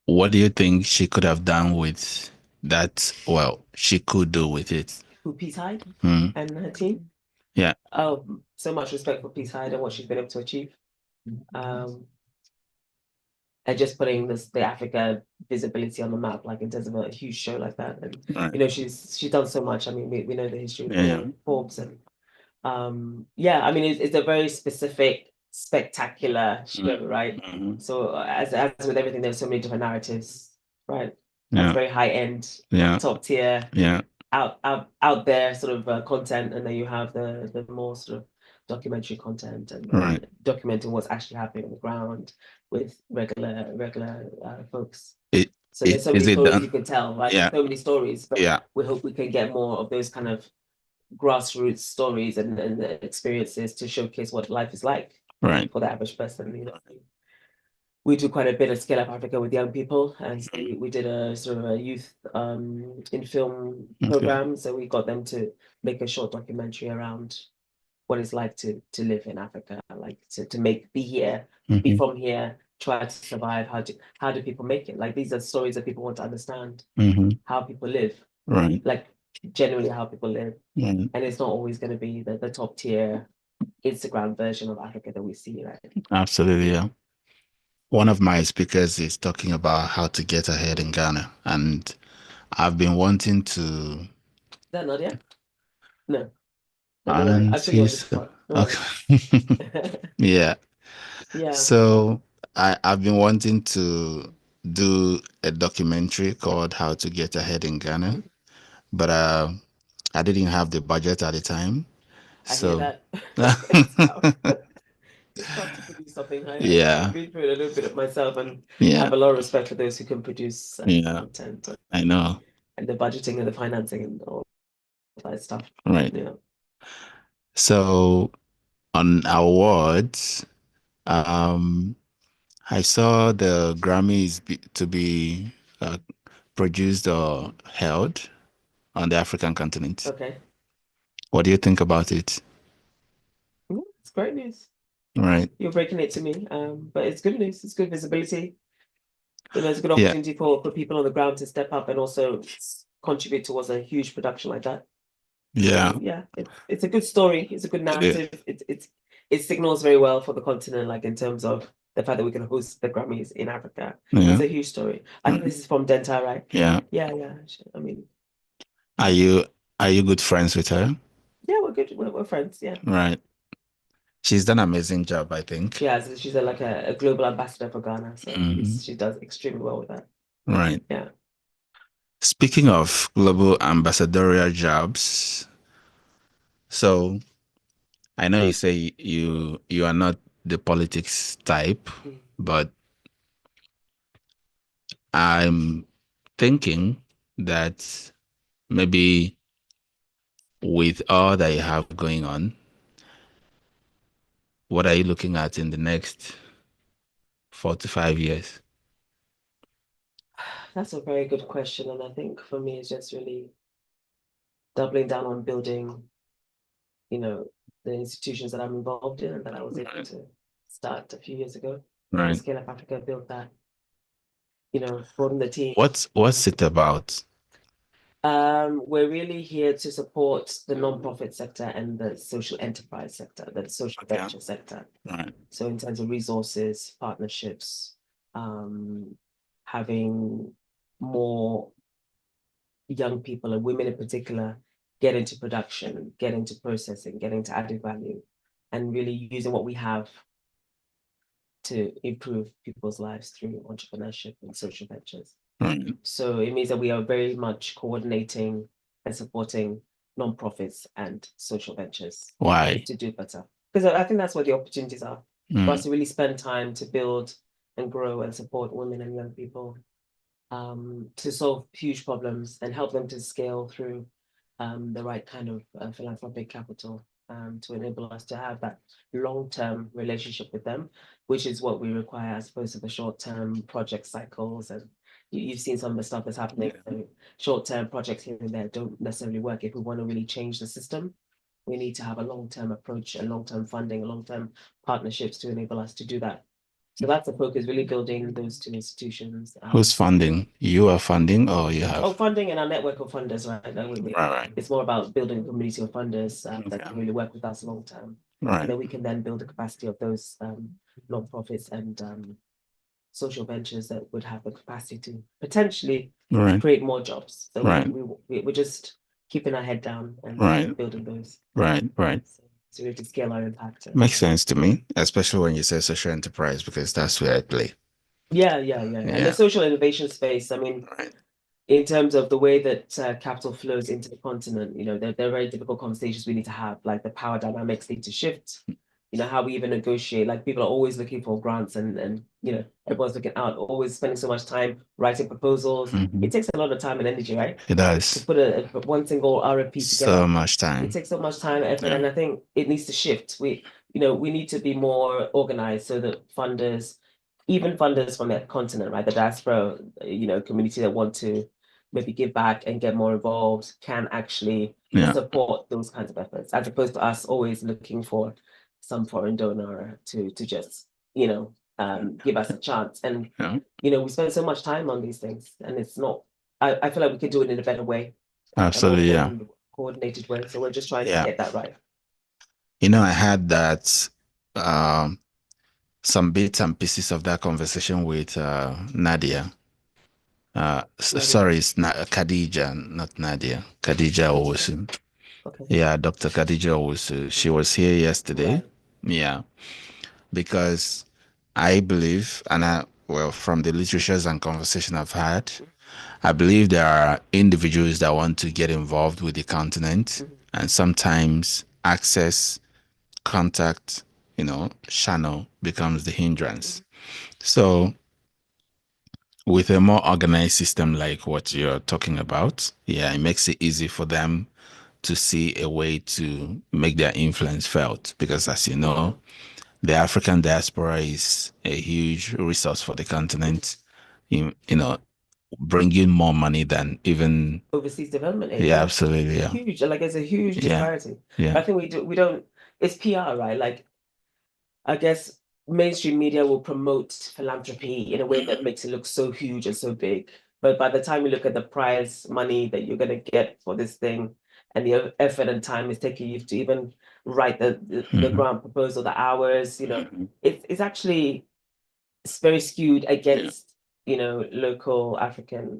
What do you think she could have done with that? Well, she could do with it. Who, Peace Hyde Mm. and her team? Yeah. So much respect for Peace Hyde and what she's been able to achieve. And just putting the Africa visibility on the map, like in terms of a huge show like that. And Right. you know, she's done so much. I mean, we know the history of Yeah. Forbes and yeah, I mean it's a very specific, spectacular show, right? Mm-hmm. So as with everything, there's so many different narratives, right? Yeah. That's very high end, Yeah. top tier, Yeah. out there sort of content, and then you have the more sort of documentary content and Right. documenting what's actually happening on the ground with regular folks. Is So there's so many it stories done? you can tell, right? Yeah. So many stories, but Yeah. we hope we can get more of those kind of grassroots stories and the experiences to showcase what life is like Right. for the average person. You know, we do quite a bit of Scale Up Africa with young people, and so we did a sort of a youth in film program. So we got them to make a short documentary around what it's like to live in Africa, like to be here, be from here, try to survive. How do people make it? Like these are stories that people want to understand how people live, Right. like genuinely how people live. Mm. And it's not always going to be the top tier Instagram version of Africa that we see, right? Absolutely, yeah. One of my speakers is talking about how to get ahead in Ghana, and I've been wanting to. Is that Nadia? No. And I put you on the he's spot. okay. Yeah. Yeah. So I've been wanting to do a documentary called How to Get Ahead in Ghana, but I didn't have the budget at the time. I So hear that. It's tough to produce something. Yeah. I've been through it a little bit of myself, and I Yeah. have a lot of respect for those who can produce Yeah. content. I know. And the budgeting and the financing and all that stuff. Right. Yeah. So on awards, I saw the Grammys to be produced or held on the African continent. Okay. What do you think about it? It's great news. Right. You're breaking it to me, but it's good news. It's good visibility. You know, it's a good Yeah. opportunity for people on the ground to step up and also contribute towards a huge production like that. Yeah. So, yeah, it's a good story. It's a good It is. narrative. It signals very well for the continent, like in terms of the fact that we can host the Grammys in Africa. Yeah. It's a huge story. I think this is from Denta, right? Yeah. Yeah. I mean, Are you good friends with her? yeah, we're good. We're friends. Yeah. Right. She's done an amazing job, I think. Yeah, so she's like a global ambassador for Ghana. So she does extremely well with that. Right. Yeah. Speaking of global ambassadorial jobs, so I know you say you are not the politics type, but I'm thinking that maybe with all that you have going on, what are you looking at in the next 4 to 5 years? That's a very good question. And I think for me, it's just really doubling down on building, you know, the institutions that I'm involved in and that I was able to start a few years ago. Right. Scale Up Africa, build that, you know, broaden the team. What's it about? We're really here to support the non-profit sector and the social enterprise sector, the social venture sector. Right. So in terms of resources, partnerships, having more young people and women in particular get into production, get into processing, get into added value, and really using what we have to improve people's lives through entrepreneurship and social ventures. Right. So it means that we are very much coordinating and supporting nonprofits and social ventures. Why? To do better. Because I think that's where the opportunities are for us Mm. to really spend time to build and grow and support women and young people, to solve huge problems and help them to scale through the right kind of philanthropic capital, to enable us to have that long-term relationship with them, which is what we require as opposed to the short-term project cycles. And you've seen some of the stuff that's happening. So short-term projects here and there don't necessarily work. If we want to really change the system, we need to have a long-term approach and long-term funding, long-term partnerships to enable us to do that. So that's the focus, really building those two institutions. Who's funding? You are funding, or you have? Oh, funding and our network of funders, right? Right. It's more about building a community of funders that can really work with us long term. Right. And then we can then build the capacity of those non-profits and social ventures that would have the capacity to potentially Right. create more jobs. So Right. we're just keeping our head down and Right. building those. Right. Right. So we have to scale our impact. Makes sense to me, especially when you say social enterprise, because that's where I play. Yeah. And the social innovation space, I mean, in terms of the way that capital flows into the continent, you know, they're very difficult conversations we need to have, like the power dynamics need to shift, you know, how we even negotiate, like people are always looking for grants and you know, everyone's looking out, always spending so much time writing proposals. Mhm. It takes a lot of time and energy, right? It does. To put one single RFP together. So much time. It takes so much time and effort, Yeah. and I think it needs to shift. We need to be more organized so that funders, even funders from the continent, right, the diaspora, community that want to maybe give back and get more involved, can actually support those kinds of efforts, as opposed to us always looking for some foreign donor to just, give us a chance. And, we spend so much time on these things, and it's not, I feel like we could do it in a better way. Absolutely, yeah. Coordinated way. So we're just trying to get that right. I had that some bits and pieces of that conversation with Nadia. Sorry, it's not Khadija, not Nadia. Khadija Owusu. Okay. Yeah, Dr. Khadija Owusu. She was here yesterday. Right. Yeah, because I believe, and from the literatures and conversation I've had, I believe there are individuals that want to get involved with the continent, and sometimes access, contact, channel becomes the hindrance. So with a more organized system like what you're talking about, it makes it easy for them to see a way to make their influence felt. Because as you know, the African diaspora is a huge resource for the continent, bringing more money than even overseas development aid. Yeah, absolutely. Yeah. Huge, like it's a huge disparity. Yeah. I think we don't, it's PR, right? Like, I guess mainstream media will promote philanthropy in a way that makes it look so huge and so big. But by the time you look at the prize money that you're going to get for this thing, and the effort and time it's taking you to even write the grant proposal, the hours, it's actually, it's very skewed against, local African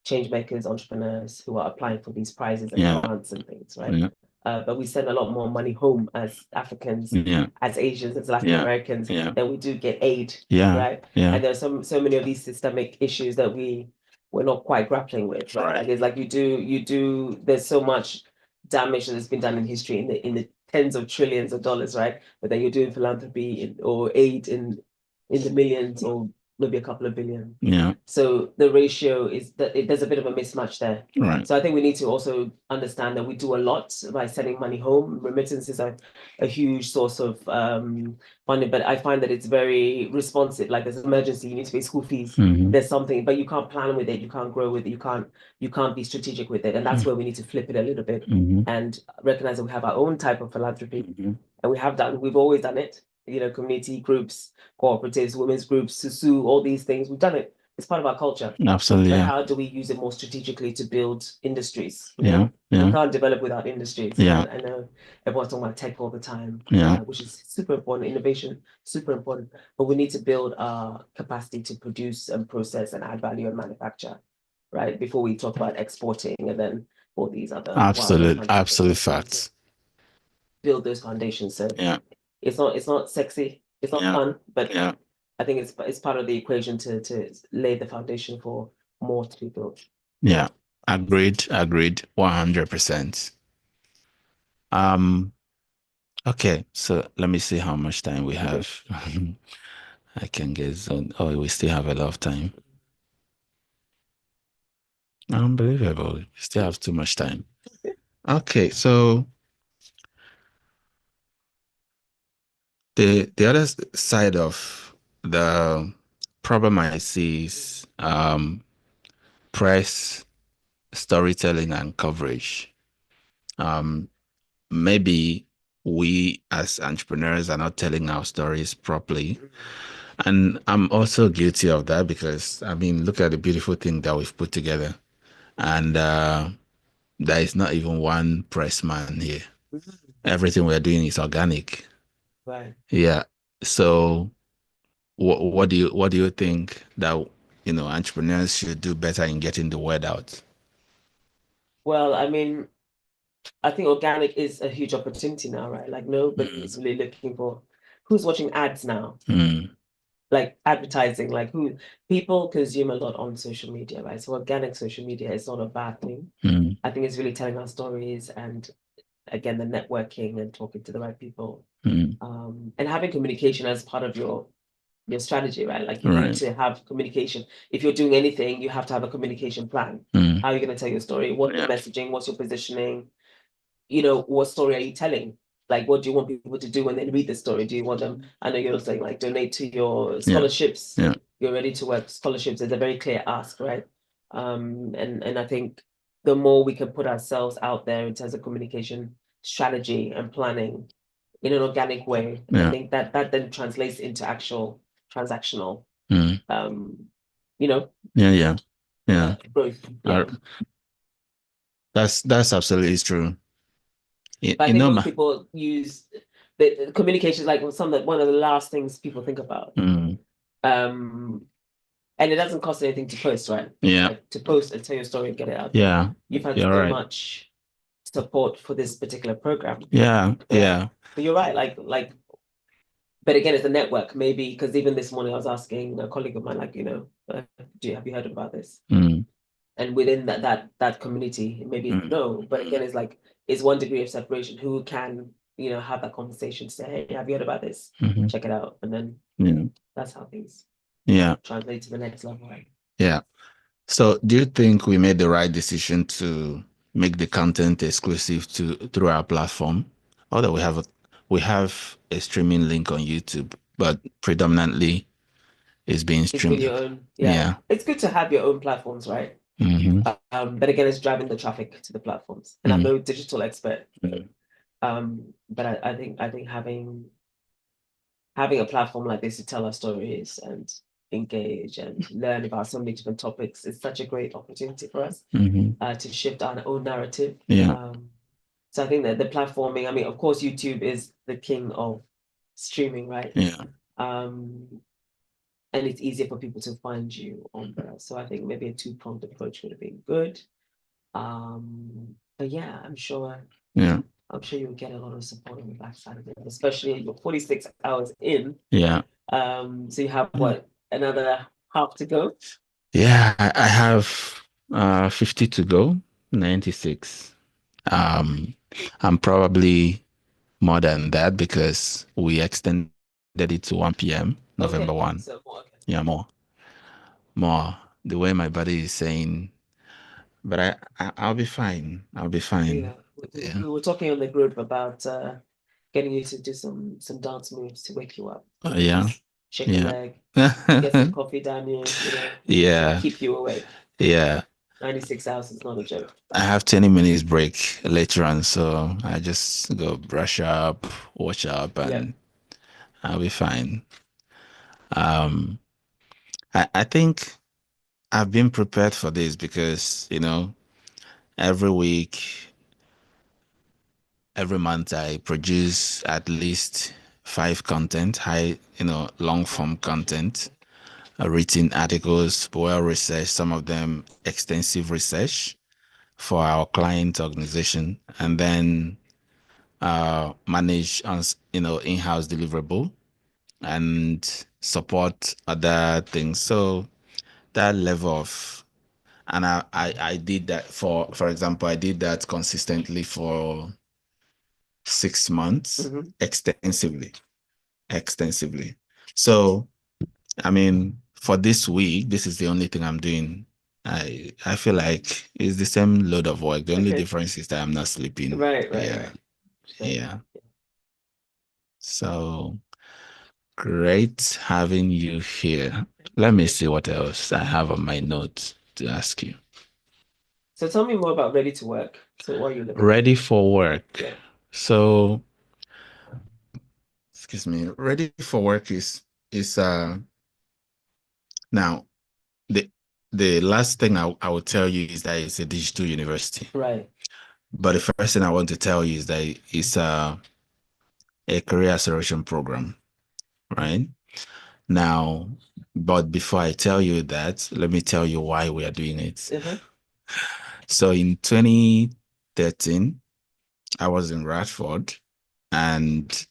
change makers, entrepreneurs who are applying for these prizes and grants and things, right? Yeah. But we send a lot more money home as Africans, as Asians, as Latin Americans, than we do get aid, right? And there's so many of these systemic issues that we're not quite grappling with, right? Like it's like you do. There's so much damage that has been done in history in the tens of trillions of dollars, right? But then you're doing philanthropy or aid in the millions or maybe a couple of billion. Yeah. So the ratio is that there's a bit of a mismatch there. Right. So I think we need to also understand that we do a lot by sending money home. Remittances are a huge source of funding, but I find that it's very responsive. Like there's an emergency, you need to pay school fees. There's something, but you can't plan with it, you can't grow with it, you can't be strategic with it. And that's where we need to flip it a little bit and recognize that we have our own type of philanthropy. And we've always done it. Community groups, cooperatives, women's groups, Susu, all these things, we've done it. it's part of our culture. Absolutely. But Yeah. how do we use it more strategically to build industries? Yeah. We Yeah. can't develop without industries. Yeah. I know everyone's talking about tech all the time, Yeah. which is super important. Innovation, super important. But we need to build our capacity to produce and process and add value and manufacture, right? Before we talk about exporting and then all these other Absolute facts. build those foundations. So Yeah. it's not sexy, it's not fun, but I think it's part of the equation to lay the foundation for more to be built. Yeah. Agreed. 100%. Okay, so let me see how much time we have. I can get zone. Oh, we still have a lot of time. Unbelievable. We still have too much time. Okay, so the other side of the problem I see is press, storytelling, and coverage. Maybe we as entrepreneurs are not telling our stories properly. And I'm also guilty of that because, I mean, look at the beautiful thing that we've put together. And there is not even one press man here. Everything we're doing is organic. Right. Yeah. So what do you think that, entrepreneurs should do better in getting the word out? Well, I mean, I think organic is a huge opportunity now, right? Like nobody is really looking for who's watching ads now. Like advertising, like people consume a lot on social media, right? So organic social media is not a bad thing. I think it's really telling our stories and again the networking and talking to the right people. And having communication as part of your strategy, right? Like you need to have communication. If you're doing anything, you have to have a communication plan. How are you going to tell your story? What's your messaging? What's your positioning? What story are you telling? Like, what do you want people to do when they read the story? Do you want them? I know you're saying like donate to your scholarships. Yeah. You're ready to work scholarships. It's a very clear ask, right? And I think the more we can put ourselves out there in terms of communication strategy and planning in an organic way, I think that then translates into actual transactional. Growth. That's absolutely true. But I think most people use the communication is like one of the last things people think about. And it doesn't cost anything to post, right? Yeah. Like, to post and tell your story and get it out. Yeah. You've had You're so right. much support for this particular program. Yeah. Yeah. But you're right, like, but again, it's a network, maybe, because even this morning I was asking a colleague of mine, like, have you heard about this? And within that community, maybe no, but again, it's like, it's one degree of separation. Who can, have that conversation, say, hey, have you heard about this? Check it out. And then that's how things translate to the next level, right? Yeah. So do you think we made the right decision to make the content exclusive through our platform? Although we have a streaming link on YouTube, but predominantly it's being streamed. Your own, It's good to have your own platforms, right? But again, it's driving the traffic to the platforms. And I'm no digital expert. But I think having a platform like this to tell our stories and engage and learn about so many different topics is such a great opportunity for us to shift our own narrative. So I think that the platforming, I mean, of course, YouTube is the king of streaming, right? And it's easier for people to find you on there. So I think maybe a two-pronged approach would have been good. But yeah, I'm sure you'll get a lot of support on the backside of it, especially you're 46 hours in. Yeah. So you have another half to go? Yeah, I have 50 to go, 96. I'm probably more than that because we extended it to 1 p.m. November 1. So more, okay. Yeah, more. The way my body is saying, but I'll be fine. I'll be fine. We were talking on the group about getting you to do some dance moves to wake you up. Shake a leg, get some coffee down here, keep you awake. Yeah. 96 hours is not a joke. I have 20 minutes break later on, so I just go brush up, wash up, and I'll be fine. I think I've been prepared for this because, every week, every month I produce at least 5 content, long form content, written articles, well researched, some of them extensive research for our client organization, and then manage on in-house deliverable and support other things. So that level of, and I did that for example, I did that consistently for 6 months, extensively. So I mean, for this week, this is the only thing I'm doing. I feel like it's the same load of work. The only difference is that I'm not sleeping. Right. Yeah. So great having you here. Let me see what else I have on my notes to ask you. So tell me more about Ready to Work. So what are you looking Ready for work. Yeah. So, excuse me. Ready for work is now the last thing I will tell you is that it's a digital university. Right. But the first thing I want to tell you is that it's a career acceleration program, right? Now, but before I tell you that, let me tell you why we are doing it. So in 2013, I was in Radford and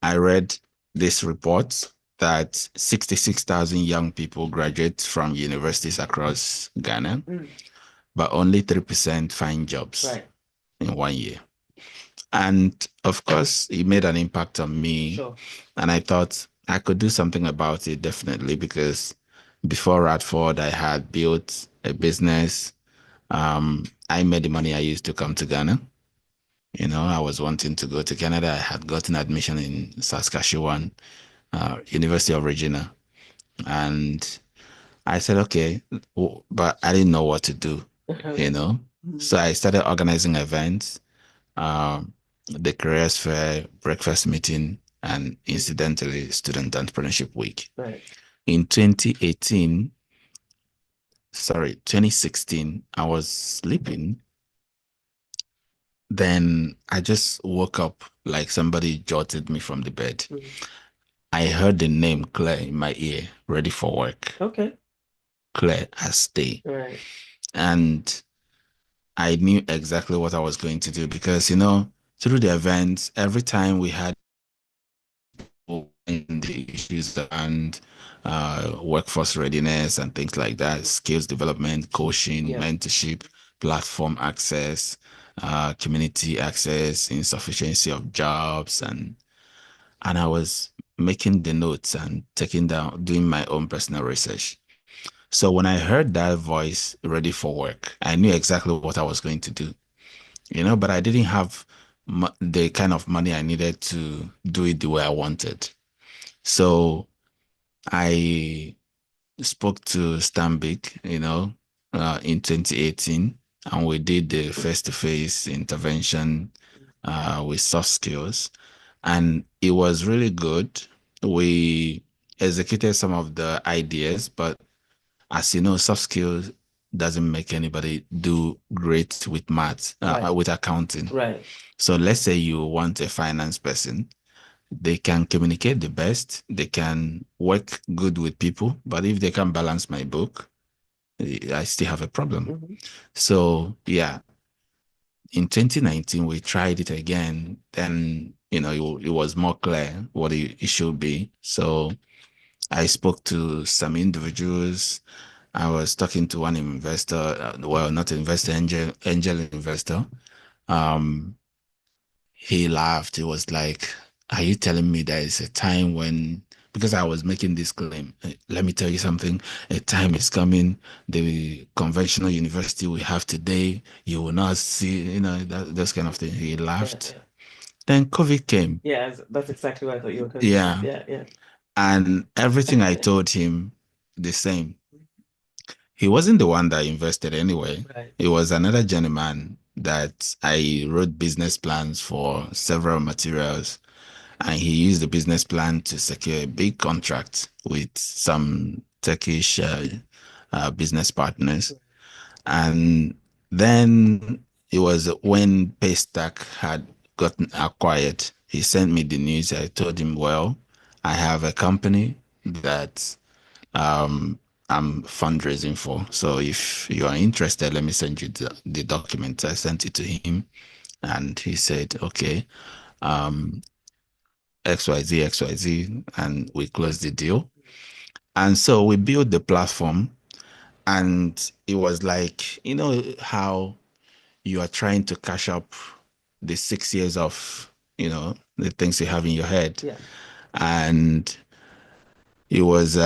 I read this report that 66,000 young people graduate from universities across Ghana, but only 3% find jobs in 1 year. And of course, it made an impact on me. Sure. And I thought I could do something about it, definitely, because before Radford, I had built a business. I made the money I used to come to Ghana. I was wanting to go to Canada. I had gotten admission in Saskatchewan, University of Regina. And I said, okay, but I didn't know what to do, So I started organizing events, the careers fair, breakfast meeting, and incidentally, Student Entrepreneurship Week. Right. In 2016, I was sleeping. Then I just woke up like somebody jolted me from the bed. I heard the name Claire in my ear, Ready for Work. Okay. Claire Astay. Right. And I knew exactly what I was going to do because, through the events, every time we had in the issues and workforce readiness and things like that, skills development, coaching, mentorship, platform access, community access, insufficiency of jobs, and I was making the notes and doing my own personal research. So when I heard that voice, Ready for Work, I knew exactly what I was going to do, but I didn't have the kind of money I needed to do it the way I wanted. So I spoke to Stanbic, in 2018, and we did the face-to-face intervention with soft skills, and it was really good. We executed some of the ideas, but as you know, soft skills doesn't make anybody do great with maths, with accounting. Right. So let's say you want a finance person. They can communicate the best. They can work good with people. But if they can't balance my book, I still have a problem. So, yeah, in 2019, we tried it again. Then, it was more clear what it should be. So I spoke to some individuals. I was talking to one investor, well, not investor, angel investor. He laughed. He was like, are you telling me there is a time when, because I was making this claim, let me tell you something, a time is coming, the conventional university we have today, you will not see, those kind of things. He laughed. Then COVID came. Yeah, that's exactly what I thought you were going to Yeah. say. Yeah. And everything I told him, the same. He wasn't the one that invested anyway. Right. It was another gentleman that I wrote business plans for several materials, and he used the business plan to secure a big contract with some Turkish business partners. And then it was when Paystack had gotten acquired. He sent me the news. I told him, well, I have a company that I'm fundraising for. So if you are interested, let me send you the documents. I sent it to him and he said, okay, XYZ, XYZ, and we closed the deal. And so we built the platform, and it was like, you know, how you are trying to cash up the 6 years of, you know, the things you have in your head. Yeah. And it was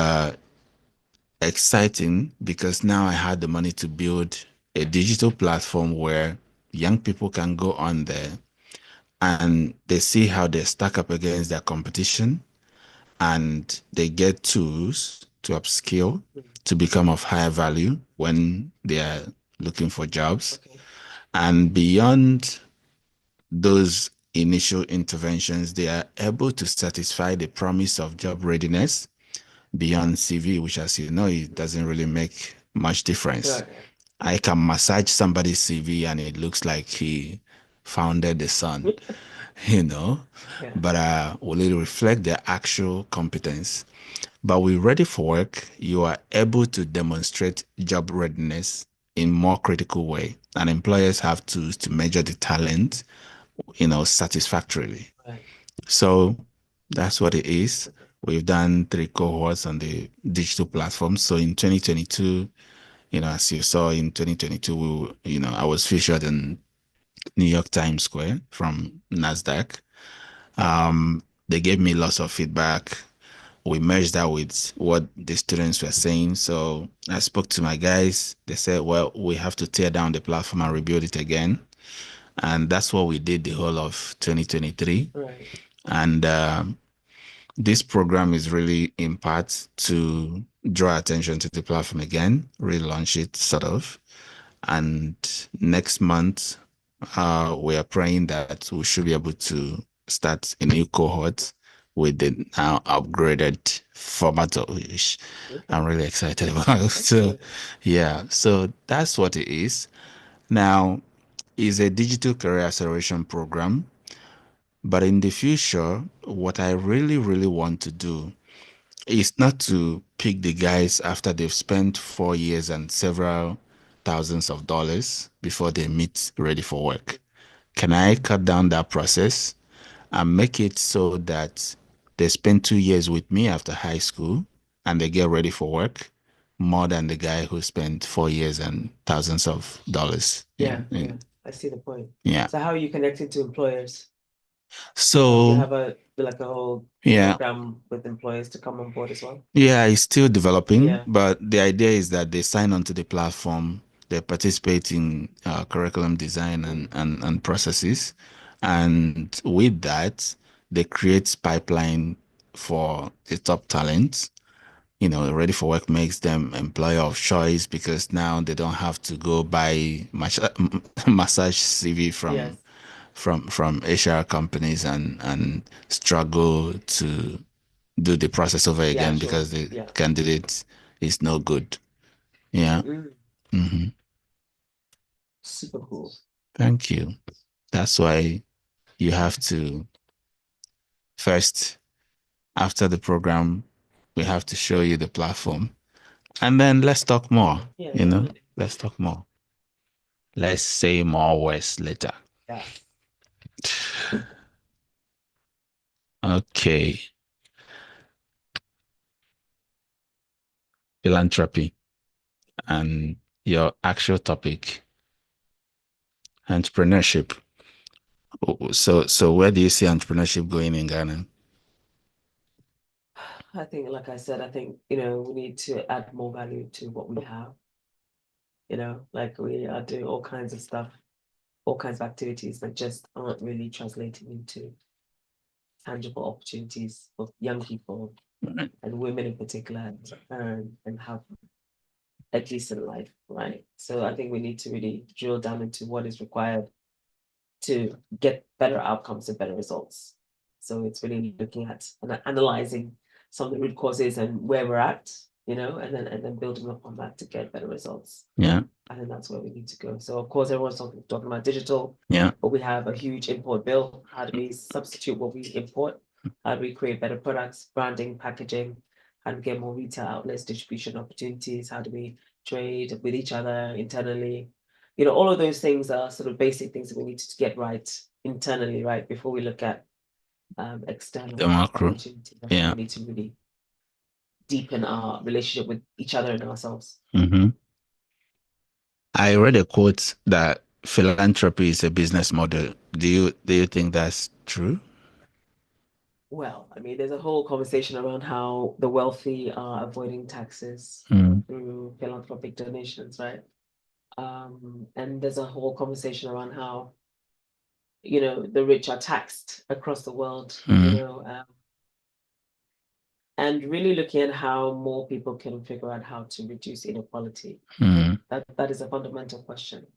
exciting because now I had the money to build a digital platform where young people can go on there and they see how they stack up against their competition, and they get tools to upskill to become of higher value when they are looking for jobs. Okay. And beyond those initial interventions, they are able to satisfy the promise of job readiness beyond CV, which, as you know, it doesn't really make much difference. Right. I can massage somebody's CV and it looks like he founded the sun, you know, Yeah. but will it reflect their actual competence? But with Ready for Work, you are able to demonstrate job readiness in more critical way, and employers have tools to measure the talent, you know, satisfactorily. Right. So that's what it is. We've done 3 cohorts on the digital platform. So in 2022, you know, as you saw in 2022, you know, I was featured in New York Times Square from NASDAQ. They gave me lots of feedback. We merged that with what the students were saying. So I spoke to my guys. They said, well, we have to tear down the platform and rebuild it again. And that's what we did the whole of 2023. Right. And this program is really in part to draw attention to the platform again, relaunch it sort of. And next month, we are praying that we should be able to start a new cohort with the now upgraded format, of which I'm really excited about. So, yeah, so that's what it is. Now, it's a digital career acceleration program. But in the future, what I really, really want to do is not to pick the guys after they've spent 4 years and several thousands of dollars before they meet Ready for Work. Can I cut down that process and make it so that they spend 2 years with me after high school and they get ready for work more than the guy who spent 4 years and thousands of dollars? Yeah. I see the point. Yeah. So how are you connecting to employers? So you have a whole program with employers to come on board as well? Yeah, it's still developing, Yeah. but the idea is that they sign onto the platform, they participate in curriculum design and processes. And with that, they create pipeline for the top talent. You know, Ready for Work makes them employer of choice because now they don't have to go buy massage CV Yes. from HR companies and struggle to do the process over again sure. because the Yeah. candidate is no good. Yeah. Mm, super cool. Thank you. That's why you have to first, after the program, we have to show you the platform. And then let's talk more. Yeah, you know, let's talk more. Let's say more words later. Yeah. Okay. Philanthropy and your actual topic, entrepreneurship. So where do you see entrepreneurship going in Ghana? I think, like I said, I think, we need to add more value to what we have. Like we are doing all kinds of stuff, all kinds of activities that just aren't really translating into tangible opportunities for young people and women in particular to earn and have a decent life, right? So I think we need to really drill down into what is required to get better outcomes and better results. So it's really looking at and analyzing some of the root causes and where we're at you know, and then building upon that to get better results. Yeah. I think that's where we need to go. So of course, everyone's talking about digital. Yeah. But we have a huge import bill. How do we substitute what we import? How do we create better products, branding, packaging? How do we get more retail outlets, distribution opportunities? How do we trade with each other internally? You know, all of those things are sort of basic things that we need to get right internally, right, before we look at external The macro. opportunities. Yeah. We need to really deepen our relationship with each other and ourselves. Mm-hmm. I read a quote that philanthropy is a business model. Do you think that's true? Well, I mean, there's a whole conversation around how the wealthy are avoiding taxes through philanthropic donations, right? And there's a whole conversation around how, you know, the rich are taxed across the world, you know, and really looking at how more people can figure out how to reduce inequality. That is a fundamental question.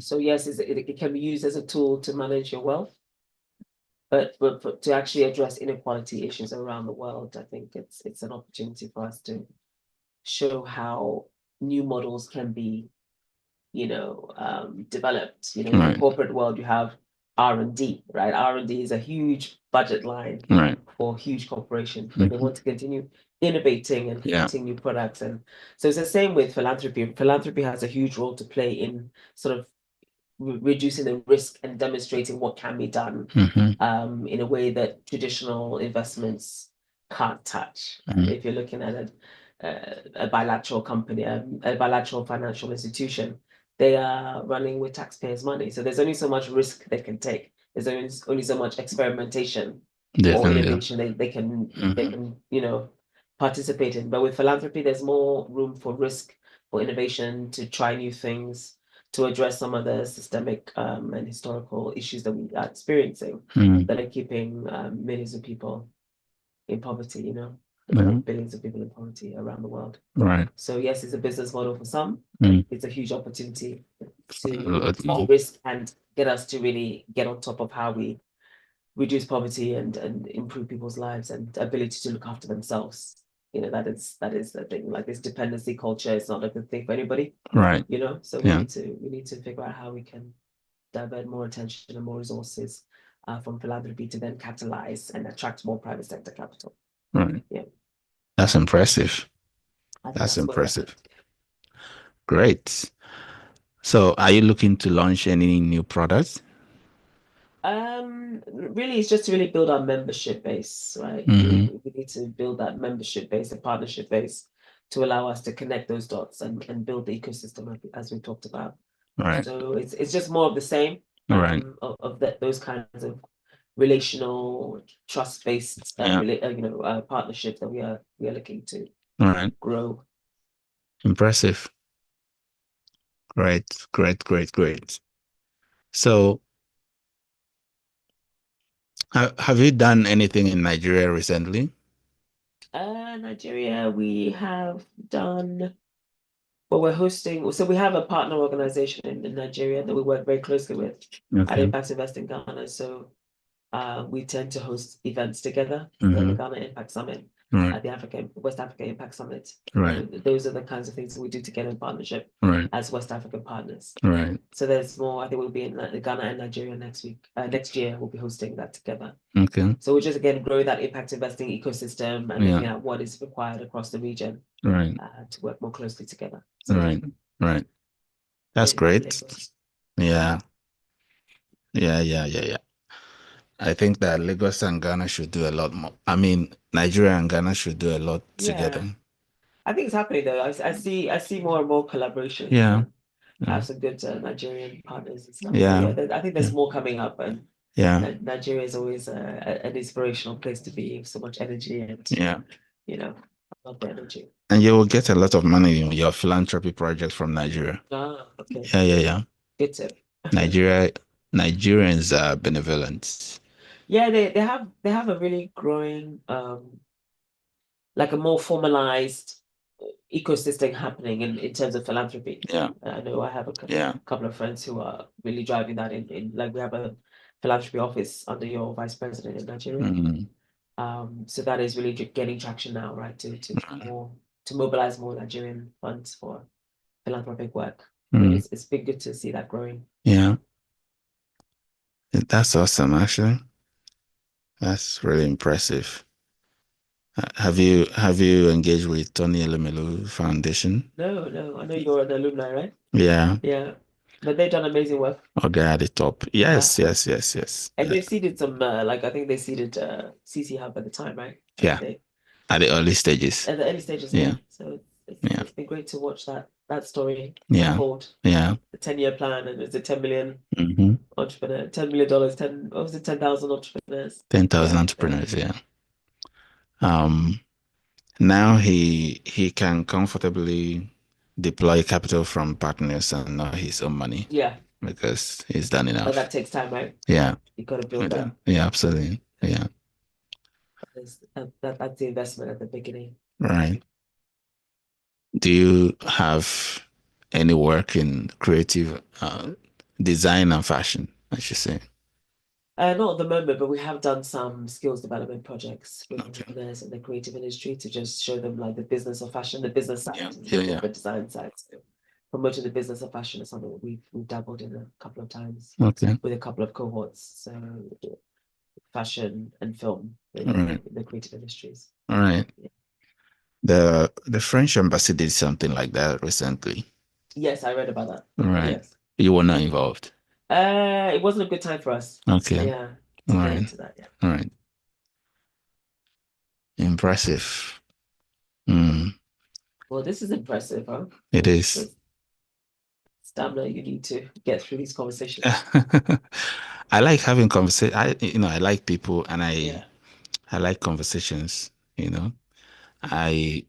So yes, it can be used as a tool to manage your wealth, but to actually address inequality issues around the world, I think it's an opportunity for us to show how new models can be, you know, developed. You know, in the corporate world, you have R&D, right? R&D is a huge budget line for huge corporations. They want to continue innovating and creating new products. And so it's the same with philanthropy. Philanthropy has a huge role to play in sort of reducing the risk and demonstrating what can be done in a way that traditional investments can't touch. If you're looking at a bilateral company, a bilateral financial institution, they are running with taxpayers' money. So there's only so much risk they can take. There's only so much experimentation or innovation they can you know, participate in. But with philanthropy, there's more room for risk, for innovation, to try new things, to address some of the systemic and historical issues that we are experiencing that are keeping millions of people in poverty, you know, billions of people in poverty around the world. Right. So yes, it's a business model for some. It's a huge opportunity to more. risk and get us to really get on top of how we reduce poverty and improve people's lives and ability to look after themselves. You know, that is the thing. Like, this dependency culture is not a good thing for anybody. Right. You know, so we need to figure out how we can divert more attention and more resources from philanthropy to then catalyze and attract more private sector capital. Right. Yeah. That's impressive. That's impressive. Great. So are you looking to launch any new products? Really, it's just to really build our membership base, right? We need to build that membership base, the partnership base, to allow us to connect those dots and build the ecosystem as we talked about. Right. So it's just more of the same, of those kinds of relational, trust-based, partnerships that we are looking to grow. Impressive. Great. So have you done anything in Nigeria recently? Nigeria, we have done, well, we're hosting, so we have a partner organization in Nigeria that we work very closely with at Impact Invest in Ghana. So we tend to host events together, the Ghana Impact Summit, the West Africa Impact Summit. Those are the kinds of things that we do together in partnership as West African partners. So there's more. I think we'll be in Ghana and Nigeria next year. We'll be hosting that together. So we're just again growing that impact investing ecosystem and looking at what is required across the region to work more closely together. So, Right. That's great. Yeah. I think that Lagos and Ghana should do a lot more. I mean, Nigeria and Ghana should do a lot together. I think it's happening though. I see more and more collaboration. Yeah. I have some good Nigerian partners and stuff. Yeah. So I think there's more coming up, and Nigeria is always an inspirational place to be. So much energy and you know, I love the energy. And you will get a lot of money in your philanthropy project from Nigeria. Okay. Yeah. Good tip. Nigerians are benevolent. Yeah, they have a really growing like a more formalized ecosystem happening in terms of philanthropy. I know I have a couple of friends who are really driving that in like, we have a philanthropy office under your vice president in Nigeria. So that is really getting traction now, right? To to mobilize more Nigerian funds for philanthropic work. It's been good to see that growing. Yeah. That's awesome, actually. That's really impressive. Have you engaged with Tony Elumelu Foundation? No. I know you're an alumni, right? Yeah. Yeah. But they've done amazing work. Okay, at the top. Yes. And they've seeded some, I think they seeded CC Hub at the time, right? Yeah. At the early stages. At the early stages, Yeah. So it's been great to watch that story Yeah. unfold. Yeah. The 10-year plan, and it's a 10 million entrepreneur, $10 million, what was it, 10,000 entrepreneurs? 10,000 entrepreneurs, yeah. Now he can comfortably deploy capital from partners and not his own money. Yeah. Because he's done enough. But that takes time, right? Yeah. You got to build that. Yeah, absolutely. Yeah. That's the investment at the beginning. Right. Do you have any work in creative design and fashion, I should say? Not at the moment, but we have done some skills development projects with entrepreneurs in the creative industry to just show them like the business of fashion, the business side, the design side. So promoting the business of fashion is something that we've dabbled in a couple of times with a couple of cohorts. So fashion and film in the creative industries. All right. Yeah. The French embassy did something like that recently. Yes, I read about that. Right. Yes. You were not involved. It wasn't a good time for us. Okay. Yeah. To get into that, yeah. All right. Impressive. Well, this is impressive, huh? It is. Stamina you need to get through these conversations. I like having conversation. I like people, and I like conversations. I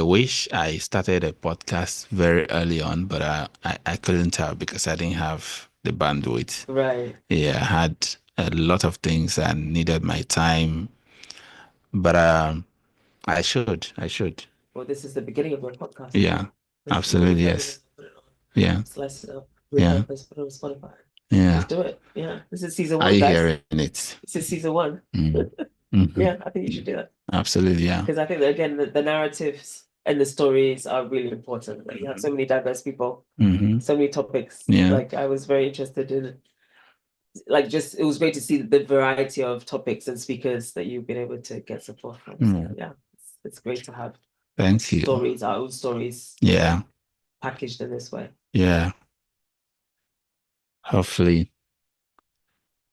wish I started a podcast very early on, but I couldn't have because I didn't have the bandwidth. Right. Yeah, I had a lot of things and needed my time, but I should. Well, this is the beginning of your podcast. Yeah, absolutely. Yes. Yeah. Slice it up. Yeah. Put it on Spotify. Yeah. Let's do it. Yeah. This is season 1. Are you guys. hearing it? This is season 1. Yeah, I think you should do that. Absolutely, yeah. Because I think that, again, the narratives and the stories are really important. Like, you have so many diverse people, so many topics. Yeah. Like I was very interested in, it was great to see the variety of topics and speakers that you've been able to get support from. So, yeah, it's great to have. Thank you. Stories, our own stories. Yeah. Packaged in this way. Yeah. Hopefully,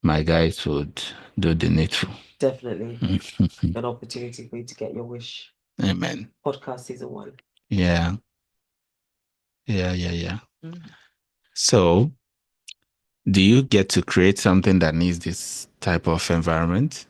my guys would do the needful. Definitely. An opportunity for you to get your wish. Amen. Podcast season 1. Yeah. So, do you get to create something that needs this type of environment?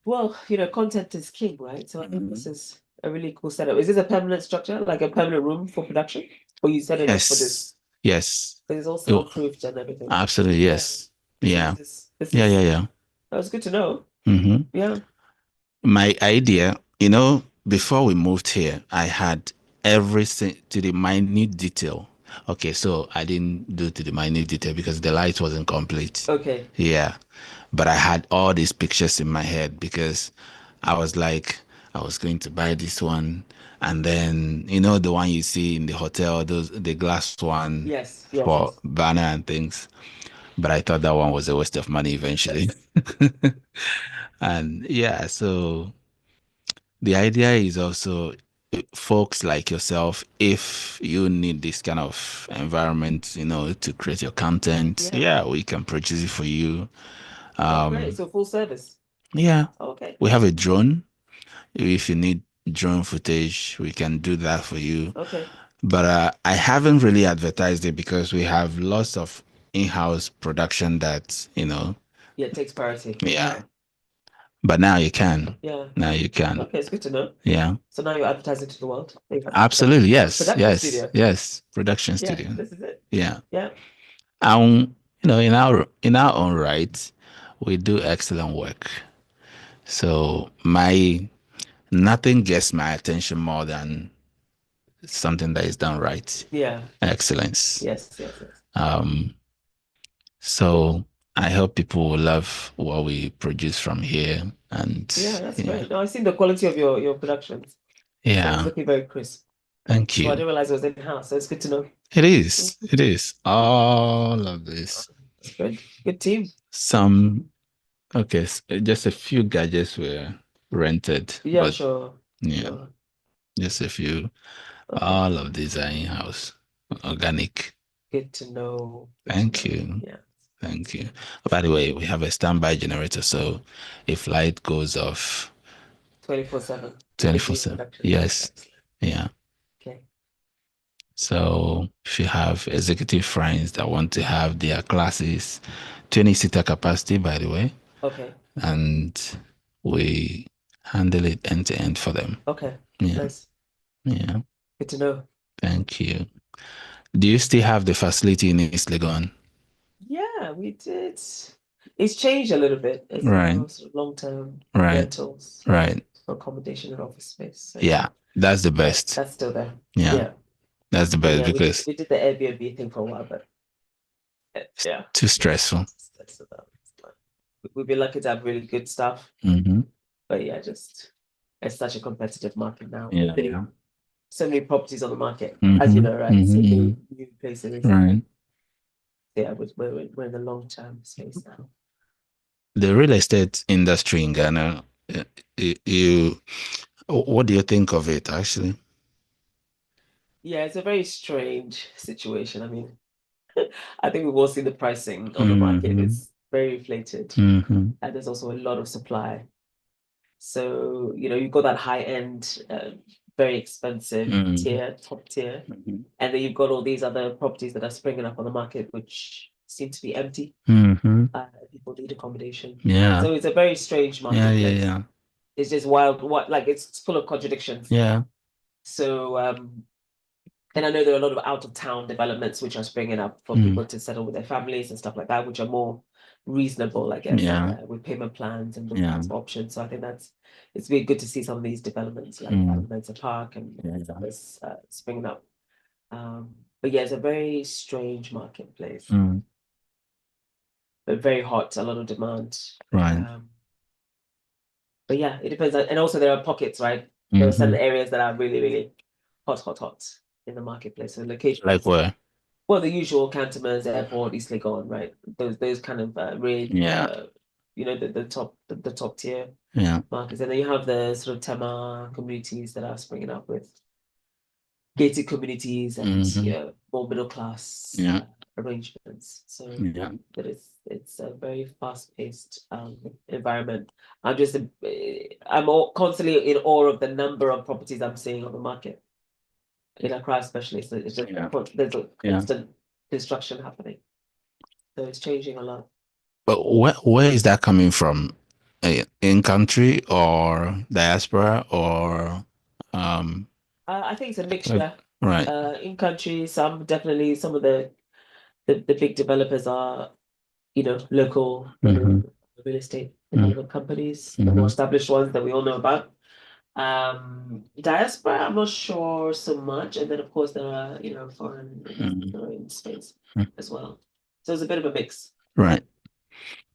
Well, content is king, right? So I think this is a really cool setup. Is this a permanent structure, like a permanent room for production? Or you set it up for this? Yes. There's also approved and everything. Absolutely, yes. Yeah. That was good to know. Yeah. My idea, before we moved here, I had everything to the minute detail. Okay, so I didn't do to the minute detail because the light wasn't complete. Okay. Yeah. But I had all these pictures in my head because I was like, I was going to buy this one. And then, the one you see in the hotel, the glass one for banner and things. But I thought that one was a waste of money eventually. And yeah, so the idea is also folks like yourself, if you need this kind of environment, to create your content, we can produce it for you. Great. So full service. Yeah. Okay. We have a drone. If you need drone footage, we can do that for you. Okay. But I haven't really advertised it because we have lots of in-house production that, Yeah, it takes priority. Yeah. But now you can. Yeah. Now you can. Okay, it's good to know. Yeah. So now you're advertising to the world. Absolutely, yes. Production studio. Yes. Production studio. This is it. Yeah. Yeah. In our own right, we do excellent work. So nothing gets my attention more than something that is done right. Yeah. Excellence. Yes. So I hope people will love what we produce from here. And yeah, that's great. No, I've seen the quality of your productions. Yeah. So it's looking very crisp. Thank So I you. didn't realize it was in-house, so it's good to know. It is. It is. All of this. Good. Good team. Some, okay, just a few gadgets were rented. Yeah, but sure. Yeah. Sure. Just a few. Okay. All of these are in-house, organic. Good to know. Thank you. Yeah. Thank you. By the way, we have a standby generator, so if light goes off 24/7. 24/7. Yes. Yeah. Okay. So if you have executive friends that want to have their classes, 20-seater capacity, by the way. Okay. And we handle it end to end for them. Okay. Yeah. Nice. Yeah. Good to know. Thank you. Do you still have the facility in East Legon? Yeah, we did. It's changed a little bit. It's Right. now sort of long-term Right. rentals, Right. accommodation and office space. So Yeah, that's the best. that's still there. Yeah. That's the best Yeah, because we did the Airbnb thing for a while, but yeah, too stressful. we'd be lucky to have really good stuff. Mm-hmm. But yeah, just it's such a competitive market now. Yeah, yeah. So many properties on the market, Mhm, as you know, right? So mhm, many mhm. new places. Right. Yeah, we're in the long-term space now. The real estate industry in Ghana, what do you think of it actually? Yeah, it's a very strange situation. I mean, I think we've all seen the pricing on the market. Mhm. It's very inflated, Mhm. and there's also a lot of supply. So, you've got that high end, very expensive Mhm. top tier, and then you've got all these other properties that are springing up on the market, which seem to be empty. Mhm. People need accommodation. Yeah. So it's a very strange Yeah, marketplace. yeah. It's just wild, like it's full of contradictions. Yeah. So, and I know there are a lot of out of town developments which are springing up for Mm. people to settle with their families and stuff like that, which are more reasonable, I guess, Yeah. with payment plans and Yeah. options. So I think it's been good to see some of these developments like Mensa Park and this springing up. But yeah, it's a very strange marketplace, Mm. but very hot, a lot of demand. Right. But yeah, it depends. And also there are pockets, right? There are certain areas that are really, really hot in the marketplace. So location. Like where? Well, the usual Cantonments, Airport, East Legon, right? Those kind of really, Yeah. The top tier Yeah. markets, and then you have the sort of Tema communities that are springing up with gated communities and Mhm. more middle class Yeah. arrangements. So Yeah. that it's a very fast paced environment. I'm constantly in awe of the number of properties I'm seeing on the market in Accra, especially. So it's just there's a constant construction happening. So it's changing a lot. But where is that coming from? In country or diaspora or I think it's a mixture. Right. In country, some of the big developers are, local real estate development companies, the more established ones that we all know about. Diaspora, I'm not sure so much. And then of course there are, foreign investors that are in space as well. So it's a bit of a mix. Right.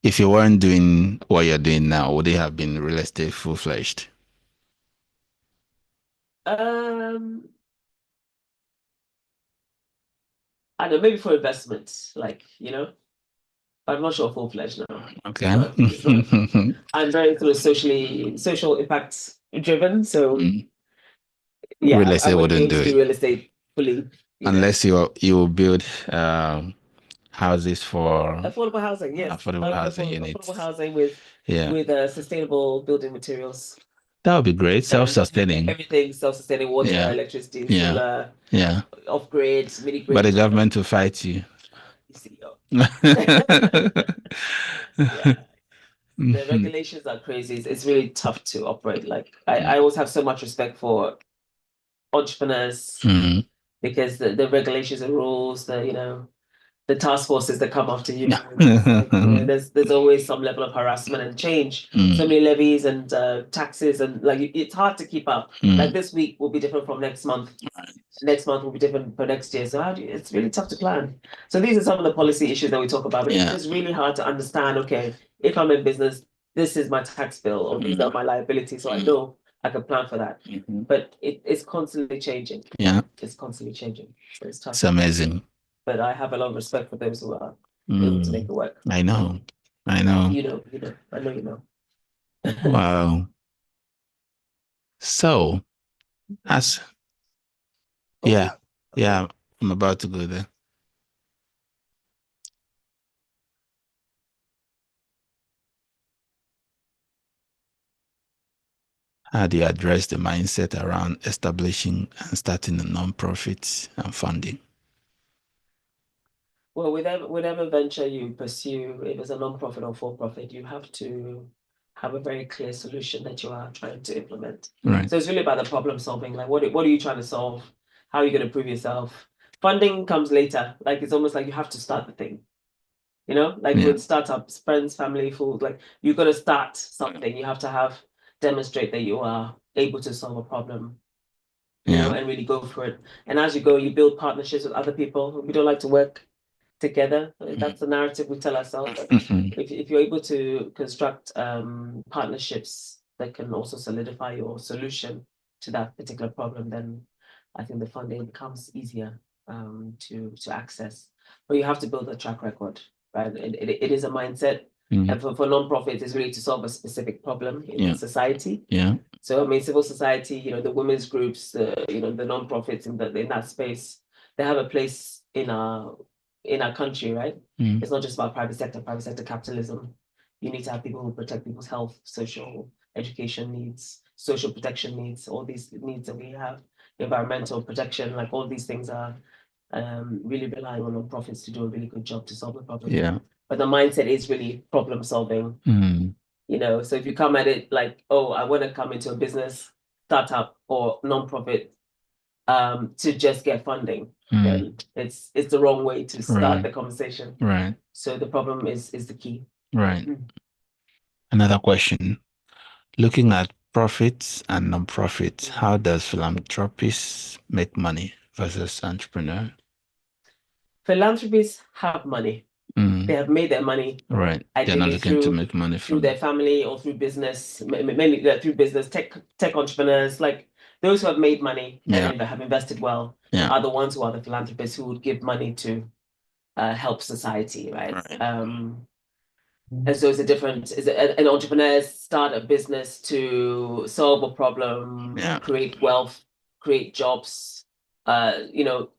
If you weren't doing what you're doing now, would it have been real estate full-fledged? I don't know, maybe for investments, like, I'm not sure full-fledged now. Okay. I'm very sort of social impact driven. So yeah, Real estate I wouldn't be wouldn't able do to it. do real estate fully. Unless you build houses for Affordable housing, yes. affordable housing units. Affordable housing with sustainable building materials. That would be great. Self-sustaining. Everything self-sustaining, water, electricity, solar, off-grid, mini-grid. But the government will fight you. The regulations are crazy. It's really tough to operate. Like I always have so much respect for entrepreneurs because the regulations and rules, the the task forces that come after you. There's always some level of harassment and change. So many levies and taxes, and like it's hard to keep up. Like this week will be different from next month. Next month will be different for next year. So it's really tough to plan. So these are some of the policy issues that we talk about. But it's just really hard to understand. Okay, if I'm in business, this is my tax bill, or these are my liabilities, so I know I can plan for that. But it's constantly changing. Yeah, it's constantly changing. So it's tough. it's amazing. But I have a lot of respect for those who are able to make it work. I know. I know. You know. I know you know. Wow. So, yeah, I'm about to go there. How do you address the mindset around establishing and starting a non-profit and funding? Well, whatever venture you pursue, if it's a non-profit or for-profit, you have to have a very clear solution that you are trying to implement. Right. So it's really about the problem solving. Like, what are you trying to solve? How are you going to prove yourself? Funding comes later. Like, it's almost like you have to start the thing. You know, like with startups, friends, family, food, like you've got to start something. You have to demonstrate that you are able to solve a problem, you know, and really go for it. And as you go, you build partnerships with other people. We don't like to work together. That's the narrative we tell ourselves. If you're able to construct partnerships that can also solidify your solution to that particular problem, then I think the funding becomes easier to access. But you have to build a track record, right? It is a mindset. And for non-profits, it's really to solve a specific problem in society. Yeah. So I mean, civil society, you know, the women's groups, the non-profits in that space, they have a place in our country, right? It's not just about private sector capitalism. You need to have people who protect people's health, social education needs, social protection needs, all these needs that we have, environmental protection, like all these things are really relying on non-profits to do a really good job to solve the problem. Yeah. But the mindset is really problem solving. You know, so if you come at it like, oh, I want to come into a business, startup or non-profit to just get funding, then it's the wrong way to start the conversation. Right. So the problem is the key. Right. Another question. Looking at profits and non-profits, how does philanthropists make money versus entrepreneur? Philanthropists have money. They have made their money. Right. They're not looking to make money through their family or through business, mainly through business, tech entrepreneurs, like those who have made money and have invested well are the ones who are the philanthropists who would give money to help society, right? And so it's a different, an entrepreneur start a business to solve a problem, create wealth, create jobs, you know,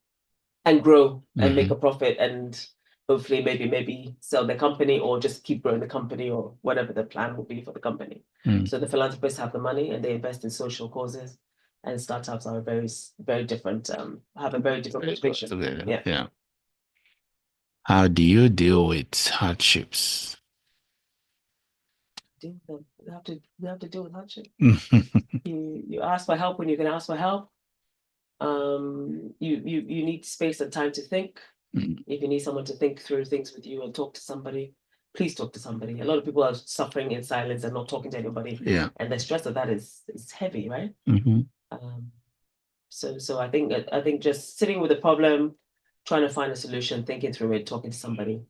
and grow and make a profit and hopefully maybe sell the company or just keep growing the company or whatever the plan will be for the company. So the philanthropists have the money and they invest in social causes, and startups are very, very different, have a very different motivation. Yeah. How do you deal with hardships? We have to deal with hardship. You ask for help when you can ask for help. You need space and time to think. If you need someone to think through things with you and talk to somebody, please talk to somebody. A lot of people are suffering in silence and not talking to anybody. And the stress of that is heavy, right? So I think just sitting with the problem, trying to find a solution, thinking through it, talking to somebody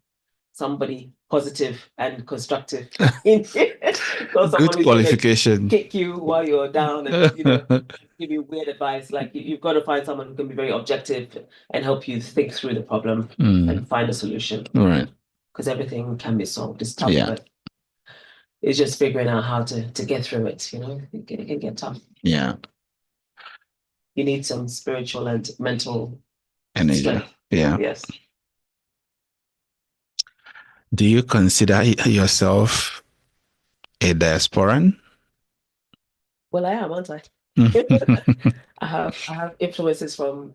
positive and constructive. Good qualification. Kick you while you're down and give you weird advice. Like you've got to find someone who can be very objective and help you think through the problem and find a solution. Right. Because everything can be solved. It's tough, but it's just figuring out how to get through it. You know, it can get tough. Yeah. You need some spiritual and mental energy. Strength. Yeah. Yes. Do you consider yourself a diasporan? Well, I am, aren't I? I have influences from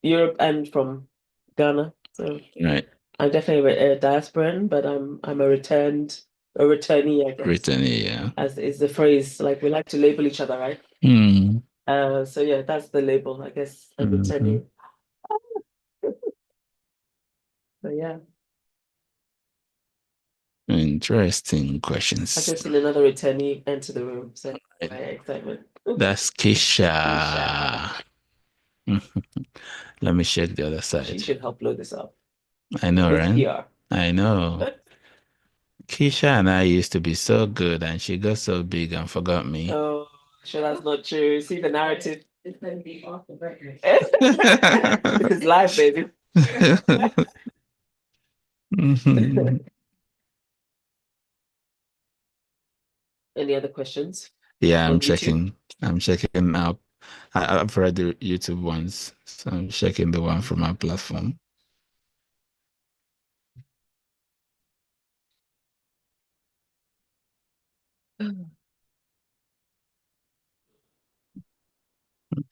Europe and from Ghana. So right. I'm definitely a diasporan, but I'm a returnee, I guess. Returnee, yeah. As is the phrase, like we like to label each other, right? So yeah, that's the label, I guess. A returnee. So yeah. Interesting questions. I just seen another returnee enter the room, so my excitement. That's Keisha. Let me check the other side. She should help load this up. I know, It's right? PR. I know. Keisha and I used to be so good, and she got so big and forgot me. Oh, sure, that's not true. See the narrative. It's going to be off the record. It's live, baby. Any other questions? Yeah, I'm on YouTube? checking out. I've read the YouTube ones, so I'm checking the one from our platform.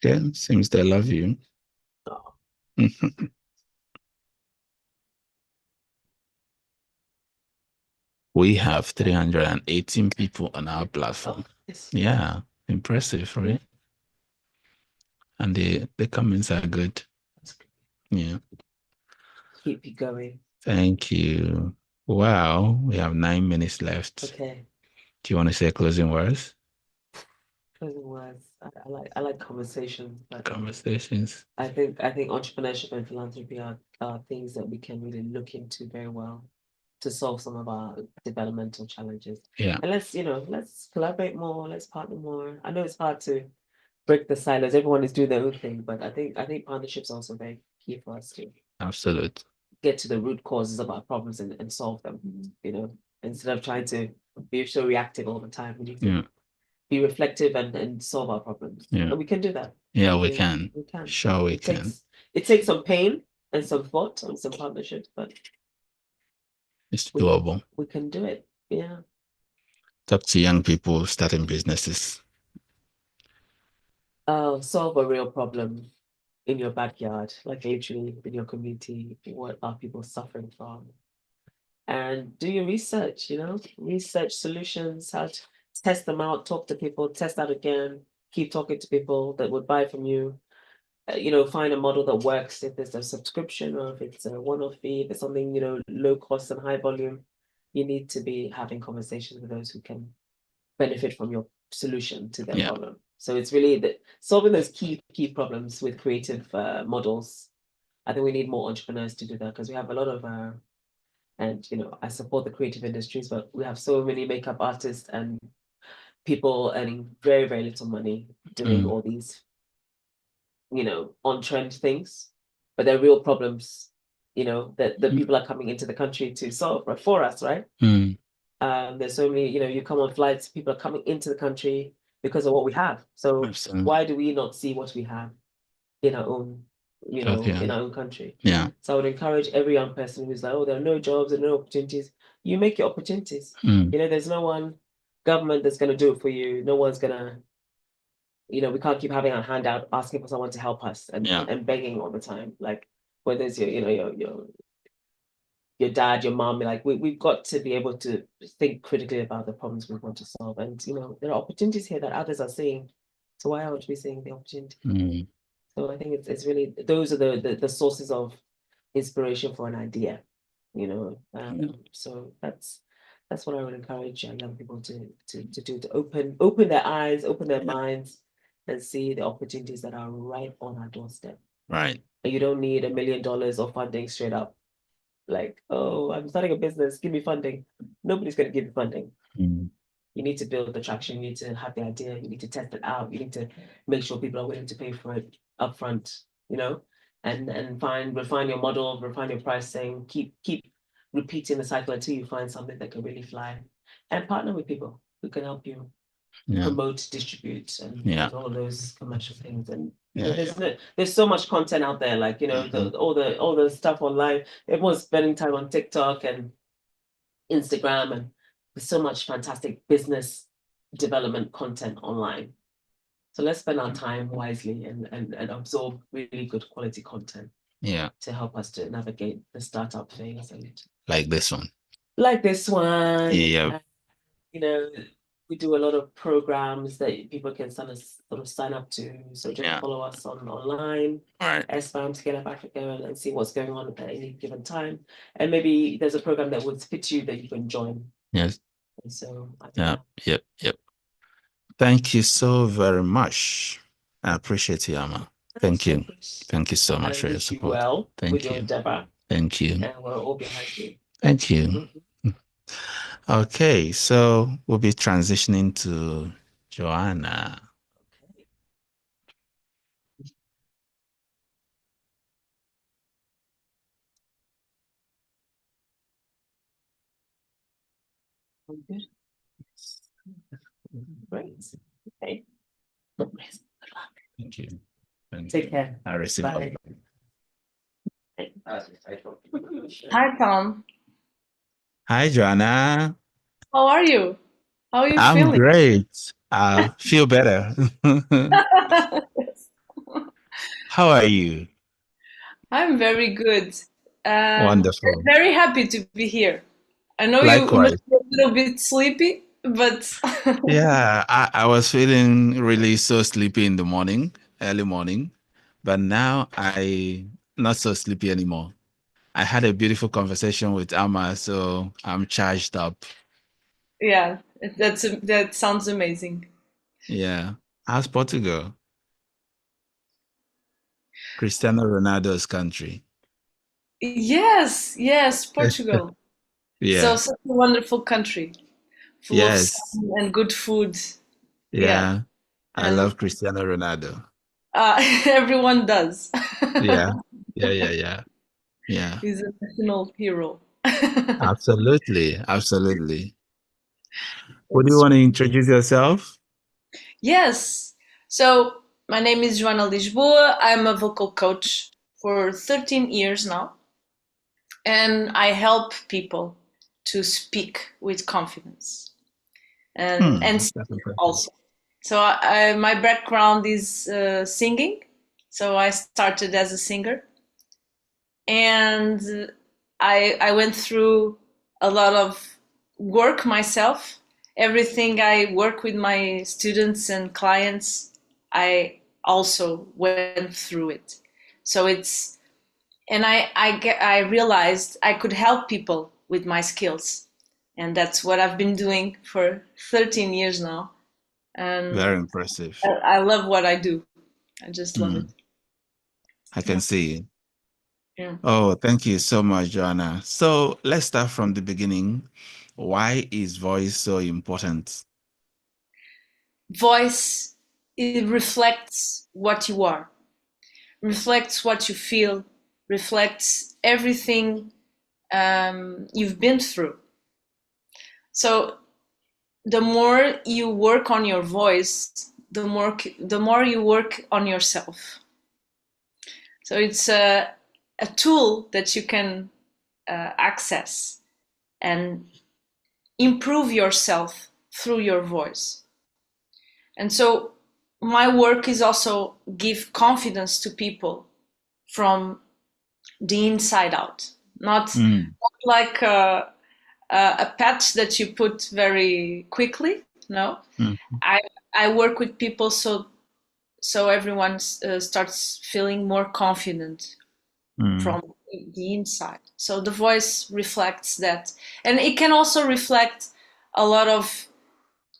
Okay, seems they love you. Oh. We have 318 people on our platform. Yeah, impressive, right? And the comments are good. Yeah. Keep you going. Thank you. Wow, we have 9 minutes left. Okay. Do you want to say closing words? Closing words. I like conversations. Conversations. I think entrepreneurship and philanthropy are things that we can really look into very well to solve some of our developmental challenges. Yeah. And let's collaborate more, let's partner more. I know it's hard to break the silos. Everyone is doing their own thing, but I think partnerships are also very key for us to Absolutely. get to the root causes of our problems and solve them. Instead of trying to be so reactive all the time, we need to be reflective and solve our problems. Yeah. And we can do that. Yeah, we can. We can. Sure, we can. It takes some pain and some thought and some partnerships, but it's doable. We can do it. Yeah. Talk to young people starting businesses. Solve a real problem in your backyard, like literally in your community. What are people suffering from? And do your research, research solutions, how to test them out, talk to people, test out again, keep talking to people that would buy from you. Find a model that works. If there's a subscription or if it's a one-off fee, if it's something, low cost and high volume, you need to be having conversations with those who can benefit from your solution to their problem. So it's really solving those key problems with creative models. I think we need more entrepreneurs to do that because we have a lot of, and I support the creative industries, but we have so many makeup artists and people earning very, very little money doing all these on trend things, but they're real problems, that the people are coming into the country to solve for us, right? There's so many, you come on flights, people are coming into the country because of what we have. So why do we not see what we have in our own, in our own country? Yeah. So I would encourage every young person who's like, oh, there are no jobs and no opportunities. You make your opportunities. There's no one government that's going to do it for you. No one's going to, we can't keep having our hand out asking for someone to help us and begging all the time. Like whether it's your dad, your mom, like we've got to be able to think critically about the problems we want to solve. And there are opportunities here that others are seeing. So why aren't we seeing the opportunity? So I think it's really those are the sources of inspiration for an idea. So that's what I would encourage young people to do, to open their eyes, open their minds, and see the opportunities that are right on our doorstep. Right. And you don't need $1 million of funding straight up. Like, oh, I'm starting a business, give me funding. Nobody's going to give you funding. You need to build the traction. You need to have the idea. You need to test it out. You need to make sure people are willing to pay for it upfront, and refine your model, refine your pricing, keep repeating the cycle until you find something that can really fly, and partner with people who can help you promote, distribute, and all of those commercial things. And there's so much content out there, like all the stuff online. Everyone's spending time on TikTok and Instagram, and there's so much fantastic business development content online. So let's spend our time wisely and absorb really good quality content. Yeah. To help us to navigate the startup phase. And like this one. Like this one. Yeah. we do a lot of programs that people can sort of sign up to. So just follow us online, SFAM Scale Up Africa, and see what's going on at any given time. And maybe there's a program that would fit you that you can join. Yes. And so Yep. Thank you so very much. I appreciate you, Ama. Thank you. Thank you so much for your support. Well, Thank with you. your endeavor. Thank you. And we're all behind you. Thank you. Okay, so we'll be transitioning to Joanna. Good. Great. Okay. Thank you. Take care. I receive Bye. Hi, Tom. Hi, Joanna. How are you? How are you I'm feeling? great. I feel better. How are you? I'm very good. Wonderful. Very happy to be here. I know you Likewise. must be a little bit sleepy, but Yeah, I was feeling really so sleepy in the morning, early morning, but now I not so sleepy anymore. I had a beautiful conversation with Amma, so I'm charged up. yeah, that sounds amazing. Yeah. How's Portugal? Cristiano Ronaldo's country. Yes, Portugal. Yeah. So such a wonderful country, full of Yes. sun and good food. Yeah. I And love Cristiano Ronaldo. everyone does. Yeah. Yeah. He's a national hero. Absolutely. Would you want to introduce yourself? Yes. So my name is Joana Lisboa. I'm a vocal coach for 13 years now. And I help people to speak with confidence and sing also. So my background is singing. So I started as a singer. And I went through a lot of work myself. Everything I work with my students and clients, I also went through it. So I realized I could help people with my skills, and that's what I've been doing for 13 years now. And Very impressive. I love what I do. I just love it. I can see. Yeah. Oh, thank you so much, Joanna. So let's start from the beginning. Why is voice so important? Voice, it reflects what you are, reflects what you feel, reflects everything you've been through. So the more you work on your voice, the more you work on yourself. So it's a tool that you can access and improve yourself through your voice. And so my work is also give confidence to people from the inside out, not like a patch that you put very quickly. No, I work with people so everyone starts feeling more confident from the inside. So the voice reflects that, and it can also reflect a lot of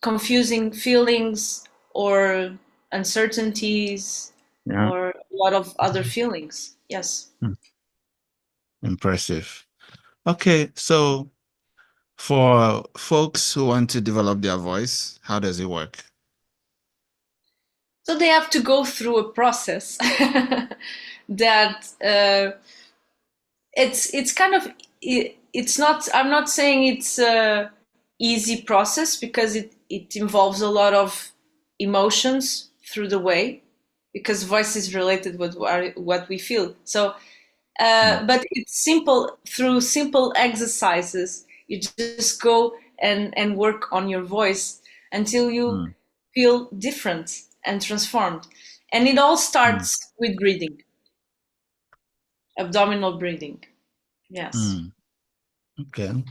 confusing feelings or uncertainties or a lot of other feelings. Yes. Impressive. Okay, so for folks who want to develop their voice, how does it work? So they have to go through a process that it's kind of it's not. I'm not saying it's a easy process because it involves a lot of emotions through the way, because voice is related with what we feel. So, but it's simple. Through simple exercises, you just go and work on your voice until you feel different and transformed. And it all starts with breathing, abdominal breathing. Yes. Okay.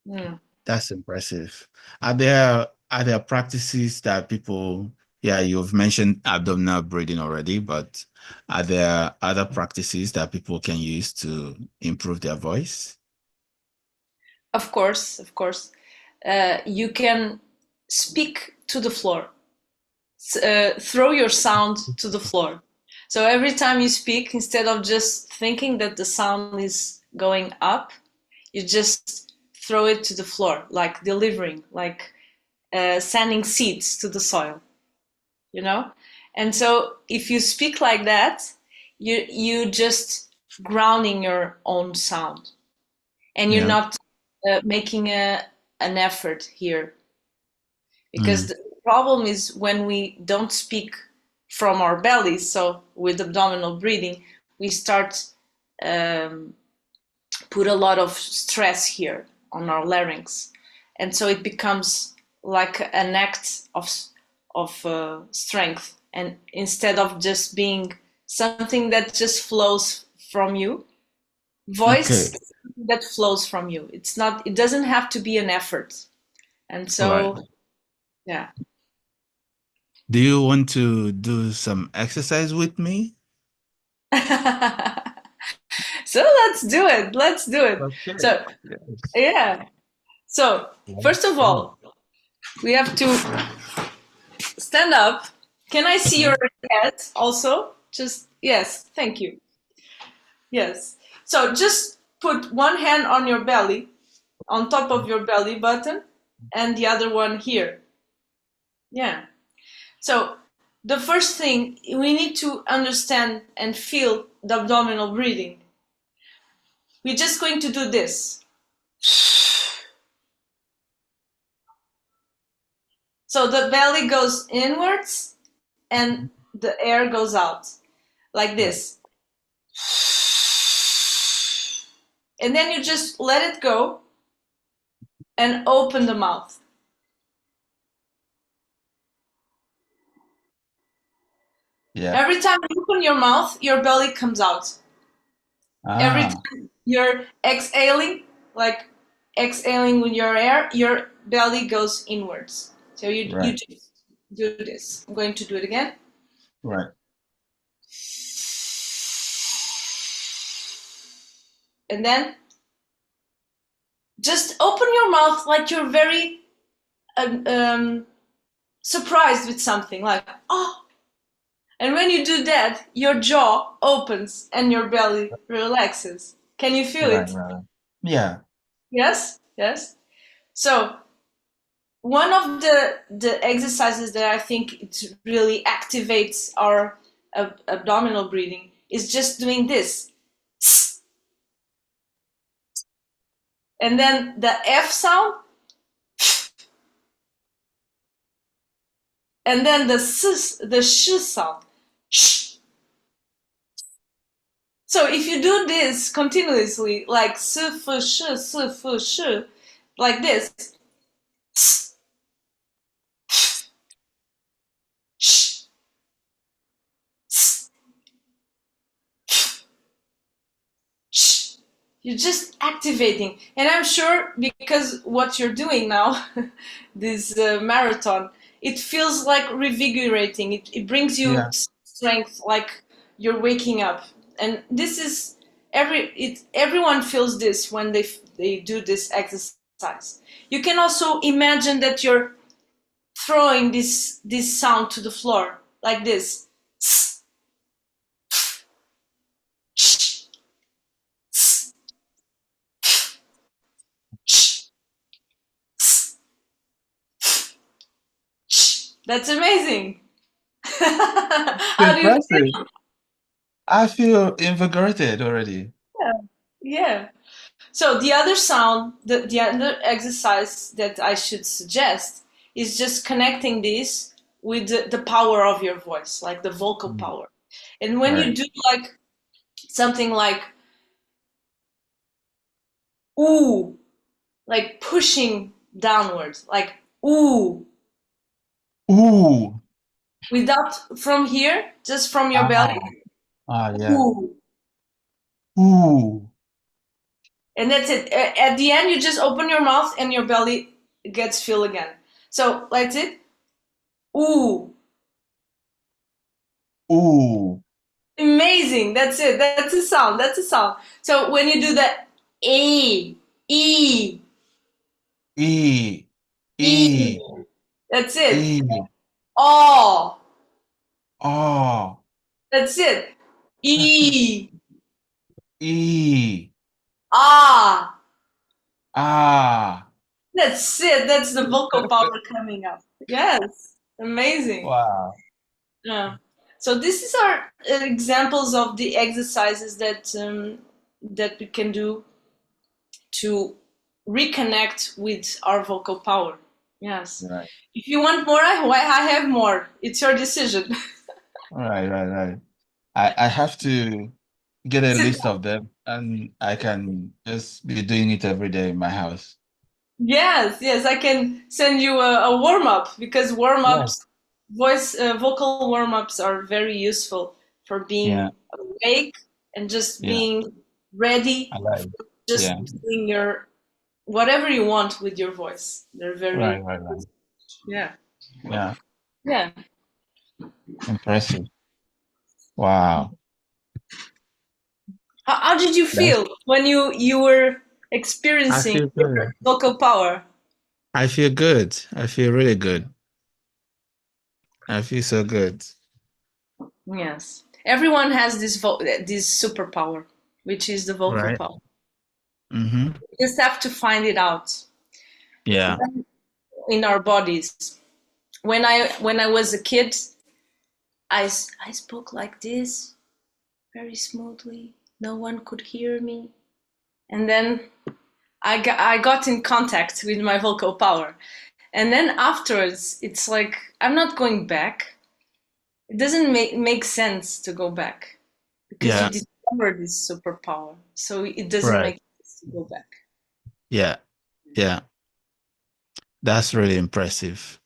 Mm. That's impressive. Are there are there practices that people, yeah, you've mentioned abdominal breathing already, but are there other practices that people can use to improve their voice? Of course, of course. You can speak to the floor. Throw your sound to the floor. So every time you speak, instead of just thinking that the sound is going up, you just throw it to the floor, like delivering, like sending seeds to the soil, you know? And so if you speak like that, you just grounding your own sound, and you're not making an effort here. Because the problem is when we don't speak from our bellies, so with abdominal breathing, we start put a lot of stress here on our larynx, and so it becomes like an act of strength, and instead of just being something that just flows from you, voice that flows from you. It doesn't have to be an effort, and so yeah. Do you want to do some exercise with me? So let's do it. Let's do it. Okay. So, yeah. So, first of all, we have to stand up. Can I see your head also? Just, yes, thank you. Yes. So, just put one hand on your belly, on top of your belly button, and the other one here. Yeah. So, the first thing, we need to understand and feel the abdominal breathing. We're just going to do this. So the belly goes inwards and the air goes out like this. And then you just let it go and open the mouth. Yeah. Every time you open your mouth, your belly comes out. Every time you're exhaling, like exhaling with your air, your belly goes inwards. So you just do this. I'm going to do it again. Right. And then just open your mouth like you're very surprised with something, like, oh. And when you do that, your jaw opens and your belly relaxes. Can you feel it? Right. Yeah. Yes? Yes? So one of the exercises that I think it really activates our abdominal breathing is just doing this. And then the F sound. And then the sh sound. So if you do this continuously, like sh, like this, you're just activating. And I'm sure because what you're doing now, this marathon, it feels like revigorating. It brings you strength, like you're waking up. And this is everyone feels this when they do this exercise. You can also imagine that you're throwing this sound to the floor like this. That's amazing. How do you feel? I feel invigorated already. Yeah. So the other sound, the other exercise that I should suggest is just connecting this with the power of your voice, like the vocal power. And when you do like something like ooh, like pushing downwards, like ooh. Ooh. Without from here, just from your belly. Yeah. Ooh. Ooh. And that's it. At the end, you just open your mouth and your belly gets filled again. So that's it. Ooh. Ooh. Amazing. That's it. That's a sound. That's a sound. So when you do that, E, E, E. E. E. That's it. E. Oh. Oh. That's it. E. E. Ah. Ah. That's it. That's the vocal power coming up. Yes. Amazing. Wow. Yeah. So these are examples of the exercises that that we can do to reconnect with our vocal power. Yes. Right. If you want more, I have more. It's your decision. Right. I have to get a Sit list down. of them and I can just be doing it every day in my house. Yes. I can send you a warm up because warm Yeah. ups, vocal warm ups are very useful for being Yeah. awake and just Yeah. being ready I like it. for just Yeah. doing your whatever you want with your voice. They're very Right. yeah. Yeah. Yeah. Impressive. Wow. How did you That's, feel when you were I experiencing feel your good. vocal power? I feel good. I feel really good. I feel so good. Yes. Everyone has this superpower, which is the vocal Right. power. Mm-hmm. We just have to find it out Yeah. in our bodies. When I was a kid, I spoke like this very smoothly. No one could hear me. And then I got in contact with my vocal power. And then afterwards, it's like, I'm not going back. It doesn't make sense to go back because you Yeah. discovered this superpower. So it doesn't Right. make sense to go back. Yeah. Yeah. That's really impressive.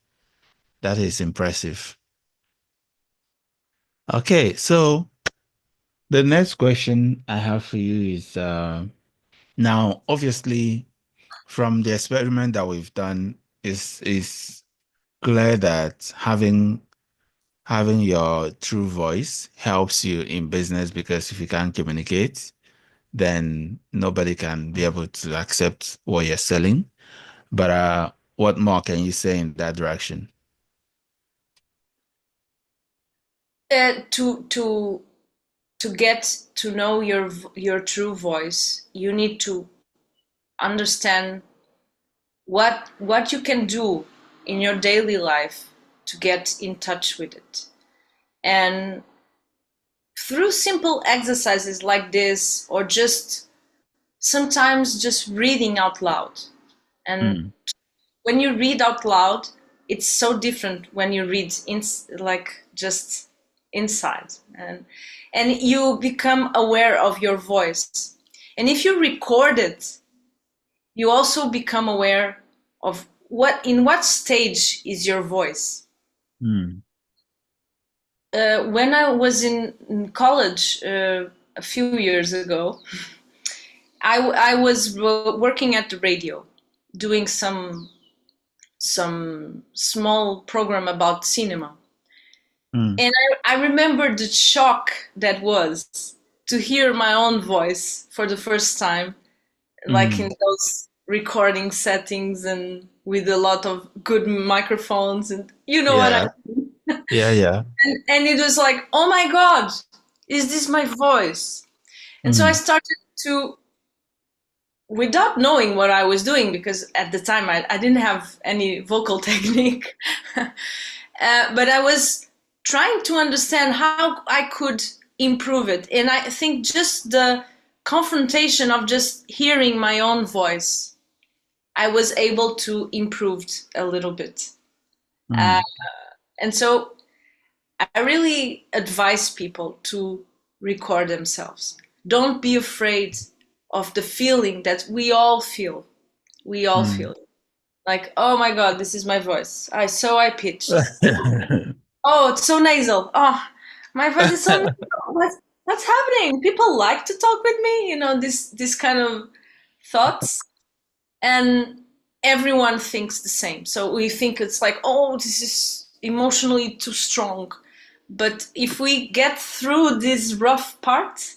That is impressive. Okay, so the next question I have for you is now obviously from the experiment that we've done is clear that having your true voice helps you in business because if you can't communicate, then nobody can be able to accept what you're selling. But what more can you say in that direction? To get to know your true voice, you need to understand what you can do in your daily life to get in touch with it. And through simple exercises like this, or just sometimes just reading out loud. And when you read out loud, it's so different when you read like just inside, and you become aware of your voice. And if you record it, you also become aware of in what stage is your voice. When I was in college a few years ago, I was working at the radio, doing some small program about cinema. And I remember the shock that was to hear my own voice for the first time, like in those recording settings and with a lot of good microphones, and you know what I mean? Yeah. And it was like, oh my God, is this my voice? And so I started to, without knowing what I was doing, because at the time I didn't have any vocal technique, but I was trying to understand how I could improve it. And I think just the confrontation of just hearing my own voice, I was able to improve a little bit. And so I really advise people to record themselves. Don't be afraid of the feeling that we all feel. We all feel it. Like, oh my God, this is my voice. So high pitched. Oh, it's so nasal. Oh, my voice is so nasal. What's happening? People like to talk with me, this kind of thoughts. And everyone thinks the same. So we think it's like, oh, this is emotionally too strong. But if we get through this rough part,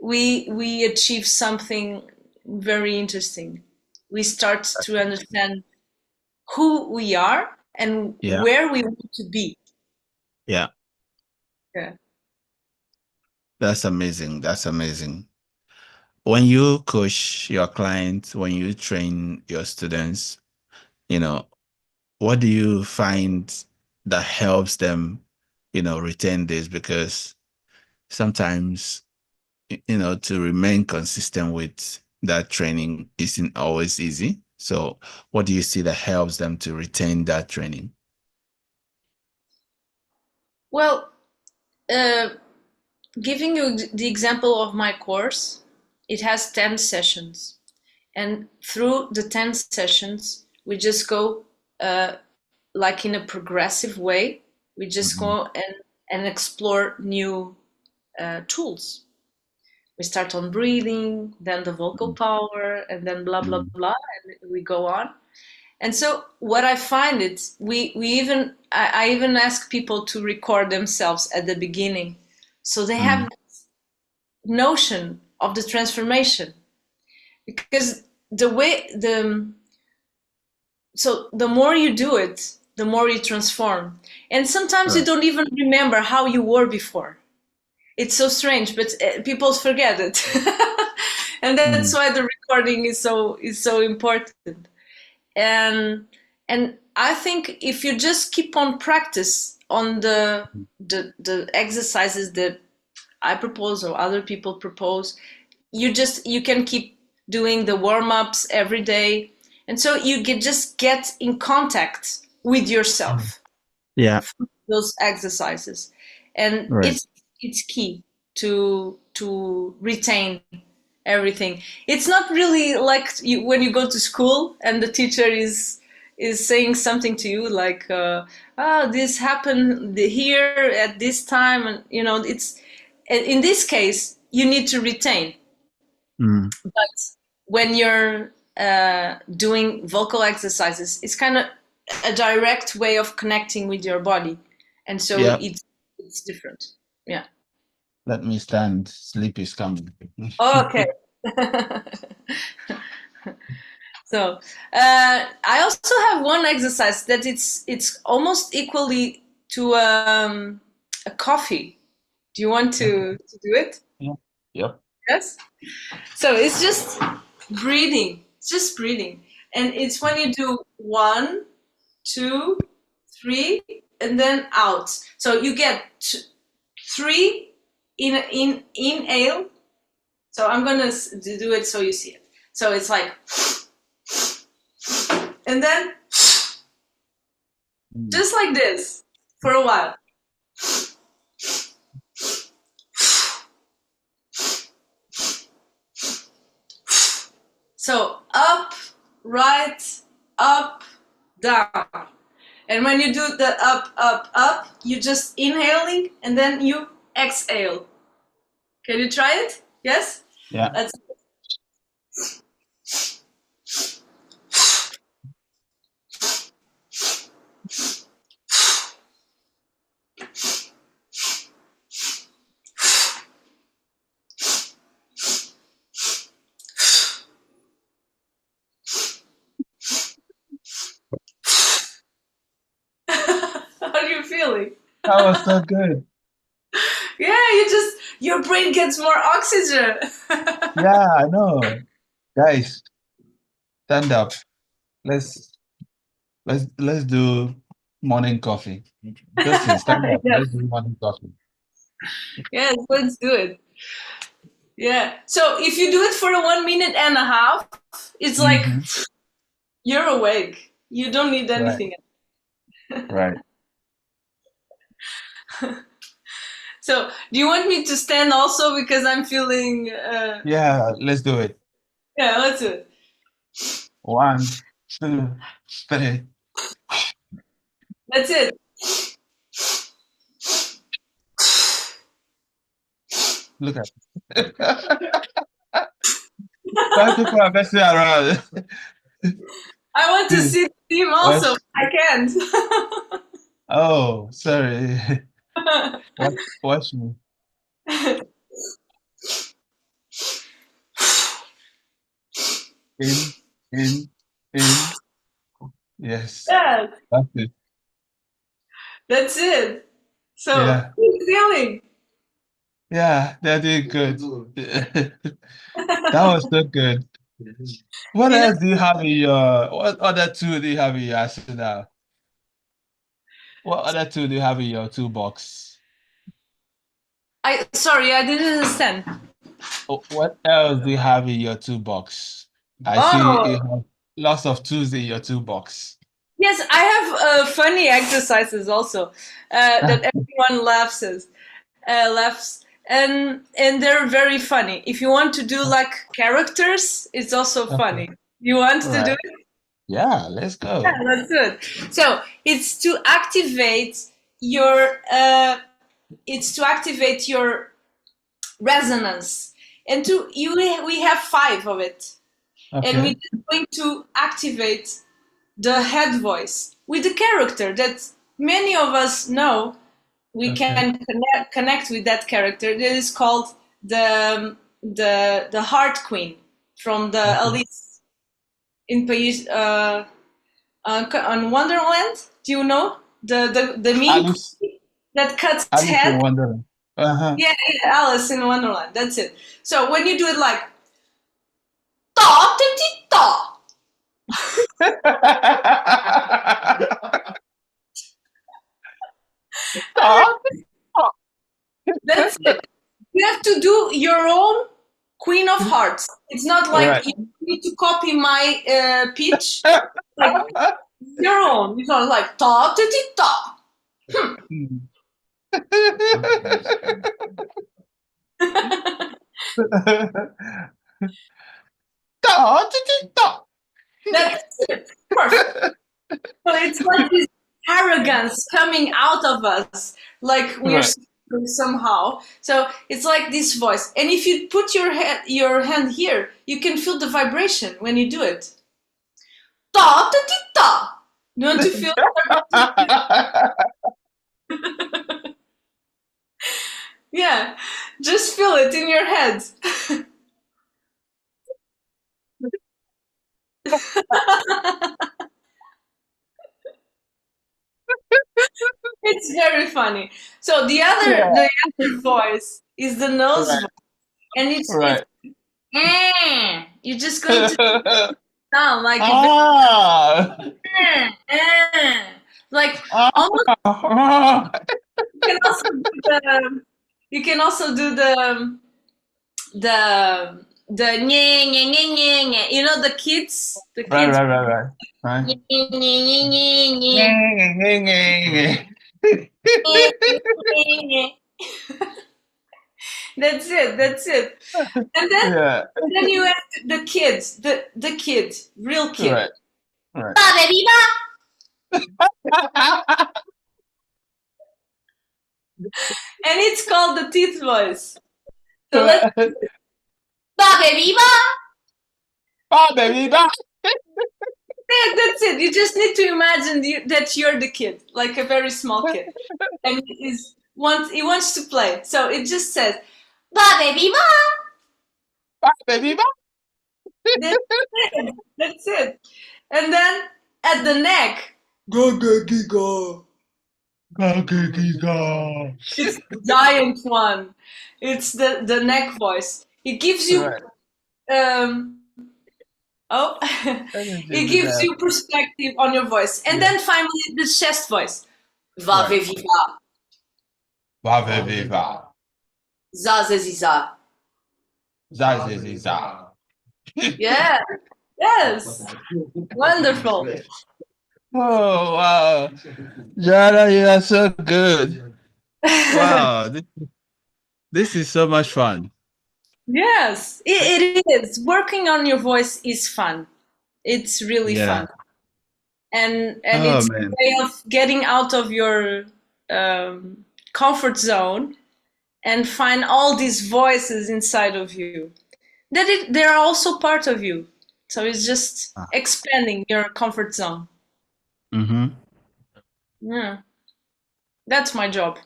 we achieve something very interesting. We start to understand who we are and where we want to be. Yeah. Yeah. That's amazing. That's amazing. When you coach your clients, when you train your students, what do you find that helps them, retain this? Because sometimes, to remain consistent with that training isn't always easy. So what do you see that helps them to retain that training? Well, giving you the example of my course, it has 10 sessions. And through the 10 sessions, we just go like in a progressive way. We just go and explore new tools. We start on breathing, then the vocal power, and then blah, blah, blah, and we go on. And so what I find is I even ask people to record themselves at the beginning. So they have this notion of the transformation. Because the more you do it, the more you transform. And sometimes you don't even remember how you were before. It's so strange, but people forget it. And that's why the recording is so important. And I think if you just keep on practice on the exercises that I propose or other people propose, you can keep doing the warm-ups every day. And so you just get in contact with yourself. Yeah. Those exercises. And it's key to retain everything. It's not really like when you go to school and the teacher is saying something to you like, this happened here at this time. And, it's in this case, you need to retain. But when you're doing vocal exercises, it's kind of a direct way of connecting with your body. And so it's different. Yeah. Let me stand. Sleep is coming. Okay. So I also have one exercise that it's almost equally to a coffee. Do you want to do it? Yeah. Yep. Yes. So it's just breathing. It's just breathing, and it's when you do 1, 2, 3, and then out. So you get 3 inhale. So I'm gonna do it so you see it. So it's like, and then just like this for a while. So up, right, up, down. And when you do the up, up, up, you just inhaling and then you exhale. Can you try it? Yes? Yeah. Let's How are you feeling? That was so good. Yeah, your brain gets more oxygen. Yeah, I know. Guys, stand up. Let's do morning coffee. Justin, stand up. Yeah. Let's do morning coffee. Yes, let's do it. Yeah. So if you do it for 1.5 minutes, it's like you're awake. You don't need anything else. Right. So do you want me to stand also because I'm feeling Yeah, let's do it. Yeah, let's do it. 1, 2, 3. That's it. Look at it. Why people are messing around? I want to see the team also. I can't. Oh, sorry. Watch me. In. Yes. Yes. That's it. That's it. So, Yeah. how are you feeling? Yeah, they're doing good. That was so good. What else do you have in your, what other tool do you have in your arsenal? What other tool do you have in your toolbox? Sorry, I didn't understand. What else do you have in your toolbox? I see you have lots of tools in your toolbox. Yes, I have funny exercises also that everyone laughs, and they're very funny. If you want to do like characters, it's also funny. You want to do it? Yeah, let's go. Yeah, let's do it. So it's to activate your resonance, and we have 5 of it, and we're just going to activate the head voice with the character that many of us know. We can connect with that character. That is called the Heart Queen from the Alice in Paris on Wonderland. Do you know the meme Alice, that cuts Alice head? in Wonderland. Yeah, Alice in Wonderland. That's it. So when you do it like ta ti ti ta. That's it. You have to do your own Queen of Hearts. It's not like you need to copy my pitch. Like your own. It's not like ta ti ti ta. That's it. Perfect. So it's like this arrogance coming out of us, like we're somehow. So it's like this voice. And if you put your hand here, you can feel the vibration when you do it. Ta ta ti ta. You want to feel yeah, just feel it in your head. It's very funny. So the other voice is the nose voice, and it's you're just going to sound like like almost. You can also do the nye, nye, nye, nye, nye. You know the kids. Right. That's it. And then you have the kids, the kid, real kid. Right. And it's called the teeth voice. So let's baby. That's it. You just need to imagine that you're the kid, like a very small kid, and he wants to play. So it just says baby. That's it. And then at the neck, it's the giant one. It's the neck voice. It gives you it gives you perspective on your voice. And then finally the chest voice. Va ve viva. Za ze ziza. Yeah. Yes. Wonderful. Oh wow. Jara, you are so good. Wow. This is so much fun. Yes, it is. Working on your voice is fun. It's really fun. And it's a way of getting out of your comfort zone and find all these voices inside of you. They're also part of you. So it's just expanding your comfort zone. Yeah. That's my job.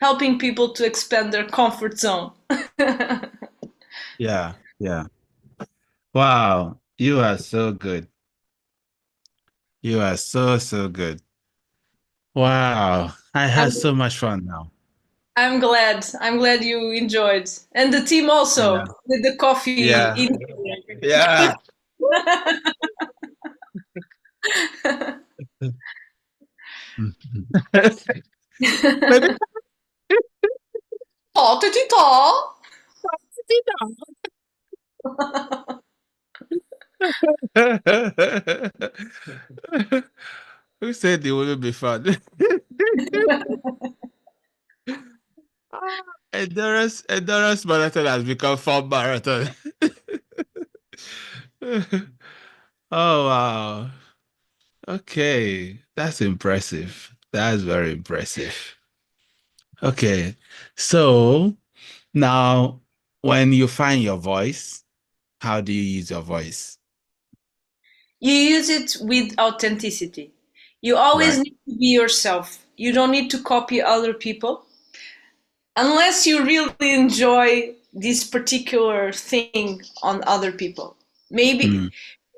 Helping people to expand their comfort zone. Yeah. Wow, you are so good. You are so good. Wow, I had so much fun now. I'm glad you enjoyed, and the team also with the coffee. Yeah. Maybe. Who said it wouldn't be fun? Endurance marathon has become fun marathon. Oh wow. Okay, that's impressive. That's very impressive. Okay, so now when you find your voice, how do you use your voice? You use it with authenticity. You always need to be yourself. You don't need to copy other people. Unless you really enjoy this particular thing on other people. Maybe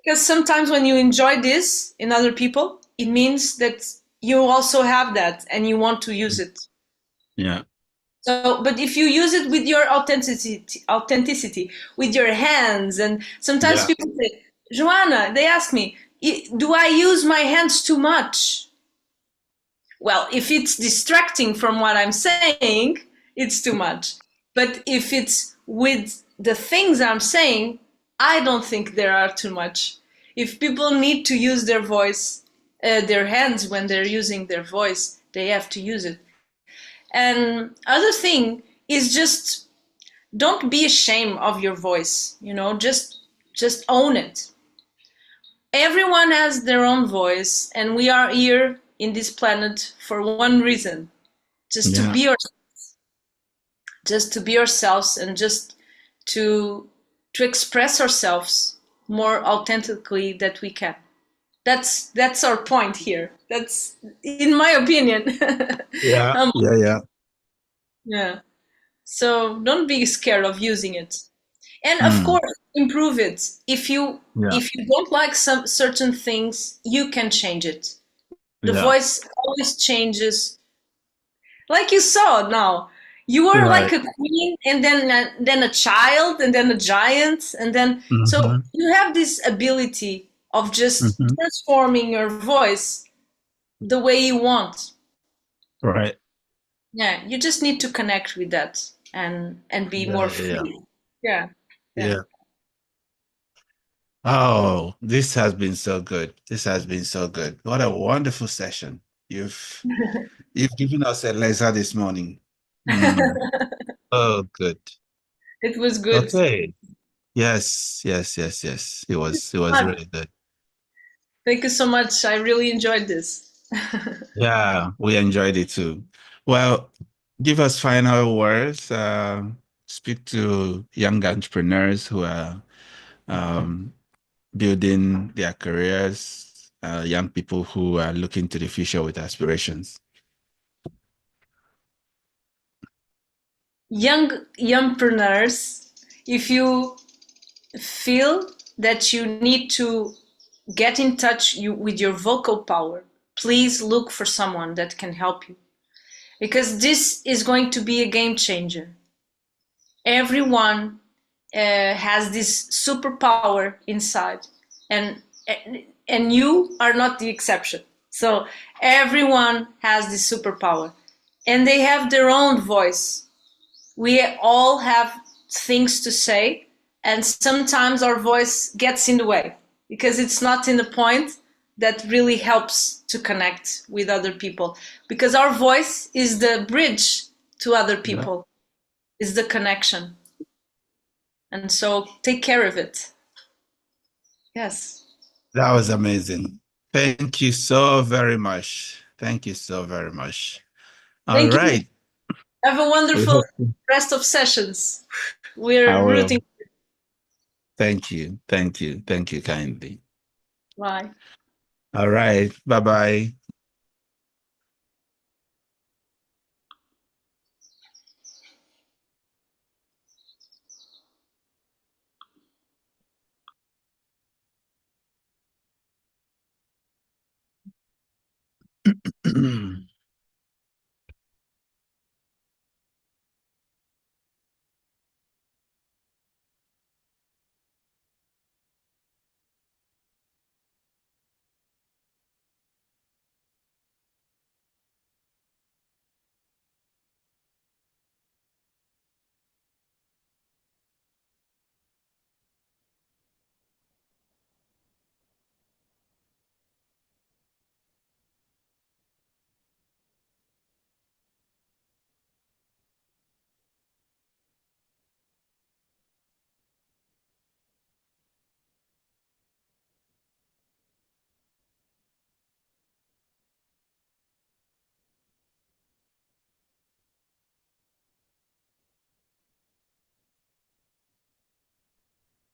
because sometimes when you enjoy this in other people, it means that you also have that and you want to use it. Yeah. So, but if you use it with your authenticity, with your hands, and sometimes people say, Joanna, they ask me, do I use my hands too much? Well, if it's distracting from what I'm saying, it's too much. But if it's with the things I'm saying, I don't think there are too much. If people need to use their voice, their hands when they're using their voice, they have to use it. And other thing is just don't be ashamed of your voice, just own it. Everyone has their own voice, and we are here in this planet for one reason, just to be ourselves. Just to be ourselves and just to express ourselves more authentically that we can. That's our point here. That's in my opinion. Yeah. So don't be scared of using it. And of course, improve it. If you don't like some certain things, you can change it. The voice always changes. Like you saw now, you were like a queen, and then a child, and then a giant, and then so you have this ability of just transforming your voice the way you want. Right. Yeah, you just need to connect with that and be more free. Yeah. Oh, this has been so good. This has been so good. What a wonderful session. You've given us a lesson this morning. Oh, good. It was good. Okay. Yes. It was really good. Thank you so much. I really enjoyed this. Yeah, we enjoyed it too. Well, give us final words. Speak to young entrepreneurs who are building their careers, young people who are looking to the future with aspirations. Youngpreneurs, if you feel that you need to get in touch with your vocal power, please look for someone that can help you, because this is going to be a game changer. Everyone has this superpower inside, and you are not the exception. So everyone has this superpower, and they have their own voice. We all have things to say, and sometimes our voice gets in the way because it's not in the point that really helps to connect with other people, because our voice is the bridge to other people, is the connection. And so take care of it. Yes. That was amazing. Thank you so very much. Thank you so very much. All right. Have a wonderful rest of sessions. We're rooting. Thank you. Thank you. Thank you kindly. Bye. All right. Bye-bye.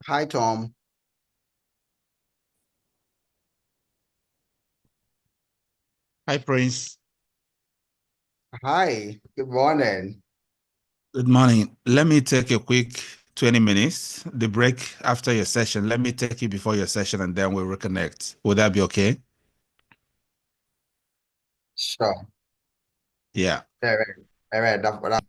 Hi, Tom. Hi, Prince. Hi, good morning. Good morning. Let me take a quick 20 minutes, the break after your session. Let me take you before your session and then we'll reconnect. Would that be okay? Sure. Yeah. All right. That's what